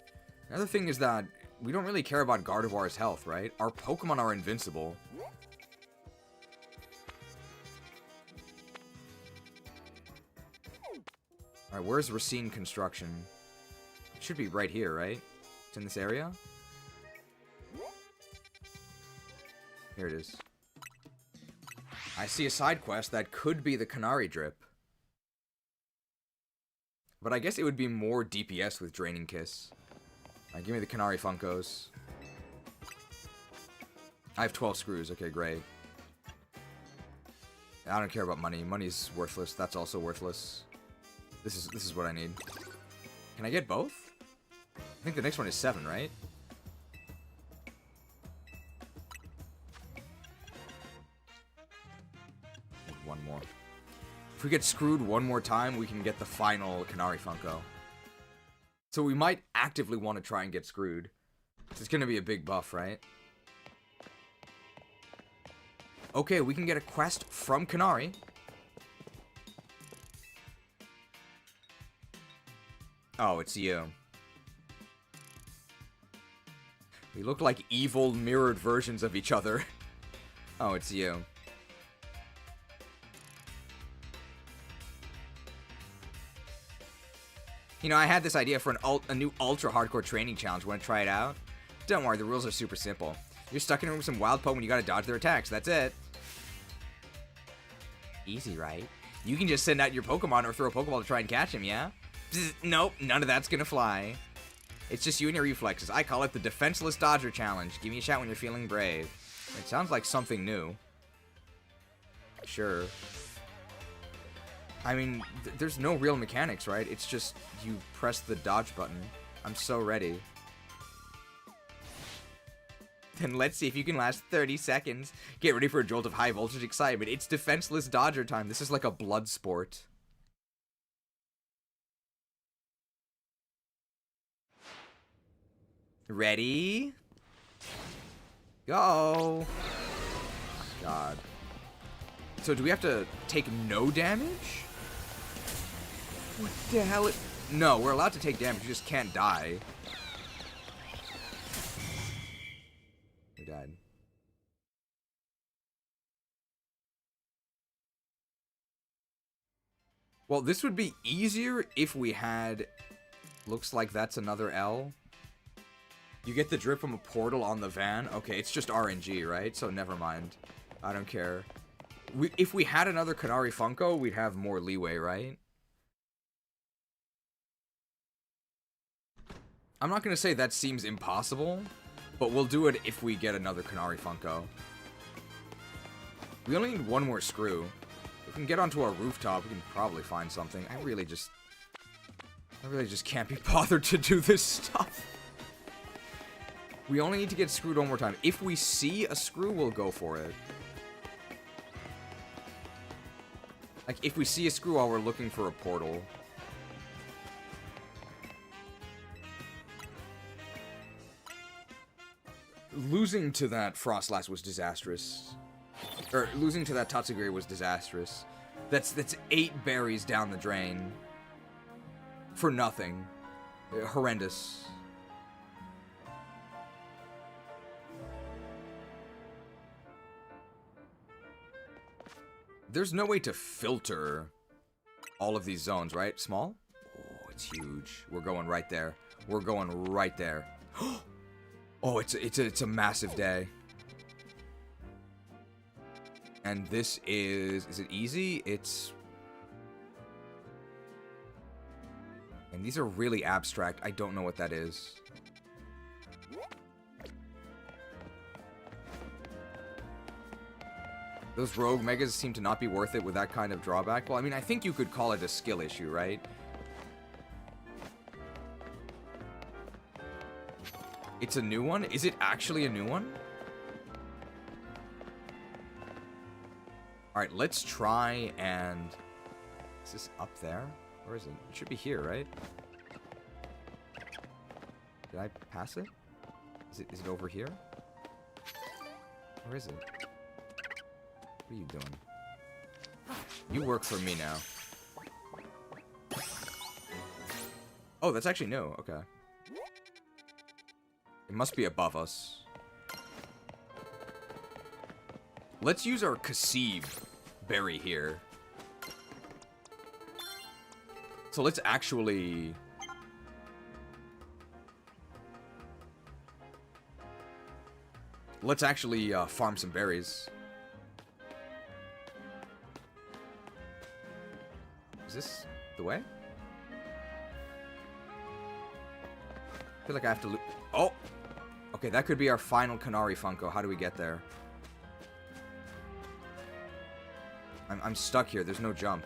Another thing is that we don't really care about Gardevoir's health, right? Our Pokemon are invincible. Alright, where's Racine Construction? It should be right here, right? It's in this area? Here it is. I see a side quest that could be the Canary Drip. But I guess it would be more DPS with Draining Kiss. Alright, give me the Canary Funkos. I have 12 screws. Okay, great. I don't care about money. Money's worthless. That's also worthless. This is what I need. Can I get both? I think the next one is 7, right? One more. If we get screwed one more time, we can get the final Canary Funko. So we might actively want to try and get screwed. It's gonna be a big buff, right? Okay, we can get a quest from Canary. Oh, it's you. We look like evil mirrored versions of each other. Oh, it's you. You know, I had this idea for a new ultra hardcore training challenge. Want to try it out? Don't worry, the rules are super simple. You're stuck in a room with some wild Pokemon, you gotta dodge their attacks. That's it. Easy, right? You can just send out your Pokemon or throw a Pokeball to try and catch him, yeah? Bzz, nope, none of that's gonna fly. It's just you and your reflexes. I call it the Defenseless Dodger Challenge. Give me a shout when you're feeling brave. It sounds like something new. Sure. I mean, there's no real mechanics, right? It's just you press the dodge button. I'm so ready. Then let's see if you can last 30 seconds. Get ready for a jolt of high voltage excitement. It's Defenseless Dodger time. This is like a blood sport. Ready? Go! God. So do we have to take no damage? What the hell? No, we're allowed to take damage. We just can't die. We died. Well, this would be easier if we had... Looks like that's another L. You get the drip from a portal on the van. Okay, it's just RNG, right? So never mind. I don't care. If we had another Canary Funko, we'd have more leeway, right? I'm not going to say that seems impossible, but we'll do it if we get another Canary Funko. We only need one more screw. If we can get onto our rooftop, we can probably find something. I really just can't be bothered to do this stuff. We only need to get screwed one more time. If we see a screw, we'll go for it. Like, if we see a screw while we're looking for a portal. Losing to that Frostlass was disastrous. Or, losing to that Tatsugiri was disastrous. That's 8 berries down the drain. For nothing. Horrendous. There's no way to filter all of these zones, right? Small? Oh, it's huge. We're going right there. We're going right there. Oh, it's a massive day. And this is it easy? It's... And these are really abstract. I don't know what that is. Those rogue megas seem to not be worth it with that kind of drawback. Well, I mean, I think you could call it a skill issue, right? It's a new one? Is it actually a new one? Alright, let's try and... Is this up there? Where is it? It should be here, right? Did I pass it? Is it over here? Where is it? What are you doing? You work for me now. Oh, that's actually new. Okay. It must be above us. Let's use our Cassive berry here. So let's actually... farm some berries. Is this the way? I feel like I have to loot. Oh! Okay, that could be our final Canary Funko. How do we get there? I'm stuck here. There's no jump.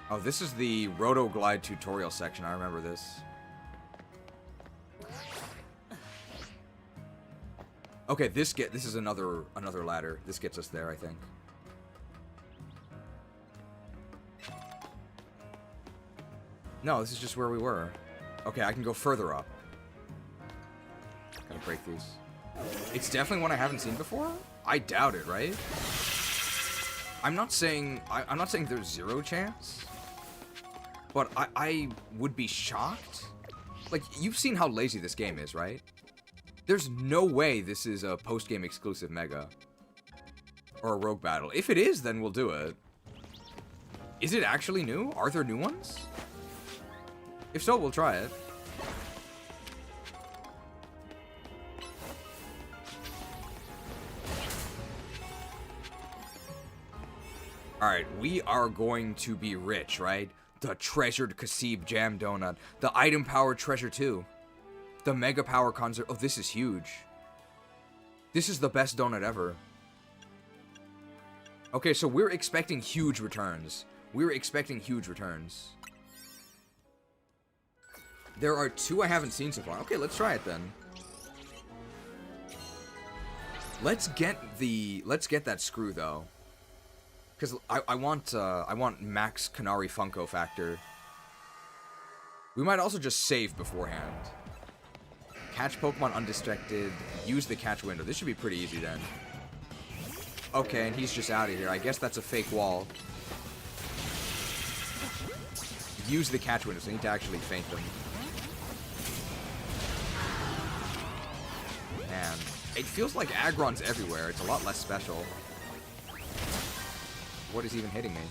Oh, this is the Roto Glide tutorial section. I remember this. Okay, this is another ladder. This gets us there, I think. No, this is just where we were. Okay, I can go further up. Gotta break these. It's definitely one I haven't seen before? I doubt it, right? I'm not saying there's zero chance, but I would be shocked. Like, you've seen how lazy this game is, right? There's no way this is a post-game exclusive Mega. Or a Rogue Battle. If it is, then we'll do it. Is it actually new? Are there new ones? If so, we'll try it. Alright, we are going to be rich, right? The treasured Kasib Jam Donut. The item power treasure too. The Mega Power Concert. Oh, this is huge. This is the best donut ever. Okay, so we're expecting huge returns. We're expecting huge returns. There are 2 I haven't seen so far. Okay, let's try it then. Let's get that screw though. Because I want max Canary Funko factor. We might also just save beforehand. Catch Pokemon undistracted. Use the catch window. This should be pretty easy then. Okay, and he's just out of here. I guess that's a fake wall. Use the catch window, so I need to actually feint them. Man, it feels like Aggron's everywhere. It's a lot less special. What is even hitting me?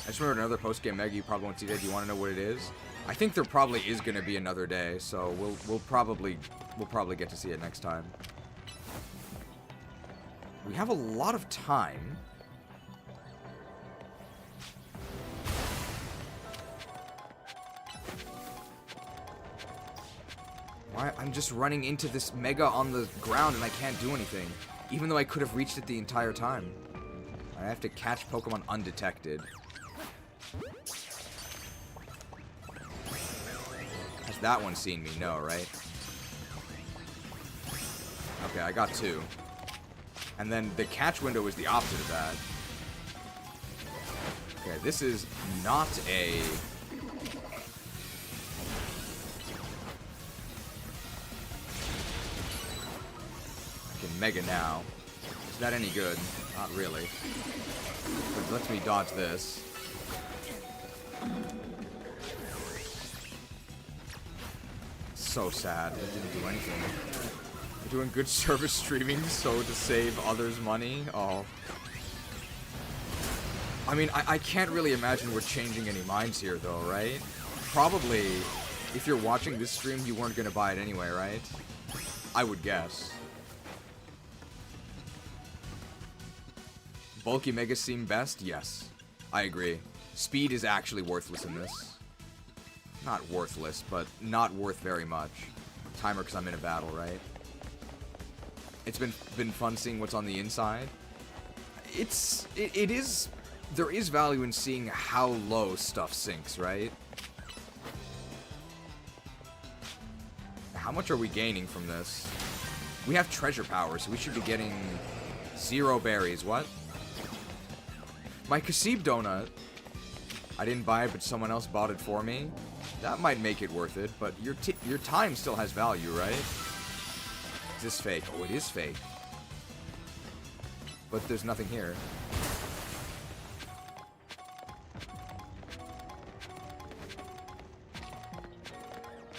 I just remembered another post-game Mega you probably won't see today. Do you want to know what it is? I think there probably is going to be another day, so we'll probably get to see it next time. We have a lot of time. Why? I'm just running into this Mega on the ground and I can't do anything, even though I could have reached it the entire time. I have to catch Pokemon undetected. Has that one seen me? No, right? Okay, I got 2. And then the catch window is the opposite of that. Okay, this is not a... I can Mega now. Is that any good? Not really. But it lets me dodge this. So sad. It didn't do anything. We're doing good service streaming, so to save others money. Oh. I mean, I can't really imagine we're changing any minds here, though, right? Probably, if you're watching this stream, you weren't gonna buy it anyway, right? I would guess. Bulky Megas seem best? Yes. I agree. Speed is actually worthless in this. Not worthless, but not worth very much. Timer because I'm in a battle, right? It's been fun seeing what's on the inside. It is... There is value in seeing how low stuff sinks, right? How much are we gaining from this? We have treasure power, so we should be getting 0 berries. What? My Kasib donut. I didn't buy it, but someone else bought it for me. That might make it worth it, but your time still has value, right? Is this fake? Oh, it is fake. But there's nothing here.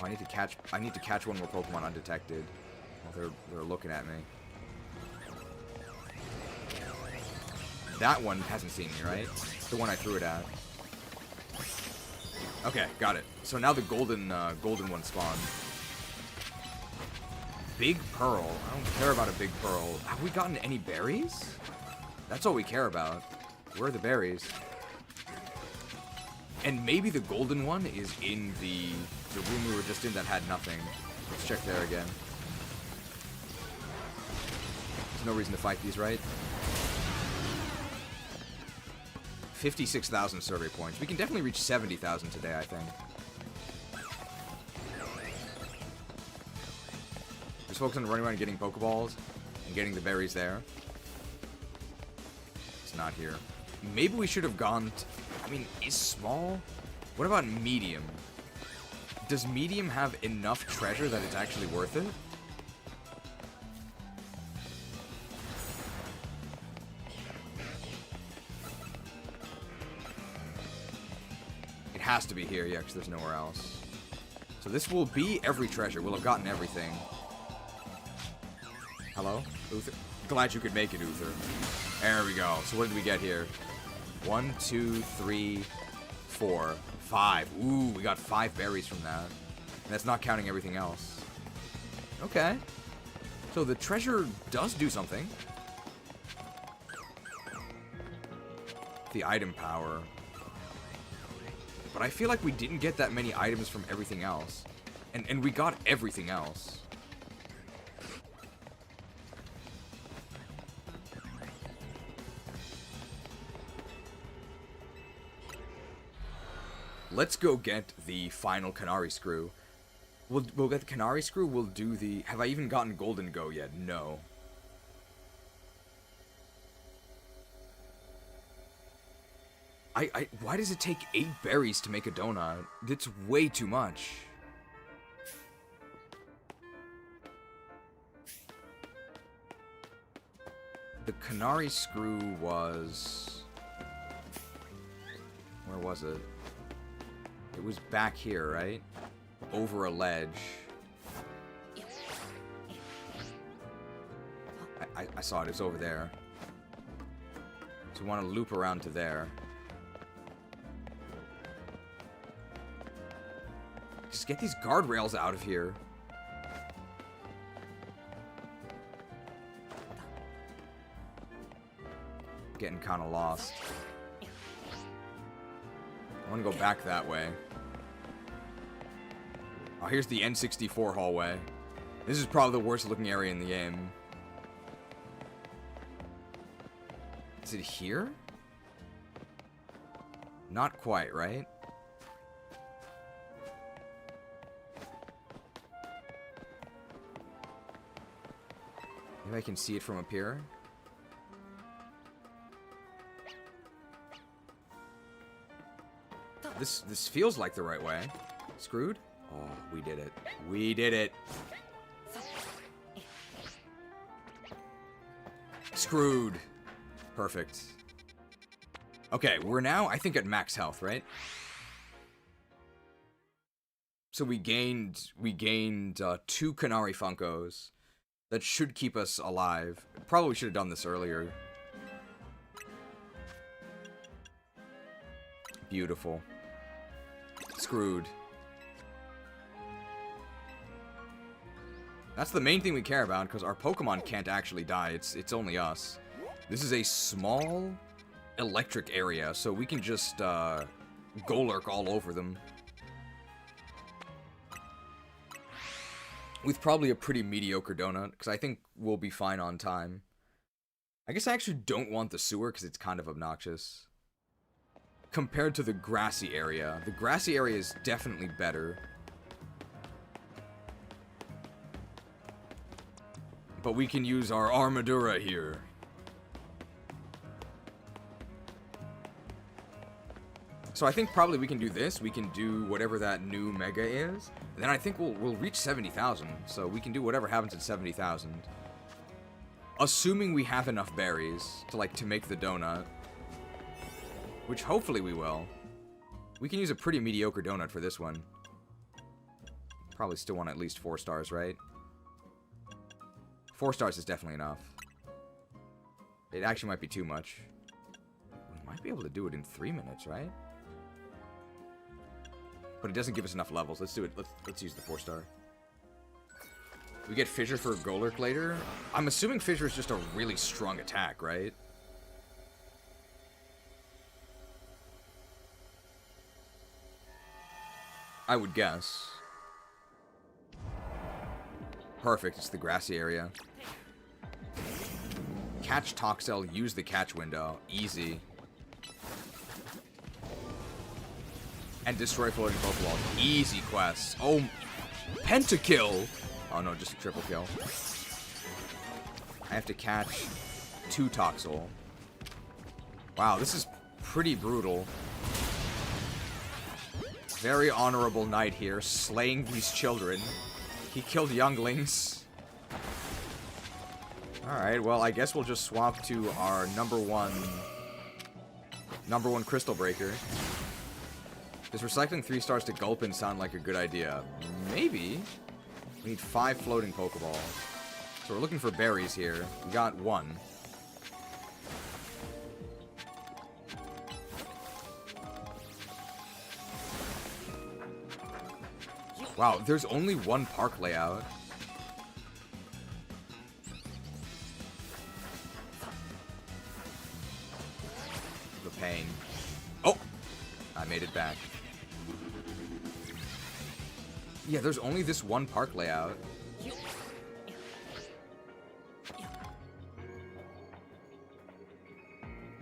Oh, I need to catch one more Pokemon undetected. Oh, they're looking at me. That one hasn't seen me, right? The one I threw it at. Okay, got it. So now the golden one spawned. Big Pearl. I don't care about a Big Pearl. Have we gotten any berries? That's all we care about. Where are the berries? And maybe the golden one is in the room we were just in that had nothing. Let's check there again. There's no reason to fight these, right? 56,000 survey points. We can definitely reach 70,000 today, I think. Just focus on running around and getting Pokeballs and getting the berries there. it's not here. Maybe we should have gone... I mean, is small? What about medium? Does medium have enough treasure that it's actually worth it? It has to be here, yeah, because there's nowhere else. So this will be every treasure. We'll have gotten everything. Hello? Uther? Glad you could make it, Uther. There we go. So what did we get here? 1, 2, 3, 4, 5. Ooh, we got 5 berries from that. And that's not counting everything else. Okay. So the treasure does do something. The item power. But I feel like we didn't get that many items from everything else. And we got everything else. Let's go get the final Canary Screw. We'll get the Canary Screw, we'll do the... Have I even gotten Golden Go yet? No. Why does it take 8 berries to make a donut? That's way too much. The Canary Screw was... Where was it? It was back here, right? Over a ledge. I saw it. It's over there. So we want to loop around to there. Just get these guardrails out of here. Getting kind of lost. I want to go back that way. Oh, here's the N64 hallway. This is probably the worst looking area in the game. Is it here? Not quite, right? Maybe I can see it from up here. This feels like the right way. Screwed? Oh, we did it. We did it. Screwed. Perfect. Okay, we're now, I think, at max health, right? So we gained 2 Canary Funkos. That should keep us alive. Probably should have done this earlier. Beautiful. Screwed. That's the main thing we care about, because our Pokemon can't actually die. It's only us. This is a small electric area, so we can just Golurk all over them. With probably a pretty mediocre donut, because I think we'll be fine on time. I guess I actually don't want the sewer, because it's kind of obnoxious. Compared to the grassy area. The grassy area is definitely better. But we can use our Armadura here. So I think probably we can do this. We can do whatever that new Mega is. And then I think we'll reach 70,000. So we can do whatever happens at 70,000. Assuming we have enough berries to make the donut. Which hopefully we will. We can use a pretty mediocre donut for this one. Probably still want at least 4 stars, right? 4 stars is definitely enough. It actually might be too much. We might be able to do it in 3 minutes, right? But it doesn't give us enough levels. Let's do it. Let's use the 4 star. We get Fissure for Golurk later. I'm assuming Fissure is just a really strong attack, right? I would guess. Perfect, it's the grassy area. Catch Toxel, use the catch window. Easy. And destroy floating Pokeballs. Easy quest. Oh, pentakill! Oh no, just a triple kill. I have to catch 2 Toxel. Wow, this is pretty brutal. Very honorable knight here, slaying these children. He killed younglings. Alright, well, I guess we'll just swap to our number one Crystal Breaker. Does recycling 3 stars to Gulpin sound like a good idea? Maybe. We need 5 floating Pokeballs. So we're looking for berries here. We got 1. Wow, there's only 1 park layout. The pain. Oh! I made it back. Yeah, there's only this 1 park layout.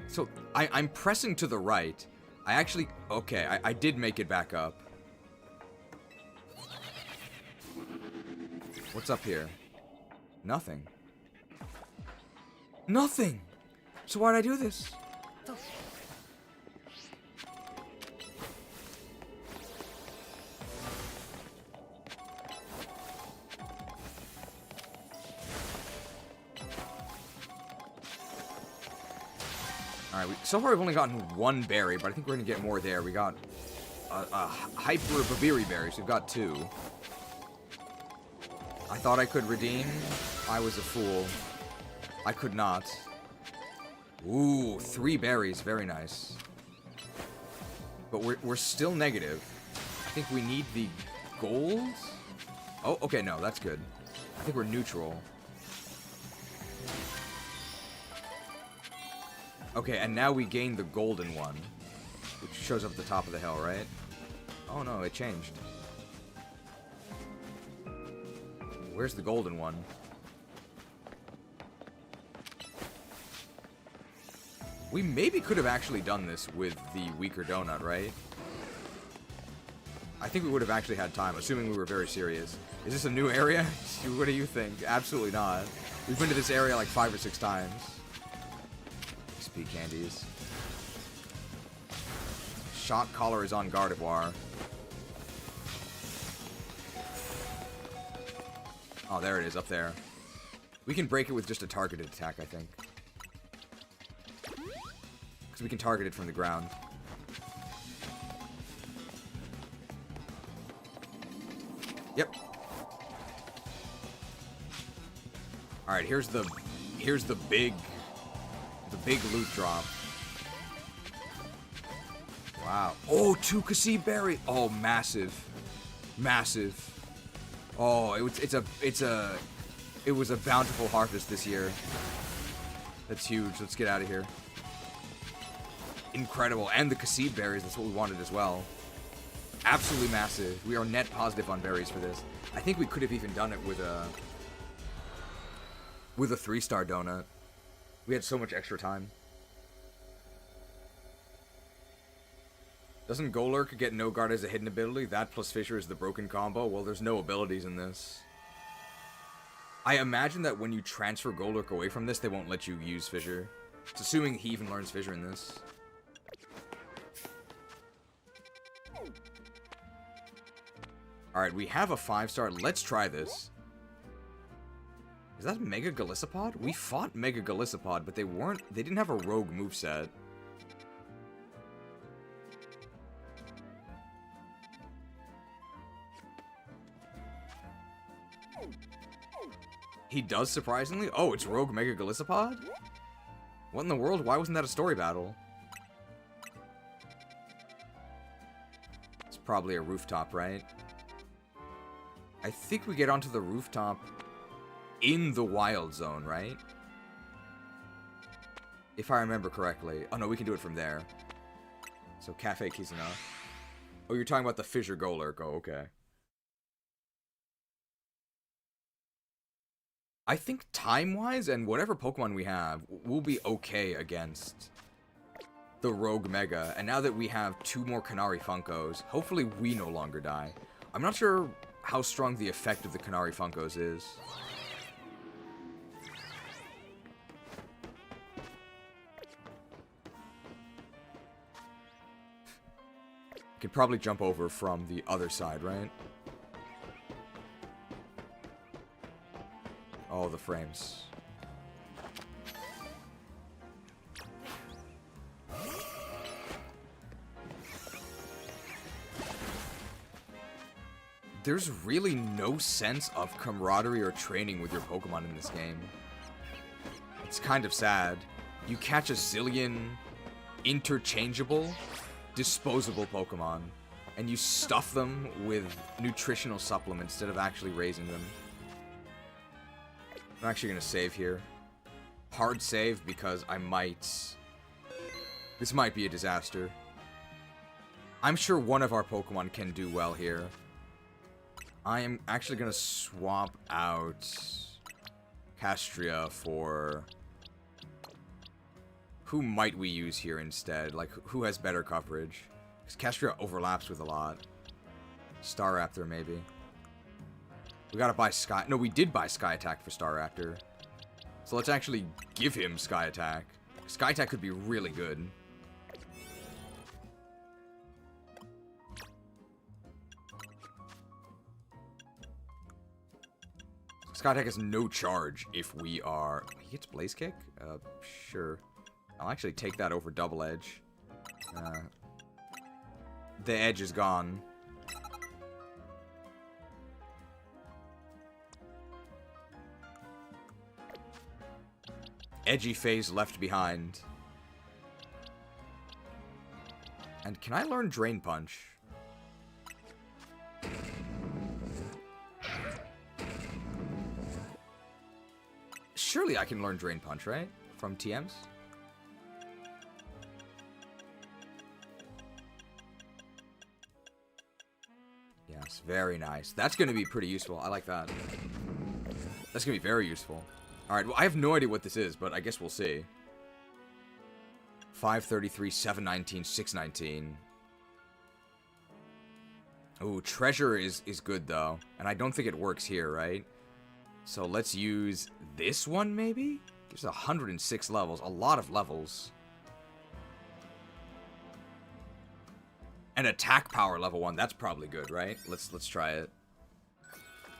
So, I'm pressing to the right. I actually... Okay, I did make it back up. What's up here? Nothing. Nothing! So why'd I do this? Alright, so far we've only gotten 1 berry, but I think we're gonna get more there. We got a Hyper Babiri berry, so we've got 2. I thought I could redeem. I was a fool. I could not. Ooh, 3 berries. Very nice. But we're still negative. I think we need the gold? Oh, okay, no, that's good. I think we're neutral. Okay, and now we gain the golden one, which shows up at the top of the hill, right? Oh no, it changed. Where's the golden one? We maybe could have actually done this with the weaker donut, right? I think we would have actually had time, assuming we were very serious. Is this a new area? What do you think? Absolutely not. We've been to this area like 5 or 6 times. XP candies. Shock collar is on Gardevoir. Oh, there it is, up there. We can break it with just a targeted attack, I think. Because we can target it from the ground. Yep. Alright, here's the big loot drop. Wow. Oh, 2 Kasib berry. Oh, massive. Massive. Oh, it was a bountiful harvest this year. That's huge. Let's get out of here. Incredible. And the Kasib berries, that's what we wanted as well. Absolutely massive. We are net positive on berries for this. I think we could have even done it with a 3-star donut. We had so much extra time. Doesn't Golurk get No Guard as a hidden ability? That plus Fissure is the broken combo? Well, there's no abilities in this. I imagine that when you transfer Golurk away from this, they won't let you use Fissure. It's assuming he even learns Fissure in this. Alright, we have a 5-star. Let's try this. Is that Mega Golisopod? We fought Mega Golisopod, but they didn't have a rogue moveset. He does, surprisingly? Oh, it's Rogue Mega Golisopod? What in the world? Why wasn't that a story battle? It's probably a rooftop, right? I think we get onto the rooftop in the wild zone, right? If I remember correctly. Oh no, we can do it from there. So Cafe Kizuna. Oh, you're talking about the Fissure Golurk. Oh, okay. I think time-wise and whatever Pokemon we have, we'll be okay against the Rogue Mega. And now that we have 2 more Canary Funkos, hopefully we no longer die. I'm not sure how strong the effect of the Canary Funkos is. Could probably jump over from the other side, right? Oh, the frames. There's really no sense of camaraderie or training with your Pokemon in this game. It's kind of sad. You catch a zillion interchangeable, disposable Pokemon, and you stuff them with nutritional supplements instead of actually raising them. I'm actually going to save here. Hard save because I might... This might be a disaster. I'm sure one of our Pokemon can do well here. I am actually going to swap out Castria for... Who might we use here instead? Like, who has better coverage? Because Castria overlaps with a lot. Staraptor, maybe. We gotta buy Sky... No, we did buy Sky Attack for Staraptor. So let's actually give him Sky Attack. Sky Attack could be really good. Sky Attack has no charge if we are... He gets Blaze Kick? Sure. I'll actually take that over Double Edge. The edge is gone. Edgy phase left behind. And can I learn Drain Punch? Surely I can learn Drain Punch, right? From TMs? Yes, very nice. That's going to be pretty useful. I like that. That's going to be very useful. Alright, well, I have no idea what this is, but I guess we'll see. 533, 719, 619. Ooh, Treasure is good, though. And I don't think it works here, right? So let's use this one, maybe? Gives 106 levels. A lot of levels. And attack power level 1. That's probably good, right? Let's try it.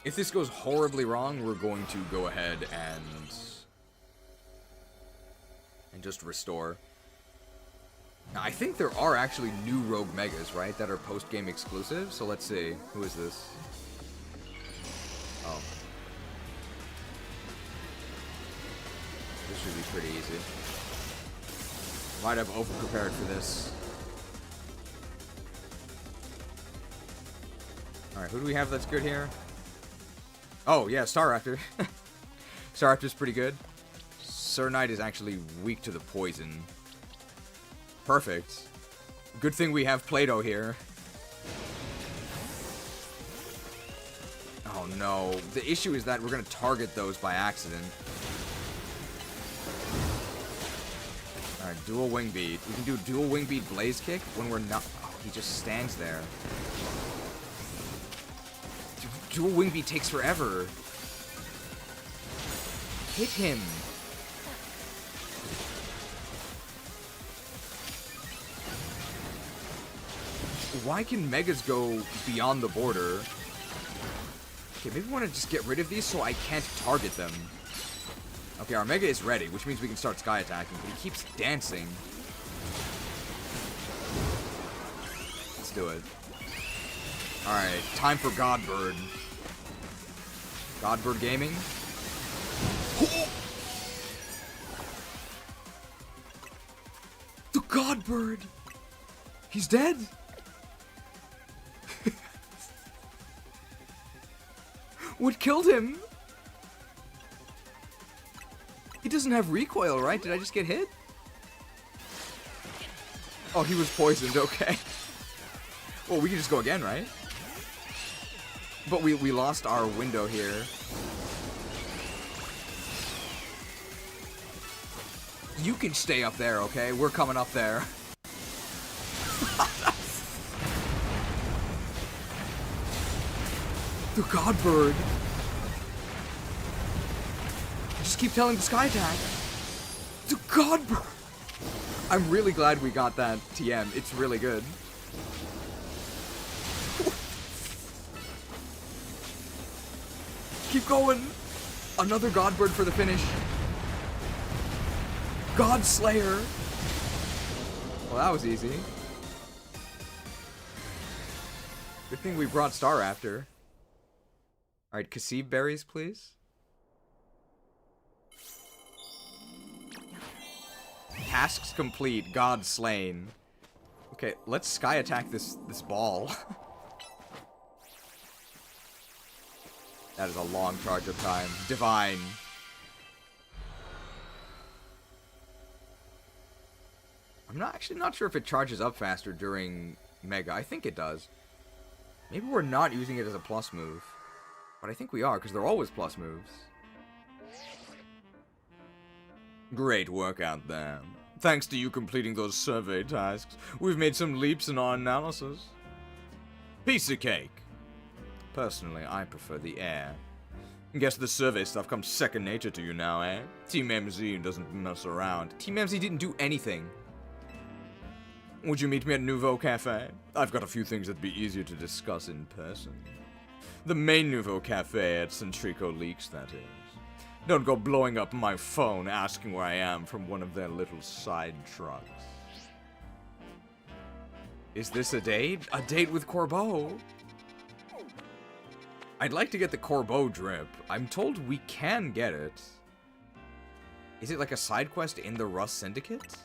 If this goes horribly wrong, we're going to go ahead and just restore. Now, I think there are actually new Rogue Megas, right? That are post-game exclusive. So let's see. Who is this? Oh. This should be pretty easy. Might have over-prepared for this. Alright, who do we have that's good here? Oh, yeah, Staraptor. Staraptor's pretty good. Cernite is actually weak to the poison. Perfect. Good thing we have Play-Doh here. Oh no. The issue is that we're going to target those by accident. Alright, dual Wing Beat. We can do dual Wing Beat Blaze Kick when we're not... Oh, he just stands there. Dual Wing Beat takes forever. Hit him. Why can Megas go beyond the border? Okay, maybe we want to just get rid of these so I can't target them. Okay, our Mega is ready, which means we can start Sky Attacking, but he keeps dancing. Let's do it. Alright, time for Godbird. Godbird Gaming. The Godbird! He's dead! What killed him? He doesn't have recoil, right? Did I just get hit? Oh, he was poisoned, okay. Well, we can just go again, right? But we lost our window here. You can stay up there, okay? We're coming up there. The Godbird. Just keep telling the Sky Attack. The Godbird. I'm really glad we got that TM. It's really good. Keep going. Another Godbird for the finish. God Slayer. Well, that was easy. Good thing we brought Star Raptor. Alright, Cassib berries, please. Tasks complete. God slain. Okay, let's sky attack this ball. That is a long charge of time. Divine. I'm actually not sure if it charges up faster during Mega. I think it does. Maybe we're not using it as a plus move. But I think we are, because they're always plus moves. Great work out there. Thanks to you completing those survey tasks, we've made some leaps in our analysis. Piece of cake. Personally, I prefer the air. Guess the survey stuff comes second nature to you now, eh? Team MZ doesn't mess around. Team MZ didn't do anything. Would you meet me at Nouveau Cafe? I've got a few things that'd be easier to discuss in person. The main Nouveau Cafe at Centrico Leaks, that is. Don't go blowing up my phone asking where I am from one of their little side trucks. Is this a date? A date with Corbeau? I'd like to get the Corbeau drip. I'm told we can get it. Is it like a side quest in the Rust Syndicate?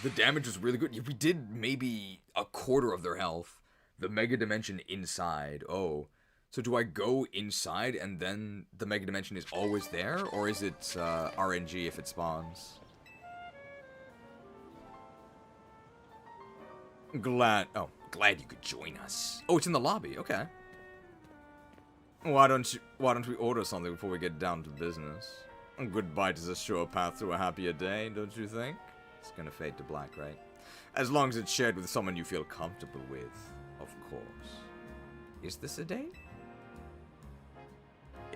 The damage was really good. We did maybe a quarter of their health. The Mega Dimension inside. Oh. So do I go inside and then the Mega Dimension is always there? Or is it RNG if it spawns? Glad you could join us. Oh, it's in the lobby. Okay. Why don't we order something before we get down to business? A good bite is a sure path to a happier day, don't you think? It's gonna fade to black, right? As long as it's shared with someone you feel comfortable with, of course. Is this a date?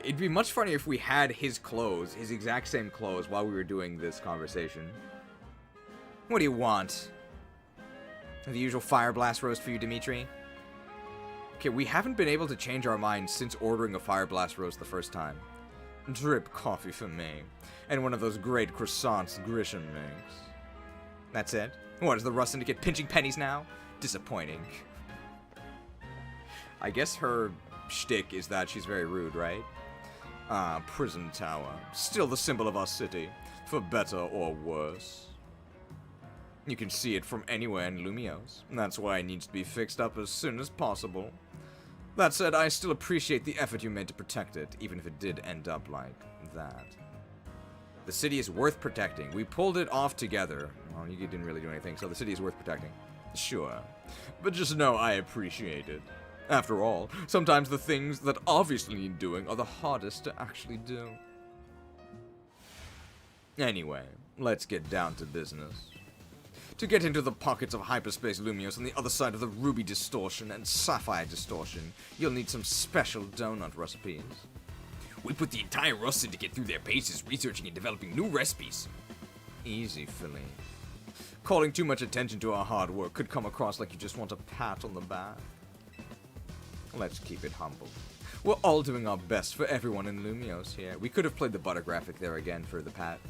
It'd be much funnier if we had his clothes, his exact same clothes, while we were doing this conversation. What do you want? The usual fire blast roast for you, Dimitri? Okay, we haven't been able to change our minds since ordering a fire blast roast the first time. Drip coffee for me. And one of those great croissants Grisham makes. That's it? What, is the Rust Syndicate pinching pennies now? Disappointing. I guess her shtick is that she's very rude, right? Ah, Prison Tower. Still the symbol of our city. For better or worse. You can see it from anywhere in Lumiose. That's why it needs to be fixed up as soon as possible. That said, I still appreciate the effort you made to protect it, even if it did end up like that. The city is worth protecting. We pulled it off together. Well, you didn't really do anything, so the city is worth protecting. Sure. But just know I appreciate it. After all, sometimes the things that obviously need doing are the hardest to actually do. Anyway, let's get down to business. To get into the pockets of hyperspace Lumiose on the other side of the Ruby Distortion and Sapphire Distortion, you'll need some special donut recipes. We put the entire Rust Syndicate through their paces researching and developing new recipes. Easy, Philly. Calling too much attention to our hard work could come across like you just want a pat on the back. Let's keep it humble. We're all doing our best for everyone in Lumiose here. We could have played the butter graphic there again for the pat.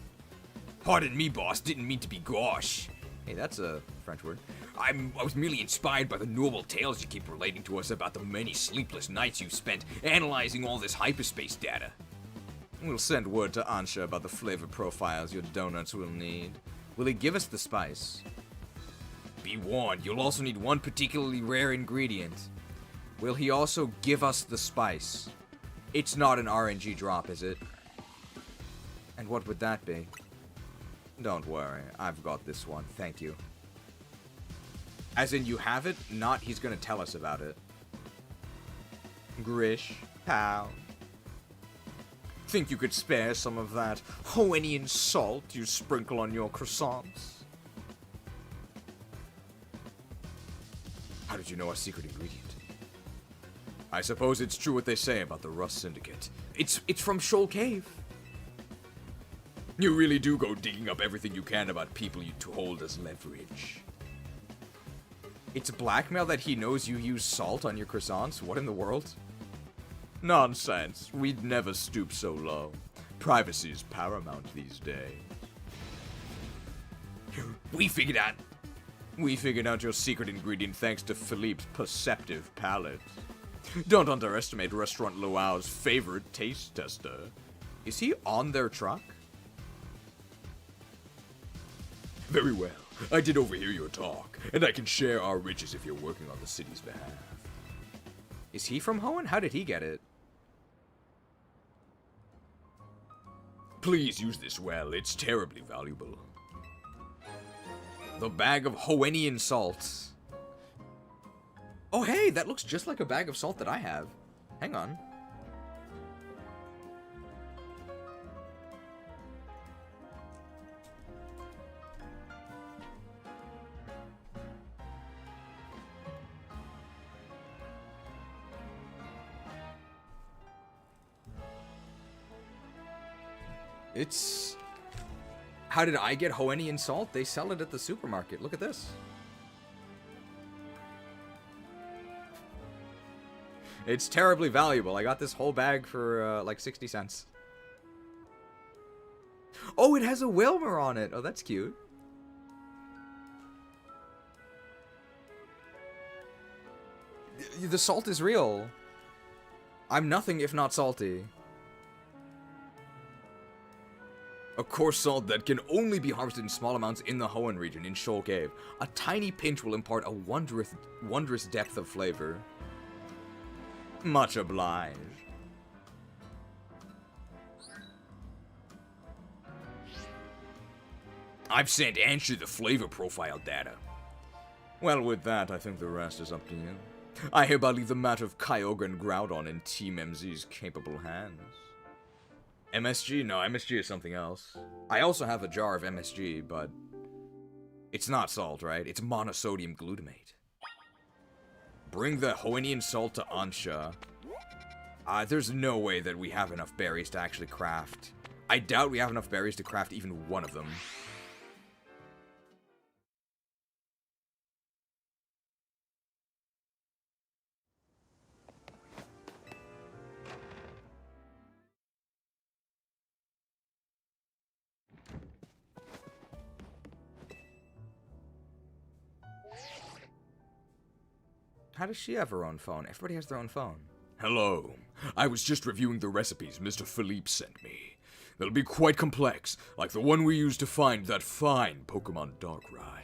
Pardon me, boss. Didn't mean to be gauche. Hey, that's a French word. I was merely inspired by the noble tales you keep relating to us about the many sleepless nights you've spent analyzing all this hyperspace data. We'll send word to Ansha about the flavor profiles your donuts will need. Will he give us the spice? Be warned, you'll also need one particularly rare ingredient. Will he also give us the spice? It's not an RNG drop, is it? And what would that be? Don't worry, I've got this one, thank you. As in, you have it, not he's gonna tell us about it. Grish, pal. Think you could spare some of that Hoennian salt you sprinkle on your croissants? How did you know our secret ingredient? I suppose it's true what they say about the Rust Syndicate. It's from Shoal Cave. You really do go digging up everything you can about people you to hold as leverage. It's blackmail that he knows you use salt on your croissants? What in the world? Nonsense. We'd never stoop so low. Privacy is paramount these days. We figured out your secret ingredient thanks to Philippe's perceptive palate. Don't underestimate Restaurant Luau's favorite taste tester. Is he on their truck? Very well. I did overhear your talk, and I can share our riches if you're working on the city's behalf. Is he from Hoenn? How did he get it? Please use this well. It's terribly valuable. The bag of Hoennian salts. Oh, hey, that looks just like a bag of salt that I have. Hang on. It's... How did I get Hoennian salt? They sell it at the supermarket. Look at this. It's terribly valuable. I got this whole bag for like 60 cents. Oh, it has a Wilmer on it. Oh, that's cute. The salt is real. I'm nothing if not salty. A coarse salt that can only be harvested in small amounts in the Hoenn region, in Shoal Cave. A tiny pinch will impart a wondrous depth of flavor. Much obliged. I've sent Anshu the flavor profile data. Well, with that, I think the rest is up to you. I hereby leave the matter of Kyogre and Groudon in Team MZ's capable hands. MSG? No, MSG is something else. I also have a jar of MSG, but it's not salt, right? It's monosodium glutamate. Bring the Hoennian salt to Ansha. There's no way that we have enough berries to actually craft. I doubt we have enough berries to craft even one of them. How does she have her own phone? Everybody has their own phone. Hello. I was just reviewing the recipes Mr. Philippe sent me. They'll be quite complex, like the one we used to find that fine Pokemon Darkrai.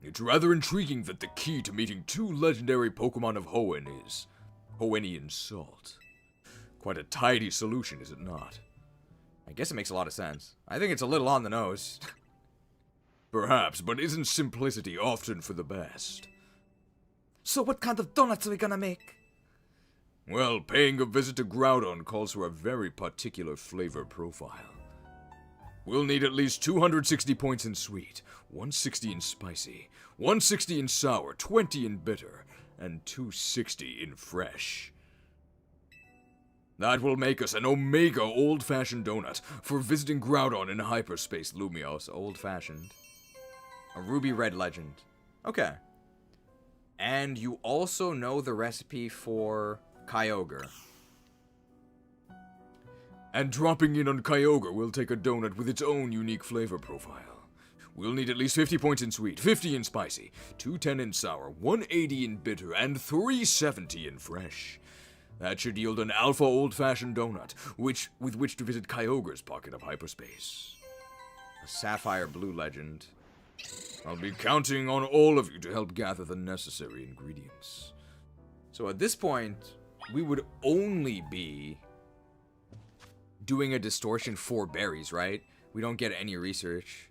It's rather intriguing that the key to meeting 2 legendary Pokemon of Hoenn is Hoennian salt. Quite a tidy solution, is it not? I guess it makes a lot of sense. I think it's a little on the nose. Perhaps, but isn't simplicity often for the best? So what kind of donuts are we gonna make? Well, paying a visit to Groudon calls for a very particular flavor profile. We'll need at least 260 points in sweet, 160 in spicy, 160 in sour, 20 in bitter, and 260 in fresh. That will make us an Omega old-fashioned donut for visiting Groudon in hyperspace, Lumiose. Old-fashioned. A ruby red legend. Okay. And you also know the recipe for Kyogre. And dropping in on Kyogre will take a donut with its own unique flavor profile. We'll need at least 50 points in sweet, 50 in spicy, 210 in sour, 180 in bitter, and 370 in fresh. That should yield an alpha old-fashioned donut, with which to visit Kyogre's pocket of hyperspace. A sapphire blue legend. I'll be counting on all of you to help gather the necessary ingredients. So at this point, we would only be doing a distortion for berries, right? We don't get any research.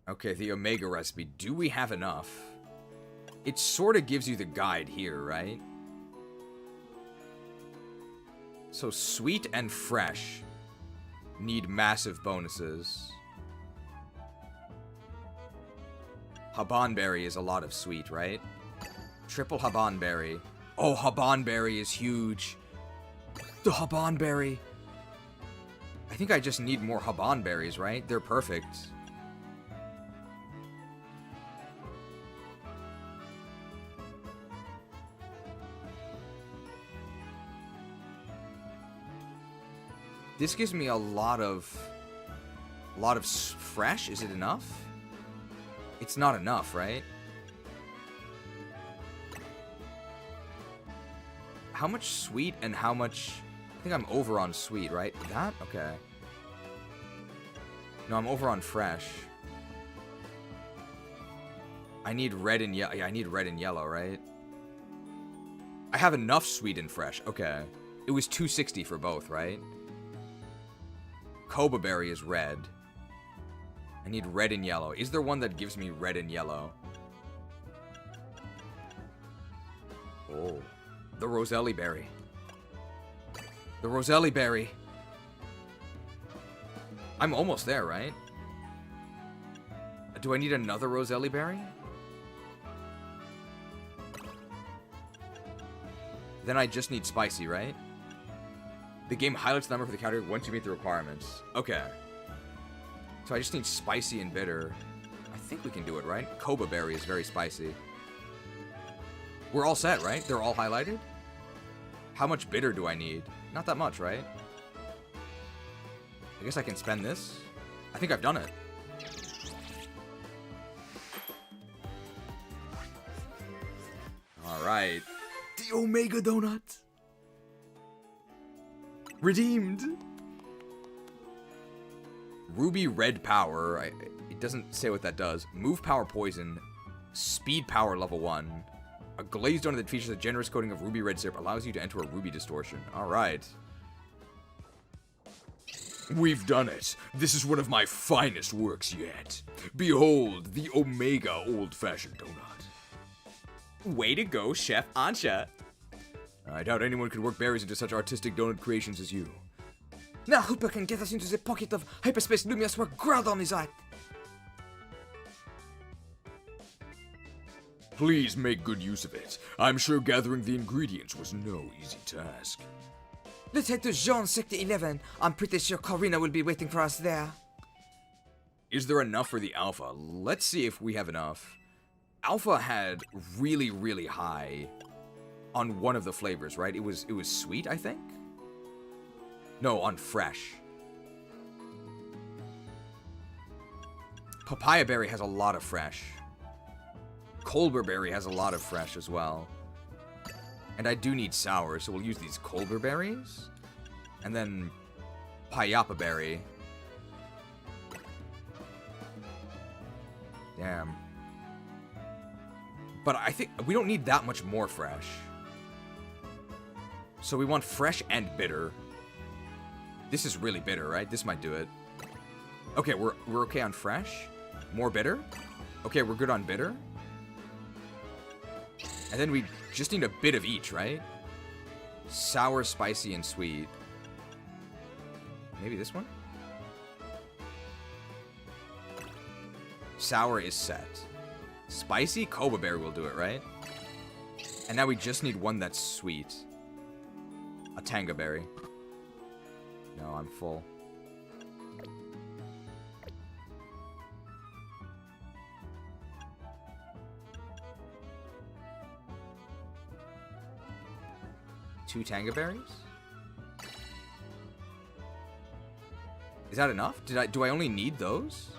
Okay, the Omega recipe. Do we have enough? It sort of gives you the guide here, right? So sweet and fresh need massive bonuses. Habanberry is a lot of sweet, right? Triple Habanberry. Oh, Habanberry is huge. The Habanberry. I think I just need more Habanberries, right? They're perfect. This gives me a lot of fresh. Is it enough? It's not enough, right? How much sweet and how much... I think I'm over on sweet, right? That? Okay. No, I'm over on fresh. I need red and yellow. Yeah, I need red and yellow, right? I have enough sweet and fresh. Okay. It was 260 for both, right? Koba berry is red. I need red and yellow. Is there one that gives me red and yellow? Oh. The Roselli berry. The Roselli berry. I'm almost there, right? Do I need another Roselli berry? Then I just need spicy, right? The game highlights the number for the category once you meet the requirements. Okay. So I just need spicy and bitter. I think we can do it, right? Koba berry is very spicy. We're all set, right? They're all highlighted? How much bitter do I need? Not that much, right? I guess I can spend this. I think I've done it. Alright. The Omega Donut. Redeemed. Ruby Red Power. It doesn't say what that does. Move Power Poison. Speed Power Level 1. A glazed donut that features a generous coating of ruby red syrup allows you to enter a ruby distortion. Alright. We've done it. This is one of my finest works yet. Behold, the Omega Old-Fashioned Donut. Way to go, Chef Ansha. I doubt anyone could work berries into such artistic donut creations as you. Now Hoopa can get us into the pocket of hyperspace Lumiose where Groudon is at. Please make good use of it. I'm sure gathering the ingredients was no easy task. Let's head to Jean Sector 11. I'm pretty sure Karina will be waiting for us there. Is there enough for the Alpha? Let's see if we have enough. Alpha had really, really high on one of the flavors, right? It was sweet, I think? No, on fresh. Papaya berry has a lot of fresh. Colbur berry has a lot of fresh as well. And I do need sour, so we'll use these Colbur berries. And then Payapa berry. Damn. But I think we don't need that much more fresh. So we want fresh and bitter. This is really bitter, right? This might do it. Okay, we're okay on fresh. More bitter. Okay, we're good on bitter. And then we just need a bit of each, right? Sour, spicy, and sweet. Maybe this one? Sour is set. Spicy? Koba berry will do it, right? And now we just need one that's sweet. A Tanga berry. No, I'm full. Two Tanga berries? Is that enough? Do I only need those?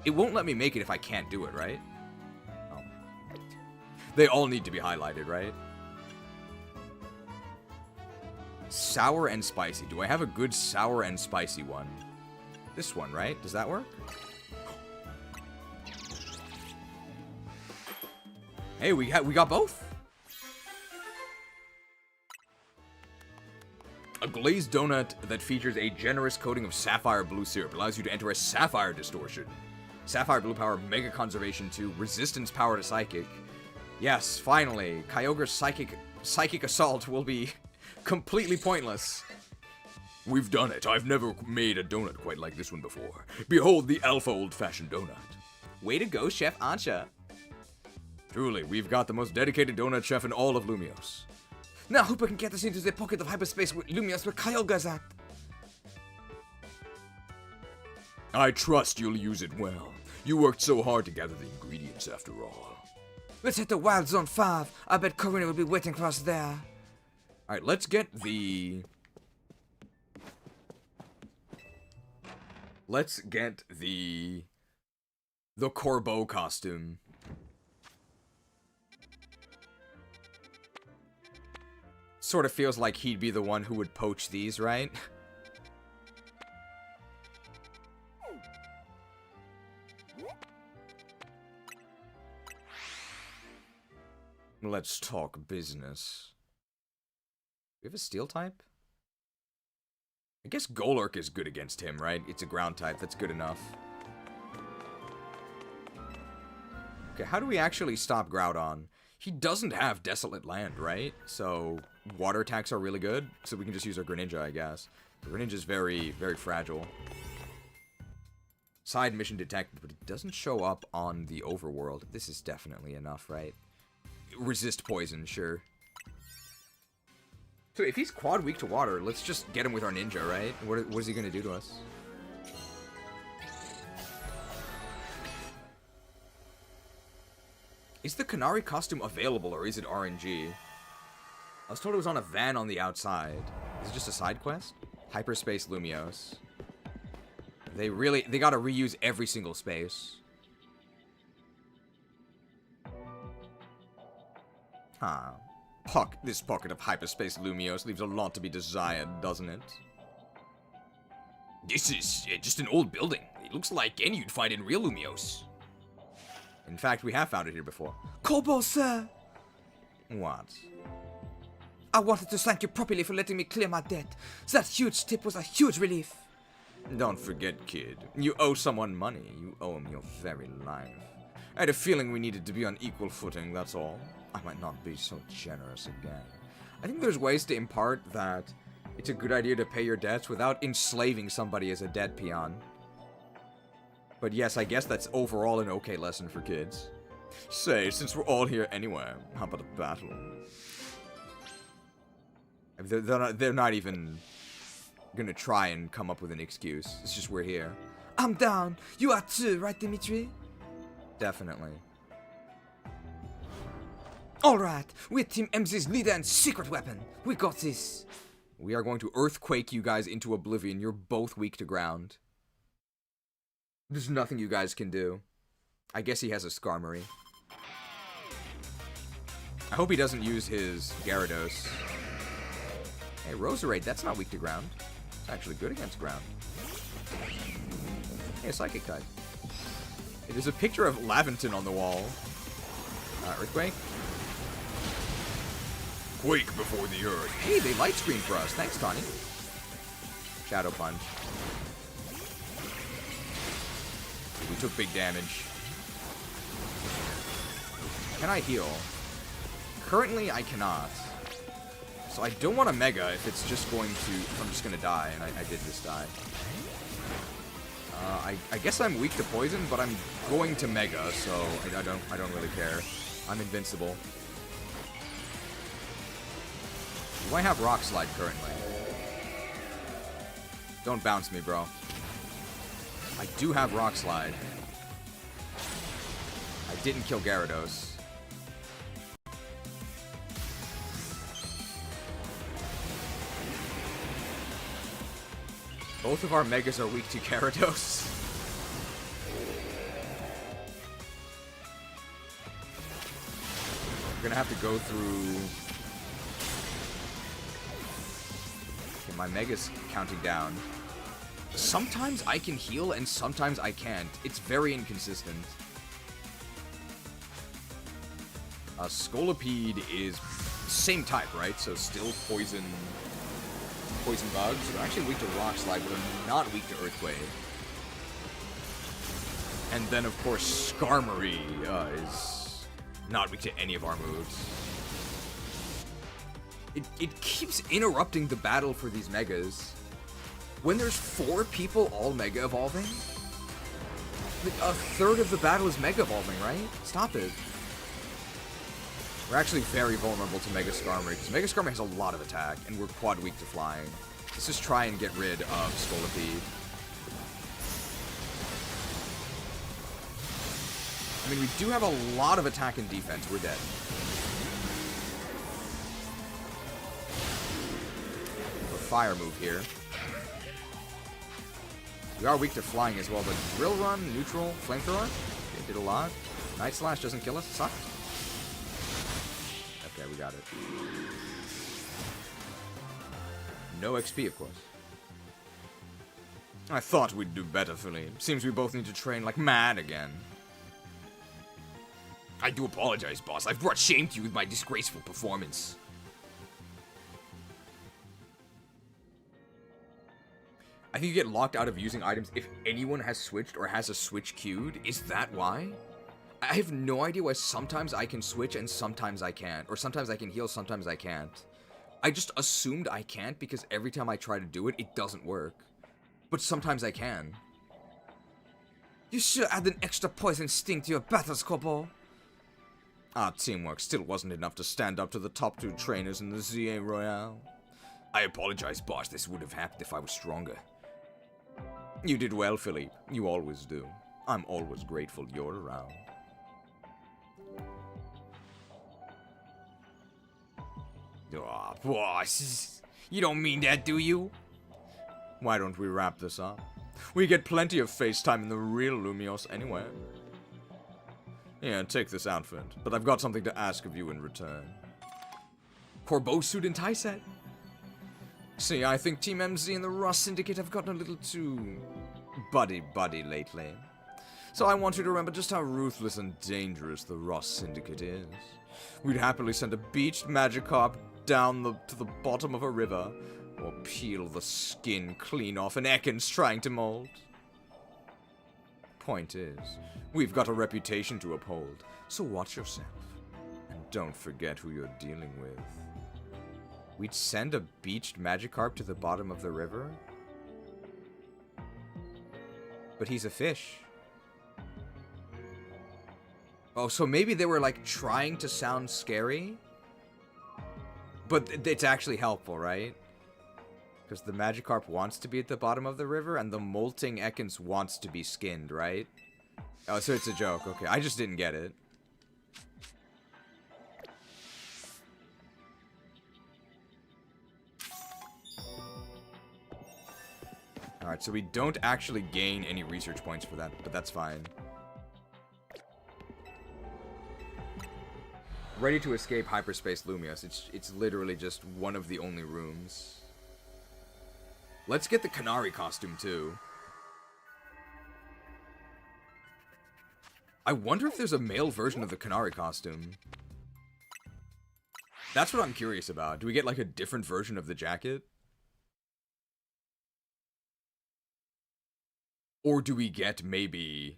It won't let me make it if I can't do it, right? Oh. They all need to be highlighted, right? Sour and spicy. Do I have a good sour and spicy one? This one, right? Does that work? Hey, we got both. A glazed donut that features a generous coating of sapphire blue syrup allows you to enter a sapphire distortion. Sapphire blue power, mega conservation 2, resistance power to psychic. Yes, finally, Kyogre's psychic assault will be completely pointless. We've done it. I've never made a donut quite like this one before. Behold the Alpha Old-Fashioned Donut. Way to go, Chef Ansha. Truly, we've got the most dedicated donut chef in all of Lumiose. Now Hoopa can get us into the pocket of hyperspace with Lumiose where Kyogre's at. I trust you'll use it well. You worked so hard to gather the ingredients after all. Let's head to Wild Zone 5. I bet Karina will be waiting for us there. Alright, let's get the Let's get the Corbeau costume. Sort of feels like he'd be the one who would poach these, right? Let's talk business. Do we have a steel type? I guess Golurk is good against him, right? It's a ground type. That's good enough. Okay, how do we actually stop Groudon? He doesn't have Desolate Land, right? So, water attacks are really good. So we can just use our Greninja, I guess. The Greninja is very, very fragile. Side mission detected, but it doesn't show up on the overworld. This is definitely enough, right? Resist poison, sure. So if he's quad weak to water, let's just get him with our ninja, right? What is he gonna do to us? Is the Canary costume available, or is it RNG? I was told it was on a van on the outside. Is it just a side quest? Hyperspace Lumiose. They gotta reuse every single space. Huh. This pocket of hyperspace Lumiose leaves a lot to be desired, doesn't it? This is just an old building. It looks like any you'd find in real Lumiose. In fact, we have found it here before. Corbeau, sir! What? I wanted to thank you properly for letting me clear my debt. That huge tip was a huge relief. Don't forget, kid. You owe someone money. You owe him your very life. I had a feeling we needed to be on equal footing, that's all. I might not be so generous again. I think there's ways to impart that it's a good idea to pay your debts without enslaving somebody as a debt peon. But yes, I guess that's overall an okay lesson for kids. Say, since we're all here anyway, how about a battle? They're not even gonna try and come up with an excuse. It's just we're here. I'm down. You are too, right, Dimitri? Definitely. Alright, we're Team MZ's leader and secret weapon. We got this. We are going to earthquake you guys into oblivion. You're both weak to ground. There's nothing you guys can do. I guess he has a Skarmory. I hope he doesn't use his Gyarados. Hey, Roserade, that's not weak to ground. It's actually good against ground. Hey, a Psychic type. Hey, there's a picture of Laventon on the wall. Earthquake? Quake before the earth. Hey, they light screen for us. Thanks, Tawny. Shadow Punch. We took big damage. Can I heal? Currently, I cannot. So I don't want a Mega if it's just going to... If I'm just going to die, and I did just die. I guess I'm weak to poison, but I'm going to Mega, so I don't really care. I'm invincible. Do I have Rock Slide currently? Don't bounce me, bro. I do have Rock Slide. I didn't kill Gyarados. Both of our Megas are weak to Gyarados. We're gonna have to go through... Okay, my Mega's counting down. Sometimes I can heal and sometimes I can't. It's very inconsistent. Scolipede is same type, right? So still poison bugs. They're actually weak to Rock Slide, but they're not weak to Earthquake. And then, of course, Skarmory is not weak to any of our moves. It keeps interrupting the battle for these Megas. When there's 4 people all Mega Evolving, like a third of the battle is Mega Evolving, right? Stop it. We're actually very vulnerable to Mega Skarmory, because Mega Skarmory has a lot of attack, and we're quad weak to flying. Let's just try and get rid of Scolipede. I mean, we do have a lot of attack and defense. We're dead. A fire move here. We are weak to flying as well, but Drill Run, Neutral, Flamethrower, it did a lot. Night Slash doesn't kill us, sucks. Okay, we got it. No XP, of course. I thought we'd do better, Philippe. Seems we both need to train like mad again. I do apologize, boss. I've brought shame to you with my disgraceful performance. I think you get locked out of using items if anyone has switched or has a switch queued. Is that why? I have no idea why sometimes I can switch and sometimes I can't. Or sometimes I can heal, sometimes I can't. I just assumed I can't because every time I try to do it, it doesn't work. But sometimes I can. You should add an extra poison sting to your battles, Corporal. Our teamwork still wasn't enough to stand up to the top 2 trainers in the ZA Royale. I apologize, boss. This would have happened if I was stronger. You did well, Philippe. You always do. I'm always grateful you're around. Oh, boss. You don't mean that, do you? Why don't we wrap this up? We get plenty of FaceTime in the real Lumiose anyway. Yeah, take this outfit, but I've got something to ask of you in return. Corbeau suit and tie set. See, I think Team MZ and the Ross Syndicate have gotten a little too buddy-buddy lately. So I want you to remember just how ruthless and dangerous the Ross Syndicate is. We'd happily send a beached Magikarp down to the bottom of a river, or peel the skin clean off an Ekans trying to mold. Point is, we've got a reputation to uphold, so watch yourself. And don't forget who you're dealing with. We'd send a beached Magikarp to the bottom of the river? But he's a fish. Oh, so maybe they were, like, trying to sound scary? But it's actually helpful, right? Because the Magikarp wants to be at the bottom of the river, and the molting Ekans wants to be skinned, right? Oh, so it's a joke. Okay, I just didn't get it. Alright, so we don't actually gain any research points for that, but that's fine. Ready to escape hyperspace Lumiose. It's literally just one of the only rooms. Let's get the Canary costume, too. I wonder if there's a male version of the Canary costume. That's what I'm curious about. Do we get, like, a different version of the jacket? Or do we get, maybe...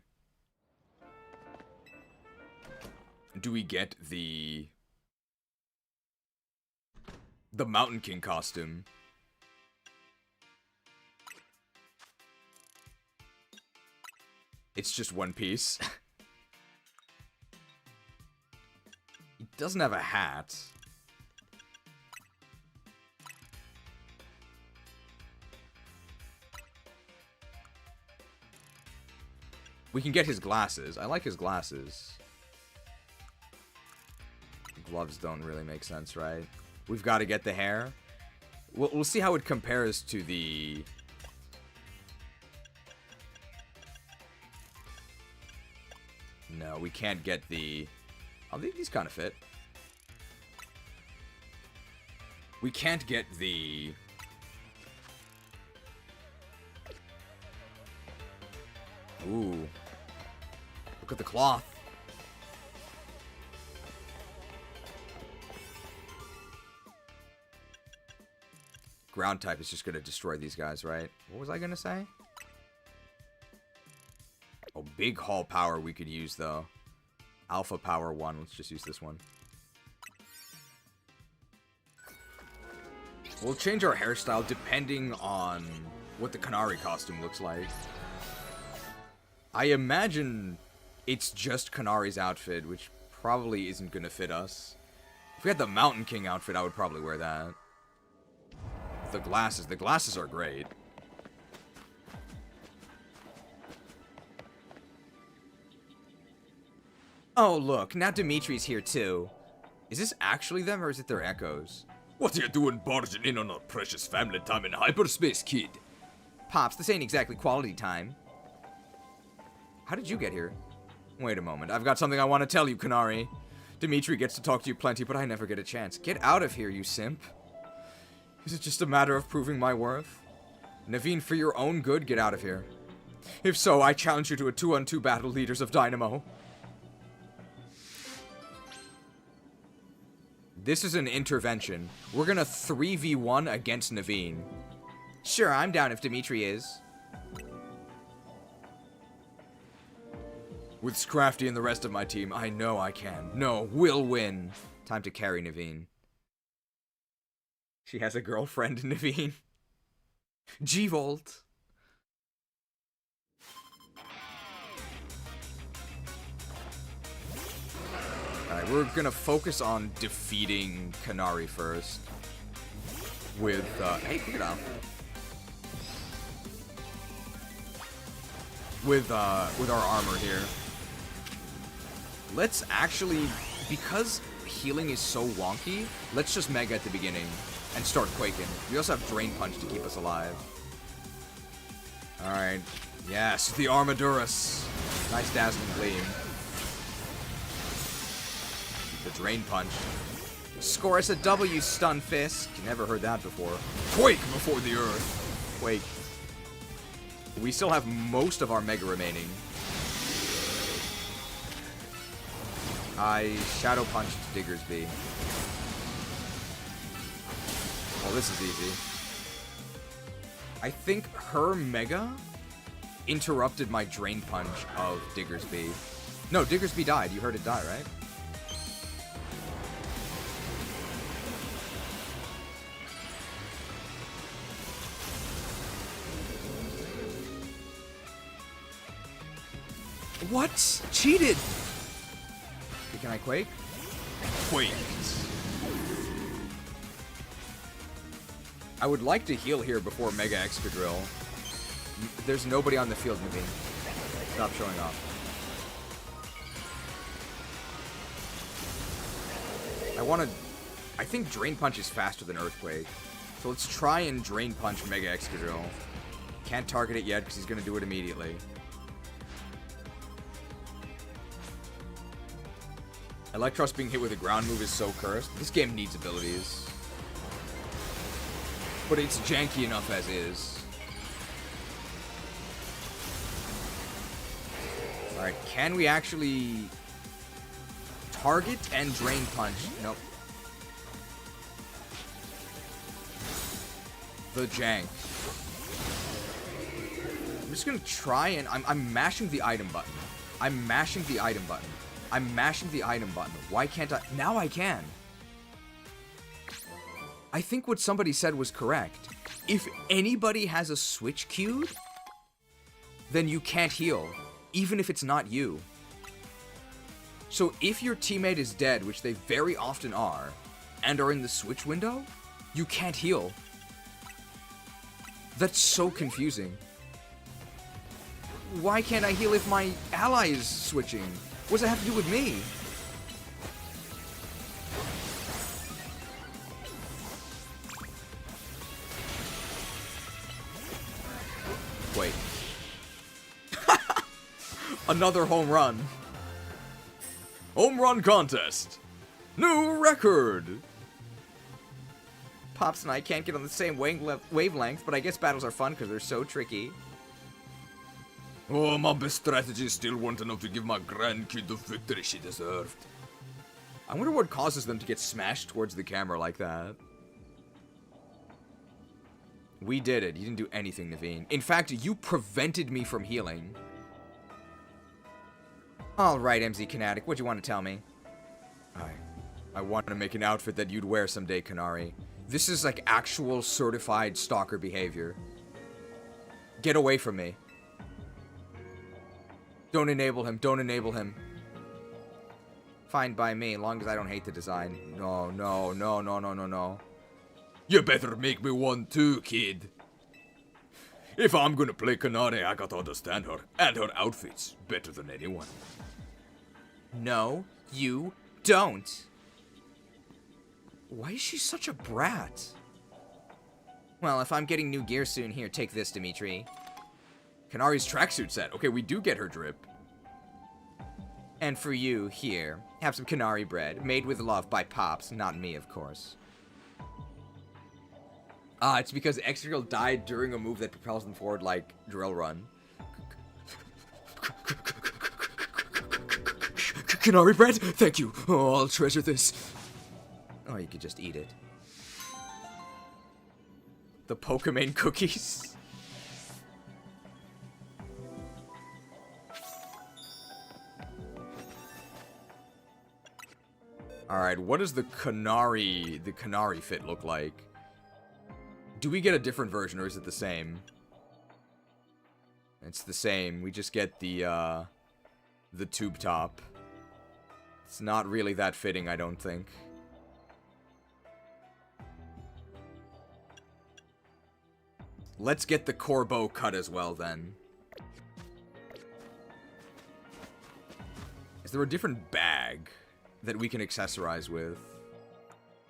Do we get the Mountain King costume? It's just one piece. He doesn't have a hat. We can get his glasses. I like his glasses. Gloves don't really make sense, right? We've got to get the hair. We'll see how it compares to the... No, we can't get the... Oh, these kind of fit. We can't get the... Ooh. Look at the cloth. Ground type is just going to destroy these guys, right? What was I going to say? Oh, big Hall power we could use, though. Alpha power 1. Let's just use this one. We'll change our hairstyle depending on what the Canary costume looks like. I imagine it's just Canary's outfit, which probably isn't going to fit us. If we had the Mountain King outfit, I would probably wear that. The glasses are great. Oh, look, now Dimitri's here too. Is this actually them, or is it their echoes? What are you doing barging in on our precious family time in hyperspace, kid? Pops, this ain't exactly quality time. How did you get here? Wait a moment. I've got something I want to tell you, Kanari. Dimitri gets to talk to you plenty, but I never get a chance. Get out of here, you simp. Is it just a matter of proving my worth? Naveen, for your own good, get out of here. If so, I challenge you to a 2-on-2 battle, leaders of Dynamo. This is an intervention. We're gonna 3v1 against Naveen. Sure, I'm down if Dimitri is. With Scrafty and the rest of my team, I know I can. No, we'll win. Time to carry Naveen. She has a girlfriend, Naveen. G-Volt. Alright, we're gonna focus on defeating Kanari first. With, hey, pick it up. With our armor here. Let's actually, because healing is so wonky, let's just Mega at the beginning and start quaking. We also have Drain Punch to keep us alive. Alright. Yes, the Armaduras. Nice Dazzling Gleam. The Drain Punch. Score us a W, Stunfisk. Never heard that before. Quake before the earth. Quake. We still have most of our Mega remaining. I Shadow Punched Diggersby. Oh, this is easy. I think her Mega interrupted my Drain Punch of Diggersby. No, Diggersby died. You heard it die, right? What? Cheated! Okay, can I Quake? Quake. I would like to heal here before Mega Excadrill. There's nobody on the field, Naveen. Stop showing off. I think Drain Punch is faster than Earthquake. So let's try and Drain Punch Mega Excadrill. Can't target it yet because he's going to do it immediately. Electros being hit with a ground move is so cursed. This game needs abilities. But it's janky enough as is. Alright, can we actually target and Drain Punch? Nope. The jank. I'm just gonna try and... I'm mashing the item button. I'm mashing the item button. I'm mashing the item button. Why can't I? Now I can. I think what somebody said was correct. If anybody has a switch queued, then you can't heal, even if it's not you. So if your teammate is dead, which they very often are, and are in the switch window, you can't heal. That's so confusing. Why can't I heal if my ally is switching? What does that have to do with me? Wait. Another home run. Home run contest. New record. Pops and I can't get on the same wavelength, but I guess battles are fun because they're so tricky. Oh, my best strategy still weren't enough to give my grandkid the victory she deserved. I wonder what causes them to get smashed towards the camera like that. We did it. You didn't do anything, Naveen. In fact, you prevented me from healing. Alright, MZ Kinetic, what'd you want to tell me? I want to make an outfit that you'd wear someday, Kanari. This is like actual certified stalker behavior. Get away from me. Don't enable him. Don't enable him. Fine by me, as long as I don't hate the design. No, no, no, no, no, no, no. You better make me one too, kid. If I'm gonna play Kanari, I gotta understand her and her outfits better than anyone. No, you don't. Why is she such a brat? Well, if I'm getting new gear soon, here, take this, Dimitri. Kanari's tracksuit set. Okay, we do get her drip. And for you, here, have some Kanari bread, made with love by Pops, not me, of course. Ah, it's because Excadrill died during a move that propels them forward like Drill Run. Kanari bread? Thank you. Oh, I'll treasure this. Oh, you could just eat it. The Pokemon cookies. Alright, what does the Kanari fit look like? Do we get a different version, or is it the same? It's the same. We just get the tube top. It's not really that fitting, I don't think. Let's get the Corbeau cut as well, then. Is there a different bag that we can accessorize with?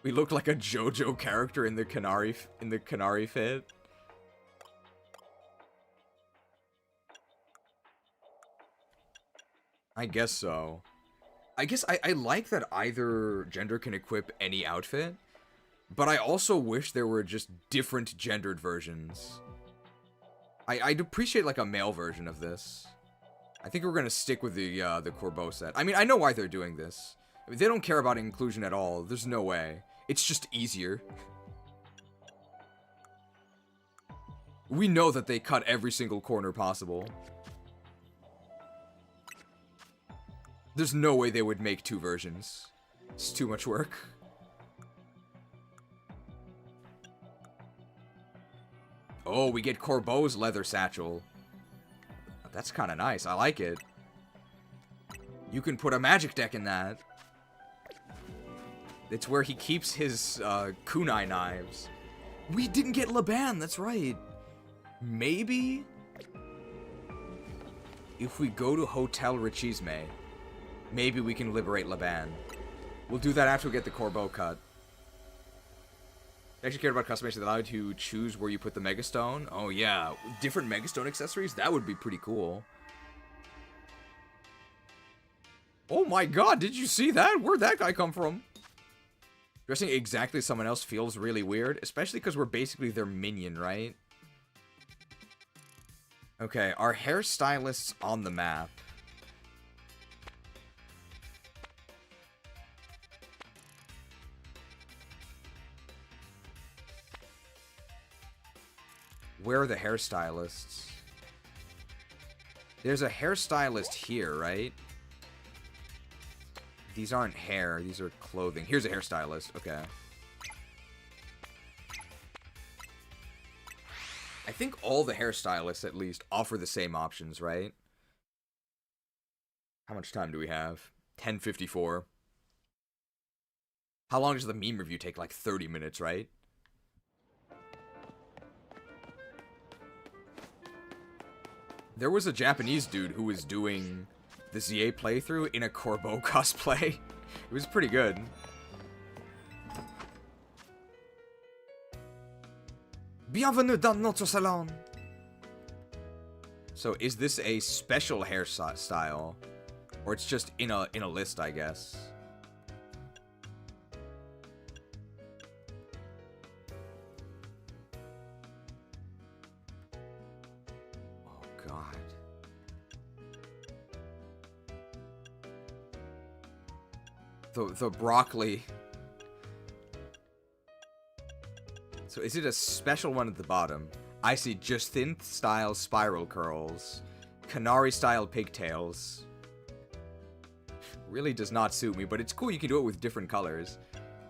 We look like a JoJo character in the Kanari fit. I guess so. I guess I like that either gender can equip any outfit, but I also wish there were just different gendered versions. I'd appreciate like a male version of this. I think we're gonna stick with the Corbeau set. I mean, I know why they're doing this. I mean, they don't care about inclusion at all. There's no way. It's just easier. We know that they cut every single corner possible. There's no way they would make two versions. It's too much work. Oh, we get Corbeau's leather satchel. That's kind of nice. I like it. You can put a magic deck in that. It's where he keeps his kunai knives. We didn't get Laban, that's right. Maybe if we go to Hotel Richisme, maybe we can liberate Laban. We'll do that after we get the Corbeau cut. I actually cared about customization that allowed you to choose where you put the Megastone. Oh yeah, different Megastone accessories? That would be pretty cool. Oh my god, did you see that? Where'd that guy come from? Dressing exactly as someone else feels really weird, especially because we're basically their minion, right? Okay, our hairstylists on the map. Where are the hairstylists? There's a hairstylist here, right? These aren't hair, these are clothing. Here's a hairstylist, okay. I think all the hairstylists, at least, offer the same options, right? How much time do we have? 10:54. How long does the meme review take? Like 30 minutes, right? There was a Japanese dude who was doing the ZA playthrough in a Corbeau cosplay. It was pretty good. Bienvenue dans notre salon. So is this a special hairstyle? Or it's just in a list, I guess. The broccoli. So is it a special one at the bottom? I see Justine style spiral curls. Kanari style pigtails. Really does not suit me, but it's cool you can do it with different colors.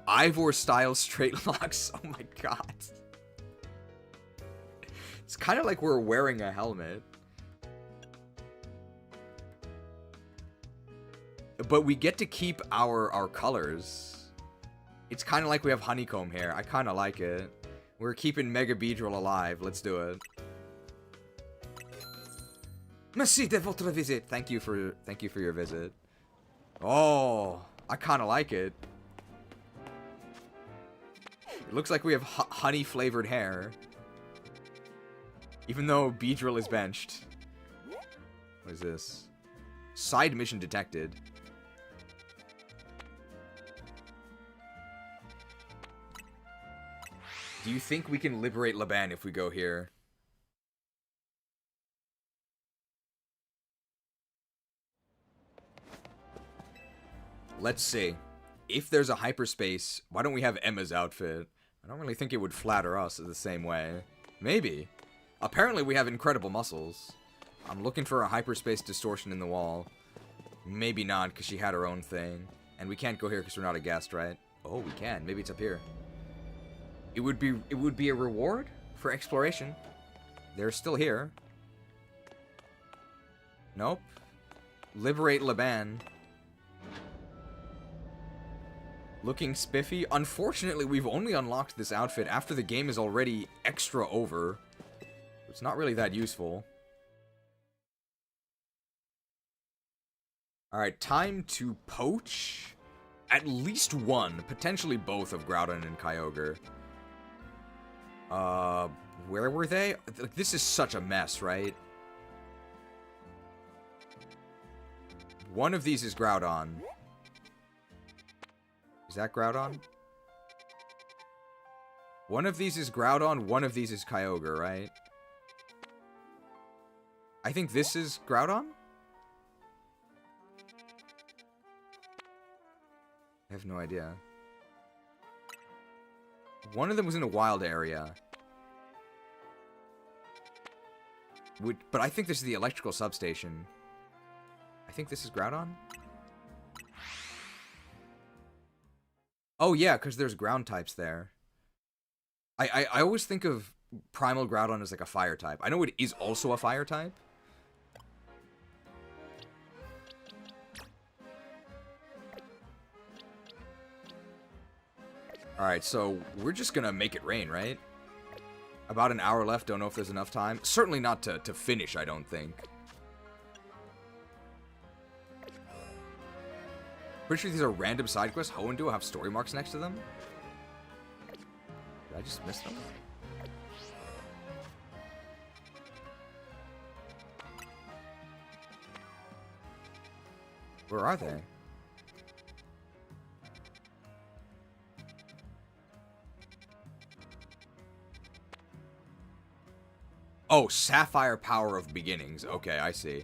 Ivor style straight locks. Oh my god. It's kind of like we're wearing a helmet. But we get to keep our colors. It's kind of like we have honeycomb hair. I kind of like it. We're keeping Mega Beedrill alive. Let's do it. Merci de votre visite. Thank you for your visit. Oh, I kind of like it. It looks like we have honey-flavored hair. Even though Beedrill is benched. What is this? Side mission detected. Do you think we can liberate Laban if we go here? Let's see. If there's a hyperspace, why don't we have Emma's outfit? I don't really think it would flatter us the same way. Maybe. Apparently we have incredible muscles. I'm looking for a hyperspace distortion in the wall. Maybe not, because she had her own thing. And we can't go here because we're not a guest, right? Oh, we can. Maybe it's up here. It would be a reward for exploration. They're still here. Nope. Liberate Laban. Looking spiffy. Unfortunately, we've only unlocked this outfit after the game is already extra over. It's not really that useful. Alright, time to poach at least one, potentially both of Groudon and Kyogre. Where were they? Like, this is such a mess, right? One of these is Groudon. Is that Groudon? One of these is Groudon, one of these is Kyogre, right? I think this is Groudon? I have no idea. One of them was in a wild area. But I think this is the electrical substation. I think this is Groudon? Oh yeah, because there's ground types there. I always think of Primal Groudon as like a fire type. I know it is also a fire type. Alright, so we're just gonna make it rain, right? About an hour left, don't know if there's enough time. Certainly not to finish, I don't think. Pretty sure these are random side quests. Hoenn have story marks next to them? Did I just miss them? Where are they? Oh, Sapphire Power of Beginnings. Okay, I see.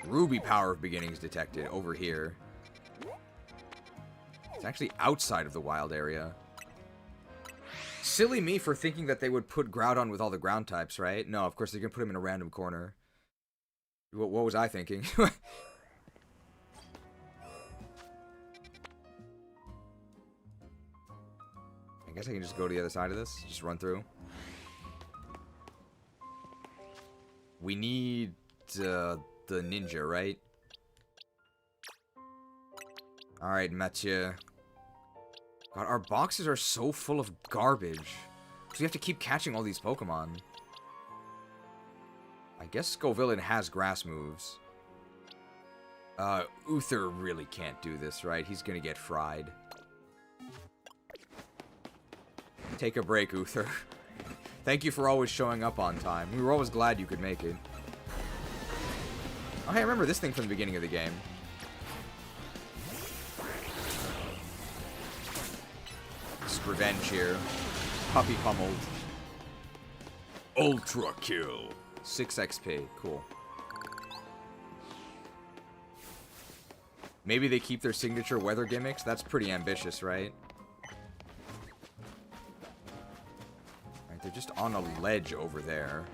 Ruby Power of Beginnings detected over here. It's actually outside of the wild area. Silly me for thinking that they would put Groudon with all the ground types, right? No, of course they can put him in a random corner. What was I thinking? I guess I can just go to the other side of this. Just run through. We need the ninja, right? Alright, Monsieur. God, our boxes are so full of garbage. So we have to keep catching all these Pokemon. I guess Scovillain has grass moves. Uther really can't do this, right? He's gonna get fried. Take a break, Uther. Thank you for always showing up on time. We were always glad you could make it. Oh, hey, I remember this thing from the beginning of the game. Just revenge here. Puppy pummeled. Ultra kill. 6 XP. Cool. Maybe they keep their signature weather gimmicks? That's pretty ambitious, right? They're just on a ledge over there.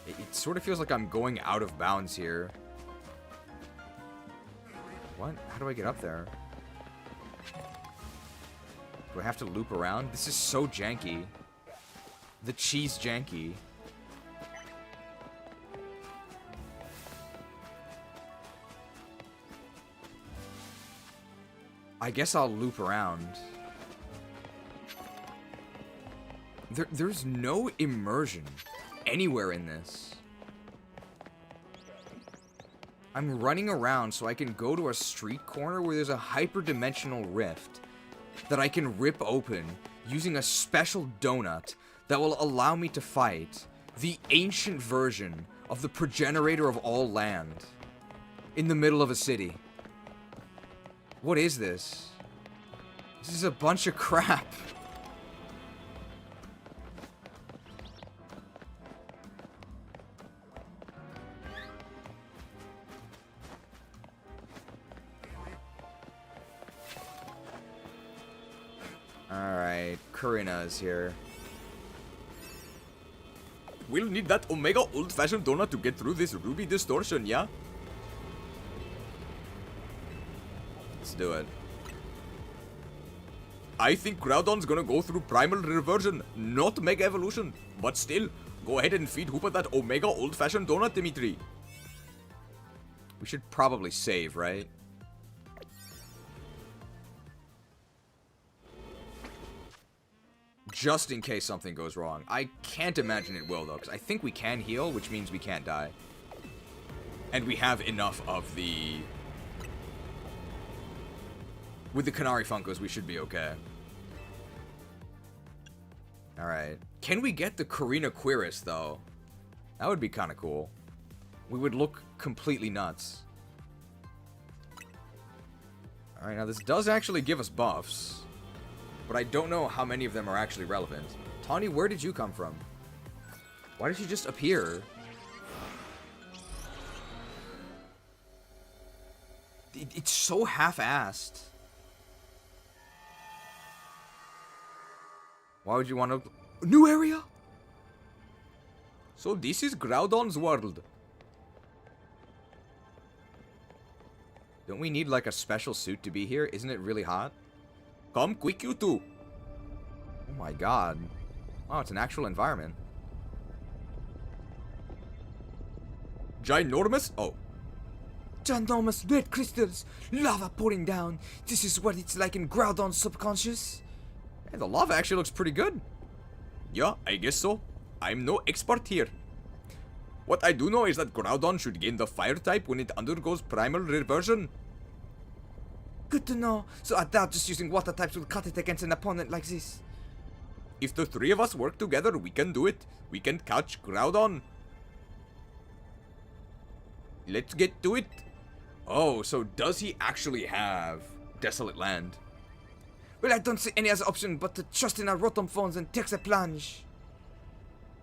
It sort of feels like I'm going out of bounds here. What? How do I get up there? Do I have to loop around? This is so janky. The cheese janky. I guess I'll loop around. There's no immersion anywhere in this. I'm running around so I can go to a street corner where there's a hyperdimensional rift that I can rip open using a special donut that will allow me to fight the ancient version of the progenitor of all land in the middle of a city. What is this? This is a bunch of crap. Alright, Karina is here. We'll need that Omega old-fashioned donut to get through this ruby distortion, yeah? Let's do it. I think Groudon's gonna go through Primal Reversion, not Mega Evolution. But still, go ahead and feed Hoopa that Omega old-fashioned donut, Dimitri. We should probably save, right? Just in case something goes wrong. I can't imagine it will, though, because I think we can heal, which means we can't die. And we have enough of the... With the Canary Funkos, we should be okay. Alright. Can we get the Karina Quiris, though? That would be kind of cool. We would look completely nuts. Alright, now this does actually give us buffs. But I don't know how many of them are actually relevant. Tawny, where did you come from? Why did you just appear? It's so half-assed. Why would you want to... New area? So this is Groudon's world. Don't we need like a special suit to be here? Isn't it really hot? Come quick, you two. Oh my god. Wow, it's an actual environment. Ginormous? Oh. Ginormous red crystals. Lava pouring down. This is what it's like in Groudon's subconscious. Hey, the lava actually looks pretty good. Yeah, I guess so. I'm no expert here. What I do know is that Groudon should gain the fire type when it undergoes primal reversion. Good to know. So I doubt just using water types will cut it against an opponent like this. If the three of us work together, we can do it. We can catch Groudon. Let's get to it. Oh, so does he actually have Desolate Land? Well, I don't see any other option but to trust in our Rotom phones and take the plunge.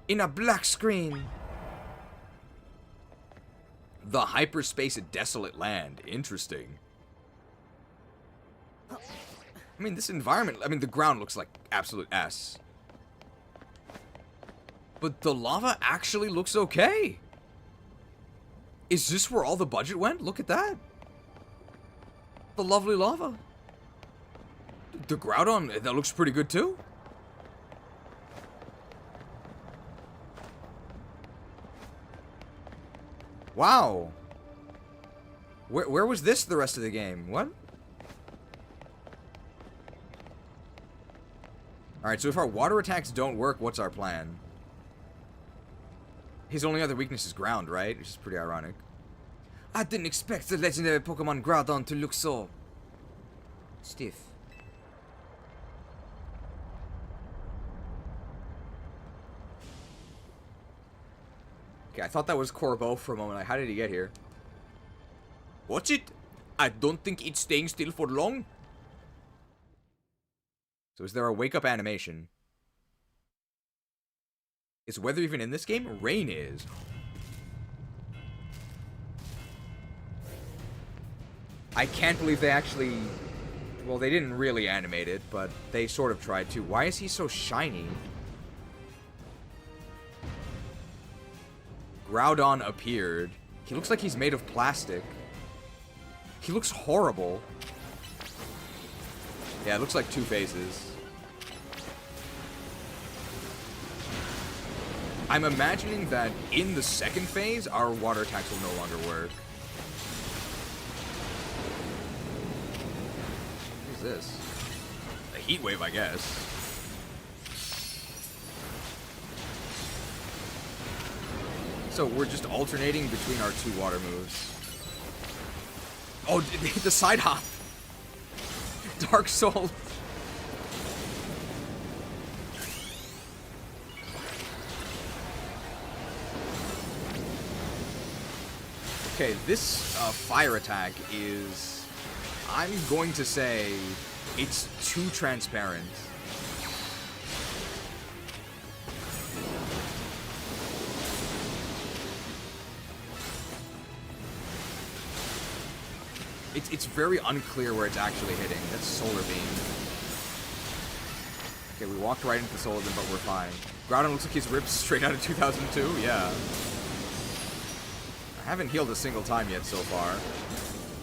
In a black screen. The hyperspace Desolate Land. Interesting. I mean, this environment, I mean, the ground looks like absolute S. But the lava actually looks okay. Is this where all the budget went? Look at that. The lovely lava. The Groudon, that looks pretty good too. Wow. Where was this the rest of the game? What? Alright, so if our water attacks don't work, what's our plan? His only other weakness is ground, right? Which is pretty ironic. I didn't expect the legendary Pokemon Groudon to look so... stiff. Okay, I thought that was Corbeau for a moment. Like, how did he get here? Watch it. I don't think it's staying still for long. So is there a wake-up animation? Is weather even in this game? Rain is. I can't believe they actually... Well, they didn't really animate it, but they sort of tried to. Why is he so shiny? Groudon appeared. He looks like he's made of plastic. He looks horrible. Yeah, it looks like two faces. I'm imagining that in the second phase, our water attacks will no longer work. What is this? A heat wave, I guess. So we're just alternating between our two water moves. Oh, the side hop. Dark Soul. Okay, this fire attack is... I'm going to say it's too transparent. It's very unclear where it's actually hitting. That's Solar Beam. Okay, we walked right into the Solar Beam, but we're fine. Groudon looks like he's ripped straight out of 2002. Yeah. I haven't healed a single time yet so far.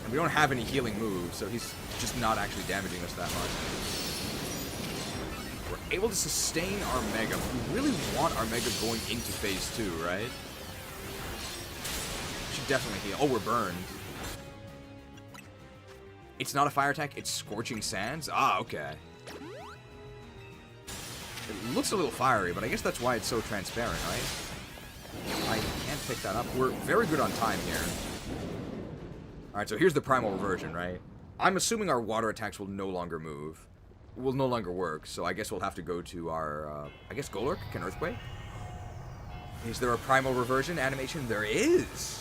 And we don't have any healing moves, so he's just not actually damaging us that much. We're able to sustain our Mega. We really want our Mega going into Phase 2, right? Should definitely heal. Oh, we're burned. It's not a fire attack, it's Scorching Sands? Ah, okay. It looks a little fiery, but I guess that's why it's so transparent, right? I can't pick that up. We're very good on time here. Alright, so here's the Primal Reversion, right? I'm assuming our water attacks will no longer move. Will no longer work, so I guess we'll have to go to our, I guess Golurk can Earthquake? Is there a Primal Reversion animation? There is!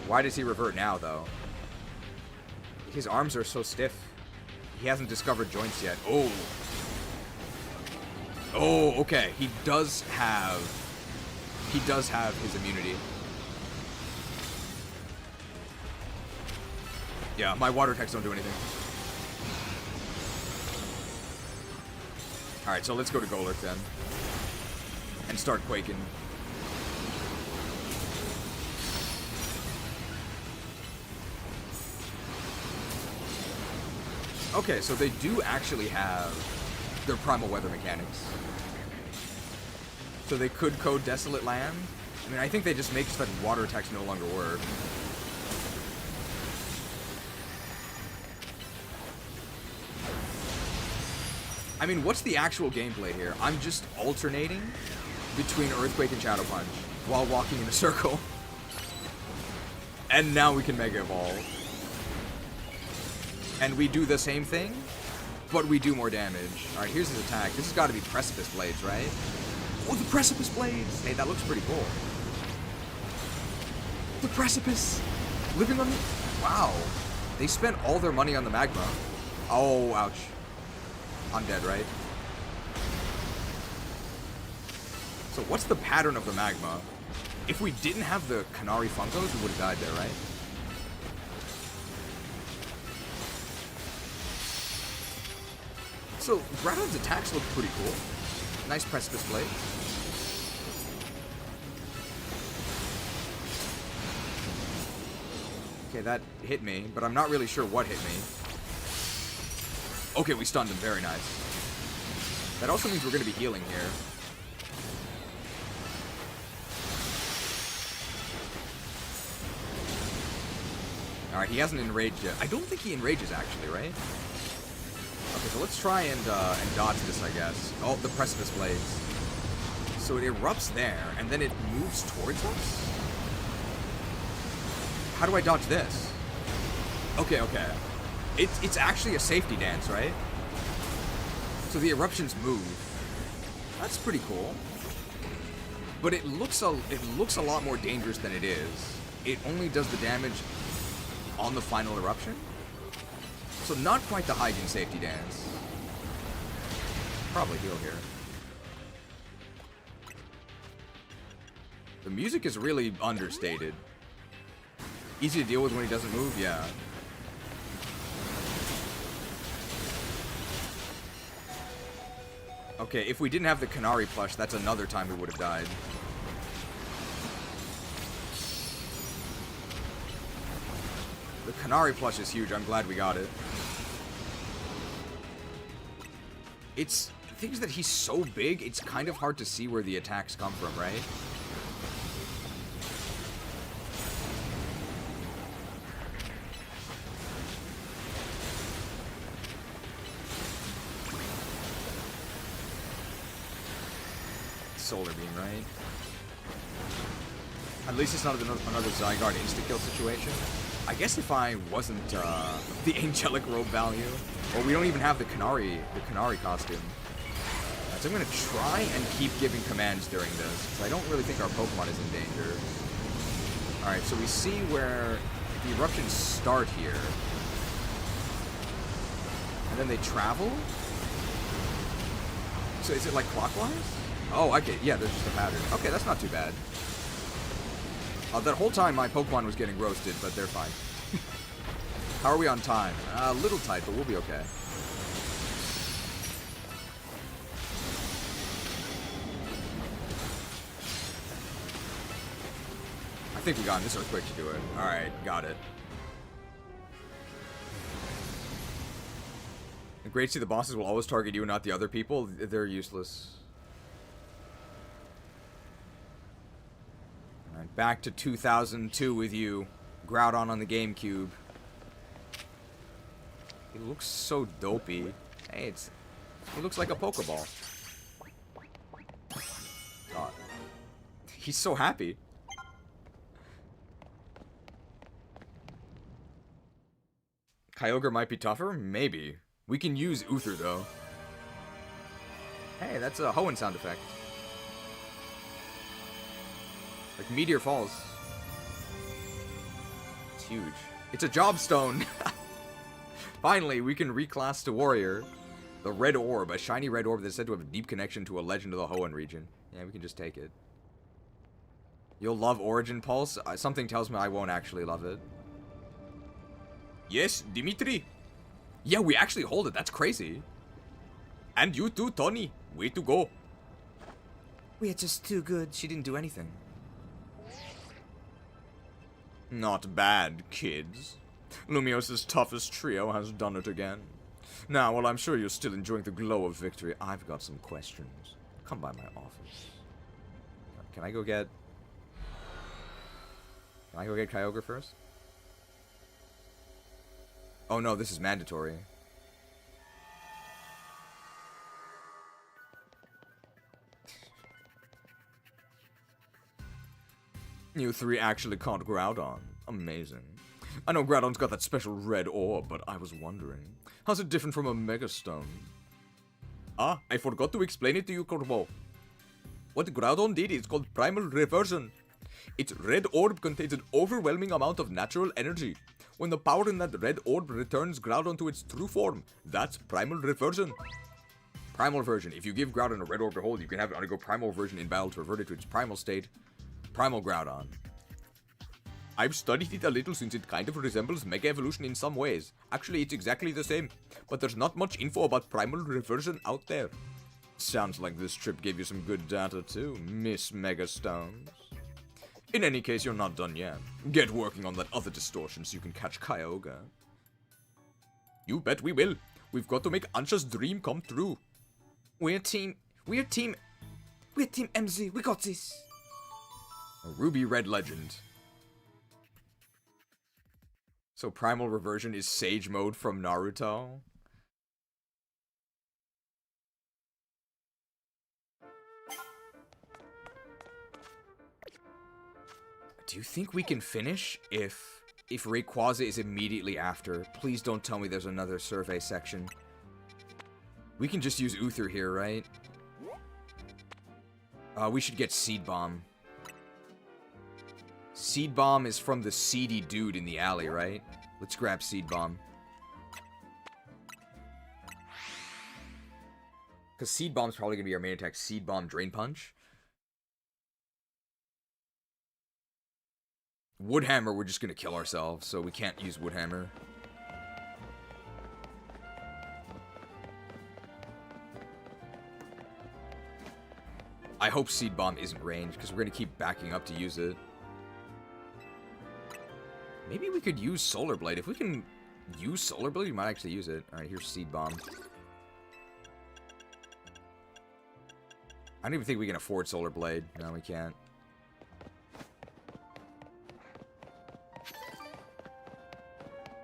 Why does he revert now, though? His arms are so stiff. He hasn't discovered joints yet. Oh! Oh, okay. He does have his immunity. Yeah, my water attacks don't do anything. Alright, so let's go to Golurk then. And start quaking. Okay, so they do actually have their primal weather mechanics. So they could code Desolate Land. I mean, I think they just make so that water attacks no longer work. I mean, what's the actual gameplay here? I'm just alternating between Earthquake and Shadow Punch while walking in a circle. And now we can Mega Evolve. And we do the same thing, but we do more damage. Alright, here's his attack. This has got to be Precipice Blades, right? Oh, the Precipice Blades! Hey, that looks pretty cool. The Precipice! Living on the... Wow. They spent all their money on the Magma. Oh, ouch. I'm dead, right? So what's the pattern of the Magma? If we didn't have the Canary Funkos, we would have died there, right? So, Groudon's attacks look pretty cool. Nice Precipice Blade. Okay, that hit me, but I'm not really sure what hit me. Okay, we stunned him. Very nice. That also means we're going to be healing here. Alright, he hasn't enraged yet. I don't think he enrages, actually, right? Okay, so let's try and dodge this, I guess. Oh, the Precipice Blades. So it erupts there, and then it moves towards us? How do I dodge this? Okay, okay. It's actually a safety dance, right? So the eruptions move. That's pretty cool. But it looks a lot more dangerous than it is. It only does the damage on the final eruption. So not quite the Hygen safety dance. Probably heal here. The music is really understated. Easy to deal with when he doesn't move, yeah. Okay, if we didn't have the Canary plush, that's another time we would have died. The Canary plush is huge. I'm glad we got it. It's... The thing is that he's so big, it's kind of hard to see where the attacks come from, right? Solar Beam, right? At least it's not another Zygarde insta-kill situation. I guess if I wasn't the angelic robe value, or we don't even have the Canary costume. So I'm gonna try and keep giving commands during this, because I don't really think our Pokemon is in danger. Alright, so we see where the eruptions start here. And then they travel? So is it like clockwise? Oh, okay, yeah, there's just a pattern. Okay, that's not too bad. That whole time my Pokemon was getting roasted, but they're fine. How are we on time? A little tight, but we'll be okay. I think we got this earthquake to do it. Alright, got it. Great to see the bosses will always target you and not the other people. They're useless. Alright, back to 2002 with you. Groudon on the GameCube. He looks so dopey. Hey, he looks like a Pokeball. God. He's so happy. Kyogre might be tougher? Maybe. We can use Uther, though. Hey, that's a Hoenn sound effect. Like, meteor falls. It's huge. It's a Jobstone! Finally, we can reclass to Warrior. The Red Orb, a shiny red orb that's said to have a deep connection to a legend of the Hoenn region. Yeah, we can just take it. You'll love Origin Pulse? Something tells me I won't actually love it. Yes, Dimitri. Yeah, we actually hold it. That's crazy. And you too, Tony. Way to go. We are just too good. She didn't do anything. Not bad, kids. Lumiose's toughest trio has done it again. Now, while I'm sure you're still enjoying the glow of victory, I've got some questions. Come by my office. Can I go get... Can I go get Kyogre first? Oh no, this is mandatory. You three actually caught Groudon. Amazing. I know Groudon's got that special red orb, but I was wondering, how's it different from a Mega Stone? Ah, I forgot to explain it to you, Corbo. What Groudon did is called Primal Reversion. Its red orb contains an overwhelming amount of natural energy. When the power in that red orb returns Groudon to its true form, that's Primal Reversion. Primal Version. If you give Groudon a red orb to hold, you can have it undergo Primal Version in battle to revert it to its primal state. Primal Groudon. I've studied it a little since it kind of resembles Mega Evolution in some ways. Actually, it's exactly the same, but there's not much info about Primal Reversion out there. Sounds like this trip gave you some good data too, Miss Mega Stones. In any case, you're not done yet. Get working on that other distortion so you can catch Kyogre. You bet we will. We've got to make Ansha's dream come true. We're team MZ. We got this. A Ruby Red Legend. So Primal Reversion is Sage Mode from Naruto? Do you think we can finish if Rayquaza is immediately after? Please don't tell me there's another survey section. We can just use Uther here, right? We should get Seed Bomb. Seed Bomb is from the seedy dude in the alley, right? Let's grab Seed Bomb. Because Seed Bomb's probably going to be our main attack. Seed Bomb, Drain Punch. Woodhammer, we're just going to kill ourselves, so we can't use Woodhammer. I hope Seed Bomb isn't ranged, because we're going to keep backing up to use it. Maybe we could use Solar Blade. If we can use Solar Blade, we might actually use it. Alright, here's Seed Bomb. I don't even think we can afford Solar Blade. No, we can't.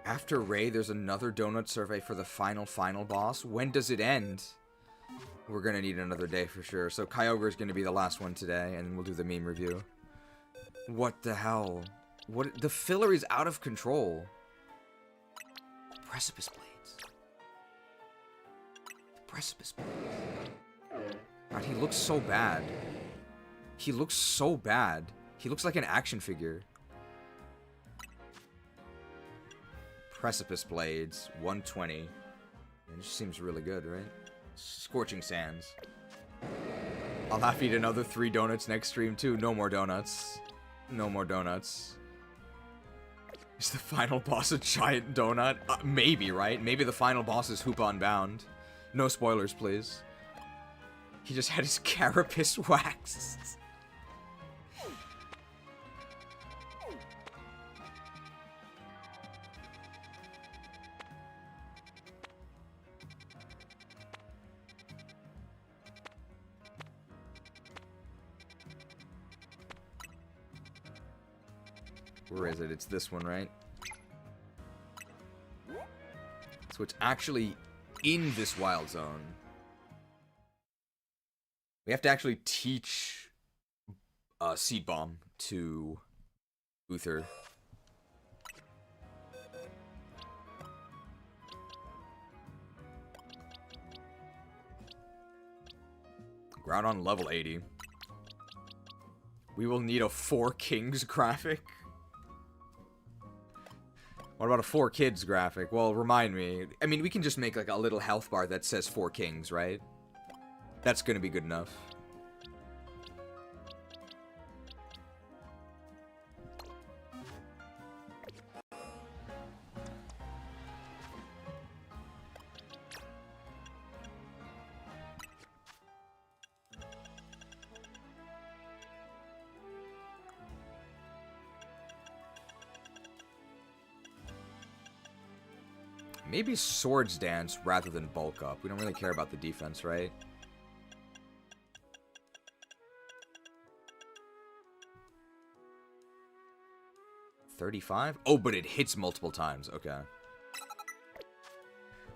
After Ray, there's another donut survey for the final boss. When does it end? We're gonna need another day for sure. So Kyogre is gonna be the last one today, and we'll do the meme review. What the hell? What? The filler is out of control. Precipice blades. Precipice blades. God, he looks so bad. He looks so bad. He looks like an action figure. Precipice blades, 120. It just seems really good, right? Scorching sands. I'll have to eat another 3 donuts next stream too. No more donuts. No more donuts. Is the final boss a giant donut? Maybe, right? Maybe the final boss is Hoopa Unbound. No spoilers, please. He just had his carapace waxed. Where is it? It's this one, right? So it's actually in this wild zone. We have to actually teach Seed Bomb to Uther. Groudon level 80. We will need a 4 Kings graphic. What about a 4 Kids graphic? Well, remind me. I mean, we can just make like a little health bar that says 4 Kings, right? That's gonna be good enough. Maybe Swords Dance rather than Bulk Up. We don't really care about the defense, right? $35? Oh, but it hits multiple times. Okay.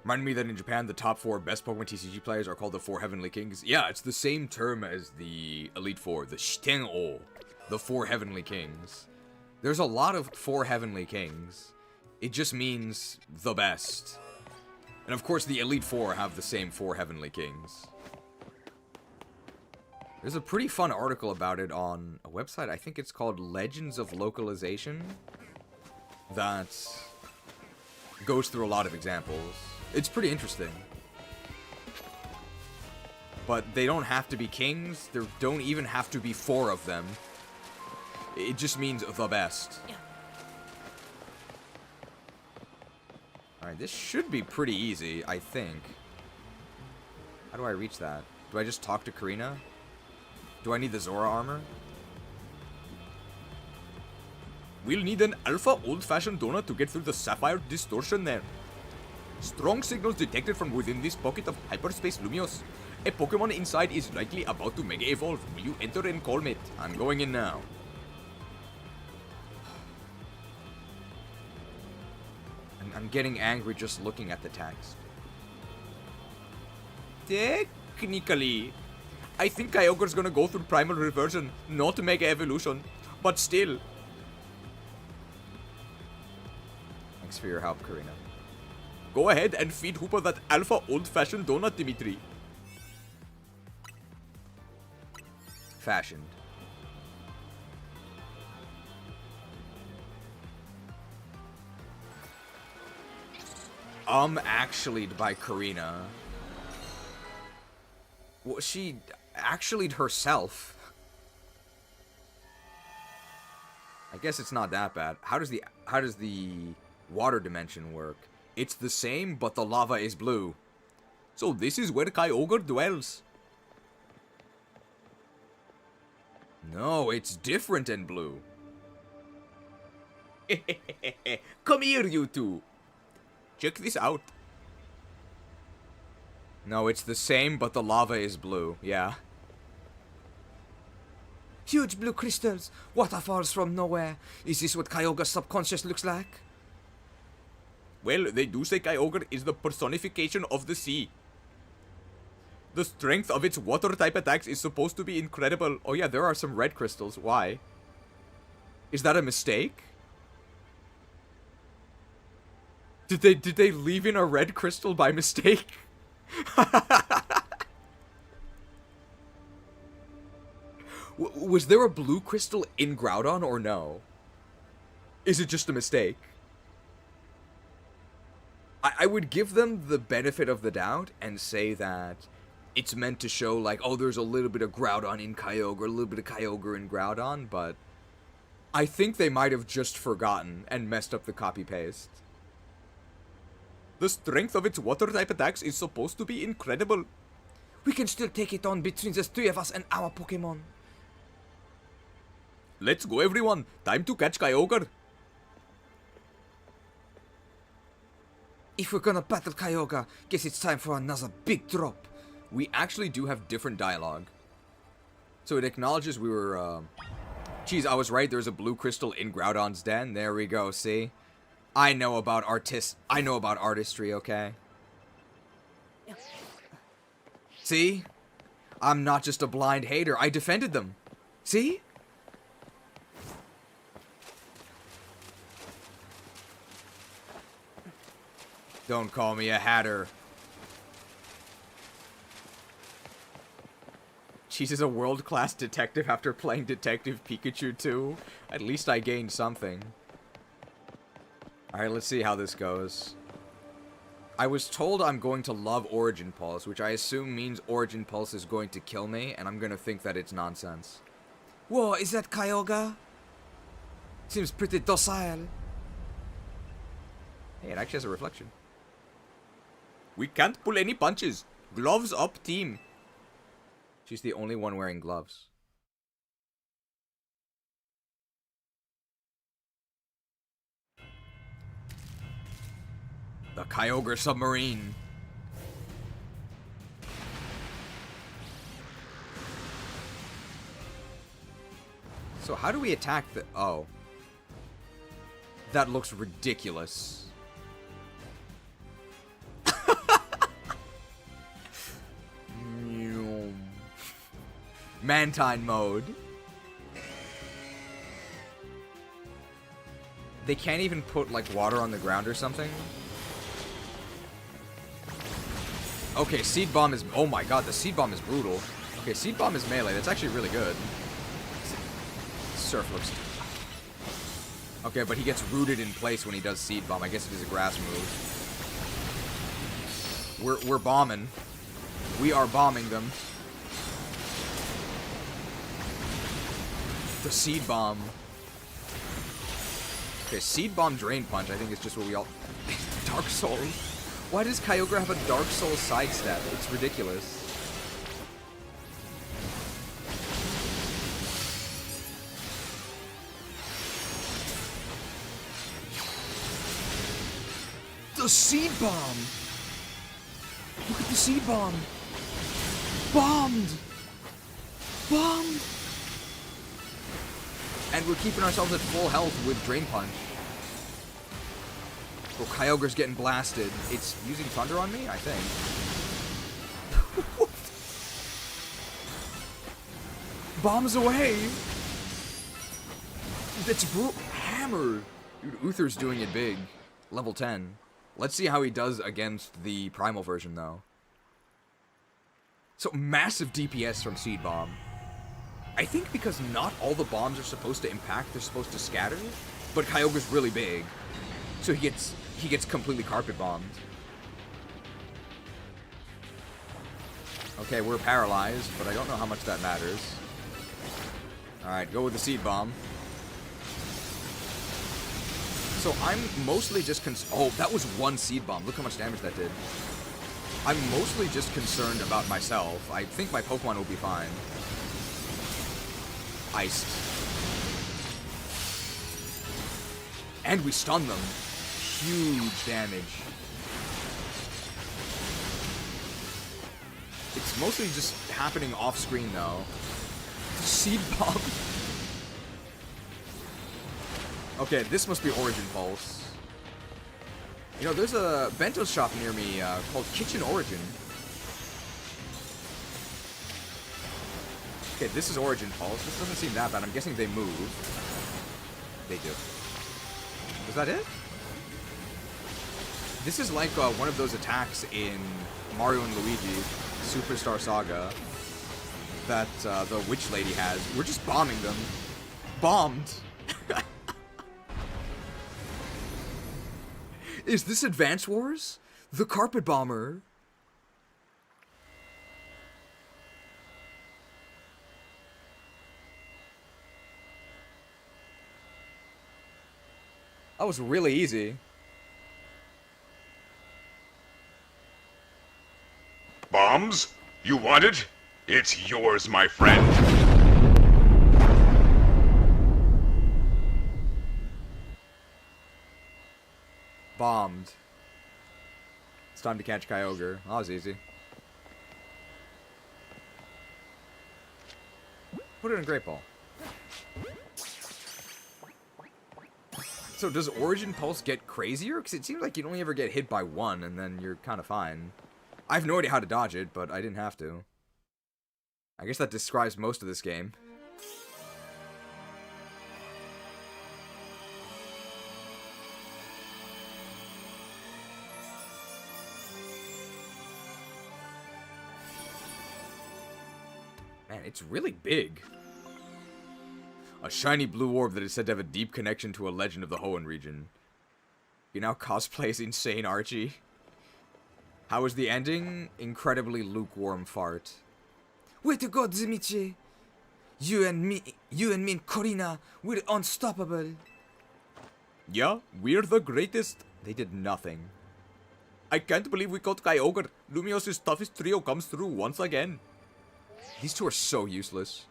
Remind me that in Japan, the top 4 best Pokemon TCG players are called the 4 Heavenly Kings. Yeah, it's the same term as the Elite Four, the Shiten-O, the 4 Heavenly Kings. There's a lot of 4 Heavenly Kings. It just means the best. And of course, the Elite Four have the same 4 Heavenly Kings. There's a pretty fun article about it on a website. I think it's called Legends of Localization. That goes through a lot of examples. It's pretty interesting. But they don't have to be kings. There don't even have to be 4 of them. It just means the best. Alright, this should be pretty easy, I think. How do I reach that? Do I just talk to Karina? Do I need the Zora armor? We'll need an alpha old-fashioned donut to get through the sapphire distortion there. Strong signals detected from within this pocket of hyperspace Lumiose. A Pokemon inside is likely about to mega evolve. Will you enter and call it? I'm going in now. I'm getting angry just looking at the text. Technically, I think Kyogre's gonna go through Primal Reversion, not Mega Evolution, but still. Thanks for your help, Karina. Go ahead and feed Hoopa that alpha old-fashioned donut, Dimitri. Fashioned. Actually by Karina. Well, she actually'd herself. I guess it's not that bad. How does the water dimension work? It's the same, but the lava is blue. So this is where Kyogre dwells. No, it's different and blue. Come here, you two. Check this out. No, it's the same, but the lava is blue. Yeah. Huge blue crystals, waterfalls from nowhere. Is this what Kyogre's subconscious looks like? Well, they do say Kyogre is the personification of the sea. The strength of its water-type attacks is supposed to be incredible. Oh yeah, there are some red crystals. Why? Is that a mistake? Did they leave in a red crystal by mistake? Was there a blue crystal in Groudon or no? Is it just a mistake? I would give them the benefit of the doubt and say that it's meant to show, like, oh, there's a little bit of Groudon in Kyogre, a little bit of Kyogre in Groudon, but I think they might have just forgotten and messed up the copy-paste. The strength of its water-type attacks is supposed to be incredible. We can still take it on between the three of us and our Pokemon. Let's go, everyone. Time to catch Kyogre. If we're gonna battle Kyogre, guess it's time for another big drop. We actually do have different dialogue. So it acknowledges we were, Geez, I was right. There's a blue crystal in Groudon's den. There we go, see? I know about artistry, okay? See? I'm not just a blind hater. I defended them. See? Don't call me a hatter. She's a world-class detective after playing Detective Pikachu 2. At least I gained something. Alright, let's see how this goes. I was told I'm going to love Origin Pulse, which I assume means Origin Pulse is going to kill me, and I'm going to think that it's nonsense. Whoa, is that Kyogre? Seems pretty docile. Hey, it actually has a reflection. We can't pull any punches. Gloves up, team. She's the only one wearing gloves. The Kyogre submarine. So how do we attack the... Oh. That looks ridiculous. Mantine mode. They can't even put, like, water on the ground or something? Okay, Seed Bomb is... Oh my god, the Seed Bomb is brutal. Okay, Seed Bomb is melee. That's actually really good. Surf looks... Okay, but he gets rooted in place when he does Seed Bomb. I guess it is a grass move. We're bombing. We are bombing them. The Seed Bomb. Okay, Seed Bomb Drain Punch, I think is just what we all... Dark Soul. Why does Kyogre have a Dark Soul sidestep? It's ridiculous. The Seed Bomb! Look at the Seed Bomb! Bombed! Bombed! And we're keeping ourselves at full health with Drain Punch. Oh, Kyogre's getting blasted. It's using Thunder on me, I think. Bombs away! That's hammered! Dude, Uther's doing it big. Level 10. Let's see how he does against the Primal version, though. So, massive DPS from Seed Bomb. I think because not all the bombs are supposed to impact, they're supposed to scatter, but Kyogre's really big, so he gets completely carpet bombed. Okay, we're paralyzed, but I don't know how much that matters. Alright, go with the Seed Bomb. So I'm mostly just oh, that was one Seed Bomb. Look how much damage that did. I'm mostly just concerned about myself. I think my Pokemon will be fine. Iced. And we stun them. Huge damage. It's mostly just happening off screen though. Seed Bomb. Okay, this must be Origin Pulse. You know, there's a bento shop near me called Kitchen Origin. Okay, this is Origin Pulse. This doesn't seem that bad. I'm guessing they move. They do. Was that it? This is like one of those attacks in Mario and Luigi Superstar Saga that the witch lady has. We're just bombing them. Bombed. Is this Advance Wars? The Carpet Bomber. That was really easy. Bombs? You want it? It's yours, my friend. Bombed. It's time to catch Kyogre. That was easy. Put it in Great Ball. So does Origin Pulse get crazier? Because it seems like you only ever get hit by one, and then you're kind of fine. I have no idea how to dodge it, but I didn't have to. I guess that describes most of this game. Man, it's really big. A shiny blue orb that is said to have a deep connection to a legend of the Hoenn region. You now cosplay as Insane Archie. How is the ending? Incredibly lukewarm fart. Way to go, Dimitri. You and me and Corina, we're unstoppable. Yeah, we're the greatest. They did nothing. I can't believe we caught Kyogre. Lumiose's toughest trio comes through once again. These two are so useless.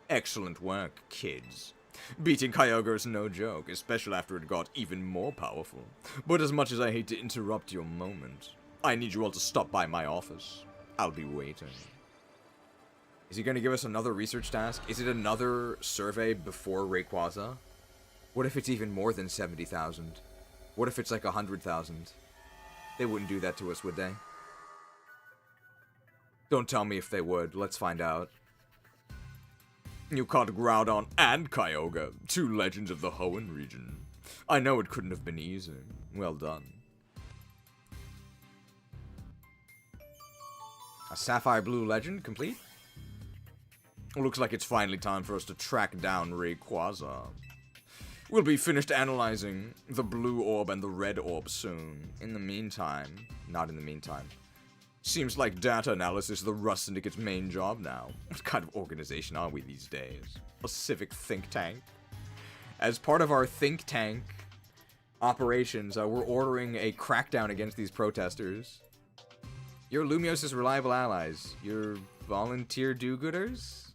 Excellent work, kids. Beating Kyogre is no joke, especially after it got even more powerful. But as much as I hate to interrupt your moment, I need you all to stop by my office. I'll be waiting. Is he going to give us another research task? Is it another survey before Rayquaza? What if it's even more than 70,000? What if it's like 100,000? They wouldn't do that to us, would they? Don't tell me if they would. Let's find out. You caught Groudon and Kyogre, two legends of the Hoenn region. I know it couldn't have been easy. Well done. A Sapphire Blue legend complete? Looks like it's finally time for us to track down Rayquaza. We'll be finished analyzing the blue orb and the red orb soon. In the meantime, not in the meantime. Seems like data analysis is the Rust Syndicate's main job now. What kind of organization are we these days? A civic think tank? As part of our think tank operations, we're ordering a crackdown against these protesters. You're Lumiose's reliable allies. You're volunteer do-gooders?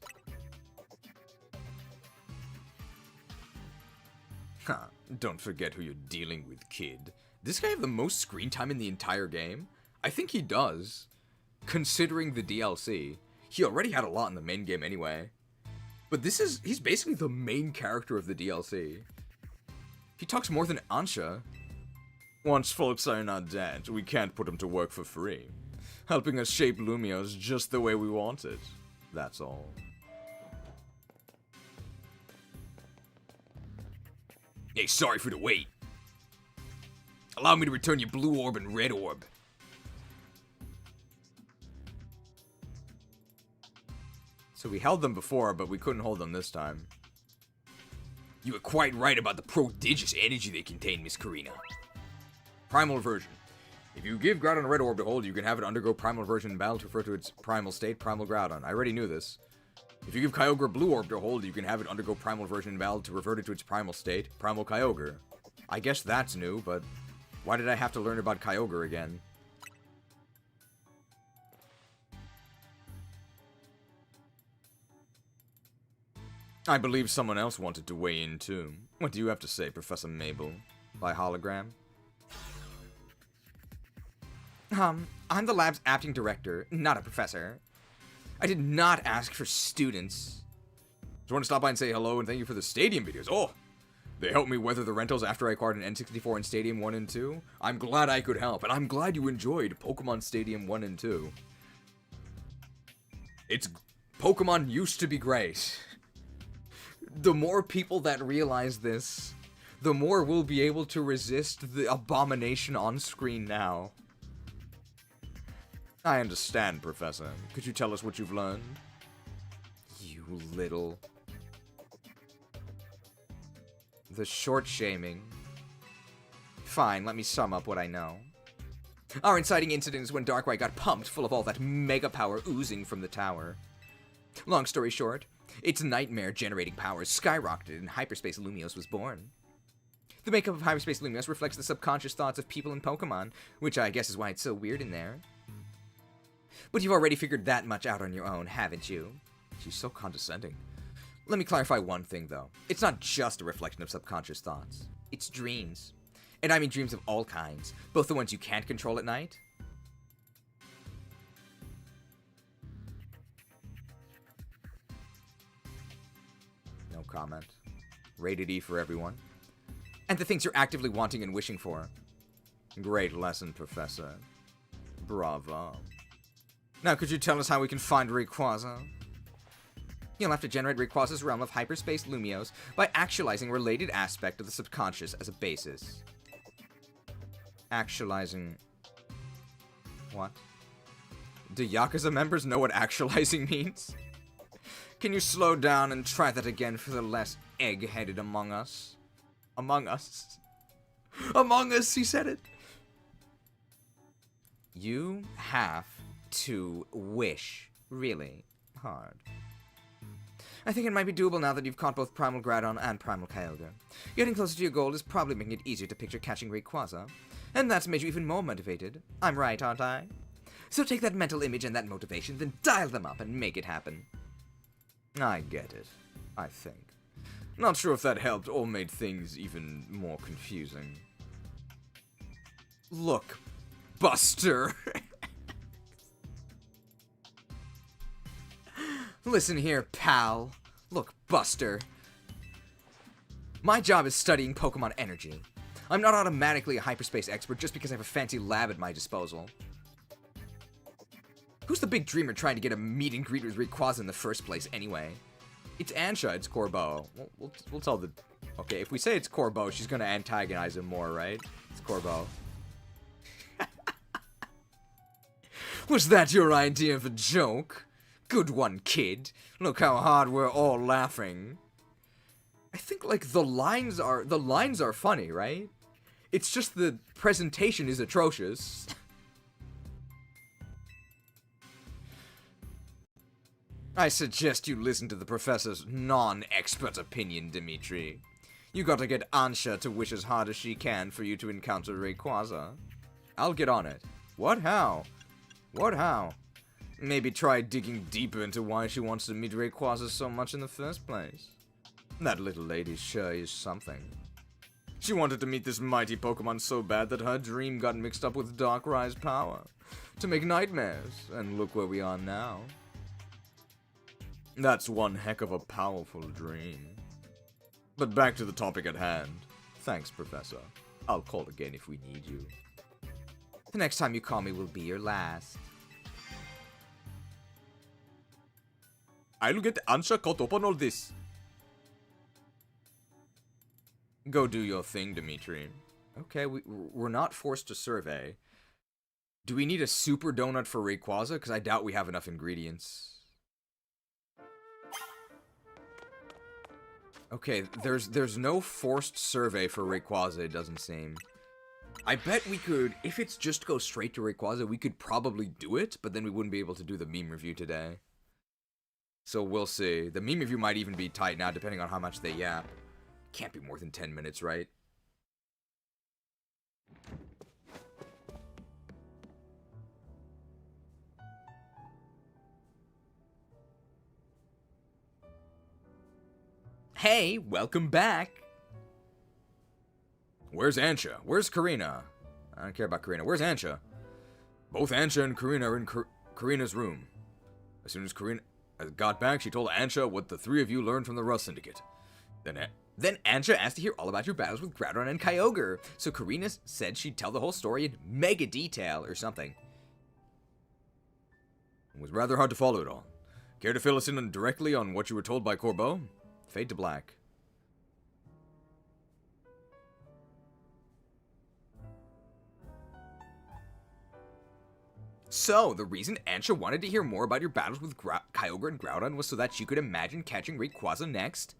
Huh. Don't forget who you're dealing with, kid. This guy have the most screen time in the entire game? I think he does, considering the DLC. He already had a lot in the main game anyway. But he's basically the main character of the DLC. He talks more than Ansha. Once folks are not dead, we can't put them to work for free. Helping us shape Lumiose just the way we want it. That's all. Hey, sorry for the wait. Allow me to return your blue orb and red orb. So we held them before, but we couldn't hold them this time. You were quite right about the prodigious energy they contain, Miss Karina. Primal version. If you give Groudon a red orb to hold, you can have it undergo primal version in battle to refer to its primal state, Primal Groudon. I already knew this. If you give Kyogre a blue orb to hold, you can have it undergo primal version in battle to revert it to its primal state, Primal Kyogre. I guess that's new, but why did I have to learn about Kyogre again? I believe someone else wanted to weigh in too. What do you have to say, Professor Mabel? By hologram? I'm the lab's acting director, not a professor. I did not ask for students. Just want to stop by and say hello and thank you for the stadium videos. Oh, they helped me weather the rentals after I acquired an N64 in Stadium 1 and 2. I'm glad I could help, and I'm glad you enjoyed Pokemon Stadium 1 and 2. Pokemon used to be great. The more people that realize this, the more we'll be able to resist the abomination on screen now. I understand, Professor. Could you tell us what you've learned? You little... The short shaming. Fine, let me sum up what I know. Our inciting incident is when Darkrai got pumped full of all that mega power oozing from the tower. Long story short, its nightmare-generating powers skyrocketed and Hyperspace Lumiose was born. The makeup of Hyperspace Lumiose reflects the subconscious thoughts of people and Pokemon, which I guess is why it's so weird in there. But you've already figured that much out on your own, haven't you? She's so condescending. Let me clarify one thing, though. It's not just a reflection of subconscious thoughts. It's dreams. And I mean dreams of all kinds, both the ones you can't control at night. No comment. Rated E for everyone. And the things you're actively wanting and wishing for. Great lesson, Professor. Bravo. Now, could you tell us how we can find Rayquaza? You'll have to generate Rayquaza's realm of hyperspace Lumiose by actualizing a related aspect of the subconscious as a basis. Actualizing... What? Do Yakuza members know what actualizing means? Can you slow down and try that again for the less egg-headed among us? Among us? Among us, he said it! You have to wish really hard. I think it might be doable now that you've caught both Primal Groudon and Primal Kyogre. Getting closer to your goal is probably making it easier to picture catching Rayquaza, and that's made you even more motivated. I'm right, aren't I? So take that mental image and that motivation, then dial them up and make it happen. I get it, I think. Not sure if that helped or made things even more confusing. Look, Buster. Listen here, pal. Look, Buster. My job is studying Pokemon energy. I'm not automatically a hyperspace expert just because I have a fancy lab at my disposal. Who's the big dreamer trying to get a meet and greet with Rayquaza in the first place, anyway? It's Ansha, it's Corbo. We'll tell the... Okay, if we say it's Corbo, she's gonna antagonize him more, right? It's Corbo. Was that your idea of a joke? Good one, kid. Look how hard we're all laughing. I think, like, the lines are funny, right? It's just the presentation is atrocious. I suggest you listen to the professor's non-expert opinion, Dimitri. You gotta get Ansha to wish as hard as she can for you to encounter Rayquaza. I'll get on it. What how? What how? Maybe try digging deeper into why she wants to meet Rayquaza so much in the first place. That little lady sure is something. She wanted to meet this mighty Pokemon so bad that her dream got mixed up with Darkrai's power to make nightmares, and look where we are now. That's one heck of a powerful dream. But back to the topic at hand. Thanks, Professor. I'll call again if we need you. The next time you call me will be your last. I'll get Ansha caught up on all this. Go do your thing, Dimitri. Okay, we're not forced to survey. Do we need a super donut for Rayquaza? Because I doubt we have enough ingredients. Okay, there's no forced survey for Rayquaza, it doesn't seem. I bet we could, if it's just go straight to Rayquaza, we could probably do it, but then we wouldn't be able to do the meme review today. So we'll see. The meme review might even be tight now, depending on how much they yap. Can't be more than 10 minutes, right? Hey, welcome back! Where's Ansha? Where's Karina? I don't care about Karina. Where's Ansha? Both Ansha and Karina are in Karina's room. As soon as Karina got back, she told Ansha what the three of you learned from the Rust Syndicate. Then Ansha asked to hear all about your battles with Groudon and Kyogre, so Karina said she'd tell the whole story in mega detail or something. It was rather hard to follow it all. Care to fill us in directly on what you were told by Corbeau? Fade to black. So, the reason Ansha wanted to hear more about your battles with Kyogre and Groudon was so that she could imagine catching Rayquaza next?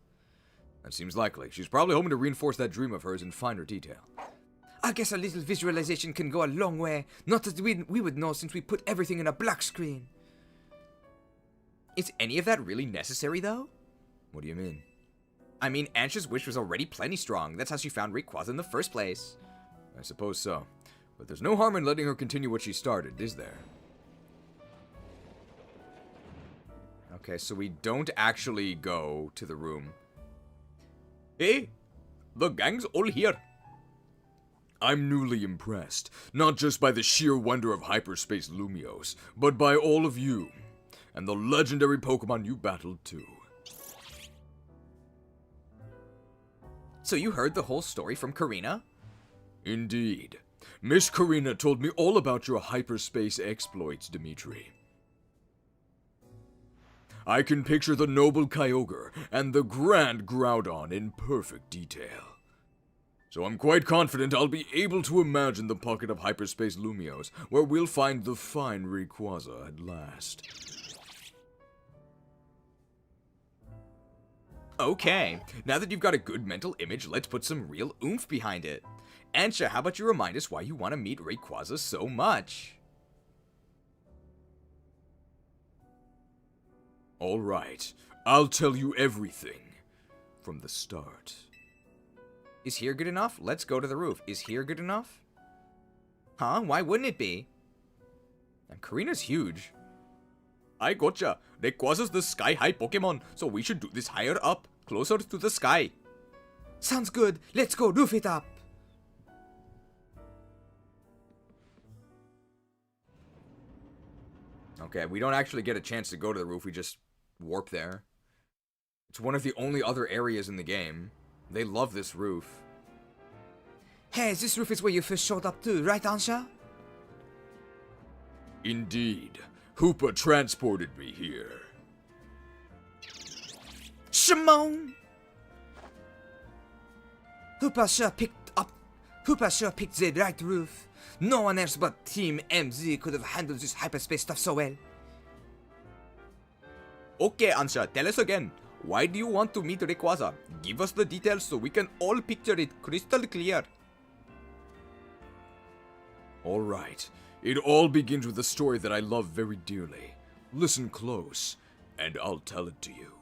That seems likely. She's probably hoping to reinforce that dream of hers in finer detail. I guess a little visualization can go a long way. Not that we would know since we put everything in a black screen. Is any of that really necessary, though? What do you mean? I mean, Ansha's wish was already plenty strong. That's how she found Rayquaza in the first place. I suppose so. But there's no harm in letting her continue what she started, is there? Okay, so we don't actually go to the room. Hey, the gang's all here. I'm newly impressed, not just by the sheer wonder of hyperspace Lumiose, but by all of you, and the legendary Pokemon you battled too. So you heard the whole story from Karina? Indeed. Miss Karina told me all about your hyperspace exploits, Dimitri. I can picture the noble Kyogre and the grand Groudon in perfect detail. So I'm quite confident I'll be able to imagine the pocket of hyperspace Lumiose where we'll find the fine Rayquaza at last. Okay, now that you've got a good mental image, let's put some real oomph behind it. Ansha, how about you remind us why you want to meet Rayquaza so much? Alright, I'll tell you everything from the start. Is here good enough? Let's go to the roof. Is here good enough? Huh? Why wouldn't it be? And Karina's huge. I gotcha. Rayquaza's the sky-high Pokemon, so we should do this higher up, closer to the sky. Sounds good. Let's go roof it up. Okay, we don't actually get a chance to go to the roof, we just warp there. It's one of the only other areas in the game. They love this roof. Hey, this roof is where you first showed up too, right, Ansha? Indeed. Hoopa transported me here. Shimon! Hoopa sure picked the right roof. No one else but Team MZ could have handled this hyperspace stuff so well. Okay, Ansha, tell us again. Why do you want to meet Rayquaza? Give us the details so we can all picture it crystal clear. Alright, it all begins with a story that I love very dearly. Listen close, and I'll tell it to you.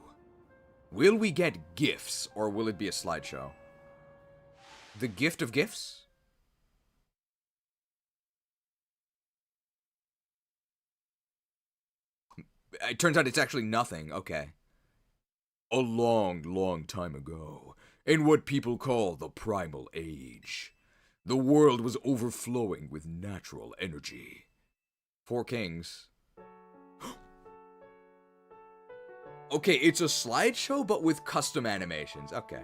Will we get gifts, or will it be a slideshow? The gift of gifts? It turns out it's actually nothing. Okay. A long, long time ago, in what people call the Primal Age, the world was overflowing with natural energy. 4 kings. Okay, it's a slideshow, but with custom animations. Okay.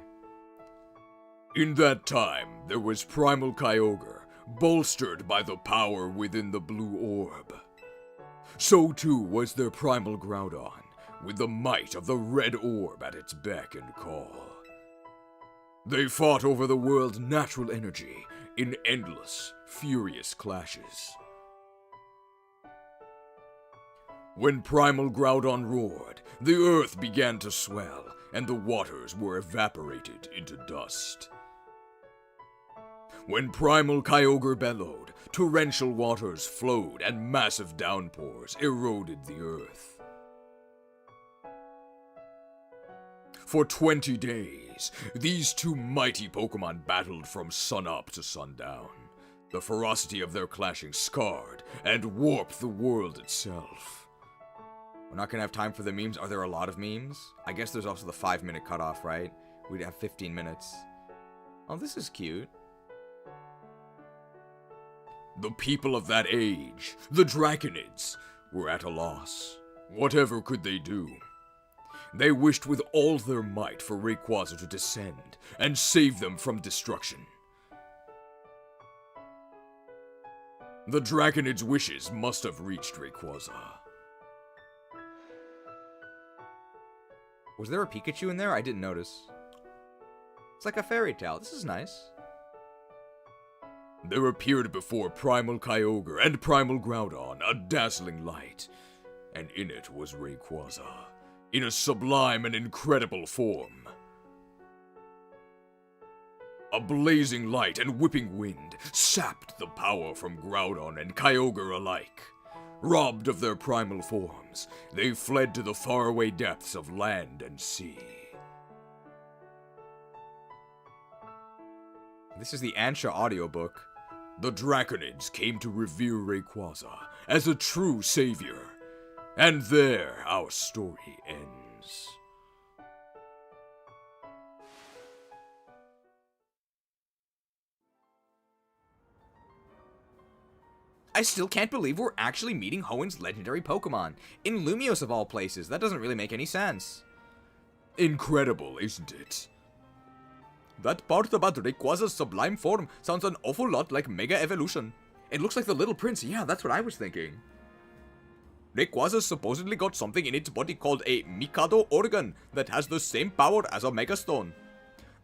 In that time, there was Primal Kyogre, bolstered by the power within the blue orb. So too was their Primal Groudon, with the might of the red orb at its beck and call. They fought over the world's natural energy in endless, furious clashes. When Primal Groudon roared, the earth began to swell, and the waters were evaporated into dust. When Primal Kyogre bellowed, torrential waters flowed and massive downpours eroded the earth. For 20 days, these two mighty Pokemon battled from sunup to sundown. The ferocity of their clashing scarred and warped the world itself. We're not gonna have time for the memes. Are there a lot of memes? I guess there's also the 5-minute cutoff, right? We'd have 15 minutes. Oh, this is cute. The people of that age, the Draconids, were at a loss. Whatever could they do? They wished with all their might for Rayquaza to descend and save them from destruction. The Draconids' wishes must have reached Rayquaza. Was there a Pikachu in there? I didn't notice. It's like a fairy tale. This is nice. There appeared before Primal Kyogre and Primal Groudon a dazzling light, and in it was Rayquaza, in a sublime and incredible form. A blazing light and whipping wind sapped the power from Groudon and Kyogre alike. Robbed of their primal forms, they fled to the faraway depths of land and sea. This is the Ansha audiobook. The Draconids came to revere Rayquaza as a true savior, and there our story ends. I still can't believe we're actually meeting Hoenn's legendary Pokemon. In Lumiose of all places. That doesn't really make any sense. Incredible, isn't it? That part about Rayquaza's sublime form sounds an awful lot like Mega Evolution. It looks like the Little Prince. Yeah, that's what I was thinking. Rayquaza supposedly got something in its body called a Mikado organ that has the same power as a Mega Stone.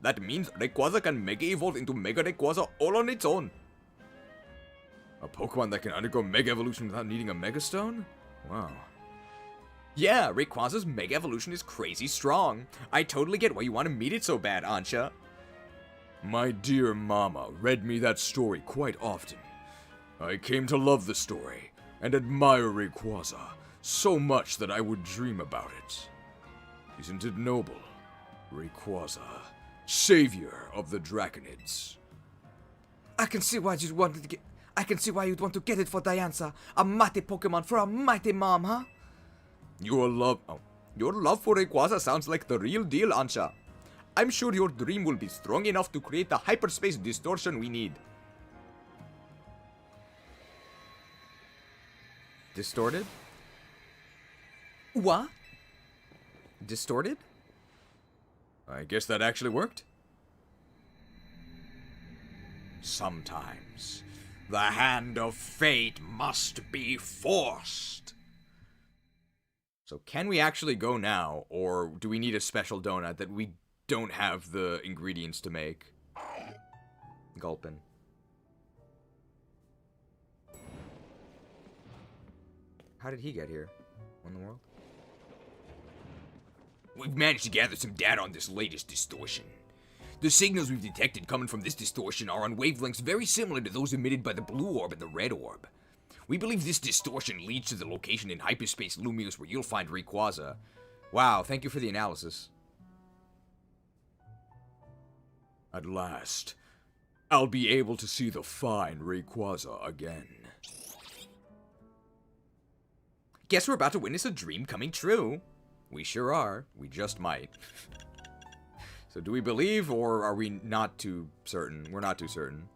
That means Rayquaza can Mega Evolve into Mega Rayquaza all on its own. A Pokemon that can undergo Mega Evolution without needing a Mega Stone? Wow. Yeah, Rayquaza's Mega Evolution is crazy strong. I totally get why you want to meet it so bad, Ansha. My dear Mama read me that story quite often. I came to love the story and admire Rayquaza so much that I would dream about it. Isn't it noble? Rayquaza, savior of the Draconids. I can see why you'd want to get. I can see why you'd want to get it for Dianza, a mighty Pokemon for a mighty mom, huh? Your love for Rayquaza sounds like the real deal, Ansha. I'm sure your dream will be strong enough to create the hyperspace distortion we need. Distorted? What? Distorted? I guess that actually worked. Sometimes, the hand of fate must be forced. So can we actually go now, or do we need a special donut that we don't have the ingredients to make? Gulpin. How did he get here? What in the world? We've managed to gather some data on this latest distortion. The signals we've detected coming from this distortion are on wavelengths very similar to those emitted by the blue orb and the red orb. We believe this distortion leads to the location in hyperspace Lumiose where you'll find Rayquaza. Wow, thank you for the analysis. At last, I'll be able to see the fine Rayquaza again. Guess we're about to witness a dream coming true. We sure are. We just might. So do we believe, or are we not too certain? We're not too certain.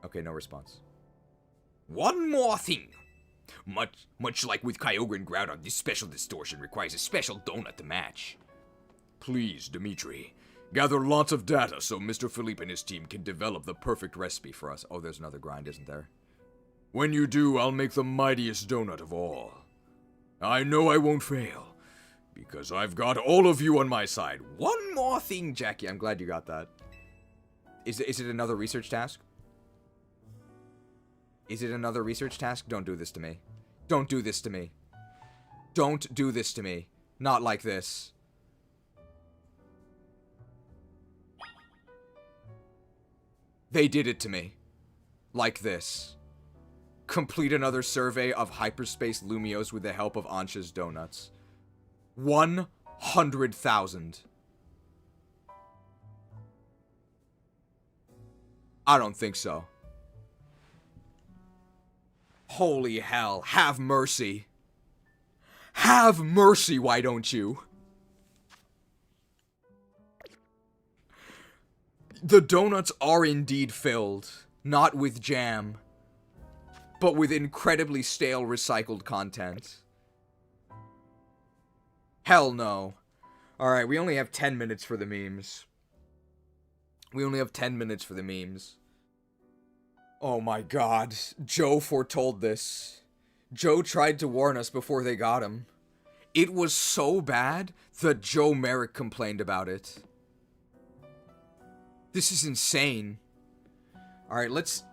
Okay, no response. One more thing. Much like with Kyogre and Groudon, this special distortion requires a special donut to match. Please, Dimitri, gather lots of data so Mr. Philippe and his team can develop the perfect recipe for us. Oh, there's another grind, isn't there? When you do, I'll make the mightiest donut of all. I know I won't fail, because I've got all of you on my side. One more thing, Jackie. I'm glad you got that. Is it another research task? Is it another research task? Don't do this to me. Don't do this to me. Don't do this to me. Not like this. They did it to me. Like this. Complete another survey of hyperspace Lumiose with the help of Ansha's donuts. 100,000. I don't think so. Holy hell, have mercy. Have mercy, why don't you? The donuts are indeed filled, not with jam, but with incredibly stale recycled content. Hell no. Alright, we only have 10 minutes for the memes. We only have 10 minutes for the memes. Oh my god. Joe foretold this. Joe tried to warn us before they got him. It was so bad that Joe Merrick complained about it. This is insane. Alright, let's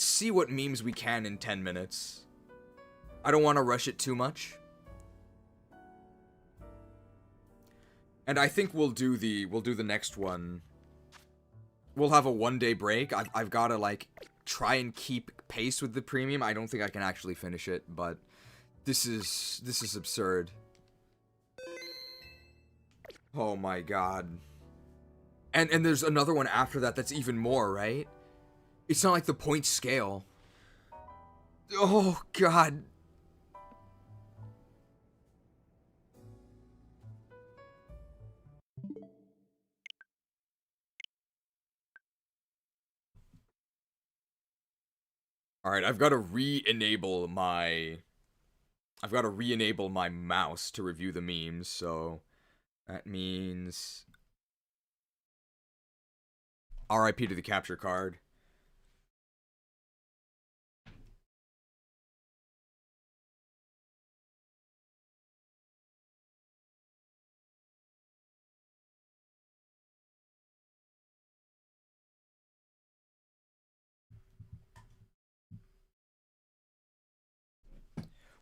see what memes we can in 10 minutes. I don't want to rush it too much. And I think we'll do the next one. We'll have a 1-day break. I've got to, like, try and keep pace with the premium. I don't think I can actually finish it, but this is absurd. Oh my god. And there's another one after that that's even more, right? It's not like the point scale. Oh god. Alright, I've got to re-enable my mouse to review the memes, so that means RIP to the capture card.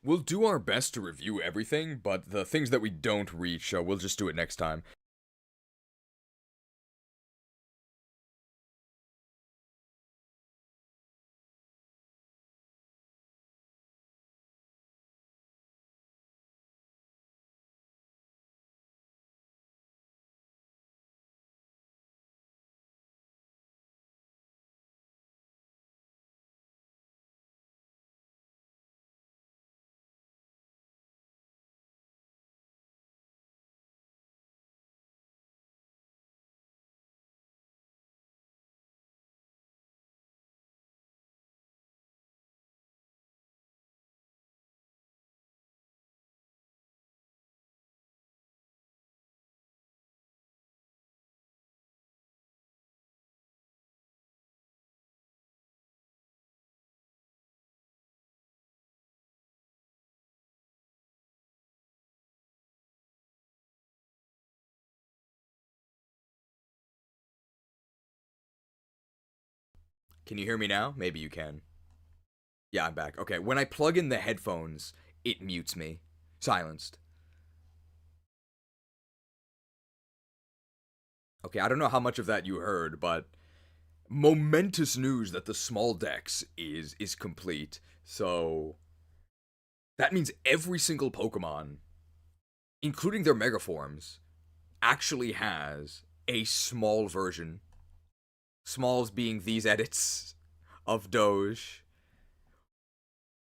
We'll do our best to review everything, but the things that we don't reach, we'll just do it next time. Can you hear me now? Maybe you can. Yeah, I'm back. Okay, when I plug in the headphones, it mutes me. Silenced. Okay, I don't know how much of that you heard, but momentous news that the small dex is complete. So that means every single Pokemon, including their Mega Forms, actually has a small version. Smalls being these edits of Doge,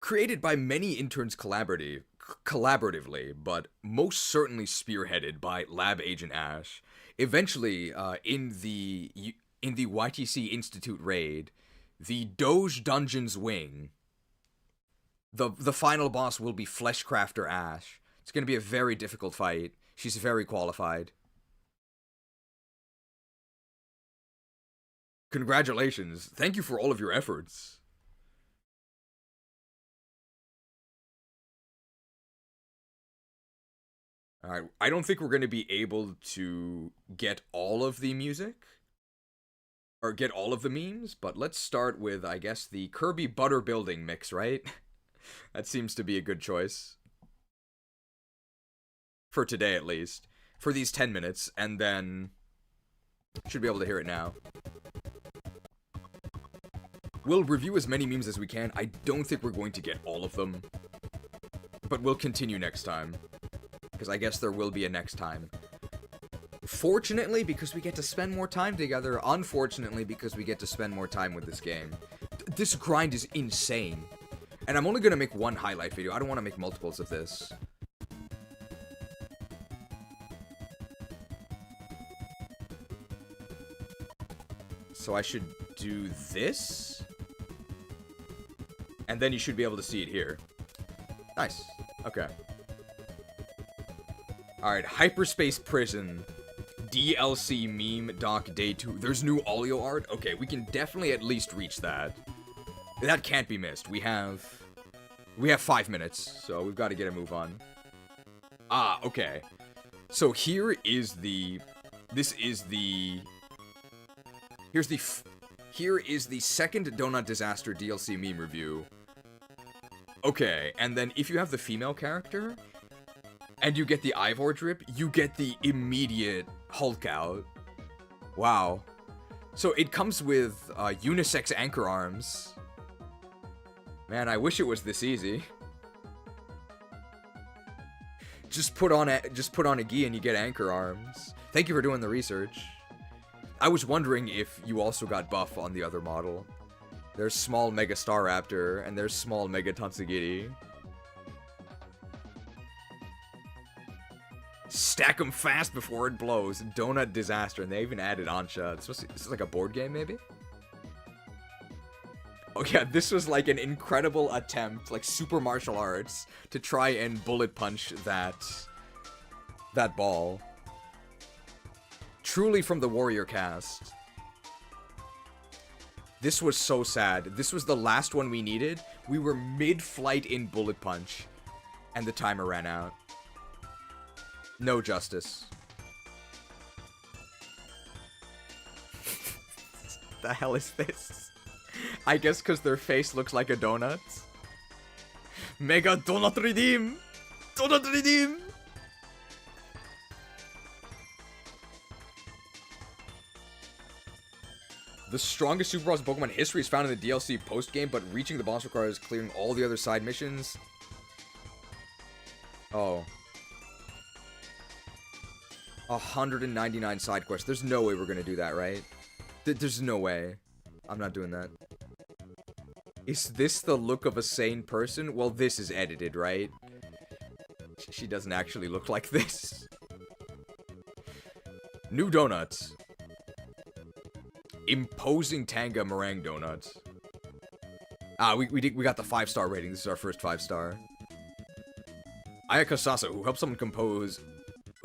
created by many interns collaboratively, but most certainly spearheaded by Lab Agent Ash. Eventually, in the YTC Institute raid, the Doge Dungeons wing, the final boss will be Fleshcrafter Ash. It's going to be a very difficult fight. She's very qualified. Congratulations. Thank you for all of your efforts. Alright, I don't think we're going to be able to get all of the music, or get all of the memes, but let's start with, I guess, the Kirby Butter Building mix, right? That seems to be a good choice. For today, at least. For these 10 minutes, and then should be able to hear it now. We'll review as many memes as we can. I don't think we're going to get all of them, but we'll continue next time, because I guess there will be a next time. Fortunately, because we get to spend more time together. Unfortunately, because we get to spend more time with this game. This grind is insane, and I'm only going to make one highlight video. I don't want to make multiples of this. So I should do this? And then you should be able to see it here. Nice. Okay. Alright, Hyperspace Prison. DLC meme doc day 2. There's new Olio art? Okay, we can definitely at least reach that. That can't be missed. We have 5 minutes, so we've got to get a move on. Ah, okay. So here is the... Here's the Here is the second Donut Disaster DLC meme review. Okay, and then if you have the female character, and you get the Ivor drip, you get the immediate Hulk out. Wow. So it comes with unisex anchor arms. Man, I wish it was this easy. Just put on a gi and you get anchor arms. Thank you for doing the research. I was wondering if you also got buff on the other model. There's small Mega Staraptor and there's small Mega Tatsugiri. Stack them fast before it blows. Donut Disaster, and they even added Ansha. This is like a board game, maybe? Oh yeah, this was like an incredible attempt, like super martial arts, to try and bullet punch that ball. Truly from the Warrior cast. This was so sad. This was the last one we needed. We were mid-flight in bullet punch, and the timer ran out. No justice. The hell is this? I guess because their face looks like a donut. Mega Donut Redeem! Donut Redeem! The strongest super boss in Pokemon history is found in the DLC post-game, but reaching the boss requires clearing all the other side missions. Oh. 199 side quests. There's no way we're gonna do that, right? There's no way. I'm not doing that. Is this the look of a sane person? Well, this is edited, right? She doesn't actually look like this. New donuts. Imposing Tanga meringue donuts. Ah, we got the 5-star rating. This is our first 5-star. Ayaka Sasa, who helped compose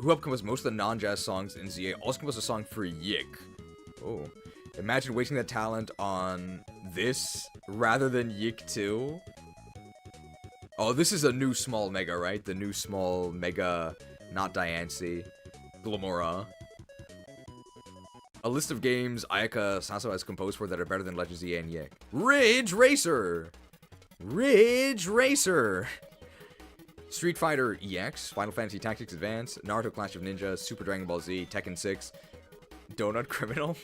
most of the non-jazz songs in ZA, also composed a song for Yik. Oh. Imagine wasting that talent on this rather than Yik 2. Oh, this is a new small mega, right? The new small mega, not Diancie. Glamora. A list of games Ayaka Saso has composed for that are better than Legends ZA and Yik. Ridge Racer! Ridge Racer! Street Fighter EX, Final Fantasy Tactics Advance, Naruto Clash of Ninjas, Super Dragon Ball Z, Tekken 6, Donut Criminal,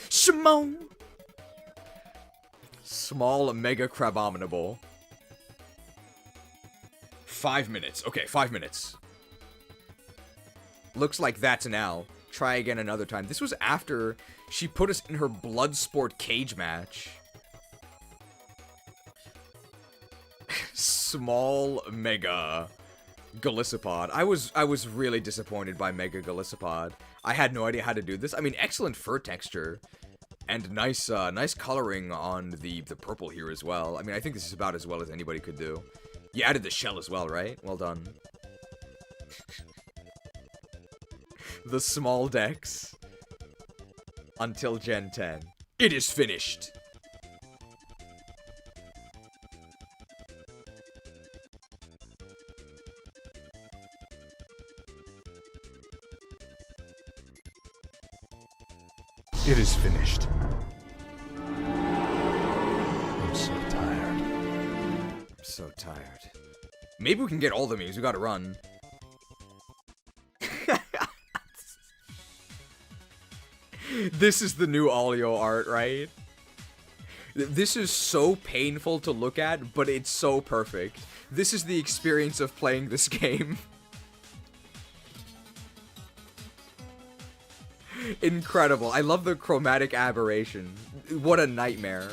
Shimon! Small Mega Crabominable. 5 minutes. Okay, 5 minutes. Looks like that's an L. Try again another time. This was after she put us in her Bloodsport cage match. Small Mega Golisopod. I was really disappointed by Mega Golisopod. I had no idea how to do this. I mean, excellent fur texture. And nice coloring on the purple here as well. I mean, I think this is about as well as anybody could do. You added the shell as well, right? Well done. The small decks. Until Gen 10. It is finished! It is finished. I'm so tired. I'm so tired. Maybe we can get all the memes. We gotta run. This is the new Alio art, right? This is so painful to look at, but it's so perfect. This is the experience of playing this game. Incredible. I love the chromatic aberration. What a nightmare.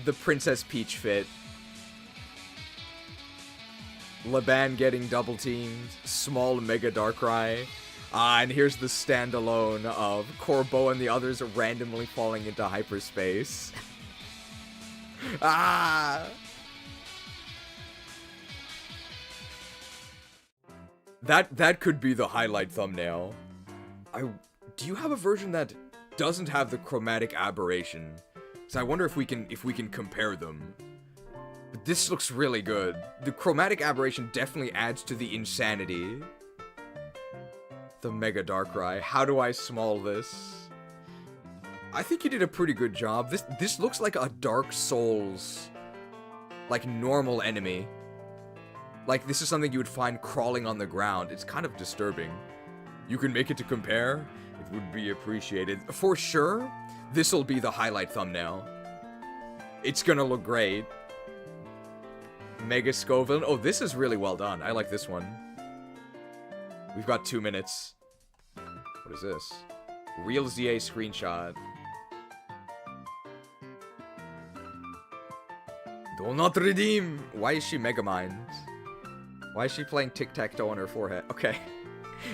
The Princess Peach fit. Laban getting double teamed. Small Mega Darkrai. And here's the standalone of Corbo and the others randomly falling into hyperspace. That could be the highlight thumbnail. Do you have a version that doesn't have the chromatic aberration? So I wonder if we can compare them. But this looks really good. The chromatic aberration definitely adds to the insanity. The Mega Darkrai. How do I small this? I think you did a pretty good job. This looks like a Dark Souls, like, normal enemy. Like, this is something you would find crawling on the ground. It's kind of disturbing. You can make it to compare. It would be appreciated. For sure, this'll be the highlight thumbnail. It's gonna look great. Mega Scoville. Oh, this is really well done. I like this one. We've got 2 minutes. What is this? Real ZA screenshot. Do not redeem! Why is she Megamind? Why is she playing tic-tac-toe on her forehead? Okay.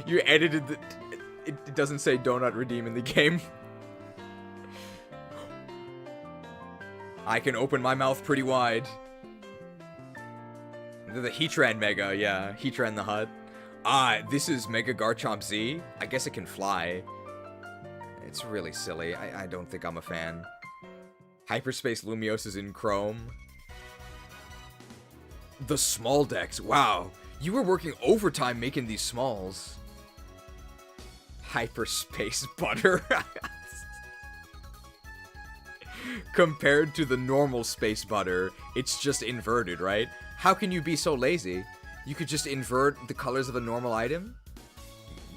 You edited the... It doesn't say do not redeem in the game. I can open my mouth pretty wide. The Heatran Mega, yeah. Heatran the Hut. This is Mega Garchomp Z. I guess it can fly. It's really silly. I don't think I'm a fan. Hyperspace Lumiose is in Chrome. The small decks. Wow. You were working overtime making these smalls. Hyperspace Butter. Compared to the normal Space Butter, it's just inverted, right? How can you be so lazy? You could just invert the colors of a normal item?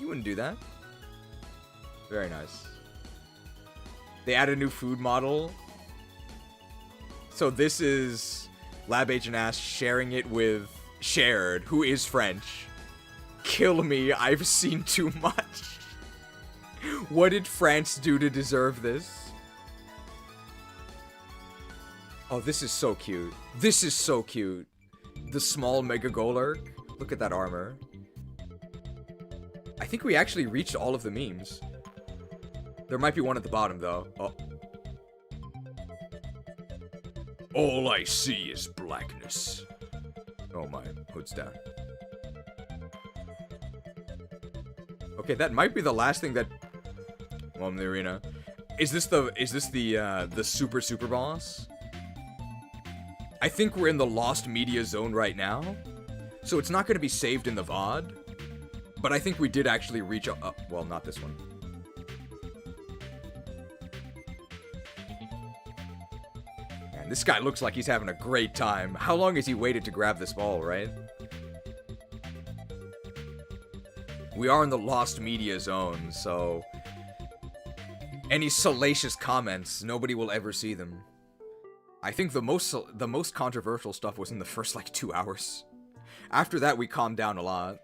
You wouldn't do that. Very nice. They add a new food model. So this is Lab Agent Ash sharing it with Shared, who is French. Kill me, I've seen too much. What did France do to deserve this? Oh, this is so cute. This is so cute. The small Mega Golurk. Look at that armor. I think we actually reached all of the memes. There might be one at the bottom, though. Oh. All I see is blackness. Oh my, hood's down. Okay, that might be the last thing that... Well, in the arena. Is this the super boss? I think we're in the lost media zone right now. So it's not going to be saved in the VOD. But I think we did actually reach a... well, not this one. Man, this guy looks like he's having a great time. How long has he waited to grab this ball, right? We are in the lost media zone, so... any salacious comments, nobody will ever see them. I think the most controversial stuff was in the first, like, 2 hours. After that, we calmed down a lot.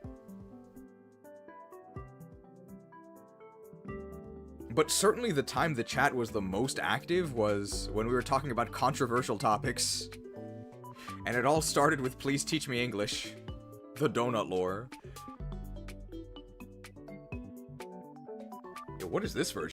But certainly the time the chat was the most active was when we were talking about controversial topics. And it all started with Please Teach Me English. The donut lore. Yo, what is this version?